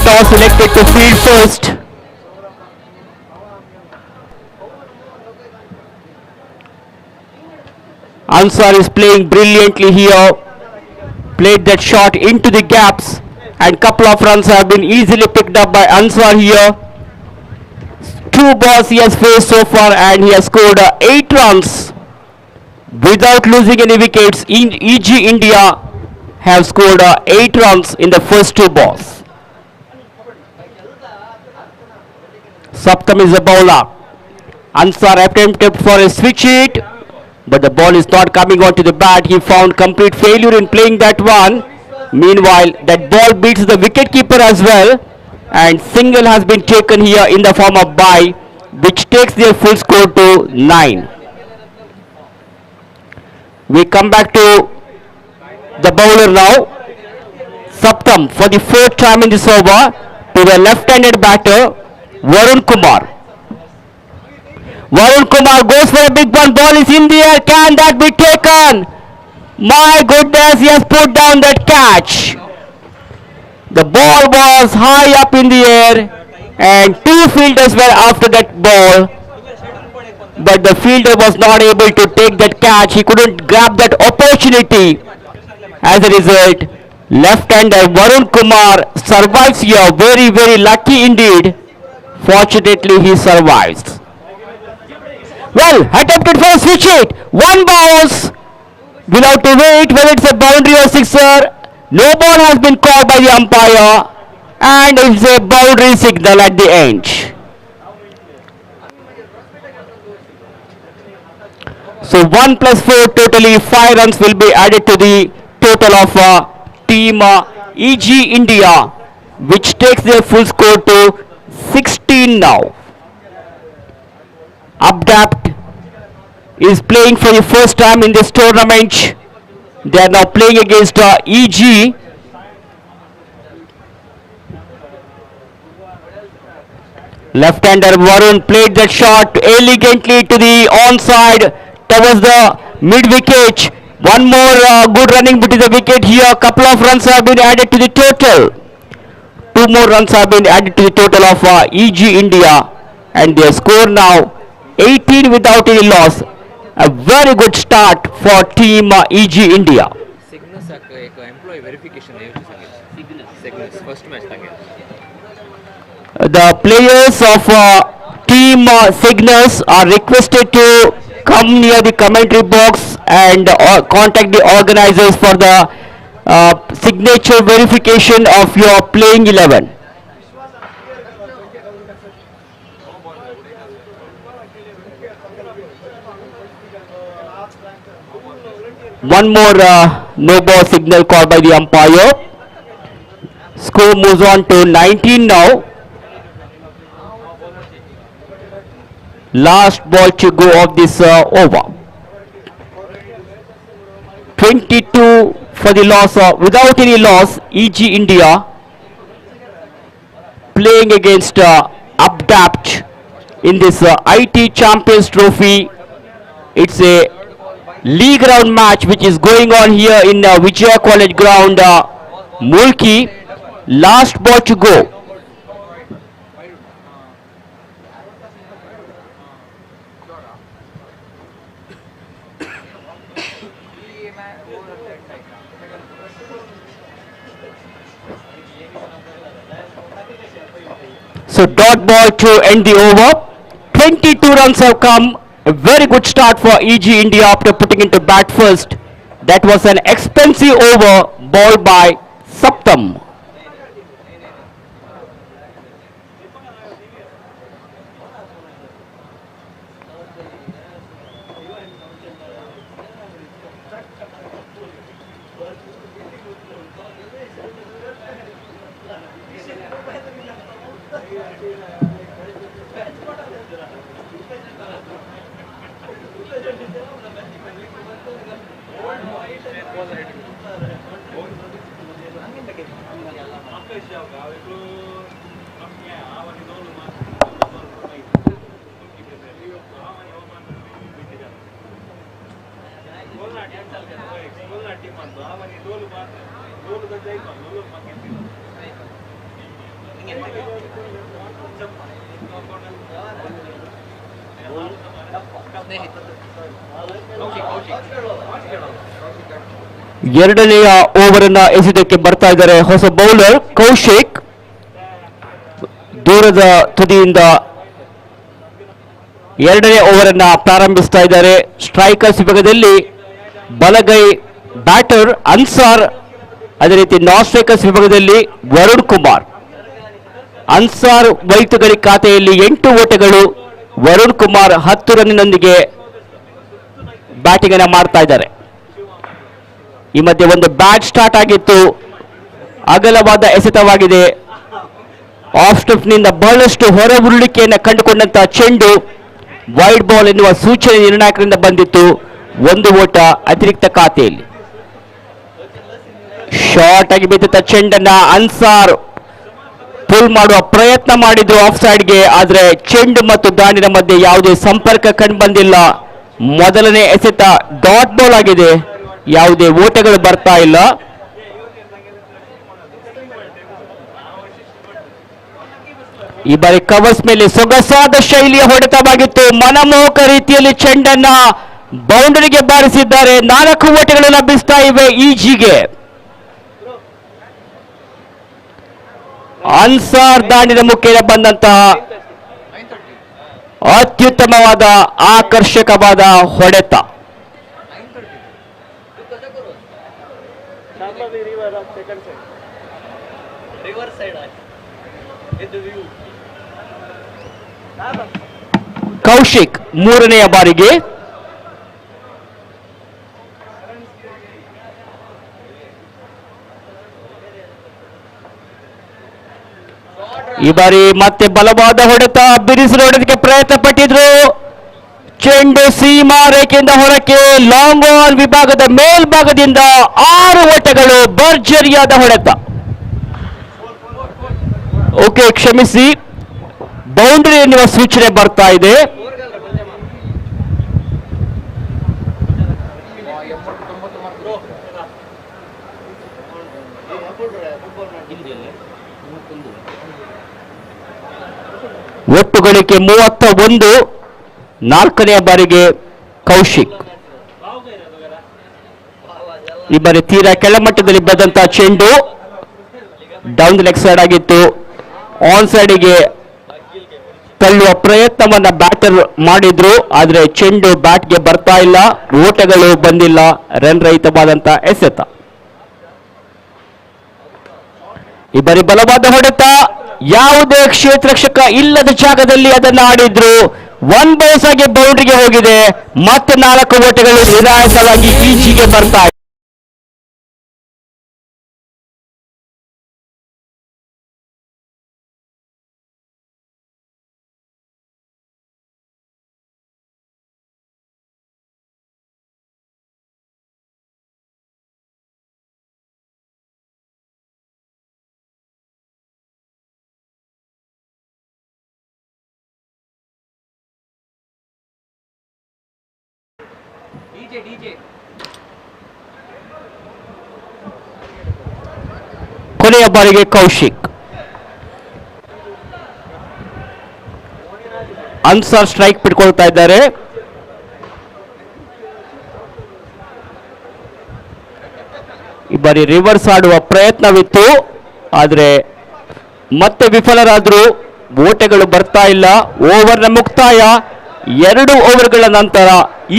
Toss selected to field first. Ansar is playing brilliantly here. Played that shot into the gaps, and couple of runs have been easily picked up by Ansar here. 2 balls he has faced so far, and he has scored 8 runs without losing any wickets. EG India have scored 8 runs in the first 2 balls. Saptam is a bowler. Ansar attempted for a switch hit, but the ball is not coming onto the bat. He found complete failure in playing that one. Meanwhile, that ball beats the wicketkeeper as well, and single has been taken here in the form of bye, which takes their full score to 9. We come back to the bowler now. Saptam for the 4th time in this over to the left-handed batter Varun Kumar. Varun Kumar goes for a big one. Ball is in the air. Can that be taken? My goodness, he has put down that catch. The ball was high up in the air, and 2 fielders were after that ball, but the fielder was not able to take that catch. He couldn't grab that opportunity. As a result, left-hander Varun Kumar survives here. Very, very lucky indeed. Fortunately, he survives. Well, attempted for a switch hit. 1 bounce. We'll have to wait whether it's a boundary or sixer. No ball has been called by the umpire, and it's a boundary signal at the end. So 1 plus 4, totally 5 runs will be added to the total of team EG India, which takes their full score to 16 now. Abdapt is playing for the first time in this tournament. They are now playing against EG. Left-hander Varun played that shot elegantly to the onside towards the mid-wicket. One more good running between the wicket here. Couple of runs have been added to the total. 2 more runs have been added to the total of EG India, and their score now 18 without any loss. A very good start for team EG India.
Cygnus एक employee verification है Cygnus first match था
The players of team Cygnus are requested to come near the commentary box and contact the organizers for the signature verification of your playing 11. One more no ball signal called by the umpire. Score moves on to 19 now. Last ball to go of this over. 22 for the loss without any loss. EG India playing against Abdapt in this IT Champions Trophy. It's a league round match which is going on here in Vijaya College ground, Mulki. Last ball to go. So dot ball to end the over. 22 runs have come. A very good start for EG India after putting into bat first. That was an expensive over bowled by Saptam. ಎರಡನೆಯ over ಅನ್ನ ಎಸೆದಕ್ಕೆ ಬರ್ತಾ ಇದ್ದಾರೆ ಹೊಸ bowler Kaushik. ದೂರದ ತುದಿಯಿಂದ ಎರಡನೇ over ಅನ್ನ ಪ್ರಾರಂಭಿಸ್ತಾ ಇದ್ದಾರೆ. ಸ್ಟ್ರೈಕರ್ಸ್ ವಿಭಾಗದಲ್ಲಿ ಬಲಗೈ ಬ್ಯಾಟರ್ ಅನ್ಸಾರ್, ಅದೇ ರೀತಿ ನಾನ್ ಸ್ಟ್ರೈಕರ್ಸ್ ವಿಭಾಗದಲ್ಲಿ ವರುಣ್ ಕುಮಾರ್. ಅನ್ಸಾರ್ ವೈಯಕ್ತಿಕ ಖಾತೆಯಲ್ಲಿ 8 ಓಟಗಳು, ವರುಣ್ ಕುಮಾರ್ 10 ರನ್ನಿನೊಂದಿಗೆ ಬ್ಯಾಟಿಂಗ್ ಅನ್ನ ಮಾಡ್ತಾ ಇದ್ದಾರೆ. ಈ ಮಧ್ಯೆ ಒಂದು ಬ್ಯಾಟ್ ಸ್ಟಾರ್ಟ್ ಆಗಿತ್ತು, ಅಗಲವಾದ ಎಸೆತವಾಗಿದೆ. ಆಫ್ ಸ್ಟಂಪ್ನಿಂದ ಬಹಳಷ್ಟು ಹೊರ ಉರುಳಿಕೆಯನ್ನು ಕಂಡುಕೊಂಡಂತಹ ಚೆಂಡು ವೈಡ್ ಬಾಲ್ ಎನ್ನುವ ಸೂಚನೆ ನಿರ್ಣಾಯಕರಿಂದ ಬಂದಿತ್ತು. 1 ಓಟ ಅತಿರಿಕ್ತ ಖಾತೆಯಲ್ಲಿ. ಶಾರ್ಟ್ ಆಗಿ ಬಿದ್ದಂತ ಚೆಂಡನ್ನ ಅನ್ಸಾರ್ ಪುಲ್ ಮಾಡುವ ಪ್ರಯತ್ನ ಮಾಡಿದ್ರು ಆಫ್ ಸೈಡ್ಗೆ, ಆದರೆ ಚೆಂಡು ಮತ್ತು ದಾಂಡಿನ ಮಧ್ಯೆ ಯಾವುದೇ ಸಂಪರ್ಕ ಕಂಡು ಬಂದಿಲ್ಲ. ಮೊದಲನೇ ಎಸೆತ ಡಾಟ್ ಬಾಲ್ ಆಗಿದೆ, ಯಾವುದೇ ಓಟಗಳು ಬರ್ತಾ ಇಲ್ಲ. ಈ ಬಾರಿ ಕವರ್ಸ್ ಮೇಲೆ ಸೊಗಸಾದ ಶೈಲಿಯ ಹೊಡೆತವಾಗಿತ್ತು. ಮನಮೋಹಕ ರೀತಿಯಲ್ಲಿ ಚೆಂಡನ್ನ ಬೌಂಡರಿಗೆ ಬಾರಿಸಿದ್ದಾರೆ. 4 ಓಟಗಳು ಲಭಿಸ್ತಾ ಇವೆ ಈಜಿಗೆ. ಅನ್ಸಾರ್ ದಾಂಡಿನ ಮುಖೇನ ಬಂದಂತಹ ಅತ್ಯುತ್ತಮವಾದ ಆಕರ್ಷಕವಾದ ಹೊಡೆತ. ಕೌಶಿಕ್ 3ನೆಯ ಬಾರಿಗೆ ಈ ಬಾರಿ ಮತ್ತೆ ಬಲವಾದ ಹೊಡೆತ, ಬಿರುಸಿನ ಹೊಡೆದಕ್ಕೆ ಪ್ರಯತ್ನ ಪಟ್ಟಿದ್ರು. ಚೆಂಡು ಸೀಮಾ ರೇಖೆಯಿಂದ ಹೊರಕ್ಕೆ ಲಾಂಗ್ ಆನ್ ವಿಭಾಗದ ಮೇಲ್ಭಾಗದಿಂದ 6 ಓಟಗಳು, ಭರ್ಜರಿಯಾದ ಹೊಡೆತ. ಓಕೆ, ಕ್ಷಮಿಸಿ, ಬೌಂಡ್ರಿ ಎನ್ನುವ ಸೂಚನೆ ಬರ್ತಾ ಇದೆ. ಒಟ್ಟು ಗಳಿಕೆ 31, 4ನೇ ಬಾರಿಗೆ ಕೌಶಿಕ್. ಈ ಬಾರಿ ತೀರಾ ಕೆಳಮಟ್ಟದಲ್ಲಿ ಬಂದಂತಹ ಚೆಂಡು ಡೌನ್ ಲೆಗ್ ಸೈಡ್ ಆಗಿತ್ತು. ಆನ್ ಸೈಡಿಗೆ ತಳ್ಳುವ ಪ್ರಯತ್ನವನ್ನ ಬ್ಯಾಟರ್ ಮಾಡಿದ್ರು, ಆದರೆ ಚೆಂಡು ಬ್ಯಾಟ್ಗೆ ಬರ್ತಾ ಇಲ್ಲ, ಓಟಗಳು ಬಂದಿಲ್ಲ, ರನ್ ರಹಿತವಾದಂತಹ ಎಸೆತ. ಈ ಬಾರಿ ಬಲವಾದ ಹೊಡೆತ, ಯಾವುದೇ ಕ್ಷೇತ್ರರಕ್ಷಕ ಇಲ್ಲದ ಜಾಗದಲ್ಲಿ ಅದನ್ನು ಆಡಿದ್ರು. 1 ಬೌನ್ಸ್ ಆಗಿ ಬೌಂಡ್ರಿಗೆ ಹೋಗಿದೆ. ಮತ್ತೆ 4 ಓಟಗಳು ನಿರಾಯಸವಾಗಿ ಈಚಿಗೆ ಬರ್ತಾ ಕೊನೆಯ ಬಾರಿಗೆ ಕೌಶಿಕ್. ಅನ್ಸರ್ ಸ್ಟ್ರೈಕ್ ಬಿಟ್ಕೊಳ್ತಾ ಇದ್ದಾರೆ. ಈ ಬಾರಿ ರಿವರ್ಸ್ ಆಡುವ ಪ್ರಯತ್ನವಿತ್ತು, ಆದರೆ ಮತ್ತೆ ವಿಫಲರಾದ್ರು. ಓಟಗಳು ಬರ್ತಾ ಇಲ್ಲ. ಓವರ್ನ ಮುಕ್ತಾಯ. 2 ಓವರ್ಗಳ ನಂತರ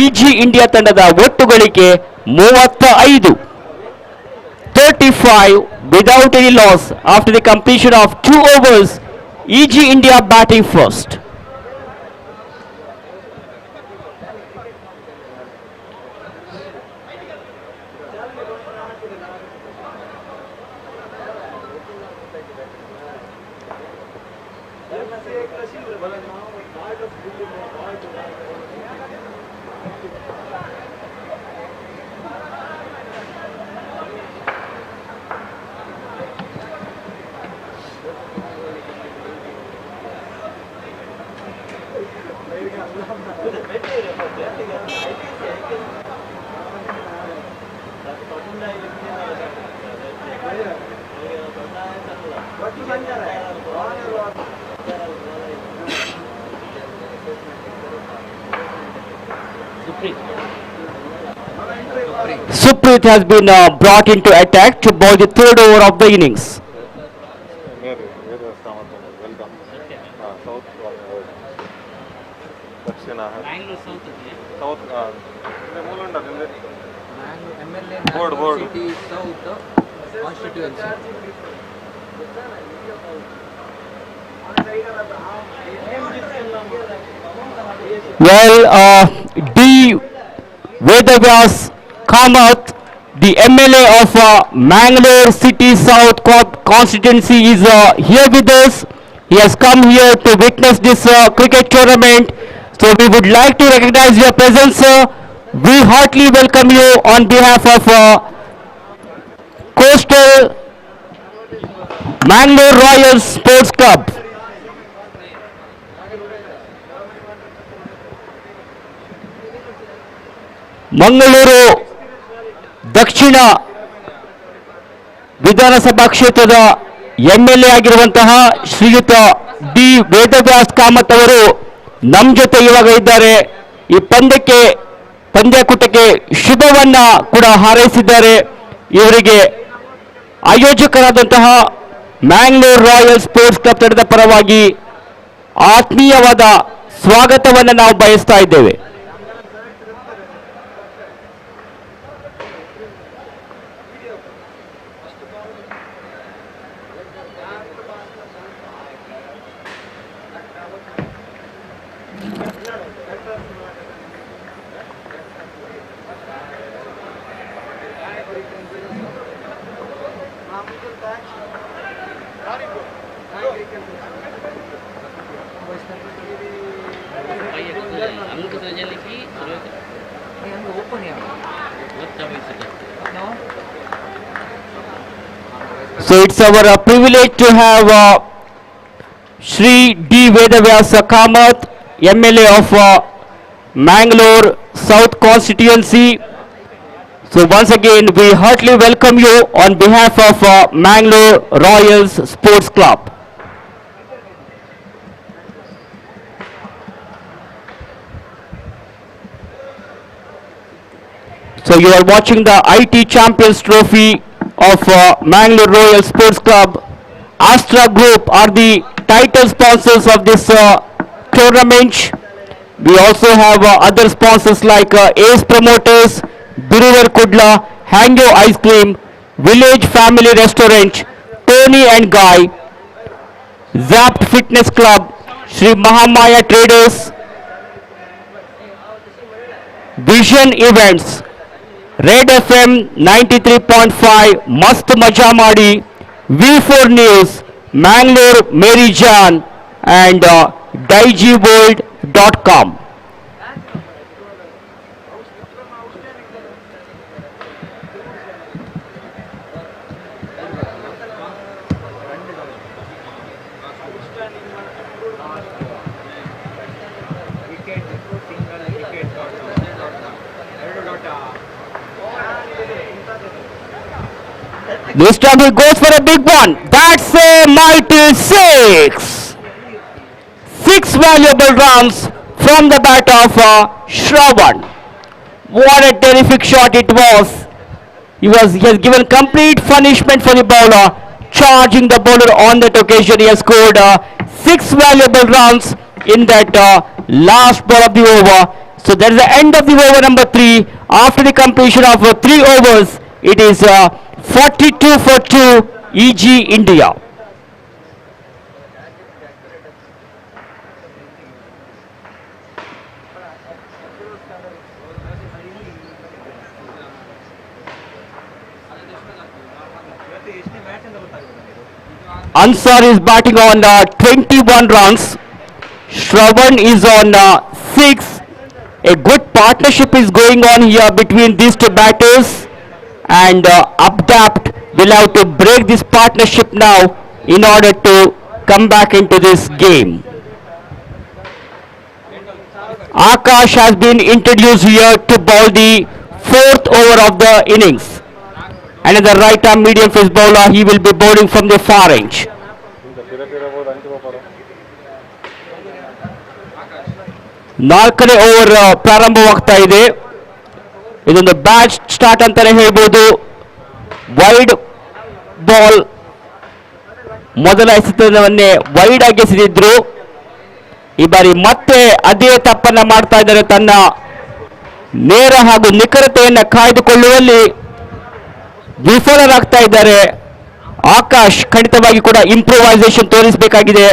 ಇಜಿ ಇಂಡಿಯಾ ತಂಡದ ಒಟ್ಟು ಗಳಿಕೆ 35. 35 without any loss after the completion of 2 overs. EG India batting first. Supreet has been brought into attack to bowl the 3rd over of the innings. Well, D. Vedavyas Kamath, the MLA of Mangalore City South constituency, is here with us. He has come here to witness this cricket tournament. So we would like to recognize your presence, sir. We heartily welcome you on behalf of Coastal Mangalore Royals Sports Club. Mangaluru ದಕ್ಷಿಣ ವಿಧಾನಸಭಾ ಕ್ಷೇತ್ರದ MLA ಆಗಿರುವಂತಹ ಶ್ರೀಯುತ D Vedavyas Kamath ಅವರು ನಮ್ಮ ಜೊತೆ ಇವಾಗ ಇದ್ದಾರೆ. ಈ ಪಂದ್ಯಕೂಟಕ್ಕೆ ಶುಭವನ್ನ ಕೂಡ ಹಾರೈಸಿದ್ದಾರೆ. ಇವರಿಗೆ ಆಯೋಜಕರಾದಂತಹ ಮ್ಯಾಂಗ್ಳೂರ್ ರಾಯಲ್ ಸ್ಪೋರ್ಟ್ಸ್ ಕ್ಲಬ್ ತಂಡದ ಪರವಾಗಿ ಆತ್ಮೀಯವಾದ ಸ್ವಾಗತವನ್ನು ನಾವು ಬಯಸ್ತಾ ಇದ್ದೇವೆ. So it's our privilege to have Shri D. Vedavyasa Kamath, MLA of Mangalore South constituency. So once again we heartily welcome you on behalf of Mangalore Royals Sports Club. So you are watching the IT Champions Trophy of Mangalore Royal Sports Club. Astra Group are the title sponsors of this tournament. We also have other sponsors like Ace Promoters, Biruvar Kudla, Hangyo Ice Cream, Village Family Restaurant, Tony and Guy, Zapt Fitness Club, Sri Mahamaya Traders, Vision Events, Red FM 93.5, Mast Maja Madi, V4NEWS, Mangalore Mary Jan, and DaijiWorld.com. This time he goes for a big one. That's a mighty six. Six valuable runs from the bat of Shravan. What a terrific shot it was. He has given complete punishment for the bowler, charging the bowler on that occasion. He has scored six valuable runs in that last ball of the over. So that is the end of the over number 3. After the completion of 3 overs, it is 42 for 2 EG India. Ansar is batting on 21 runs. Shravan is on 6. A good partnership is going on here between these two batters, and Abdapt will have to break this partnership now in order to come back into this game. Akash has been introduced here to bowl the 4th over of the innings. And as a right-arm medium fast bowler, he will be bowling from the far range. ನಾಲ್ಕನೇ over ಪ್ರಾರಂಭವಾಗ್ತಾ ಇದೆ. ಇದೊಂದು bat start ಅಂತಾನೆ ಹೇಳ್ಬೋದು. Wide ball ಮೊದಲ ಎಸೆತವನ್ನೇ wide ಆಗಿ ಎಸೆದಿದ್ರು. ಈ ಬಾರಿ ಮತ್ತೆ ಅದೇ ತಪ್ಪನ್ನ ಮಾಡ್ತಾ ಇದ್ದಾರೆ. ತನ್ನ ನೇರ ಹಾಗೂ ನಿಖರತೆಯನ್ನು ಕಾಯ್ದುಕೊಳ್ಳುವಲ್ಲಿ ವಿಫಲರಾಗ್ತಾ ಇದ್ದಾರೆ. ಆಕಾಶ್ ಖಂಡಿತವಾಗಿ ಕೂಡ ಇಂಪ್ರೂವೈಸೇಷನ್ ತೋರಿಸಬೇಕಾಗಿದೆ.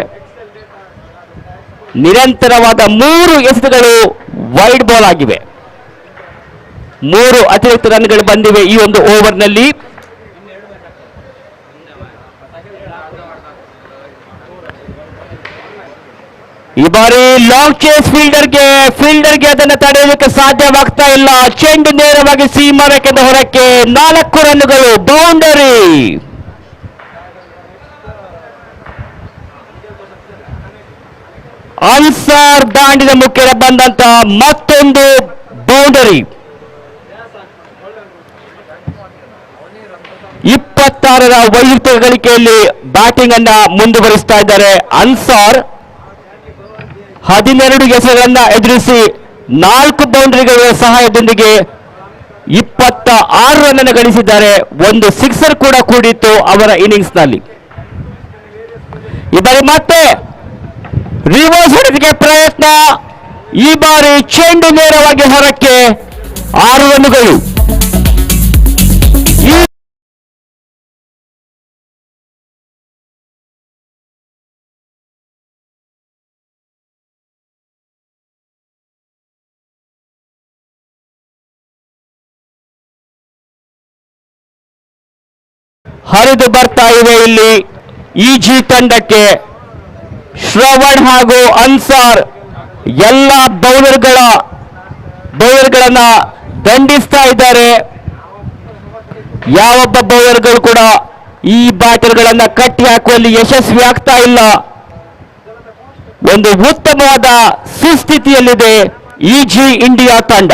ನಿರಂತರವಾದ 3 ಎಸೆತಗಳು ವೈಡ್ ಬಾಲ್ ಆಗಿವೆ. 3 ಅತಿರಿಕ್ತ ರನ್ಗಳು ಬಂದಿವೆ ಈ ಒಂದು ಓವರ್ನಲ್ಲಿ. ಈ ಬಾರಿ ಲಾಂಗ್ ಚೇಸ್ ಫೀಲ್ಡರ್ಗೆ ಅದನ್ನು ತಡೆಯಲಿಕ್ಕೆ ಸಾಧ್ಯವಾಗ್ತಾ ಇಲ್ಲ. ಚೆಂಡು ನೇರವಾಗಿ ಸೀಮಾರೇಖೆಯಿಂದ ಹೊರಕ್ಕೆ. 4 ರನ್ಗಳು, ಬೌಂಡರಿ. ಅನ್ಸಾರ್ ದಾಂಡಿನ ಮುಖ್ಯ ಬಂದಂತ ಮತ್ತೊಂದು ಬೌಂಡರಿ. 26ರ ವೈಯಕ್ತಿಕ ಗಳಿಕೆಯಲ್ಲಿ ಬ್ಯಾಟಿಂಗ್ ಅನ್ನ ಮುಂದುವರಿಸ್ತಾ ಇದ್ದಾರೆ ಅನ್ಸಾರ್. 12 ಎಸೆಗಳನ್ನ ಎದುರಿಸಿ 4 ಬೌಂಡರಿಗಳ ಸಹಾಯದೊಂದಿಗೆ 26 ರನ್ ಅನ್ನು ಗಳಿಸಿದ್ದಾರೆ. ಒಂದು ಸಿಕ್ಸರ್ ಕೂಡ ಕೂಡಿತ್ತು ಅವರ ಇನ್ನಿಂಗ್ಸ್ ನಲ್ಲಿ. ಈ ಬಾರಿ ಮತ್ತೆ ರಿವರ್ಸ್ ಹೊಡೆದಿಗೆ ಪ್ರಯತ್ನ. ಈ ಬಾರಿ ಚೆಂಡು ನೇರವಾಗಿ ಹೊರಕ್ಕೆ. 6 ರನ್ಗಳು. ಹರಿದು ಬರ್ತಾ ಇವೆ ಇಲ್ಲಿ ಇಜಿ ತಂಡಕ್ಕೆ. ಶ್ರವಣ್ ಹಾಗೂ ಅನ್ಸಾರ್ ಎಲ್ಲ ಬೌಲರ್ಗಳನ್ನ ದಂಡಿಸ್ತಾ ಇದ್ದಾರೆ. ಯಾವೊಬ್ಬ ಬೌಲರ್ಗಳು ಕೂಡ ಈ ಬ್ಯಾಟರ್ಗಳನ್ನ ಕಟ್ಟಿ ಹಾಕುವಲ್ಲಿ ಯಶಸ್ವಿ ಆಗ್ತಾ ಇಲ್ಲ. ಒಂದು ಉತ್ತಮವಾದ ಸುಸ್ಥಿತಿಯಲ್ಲಿದೆ ಇಜಿ ಇಂಡಿಯಾ ತಂಡ.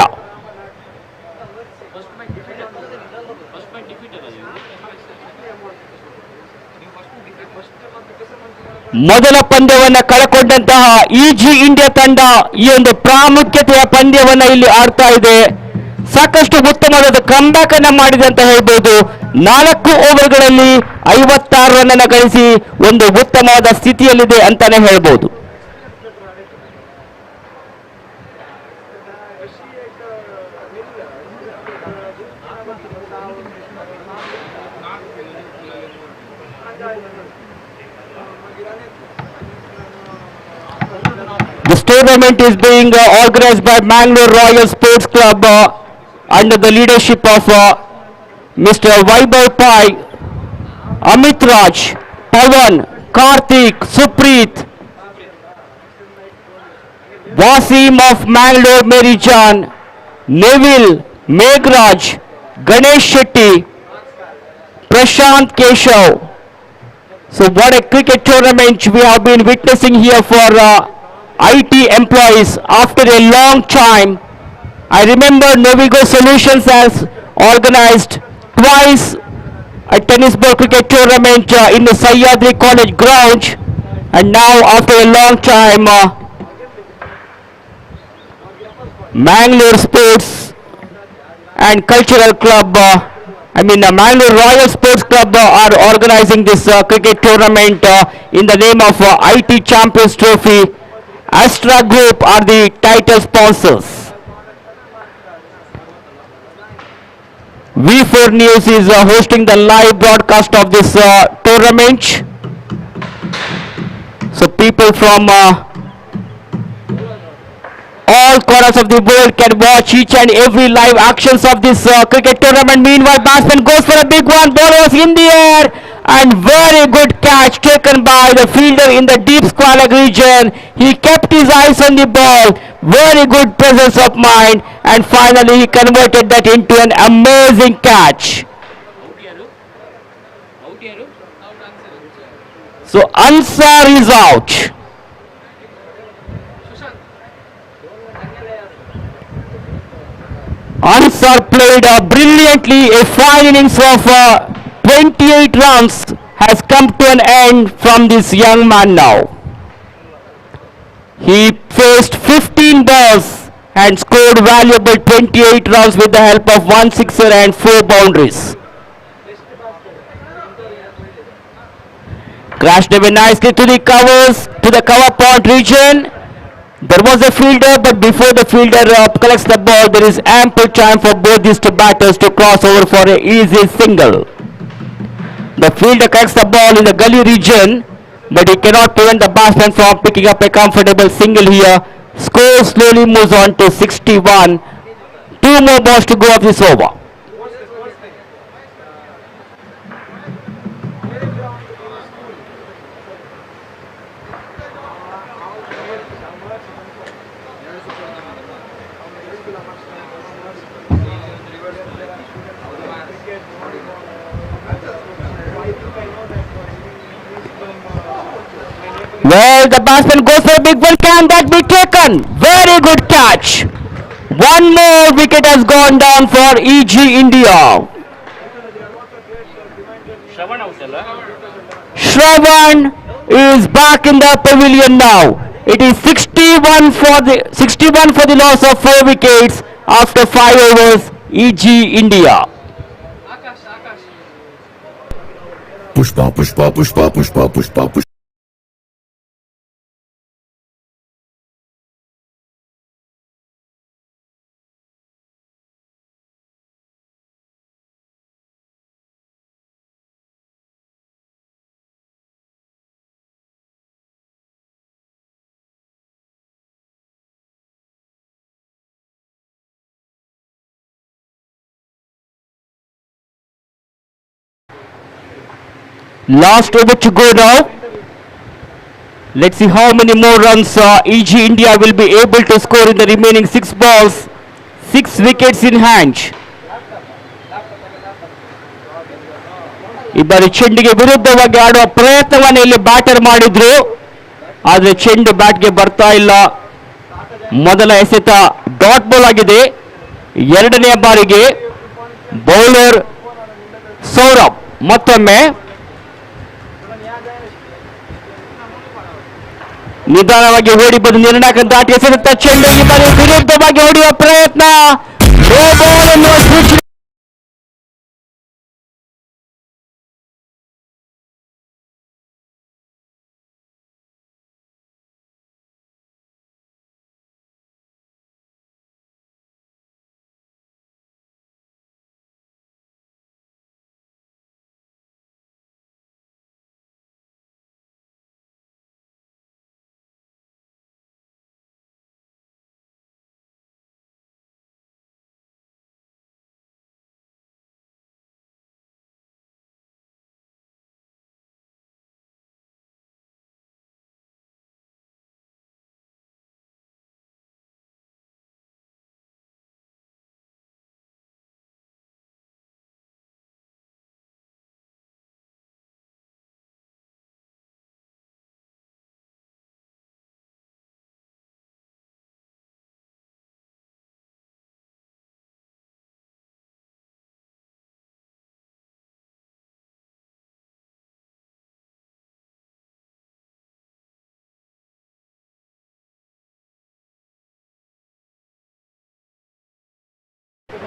ಮೊದಲ ಪಂದ್ಯವನ್ನ ಕಳಕೊಂಡಂತಹ ಇಜಿ ಇಂಡಿಯಾ ತಂಡ ಈ ಒಂದು ಪ್ರಾಮುಖ್ಯತೆಯ ಪಂದ್ಯವನ್ನ ಇಲ್ಲಿ ಆಡ್ತಾ ಇದೆ. ಸಾಕಷ್ಟು ಉತ್ತಮವಾದ ಕಂಬ್ಯಾಕ್ ಅನ್ನ ಮಾಡಿದೆ ಅಂತ ಹೇಳ್ಬೋದು. 4 ಓವರ್ಗಳಲ್ಲಿ 56 ರನ್ ಅನ್ನ ಗಳಿಸಿ ಒಂದು ಉತ್ತಮವಾದ ಸ್ಥಿತಿಯಲ್ಲಿದೆ ಅಂತಾನೆ ಹೇಳ್ಬೋದು. This tournament is being organized by Mangalore Royal Sports Club under the leadership of Mr. Vaibhav Pai, Amit Raj, Pawan, Karthik, Supreet, Wasim of Mangalore, Mary Jan, Neville, Meghraj, Ganesh Shetty, Prashant Keshav. So what a cricket tournament we have been witnessing here for IT employees after a long time. I remember Navigo Solutions has organized twice a tennis ball cricket tournament in the Sahyadri College ground. And now, after a long time, Mangalore Sports and Cultural Club, Mangalore Royal Sports Club are organizing this cricket tournament in the name of IT Champions Trophy. Astra Group are the title sponsors. V4NEWS is hosting the live broadcast of this tournament. So people from all corners of the world can watch each and every live actions of this cricket tournament. Meanwhile, batsman goes for a big one. Ball was in the air, and very good catch taken by the fielder in the deep square leg region. He kept his eyes on the ball. Very good presence of mind, and finally he converted that into an amazing catch. So Ansar is out. Ansar played brilliantly. A fine innings of 28 runs has come to an end from this young man now. He faced 15 balls and scored valuable 28 runs with the help of 1 sixer and 4 boundaries. Crashed away nicely to the cover point region. There was a fielder, but before the fielder collects the ball, there is ample time for both these two batters to cross over for an easy single. The fielder collects the ball in the gully region, but he cannot prevent the batsman from picking up a comfortable single here. Score slowly moves on to 61. 2 more balls to go of this over. Well, the batsman goes for a big one. Can that be taken? Very good catch. One more wicket has gone down for EG India. Shravan is back in the pavilion now. It is 61 for the loss of 4 wickets after 5 overs. EG India.
Pushpa, pushpa, pushpa, pushpa, pushpa, pushpa.
Last over to go now. Let's see how many more runs EG India will be able to score in the remaining 6 balls. 6 wickets in hand. ಈ ಬಾರಿ ಚೆಂಡಿಗೆ ವಿರುದ್ಧವಾಗಿ ಆಡುವ ಪ್ರಯತ್ನವನ್ನು ಇಲ್ಲಿ batter ಮಾಡಿದ್ರು, ಆದರೆ ಚೆಂಡು ಬ್ಯಾಟ್ಗೆ ಬರ್ತಾ ಇಲ್ಲ. ಮೊದಲ ಎಸೆತ ಡಾಟ್ ಬಾಲ್ ಆಗಿದೆ. ಎರಡನೆಯ ಬಾರಿಗೆ ಬೌಲರ್ ಸೌರಭ್ ಮತ್ತೊಮ್ಮೆ ನಿಧಾನವಾಗಿ ಓಡಿ ಬಂದು ನಿರ್ಣಾಯಕ ದಾಟಿ ಎಸೆಯುತ್ತಾ ಚೆಂಡು ಈ ಬಾರಿ ವಿರುದ್ಧವಾಗಿ ಹೊಡೆಯುವ ಪ್ರಯತ್ನ. ಇಬ್ಬರು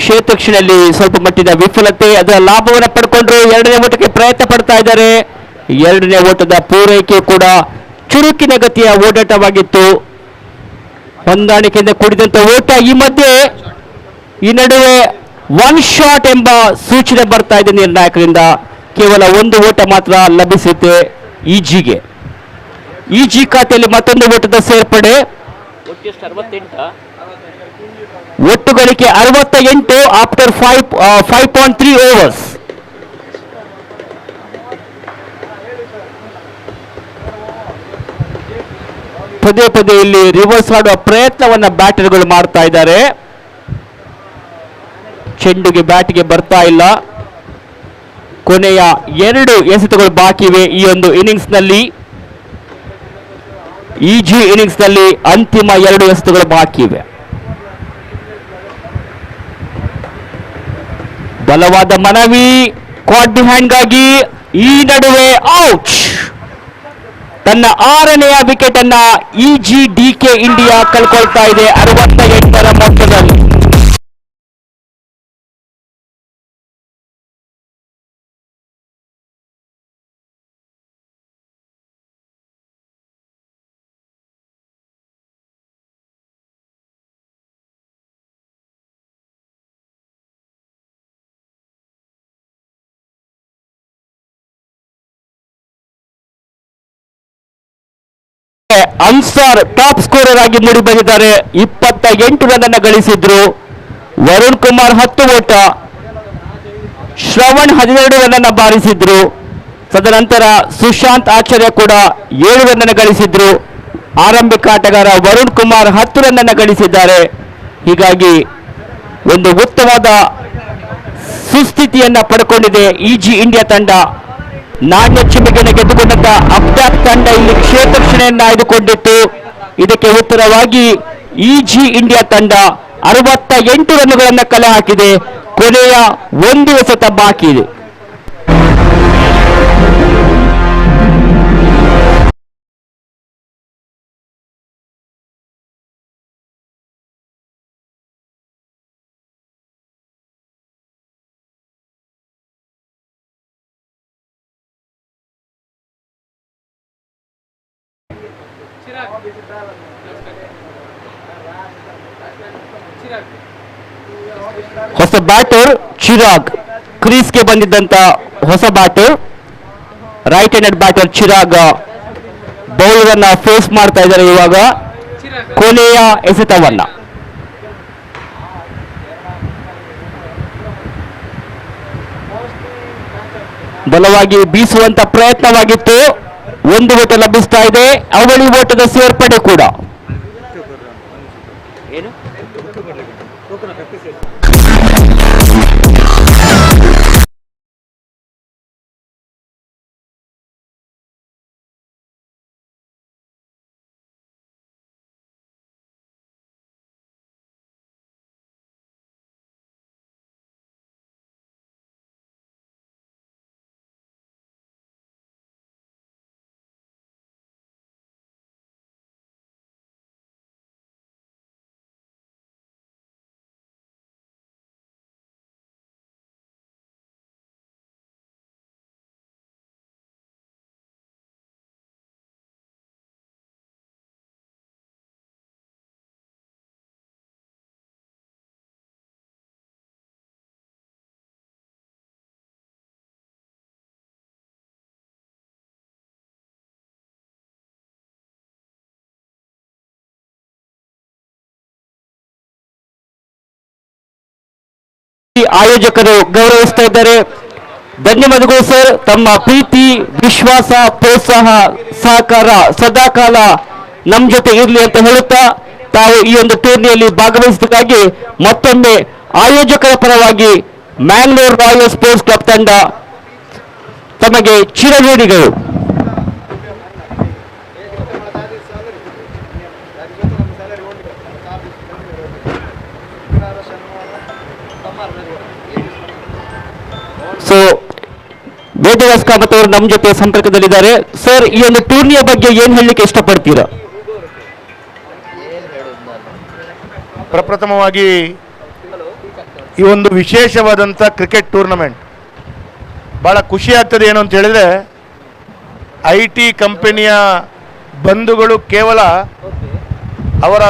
ಕ್ಷೇತ್ರಕ್ಷಣೆಯಲ್ಲಿ ಸ್ವಲ್ಪ ಮಟ್ಟಿನ ವಿಫಲತೆ, ಅದರ ಲಾಭವನ್ನು ಪಡ್ಕೊಂಡ್ರು. ಎರಡನೇ ಓಟಕ್ಕೆ ಪ್ರಯತ್ನ ಪಡ್ತಾ ಇದ್ದಾರೆ. ಎರಡನೇ ಓಟದ ಪೂರೈಕೆ ಕೂಡ ಚುರುಕಿನ ಗತಿಯ ಓಡಾಟವಾಗಿತ್ತು, ಹೊಂದಾಣಿಕೆಯಿಂದ ಕೂಡಿದಂತ ಓಟ. ಈ ನಡುವೆ ಒನ್ ಶಾಟ್ ಎಂಬ ಸೂಚನೆ ಬರ್ತಾ ಇದೆ ನಿರ್ಣಾಯಕರಿಂದ. ಕೇವಲ ಒಂದು ಓಟ ಮಾತ್ರ ಲಭಿಸುತ್ತೆ ಇಜಿಗೆ. ಇಜಿ ಖಾತೆಯಲ್ಲಿ ಮತ್ತೊಂದು ಓಟದ ಸೇರ್ಪಡೆ. ಒಟ್ಟು ಗಳಿಕೆ 68 ಆಫ್ಟರ್ 5.3 ಓವರ್ಸ್. ಪದೇ ಪದೇ ಇಲ್ಲಿ ರಿವರ್ಸ್ ಆಡುವ ಪ್ರಯತ್ನವನ್ನ ಬ್ಯಾಟರ್ಗಳು ಮಾಡ್ತಾ ಇದ್ದಾರೆ. ಚೆಂಡುಗೆ ಬ್ಯಾಟ್ಗೆ ಬರ್ತಾ ಇಲ್ಲ. ಕೊನೆಯ 2 ಎಸೆತಗಳು ಬಾಕಿ ಇವೆ ಈ ಒಂದು ಇನ್ನಿಂಗ್ಸ್ ನಲ್ಲಿ. ಇಜಿ ಇನ್ನಿಂಗ್ಸ್ ನಲ್ಲಿ ಅಂತಿಮ 2 ಎಸೆತಗಳು ಬಾಕಿ ಇವೆ. ಬಲವಾದ ಮನವಿ ಕಾಟ್ ಬಿಹೈಂಡ್ಗಾಗಿ. ಈ ನಡುವೆ ಔಟ್. ತನ್ನ 6ನೆಯ ವಿಕೆಟ್ ಅನ್ನ ಇಜಿ ಡಿಕೆ ಇಂಡಿಯಾ ಕಳ್ಕೊಳ್ತಾ ಇದೆ 68ರ ಮೊತ್ತದಲ್ಲಿ. ಅನ್ಸಾರ್ ಟಾಪ್ ಸ್ಕೋರರ್ ಆಗಿ ಮೂಡಿ ಬಂದಿದ್ದಾರೆ. 28 ರನ್ ಅನ್ನು ಗಳಿಸಿದ್ರು. ವರುಣ್ ಕುಮಾರ್ 10 ಓಟ, ಶ್ರವಣ್ 12 ರನ್ ಅನ್ನು ಬಾರಿಸಿದ್ರು. ತದನಂತರ ಸುಶಾಂತ್ ಆಚಾರ್ಯ ಕೂಡ 7 ರನ್ ಅನ್ನು ಗಳಿಸಿದ್ರು. ಆರಂಭಿಕ ಆಟಗಾರ ವರುಣ್ ಕುಮಾರ್ 10 ರನ್ ಅನ್ನು ಗಳಿಸಿದ್ದಾರೆ. ಹೀಗಾಗಿ ಒಂದು ಉತ್ತಮವಾದ ಸುಸ್ಥಿತಿಯನ್ನ ಪಡ್ಕೊಂಡಿದೆ ಇಜಿ ಇಂಡಿಯಾ ತಂಡ. ನಾಣ್ಯ ಚಿಮ್ಮಿಗೆಯನ್ನು ಗೆದ್ದುಕೊಂಡಂತ ಅಬ್ದಾಕ್ ತಂಡ ಇಲ್ಲಿ ಕ್ಷೇತ್ರಕ್ಷಣೆಯನ್ನು ಆಯ್ದುಕೊಂಡಿತ್ತು. ಇದಕ್ಕೆ ಉತ್ತರವಾಗಿ ಇಜಿ ಇಂಡಿಯಾ ತಂಡ 68 ರನ್ಗಳನ್ನು ಕಲೆ ಹಾಕಿದೆ. ಕೊನೆಯ 1 ಎಸೆತ ಬಾಕಿ ಇದೆ. ಹೊಸ ಬ್ಯಾಟರ್ ಚಿರಾಗ್, ಕ್ರೀಸ್ಗೆ ಬಂದಿದ್ದಂತ ಹೊಸ batter, right handed batter Chirag bowler ಅನ್ನ ಫೇಸ್ ಮಾಡ್ತಾ ಇದ್ದಾರೆ ಇವಾಗ ಕೊನೆಯ ಎಸೆತವನ್ನ. ಬಲವಾಗಿ ಬೀಸುವಂತ ಪ್ರಯತ್ನವಾಗಿತ್ತು. 1 ಓಟ ಲಭಿಸ್ತಾ ಇದೆ. ಅವಳಿ ಓಟದ ಸೇರ್ಪಡೆ ಕೂಡ. ಆಯೋಜಕರು ಗೌರವಿಸ್ತಾ ಇದ್ದಾರೆ. ಧನ್ಯವಾದಗಳು ಸರ್. ತಮ್ಮ ಪ್ರೀತಿ, ವಿಶ್ವಾಸ, ಪ್ರೋತ್ಸಾಹ, ಸಹಕಾರ ಸದಾಕಾಲ ನಮ್ಮ ಜೊತೆ ಇರಲಿ ಅಂತ ಹೇಳುತ್ತಾ ತಾವು ಈ ಒಂದು ಟೂರ್ನಿಯಲ್ಲಿ ಭಾಗವಹಿಸಿದ್ದಕ್ಕಾಗಿ ಮತ್ತೊಮ್ಮೆ ಆಯೋಜಕರ ಪರವಾಗಿ ಮ್ಯಾಂಗ್ಳೂರ್ ರಾಯಲ್ ಸ್ಪೋರ್ಟ್ಸ್ ಕ್ಲಬ್ ತಂಡ ತಮಗೆ ಚಿರಋಣಿಗಳು. So ವೇದವ್ಯಾಸ್ ಕಾಮತ್ ಅವರು ನಮ್ಮ ಜೊತೆ ಸಂಪರ್ಕದಲ್ಲಿದ್ದಾರೆ. ಸರ್, ಈ ಒಂದು ಟೂರ್ನಿಯ ಬಗ್ಗೆ ಏನು ಹೇಳಲಿಕ್ಕೆ ಇಷ್ಟಪಡ್ತೀರಾ?
ಪ್ರಪ್ರಥಮವಾಗಿ ಈ ಒಂದು ವಿಶೇಷವಾದಂಥ ಕ್ರಿಕೆಟ್ ಟೂರ್ನಮೆಂಟ್ ಭಾಳ ಖುಷಿ ಆಗ್ತದೆ. ಏನು ಅಂತ ಹೇಳಿದರೆ, IT ಕಂಪನಿಯ ಬಂಧುಗಳು ಕೇವಲ ಅವರ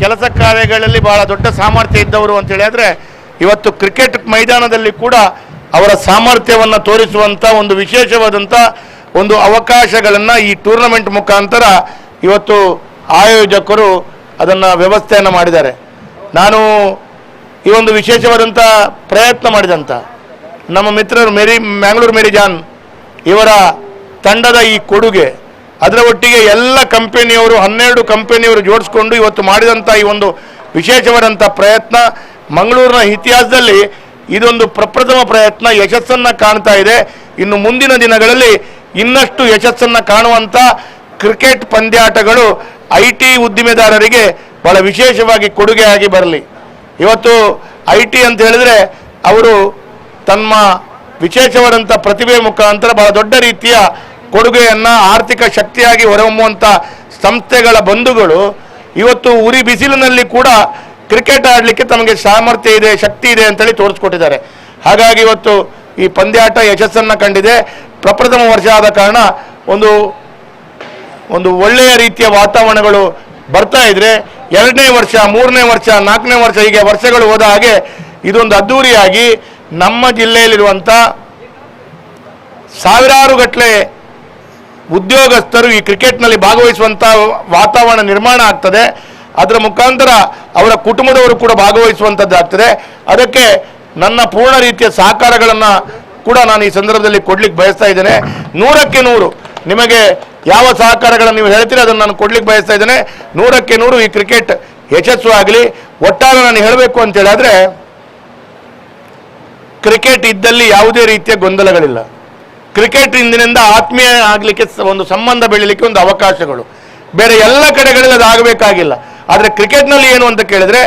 ಕೆಲಸ ಕಾರ್ಯಗಳಲ್ಲಿ ಭಾಳ ದೊಡ್ಡ ಸಾಮರ್ಥ್ಯ ಇದ್ದವರು ಅಂತ ಹೇಳಿದ್ರೆ, ಇವತ್ತು ಕ್ರಿಕೆಟ್ ಮೈದಾನದಲ್ಲಿ ಕೂಡ ಅವರ ಸಾಮರ್ಥ್ಯವನ್ನು ತೋರಿಸುವಂಥ ಒಂದು ವಿಶೇಷವಾದಂಥ ಒಂದು ಅವಕಾಶಗಳನ್ನು ಈ ಟೂರ್ನಮೆಂಟ್ ಮುಖಾಂತರ ಇವತ್ತು ಆಯೋಜಕರು ಅದನ್ನು ವ್ಯವಸ್ಥೆಯನ್ನು ಮಾಡಿದ್ದಾರೆ. ನಾನು ಈ ಒಂದು ವಿಶೇಷವಾದಂಥ ಪ್ರಯತ್ನ ಮಾಡಿದಂಥ ನಮ್ಮ ಮಿತ್ರರು ಮ್ಯಾಂಗ್ಳೂರ್ ಮೇರಿ ಜಾನ್ ಇವರ ತಂಡದ ಈ ಕೊಡುಗೆ, ಅದರ ಒಟ್ಟಿಗೆ ಎಲ್ಲ ಕಂಪನಿಯವರು 12 ಕಂಪನಿಯವರು ಜೋಡಿಸ್ಕೊಂಡು ಇವತ್ತು ಮಾಡಿದಂಥ ಈ ಒಂದು ವಿಶೇಷವಾದಂಥ ಪ್ರಯತ್ನ ಮಂಗಳೂರಿನ ಇತಿಹಾಸದಲ್ಲಿ ಇದೊಂದು ಪ್ರಪ್ರಥಮ ಪ್ರಯತ್ನ ಯಶಸ್ಸನ್ನು ಕಾಣ್ತಾ ಇದೆ. ಇನ್ನು ಮುಂದಿನ ದಿನಗಳಲ್ಲಿ ಇನ್ನಷ್ಟು ಯಶಸ್ಸನ್ನು ಕಾಣುವಂಥ ಕ್ರಿಕೆಟ್ ಪಂದ್ಯಾಟಗಳು IT ಉದ್ದಿಮೆದಾರರಿಗೆ ಭಾಳ ವಿಶೇಷವಾಗಿ ಕೊಡುಗೆಯಾಗಿ ಬರಲಿ. ಇವತ್ತು IT ಅಂತ ಹೇಳಿದರೆ ಅವರು ತಮ್ಮ ವಿಶೇಷವಾದಂಥ ಪ್ರತಿಭೆ ಮುಖಾಂತರ ಭಾಳ ದೊಡ್ಡ ರೀತಿಯ ಕೊಡುಗೆಯನ್ನು ಆರ್ಥಿಕ ಶಕ್ತಿಯಾಗಿ ಹೊರಹೊಮ್ಮುವಂಥ ಸಂಸ್ಥೆಗಳ ಬಂಧುಗಳು ಇವತ್ತು ಉರಿ ಬಿಸಿಲಿನಲ್ಲಿ ಕೂಡ ಕ್ರಿಕೆಟ್ ಆಡಲಿಕ್ಕೆ ತಮಗೆ ಸಾಮರ್ಥ್ಯ ಇದೆ, ಶಕ್ತಿ ಇದೆ ಅಂತೇಳಿ ತೋರಿಸ್ಕೊಟ್ಟಿದ್ದಾರೆ. ಹಾಗಾಗಿ ಇವತ್ತು ಈ ಪಂದ್ಯಾಟ ಯಶಸ್ಸನ್ನು ಕಂಡಿದೆ. ಪ್ರಪ್ರಥಮ ವರ್ಷ ಆದ ಕಾರಣ ಒಂದು ಒಳ್ಳೆಯ ರೀತಿಯ ವಾತಾವರಣಗಳು ಬರ್ತಾ ಇದ್ರೆ, 2ನೇ ವರ್ಷ, 3ನೇ ವರ್ಷ, 4ನೇ ವರ್ಷ ಹೀಗೆ ವರ್ಷಗಳು ಹೋದ ಹಾಗೆ ಇದೊಂದು ಅದ್ಧೂರಿಯಾಗಿ ನಮ್ಮ ಜಿಲ್ಲೆಯಲ್ಲಿರುವಂಥ ಸಾವಿರಾರು ಗಟ್ಟಲೆ ಉದ್ಯೋಗಸ್ಥರು ಈ ಕ್ರಿಕೆಟ್ನಲ್ಲಿ ಭಾಗವಹಿಸುವಂಥ ವಾತಾವರಣ ನಿರ್ಮಾಣ ಆಗ್ತದೆ. ಅದರ ಮುಖಾಂತರ ಅವರ ಕುಟುಂಬದವರು ಕೂಡ ಭಾಗವಹಿಸುವಂಥದ್ದು ಆಗ್ತದೆ. ಅದಕ್ಕೆ ನನ್ನ ಪೂರ್ಣ ರೀತಿಯ ಸಹಕಾರಗಳನ್ನು ಕೂಡ ನಾನು ಈ ಸಂದರ್ಭದಲ್ಲಿ ಕೊಡ್ಲಿಕ್ಕೆ ಬಯಸ್ತಾ ಇದ್ದೇನೆ. 100ಕ್ಕೆ 100 ನಿಮಗೆ ಯಾವ ಸಹಕಾರಗಳನ್ನು ನೀವು ಹೇಳ್ತೀರಿ ಅದನ್ನು ನಾನು ಕೊಡ್ಲಿಕ್ಕೆ ಬಯಸ್ತಾ ಇದ್ದೇನೆ. 100ಕ್ಕೆ 100 ಈ ಕ್ರಿಕೆಟ್ ಯಶಸ್ಸು ಆಗಲಿ. ಒಟ್ಟಾರೆ ನಾನು ಹೇಳಬೇಕು ಅಂತ ಹೇಳಿದ್ರೆ, ಕ್ರಿಕೆಟ್ ಇದ್ದಲ್ಲಿ ಯಾವುದೇ ರೀತಿಯ ಗೊಂದಲಗಳಿಲ್ಲ. ಕ್ರಿಕೆಟ್ ಇಂದಿನಿಂದ ಆತ್ಮೀಯ ಆಗಲಿಕ್ಕೆ ಒಂದು ಸಂಬಂಧ ಬೆಳೀಲಿಕ್ಕೆ ಒಂದು ಅವಕಾಶಗಳು, ಬೇರೆ ಎಲ್ಲ ಕಡೆಗಳಲ್ಲಿ ಅದು ಆಗಬೇಕಾಗಿಲ್ಲ. ಆದರೆ ಕ್ರಿಕೆಟ್ನಲ್ಲಿ ಏನು ಅಂತ ಕೇಳಿದ್ರೆ,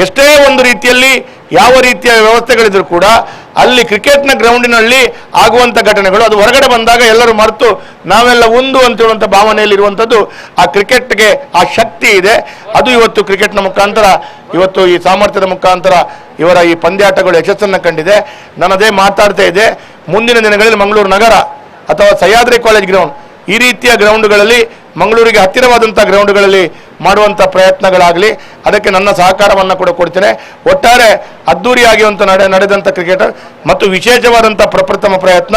ಎಷ್ಟೇ ಒಂದು ರೀತಿಯಲ್ಲಿ ಯಾವ ರೀತಿಯ ವ್ಯವಸ್ಥೆಗಳಿದ್ರು ಕೂಡ ಅಲ್ಲಿ ಕ್ರಿಕೆಟ್ನ ಗ್ರೌಂಡಿನಲ್ಲಿ ಆಗುವಂಥ ಘಟನೆಗಳು ಅದು ಹೊರಗಡೆ ಬಂದಾಗ ಎಲ್ಲರೂ ಮರೆತು ನಾವೆಲ್ಲ ಒಂದು ಅಂತ ಹೇಳುವಂಥ ಭಾವನೆಯಲ್ಲಿರುವಂಥದ್ದು ಆ ಕ್ರಿಕೆಟ್ಗೆ ಆ ಶಕ್ತಿ ಇದೆ. ಅದು ಇವತ್ತು ಕ್ರಿಕೆಟ್ನ ಮುಖಾಂತರ ಇವತ್ತು ಈ ಸಾಮರ್ಥ್ಯದ ಮುಖಾಂತರ ಇವರ ಈ ಪಂದ್ಯಾಟಗಳು ಯಶಸ್ಸನ್ನು ಕಂಡಿದೆ. ನಾನು ಅದೇ ಮಾತಾಡ್ತಾ ಇದ್ದೆ, ಮುಂದಿನ ದಿನಗಳಲ್ಲಿ ಮಂಗಳೂರು ನಗರ ಅಥವಾ ಸಹ್ಯಾದ್ರಿ ಕಾಲೇಜ್ ಗ್ರೌಂಡ್ ಈ ರೀತಿಯ ಗ್ರೌಂಡ್ಗಳಲ್ಲಿ ಮಂಗಳೂರಿಗೆ ಹತ್ತಿರವಾದಂಥ ಗ್ರೌಂಡ್ಗಳಲ್ಲಿ ಮಾಡುವಂಥ ಪ್ರಯತ್ನಗಳಾಗಲಿ, ಅದಕ್ಕೆ ನನ್ನ ಸಹಕಾರವನ್ನು ಕೂಡ ಕೊಡ್ತೇನೆ. ಒಟ್ಟಾರೆ ಅದ್ದೂರಿಯಾಗಿ ಅಂತ ನಡೆದಂಥ ಕ್ರಿಕೆಟರ್ ಮತ್ತು ವಿಶೇಷವಾದಂಥ ಪ್ರಪ್ರಥಮ ಪ್ರಯತ್ನ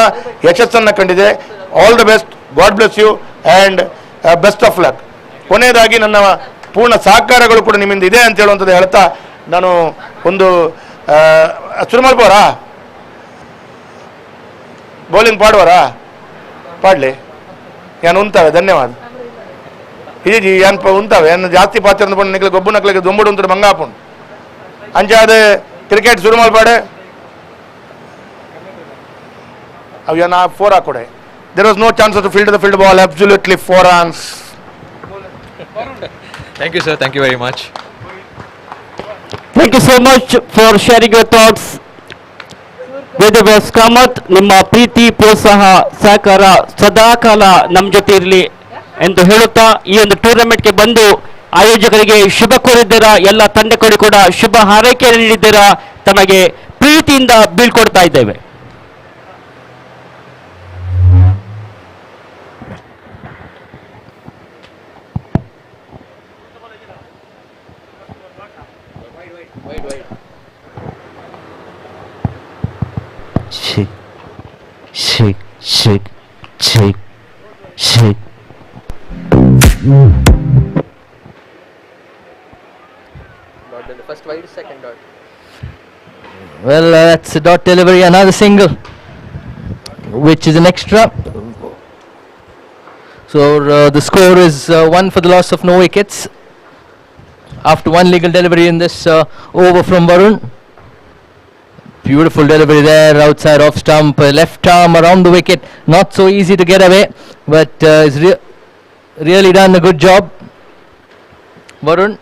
ಯಶಸ್ಸನ್ನು ಕಂಡಿದೆ. All the best, God bless you and best of luck. ಕೊನೆಯದಾಗಿ ನನ್ನ ಪೂರ್ಣ ಸಹಕಾರಗಳು ಕೂಡ ನಿಮ್ಮಿಂದ ಇದೆ ಅಂತ ಹೇಳುವಂಥದ್ದು ಹೇಳ್ತಾ ನಾನು ಒಂದು ಶುರು ಮಾಡ್ಬೋರಾ? ಬೌಲಿಂಗ್ ಪಾಡುವರಾ? ಪಾಡಲಿ ಏನು ಉಂತಾವೆ. ಧನ್ಯವಾದ. ಇದು ಏನು ಉಂತಾವೆ ಏನು ಜಾಸ್ತಿ ಪಾತ್ರ ಬಂದು ನಿಕ್ಲೆ ಗೊಬ್ಬು ನಕ್ಲಿಗೆ ದೊಂಬುಡು ಉಂಟು ಮಂಗಾಪುಂಡು ಅಂಚಾದ ಕ್ರಿಕೆಟ್ ಶುರು ಮಾಡ್ಪಾಡೆ ಅವು ಏನು 4 ಹಾಕೊಡೆ. There was no chance to field the field ball. Absolutely 4 runs.
Thank you, sir. Thank you very much.
Thank you so much for sharing your thoughts. Vedavyas Kamath, ನಿಮ್ಮ ಪ್ರೀತಿ, ಪ್ರೋತ್ಸಾಹ, ಸಹಕಾರ ಸದಾಕಾಲ ನಮ್ಮ ಜೊತೆ ಇರಲಿ ಎಂದು ಹೇಳುತ್ತಾ ಈ ಒಂದು ಟೂರ್ನಮೆಂಟ್ಗೆ ಬಂದು ಆಯೋಜಕರಿಗೆ ಶುಭ ಕೋರಿದ್ದೀರಾ, ಎಲ್ಲ ತಂಡಗಳು ಕೂಡ ಶುಭ ಹಾರೈಕೆಯನ್ನು ನೀಡಿದ್ದೀರಾ, ತಮಗೆ ಪ್ರೀತಿಯಿಂದ ಬೀಳ್ಕೊಡ್ತಾ ಇದ್ದೇವೆ.
Shake, shake, shake, shake, shake.
The first wide, second dot.
Well, that's a dot delivery, another single, which is an extra. So the score is 1 for the loss of no wickets after one legal delivery in this over from Varun. Beautiful delivery there, outside off stump, left arm around the wicket. Not so easy to get away, but he's really done a good job, Varun.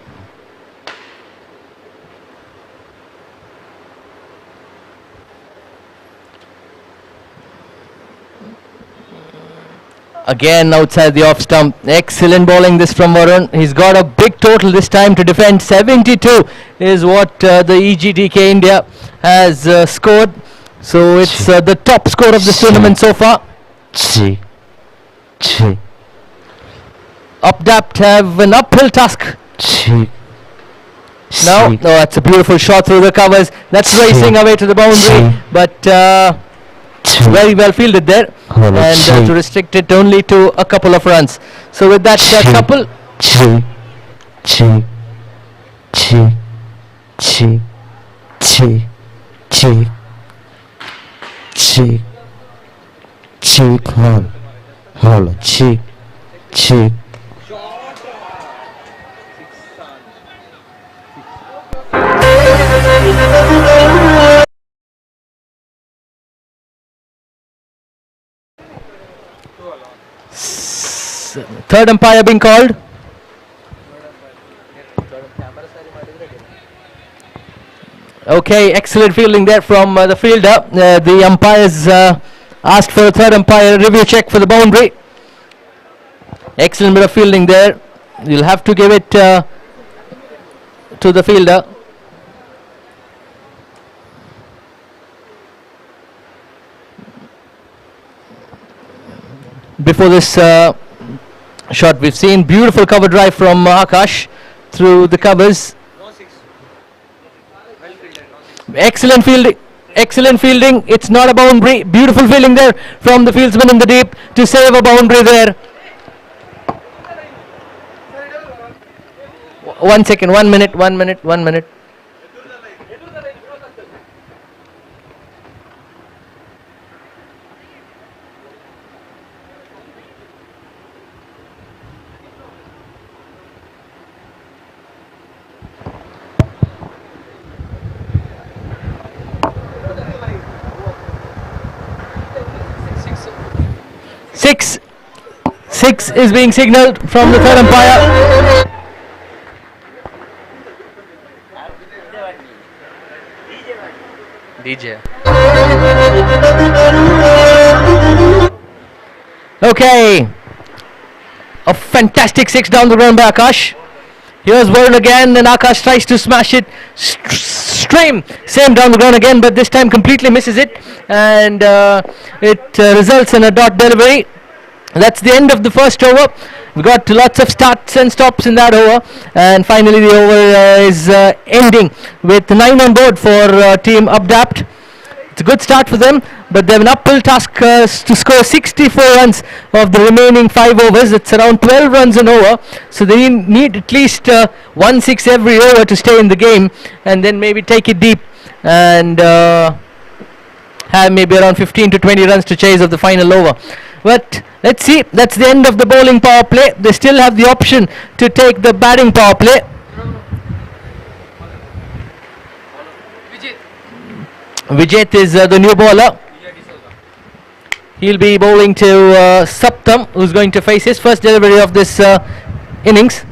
Again outside the off stump. Excellent bowling this from Varun. He's got a big total this time to defend. 72 is what the EGTK India has scored. So it's the top score of this tournament so far. Updapt have an uphill task. Now, no, that's a beautiful shot through the covers. That's racing away to the boundary, but very well fielded there, and to restrict it only to a couple of runs. So with that couple, third umpire being called. Okay, excellent fielding there from the fielder. The umpires asked for a third umpire review check for the boundary. Excellent bit of fielding there. You'll have to give it to the fielder. Before this shot, we've seen beautiful cover drive from Akash through the covers. Excellent fielding. Excellent fielding. It's not a boundary. Beautiful fielding there from the fieldsman in the deep to save a boundary there. 1 second, 1 minute, 1 minute, 1 minute. Six is being signaled from the third umpire. DJ. Okay. A fantastic 6 down the ground by Akash. Here's Varun again, and Akash tries to smash it. Same down the ground again, but this time completely misses it, and it results in a dot delivery. That's the end of the first over. We got lots of starts and stops in that over, and finally the over is ending with 9 on board for team Updapt. It's a good start for them, but they have an uphill task to score 64 runs of the remaining 5 overs. It's around 12 runs an over, so they need at least 1 6 every over to stay in the game, and then maybe take it deep and have maybe around 15 to 20 runs to chase of the final over. But let's see, that's the end of the bowling power play. They still have the option to take the batting power play. Vijay is the new bowler. He'll be bowling to Saptam, who's going to face his first delivery of this innings.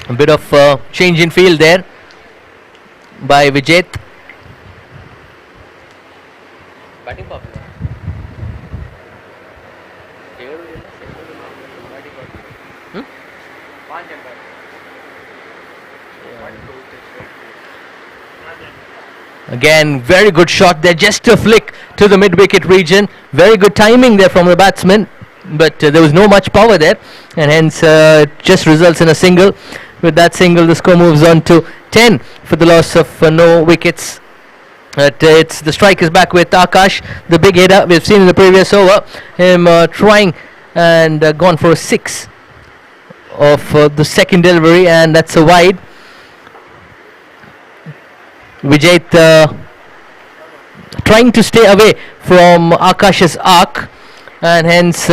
A bit of change in field there by Vijay. Batting power play. Again, very good shot there, just a flick to the mid-wicket region. Very good timing there from the batsman, but there was no much power there, and hence it just results in a single. With that single, the score moves on to 10 for the loss of no wickets. It's the strike is back with Akash, the big hitter. We've seen in the previous over him trying and gone for a 6 of the second delivery, and that's a wide. Vijay trying to stay away from Akash's arc, and hence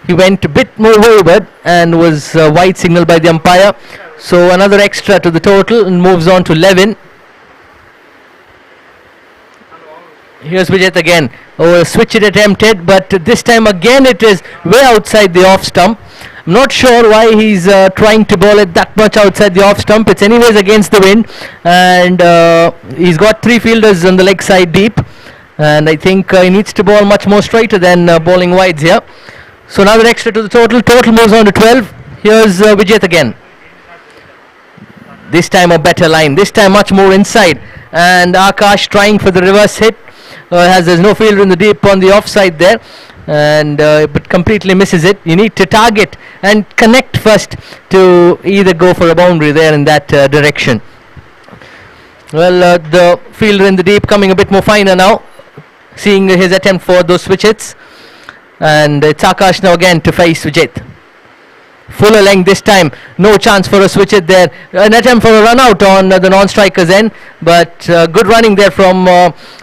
he went a bit more wayward and was wide signal by the umpire. So another extra to the total and moves on to 11. Here's Vijay again. Oh, a switch it attempted, but this time again it is way outside the off stump. I'm not sure why he's trying to bowl it that much outside the off stump. It's anyways against the wind, and he's got 3 fielders on the leg side deep, and I think he needs to bowl much more straighter than bowling wides here. So another extra to the total. Total moves on to 12. Here's Vijay again. This time a better line. This time much more inside. And Akash trying for the reverse hit. There's no fielder in the deep on the offside there. And but completely misses it. You need to target and connect first to either go for a boundary there in that direction. Well, the fielder in the deep coming a bit more finer now. Seeing his attempt for those switch hits. And it's Akash now again to face Vijay. Fuller length this time, no chance for a switch hit there. An attempt for a run out on the non-striker's end, but good running there from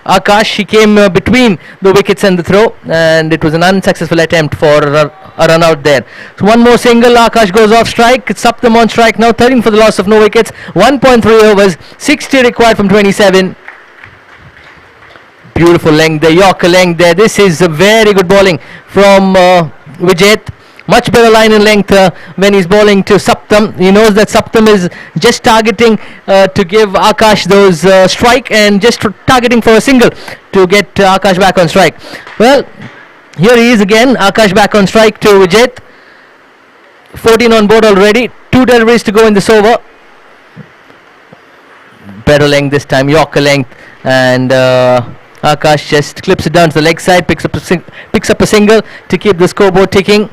Akash. He came between the wickets and the throw, and it was an unsuccessful attempt for a run out there. So one more single, Akash goes off strike. It's up them on strike now, 13 for the loss of no wickets. 1.3 overs, 60 required from 27. Beautiful length there, Yorker length there. This is a very good bowling from Vijay. Much better line in length when he's bowling to Saptam. He knows that Saptam is just targeting to give Akash those strike, and just targeting for a single to get Akash back on strike. Well, here he is again, Akash back on strike to Vijay. 14 on board already, 2 deliveries to go in this over. Better length this time, Yorker length, and Akash just clips it down to the leg side, picks up a single to keep the scoreboard ticking.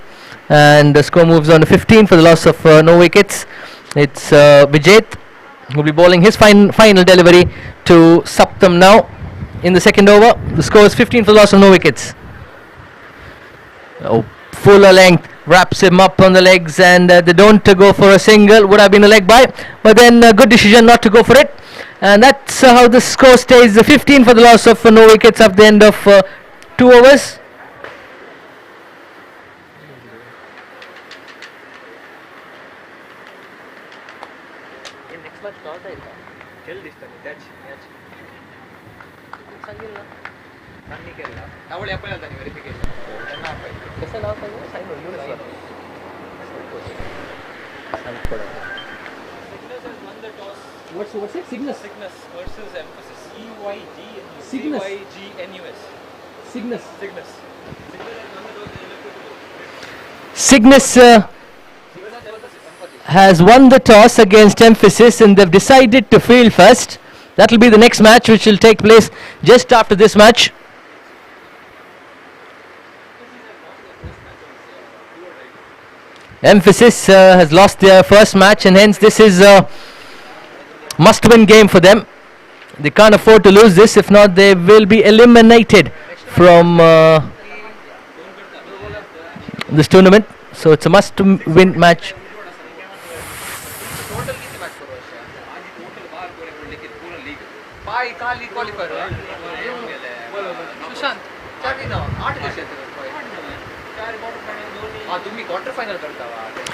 And the score moves on to 15 for the loss of no wickets. It's Vijay who will be bowling his final delivery to Saptam now in the second over. The score is 15 for the loss of no wickets. Oh, fuller length wraps him up on the legs, and they don't go for a single. Would have been a leg by, but then good decision not to go for it. And that's how the score stays. 15 for the loss of no wickets at the end of 2 overs.
What's it? Cygnus versus Emphasis. CYGNUS. Cygnus.
Cygnus has won the toss against Emphasis, and they've decided to field first. That will be the next match, which will take place just after this match. Emphasis has lost their first match, and hence this is a must-win game for them. They can't afford to lose this. If not, they will be eliminated from this tournament. So it's a must-win match.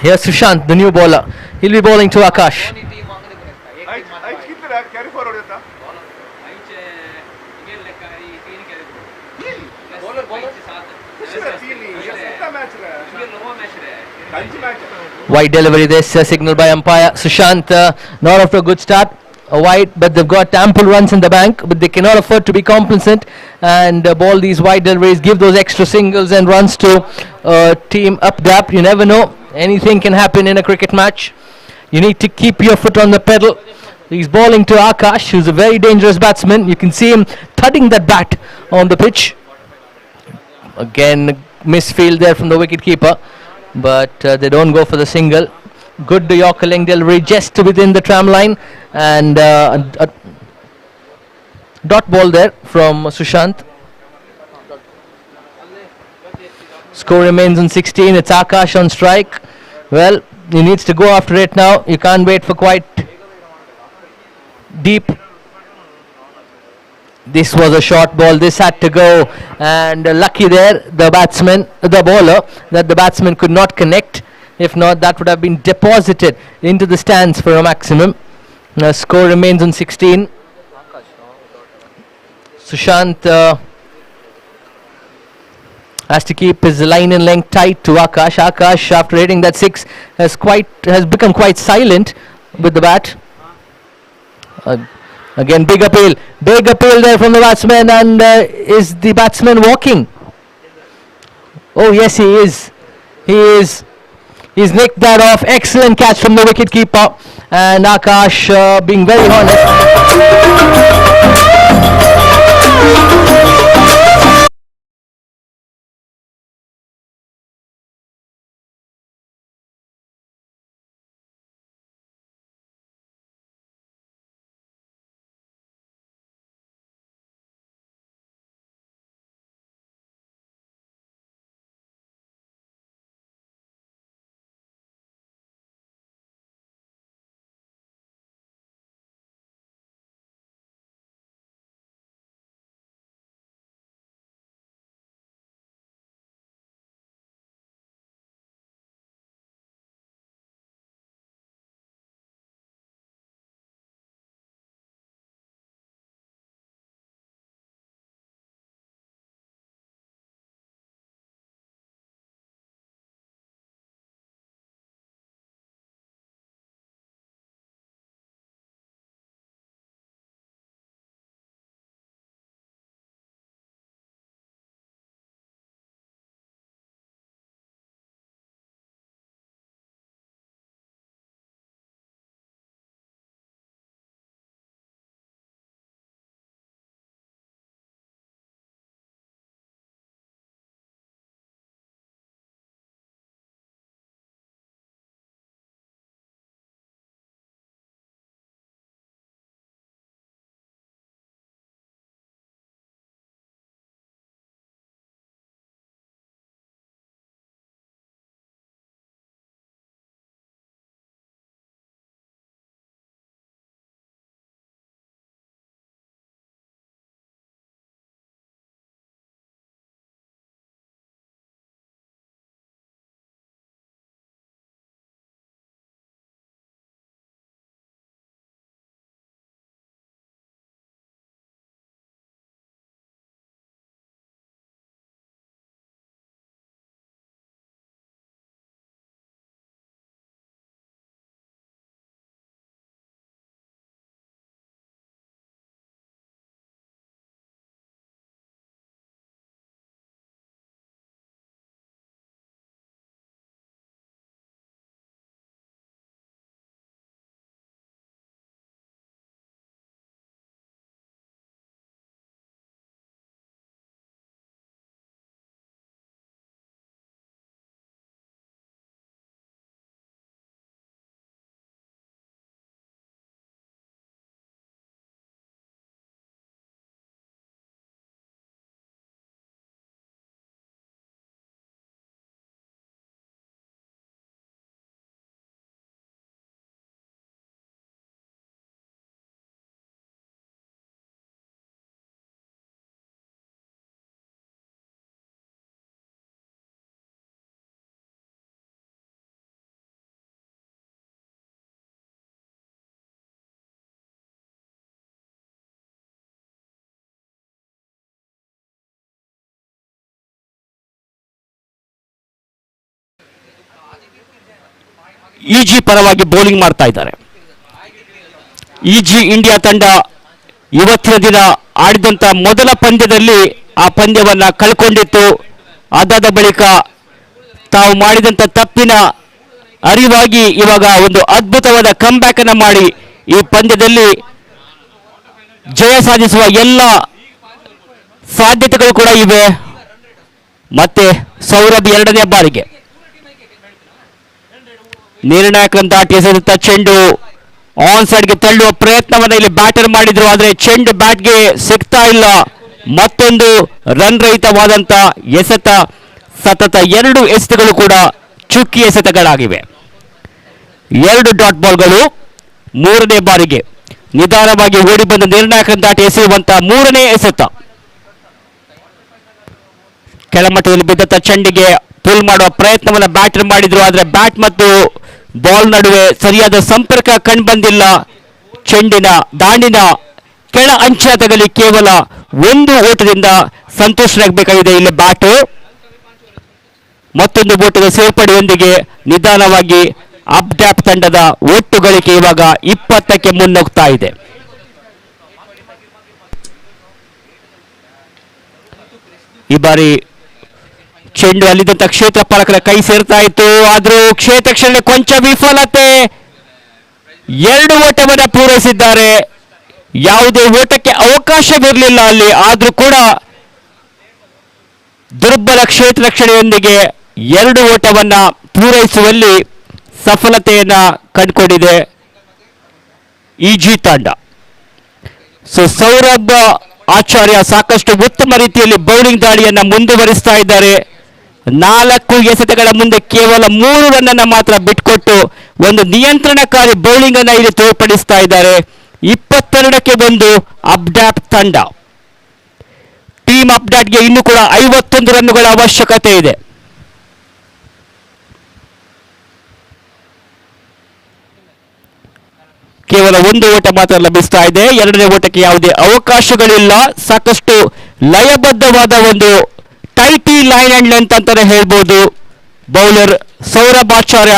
Here's Sushant, the new bowler. He'll be bowling to Akash. Wide delivery, this signal by umpire. Sushant not off to a good start. A wide, but they've got ample runs in the bank, but they cannot afford to be complacent and bowl these wide deliveries, give those extra singles and runs to team up gap. You never know, anything can happen in a cricket match. You need to keep your foot on the pedal. He's bowling to Akash, who's a very dangerous batsman. You can see him thudding that bat on the pitch. Again, misfield there from the wicketkeeper, but they don't go for the single. Good Yorker length delivery just within the tram line, and a dot ball there from Sushant. Score remains on 16. It's Akash on strike. Well, he needs to go after it now. You can't wait for quite deep. This was a short ball. This had to go, and lucky there, the bowler, that the batsman could not connect. If not, that would have been deposited into the stands for a maximum. Score remains on 16. Sushant has to keep his line and length tight to Akash. Akash, after hitting that 6, has become quite silent with the bat. Again, big appeal there from the batsman, and is the batsman walking? Oh yes, he is. He's nicked that off. Excellent catch from the wicket keeper, and Akash being very honest.
ಇಜಿ ಪರವಾಗಿ bowling ಮಾಡ್ತಾ ಇದ್ದಾರೆ. ಇಜಿ India ತಂಡ ಇವತ್ತಿನ ದಿನ ಆಡಿದಂಥ ಮೊದಲ ಪಂದ್ಯದಲ್ಲಿ ಆ ಪಂದ್ಯವನ್ನು ಕಳ್ಕೊಂಡಿತ್ತು. ಅದಾದ ಬಳಿಕ ತಾವು ಮಾಡಿದಂಥ ತಪ್ಪಿನ ಅರಿವಾಗಿ ಇವಾಗ ಒಂದು ಅದ್ಭುತವಾದ ಕಮ್ಬ್ಯಾಕ್ ಅನ್ನು ಮಾಡಿ ಈ ಪಂದ್ಯದಲ್ಲಿ ಜಯ ಸಾಧಿಸುವ ಎಲ್ಲ ಸಾಧ್ಯತೆಗಳು ಕೂಡ ಇವೆ. ಮತ್ತೆ ಸೌರಭ್ ಎರಡನೇ ಬಾರಿಗೆ ನಿರ್ಣಾಯಕರನ್ನು ದಾಟಿ ಎಸೆದಂತ ಚೆಂಡು ಆನ್ ಸೈಡ್ಗೆ ತಳ್ಳುವ ಪ್ರಯತ್ನವನ್ನು ಇಲ್ಲಿ ಬ್ಯಾಟರ್ ಮಾಡಿದ್ರು, ಆದರೆ ಚೆಂಡು ಬ್ಯಾಟ್ಗೆ ಸಿಗ್ತಾ ಇಲ್ಲ. ಮತ್ತೊಂದು ರನ್ ರಹಿತವಾದಂತ ಎಸೆತ, ಸತತ 2 ಎಸೆತಗಳು ಕೂಡ ಚುಕ್ಕಿ ಎಸೆತಗಳಾಗಿವೆ. 2 ಡಾಟ್ ಬಾಲ್ಗಳು. 3ನೇ ಬಾರಿಗೆ ನಿಧಾನವಾಗಿ ಓಡಿ ಬಂದ ನಿರ್ಣಾಯಕರನ್ನು ದಾಟಿ ಎಸೆಯುವಂತ 3ನೇ ಎಸೆತ. ಕೆಳಮಟ್ಟದಲ್ಲಿ ಬಿದ್ದಂತ ಚೆಂಡಿಗೆ ಪುಲ್ ಮಾಡುವ ಪ್ರಯತ್ನವನ್ನು ಬ್ಯಾಟರ್ ಮಾಡಿದ್ರು, ಆದರೆ ಬ್ಯಾಟ್ ಮತ್ತು ಬಾಲ್ ನಡುವೆ ಸರಿಯಾದ ಸಂಪರ್ಕ ಕಂಡುಬಂದಿಲ್ಲ. ಚೆಂಡಿನ ದಾಂಡಿನ ಕೆಳ ಅಂಚಿನ ತಗಲಿ ಕೇವಲ 1 ಓಟದಿಂದ ಸಂತೋಷರಾಗಬೇಕಾಗಿದೆ ಇಲ್ಲಿ ಬ್ಯಾಟು. ಮತ್ತೊಂದು ಓಟದ ಸೇರ್ಪಡೆಯೊಂದಿಗೆ ನಿಧಾನವಾಗಿ ಅಪ್ಡ್ಯಾಪ್ ತಂಡದ ಒಟ್ಟು ಗಳಿಕೆ ಇವಾಗ 20ಕ್ಕೆ ಮುನ್ನುಗ್ತಾ ಇದೆ. ಈ ಬಾರಿ ಚೆಂಡು ಅಲ್ಲಿದ್ದಂತ ಕ್ಷೇತ್ರ ಪಾಲಕರ ಕೈ ಸೇರ್ತಾ ಇತ್ತು, ಆದ್ರೂ ಕ್ಷೇತ್ರ ಕ್ಷಣೆ ಕೊಂಚ ವಿಫಲತೆ. 2 ಓಟವನ್ನ ಪೂರೈಸಿದ್ದಾರೆ, ಯಾವುದೇ ಓಟಕ್ಕೆ ಅವಕಾಶವಿರಲಿಲ್ಲ ಅಲ್ಲಿ, ಆದ್ರೂ ಕೂಡ ದುರ್ಬಲ ಕ್ಷೇತ್ರ ರಕ್ಷಣೆಯೊಂದಿಗೆ 2 ಓಟವನ್ನ ಪೂರೈಸುವಲ್ಲಿ ಸಫಲತೆಯನ್ನ ಕಂಡುಕೊಂಡಿದೆ ಇಜಿ ತಂಡ. ಸೊ ಸೌರಭ್ ಆಚಾರ್ಯ ಸಾಕಷ್ಟು ಉತ್ತಮ ರೀತಿಯಲ್ಲಿ ಬೌಲಿಂಗ್ ದಾಳಿಯನ್ನ ಮುಂದುವರಿಸ್ತಾ ಇದ್ದಾರೆ. 4 ಎಸೆತಗಳ ಮುಂದೆ ಕೇವಲ 3 ರನ್ ಅನ್ನ ಮಾತ್ರ ಬಿಟ್ಕೊಟ್ಟು ಒಂದು ನಿಯಂತ್ರಣಕಾರಿ ಬೌಲಿಂಗ್ ಅನ್ನ ಇಲ್ಲಿ ತೋರ್ಪಡಿಸ್ತಾ ಇದ್ದಾರೆ. 22ಕ್ಕೆ 1 ಅಪ್ಡ್ಯಾಪ್ ತಂಡ. ಟೀಮ್ ಅಪ್ಡೇಟ್ಗೆ ಇನ್ನೂ ಕೂಡ 51 ರನ್ನುಗಳ ಅವಶ್ಯಕತೆ ಇದೆ. ಕೇವಲ 1 ಓಟ ಮಾತ್ರ ಲಭಿಸ್ತಾ ಇದೆ. 2ನೇ ಓಟಕ್ಕೆ ಯಾವುದೇ ಅವಕಾಶಗಳಿಲ್ಲ. ಸಾಕಷ್ಟು ಲಯಬದ್ಧವಾದ ಒಂದು ಟೈಟಿ ಲೈನ್ ಅಂಡ್ ಲೆಂತ್ ಅಂತಾನೆ ಹೇಳ್ಬೋದು. ಬೌಲರ್ ಸೌರಭ್ ಆಚಾರ್ಯ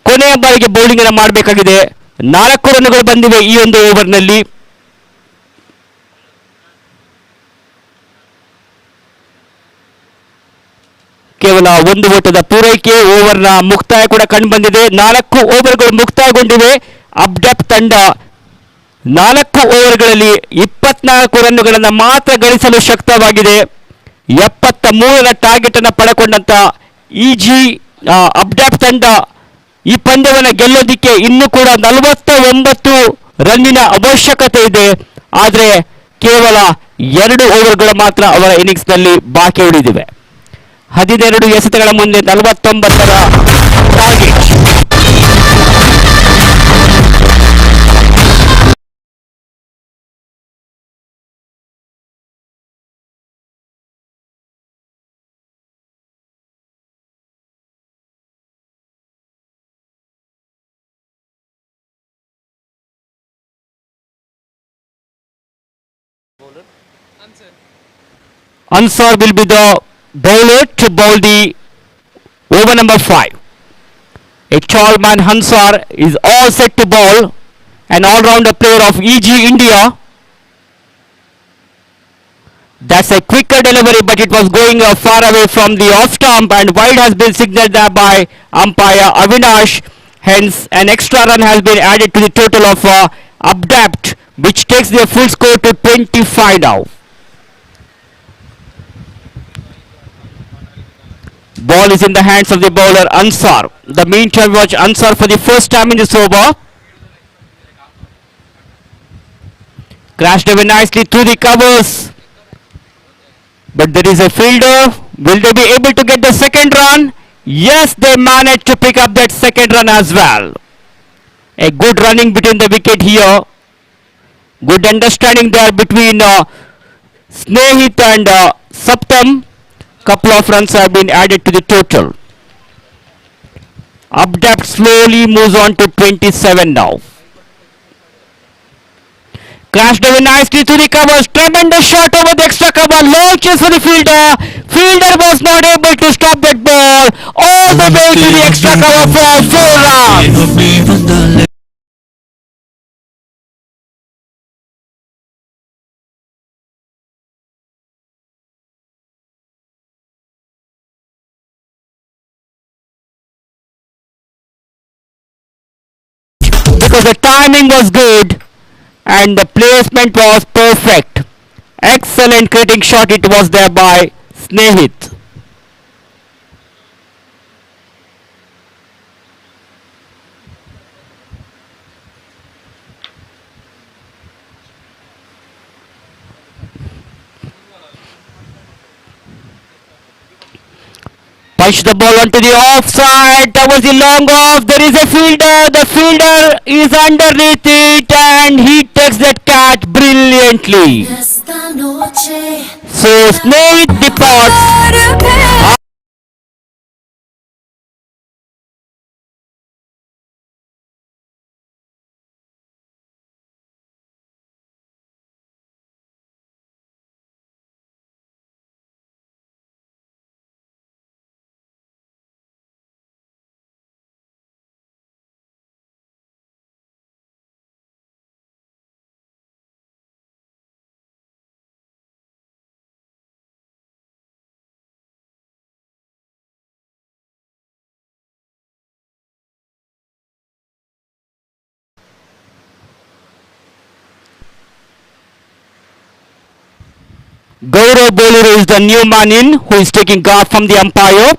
ಕೊನೆಯ ಬಾರಿಗೆ ಬೌಲಿಂಗ್ ಅನ್ನು ಮಾಡಬೇಕಾಗಿದೆ. 4 ರನ್ನುಗಳು ಬಂದಿವೆ ಈ ಒಂದು ಓವರ್ನಲ್ಲಿ. ಕೇವಲ 1 ಓಟದ ಪೂರೈಕೆ. ಓವರ್ನ ಮುಕ್ತಾಯ ಕೂಡ ಕಂಡು ಬಂದಿದೆ. 4 ಓವರ್ಗಳು ಮುಕ್ತಾಯಗೊಂಡಿವೆ. ಅಪ್ಡಪ್ ತಂಡ 4 ಓವರ್ಗಳಲ್ಲಿ 24 ರನ್ನುಗಳನ್ನು ಮಾತ್ರ ಗಳಿಸಲು ಶಕ್ತವಾಗಿದೆ. 73ರ ಟಾರ್ಗೆಟ್ ಅನ್ನು ಪಡೆಕೊಂಡಂತ ಇಜಿ ಅಪ್ಡಪ್ ತಂಡ ಈ ಪಂದ್ಯವನ್ನು ಗೆಲ್ಲೋದಿಕ್ಕೆ ಇನ್ನೂ ಕೂಡ 49 ರನ್ನಿನ ಅವಶ್ಯಕತೆ ಇದೆ. ಆದರೆ ಕೇವಲ 2 ಓವರ್ಗಳು ಮಾತ್ರ ಅವರ ಇನ್ನಿಂಗ್ಸ್ನಲ್ಲಿ ಬಾಕಿ ಉಳಿದಿವೆ. 12 ಎಸೆತಗಳ ಮುಂದೆ 49ರ target. Ansar will be the bowler to bowl the over number 5. A tall man Hansar is all set to bowl, an all-rounder player of EG India. That's a quicker delivery, but it was going far away from the off stump, and wide has been signaled there by umpire Avinash. Hence, an extra run has been added to the total of Abdapt, which takes their full score to 25 now. Ball is in the hands of the bowler Ansar. The meantime, watch Ansar for the first time in this over. Crashed away nicely through the covers. But there is a fielder. Will they be able to get the second run? Yes, they managed to pick up that second run as well. A good running between the wicket here. Good understanding there between Snehit and Saptam. Couple of runs have been added to the total. Abdapt slowly moves on to 27 now. Crashed away nicely to the covers. Tremendous shot over the extra cover. Long chase for the fielder. Fielder was not able to stop that ball. All the way to the extra cover for 4 runs. Because the timing was good and the placement was perfect. Excellent creating shot it was there by Snehit. Punch the ball onto the offside. That was the long off. There is a fielder. The fielder is underneath it and he takes that catch brilliantly. So Snehit departs. Gaurav Boluru is the new man in who is taking guard from the umpire.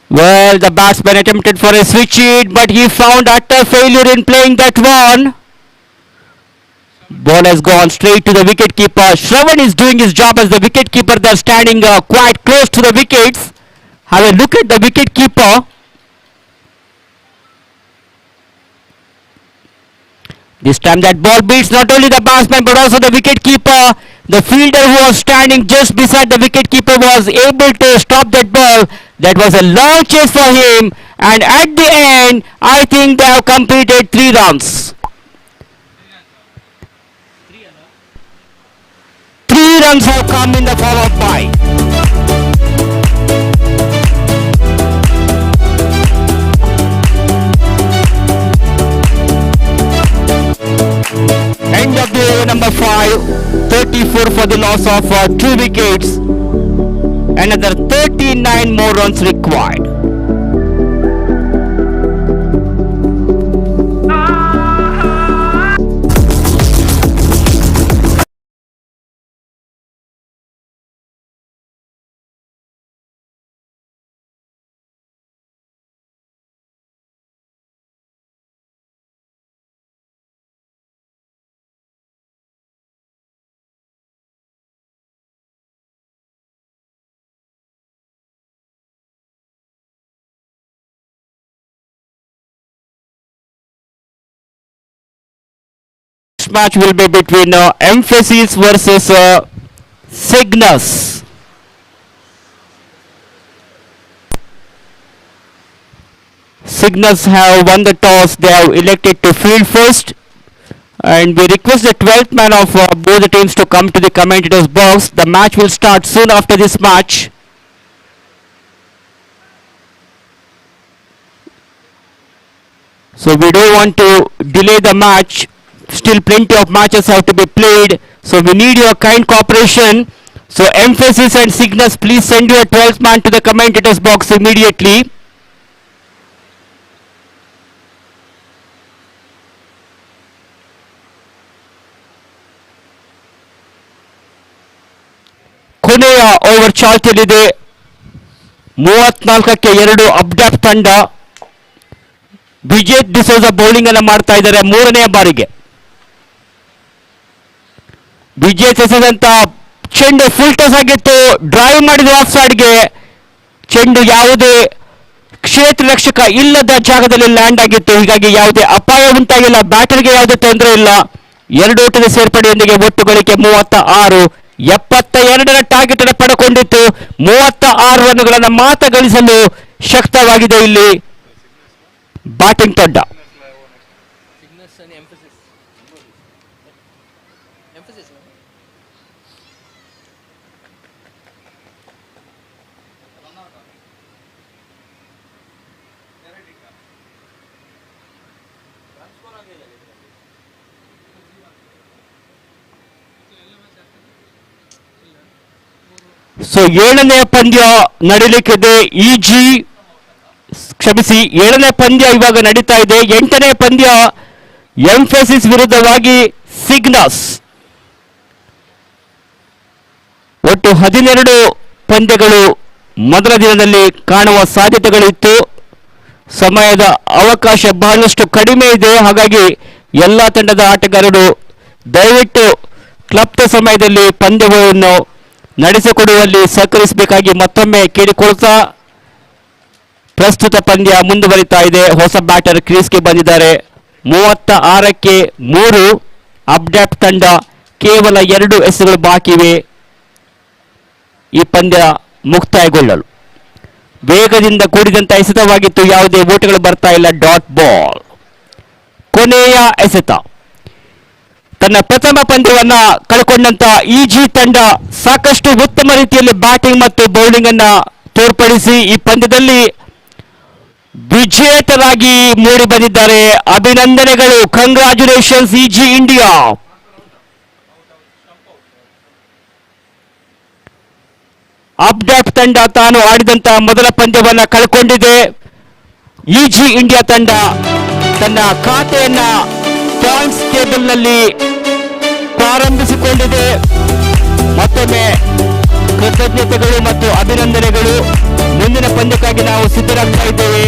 Well, the batsman attempted for a switch hit, but he found utter failure in playing that one. Ball has gone straight to the wicket keeper. Shravan is doing his job as the wicket keeper. They're standing quite close to the wickets. Have a look at the wicket keeper. This time that ball beats not only the batsman but also the wicket keeper. The fielder who was standing just beside the wicket keeper was able to stop that ball. That was a long chase for him, and at the end I think they have completed 3 runs. 3 runs have come in the form of 5. End of the over number 5, 34 for the loss of 2 wickets. Another 39 more runs required. Match will be between Emphasis versus Cygnus. Cygnus have won the toss. They have elected to field first, and we request the 12th man of both the teams to come to the commentators box. The match will start soon after this match. So we don't want to delay the match. Still plenty of matches have to be played, so we need your kind cooperation. So Emphasis and Cygnus, please send your 12th man to the commentators box immediately. ಕೊನೆಯ over ಚಾಲ್ತಿಯಲ್ಲಿದೆ. 34ಕ್ಕೆ 2 ಅಬ್ಡಾಪ್ ತಂಡ. Vijeth D'Souza bowling ಅನ್ನು ಮಾಡ್ತಾ ಇದ್ದಾರೆ 3ನೇ ಬಾರಿಗೆ. ವಿಜೇತ್ ಎಸೆದಂತ ಚೆಂಡು full ಟಸ್ ಆಗಿತ್ತು. ಡ್ರೈವ್ ಮಾಡಿದ ಆಫ್ ಸೈಡ್ಗೆ ಚೆಂಡು ಯಾವುದೇ ಕ್ಷೇತ್ರ ರಕ್ಷಕ ಇಲ್ಲದ ಜಾಗದಲ್ಲಿ ಲ್ಯಾಂಡ್ ಆಗಿತ್ತು. ಹೀಗಾಗಿ ಯಾವುದೇ ಅಪಾಯ ಉಂಟಾಗಿಲ್ಲ. ಬ್ಯಾಟರ್ಗೆ ಯಾವುದೇ ತೊಂದರೆ ಇಲ್ಲ. 2 ಓಟದ ಸೇರ್ಪಡೆಯೊಂದಿಗೆ ಒಟ್ಟು ಗಳಿಕೆ 36. 72ರ ಟಾರ್ಗೆಟ್ ಅನ್ನು ಪಡೆಕೊಂಡಿತ್ತು. 36 ರನ್ನುಗಳನ್ನು ಮಾತ್ರ ಗಳಿಸಲು ಶಕ್ತವಾಗಿದೆ ಇಲ್ಲಿ ಬ್ಯಾಟಿಂಗ್ ತಂಡ. ಸೊ 7ನೇ ಪಂದ್ಯ ನಡೀಲಿಕ್ಕಿದೆ. ಕ್ಷಮಿಸಿ 7ನೇ ಪಂದ್ಯ ಇವಾಗ ನಡೀತಾ ಇದೆ. 8ನೇ ಪಂದ್ಯ ಎಂಫೆಸಿಸ್ ವಿರುದ್ಧವಾಗಿ ಸಿಗ್ನಸ್. ಒಟ್ಟು 12 ಪಂದ್ಯಗಳು ಮೊದಲ ದಿನದಲ್ಲಿ ಕಾಣುವ ಸಾಧ್ಯತೆಗಳಿತ್ತು. ಸಮಯದ ಅವಕಾಶ ಬಹಳಷ್ಟು ಕಡಿಮೆ ಇದೆ. ಹಾಗಾಗಿ ಎಲ್ಲ ತಂಡದ ಆಟಗಾರರು ದಯವಿಟ್ಟು ಕ್ಲಬ್ದ ಸಮಯದಲ್ಲಿ ಪಂದ್ಯಗಳನ್ನು ನಡೆಸಿಕೊಡುವಲ್ಲಿ ಸಹಕರಿಸಬೇಕಾಗಿ ಮತ್ತೊಮ್ಮೆ ಕೇಳಿಕೊಳ್ತಾ ಪ್ರಸ್ತುತ ಪಂದ್ಯ ಮುಂದುವರಿತಾ ಇದೆ. ಹೊಸ ಬ್ಯಾಟರ್ ಕ್ರೀಸ್ಗೆ ಬಂದಿದ್ದಾರೆ. 36ಕ್ಕೆ 3 ಅಪ್ಡೇಟ್ ತಂಡ. ಕೇವಲ 2 ಎಸೆಗಳು ಬಾಕಿ ಇವೆ ಈ ಪಂದ್ಯ ಮುಕ್ತಾಯಗೊಳ್ಳಲು. ವೇಗದಿಂದ ಕೂಡಿದಂತ ಎಸೆತವಾಗಿತ್ತು. ಯಾವುದೇ ಓಟಗಳು ಬರ್ತಾ ಇಲ್ಲ. Dot ball. ಕೊನೆಯ ಎಸೆತ. ತನ್ನ ಪ್ರಥಮ ಪಂದ್ಯವನ್ನ ಕಳ್ಕೊಂಡಂತ ತಂಡ ಸಾಕಷ್ಟು ಉತ್ತಮ ರೀತಿಯಲ್ಲಿ ಬ್ಯಾಟಿಂಗ್ ಮತ್ತು ಬೌಲಿಂಗ್ ಅನ್ನ ತೋರ್ಪಡಿಸಿ ಈ ಪಂದ್ಯದಲ್ಲಿ ವಿಜೇತರಾಗಿ ಮೂಡಿ ಬಂದಿದ್ದಾರೆ. ಅಭಿನಂದನೆಗಳು. Congratulations India. ಅಪ್ಡಾಪ್ ತಂಡ ತಾನು ಆಡಿದಂತ ಮೊದಲ ಪಂದ್ಯವನ್ನ ಕಳ್ಕೊಂಡಿದೆ. ಇಜಿ ಇಂಡಿಯಾ ತಂಡ ತನ್ನ ಖಾತೆಯನ್ನ ಪಾಯಿಂಟ್ಸ್ ಟೇಬಲ್ ನಲ್ಲಿ ಪ್ರಾರಂಭಿಸಿಕೊಂಡಿದೆ. ಮತ್ತೊಮ್ಮೆ ಕೃತಜ್ಞತೆಗಳು ಮತ್ತು ಅಭಿನಂದನೆಗಳು. ಮುಂದಿನ ಪಂದ್ಯಕ್ಕಾಗಿ ನಾವು ಸಿದ್ಧರಾಗ್ತಾ ಇದ್ದೇವೆ.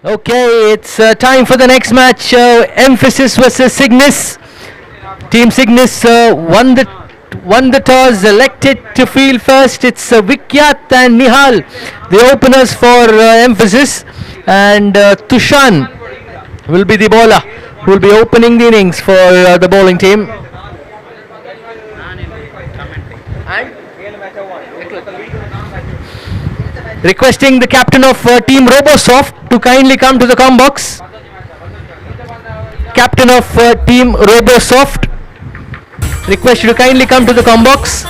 Okay, it's time for the next match. Emphasis versus Cygnus. Team Cygnus won the toss, elected to field first. It's Vikyat and Nihal, the openers for Emphasis, and Tushan will be the bowler who will be opening the innings for the bowling team. Requesting the captain of Team RoboSoft to kindly come to the comm box. Captain of Team RoboSoft, request you to kindly come to the comm box.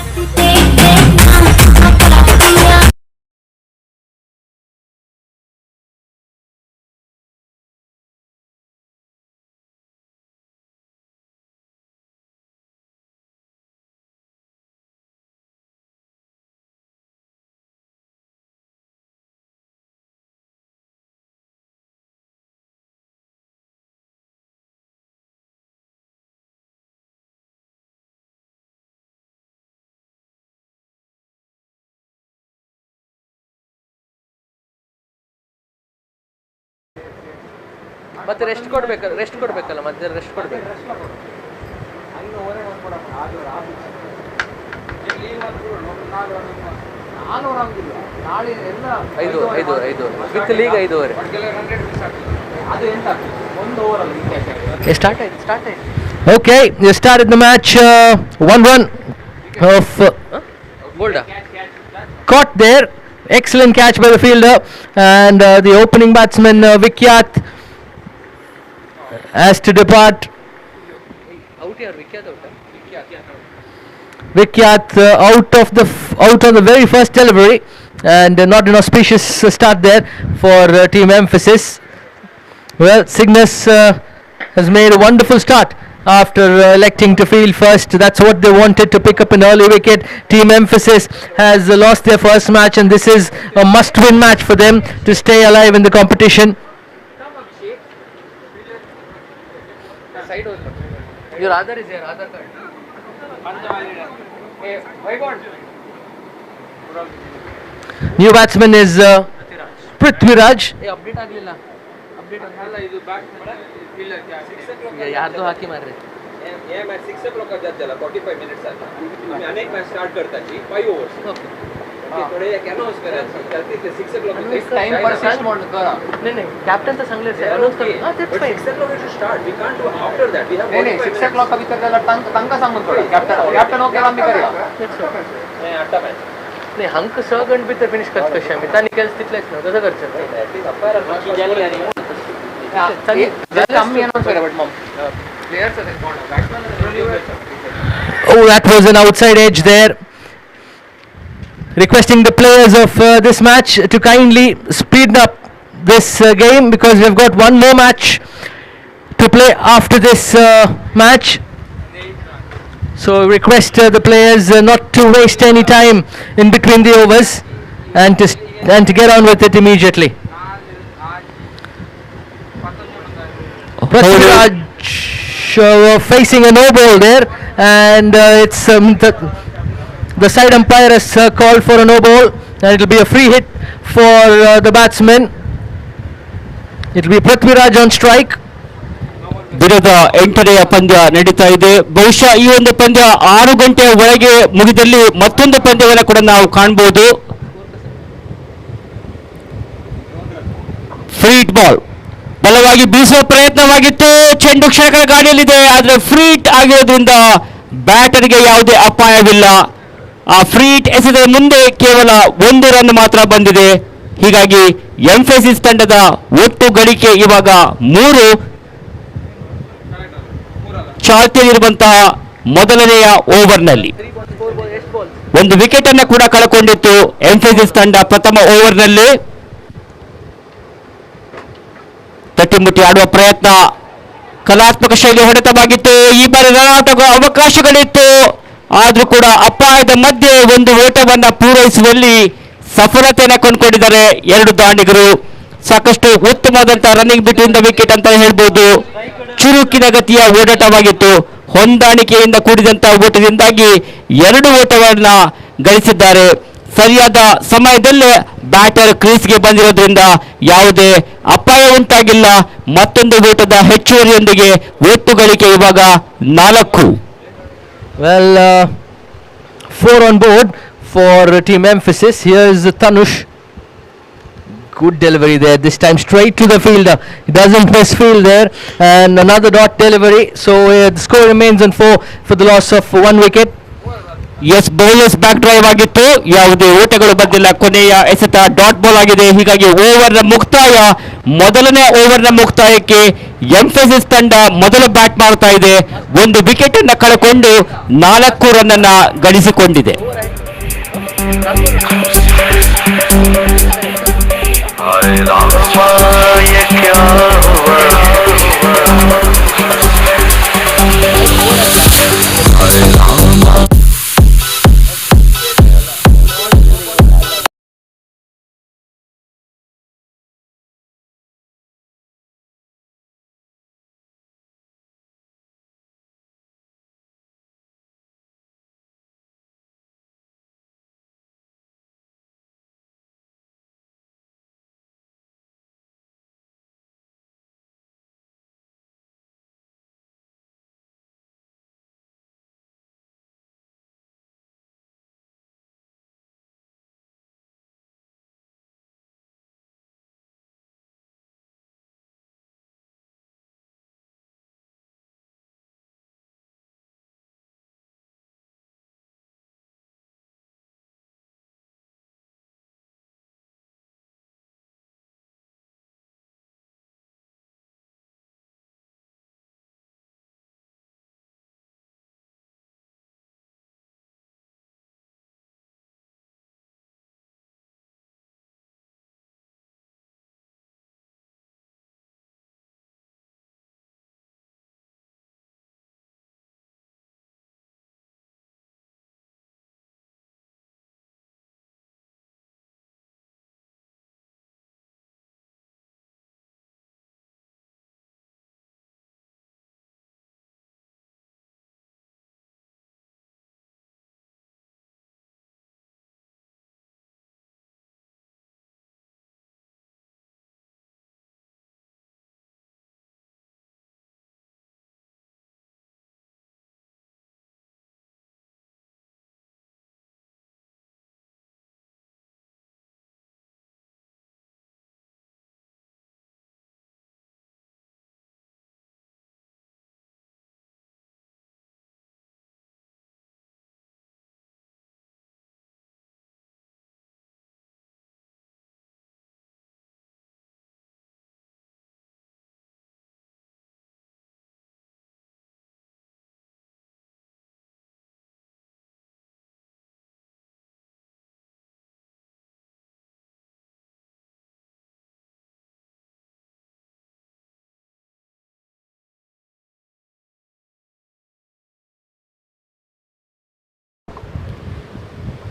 ಮತ್ತೆ rest ಕೊಡ್ಬೇಕಲ್ಲ ಮಧ್ಯ rest ಕೊಡ್ಬೇಕು. ಐದು with league 5 Okay, you started the match 1-1 of caught there. Excellent catch by the fielder, and the opening batsman Vikyat has to depart. Vikyat out on the very first delivery, and not an auspicious start there for Team Emphasis. Well, Cygnus has made a wonderful start after electing to field first. That's what they wanted, to pick up an early wicket. Team Emphasis has lost their first match, and this is a must-win match for them to stay alive in the competition. Your Aadhar is here, Aadhar card. New batsman is Prithviraj. Update agilla. ಯಾರ್ದು ಹಾಕಿ ಮಾರ್ರೆ. ये match 6 o'clock का जज चला 45 minutes आता. तुम्ही अनेक match start करताची 5 overs. Okay. थोडे एक अनाउन्स करायचं. करते ते 6 o'clock टाइम पर स्टार्ट करा. नाही कॅप्टन तर सांगले सर अनाउन्स कर. हां ते 6 o'clock we should start. We can't do after that. We have 6 o'clock का भीतर त्याला तंका सांगून थोडा. कॅप्टन ओके आम्ही करूया. नाही आता मॅच. नाही हंक सहगण भीतर फिनिश करत कशा मी तानी केल्स तितलेच ना कसं करचं. अपायर बाकी गेली यार. Oh, that was an outside edge there. Requesting the players of this match to kindly speed up this game, because we've got one more match to play after this match. So request the players not to waste any time in between the overs, and to get on with it immediately. Prithviraj facing a no ball there, and it's the side umpire has called for a no ball, and it will be a free hit for the batsman. It will be Prithviraj on strike.
ದಿನದ 8ನೇ ಪಂದ್ಯ ನಡೀತಾ ಇದೆ. ಬಹುಶಃ ಈ ಒಂದು ಪಂದ್ಯ 6 ಗಂಟೆ ಒಳಗೆ ಮುಗಿದಲ್ಲಿ ಮತ್ತೊಂದು ಪಂದ್ಯವನ್ನು ಕೂಡ ನಾವು ಕಾಣಬಹುದು. ಫ್ರೀ ಹಿಟ್ ಬಾಲ್ ಬಲವಾಗಿ ಬೀಸುವ ಪ್ರಯತ್ನವಾಗಿತ್ತು. ಚೆಂಡು ಕ್ಷಣಗಳ ಗಾಡಿಯಲ್ಲಿದೆ, ಆದರೆ ಫ್ರೀ ಹಿಟ್ ಆಗಿರೋದ್ರಿಂದ ಬ್ಯಾಟರ್ಗೆ ಯಾವುದೇ ಅಪಾಯವಿಲ್ಲ. ಆ ಫ್ರೀ ಹಿಟ್ ಎಸೆದ ಮುಂದೆ ಕೇವಲ 1 ರನ್ ಮಾತ್ರ ಬಂದಿದೆ. ಹೀಗಾಗಿ ಎಂಫೆಸಿಸ್ ತಂಡದ ಒಟ್ಟು ಗಳಿಕೆ ಇವಾಗ 3. ಚಾಲ್ತಿಯಲ್ಲಿರುವಂತಹ ಮೊದಲನೆಯ ಓವರ್ನಲ್ಲಿ 1 ವಿಕೆಟ್ ಅನ್ನು ಕೂಡ ಕಳಕೊಂಡಿತ್ತು ಎಂಫೆಸಿಸ್ ತಂಡ ಪ್ರಥಮ ಓವರ್ನಲ್ಲಿ. ತಟ್ಟಿಮುಟ್ಟಿ ಆಡುವ ಪ್ರಯತ್ನ, ಕಲಾತ್ಮಕ ಶೈಲಿ ಹೊಡೆತವಾಗಿತ್ತು. ಈ ಬಾರಿ ರನ್ಔಟ್ ಆಗುವ ಅವಕಾಶಗಳಿತ್ತು, ಆದರೂ ಕೂಡ ಅಪಾಯದ ಮಧ್ಯೆ 1 ಓಟವನ್ನು ಪೂರೈಸುವಲ್ಲಿ ಸಫಲತೆಯನ್ನು ಕೊಂಡುಕೊಂಡಿದ್ದಾರೆ 2 ದಾಂಡಿಗರು. ಸಾಕಷ್ಟು ಉತ್ತಮವಾದಂತಹ ರನ್ನಿಂಗ್ ಬಿಟ್ವೀನ್ ದ ವಿಕೆಟ್ ಅಂತ ಹೇಳ್ಬೋದು. ಚುರುಕಿನ ಗತಿಯ ಓಡಾಟವಾಗಿತ್ತು. ಹೊಂದಾಣಿಕೆಯಿಂದ ಕೂಡಿದಂತಹ ಓಟದಿಂದಾಗಿ 2 ಓಟವನ್ನು ಗಳಿಸಿದ್ದಾರೆ. ಸರಿಯಾದ ಸಮಯದಲ್ಲೇ ಬ್ಯಾಟರ್ ಕ್ರೀಸ್ಗೆ ಬಂದಿರೋದ್ರಿಂದ ಯಾವುದೇ ಅಪಾಯ ಉಂಟಾಗಿಲ್ಲ. ಮತ್ತೊಂದು ಓಟದ ಹೆಚ್ಚುವರಿಯೊಂದಿಗೆ ಒಟ್ಟು ಗಳಿಕೆ ಇವಾಗ 4.
Well, 4 on board for Team Emphasis. Here's Tanush. Good delivery there. This time straight to the fielder. He doesn't miss field there. And another dot delivery. So the score remains on 4 for the loss of 1 wicket.
Yes bowlers back drive ಆಗಿತ್ತು, ಯಾವುದೇ ಓಟಗಳು ಬಂದಿಲ್ಲ. ಕೊನೆಯ ಎಸೆತ dot ball ಆಗಿದೆ. ಹೀಗಾಗಿ ಓವರ್ನ ಮುಕ್ತಾಯ, ಮೊದಲನೇ ಓವರ್ನ ಮುಕ್ತಾಯಕ್ಕೆ ಎಂಫೆಸಿಸ್ ತಂಡ ಮೊದಲು ಬ್ಯಾಟ್ ಮಾಡ್ತಾ ಇದೆ. 1 ವಿಕೆಟ್ ಅನ್ನ ಕಳೆಕೊಂಡು 4 ರನ್ ಅನ್ನ ಗಳಿಸಿಕೊಂಡಿದೆ.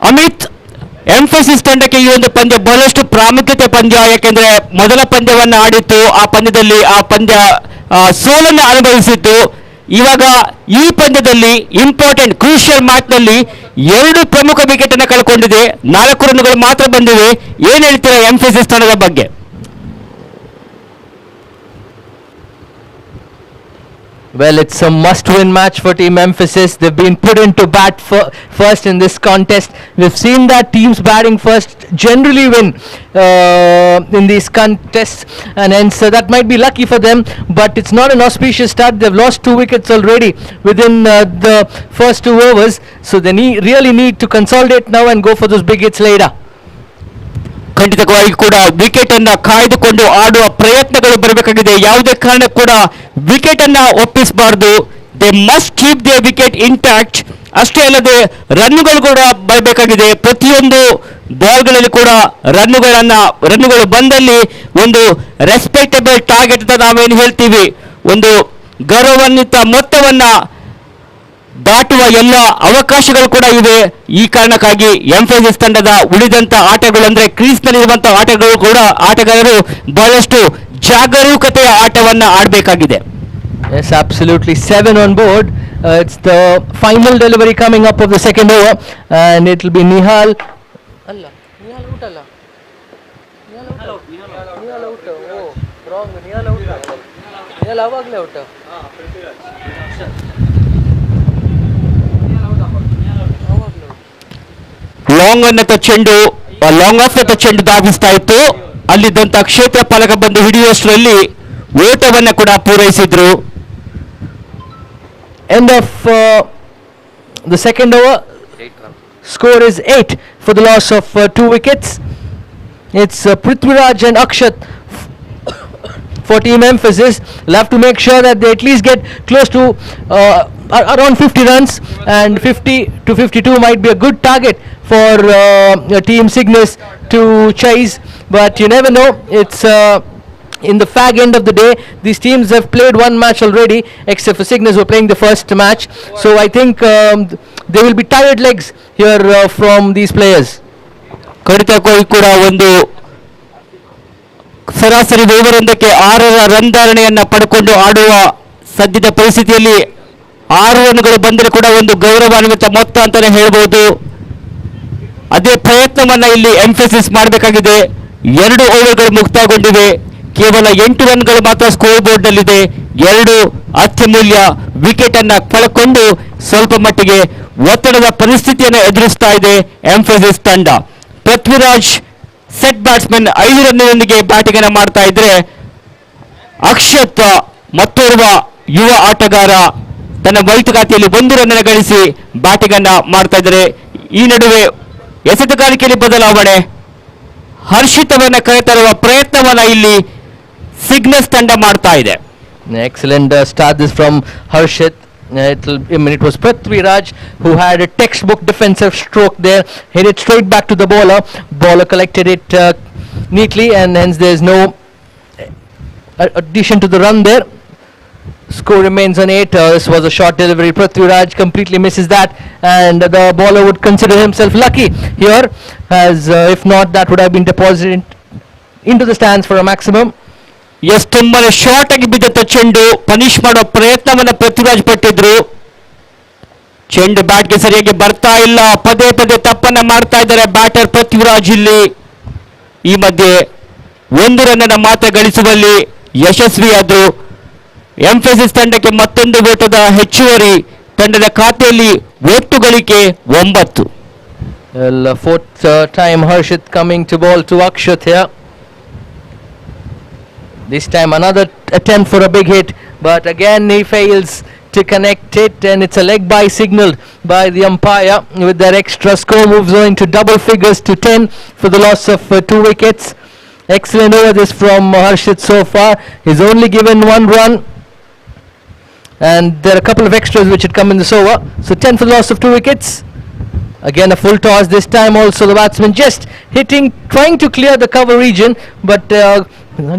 ಅಮಿತ್, ಎಂಫಸಿಸ್ ತಂಡಕ್ಕೆ ಈ ಒಂದು ಪಂದ್ಯ ಬಹಳಷ್ಟು ಪ್ರಾಮುಖ್ಯತೆ ಪಂದ್ಯ. ಯಾಕೆಂದ್ರೆ ಮೊದಲ ಪಂದ್ಯವನ್ನು ಆಡಿತ್ತು, ಆ ಪಂದ್ಯದಲ್ಲಿ ಆ ಪಂದ್ಯ ಸೋಲನ್ನು ಅನುಭವಿಸಿತ್ತು. ಇವಾಗ ಈ ಪಂದ್ಯದಲ್ಲಿ ಇಂಪಾರ್ಟೆಂಟ್ ಕ್ರೂಷಿಯಲ್ ಮ್ಯಾಚ್ನಲ್ಲಿ 2 ಪ್ರಮುಖ ವಿಕೆಟ್ ಅನ್ನು ಕಳ್ಕೊಂಡಿದೆ. 4 ರನ್ಗಳು ಮಾತ್ರ ಬಂದಿವೆ. ಏನ್ ಹೇಳ್ತೀರಾ ಎಂಫಸಿಸ್ ತಂಡದ ಬಗ್ಗೆ?
Well, it's a must-win match for Team Emphasis. They've been put into bat first in this contest. We've seen that teams batting first generally win in these contests, and hence that might be lucky for them, but it's not an auspicious start. They've lost 2 wickets already within the first 2 overs, so they really need to consolidate now and go for those big hits later.
ಖಂಡಿತವಾಗಿ ಕೂಡ wicket ಅನ್ನ ಕಾಯ್ದುಕೊಂಡು ಆಡುವ ಪ್ರಯತ್ನಗಳು ಬರಬೇಕಾಗಿದೆ. ಯಾವುದೇ ಕಾರಣಕ್ಕೂ ಕೂಡ ವಿಕೆಟ್ ಅನ್ನ ಒಪ್ಪಿಸಬಾರ್ದು. They must keep the wicket intact. ಅಷ್ಟೇ ಅಲ್ಲದೆ ರನ್ನುಗಳು ಕೂಡ ಬರಬೇಕಾಗಿದೆ. ಪ್ರತಿಯೊಂದು ಬಾಲ್ಗಳಲ್ಲಿ ಕೂಡ ರನ್ನುಗಳು ಬಂದಲ್ಲಿ ಒಂದು ರೆಸ್ಪೆಕ್ಟಬಲ್ ಟಾರ್ಗೆಟ್ ಅಂತ ನಾವೇನು ಹೇಳ್ತೀವಿ, ಒಂದು ಗೌರವಾನ್ವಿತ ಮೊತ್ತವನ್ನ ದಾಟುವ ಎಲ್ಲ ಅವಕಾಶಗಳು ಕೂಡ ಇವೆ. ಈ ಕಾರಣಕ್ಕಾಗಿ ಎಂಫಸಿಸ್ ತಂಡದ ಉಳಿದಂತ ಆಟಗಳು ಅಂದ್ರೆ ಕ್ರೀಸ್ನಲ್ಲಿರುವಂತಹ ಆಟಗಳು ಕೂಡ ಆಟಗಾರರು ಬಹಳಷ್ಟು ಜಾಗರೂಕತೆಯ ಆಟವನ್ನ ಆಡಬೇಕಾಗಿದೆ.
Yes, absolutely. 7 on board. It's the final delivery coming up of the second over, and it will be Nihal. ಅಲ್ಲ ಎಲ್ಲ ಅವಾಗಲೇ ಔಟ್.
ಲಾಂಗ್ ಅನ್ನತ ಚೆಂಡು ಲಾಂಗ್ ಆಫ್ ಅನ್ನತ ಚೆಂಡು ಧಾವಿಸ್ತಾ ಇತ್ತು. ಅಲ್ಲಿದ್ದಂತ ಕ್ಷೇತ್ರ ಪಾಲಕ ಬಂದು ಹಿಡಿಯುವಷ್ಟರಲ್ಲಿ ಓಟವನ್ನ ಕೂಡ ಪೂರೈಸಿದ್ರು.
End of the second over. Score is 8 for the loss of 2 wickets. It's Prithviraj and Akshat for Team Emphasis. They'll have to make sure that they at least get close to around 50 runs, and 50 to 52 might be a good target for Team Cygnus to chase, but you never know. It's in the fag end of the day, these teams have played one match already, except for Cygnus who are playing the first match. So I think there will be tired legs here from these players.
ಕಡಿತ ಕೊಹ್ಲಿ ಕೂಡ ಒಂದು ಸರಾಸರಿ over ಒಂದಕ್ಕೆ 6 run ಧಾರಣೆಯನ್ನ ಪಡ್ಕೊಂಡು ಆಡುವ ಸದ್ಯದ ಪರಿಸ್ಥಿತಿಯಲ್ಲಿ 6 ರನ್ಗಳು ಬಂದರೆ ಕೂಡ ಒಂದು ಗೌರವಾನ್ವಿತ ಮೊತ್ತ ಅಂತಾನೆ ಹೇಳ್ಬೋದು. ಅದೇ ಪ್ರಯತ್ನವನ್ನ ಇಲ್ಲಿ ಎಂಫಸಿಸ್ ಮಾಡಬೇಕಾಗಿದೆ. 2 ಓವರ್ಗಳು ಮುಕ್ತಾಯಗೊಂಡಿವೆ. ಕೇವಲ 8 ರನ್ಗಳು ಮಾತ್ರ ಸ್ಕೋರ್ ಬೋರ್ಡ್ ನಲ್ಲಿದೆ. 2 ಅತ್ಯಮೂಲ್ಯ ವಿಕೆಟ್ ಅನ್ನ ಕಳ್ಕೊಂಡು ಸ್ವಲ್ಪ ಮಟ್ಟಿಗೆ ಒತ್ತಡದ ಪರಿಸ್ಥಿತಿಯನ್ನು ಎದುರಿಸ್ತಾ ಇದೆ ಎಂಫಸಿಸ್ ತಂಡ. ಪೃಥ್ವಿರಾಜ್ ಸೆಟ್ ಬ್ಯಾಟ್ಸ್ಮನ್ 5 ರನ್ನೊಂದಿಗೆ ಬ್ಯಾಟಿಂಗ್ ಅನ್ನು ಮಾಡ್ತಾ ಇದ್ರೆ, ಅಕ್ಷತ್ ಮತ್ತೋರ್ವ ಯುವ ಆಟಗಾರ ತನ್ನ ವೈಯಕ್ತಿಕತೆಯಲ್ಲಿ 1 ರನ್ ಗಳಿಸಿ ಬ್ಯಾಟಿಂಗ್ ಅನ್ನ ಮಾಡ್ತಾ ಇದ್ದಾರೆ. ಈ ನಡುವೆ ಎಸೆತಗಾರಿಕೆಯಲ್ಲಿ ಬದಲಾವಣೆ, ಹರ್ಷಿತವನ್ನ ಕರೆತರುವ ಪ್ರಯತ್ನವನ್ನ ಇಲ್ಲಿ ಸಿಗ್ನಸ್ ತಂಡ ಮಾಡ್ತಾ ಇದೆ.
Excellent start this from Harshit. It was Prithviraj who had a textbook defensive stroke there, hit it straight back to the bowler. Bowler collected it neatly, and hence there is no addition to the run there. Score remains on 8. This was a short delivery. Prithviraj completely misses that, and the bowler would consider himself lucky here, as if not, that would have been deposited into the stands for a maximum.
Yes, ತುಂಬಾನೇ short ಆಗಿ ಬಿದ್ದ ಚೆಂಡು punish ಮಾಡೋ ಪ್ರಯತ್ನವನ್ನ ಪೃಥ್ವಿರಾಜ್ ಪಟ್ಟಿದ್ರು. ಚೆಂಡು ಬ್ಯಾಟ್ಗೆ ಸರಿಯಾಗಿ ಬರ್ತಾ ಇಲ್ಲ. ಪದೇ ಪದೇ ತಪ್ಪನ್ನ ಮಾಡ್ತಾ ಇದ್ದಾರೆ ಬ್ಯಾಟರ್ ಪೃಥ್ವಿರಾಜ್. ಇಲ್ಲಿ ಈ ಮಧ್ಯೆ 1 ರನ್ ಮಾತ್ರ ಗಳಿಸುವಲ್ಲಿ ಯಶಸ್ವಿಯಾದ್ರು. ಎಂಫಸಿಸ್ ತಂಡಕ್ಕೆ ಮತ್ತೊಂದು ಓಟದ ಹೆಚ್ಚುವರಿ. ತಂಡದ ಖಾತೆಯಲ್ಲಿ ಒಟ್ಟು ಗಳಿಕೆ 9.
Well, fourth time Harshit coming to bowl to Akshat here. This time another attempt for a big hit, but again he fails to connect it, and it's a leg by signaled by the umpire. With that extra, score moves on to double figures to 10 for the loss of 2 wickets. Excellent over this from Harshit so far. He's only given 1 run, and there are a couple of extras which had come in this over. So 10 for the loss of 2 wickets. Again a full toss this time also. The batsman just hitting, trying to clear the cover region, but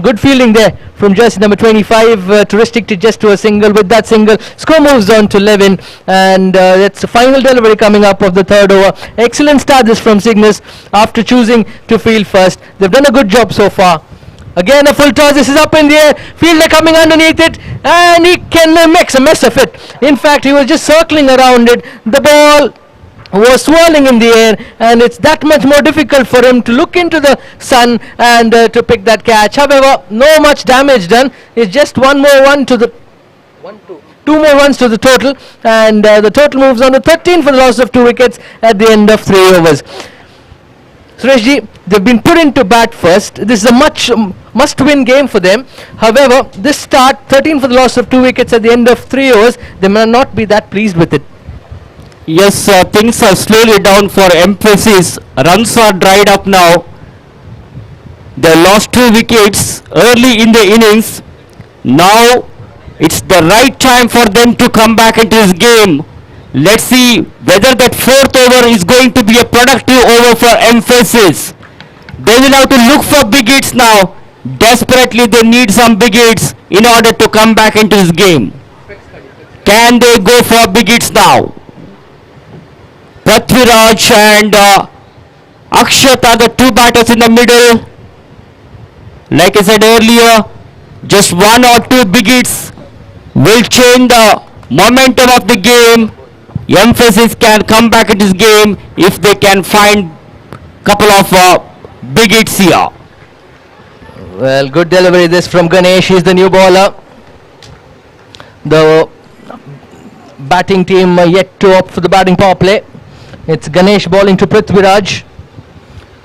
good fielding there from jersey number 25 to restrict it just to a single. With that single, score moves on to 11, and that's the final delivery coming up of the third over. Excellent start this from Cygnus after choosing to field first. They've done a good job so far. Again a full toss. This is up in the air. Fielder coming underneath it, and he can makes a mess of it. In fact, he was just circling around it. The ball was swirling in the air, and it's that much more difficult for him to look into the sun and to pick that catch. However, no much damage done. It's just two more runs to the total, and the total moves on to 13 for the loss of 2 wickets at the end of 3 overs. Sureshji, they've been put into bat first. This is a must-win game for them. However, this start, 13 for the loss of 2 wickets at the end of 3 overs, they may not be that pleased with it.
Yes, things are slowly down for Emphasis. Runs are dried up now. They lost 2 wickets early in the innings. Now it's the right time for them to come back into this game. Let's see whether that 4th over is going to be a productive over for Emphasis. They will have to look for big hits now. Desperately they need some big hits in order to come back into this game. Can they go for big hits now? Prithviraj and Akshat are the 2 batters in the middle. Like I said earlier, just 1 or 2 big hits will change the momentum of the game. Emphasis can come back in this game if they can find couple of big hits here.
Well, good delivery this from Ganesh. He's the new bowler. the batting team yet to opt for the batting power play. It's Ganesh bowling to Prithviraj,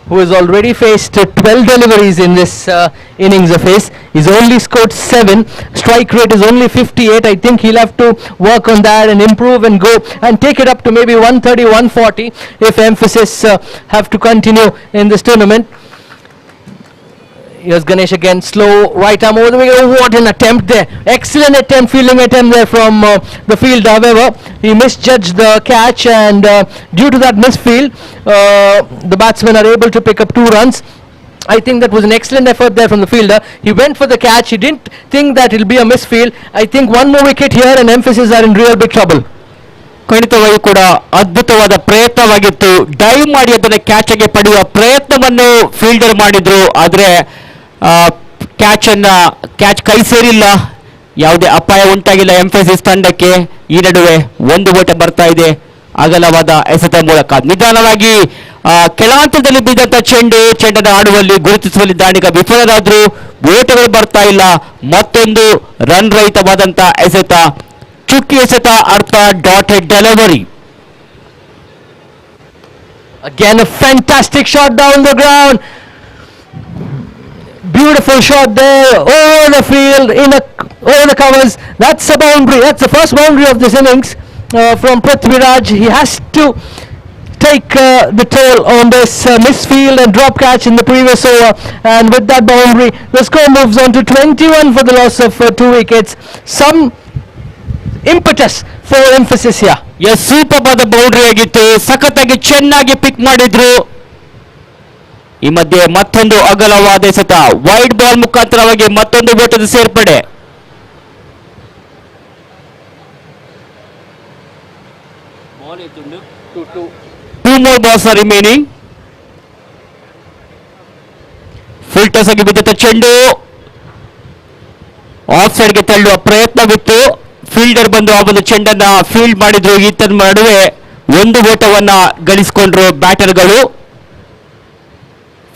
who has already faced 12 deliveries in this innings of his. He's only scored 7. Strike rate is only 58. I think he'll have to work on that and improve and go and take it up to maybe 130, 140 if Emphasis have to continue in this tournament. Here's Ganesh again, slow right arm over the wicket. Oh, what an attempt there. Excellent attempt, fielding attempt there from the fielder. However, he misjudged the catch, and due to that misfield, the batsmen are able to pick up 2 runs. I think that was an excellent effort there from the fielder. He went for the catch. He didn't think that it'll be a misfield. I think one more wicket here and Emphasis are in real big trouble.
ಖಂಡಿತವಾಗಿ ಕೂಡ ಅದ್ಭುತವಾದ ಪ್ರಯತ್ನವಾಗಿತ್ತು. Dive ಮಾಡಿ ಅದನ್ನು catch ಆಗಿ ಪಡೆಯುವ ಪ್ರಯತ್ನವನ್ನು fielder ಮಾಡಿದ್ರು, ಆದರೆ ಕ್ಯಾಚ್ ಕೈ ಸೇರಿಲ್ಲ. ಯಾವುದೇ ಅಪಾಯ ಉಂಟಾಗಿಲ್ಲ ಎಂಫಸಿಸ್ ತಂಡಕ್ಕೆ. ಈ ನಡುವೆ ಒಂದು ಓಟ ಬರ್ತಾ ಇದೆ ಅಗಲವಾದ ಎಸೆತ ಮೂಲಕ. ನಿಧಾನವಾಗಿ ಕೆಳಾಂತರದಲ್ಲಿ ಬಿದ್ದಂತ ಚೆಂಡನ್ನು ಆಡುವಲ್ಲಿ ಗುರುತಿಸುವಲ್ಲಿ ದಾಂಡಿಗ ವಿಫಲರಾದ್ರು. ಓಟಗಳು ಬರ್ತಾ ಇಲ್ಲ. ಮತ್ತೊಂದು ರನ್ ರಹಿತವಾದಂತ ಎಸೆತ, ಚುಕ್ಕಿ ಎಸೆತ, ಅರ್ಥ dotted delivery.
Again a fantastic shot down the ground. Beautiful shot there over the field, over the covers. That's a boundary. That's the first boundary of this innings from Prithviraj. He has to take the toll on this misfield and drop catch in the previous over, and with that boundary the score moves on to 21 for the loss of 2 wickets. Some impetus for Emphasis here.
Yes, super ಆದ boundary ಆಗಿತ್ತು. ಸಖತ್ತಾಗಿ ಚೆನ್ನಾಗಿ ಪಿಕ್ ಮಾಡಿದ್ರು. ಈ ಮಧ್ಯೆ ಮತ್ತೊಂದು ಅಗಲವಾದ ಎಸೆತ, ವೈಡ್ ಬಾಲ್ ಮುಖಾಂತರವಾಗಿ ಮತ್ತೊಂದು ಓಟದ ಸೇರ್ಪಡೆ. Two more balls are remaining. Filters ಆಗಿ ಬಿದ್ದಂತ ಚೆಂಡು ಆಫ್ ಸೈಡ್ಗೆ ತಳ್ಳುವ ಪ್ರಯತ್ನವಿತ್ತು. ಫೀಲ್ಡರ್ ಬಂದು ಆ ಒಂದು ಚೆಂಡನ್ನ ಫೀಲ್ಡ್ ಮಾಡಿದ್ರು. ಈತನ ನಡುವೆ ಒಂದು ಓಟವನ್ನ ಗಳಿಸಿಕೊಂಡ್ರು ಬ್ಯಾಟರ್ಗಳು.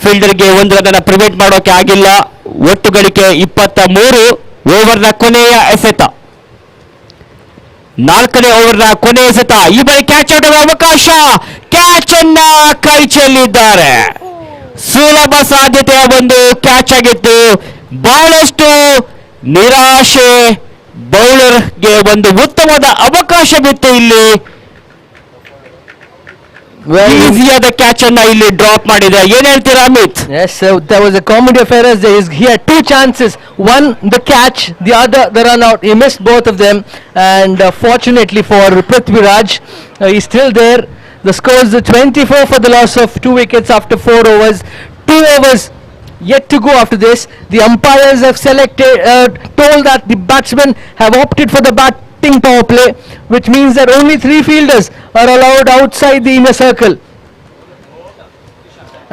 ಫೀಲ್ಡರ್ಗೆ ಒಂದು ರನ್ ಪ್ರಿವೆಂಟ್ ಮಾಡೋಕೆ ಆಗಿಲ್ಲ. ಒಟ್ಟು ಗಳಿಕೆ 23. ಓವರ್ನ ಕೊನೆಯ ಎಸೆತ, 4ನೇ ಓವರ್ನ ಕೊನೆಯ ಎಸೆತ. ಈ ಬಾರಿ ಕ್ಯಾಚ್ ಆಡುವ ಅವಕಾಶ. ಕ್ಯಾಚ್ ಅನ್ನ ಕೈ ಚೆಲ್ಲಿದ್ದಾರೆ. ಸುಲಭ ಸಾಧ್ಯತೆಯ ಒಂದು ಕ್ಯಾಚ್ ಆಗಿತ್ತು. ಬಹಳಷ್ಟು ನಿರಾಶೆ. ಬೌಲರ್ಗೆ ಒಂದು ಉತ್ತಮವಾದ ಅವಕಾಶವಿತ್ತು ಇಲ್ಲಿ. ಈಸಿಯಾದ ಕ್ಯಾಚ್ ಅನ್ನ ಇಲ್ಲಿ ಡ್ರಾಪ್ ಮಾಡಿದೆ. ಏನ್ ಹೇಳ್ತೀರಾ Amit?
Yes, there was a comedy of errors. He had 2 chances. One the catch, the other the run out. He missed both of them, and fortunately for Prithviraj, he's still there. The score is 24 for the loss of 2 wickets after 4 overs. 2 overs yet to go after this. The umpires have told that the batsmen have opted for the batting power play, which means that only 3 fielders are allowed outside the inner circle.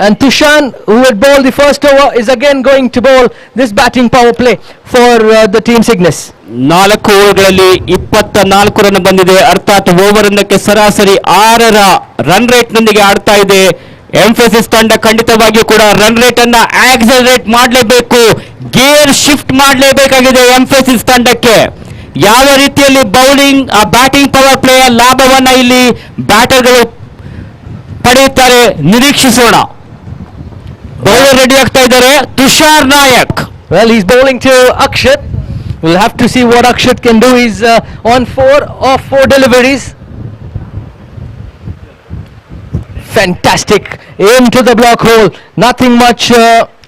And Tushan, who had bowled the first over, is again going to bowl this batting power play for the team Cygnus.
4 ಓವರ್ಗಳಲ್ಲಿ 24 run ಬಂದಿದೆ. ಅರ್ಥಾತ್ over ಒಂದಕ್ಕೆ ಸರಾಸರಿ 6ರ run rate ನೊಂದಿಗೆ ಆಡ್ತಾ ಇದೆ. Emphasis ತಂಡ ಖಂಡಿತವಾಗಿಯೂ ಕೂಡ ರನ್ ರೇಟ್ ಅನ್ನ ಆಕ್ಸಲರೇಟ್ ಮಾಡಲೇಬೇಕು, ಗೇರ್ ಶಿಫ್ಟ್ ಮಾಡಲೇಬೇಕಾಗಿದೆ ಎಂಫಸಿಸ್ ತಂಡಕ್ಕೆ. ಯಾವ ರೀತಿಯಲ್ಲಿ ಬೌಲಿಂಗ್ ಬ್ಯಾಟಿಂಗ್ ಪವರ್ ಪ್ಲೇಯ ಲಾಭವನ್ನ ಇಲ್ಲಿ ಬ್ಯಾಟರ್ಗಳು ಪಡೆಯುತ್ತಾರೆ ನಿರೀಕ್ಷಿಸೋಣ. ಬೌಲರ್ ರೆಡಿ ಆಗ್ತಾ ಇದ್ದಾರೆ. Tushar Nayak.
Well, he's bowling to Akshat. We'll have to see what Akshat can do. He's on 4 of 4 deliveries. Fantastic into the block hole. Nothing much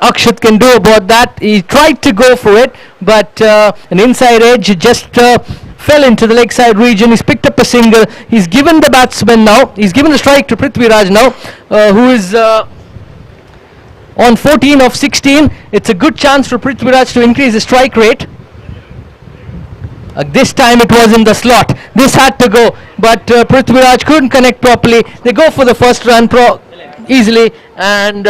Akshat can do about that. He tried to go for it, but an inside edge just fell into the leg side region. He's picked up a single. He's given the batsman now. He's given the strike to Prithviraj now, who is on 14 of 16. It's a good chance for Prithviraj to increase the strike rate. This time it was in the slot. This had to go, but Prithviraj couldn't connect properly. They go for the first run easily, and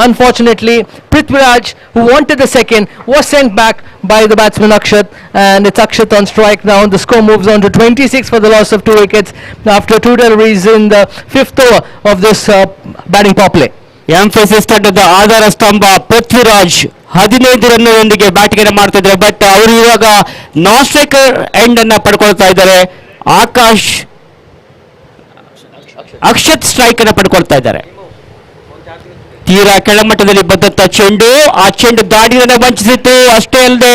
unfortunately Prithviraj, who wanted the second, was sent back by the batsman Akshat, and it's Akshat on strike now. The score moves on to 26 for the loss of 2 wickets after 2 deliveries in the 5th over of this batting power play.
Emphasis ತಂಡದ ಆಧಾರ ಸ್ತಂಭ Prithviraj 15 ರನ್ನೊಂದಿಗೆ batting ಮಾಡ್ತಾ ಇದ್ದಾರೆ. But ಅವರು ಇವಾಗ ನಾನ್ striker end ಅನ್ನ ಪಡ್ಕೊಳ್ತಾ ಇದ್ದಾರೆ. Akash Akshat strike ಅನ್ನ ಪಡ್ಕೊಳ್ತಾ ಇದ್ದಾರೆ. ತೀರಾ ಕೆಳಮಟ್ಟದಲ್ಲಿ ಬಂದಂತ ಚೆಂಡು, ಆ ಚೆಂಡು ದಾಡಿಯನ್ನು ವಂಚಿಸಿತ್ತು. ಅಷ್ಟೇ ಅಲ್ಲದೆ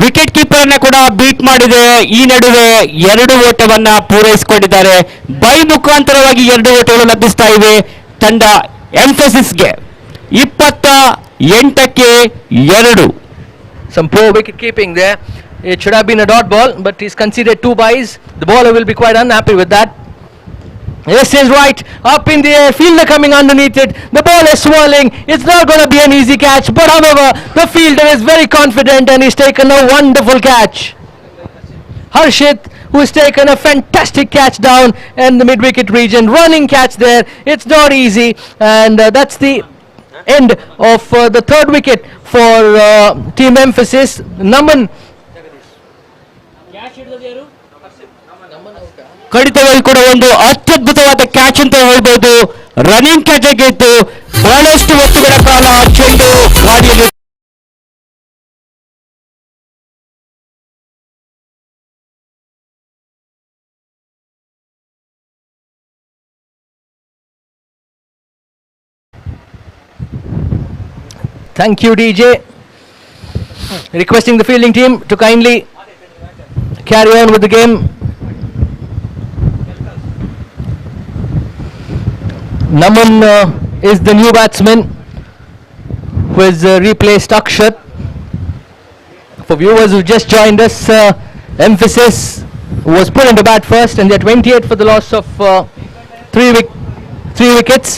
ವಿಕೆಟ್ ಕೀಪರ್ ಅನ್ನ ಕೂಡ ಬೀಟ್ ಮಾಡಿದೆ. ಈ ನಡುವೆ 2 ಓಟವನ್ನ ಪೂರೈಸಿಕೊಂಡಿದ್ದಾರೆ. ಬೈ ಮುಖಾಂತರವಾಗಿ 2 ಓಟಗಳು ಲಭಿಸ್ತಾ ಇವೆ ತಂಡ ಎಂಫಸಿಸ್ಗೆ. 28ಕ್ಕೆ 2.
Some poor wicket keeping there. It should have been a dot ball, but he's conceded 2 byes. The bowler will be quite unhappy with that. This is right, up in the air, fielder coming underneath it, the ball is swirling, it's not going to be an easy catch, but however, the fielder is very confident and he's taken a wonderful catch. Harshit, who has taken a fantastic catch down in the mid-wicket region, running catch there, it's not easy, and that's the end of the 3rd wicket for Team Emphasis. Naman
ಖಂಡಿತವಾಗಿ ಕೂಡ ಒಂದು ಅತ್ಯದ್ಭುತವಾದ catch ಅಂತ ಹೇಳ್ಬೋದು. Running catch ಆಗಿತ್ತು. ಬಹಳಷ್ಟು ಹೊತ್ತುಗಳ ಕಾಲ ಚೆಂಡು ಗಾಡಿಯಲ್ಲಿ
Thank you, DJ. Requesting the fielding team to kindly carry on with the game. Naman is the new batsman who has replaced Akshat. For viewers who just joined us, Emphasis was put into bat first and they're 28 for the loss of 3 wickets.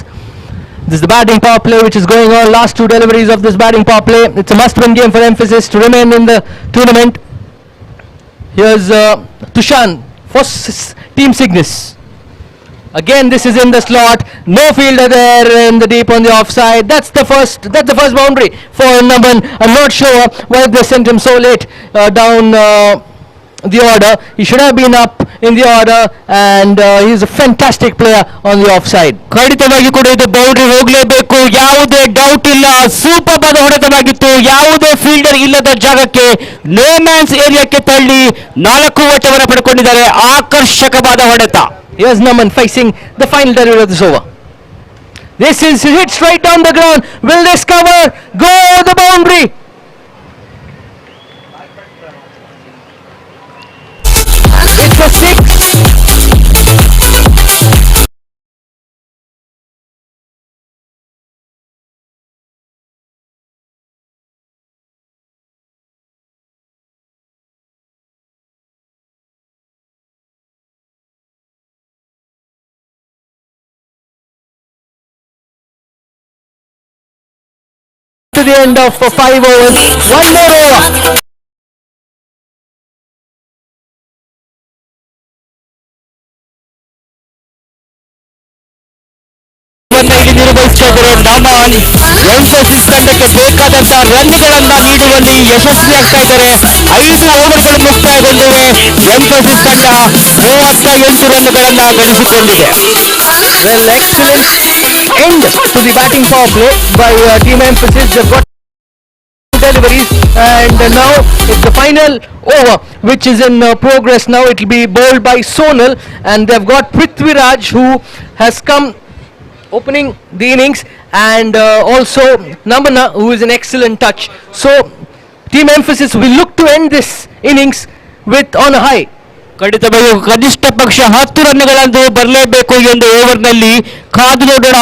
This is the batting power play which is going on. Last 2 deliveries of this batting power play. It's a must-win game for Emphasis to remain in the tournament. Here's Tushan for Team Cygnus. Again, this is in the slot. No fielder there in the deep on the offside. That's the first boundary for Naman. I'm not sure why they sent him so late down the order. He should have been up in the order, and he's a fantastic player on the offside.
ಖಂಡಿತವಾಗಿ ಕೂಡ ಇದು boundary ಹೋಗಲೇಬೇಕು, ಯಾವುದೇ doubt ಇಲ್ಲ. Super ಆದ ಹೊಡೆತವಾಗಿತ್ತು. ಯಾವುದೇ fielder ಇಲ್ಲದ ಜಾಗಕ್ಕೆ ನೋ ಮ್ಯಾನ್ಸ್ ಏರಿಯಾಕ್ಕೆ ತಳ್ಳಿ 4 ಓಟವನ್ನು ಪಡ್ಕೊಂಡಿದ್ದಾರೆ. ಆಕರ್ಷಕವಾದ ಹೊಡೆತ.
Here's Naman facing the final delivery of this over. This is hit straight down the ground. Will this cover? Go the boundary. It's a 6. To the end of 5 overs. 1 more over.
ನಿರ್ವಹಿಸ್ತಾ ಇದ್ದಾರೆ Naman. Emphasis ತಂಡಕ್ಕೆ ಬೇಕಾದಂತಹ ರನ್ಗಳನ್ನ ನೀಡುವಲ್ಲಿ ಯಶಸ್ವಿಯಾಗ್ತಾ ಇದ್ದಾರೆ. 5 ಓವರ್ಗಳು ಮುಕ್ತಾಯಗೊಂಡಿವೆ. Emphasis ತಂಡ 38 ರನ್ಗಳನ್ನ ಗಳಿಸಿಕೊಂಡಿದೆ.
Well, excellent end to the batting power play by Team Emphasis. They've got deliveries, and now it's the final over which is in progress now. It will be bowled by Sonal, and they've got Prithviraj who has come opening the innings, and also Namana who is an excellent touch. So Team Emphasis will look to end this innings with on a high.
ಖಂಡಿತವಾಗಿ ಕನಿಷ್ಠ ಪಕ್ಷ 10 ರನ್ಗಳಂತೂ ಬರಲೇಬೇಕು ಎಂದು ಓವರ್ನಲ್ಲಿ ಕಾದು ನೋಡೋಣ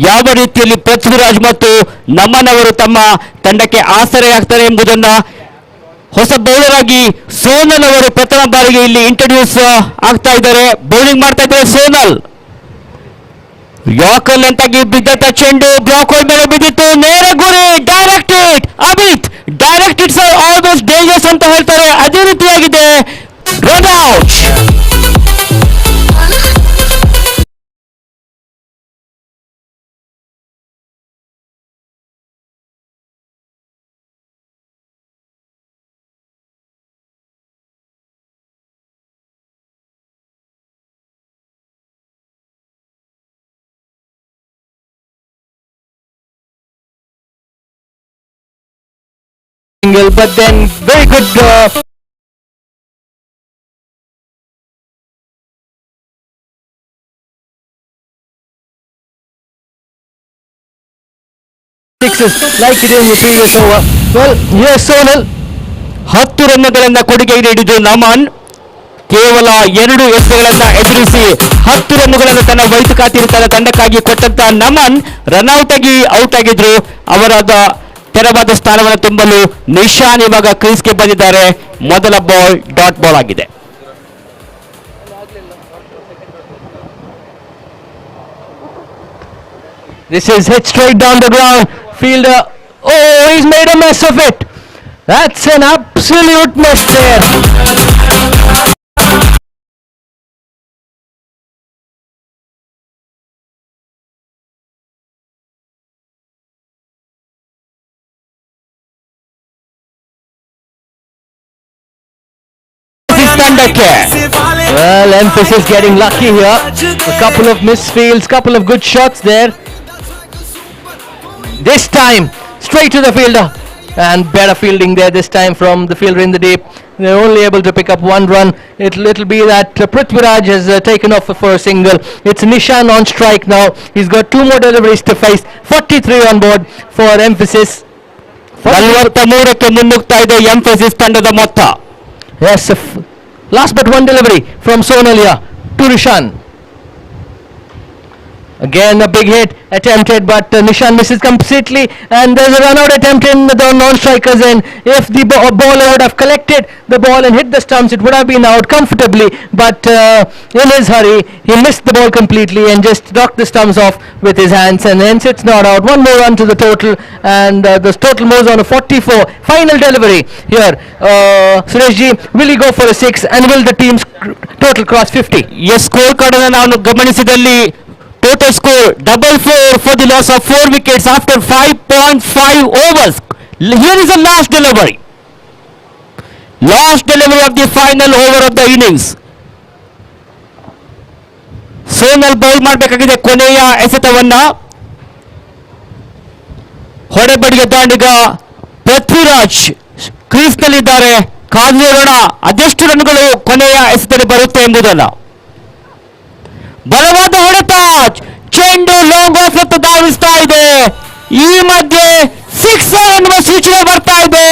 ಯಾವ ರೀತಿಯಲ್ಲಿ ಪೃಥ್ವಿರಾಜ್ ಮತ್ತು ನಮನ್ ಅವರು ತಮ್ಮ ತಂಡಕ್ಕೆ ಆಸರೆಯಾಗ್ತಾರೆ ಎಂಬುದನ್ನ. ಹೊಸ ಬೌಲರ್ ಆಗಿ ಸೋನಲ್ ಅವರು ಪ್ರಥಮ ಬಾರಿಗೆ ಇಲ್ಲಿ ಇಂಟ್ರೊಡ್ಯೂಸ್ ಆಗ್ತಾ ಇದ್ದಾರೆ. ಬೌಲಿಂಗ್ ಮಾಡ್ತಾ ಇದ್ದಾರೆ ಸೋನಲ್. ಯಾಕಲ್ ಅಂತಾಗಿ ಬಿದ್ದಂತ ಚೆಂಡು ಬ್ಲಾಕ್ ಹೋಲ್ ಮೇಲೆ ಬಿದ್ದಿತ್ತು. ನೇರ ಗುರಿ, direct hit. Amit direct hits are always dangerous ಅಂತ ಹೇಳ್ತಾರೆ. ಅದೇ ರೀತಿಯಾಗಿದೆ. Run out!
single, but then very good. Sixes like he did in the previous over. Well, yes, Sonal.
10 ರನ್ನುಗಳಿಂದ ಕೊಡುಗೆ ನೀಡಿದ್ದು ನಮನ್ ಕೇವಲ 2 ಎಸೆತಗಳನ್ನು ಎದುರಿಸಿ 10 ರನ್ನುಗಳನ್ನು ತನ್ನ ವೈಯಕ್ತಿಕ ತಂಡಕ್ಕಾಗಿ ಕೊಟ್ಟಂತ ನಮನ್ ರನ್ಔಟ್ ಆಗಿ ಔಟ್ ಆಗಿದ್ರು. ಅವರಾದ ತೆರವಾದ ಸ್ಥಾನವನ್ನು ತುಂಬಲು ನಿಶಾನ್ ಇವಾಗ ಕ್ರೀಸ್ಗೆ ಬಂದಿದ್ದಾರೆ. ಮೊದಲ ಬಾಲ್ ಡಾಟ್ ಬಾಲ್ ಆಗಿದೆ.
This is hit straight down the ground. Fielder, oh, he's made a mess of it. That's an absolute mess there. Well, Emphasis getting lucky here. A couple of misfields, couple of good shots there. This time, straight to the fielder. And better fielding there this time from the fielder in the deep. They're only able to pick up 1 run. It'll be that Prithviraj has taken off for a single. It's Nishan on strike now. He's got 2 more deliveries to face. 43 on board for Emphasis.
43ಕ್ಕೆ ಮುನ್ನುಗ್ತಾ ಇದೆ emphasis ತಂಡದ ಮೊತ್ತ.
Yes, last but one delivery from Sonalia to Nishan. Again a big hit attempted, but Nishan misses completely, and there's a run-out attempt in the non-strikers end. If the bowler would have collected the ball and hit the stumps, it would have been out comfortably, but in his hurry, he missed the ball completely and just knocked the stumps off with his hands, and hence it's not out. One more run to the total, and the total moves on a 44. Final delivery here. Sureshji, will he go for a 6, and will the team's total cross 50?
Yes, score card ಅನ್ನು ನಾವು ಗಮನಿಸಿದಲ್ಲಿ total score 4 for the loss of 4 wickets after 5.5 overs. Here is the last delivery of the final over of the innings. Sonal bowl ಮಾಡಬೇಕಾಗಿದೆ ಕೊನೆಯ ಎಸೆತವನ್ನ. ಹೊಡೆಬಡಿಗೆ ದಾಂಡಿಗ ಪೃಥ್ವಿರಾಜ್ ಕ್ರೀಸ್ನಲ್ಲಿದ್ದಾರೆ. ಕಾದು ನೋಡೋಣ ಅದೆಷ್ಟು ರನ್ಗಳು ಕೊನೆಯ ಎಸೆತದಲ್ಲಿ ಬರುತ್ತೆ ಎಂಬುದಲ್ಲ. ಬಲವಾದ ಹೊಡೆತ, ಚೆಂಡು ಲಾಂಗ್ ಆಫ್ ಹತ್ತು ಧಾವಿಸ್ತಾ ಇದೆ. ಈ ಮಧ್ಯೆ 6 ಎನ್ನುವ ಸೂಚನೆ ಬರ್ತಾ ಇದೆ.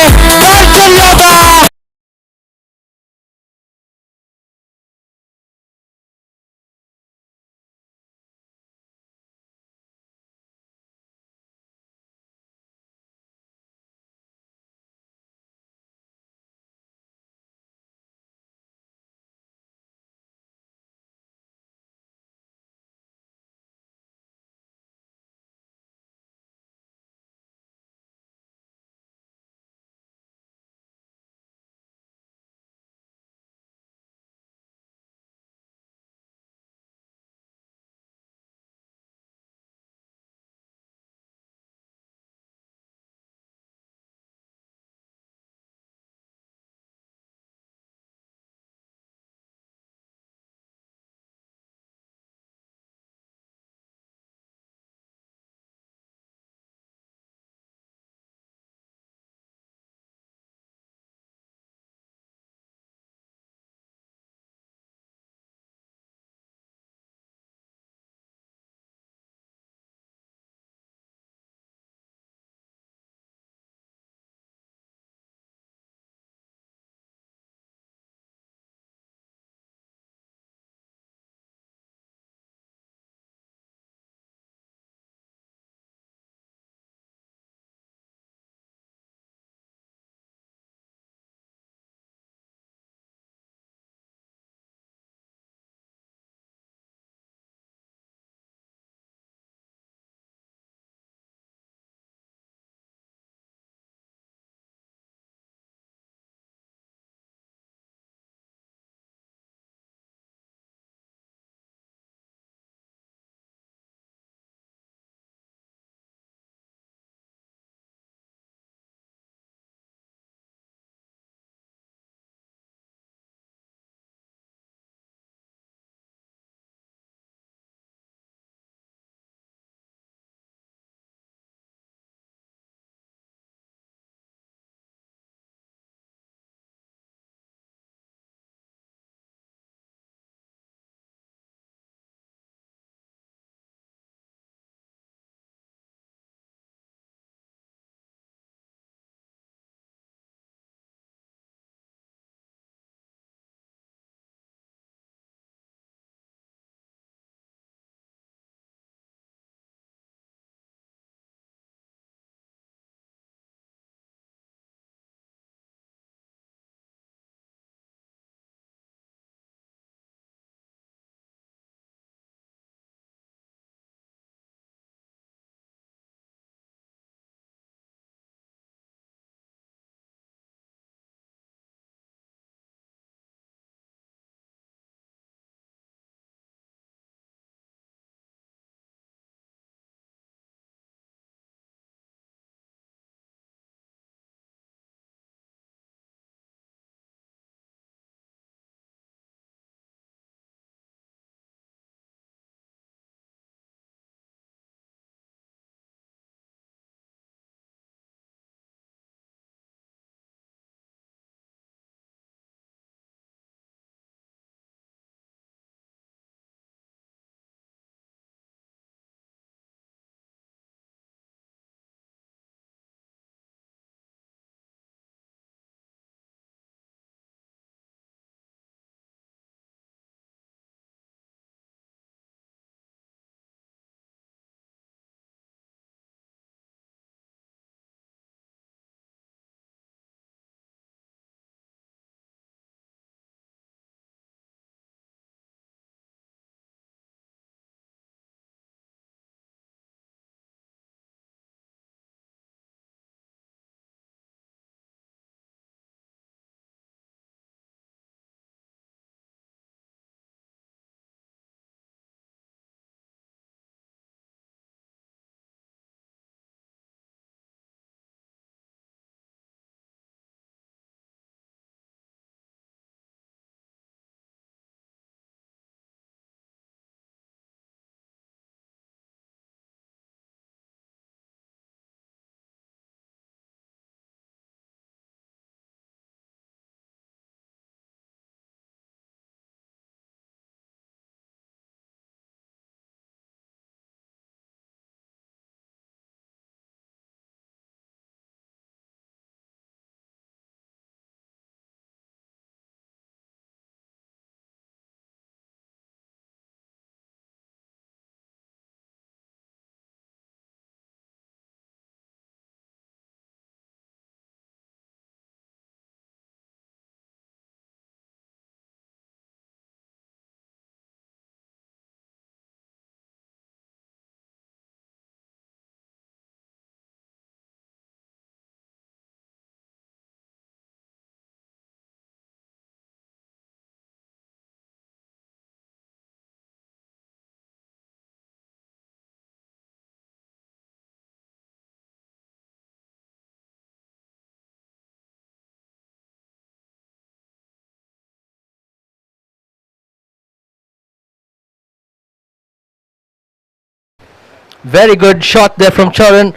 Very good shot there from Charan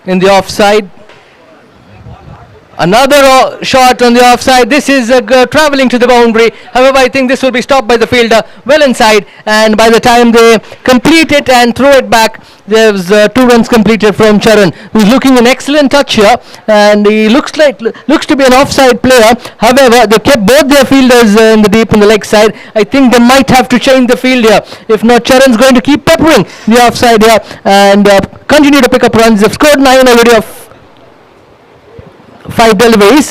in the offside. Another shot on the offside. This is traveling to the boundary. However, I think this will be stopped by the fielder well inside. And by the time they complete it and throw it back, there's 2 runs completed from Charan, who's looking an excellent touch here. And he looks to be an offside player. However, they kept both their fielders in the deep on the leg side. I think they might have to change the field here. If not, Charan's going to keep peppering the offside here and continue to pick up runs. They've scored 9 already of 5 deliveries.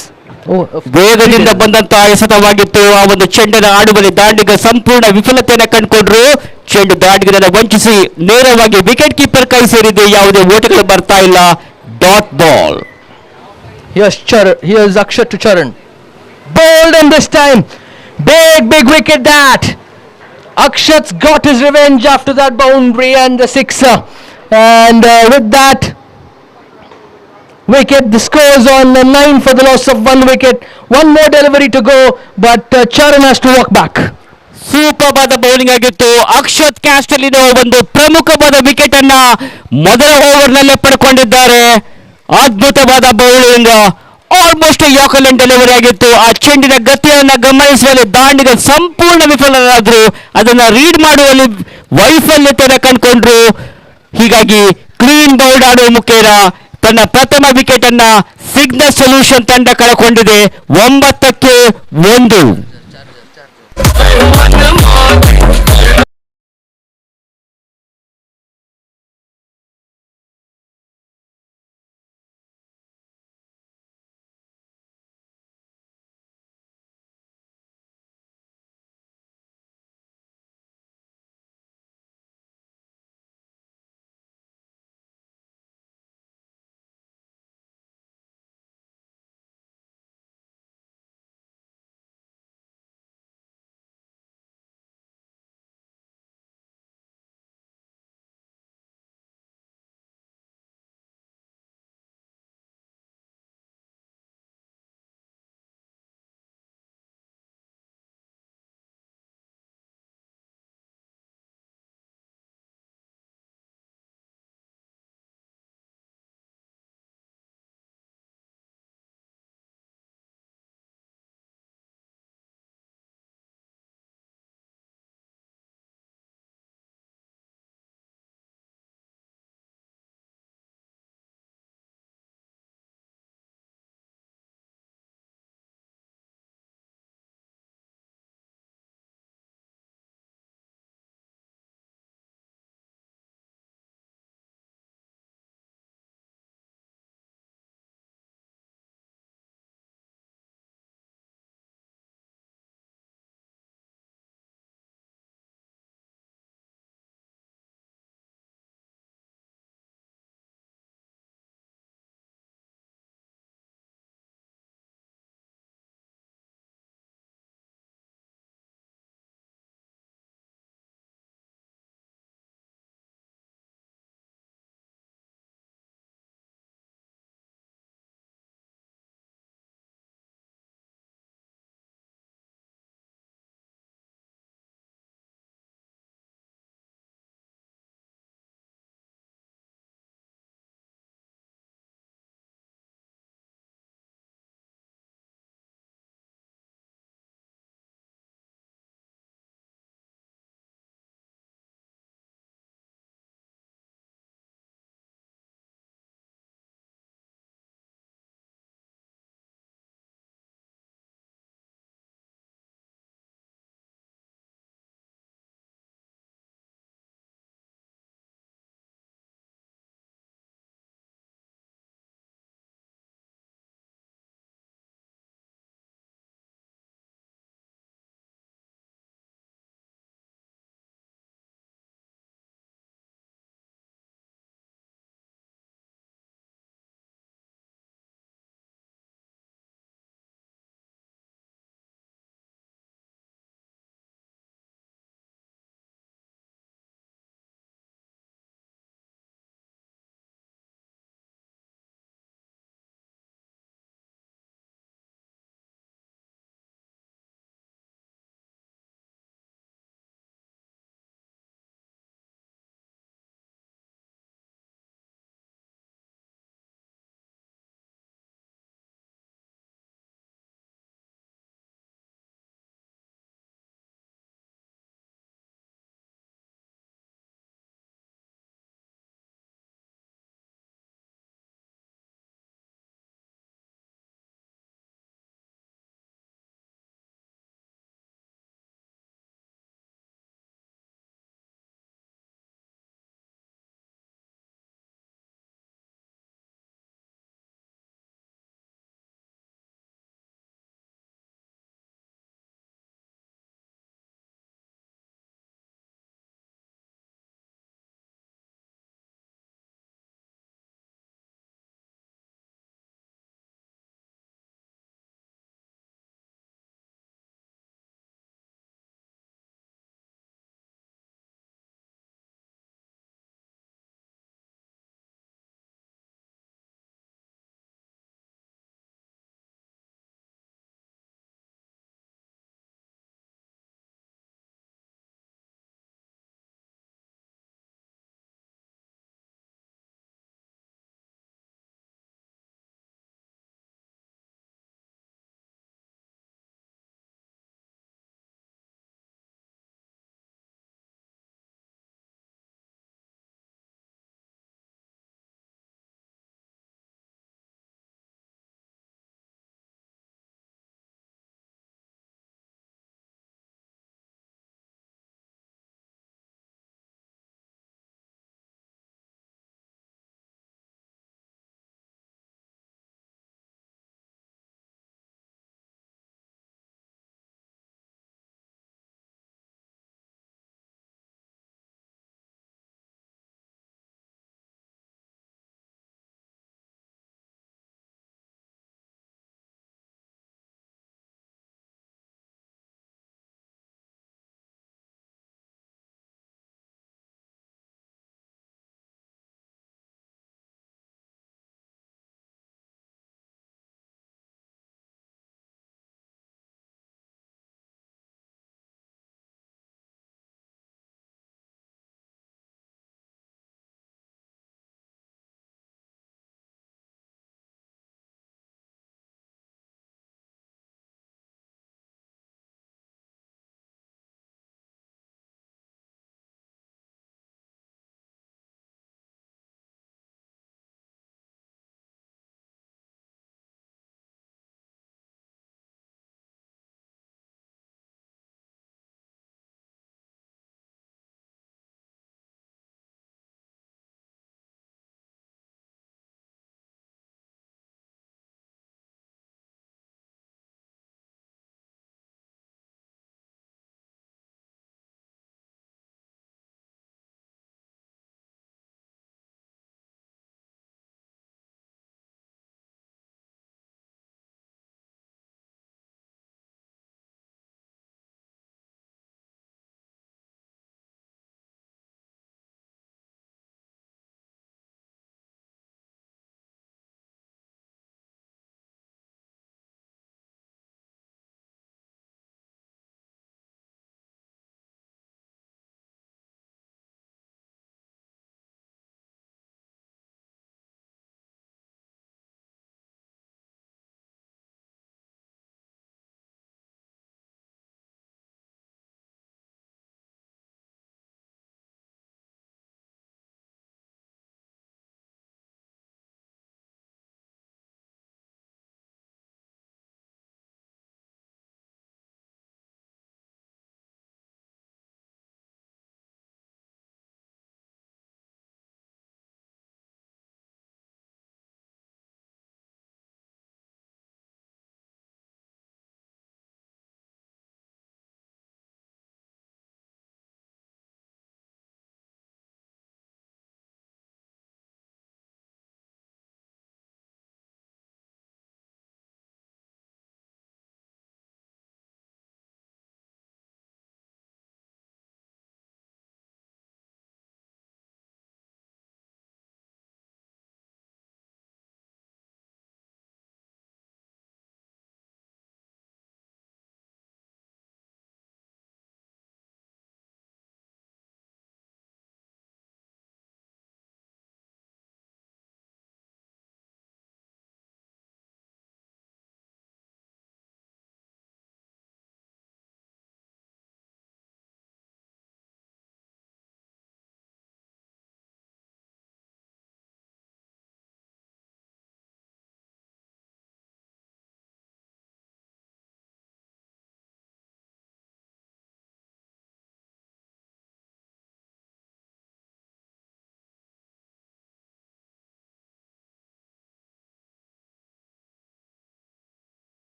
ವೇಗದಿಂದ ಬಂದಂತಹ ಎಸೆತವಾಗಿತ್ತು. ಆ ಒಂದು ಚೆಂಡನ ಆಡುವಲ್ಲಿ ದಾಂಡಿಗ ಸಂಪೂರ್ಣ ವಿಫಲತೆಯನ್ನು ಕಂಡುಕೊಂಡ್ರು. ಚೆಂಡು ದಾಂಡಿಗರನ್ನು ವಂಚಿಸಿ ನೇರವಾಗಿ wicket keeper ಕೈ ಸೇರಿದೆ. ಯಾವುದೇ ಓಟಗಳು ಬರ್ತಾ ಇಲ್ಲ. Dot ball.
Here's Akshat to Charan. Bowled in this time. Big wicket that. Akshat's got his revenge after that boundary and the sixer. And with that wicket, the scores on 9 for the loss of 1 wicket. 1 more delivery to go, but Charan has to walk back.
Super ಆದ bowling ಆಗಿತ್ತು. Akshat caste ಅಲ್ಲಿನ ಒಂದು ಪ್ರಮುಖವಾದ wicket ಅನ್ನ ಮೊದಲ over ನಲ್ಲೇ ಪಡ್ಕೊಂಡಿದ್ದಾರೆ. ಅದ್ಭುತವಾದ bowling, almost ಯಾಕಲೆಂಡ್ delivery ಆಗಿತ್ತು. ಆ ಚೆಂಡಿನ ಗತಿಯನ್ನು ಗಮನಿಸುವಲ್ಲಿ ದಾಂಡಿಗ ಸಂಪೂರ್ಣ ವಿಫಲರಾದ್ರು. ಅದನ್ನ ರೀಡ್ ಮಾಡುವಲ್ಲಿ ವೈಫಲ್ಯತೆಯನ್ನು ಕಂಡುಕೊಂಡ್ರು. ಹೀಗಾಗಿ ಕ್ಲೀನ್ ಬೌಲ್ಡ್ ಆಡುವ ಮುಖೇನ ತನ್ನ ಪ್ರಥಮ ವಿಕೆಟ್ ಅನ್ನ ಸಿಗ್ನಲ್ ಸೊಲ್ಯೂಷನ್ ತಂಡ ಕಳಕೊಂಡಿದೆ. 9ಕ್ಕೆ 1.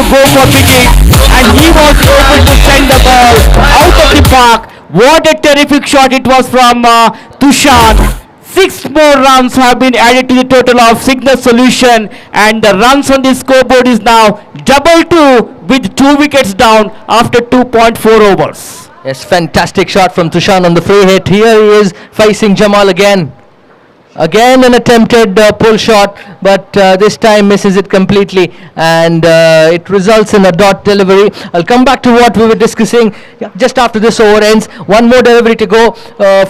to go for pitching, and he was able to send the ball out of the park. What a terrific shot it was from Tushan. 6 more runs have been added to the total of Cygnus Solution, and the runs on the scoreboard is now double 2 with 2 wickets down after 2.4 overs.
Yes, fantastic shot from Tushan on the free hit. Here he is facing Jamal again. Again an attempted pull shot, but this time misses it completely, and it results in a dot delivery. I'll come back to what we were discussing just after this over ends. One more delivery to go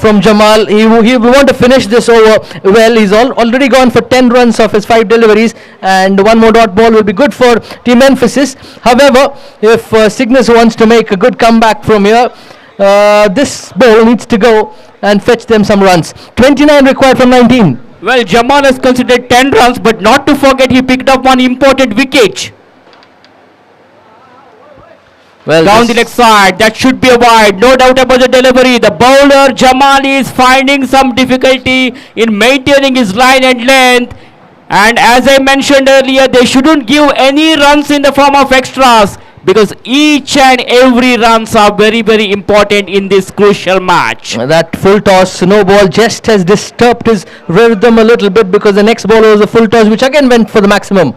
from Jamal. He want to finish this over well. He's already gone for 10 runs of his 5 deliveries, and one more dot ball will be good for Team Emphasis. However, if Cygnus wants to make a good comeback from here, this ball needs to go and fetch them some runs. 29 required from 19.
Well, Jamal has considered 10 runs, but not to forget he picked up one important wicket.
Well,
down the next side, that should be a wide, no doubt about the delivery. The bowler Jamal is finding some difficulty in maintaining his line and length, and as I mentioned earlier, they shouldn't give any runs in the form of extras, because each and every runs are very, very important in this crucial match.
That full toss, no ball, just has disturbed his rhythm a little bit, because the next ball was a full toss, which again went for the maximum.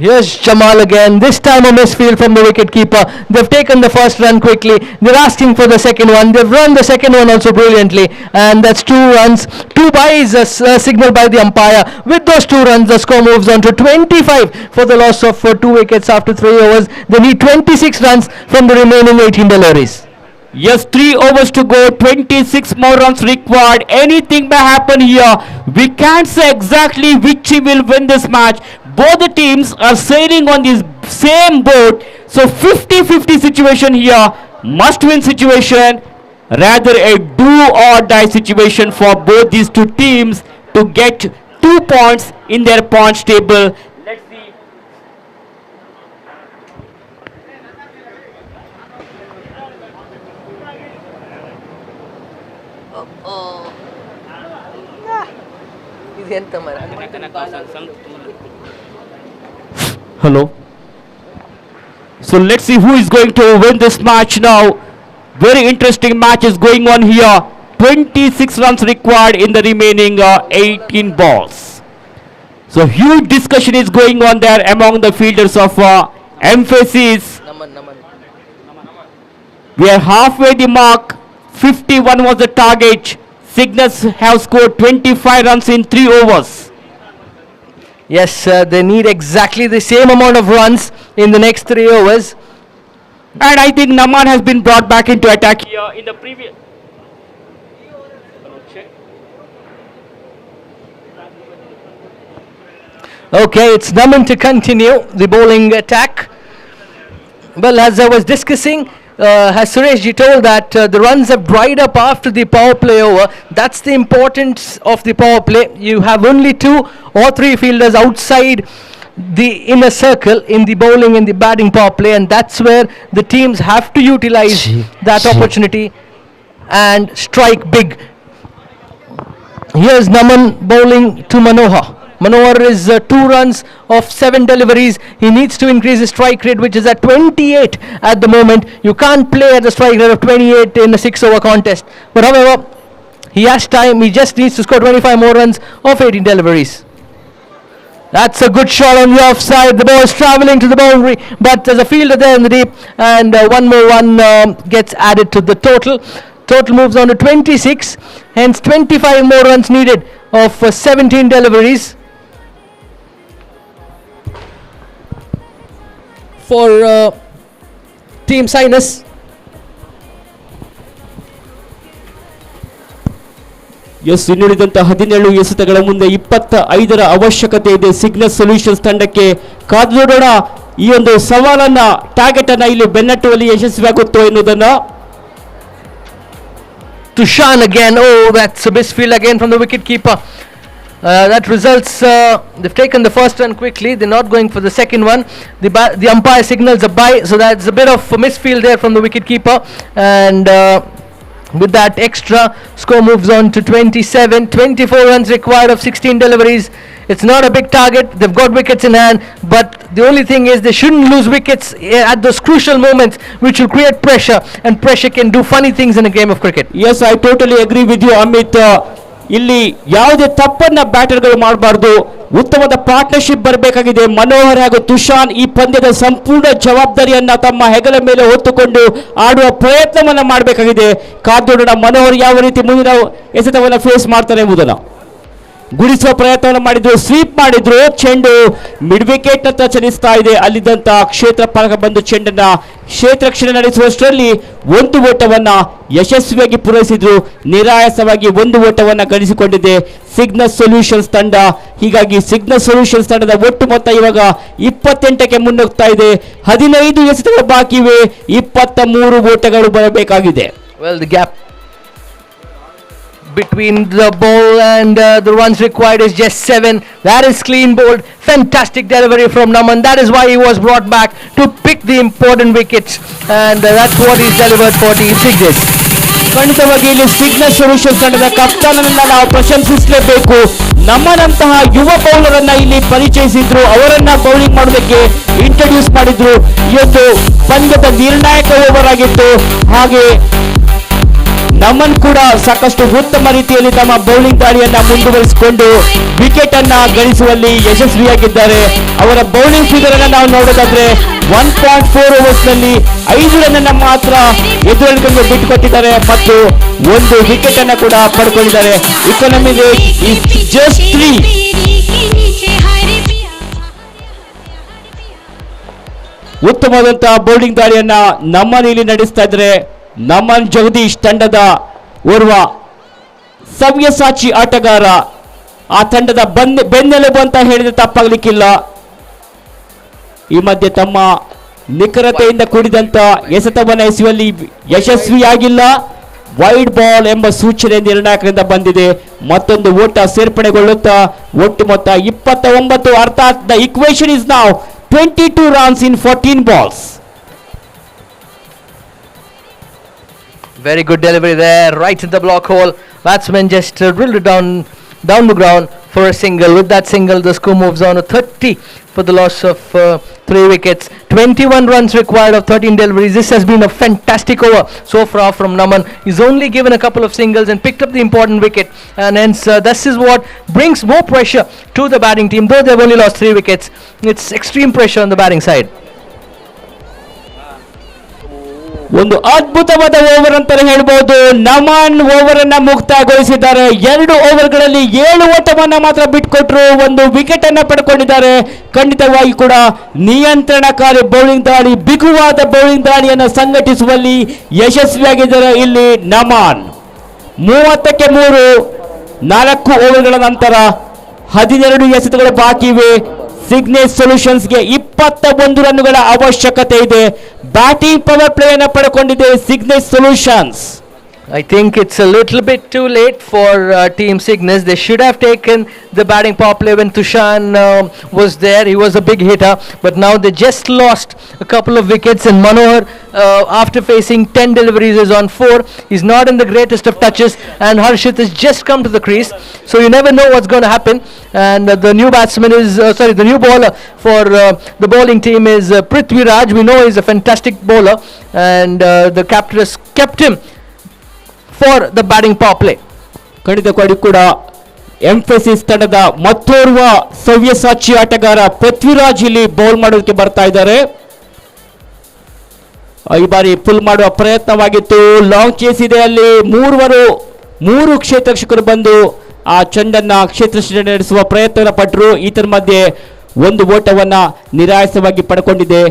Here's Jamal again, this time a misfield from the wicket keeper. They've taken the first run quickly, they're asking for the second one. They've run the second one also brilliantly, and that's 2 runs. 2 byes, a signal by the umpire. With those 2 runs, the score moves on to 25 for the loss of 2 wickets after 3 overs. They need 26 runs from the remaining 18 deliveries.
Yes, 3 overs to go, 26 more runs required. Anything may happen here. We can't say exactly which team will win this match. Both the teams are sailing on this same boat. So 50-50 situation here. Must-win situation. Rather a do-or-die situation for both these 2 teams to get 2 points in their points table. Let's see. Hello. So let's see who is going to win this match now. Very interesting match is going on here. 26 runs required in the remaining 18 balls. So huge discussion is going on there among the fielders of Emphasis. We are halfway the mark. 51 was the target. Cygnus have scored 25 runs in 3 overs.
Yes, they need exactly the same amount of runs in the next 3 overs.
And I think Naman has been brought back into attack here in the previous.
Okay, it's Naman to continue the bowling attack. Well, as I was discussing, has Suresh ji told that the runs have dried up after the power play over. That's the importance of the power play. You have only 2 or 3 fielders outside the inner circle in the bowling and the batting power play, and that's where the teams have to utilize that opportunity and strike big. Here's Naman bowling to Manohar. Manohar is 2 runs of 7 deliveries. He needs to increase his strike rate, which is at 28 at the moment. You can't play at the strike rate of 28 in a 6-over contest. But however, he has time. He just needs to score 25 more runs of 18 deliveries. That's a good shot on the offside. The ball is traveling to the boundary, but there's a fielder there in the deep, and one more one gets added to the total. Total moves on to 26, hence 25 more runs needed of 17 deliveries. For Team Cygnus.
ಇನ್ನುಳಿದಂತ 17 ಎಸೆತಗಳ ಮುಂದೆ 25ರ ಅವಶ್ಯಕತೆ ಇದೆ ಸಿಗ್ನಸ್ solutions ತಂಡಕ್ಕೆ. ಕಾದು ನೋಡೋಣ ಈ ಒಂದು ಸವಾಲನ್ನ, target ಅನ್ನ ಇಲ್ಲಿ ಬೆನ್ನಟ್ಟುವಲ್ಲಿ ಯಶಸ್ವಿಯಾಗುತ್ತೋ ಎನ್ನುವುದನ್ನ.
Tushan again. Oh, that's a misfield again from the wicket keeper. That results, they've taken the first run quickly. They're not going for the second one. The umpire signals a bye, so that's a bit of a misfield there from the wicket keeper. And with that extra, score moves on to 27. 24 runs required of 16 deliveries It's not a big target. They've got wickets in hand, but the only thing is they shouldn't lose wickets at those crucial moments, which will create pressure, and pressure can do funny things in a game of cricket.
Yes, I totally agree with you, Amit. ಇಲ್ಲಿ ಯಾವುದೇ ತಪ್ಪನ್ನ ಬ್ಯಾಟರ್ಗಳು ಮಾಡಬಾರ್ದು. ಉತ್ತಮವಾದ partnership ಬರಬೇಕಾಗಿದೆ. ಮನೋಹರ್ ಹಾಗೂ ತುಷಾನ್ ಈ ಪಂದ್ಯದ ಸಂಪೂರ್ಣ ಜವಾಬ್ದಾರಿಯನ್ನ ತಮ್ಮ ಹೆಗಲ ಮೇಲೆ ಹೊತ್ತುಕೊಂಡು ಆಡುವ ಪ್ರಯತ್ನವನ್ನ ಮಾಡಬೇಕಾಗಿದೆ. ಕಾದೋಡೋಣ ಮನೋಹರ್ ಯಾವ ರೀತಿ ಮುಂದಿನ ಎಸೆತವನ್ನ ಫೇಸ್ ಮಾಡ್ತಾರೆ ಎಂಬುದನ್ನು. ಗುಡಿಸುವ ಪ್ರಯತ್ನವನ್ನು ಮಾಡಿದ್ರು, ಸ್ವೀಪ್ ಮಾಡಿದ್ರು, ಚೆಂಡು ಮಿಡ್ ವಿಕೆಟ್ ಅಂತ ಚಲಿಸ್ತಾ ಇದೆ. ಅಲ್ಲಿದ್ದಂತ ಕ್ಷೇತ್ರ ಪಾಲಕ ಬಂದು ಚೆಂಡನ್ನ ಕ್ಷೇತ್ರಕ್ಷಣೆ ನಡೆಸುವಷ್ಟರಲ್ಲಿ ಒಂದು ಓಟವನ್ನ ಯಶಸ್ವಿಯಾಗಿ ಪೂರೈಸಿದ್ರು. ನಿರಾಯಾಸವಾಗಿ ಒಂದು ಓಟವನ್ನ ಗಳಿಸಿಕೊಂಡಿದೆ ಸಿಗ್ನಸ್ ಸೊಲ್ಯೂಷನ್ಸ್ ತಂಡ. ಹೀಗಾಗಿ ಸಿಗ್ನಸ್ ಸೊಲ್ಯೂಷನ್ಸ್ ತಂಡದ ಒಟ್ಟು ಮೊತ್ತ ಇವಾಗ 28ಕ್ಕೆ ಮುನ್ನುಗ್ತಾ ಇದೆ. 15 ಎಸೆತಗಳು ಬಾಕಿ ಇವೆ. 23 ಓಟಗಳು ಬರಬೇಕಾಗಿದೆ.
Well, the gap between the ball and the runs required is just 7. That is clean bowled. Fantastic delivery from Naman. That is why he was brought back to pick the important wickets, and that's what he's delivered for Team Signes.
ಖಂಡಿತವಾಗಿ ಇಲ್ಲಿ ಸಿಗ್ನಸ್ solutions ತಂಡದ ಕಪ್ತಾನನ್ನ ನಾವು ಪ್ರಶಂಸಿಸಲೇಬೇಕು. ನಮ್ಮನಂತಹ ಯುವ bowler ಅನ್ನ ಇಲ್ಲಿ ಪರಿಚಯಿಸಿದ್ರು, ಅವರನ್ನ bowling ಮಾಡೋದಕ್ಕೆ introduce ಮಾಡಿದ್ರು. ಇವತ್ತು ಪಂದ್ಯದ ನಿರ್ಣಾಯಕ ಓವರ್ ಆಗಿತ್ತು. ಹಾಗೆ ನಮನ್ ಕೂಡ ಸಾಕಷ್ಟು ಉತ್ತಮ ರೀತಿಯಲ್ಲಿ ತಮ್ಮ ಬೌಲಿಂಗ್ ದಾಳಿಯನ್ನ ಮುಂದುವರಿಸಿಕೊಂಡು ವಿಕೆಟ್ ಅನ್ನ ಗಳಿಸುವಲ್ಲಿ ಯಶಸ್ವಿಯಾಗಿದ್ದಾರೆ. ಅವರ ಬೌಲಿಂಗ್ ಫಿಗರ್ ಅನ್ನ ನಾವು ನೋಡೋದಾದ್ರೆ 1.4 ಓವರ್ಸ್ ನಲ್ಲಿ 5 ರನ್ ಅನ್ನ ಮಾತ್ರ ಎದುರಾಳಿಗಳಿಗೆ ಬಿಟ್ಟುಕೊಟ್ಟಿದ್ದಾರೆ ಮತ್ತು 1 ವಿಕೆಟ್ ಅನ್ನ ಕೂಡ ಪಡ್ಕೊಂಡಿದ್ದಾರೆ. Economy rate is just 3. ಉತ್ತಮವಾದಂತಹ ಬೌಲಿಂಗ್ ದಾಳಿಯನ್ನ ನಮನ್ ಇಲ್ಲಿ ನಡೆಸ್ತಾ ಇದ್ದಾರೆ. ನಮನ್ ಜಗದೀಶ್ ತಂಡದ ಓರ್ವ ಸವ್ಯಸಾಚಿ ಆಟಗಾರ, ಆ ತಂಡದ ಬೆನ್ನೆಲುಬು ಅಂತ ಹೇಳಿದ್ರೆ ತಪ್ಪಾಗ್ಲಿಕ್ಕಿಲ್ಲ. ಈ ಮಧ್ಯೆ ತಮ್ಮ ನಿಖರತೆಯಿಂದ ಕೂಡಿದಂತ ಎಸೆತವನ್ನು ಎಸೆಯುವಲ್ಲಿ ಯಶಸ್ವಿಯಾಗಿಲ್ಲ. ವೈಡ್ ಬಾಲ್ ಎಂಬ ಸೂಚನೆ ನಿರ್ಣಾಯಕರಿಂದ ಬಂದಿದೆ. ಮತ್ತೊಂದು ಓಟ ಸೇರ್ಪಡೆಗೊಳ್ಳುತ್ತಾ ಒಟ್ಟು ಮೊತ್ತ 29. ಅರ್ಥಾತ್ the equation is now 22 runs in 14 balls.
Very good delivery there, right in the block hole. Batsman just drilled it down the ground for a single. With that single, the score moves on to 30 for the loss of 3 wickets. 21 runs required of 13 deliveries. This has been a fantastic over so far from Naman. He's only given a couple of singles and picked up the important wicket, and hence this is what brings more pressure to the batting team. Though they've only lost 3 wickets, it's extreme pressure on the batting side.
ಒಂದು ಅದ್ಭುತವಾದ over ಅಂತಾನೆ ಹೇಳ್ಬಹುದು. Naman over ಅನ್ನ ಮುಕ್ತಾಯಗೊಳಿಸಿದ್ದಾರೆ. 2 ಓವರ್ಗಳಲ್ಲಿ 7 ಓಟವನ್ನ ಮಾತ್ರ ಬಿಟ್ಕೊಟ್ರು, 1 wicket ಅನ್ನ ಪಡ್ಕೊಂಡಿದ್ದಾರೆ. ಖಂಡಿತವಾಗಿ ಕೂಡ ನಿಯಂತ್ರಣಕಾರಿ ಬೌಲಿಂಗ್ ದಾಳಿ, ಬಿಗುವಾದ ಬೌಲಿಂಗ್ ದಾಳಿಯನ್ನ ಸಂಘಟಿಸುವಲ್ಲಿ ಯಶಸ್ವಿಯಾಗಿದ್ದಾರೆ ಇಲ್ಲಿ ನಮನ್. 30ಕ್ಕೆ 3, 4 ಓವರ್ಗಳ ನಂತರ 12 ಎಸೆತಗಳು ಬಾಕಿ ಇವೆ. ಸಿಗ್ನೇಜ್ ಸೊಲ್ಯೂಷನ್ಸ್ಗೆ 21 ರನ್ನುಗಳ ಅವಶ್ಯಕತೆ ಇದೆ. ಬ್ಯಾಟಿಂಗ್ ಪವರ್ ಪ್ಲೇ ಅನ್ನು ಪಡೆದುಕೊಂಡಿದೆ ಸಿಗ್ನೇಜ್ solutions.
I think it's a little bit too late for Team Signes. They should have taken the batting power play when Tushan was there. He was a big hitter, but now they just lost a couple of wickets, and Manohar, after facing 10 deliveries, is on 4. He's not in the greatest of touches, and Harshit has just come to the crease, so you never know what's going to happen. And the new batsman is the new bowler for the bowling team is Prithvi Raj. We know he's a fantastic bowler, and the captain has kept him for the batting power play.
ಖಂಡಿತವಾಗಿ ಕೂಡ emphasis ತಂಡದ ಮತ್ತೋರ್ವ ಸವ್ಯಸಾಚಿ ಆಟಗಾರ ಪೃಥ್ವಿರಾಜ್ ಇಲ್ಲಿ bowl ಮಾಡೋದಕ್ಕೆ ಬರ್ತಾ ಇದ್ದಾರೆ. ಈ ಬಾರಿ ಪುಲ್ ಮಾಡುವ ಪ್ರಯತ್ನವಾಗಿತ್ತು. ಲಾಂಗ್ ಚೇಸ್ ಇದೆ, ಅಲ್ಲಿ 3 ಕ್ಷೇತ್ರರಕ್ಷಕರು ಬಂದು ಆ ಚೆಂಡನ್ನ ಕ್ಷೇತ್ರ ನಡೆಸುವ ಪ್ರಯತ್ನ ಪಟ್ಟರು. ಈತರ ಮಧ್ಯೆ 1 ಓಟವನ್ನ ನಿರಾಯಾಸವಾಗಿ ಪಡ್ಕೊಂಡಿದೆ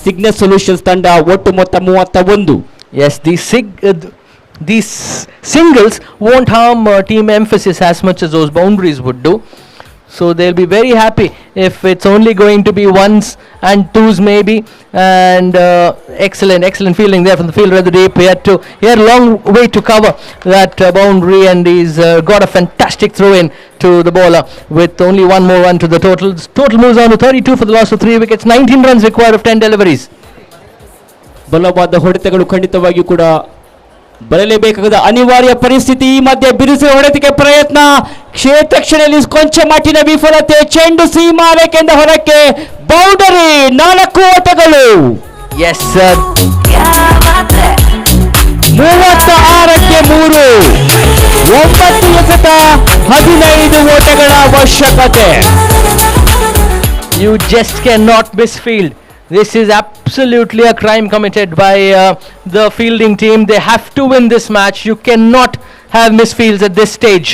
ಸಿಗ್ನೆಸ್ ಸೊಲ್ಯೂಷನ್ಸ್ ತಂಡ. ಒಟ್ಟು ಮೊತ್ತ 31.
Yes, these singles won't harm Team Emphasis as much as those boundaries would do, so they'll be very happy if it's only going to be 1s and 2s maybe. And excellent fielding there from the fielder at the deep. He had a long way to cover that boundary, and he's got a fantastic throw in to the bowler with only 1 more run to the total. Total moves on to 32 for the loss of 3 wickets. 19 runs required of 10 deliveries.
ಬಲವಾದ ಹೊಡೆತಗಳು ಖಂಡಿತವಾಗಿ ಕೂಡ ಬರಲೇಬೇಕಾದ ಅನಿವಾರ್ಯ ಪರಿಸ್ಥಿತಿ. ಈ ಮಧ್ಯೆ ಬಿರುಸಿನ ಹೊಡೆತಕ್ಕೆ ಪ್ರಯತ್ನ, ಕ್ಷೇತ್ರಕ್ಷಣೆಯಲ್ಲಿ ಕೊಂಚ ಮಟ್ಟಿನ ವಿಫಲತೆ. ಚೆಂಡು ಸೀಮಾ ರೇಖೆಯಿಂದ ಹೊರಕ್ಕೆ, ಬೌಂಡರಿ. 4 ಓಟಗಳು.
ಎಸ್ ಸರ್,
36ಕ್ಕೆ 3, 9 ಎಸೆತ, 15 ಓಟಗಳ ಅವಶ್ಯಕತೆ.
You just cannot miss field. This is absolutely a crime committed by the fielding team. They have to win this match. You cannot have misfields at this stage.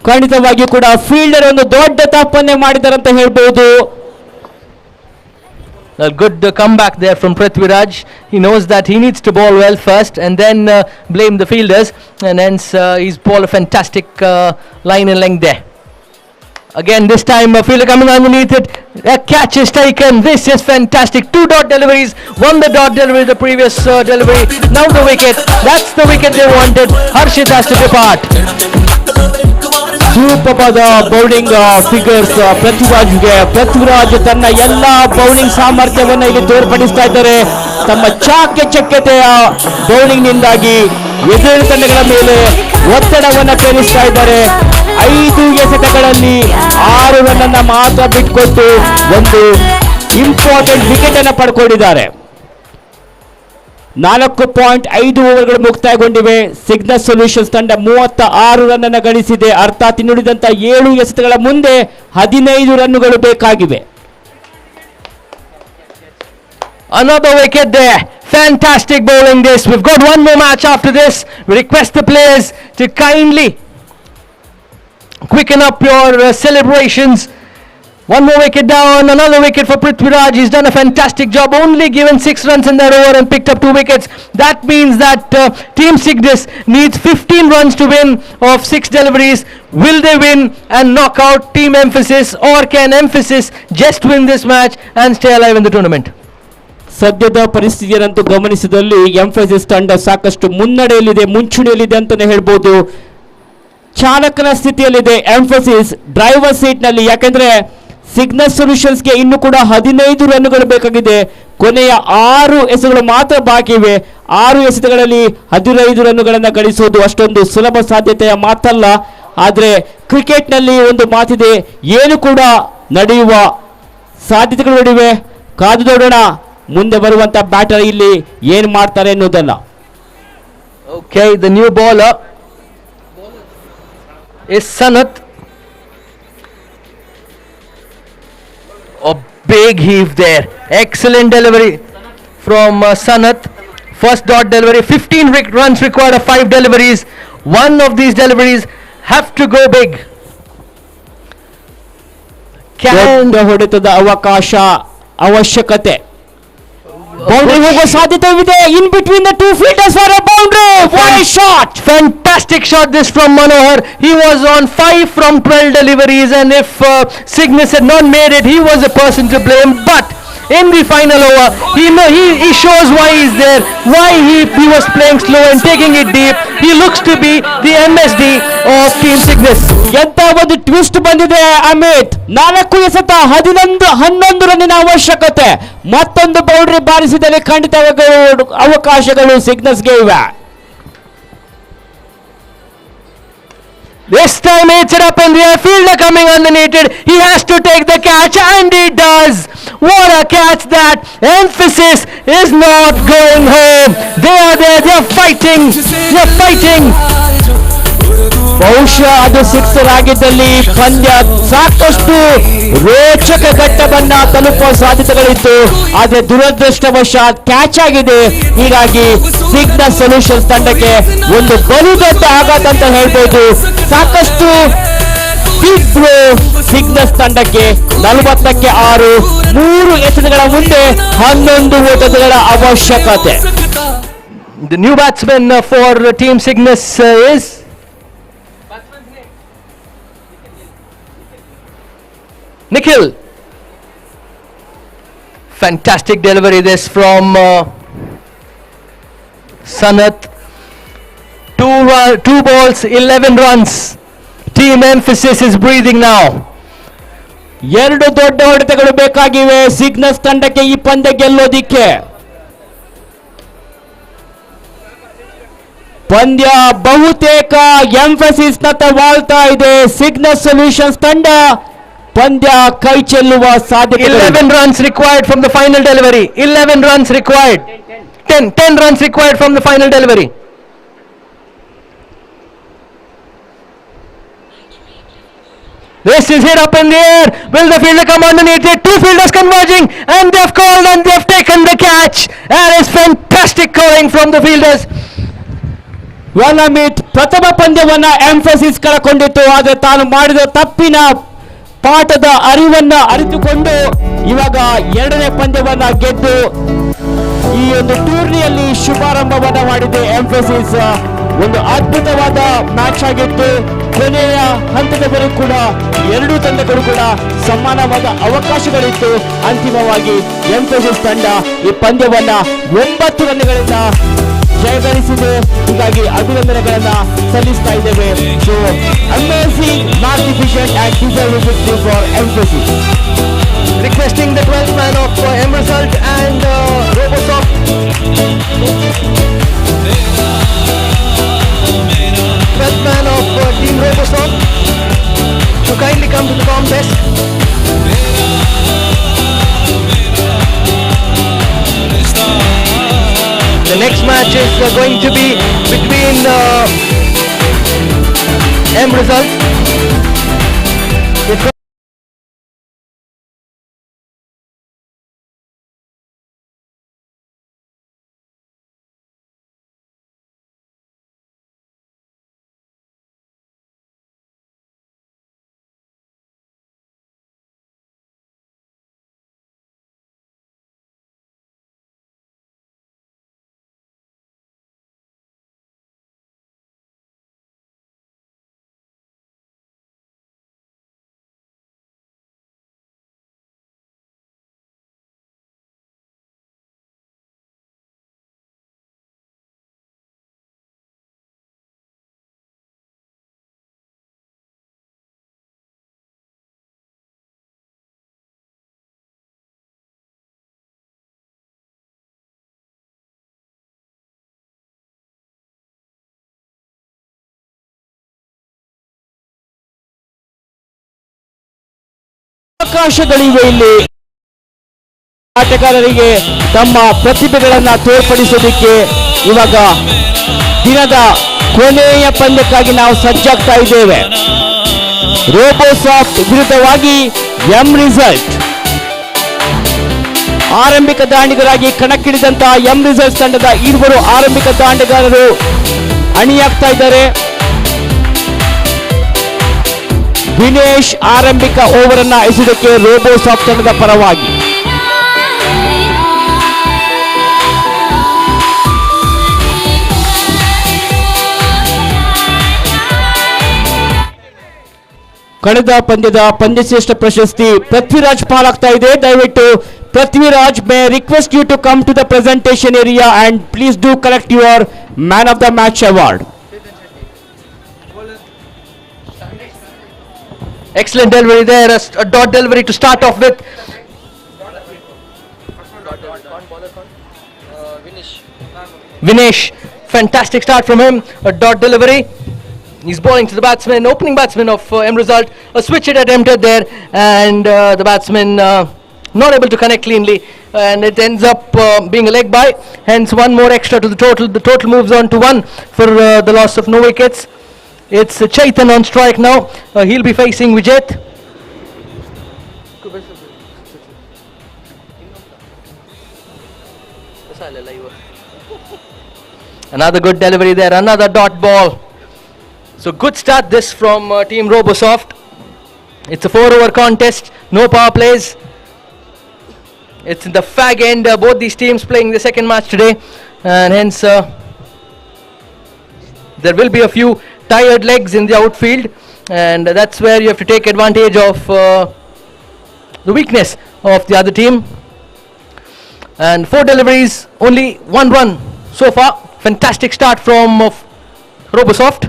ಖಂಡಿತವಾಗಿಯೂ ಕೂಡ fielder ಒಂದು ದೊಡ್ಡ ತಪ್ಪನ್ನೇ ಮಾಡಿದ್ದಾರೆ ಅಂತ ಹೇಳ್ಬೋದು.
A good comeback there from Prithviraj. He knows that he needs to bowl well first and then blame the fielders, and hence he's bowled a fantastic line and length there. Again, this time a fielder coming underneath it. A catch is taken. This is fantastic. 2 dot deliveries. Won the dot delivery, the previous delivery. Now the wicket. That's the wicket they wanted. Harshit has to depart.
Super ಆದ bowling figures ಪೃಥ್ವಿರಾಜ್ಗೆ. Prithviraj ತನ್ನ ಎಲ್ಲ bowling ಸಾಮರ್ಥ್ಯವನ್ನು ಇಲ್ಲಿ ತೋರ್ಪಡಿಸ್ತಾ ಇದ್ದಾರೆ. ತಮ್ಮ ಚಾಕಚಕ್ಯತೆಯ bowling ನಿಂದಾಗಿ ಎದುರು ತಂಡಗಳ ಮೇಲೆ ಒತ್ತಡವನ್ನು ಪೇರಿಸ್ತಾ ಇದ್ದಾರೆ. 5 ಎಸೆತಗಳಲ್ಲಿ 6 ರನ್ ಅನ್ನ ಮಾತ್ರ ಬಿಟ್ಕೊಟ್ಟು ಒಂದು ಇಂಪಾರ್ಟೆಂಟ್ ವಿಕೆಟ್ ಅನ್ನು ಪಡ್ಕೊಂಡಿದ್ದಾರೆ. 4.5 ಓವರ್ಗಳು ಮುಕ್ತಾಯಗೊಂಡಿವೆ. ಸಿಗ್ನಸ್ ಸೊಲ್ಯೂಷನ್ಸ್ ತಂಡ 36 ರನ್ ಅನ್ನು ಗಳಿಸಿದೆ. ಅರ್ಥಾತ್ ಇನ್ನುಳಿದಂತ 7 ಎಸೆತಗಳ ಮುಂದೆ 15 ರನ್ನುಗಳು ಬೇಕಾಗಿವೆ.
Another wicket there. Fantastic bowling this. We've got one more match after this. We request the players to kindly quicken up your celebrations. One more wicket down, another wicket for Prithviraj. He's done a fantastic job, only given 6 runs in that over and picked up 2 wickets. That means that Team Cygnus needs 15 runs to win of 6 deliveries. Will they win and knock out Team Emphasis, or can Emphasis just win this match and stay alive in the tournament?
ಸದ್ಯದ ಪರಿಸ್ಥಿತಿಯನ್ನಂತೂ ಗಮನಿಸಿದಲ್ಲಿ emphasis ತಂಡ ಸಾಕಷ್ಟು ಮುನ್ನಡೆಯಲ್ಲಿದೆ, ಮುಂಚೂಣಿಯಲ್ಲಿದೆ ಅಂತಾನೆ ಹೇಳ್ಬೋದು. ಚಾಲಕನ ಸ್ಥಿತಿಯಲ್ಲಿದೆ emphasis, driver ಸೀಟ್ನಲ್ಲಿ. ಯಾಕೆಂದ್ರೆ ಸಿಗ್ನಸ್ ಸೊಲ್ಯೂಷನ್ಸ್ಗೆ ಇನ್ನು ಕೂಡ 15 ರನ್ನುಗಳು ಬೇಕಾಗಿದೆ. ಕೊನೆಯ 6 ಎಸೆತಗಳು ಮಾತ್ರ ಬಾಕಿ ಇವೆ. 6 ಎಸೆತಗಳಲ್ಲಿ 15 ರನ್ನುಗಳನ್ನು ಗಳಿಸುವುದು ಅಷ್ಟೊಂದು ಸುಲಭ ಸಾಧ್ಯತೆಯ ಮಾತಲ್ಲ. ಆದರೆ ಕ್ರಿಕೆಟ್ನಲ್ಲಿ ಒಂದು ಮಾತಿದೆ, ಏನು ಕೂಡ ನಡೆಯುವ ಸಾಧ್ಯತೆಗಳು ನಡುವೆ. ಕಾದು ನೋಡೋಣ ಮುಂದೆ ಬರುವಂತ ಬ್ಯಾಟರ್ ಇಲ್ಲಿ ಏನು ಮಾಡ್ತಾರೆ ಅನ್ನೋದಲ್ಲ.
Okay, the new bowler is Sanath. A big heave there. Excellent delivery from Sanath. First dot delivery. 15 runs required of 5 deliveries. One of these deliveries have to go big.
ಹೊಡೆತದ ಅವಕಾಶ, ಅವಶ್ಯಕತೆ. ಬೌಂಡ್ರಿ ಹೋಗೋ ಸಾಧ್ಯತೆ ಇದೆ. In between the 2 fielders for a boundary. What a shot!
Fantastic shot this from Manohar. He was on 5 from 12 deliveries, and if Cygnus had not made it, he was the person to blame. But in the final over, he shows why he's there, why he was playing slow and taking it deep. He looks to be the MSD of Team Cygnus.
ಎಂತ ಒಂದು twist ಬಂದಿದೆ ಅಮಿತ್. 4 ಎಸೆತ 11 ರನ್ನಿನ ಅವಶ್ಯಕತೆ. ಮತ್ತೊಂದು boundary ಬಾರಿಸಿದರೆ ಖಂಡಿತ ಅವಕಾಶಗಳು ಸಿಗ್ನಸ್ಗೆ ಇವೆ.
This time it's it up in the air, fielder coming underneath it. He has to take the catch, and he does. What a catch that! Emphasis is not going home. They are there, they're fighting.
ಬಹುಶಃ ಅದು sixer ಆಗಿದ್ದಲ್ಲಿ ಪಂದ್ಯ ಸಾಕಷ್ಟು ರೋಚಕ ಘಟ್ಟವನ್ನ ತಲುಪುವ ಸಾಧ್ಯತೆಗಳಿತ್ತು. ಆದರೆ ದುರದೃಷ್ಟವಶಾತ್ catch ಆಗಿದೆ. ಹೀಗಾಗಿ ಸಿಗ್ನಸ್ ಸೊಲ್ಯೂಷನ್ಸ್ ತಂಡಕ್ಕೆ ಒಂದು ಬಲು ದೊಡ್ಡ ಆಘಾತ ಅಂತ ಹೇಳ್ಬೋದು. ಸಾಕಷ್ಟು ಬಿಗ್ ಬ್ಲೋ ಸಿಗ್ನಸ್ ತಂಡಕ್ಕೆ. 40ಕ್ಕೆ 6, 3 ಎಸೆತಗಳ ಮುಂದೆ 11 ಓಟಗಳ ಅವಶ್ಯಕತೆ.
The new batsman for Team Cygnus is Nikhil. Fantastic delivery this from Sanath. 2 balls, 11 runs. Team Emphasis is breathing now.
2 ದೊಡ್ಡ ಹೊಡೆತಗಳು ಬೇಕಾಗಿವೆ ಸಿಗ್ನಸ್ ತಂಡಕ್ಕೆ ಈ ಪಂದ್ಯ ಗೆಲ್ಲೋದಿಕ್ಕೆ. ಪಂದ್ಯ ಬಹುತೇಕ ಎಂಫಸಿಸ್ ನತ್ತ ವಾಳ್ತಾ ಇದೆ. ಸಿಗ್ನಲ್ ಸೊಲ್ಯೂಷನ್ಸ್ ತಂಡ ಪಂದ್ಯ ಕೈ ಚೆಲ್ಲುವ ಸಾಧ್ಯತೆ.
11 runs required from the final delivery. 11 runs required. 10 runs required from the final delivery. This is hit up in the air. Will the fielder come underneath it? Two fielders converging, and they've called and they've taken the catch. That is fantastic calling from the fielders.
ವಲಮಿಟ್ ಪ್ರಥಮ ಪಂದ್ಯವನ್ನ emphasis ಕಳಕೊಂಡಿತ್ತು. ಆದರೆ ತಾನು ಮಾಡಿದ ತಪ್ಪಿನ ಪಾಠದ ಅರಿವನ್ನ ಅರಿತುಕೊಂಡು ಇವಾಗ ಎರಡನೇ ಪಂದ್ಯವನ್ನ ಗೆದ್ದು ಈ ಒಂದು ಟೂರ್ನಿಯಲ್ಲಿ ಶುಭಾರಂಭವನ್ನ ಮಾಡಿದೆ ಎಂಫಸಿಸ್. ಒಂದು ಅದ್ಭುತವಾದ ಮ್ಯಾಚ್ ಆಗಿತ್ತು. ಕೊನೆಯ ಹಂತದವರೆಗೂ ಕೂಡ ಎರಡೂ ತಂಡಗಳು ಕೂಡ ಸಮಾನವಾದ ಅವಕಾಶಗಳಿತ್ತು. ಅಂತಿಮವಾಗಿ ಎಂಫಸಿಸ್ ತಂಡ ಈ ಪಂದ್ಯವನ್ನ 9 ರನ್ಗಳಿಂದ ಜಯಗಳಿಸಿದೆ. ಹೀಗಾಗಿ ಅಭಿನಂದನೆಗಳನ್ನ ಸಲ್ಲಿಸ್ತಾ ಇದ್ದೇವೆ. So amazing, magnificent and deserving victory for emphasis.
Requesting the 12th man of M Result and Robosoft. 12th man of Team Robosoft to kindly come to the contest. The next match is going to be between M Result. It's
ಅವಕಾಶಗಳಿವೆ ಇಲ್ಲಿ ಆಟಗಾರರಿಗೆ ತಮ್ಮ ಪ್ರತಿಭೆಗಳನ್ನ ತೋರ್ಪಡಿಸೋದಕ್ಕೆ. ಇವಾಗ ದಿನದ ಕೊನೆಯ ಪಂದ್ಯಕ್ಕಾಗಿ ನಾವು ಸಜ್ಜಾಗ್ತಾ ಇದ್ದೇವೆ. ರೋಬೋಸಾಫ್ಟ್ ವಿರುದ್ಧವಾಗಿ ಎಂ ರಿಸಲ್ಟ್. ಆರಂಭಿಕ ದಾಂಡಿಗರಾಗಿ ಕಣಕ್ಕಿಳಿದಂತಹ ಎಂ ರಿಸಲ್ಟ್ ತಂಡದ ಇರುವರು ಆರಂಭಿಕ ದಾಂಡಿಗಾರರು ಅಣಿಯಾಗ್ತಾ ಇದ್ದಾರೆ. ವಿನೇಶ್ ಆರಂಭಿಕ ಓವರ್ ಅನ್ನ ಎಸೆದಕ್ಕೆ ರೋಬೋಸಾಫ್ಟ್ ತಂಡದ ಪರವಾಗಿ. ಕಳೆದ ಪಂದ್ಯದ ಪಂದ್ಯಶ್ರೇಷ್ಠ ಪ್ರಶಸ್ತಿ ಪೃಥ್ವಿರಾಜ್ ಪಾಲಾಗ್ತಾ ಇದೆ. ದಯವಿಟ್ಟು Prithviraj, may request you to come to the presentation area and please do collect your man of the match award.
Excellent delivery there, a dot delivery to start off with. Vinesh, fantastic start from him, a dot delivery. He's bowling to the batsman, opening batsman of M Result. A switch hit attempted there, and the batsman not able to connect cleanly, and it ends up being a leg bye. Hence, one more extra to the total. The total moves on to 1 for the loss of no wickets. It's Chaitan on strike now. He'll be facing Vijay. Another good delivery there, another dot ball. So good start this from Team Robosoft. It's a 4-over contest, no power plays. It's in the fag end, both these teams playing the second match today, and hence there will be a few tired legs in the outfield, and that's where you have to take advantage of the weakness of the other team. And 4 deliveries, only 1 run so far. Fantastic start from Robosoft.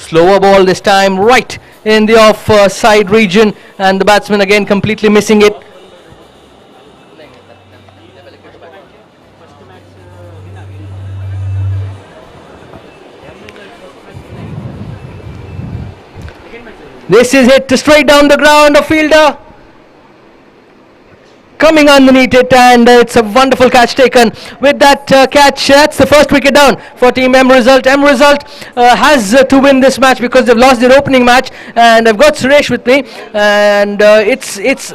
Slower ball this time, right in the off side region, and the batsman again completely missing it. This is hit straight down the ground. A fielder coming underneath it, and it's a wonderful catch taken. With that catch, that's the first wicket down for Team M Result. M Result has to win this match because they've lost their opening match, and I've got Suresh with me, and it's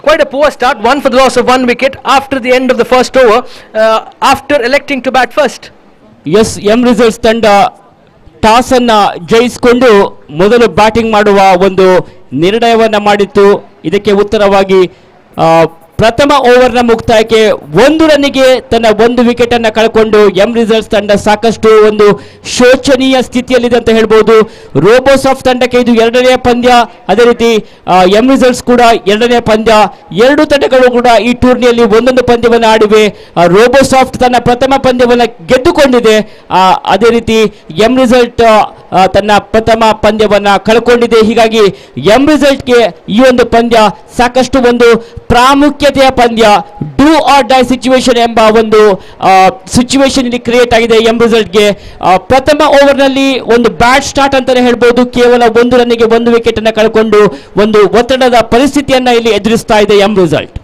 quite a poor start. One for the loss of 1 wicket after the end of the first over, after electing to bat first.
Yes M results ತಂಡ toss ಅನ್ನ ಜಯಿಸಿಕೊಂಡು ಮೊದಲು batting ಮಾಡುವ ಒಂದು ನಿರ್ಣಯವನ್ನ ಮಾಡಿತ್ತು. ಇದಕ್ಕೆ ಉತ್ತರವಾಗಿ ಪ್ರಥಮ ಓವರ್ನ ಮುಕ್ತಾಯಕ್ಕೆ 1 ರನ್ನಿಗೆ ತನ್ನ 1 ವಿಕೆಟ್ ಅನ್ನ ಕಳ್ಕೊಂಡು ಎಂ ರಿಸಲ್ಟ್ಸ್ ತಂಡ ಸಾಕಷ್ಟು ಒಂದು ಶೋಚನೀಯ ಸ್ಥಿತಿಯಲ್ಲಿದೆ ಅಂತ ಹೇಳ್ಬೋದು. ರೋಬೋಸಾಫ್ಟ್ ತಂಡಕ್ಕೆ ಇದು 2ನೇ ಪಂದ್ಯ, ಅದೇ ರೀತಿ ಎಂ ರಿಸಲ್ಟ್ಸ್ ಕೂಡ 2ನೇ ಪಂದ್ಯ. ಎರಡೂ ತಂಡಗಳು ಕೂಡ ಈ ಟೂರ್ನಿಯಲ್ಲಿ ಒಂದೊಂದು ಪಂದ್ಯವನ್ನು ಆಡಿವೆ. ರೋಬೋಸಾಫ್ಟ್ ತನ್ನ ಪ್ರಥಮ ಪಂದ್ಯವನ್ನು ಗೆದ್ದುಕೊಂಡಿದೆ, ಅದೇ ರೀತಿ ಎಂ ರಿಸಲ್ಟ್ ತನ್ನ ಪ್ರಥಮ ಪಂದ್ಯವನ್ನ ಕಳ್ಕೊಂಡಿದೆ. ಹೀಗಾಗಿ ಎಂ ರಿಸಲ್ಟ್ಗೆ ಈ ಒಂದು ಪಂದ್ಯ ಸಾಕಷ್ಟು ಒಂದು ಪ್ರಾಮುಖ್ಯತೆಯ ಪಂದ್ಯ, ಡೂ ಆರ್ ಡೈ ಸಿಚುವೇಶನ್ ಎಂಬ ಒಂದು ಸಿಚುವೇಶನ್ ಇಲ್ಲಿ ಕ್ರಿಯೇಟ್ ಆಗಿದೆ ಎಂ ರಿಸಲ್ಟ್ಗೆ. ಪ್ರಥಮ ಓವರ್ನಲ್ಲಿ ಒಂದು ಬ್ಯಾಡ್ ಸ್ಟಾರ್ಟ್ ಅಂತಾನೆ ಹೇಳ್ಬೋದು. ಕೇವಲ 1 ರನ್ನಿಗೆ 1 ವಿಕೆಟ್ ಅನ್ನ ಕಳ್ಕೊಂಡು ಒಂದು ಒತ್ತಡದ ಪರಿಸ್ಥಿತಿಯನ್ನ ಇಲ್ಲಿ ಎದುರಿಸ್ತಾ ಇದೆ M result.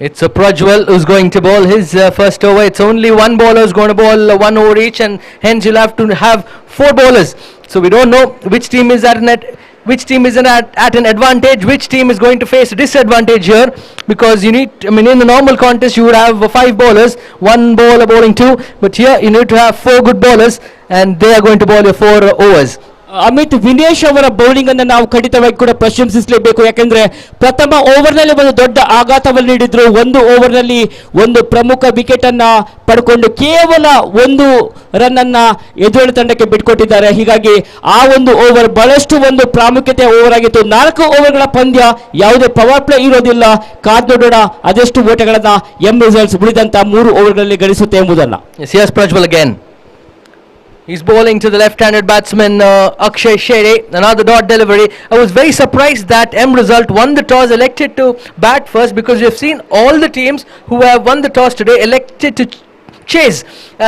It's a Prajwal who's going to bowl his first over. It's only one bowler who's going to bowl 1 over each, and hence you'll have to have 4 bowlers. So we don't know which team is at an advantage, which team is going to face a disadvantage here, because you need, in the normal contest you would have 5 bowlers, 1 bowler bowling 2, but here you need to have 4 good bowlers, and they are going to bowl your 4 overs.
Amit Vinesh ಅವರ bowling ಅನ್ನು ನಾವು ಖಂಡಿತವಾಗಿ ಕೂಡ ಪ್ರಶಂಸಿಸಲೇಬೇಕು. ಯಾಕೆಂದ್ರೆ ಪ್ರಥಮ ಓವರ್ನಲ್ಲಿ ಒಂದು ದೊಡ್ಡ ಆಘಾತವನ್ನು ನೀಡಿದ್ರು. 1 ಓವರ್ನಲ್ಲಿ ಒಂದು ಪ್ರಮುಖ ವಿಕೆಟ್ ಅನ್ನ ಪಡ್ಕೊಂಡು ಕೇವಲ 1 ರನ್ ಅನ್ನ ಎದುರಾಳಿ ತಂಡಕ್ಕೆ ಬಿಟ್ಕೊಟ್ಟಿದ್ದಾರೆ. ಹೀಗಾಗಿ ಆ ಒಂದು ಓವರ್ ಬಹಳಷ್ಟು ಒಂದು ಪ್ರಾಮುಖ್ಯತೆಯ ಓವರ್ ಆಗಿತ್ತು. 4 ಓವರ್ಗಳ ಪಂದ್ಯ, ಯಾವುದೇ ಪವರ್ ಪ್ಲೇ ಇರೋದಿಲ್ಲ. ಕಾದ್ ನೋಡೋಣ ಅದೆಷ್ಟು ಓಟಗಳನ್ನ ಎಂ ರಿಸಲ್ಟ್ಸ್ ಉಳಿದಂತ 3 ಓವರ್ಗಳಲ್ಲಿ ಗಳಿಸುತ್ತೆ ಎಂಬುದನ್ನ.
Yes, Prajwal again. He's bowling to the left-handed batsman Akshay Shere. Another dot delivery. I was very surprised that M Result won the toss, elected to bat first, because we have seen all the teams who have won the toss today elected to chase,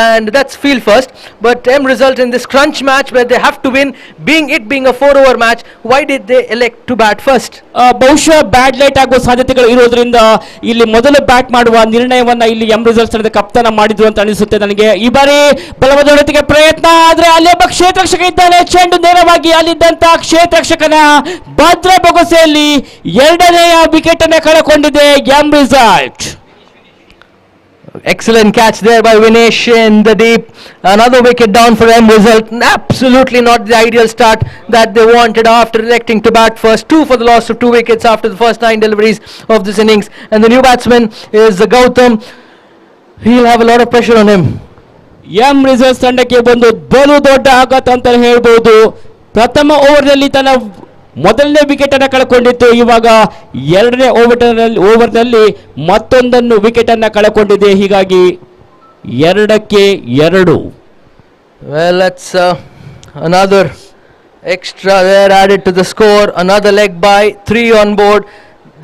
and that's field first. But M Result in this crunch match where they have to win, being a 4-over match, why did they elect to bat first?
ಬಹುಶಃ ಬ್ಯಾಡ್ light ಆಗುವ ಸಾಧ್ಯತೆಗಳು ಇರೋದ್ರಿಂದ ಇಲ್ಲಿ ಮೊದಲು bat ಮಾಡುವ ನಿರ್ಣಯವನ್ನ ಇಲ್ಲಿ M results ತಂಡದ ಕಪ್ತಾನ ಮಾಡಿದ್ರು ಅಂತ ಅನಿಸುತ್ತೆ ನನಗೆ. ಈ ಬಾರಿ ಬಲವಾದ ಹೊಡೆತಕ್ಕೆ ಪ್ರಯತ್ನ, ಆದ್ರೆ ಅಲ್ಲೊಬ್ಬ ಕ್ಷೇತ್ರರಕ್ಷಕ ಇದ್ದಾನೆ. ಚೆಂಡು ನೇರವಾಗಿ ಅಲ್ಲಿದ್ದಂತ ಕ್ಷೇತ್ರರಕ್ಷಕನ ಭದ್ರ ಬೊಗಸೆಯಲ್ಲಿ 2ನೇಯ ವಿಕೆಟ್ ಅನ್ನು ಕಳೆದುಕೊಂಡಿದೆ M result.
Excellent catch there by Vinesh in the deep. Another wicket down for M Result. Absolutely not the ideal start that they wanted after electing to bat first. 2 for the loss of 2 wickets after the first 9 deliveries of this innings. And the new batsman is Gautam. He'll have a lot of pressure on him.
M results ತಂಡಕ್ಕೆ ಒಂದು ಬಲು ದೊಡ್ಡ ಆಘಾತ ಅಂತ ಹೇಳ್ಬೋದು. ಪ್ರಥಮ ಓವರ್ನಲ್ಲಿ ತನ್ನ ಮೊದಲನೇ ವಿಕೆಟ್ ಅನ್ನು ಕಳ್ಕೊಂಡಿತ್ತು. ಇವಾಗ 2ನೇ ಓವರ್ನಲ್ಲಿ ಮತ್ತೊಂದನ್ನು ವಿಕೆಟ್ ಅನ್ನು ಕಳ್ಕೊಂಡಿದೆ. ಹೀಗಾಗಿ 2ಕ್ಕೆ 2.
Well, that's another extra there added to the score. Another leg by 3 on board.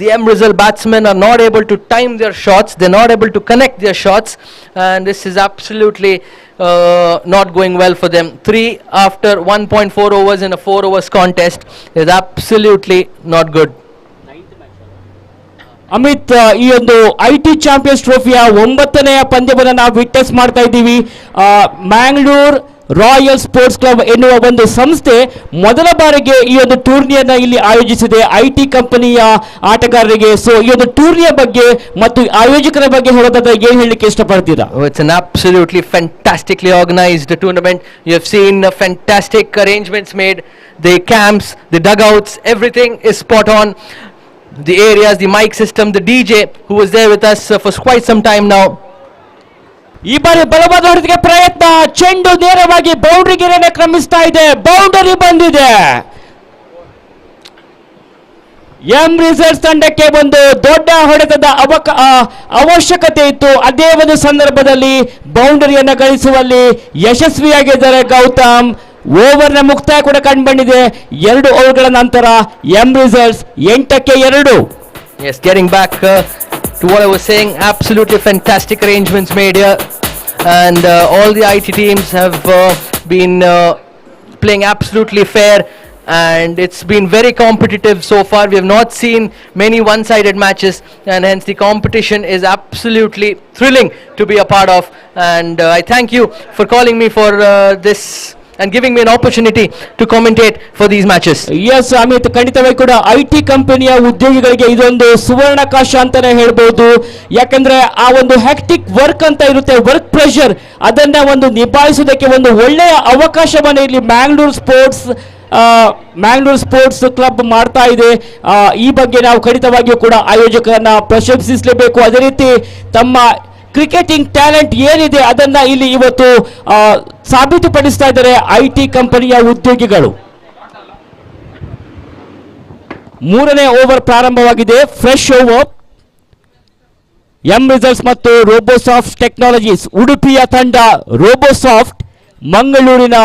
The M Result batsmen are not able to time their shots. They're not able to connect their shots, and this is absolutely not going well for them. 3 after 1.4 overs in a 4 overs contest is absolutely not good.
Amit, ಈ ಒಂದು IT champions ಟ್ರೋಫಿಯ 9ನೇಯ ಪಂದ್ಯವನ್ನು ನಾವು witness ಮಾಡ್ತಾ ಇದ್ದೀವಿ. Mangalore royal Sports club ಎನ್ನುವ ಒಂದು ಸಂಸ್ಥೆ ಮೊದಲ ಬಾರಿಗೆ ಈ ಒಂದು ಟೂರ್ನಿಯನ್ನ ಇಲ್ಲಿ ಆಯೋಜಿಸಿದೆ IT ಕಂಪನಿಯ ಆಟಗಾರರಿಗೆ. ಸೊ ಈ ಒಂದು ಟೂರ್ನಿಯ ಬಗ್ಗೆ ಮತ್ತು ಆಯೋಜಕರ ಬಗ್ಗೆ ಹೇಳೋದಾದ್ರೆ ಏನು ಹೇಳಲಿಕ್ಕೆ ಇಷ್ಟಪಡ್ತೀರಾ?
It's an absolutely fantastically organized tournament. You have seen fantastic arrangements made. The camps, the dugouts, everything is spot on. The areas, the mic system, the DJ who was there with us for quite some time now.
ಈ ಬಾರಿ ಬಲವಾದ ಹೊಡೆತಕ್ಕೆ ಪ್ರಯತ್ನ, ಚೆಂಡು ನೇರವಾಗಿ boundary ಗೆರೆಯನ್ನು ಕ್ರಮಿಸ್ತಾ ಇದೆ. Boundary ಬಂದಿದೆ. ಎಂ ರಿಸಲ್ಟ್ಸ್ ತಂಡಕ್ಕೆ ಒಂದು ದೊಡ್ಡ ಹೊಡೆತದ ಅವಶ್ಯಕತೆ ಇತ್ತು. ಅದೇ ಒಂದು ಸಂದರ್ಭದಲ್ಲಿ ಬೌಂಡರಿಯನ್ನು ಗಳಿಸುವಲ್ಲಿ ಯಶಸ್ವಿಯಾಗಿದ್ದಾರೆ ಗೌತಮ್. ಓವರ್ನ ಮುಕ್ತಾಯ ಕೂಡ ಕಂಡುಬಂದಿದೆ. 2 ಓವರ್ಗಳ ನಂತರ M results 8ಕ್ಕೆ 2.
Yes, getting back to what I was saying, absolutely fantastic arrangements made here, and all the IT teams have been playing absolutely fair, and it's been very competitive so far. We have not seen many one-sided matches, and hence the competition is absolutely thrilling to be a part of. And I thank you for calling me for this and giving me an opportunity to commentate for these matches.
Yes Amit, ಖಂಡಿತವಾಗಿ ಕೂಡ IT ಕಂಪನಿಯ ಉದ್ಯೋಗಿಗಳಿಗೆ ಇದೊಂದು ಸುವರ್ಣಾವಕಾಶ ಅಂತಾನೆ ಹೇಳ್ಬೋದು. ಯಾಕಂದ್ರೆ ಆ ಒಂದು ಹೆಕ್ಟಿಕ್ ವರ್ಕ್ ಅಂತ ಇರುತ್ತೆ, ವರ್ಕ್ ಪ್ರೆಷರ್, ಅದನ್ನ ಒಂದು ನಿಭಾಯಿಸೋದಕ್ಕೆ ಒಂದು ಒಳ್ಳೆಯ ಅವಕಾಶವನ್ನ ಇಲ್ಲಿ ಮ್ಯಾಂಗ್ಳೂರ್ ಸ್ಪೋರ್ಟ್ಸ್ ಕ್ಲಬ್ ಮಾಡ್ತಾ ಇದೆ. ಈ ಬಗ್ಗೆ ನಾವು ಖಂಡಿತವಾಗಿಯೂ ಕೂಡ ಆಯೋಜಕರನ್ನ ಪ್ರಶಂಸಿಸಲೇಬೇಕು. ಅದೇ ರೀತಿ ತಮ್ಮ ಕ್ರಿಕೆಟಿಂಗ್ ಟ್ಯಾಲೆಂಟ್ ಏನಿದೆ ಅದನ್ನ ಇಲ್ಲಿ ಇವತ್ತು ಸಾಬೀತುಪಡಿಸ್ತಾ ಇದ್ದಾರೆ IT ಕಂಪನಿಯ ಉದ್ಯೋಗಿಗಳು. ಮೂರನೇ ಓವರ್ ಪ್ರಾರಂಭವಾಗಿದೆ. Fresh over. ರಿಸಲ್ಟ್ಸ್ ಮತ್ತು ರೋಬೋಸಾಫ್ಟ್ ಟೆಕ್ನಾಲಜೀಸ್ ಉಡುಪಿಯ ತಂಡ ರೋಬೋಸಾಫ್ಟ್ ಮಂಗಳೂರಿನ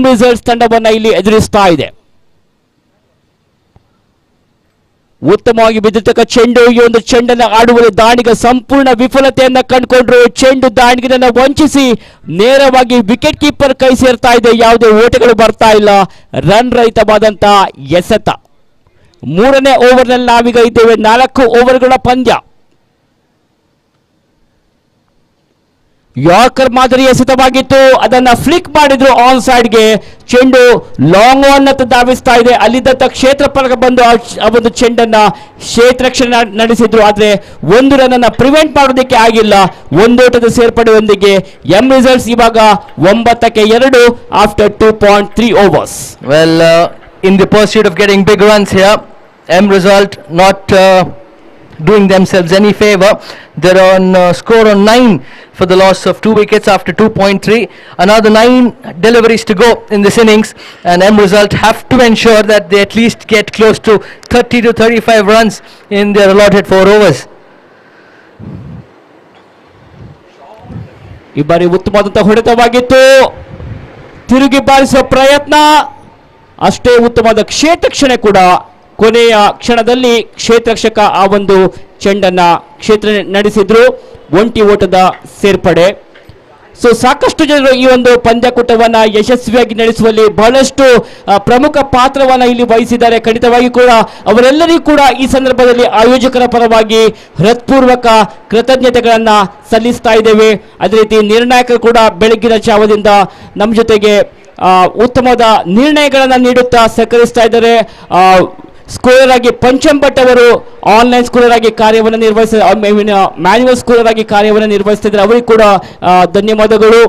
ರಿಸಲ್ಟ್ಸ್ ತಂಡವನ್ನ ಇಲ್ಲಿ ಎದುರಿಸ್ತಾ ಇದೆ. ಉತ್ತಮವಾಗಿ ಬಿದ್ದಿರ್ತಕ್ಕ ಚೆಂಡು, ಈ ಒಂದು ಚೆಂಡನ್ನು ಆಡುವಲ್ಲಿ ದಾಂಡಿಗ ಸಂಪೂರ್ಣ ವಿಫಲತೆಯನ್ನ ಕಂಡುಕೊಂಡ್ರು. ಚೆಂಡು ದಾಂಡಿಗನನ್ನ ವಂಚಿಸಿ ನೇರವಾಗಿ ವಿಕೆಟ್ ಕೀಪರ್ ಕೈ ಸೇರ್ತಾ ಇದೆ. ಯಾವುದೇ ಓಟಗಳು ಬರ್ತಾ ಇಲ್ಲ. ರನ್ ರಹಿತವಾದಂತ ಎಸೆತ. ಮೂರನೇ ಓವರ್ನಲ್ಲಿ ನಾವೀಗ ಇದ್ದೇವೆ. 4 ಓವರ್ಗಳ ಪಂದ್ಯ. ಯಾರ್ಕರ್ ಮಾದರಿ ಎಸೆತವಾಗಿತ್ತು, ಅದನ್ನ ಫ್ಲಿಕ್ ಮಾಡಿದ್ರು ಆನ್ ಸೈಡ್ಗೆ. ಚೆಂಡು ಲಾಂಗ್ ಆನ್ ಅಂತ ಧಾವಿಸ್ತಾ ಇದೆ. ಅಲ್ಲಿದ್ದಂತ ಕ್ಷೇತ್ರಫಲ ಬಂದು ಆ ಒಂದು ಚೆಂಡನ್ನ ಕ್ಷೇತ್ರರಕ್ಷಣೆ ನಡೆಸಿದ್ರು. ಆದ್ರೆ 1 ರನ್ ಅನ್ನ ಪ್ರಿವೆಂಟ್ ಮಾಡೋದಕ್ಕೆ ಆಗಿಲ್ಲ. ಒಂದೋಟದ ಸೇರ್ಪಡೆಯೊಂದಿಗೆ ರಿಸಲ್ಟ್ಸ್ ಇವಾಗ 9ಕ್ಕೆ 2 after 2.3 overs.
Well, in the pursuit of getting big runs here, result not doing themselves any favor. They're on score on 9 for the loss of 2 wickets after 2.3. Another 9 deliveries to go in this innings, and result have to ensure that they at least get close to 30 to 35 runs in their allotted 4 overs.
ಈ ಬಾರಿ ಉತ್ತಮವಾದಂತಹ ಹೊಡೆತವಾಗಿತ್ತು. ತಿರುಗಿ ಬಾರಿಸುವ ಪ್ರಯತ್ನ, ಅಷ್ಟೇ ಉತ್ತಮವಾದ ಕ್ಷೇತ್ರಕ್ಷಣೆ ಕೂಡ. ಕೊನೆಯ ಕ್ಷಣದಲ್ಲಿ ಕ್ಷೇತ್ರರಕ್ಷಕ ಆ ಒಂದು ಚೆಂಡನ್ನ ಕ್ಷೇತ್ರ ನಡೆಸಿದ್ರು. ಒಂಟಿ ಓಟದ ಸೇರ್ಪಡೆ. ಸೊ ಸಾಕಷ್ಟು ಜನರು ಈ ಒಂದು ಪಂದ್ಯಕೂಟವನ್ನ ಯಶಸ್ವಿಯಾಗಿ ನಡೆಸುವಲ್ಲಿ ಬಹಳಷ್ಟು ಪ್ರಮುಖ ಪಾತ್ರವನ್ನ ಇಲ್ಲಿ ವಹಿಸಿದ್ದಾರೆ. ಖಂಡಿತವಾಗಿ ಕೂಡ ಅವರೆಲ್ಲರಿಗೂ ಕೂಡ ಈ ಸಂದರ್ಭದಲ್ಲಿ ಆಯೋಜಕರ ಪರವಾಗಿ ಹೃತ್ಪೂರ್ವಕ ಕೃತಜ್ಞತೆಗಳನ್ನ ಸಲ್ಲಿಸ್ತಾ ಇದ್ದೇವೆ. ಅದೇ ರೀತಿ ನಿರ್ಣಾಯಕರು ಕೂಡ ಬೆಳಗ್ಗಿನ ಜಾವದಿಂದ ನಮ್ಮ ಜೊತೆಗೆ ಉತ್ತಮವಾದ ನಿರ್ಣಯಗಳನ್ನು ನೀಡುತ್ತಾ ಸಹಕರಿಸ್ತಾ ಇದ್ದಾರೆ. ಸ್ಕೋರರ್ ಆಗಿ ಪಂಚಮ್ ಭಟ್ ಅವರು ಆನ್ಲೈನ್ ಸ್ಕೋರರ್ ಆಗಿ ಕಾರ್ಯವನ್ನು ಮ್ಯಾನ್ಯುವಲ್ ಸ್ಕೋರರ್ ಆಗಿ ಕಾರ್ಯವನ್ನು ನಿರ್ವಹಿಸ್ತಾ ಇದ್ದಾರೆ. ಅವರಿಗೆ ಕೂಡ ಧನ್ಯವಾದಗಳು.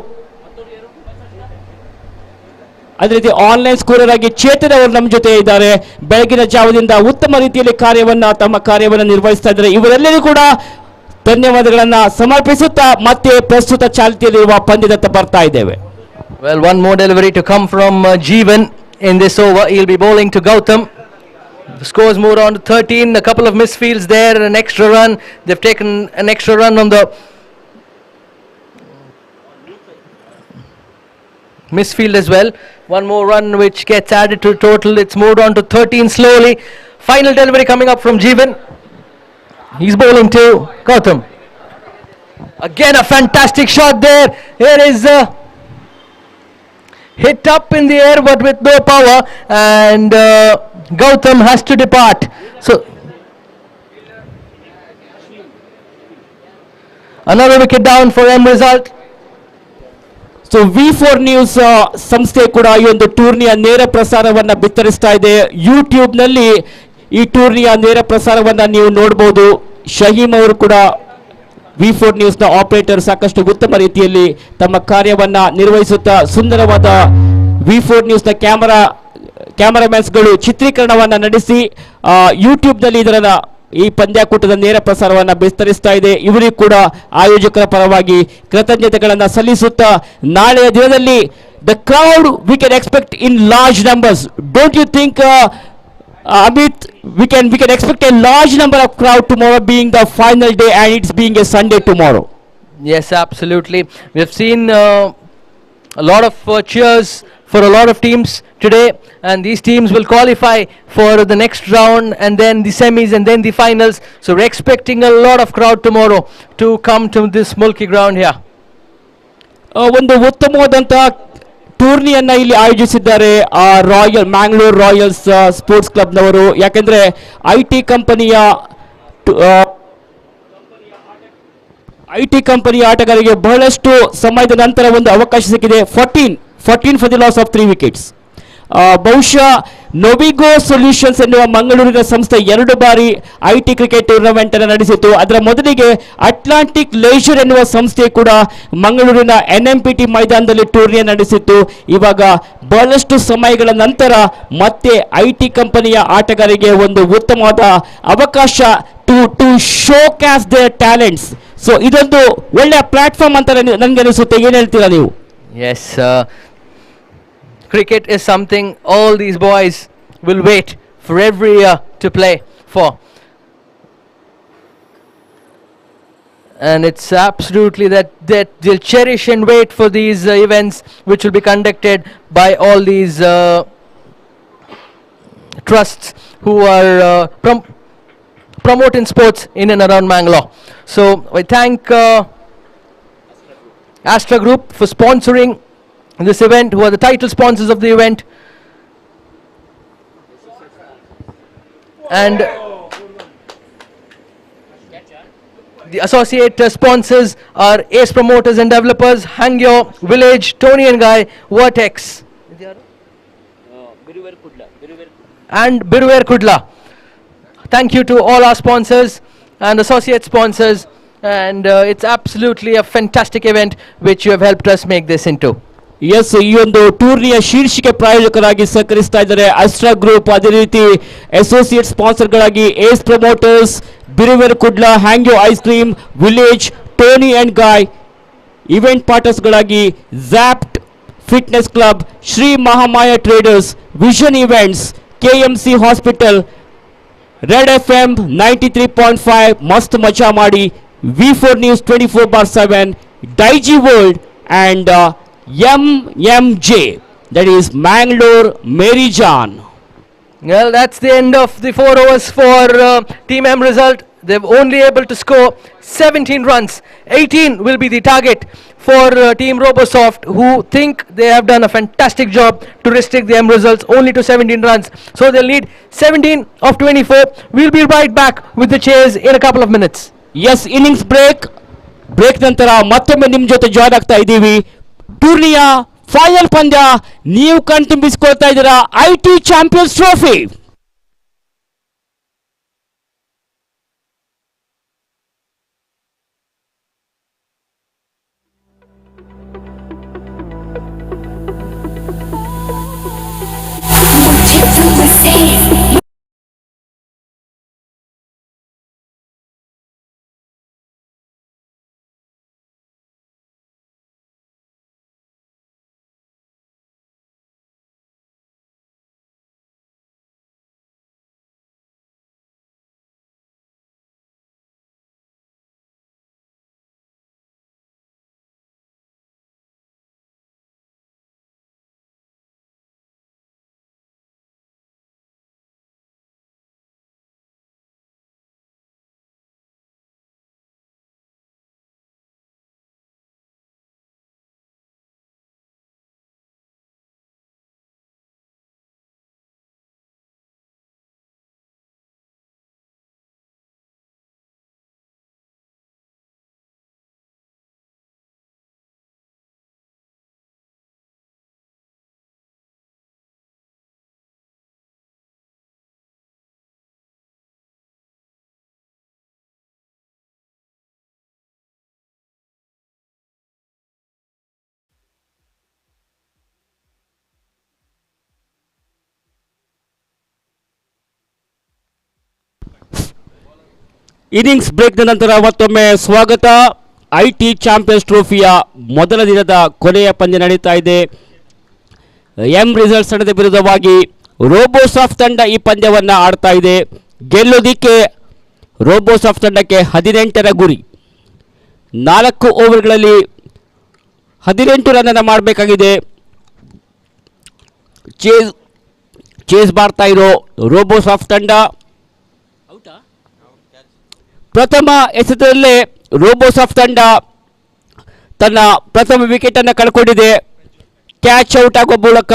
ಅದೇ ರೀತಿ ಆನ್ಲೈನ್ ಸ್ಕೋರರ್ ಆಗಿ ಚೇತನ್ ಅವರು ನಮ್ಮ ಜೊತೆ ಇದ್ದಾರೆ. ಬೆಳಗಿನ ಜಾವದಿಂದ ಉತ್ತಮ ರೀತಿಯಲ್ಲಿ ತಮ್ಮ ಕಾರ್ಯವನ್ನು ನಿರ್ವಹಿಸ್ತಾ ಇದ್ದಾರೆ. ಇವರೆಲ್ಲರಿಗೂ ಕೂಡ ಧನ್ಯವಾದಗಳನ್ನ ಸಮರ್ಪಿಸುತ್ತಾ ಮತ್ತೆ ಪ್ರಸ್ತುತ ಚಾಲ್ತಿಯಲ್ಲಿರುವ ಪಂದ್ಯದತ್ತ ಬರ್ತಾ ಇದ್ದೇವೆ.
Well, one more delivery to come from Jeevan in this over. He'll be bowling to Gautam. The scores moved on to 13. A couple of misfields there, an extra run. They've taken an extra run on the misfield as well. One more run which gets added to total. It's moved on to 13 slowly. Final delivery coming up from Jeevan. He's bowling to Gautam. Again a fantastic shot there. Here is hit up in the air but with no power, and Gautam has to depart. So another wicket down for result.
So V4 news ಸಂಸ್ಥೆ ಕೂಡ ಈ ಒಂದು ಟೂರ್ನಿಯ ನೇರ ಪ್ರಸಾರವನ್ನ ಬಿತ್ತರಿಸ್ತಾ ಇದೆ. ಯೂಟ್ಯೂಬ್ನಲ್ಲಿ ಈ ಟೂರ್ನಿಯ ನೇರ ಪ್ರಸಾರವನ್ನ ನೀವು ನೋಡಬಹುದು. ಶಹೀಮ್ ಅವರು ಕೂಡ V4 ನ್ಯೂಸ್ನ ಆಪರೇಟರ್ ಸಾಕಷ್ಟು ಉತ್ತಮ ರೀತಿಯಲ್ಲಿ ತಮ್ಮ ಕಾರ್ಯವನ್ನ ನಿರ್ವಹಿಸುತ್ತಾ ಸುಂದರವಾದ V4 ನ್ಯೂಸ್ನ ಕ್ಯಾಮರಾಮ್ಯಾನ್ಸ್ಗಳು ಚಿತ್ರೀಕರಣವನ್ನ ನಡೆಸಿ ಯೂಟ್ಯೂಬ್ನಲ್ಲಿ ಈ ಪಂದ್ಯಾಕೂಟದ ನೇರ ಪ್ರಸಾರವನ್ನ ವಿಸ್ತರಿಸ್ತಾ ಇದೆ. ಇವರಿಗೂ ಕೂಡ ಆಯೋಜಕರ ಪರವಾಗಿ ಕೃತಜ್ಞತೆಗಳನ್ನ ಸಲ್ಲಿಸುತ್ತಾ ನಾಳೆಯ ದಿನದಲ್ಲಿ the crowd we can expect in large numbers. Don't you think Amit, we can expect a large number of crowd tomorrow, being the final day and it's being a Sunday tomorrow?
Yes, absolutely. We have seen a lot of cheers for a lot of teams today, and these teams will qualify for the next round and then the semis and then the finals. So we're expecting a lot of crowd tomorrow to come to this mulki ground here.
ಒಂದು ಉತ್ತಮವಾದಂತ ಟೂರ್ನಿಯನ್ನ ಇಲ್ಲಿ ಆಯೋಜಿಸಿದ್ದಾರೆ royal Mangalore Royals sports ಕ್ಲಬ್ನವರು. ಯಾಕೆಂದ್ರೆ IT ಕಂಪನಿಯ ಆಟಗಾರರಿಗೆ ಬಹಳಷ್ಟು ಸಮಯದ ನಂತರ ಒಂದು ಅವಕಾಶ ಸಿಕ್ಕಿದೆ. 14 for the laws of 3 wickets. ಬಹುಶಃ ನೊವಿಗೋ ಸೊಲ್ಯೂಷನ್ಸ್ ಎನ್ನುವ ಮಂಗಳೂರಿನ ಸಂಸ್ಥೆ 2 ಬಾರಿ ಐಟಿ ಕ್ರಿಕೆಟ್ ಟೂರ್ನಮೆಂಟ್ ಅನ್ನು ನಡೆಸಿತು. ಅದರ ಮೊದಲಿಗೆ ಅಟ್ಲಾಂಟಿಕ್ ಲೇಷರ್ ಎನ್ನುವ ಸಂಸ್ಥೆ ಕೂಡ ಮಂಗಳೂರಿನ NMPT ಮೈದಾನದಲ್ಲಿ ಟೂರ್ನಿಯನ್ನು ನಡೆಸಿತ್ತು. ಇವಾಗ ಬಹಳಷ್ಟು ಸಮಯಗಳ ನಂತರ ಮತ್ತೆ ಐಟಿ ಕಂಪನಿಯ ಆಟಗಾರರಿಗೆ ಒಂದು ಉತ್ತಮವಾದ ಅವಕಾಶ to showcase their talents. So ಇದೊಂದು ಒಳ್ಳೆಯ ಪ್ಲಾಟ್ಫಾರ್ಮ್ ಅಂತ ನನಗೆ ಅನಿಸುತ್ತೆ. ಏನು ಹೇಳ್ತೀರಾ ನೀವು?
Yes, cricket is something all these boys will wait for every year to play for. And it's absolutely that they'll cherish and wait for these events which will be conducted by all these trusts who are promoting sports in and around Mangalore. So I thank Astra Group for sponsoring this event, who are the title sponsors of the event, and the associate sponsors are Ace Promoters and Developers, Hangyo, Village, Tony and Guy, Vertex, and Biruver Kudla. Thank you to all our sponsors and associate sponsors, and it's absolutely a fantastic event which you have helped us make this into.
Yes, ಈ ಒಂದು ಟೂರ್ನಿಯ ಶೀರ್ಷಿಕೆ ಪ್ರಾಯೋಜಕರಾಗಿ ಸಹಕರಿಸ್ತಾ ಇದ್ದಾರೆ ಅಸ್ಟ್ರಾ Group. ಅದೇ ರೀತಿ associate ಸ್ಪಾನ್ಸರ್ಗಳಾಗಿ Ace promoters, Biruver Kudla, Hangyo ice cream, village, Toni and Guy. Event ಪಾರ್ಟರ್ಸ್ಗಳಾಗಿ Zapt fitness club, Shri Mahamaya traders, vision events, KMC hospital, red FM 93.5 ಮಸ್ತ್ ಮಜಾ ಮಾಡಿ, V4 News 24/7, Digi World and MMJ, that is Mangalore Mary John.
Well, that's the end of the 4 overs for Team M result. They've only able to score 17 runs. 18 will be the target for Team Robosoft, who think they have done a fantastic job to restrict the M results only to 17 runs. So they'll need 17 of 24. We'll be right back with the chase in a couple of minutes.
Yes, innings break ನಂತರ ಮತ್ತೊಮ್ಮೆ ನಿಮ್ಮ ಜೊತೆ join ಆಗ್ತಾ ಇದ್ದೀವಿ. ಟೂರ್ನಿಯ final ಪಂದ್ಯ ನೀವು ಕಣ್ತುಂಬಿಸಿಕೊಳ್ತಾ ಇದ್ದೀರಾ ಐಟಿ ಚಾಂಪಿಯನ್ಸ್ ಟ್ರೋಫಿ. ಇನ್ನಿಂಗ್ಸ್ ಬ್ರೇಕ್ನ ನಂತರ ಮತ್ತೊಮ್ಮೆ ಸ್ವಾಗತ. ಐಟಿ ಚಾಂಪಿಯನ್ಸ್ ಟ್ರೋಫಿಯ ಮೊದಲ ದಿನದ ಕೊನೆಯ ಪಂದ್ಯ ನಡೀತಾ ಇದೆ. ಎಂ ರಿಸಲ್ಟ್ಸ್ ತಂಡದ ವಿರುದ್ಧವಾಗಿ ರೋಬೋಸಾಫ್ಟ್ ತಂಡ ಈ ಪಂದ್ಯವನ್ನು ಆಡ್ತಾ ಇದೆ. ಗೆಲ್ಲೋದಿಕ್ಕೆ ರೋಬೋಸಾಫ್ಟ್ ತಂಡಕ್ಕೆ 18ರ ಗುರಿ. 4 ಓವರ್ಗಳಲ್ಲಿ 18 ರನ್ನನ್ನು ಮಾಡಬೇಕಾಗಿದೆ. ಚೇಸ್ ಮಾಡ್ತಾ ಇರೋ ರೋಬೋಸಾಫ್ಟ್ ತಂಡ ಪ್ರಥಮ ಎಸೆತದಲ್ಲೇ ರೋಬೋಸಾಫ್ಟ್ ತಂಡ ತನ್ನ ಪ್ರಥಮ ವಿಕೆಟನ್ನು ಕಳ್ಕೊಂಡಿದೆ. ಕ್ಯಾಚ್ ಔಟ್ ಆಗುವ ಮೂಲಕ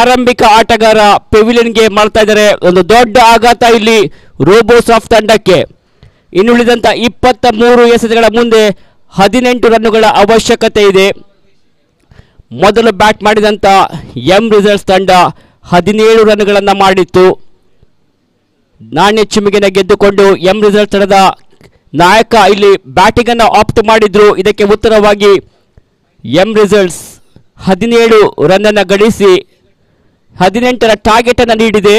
ಆರಂಭಿಕ ಆಟಗಾರ ಪೆವಿಲಿಯನ್ಗೆ ಮಾಡ್ತಾ ಇದ್ದಾರೆ. ಒಂದು ದೊಡ್ಡ ಆಘಾತ ಇಲ್ಲಿ ರೋಬೋಸ್ ಆಫ್ ತಂಡಕ್ಕೆ. ಇನ್ನುಳಿದಂತ 23 ಎಸೆತಗಳ ಮುಂದೆ 18 ರನ್ನುಗಳ ಅವಶ್ಯಕತೆ ಇದೆ. ಮೊದಲು ಬ್ಯಾಟ್ ಮಾಡಿದಂತ ಎಂ ರಿಸಲ್ಟ್ಸ್ ತಂಡ 17 ರನ್ಗಳನ್ನು ಮಾಡಿತ್ತು. ನಾಣ್ಯ ಚಿಮ್ಮಿಗೆನ ಗೆದ್ದುಕೊಂಡು ಎಂ ರಿಸಲ್ಟ್ಸ್ ತಂಡದ ನಾಯಕ ಇಲ್ಲಿ ಬ್ಯಾಟಿಂಗ್ ಅನ್ನು ಆಪ್ಟ್ ಮಾಡಿದ್ರು. ಇದಕ್ಕೆ ಉತ್ತರವಾಗಿ ಎಂ ರಿಸಲ್ಟ್ಸ್ 17 ರನ್ನನ್ನು ಗಳಿಸಿ 18ರ ಟಾರ್ಗೆಟ್ ಅನ್ನು ನೀಡಿದೆ.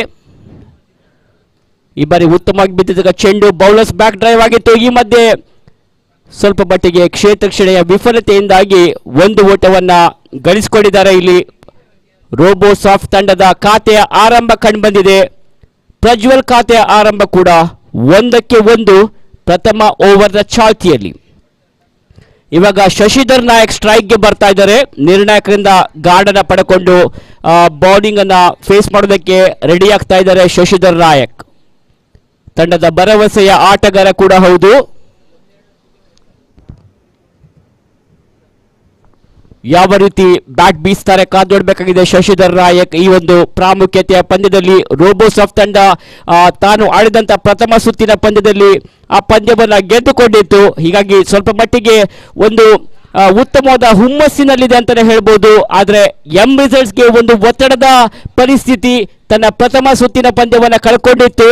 ಈ ಬಾರಿ ಉತ್ತಮವಾಗಿ ಬಿದ್ದಿದ್ದ ಚೆಂಡು ಬೌಲರ್ಸ್ ಬ್ಯಾಕ್ ಡ್ರೈವ್ ಆಗಿತ್ತು. ಈ ಮಧ್ಯೆ ಸ್ವಲ್ಪ ಮಟ್ಟಿಗೆ ಕ್ಷೇತ್ರ ರಕ್ಷಣೆಯ ವಿಫಲತೆಯಿಂದಾಗಿ ಒಂದು ಓಟವನ್ನ ಗಳಿಸಿಕೊಂಡಿದ್ದಾರೆ. ಇಲ್ಲಿ ರೋಬೋಸ್ ಆಫ್ ತಂಡದ ಖಾತೆಯ ಆರಂಭ ಕಂಡುಬಂದಿದೆ. ಪ್ರಜ್ವಲ್ ಖಾತೆಯ ಆರಂಭ ಕೂಡ 1-1 ಪ್ರಥಮ ಓವರ್ನ ಚಾಲ್ತಿಯಲ್ಲಿ. ಇವಾಗ ಶಶಿಧರ್ ನಾಯಕ್ ಸ್ಟ್ರೈಕ್ಗೆ ಬರ್ತಾ ಇದ್ದಾರೆ. ನಿರ್ಣಾಯಕರಿಂದ ಗಾರ್ಡ್ ಅನ್ನ ಪಡ್ಕೊಂಡು ಬೌಲಿಂಗ್ ಅನ್ನ ಫೇಸ್ ಮಾಡೋದಕ್ಕೆ ರೆಡಿ ಆಗ್ತಾ ಇದ್ದಾರೆ ಶಶಿಧರ್ ನಾಯಕ್. ತಂಡದ ಭರವಸೆಯ ಆಟಗಾರ ಕೂಡ ಹೌದು. ಯಾವ ರೀತಿ ಬ್ಯಾಟ್ ಬೀಸ್ತಾರೆ ಕಾದು ನೋಡಬೇಕಾಗಿದೆ ಶಶಿಧರ್ ನಾಯಕ್. ಈ ಒಂದು ಪ್ರಾಮುಖ್ಯತೆಯ ಪಂದ್ಯದಲ್ಲಿ ರೋಬೋಸ್ ಆಫ್ ತಂಡ ತಾನು ಆಡಿದಂತ ಪ್ರಥಮ ಸುತ್ತಿನ ಪಂದ್ಯದಲ್ಲಿ ಆ ಪಂದ್ಯವನ್ನು ಗೆದ್ದುಕೊಂಡಿತ್ತು. ಹೀಗಾಗಿ ಸ್ವಲ್ಪ ಮಟ್ಟಿಗೆ ಒಂದು ಉತ್ತಮವಾದ ಹುಮ್ಮಸ್ಸಿನಲ್ಲಿದೆ ಅಂತಾನೆ ಹೇಳ್ಬೋದು. ಆದರೆ ಎಂ ರಿಸಲ್ಟ್ಸ್ಗೆ ಒಂದು ಒತ್ತಡದ ಪರಿಸ್ಥಿತಿ, ತನ್ನ ಪ್ರಥಮ ಸುತ್ತಿನ ಪಂದ್ಯವನ್ನು ಕಳ್ಕೊಂಡಿತ್ತು.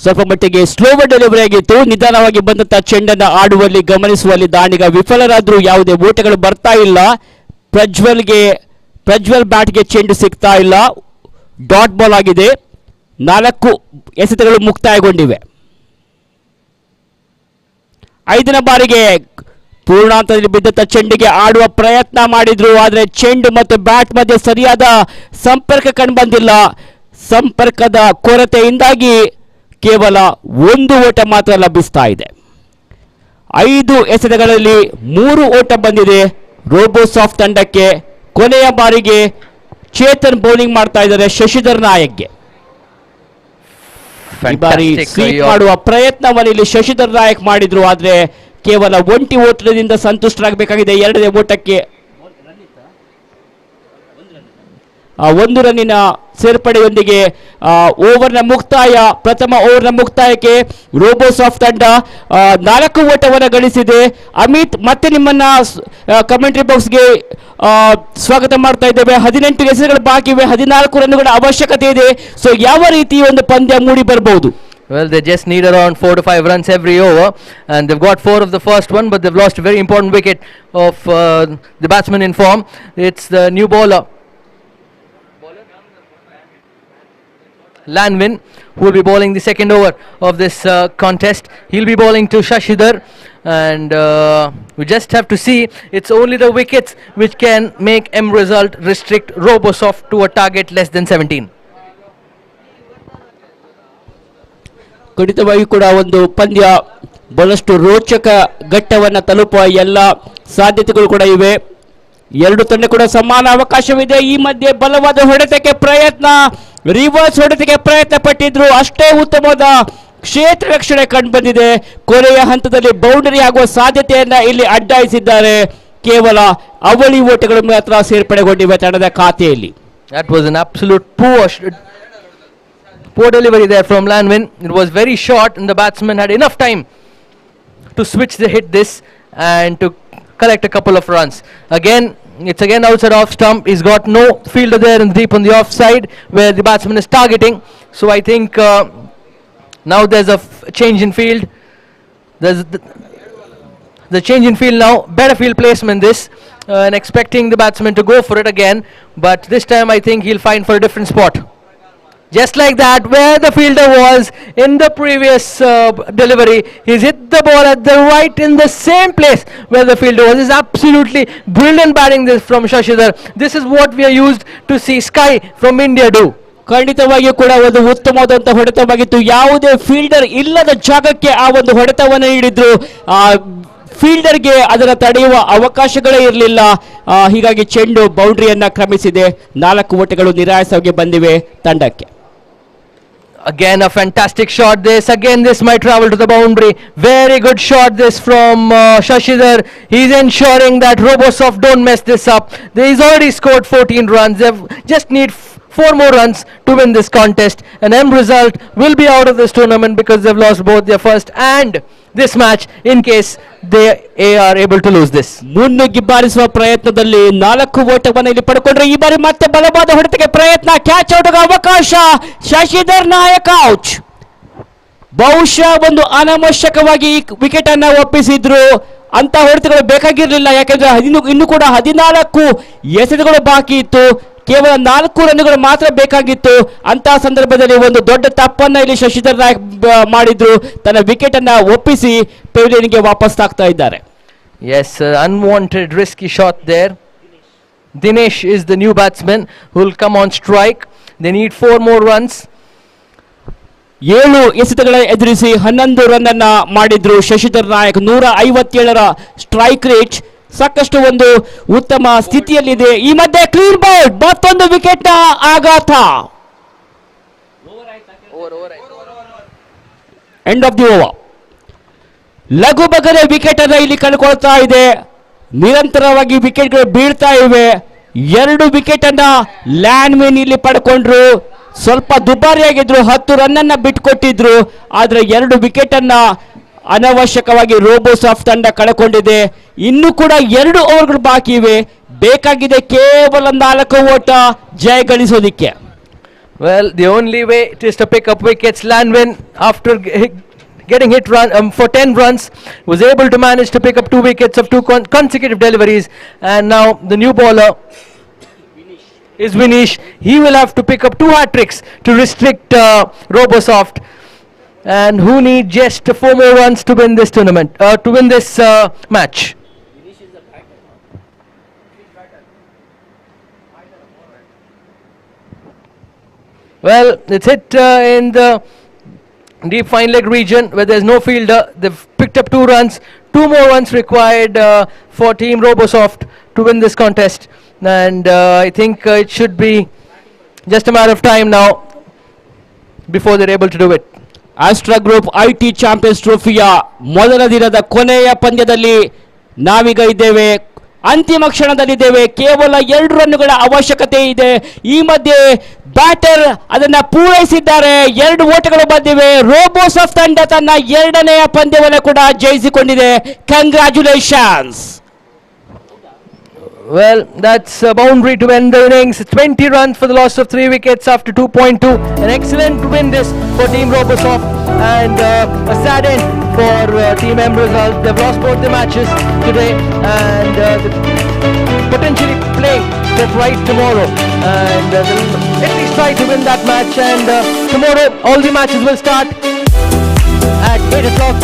ಸ್ವಲ್ಪ ಮಟ್ಟಿಗೆ ಸ್ಲೋವರ್ ಡೆಲಿವರಿ ಆಗಿತ್ತು. ನಿಧಾನವಾಗಿ ಬಂದಂತಹ ಚೆಂಡನ್ನು ಆಡುವಲ್ಲಿ ಗಮನಿಸುವಲ್ಲಿ ದಾಂಡಿಗ ವಿಫಲರಾದ್ರೂ ಯಾವುದೇ ಓಟಗಳು ಬರ್ತಾ ಇಲ್ಲ. ಪ್ರಜ್ವಲ್ ಬ್ಯಾಟ್ಗೆ ಚೆಂಡು ಸಿಗ್ತಾ ಇಲ್ಲ. ಡಾಟ್ ಬಾಲ್ ಆಗಿದೆ. 4 ಎಸೆತಗಳು ಮುಕ್ತಾಯಗೊಂಡಿವೆ. 5ನೇ ಬಾರಿಗೆ ಪೂರ್ಣಾಂತದಲ್ಲಿ ಬಿದ್ದಂತ ಚೆಂಡಿಗೆ ಆಡುವ ಪ್ರಯತ್ನ ಮಾಡಿದ್ರು. ಆದರೆ ಚೆಂಡು ಮತ್ತು ಬ್ಯಾಟ್ ಮಧ್ಯೆ ಸರಿಯಾದ ಸಂಪರ್ಕ ಕಂಡುಬಂದಿಲ್ಲ. ಸಂಪರ್ಕದ ಕೊರತೆಯಿಂದಾಗಿ ಕೇವಲ 1 ಓಟ ಮಾತ್ರ ಲಭಿಸ್ತಾ ಇದೆ. 5 ಎಸೆತಗಳಲ್ಲಿ 3 ಓಟ ಬಂದಿದೆ ರೋಬೋಸ್ ಆಫ್ ತಂಡಕ್ಕೆ. ಕೊನೆಯ ಬಾರಿಗೆ ಚೇತನ್ ಬೌಲಿಂಗ್ ಮಾಡ್ತಾ ಇದ್ದಾರೆ ಶಶಿಧರ್ ನಾಯಕ್ಗೆ. ಈ ಬಾರಿ ಸ್ವೀಪ್ ಮಾಡುವ ಪ್ರಯತ್ನವನ್ನು ಇಲ್ಲಿ ಶಶಿಧರ್ ನಾಯಕ್ ಮಾಡಿದ್ರು. ಆದ್ರೆ ಕೇವಲ 1 ಓಟದಿಂದ ಸಂತುಷ್ಟರಾಗಬೇಕಾಗಿದೆ. 2ನೇ ಓಟಕ್ಕೆ 1 ರನ್ನಿನ ಸೇರ್ಪಡೆಯೊಂದಿಗೆ ಓವರ್ನ ಮುಕ್ತಾಯ, ಪ್ರಥಮ ಓವರ್ನ ಮುಕ್ತಾಯಕ್ಕೆ ರೋಬೋಸ್ ಆಫ್ ತಂಡ 4 ಓಟವನ್ನು ಗಳಿಸಿದೆ. ಅಮಿತ್, ಮತ್ತೆ ನಿಮ್ಮನ್ನ ಕಮೆಂಟ್ರಿ ಬಾಕ್ಸ್ಗೆ ಸ್ವಾಗತ ಮಾಡ್ತಾ ಇದ್ದೇವೆ. 18 ಎಸೆತಗಳು ಬಾಕಿ ಇವೆ, 14 ರನ್ನುಗಳ ಅವಶ್ಯಕತೆ ಇದೆ. ಸೊ ಯಾವ ರೀತಿ ಒಂದು ಪಂದ್ಯ ಮೂಡಿ ಬರಬಹುದು?
Well, they just need around 4 to 5 runs every over, and they've got 4 of the first one, but they've lost a very important wicket of the batsman in form. It's the new bowler Lanvin, who will be bowling the second over of this contest. He'll be bowling to Shashidhar, and we just have to see. It's only the wickets which can make M result restrict Robosoft to a target less than 17.
ಖಂಡಿತವಾಗಿ ಕೂಡ ಒಂದು ಪಂದ್ಯ ಬಹಳಷ್ಟು ರೋಚಕ ಘಟ್ಟವನ್ನು ತಲುಪುವ ಎಲ್ಲ ಸಾಧ್ಯತೆಗಳು ಕೂಡ ಇವೆ. 2 ತಂಡ ಕೂಡ ಸಮಾನ ಅವಕಾಶವಿದೆ. ಈ ಮಧ್ಯೆ ಬಲವಾದ ಹೊಡೆತಕ್ಕೆ ಪ್ರಯತ್ನ, ರಿವರ್ಸ್ ಹೊಡೆತಕ್ಕೆ ಪ್ರಯತ್ನ ಪಟ್ಟಿದ್ರು. ಅಷ್ಟೇ ಉತ್ತಮವಾದ ಕ್ಷೇತ್ರ ರಕ್ಷಣೆ ಕಂಡು ಬಂದಿದೆ. ಕೊನೆಯ ಹಂತದಲ್ಲಿ ಬೌಂಡರಿ ಆಗುವ ಸಾಧ್ಯತೆಯನ್ನ ಇಲ್ಲಿ ಅಡ್ಡಾಯಿಸಿದ್ದಾರೆ. ಕೇವಲ ಅವಳಿ ಓಟಗಳು ಮಾತ್ರ ಸೇರ್ಪಡೆಗೊಂಡಿವೆ ತಂಡದ ಖಾತೆಯಲ್ಲಿ.
That was an absolute poor delivery there from Lanvin. It was very short, and the batsman had enough time to hit this and to collect a couple of runs. It's again outside off stump. He's got no fielder there and deep on the offside where the batsman is targeting. So I think now there's a change in field. There's the change in field now. Better field placement this, and expecting the batsman to go for it again. But this time I think he'll find for a different spot. Just like that, where the fielder was in the previous delivery, he's hit the ball at the right in the same place where the fielder was. This is absolutely brilliant batting this from Shashidhar. This is what we are used to see Sky from India do.
ಖಂಡಿತವಾಗಿಯೂ ಕೂಡ ಒಂದು ಉತ್ತಮವಾದಂತಹ ಹೊಡೆತವಾಗಿತ್ತು. ಯಾವುದೇ fielder ಇಲ್ಲದ ಜಾಗಕ್ಕೆ ಆ ಒಂದು ಹೊಡೆತವನ್ನು ನೀಡಿದ್ರು. ಫೀಲ್ಡರ್ಗೆ ಅದರ ತಡೆಯುವ ಅವಕಾಶಗಳೇ ಇರಲಿಲ್ಲ. ಹೀಗಾಗಿ ಚೆಂಡು ಬೌಂಡ್ರಿಯನ್ನ ಕ್ರಮಿಸಿದೆ. 4 ಓಟಗಳು ನಿರಾಸವಾಗಿ ಬಂದಿವೆ ತಂಡಕ್ಕೆ.
Again a fantastic shot this. Again this might travel to the boundary. Very good shot this from Shashidhar. He's ensuring that Robosoft don't mess this up. He's already scored 14 runs. They just need 4 more runs to win this contest. An end result will be out of this tournament because they've lost both their first and this match in case they are able to lose this.
ಮುನ್ನುಗ್ಗಿ ಬಾರಿಸುವ ಪ್ರಯತ್ನದಲ್ಲಿ 4 ಓಟವನ್ನು ಇಲ್ಲಿ ಪಡ್ಕೊಂಡ್ರೆ ಈ ಬಾರಿ ಮತ್ತೆ ಬಲವಾದ ಹೊಡೆತಕ್ಕೆ ಪ್ರಯತ್ನ. ಕ್ಯಾಚ್ ಔಟ್ಗೆ ಅವಕಾಶ. ಶಶಿಧರ್ ನಾಯಕ್ ಔಟ್. ಬಹುಶಃ ಒಂದು ಅನವಶ್ಯಕವಾಗಿ ವಿಕೆಟ್ ಅನ್ನ ಒಪ್ಪಿಸಿದ್ರು. ಅಂತ ಹೊಡೆತಗಳು ಬೇಕಾಗಿರಲಿಲ್ಲ, ಯಾಕಂದ್ರೆ ಇನ್ನು ಕೂಡ 14 ಎಸೆತಗಳು ಬಾಕಿ ಇತ್ತು. ಕೇವಲ 4 ರನ್ಗಳು ಮಾತ್ರ ಬೇಕಾಗಿತ್ತು. ಅಂತಹ ಸಂದರ್ಭದಲ್ಲಿ ಒಂದು ದೊಡ್ಡ ತಪ್ಪನ್ನ ಇಲ್ಲಿ ಶಶಿಧರ್ ನಾಯಕ್ ಮಾಡಿದ್ರು. ತನ್ನ ವಿಕೆಟ್ ಅನ್ನ ಒಪ್ಪಿಸಿ ಪೆವಿಲಿಯನ್ಗೆ ವಾಪಸ್ ಆಗ್ತಾ ಇದ್ದಾರೆ.
Yes, unwanted risky shot there. Dinesh is the new batsman who will come on strike. They need 4 more runs.
7 ಎಸೆತಗಳ ಎದುರಿಸಿ 11 ರನ್ ಅನ್ನ ಮಾಡಿದ್ರು ಶಶಿಧರ್ ನಾಯಕ್. 157ರ ಸ್ಟ್ರೈಕ್ ರೇಟ್, ಸಾಕಷ್ಟು ಒಂದು ಉತ್ತಮ ಸ್ಥಿತಿಯಲ್ಲಿದೆ. ಈ ಮಧ್ಯೆ ಕ್ಲೀನ್ ಬೌಲ್ಡ್, ಮತ್ತೊಂದು ವಿಕೆಟ್ ನ ಆಘಾತ. End of the over. ಲಘು ಬಗದ ವಿಕೆಟ್ ಅನ್ನ ಇಲ್ಲಿ ಕಳ್ಕೊಳ್ತಾ ಇದೆ. ನಿರಂತರವಾಗಿ ವಿಕೆಟ್ಗಳು ಬೀಳ್ತಾ ಇವೆ. 2 ವಿಕೆಟ್ ಅನ್ನ ಲ್ಯಾಂಡ್ ಮೇನ್ ಇಲ್ಲಿ ಪಡ್ಕೊಂಡ್ರು. ಸ್ವಲ್ಪ ದುಬಾರಿಯಾಗಿದ್ರು, 10 ರನ್ ಅನ್ನ ಬಿಟ್ಕೊಟ್ಟಿದ್ರು. ಆದ್ರೆ 2 ವಿಕೆಟ್ ಅನ್ನ ಅನವಶ್ಯಕವಾಗಿ ರೋಬೋಸಾಫ್ಟ್ ತಂಡ ಕಳ್ಕೊಂಡಿದೆ. ಇನ್ನು ಕೂಡ 2 ಓವರ್ಗಳು ಬಾಕಿ ಇವೆ. ಬೇಕಾಗಿದೆ ಕೇವಲ 4 ಓಟ ಜಯ ಗಳಿಸೋದಿಕ್ಕೆ.
Well, the only way is to pick up wickets. Landwin, after getting hit for 10 runs, was able to manage to pick up 2 wickets of 2 consecutive deliveries. And now the new bowler is Vinish. He will have to pick up 2 hat-tricks to restrict Robosoft, and who need just 4 more runs to win this tournament, to win this match. Well, it's hit in the deep fine leg region where there's no fielder. They've picked up 2 runs. 2 more runs required for Team Robosoft to win this contest, and I think it should be just a matter of time now before they're able to do it.
Astra Group IT Champions ಟ್ರೋಫಿಯ ಮೊದಲ ದಿನದ ಕೊನೆಯ ಪಂದ್ಯದಲ್ಲಿ ನಾವೀಗ ಇದ್ದೇವೆ. ಅಂತಿಮ ಕ್ಷಣದಲ್ಲಿದ್ದೇವೆ. ಕೇವಲ 2 ರನ್ನುಗಳ ಅವಶ್ಯಕತೆ ಇದೆ. ಈ ಮಧ್ಯೆ ಬ್ಯಾಟರ್ ಅದನ್ನ ಪೂರೈಸಿದ್ದಾರೆ. 2 ಓಟಗಳು ಬಂದಿವೆ. ರೋಬೋಸಾಫ್ಟ್ ತಂಡ ತನ್ನ 2ನೆಯ ಪಂದ್ಯವನ್ನು ಕೂಡ ಜಯಿಸಿಕೊಂಡಿದೆ. Congratulations.
Well, that's a boundary to end the innings. 20 runs for the loss of 3 wickets after 2.2. An excellent win this for Team Robosoft, and a sad end for Team M Result. They've lost both the matches today, and potentially playing for right tomorrow. And they'll at least try to win that match. And tomorrow all the matches will start at 8 o'clock.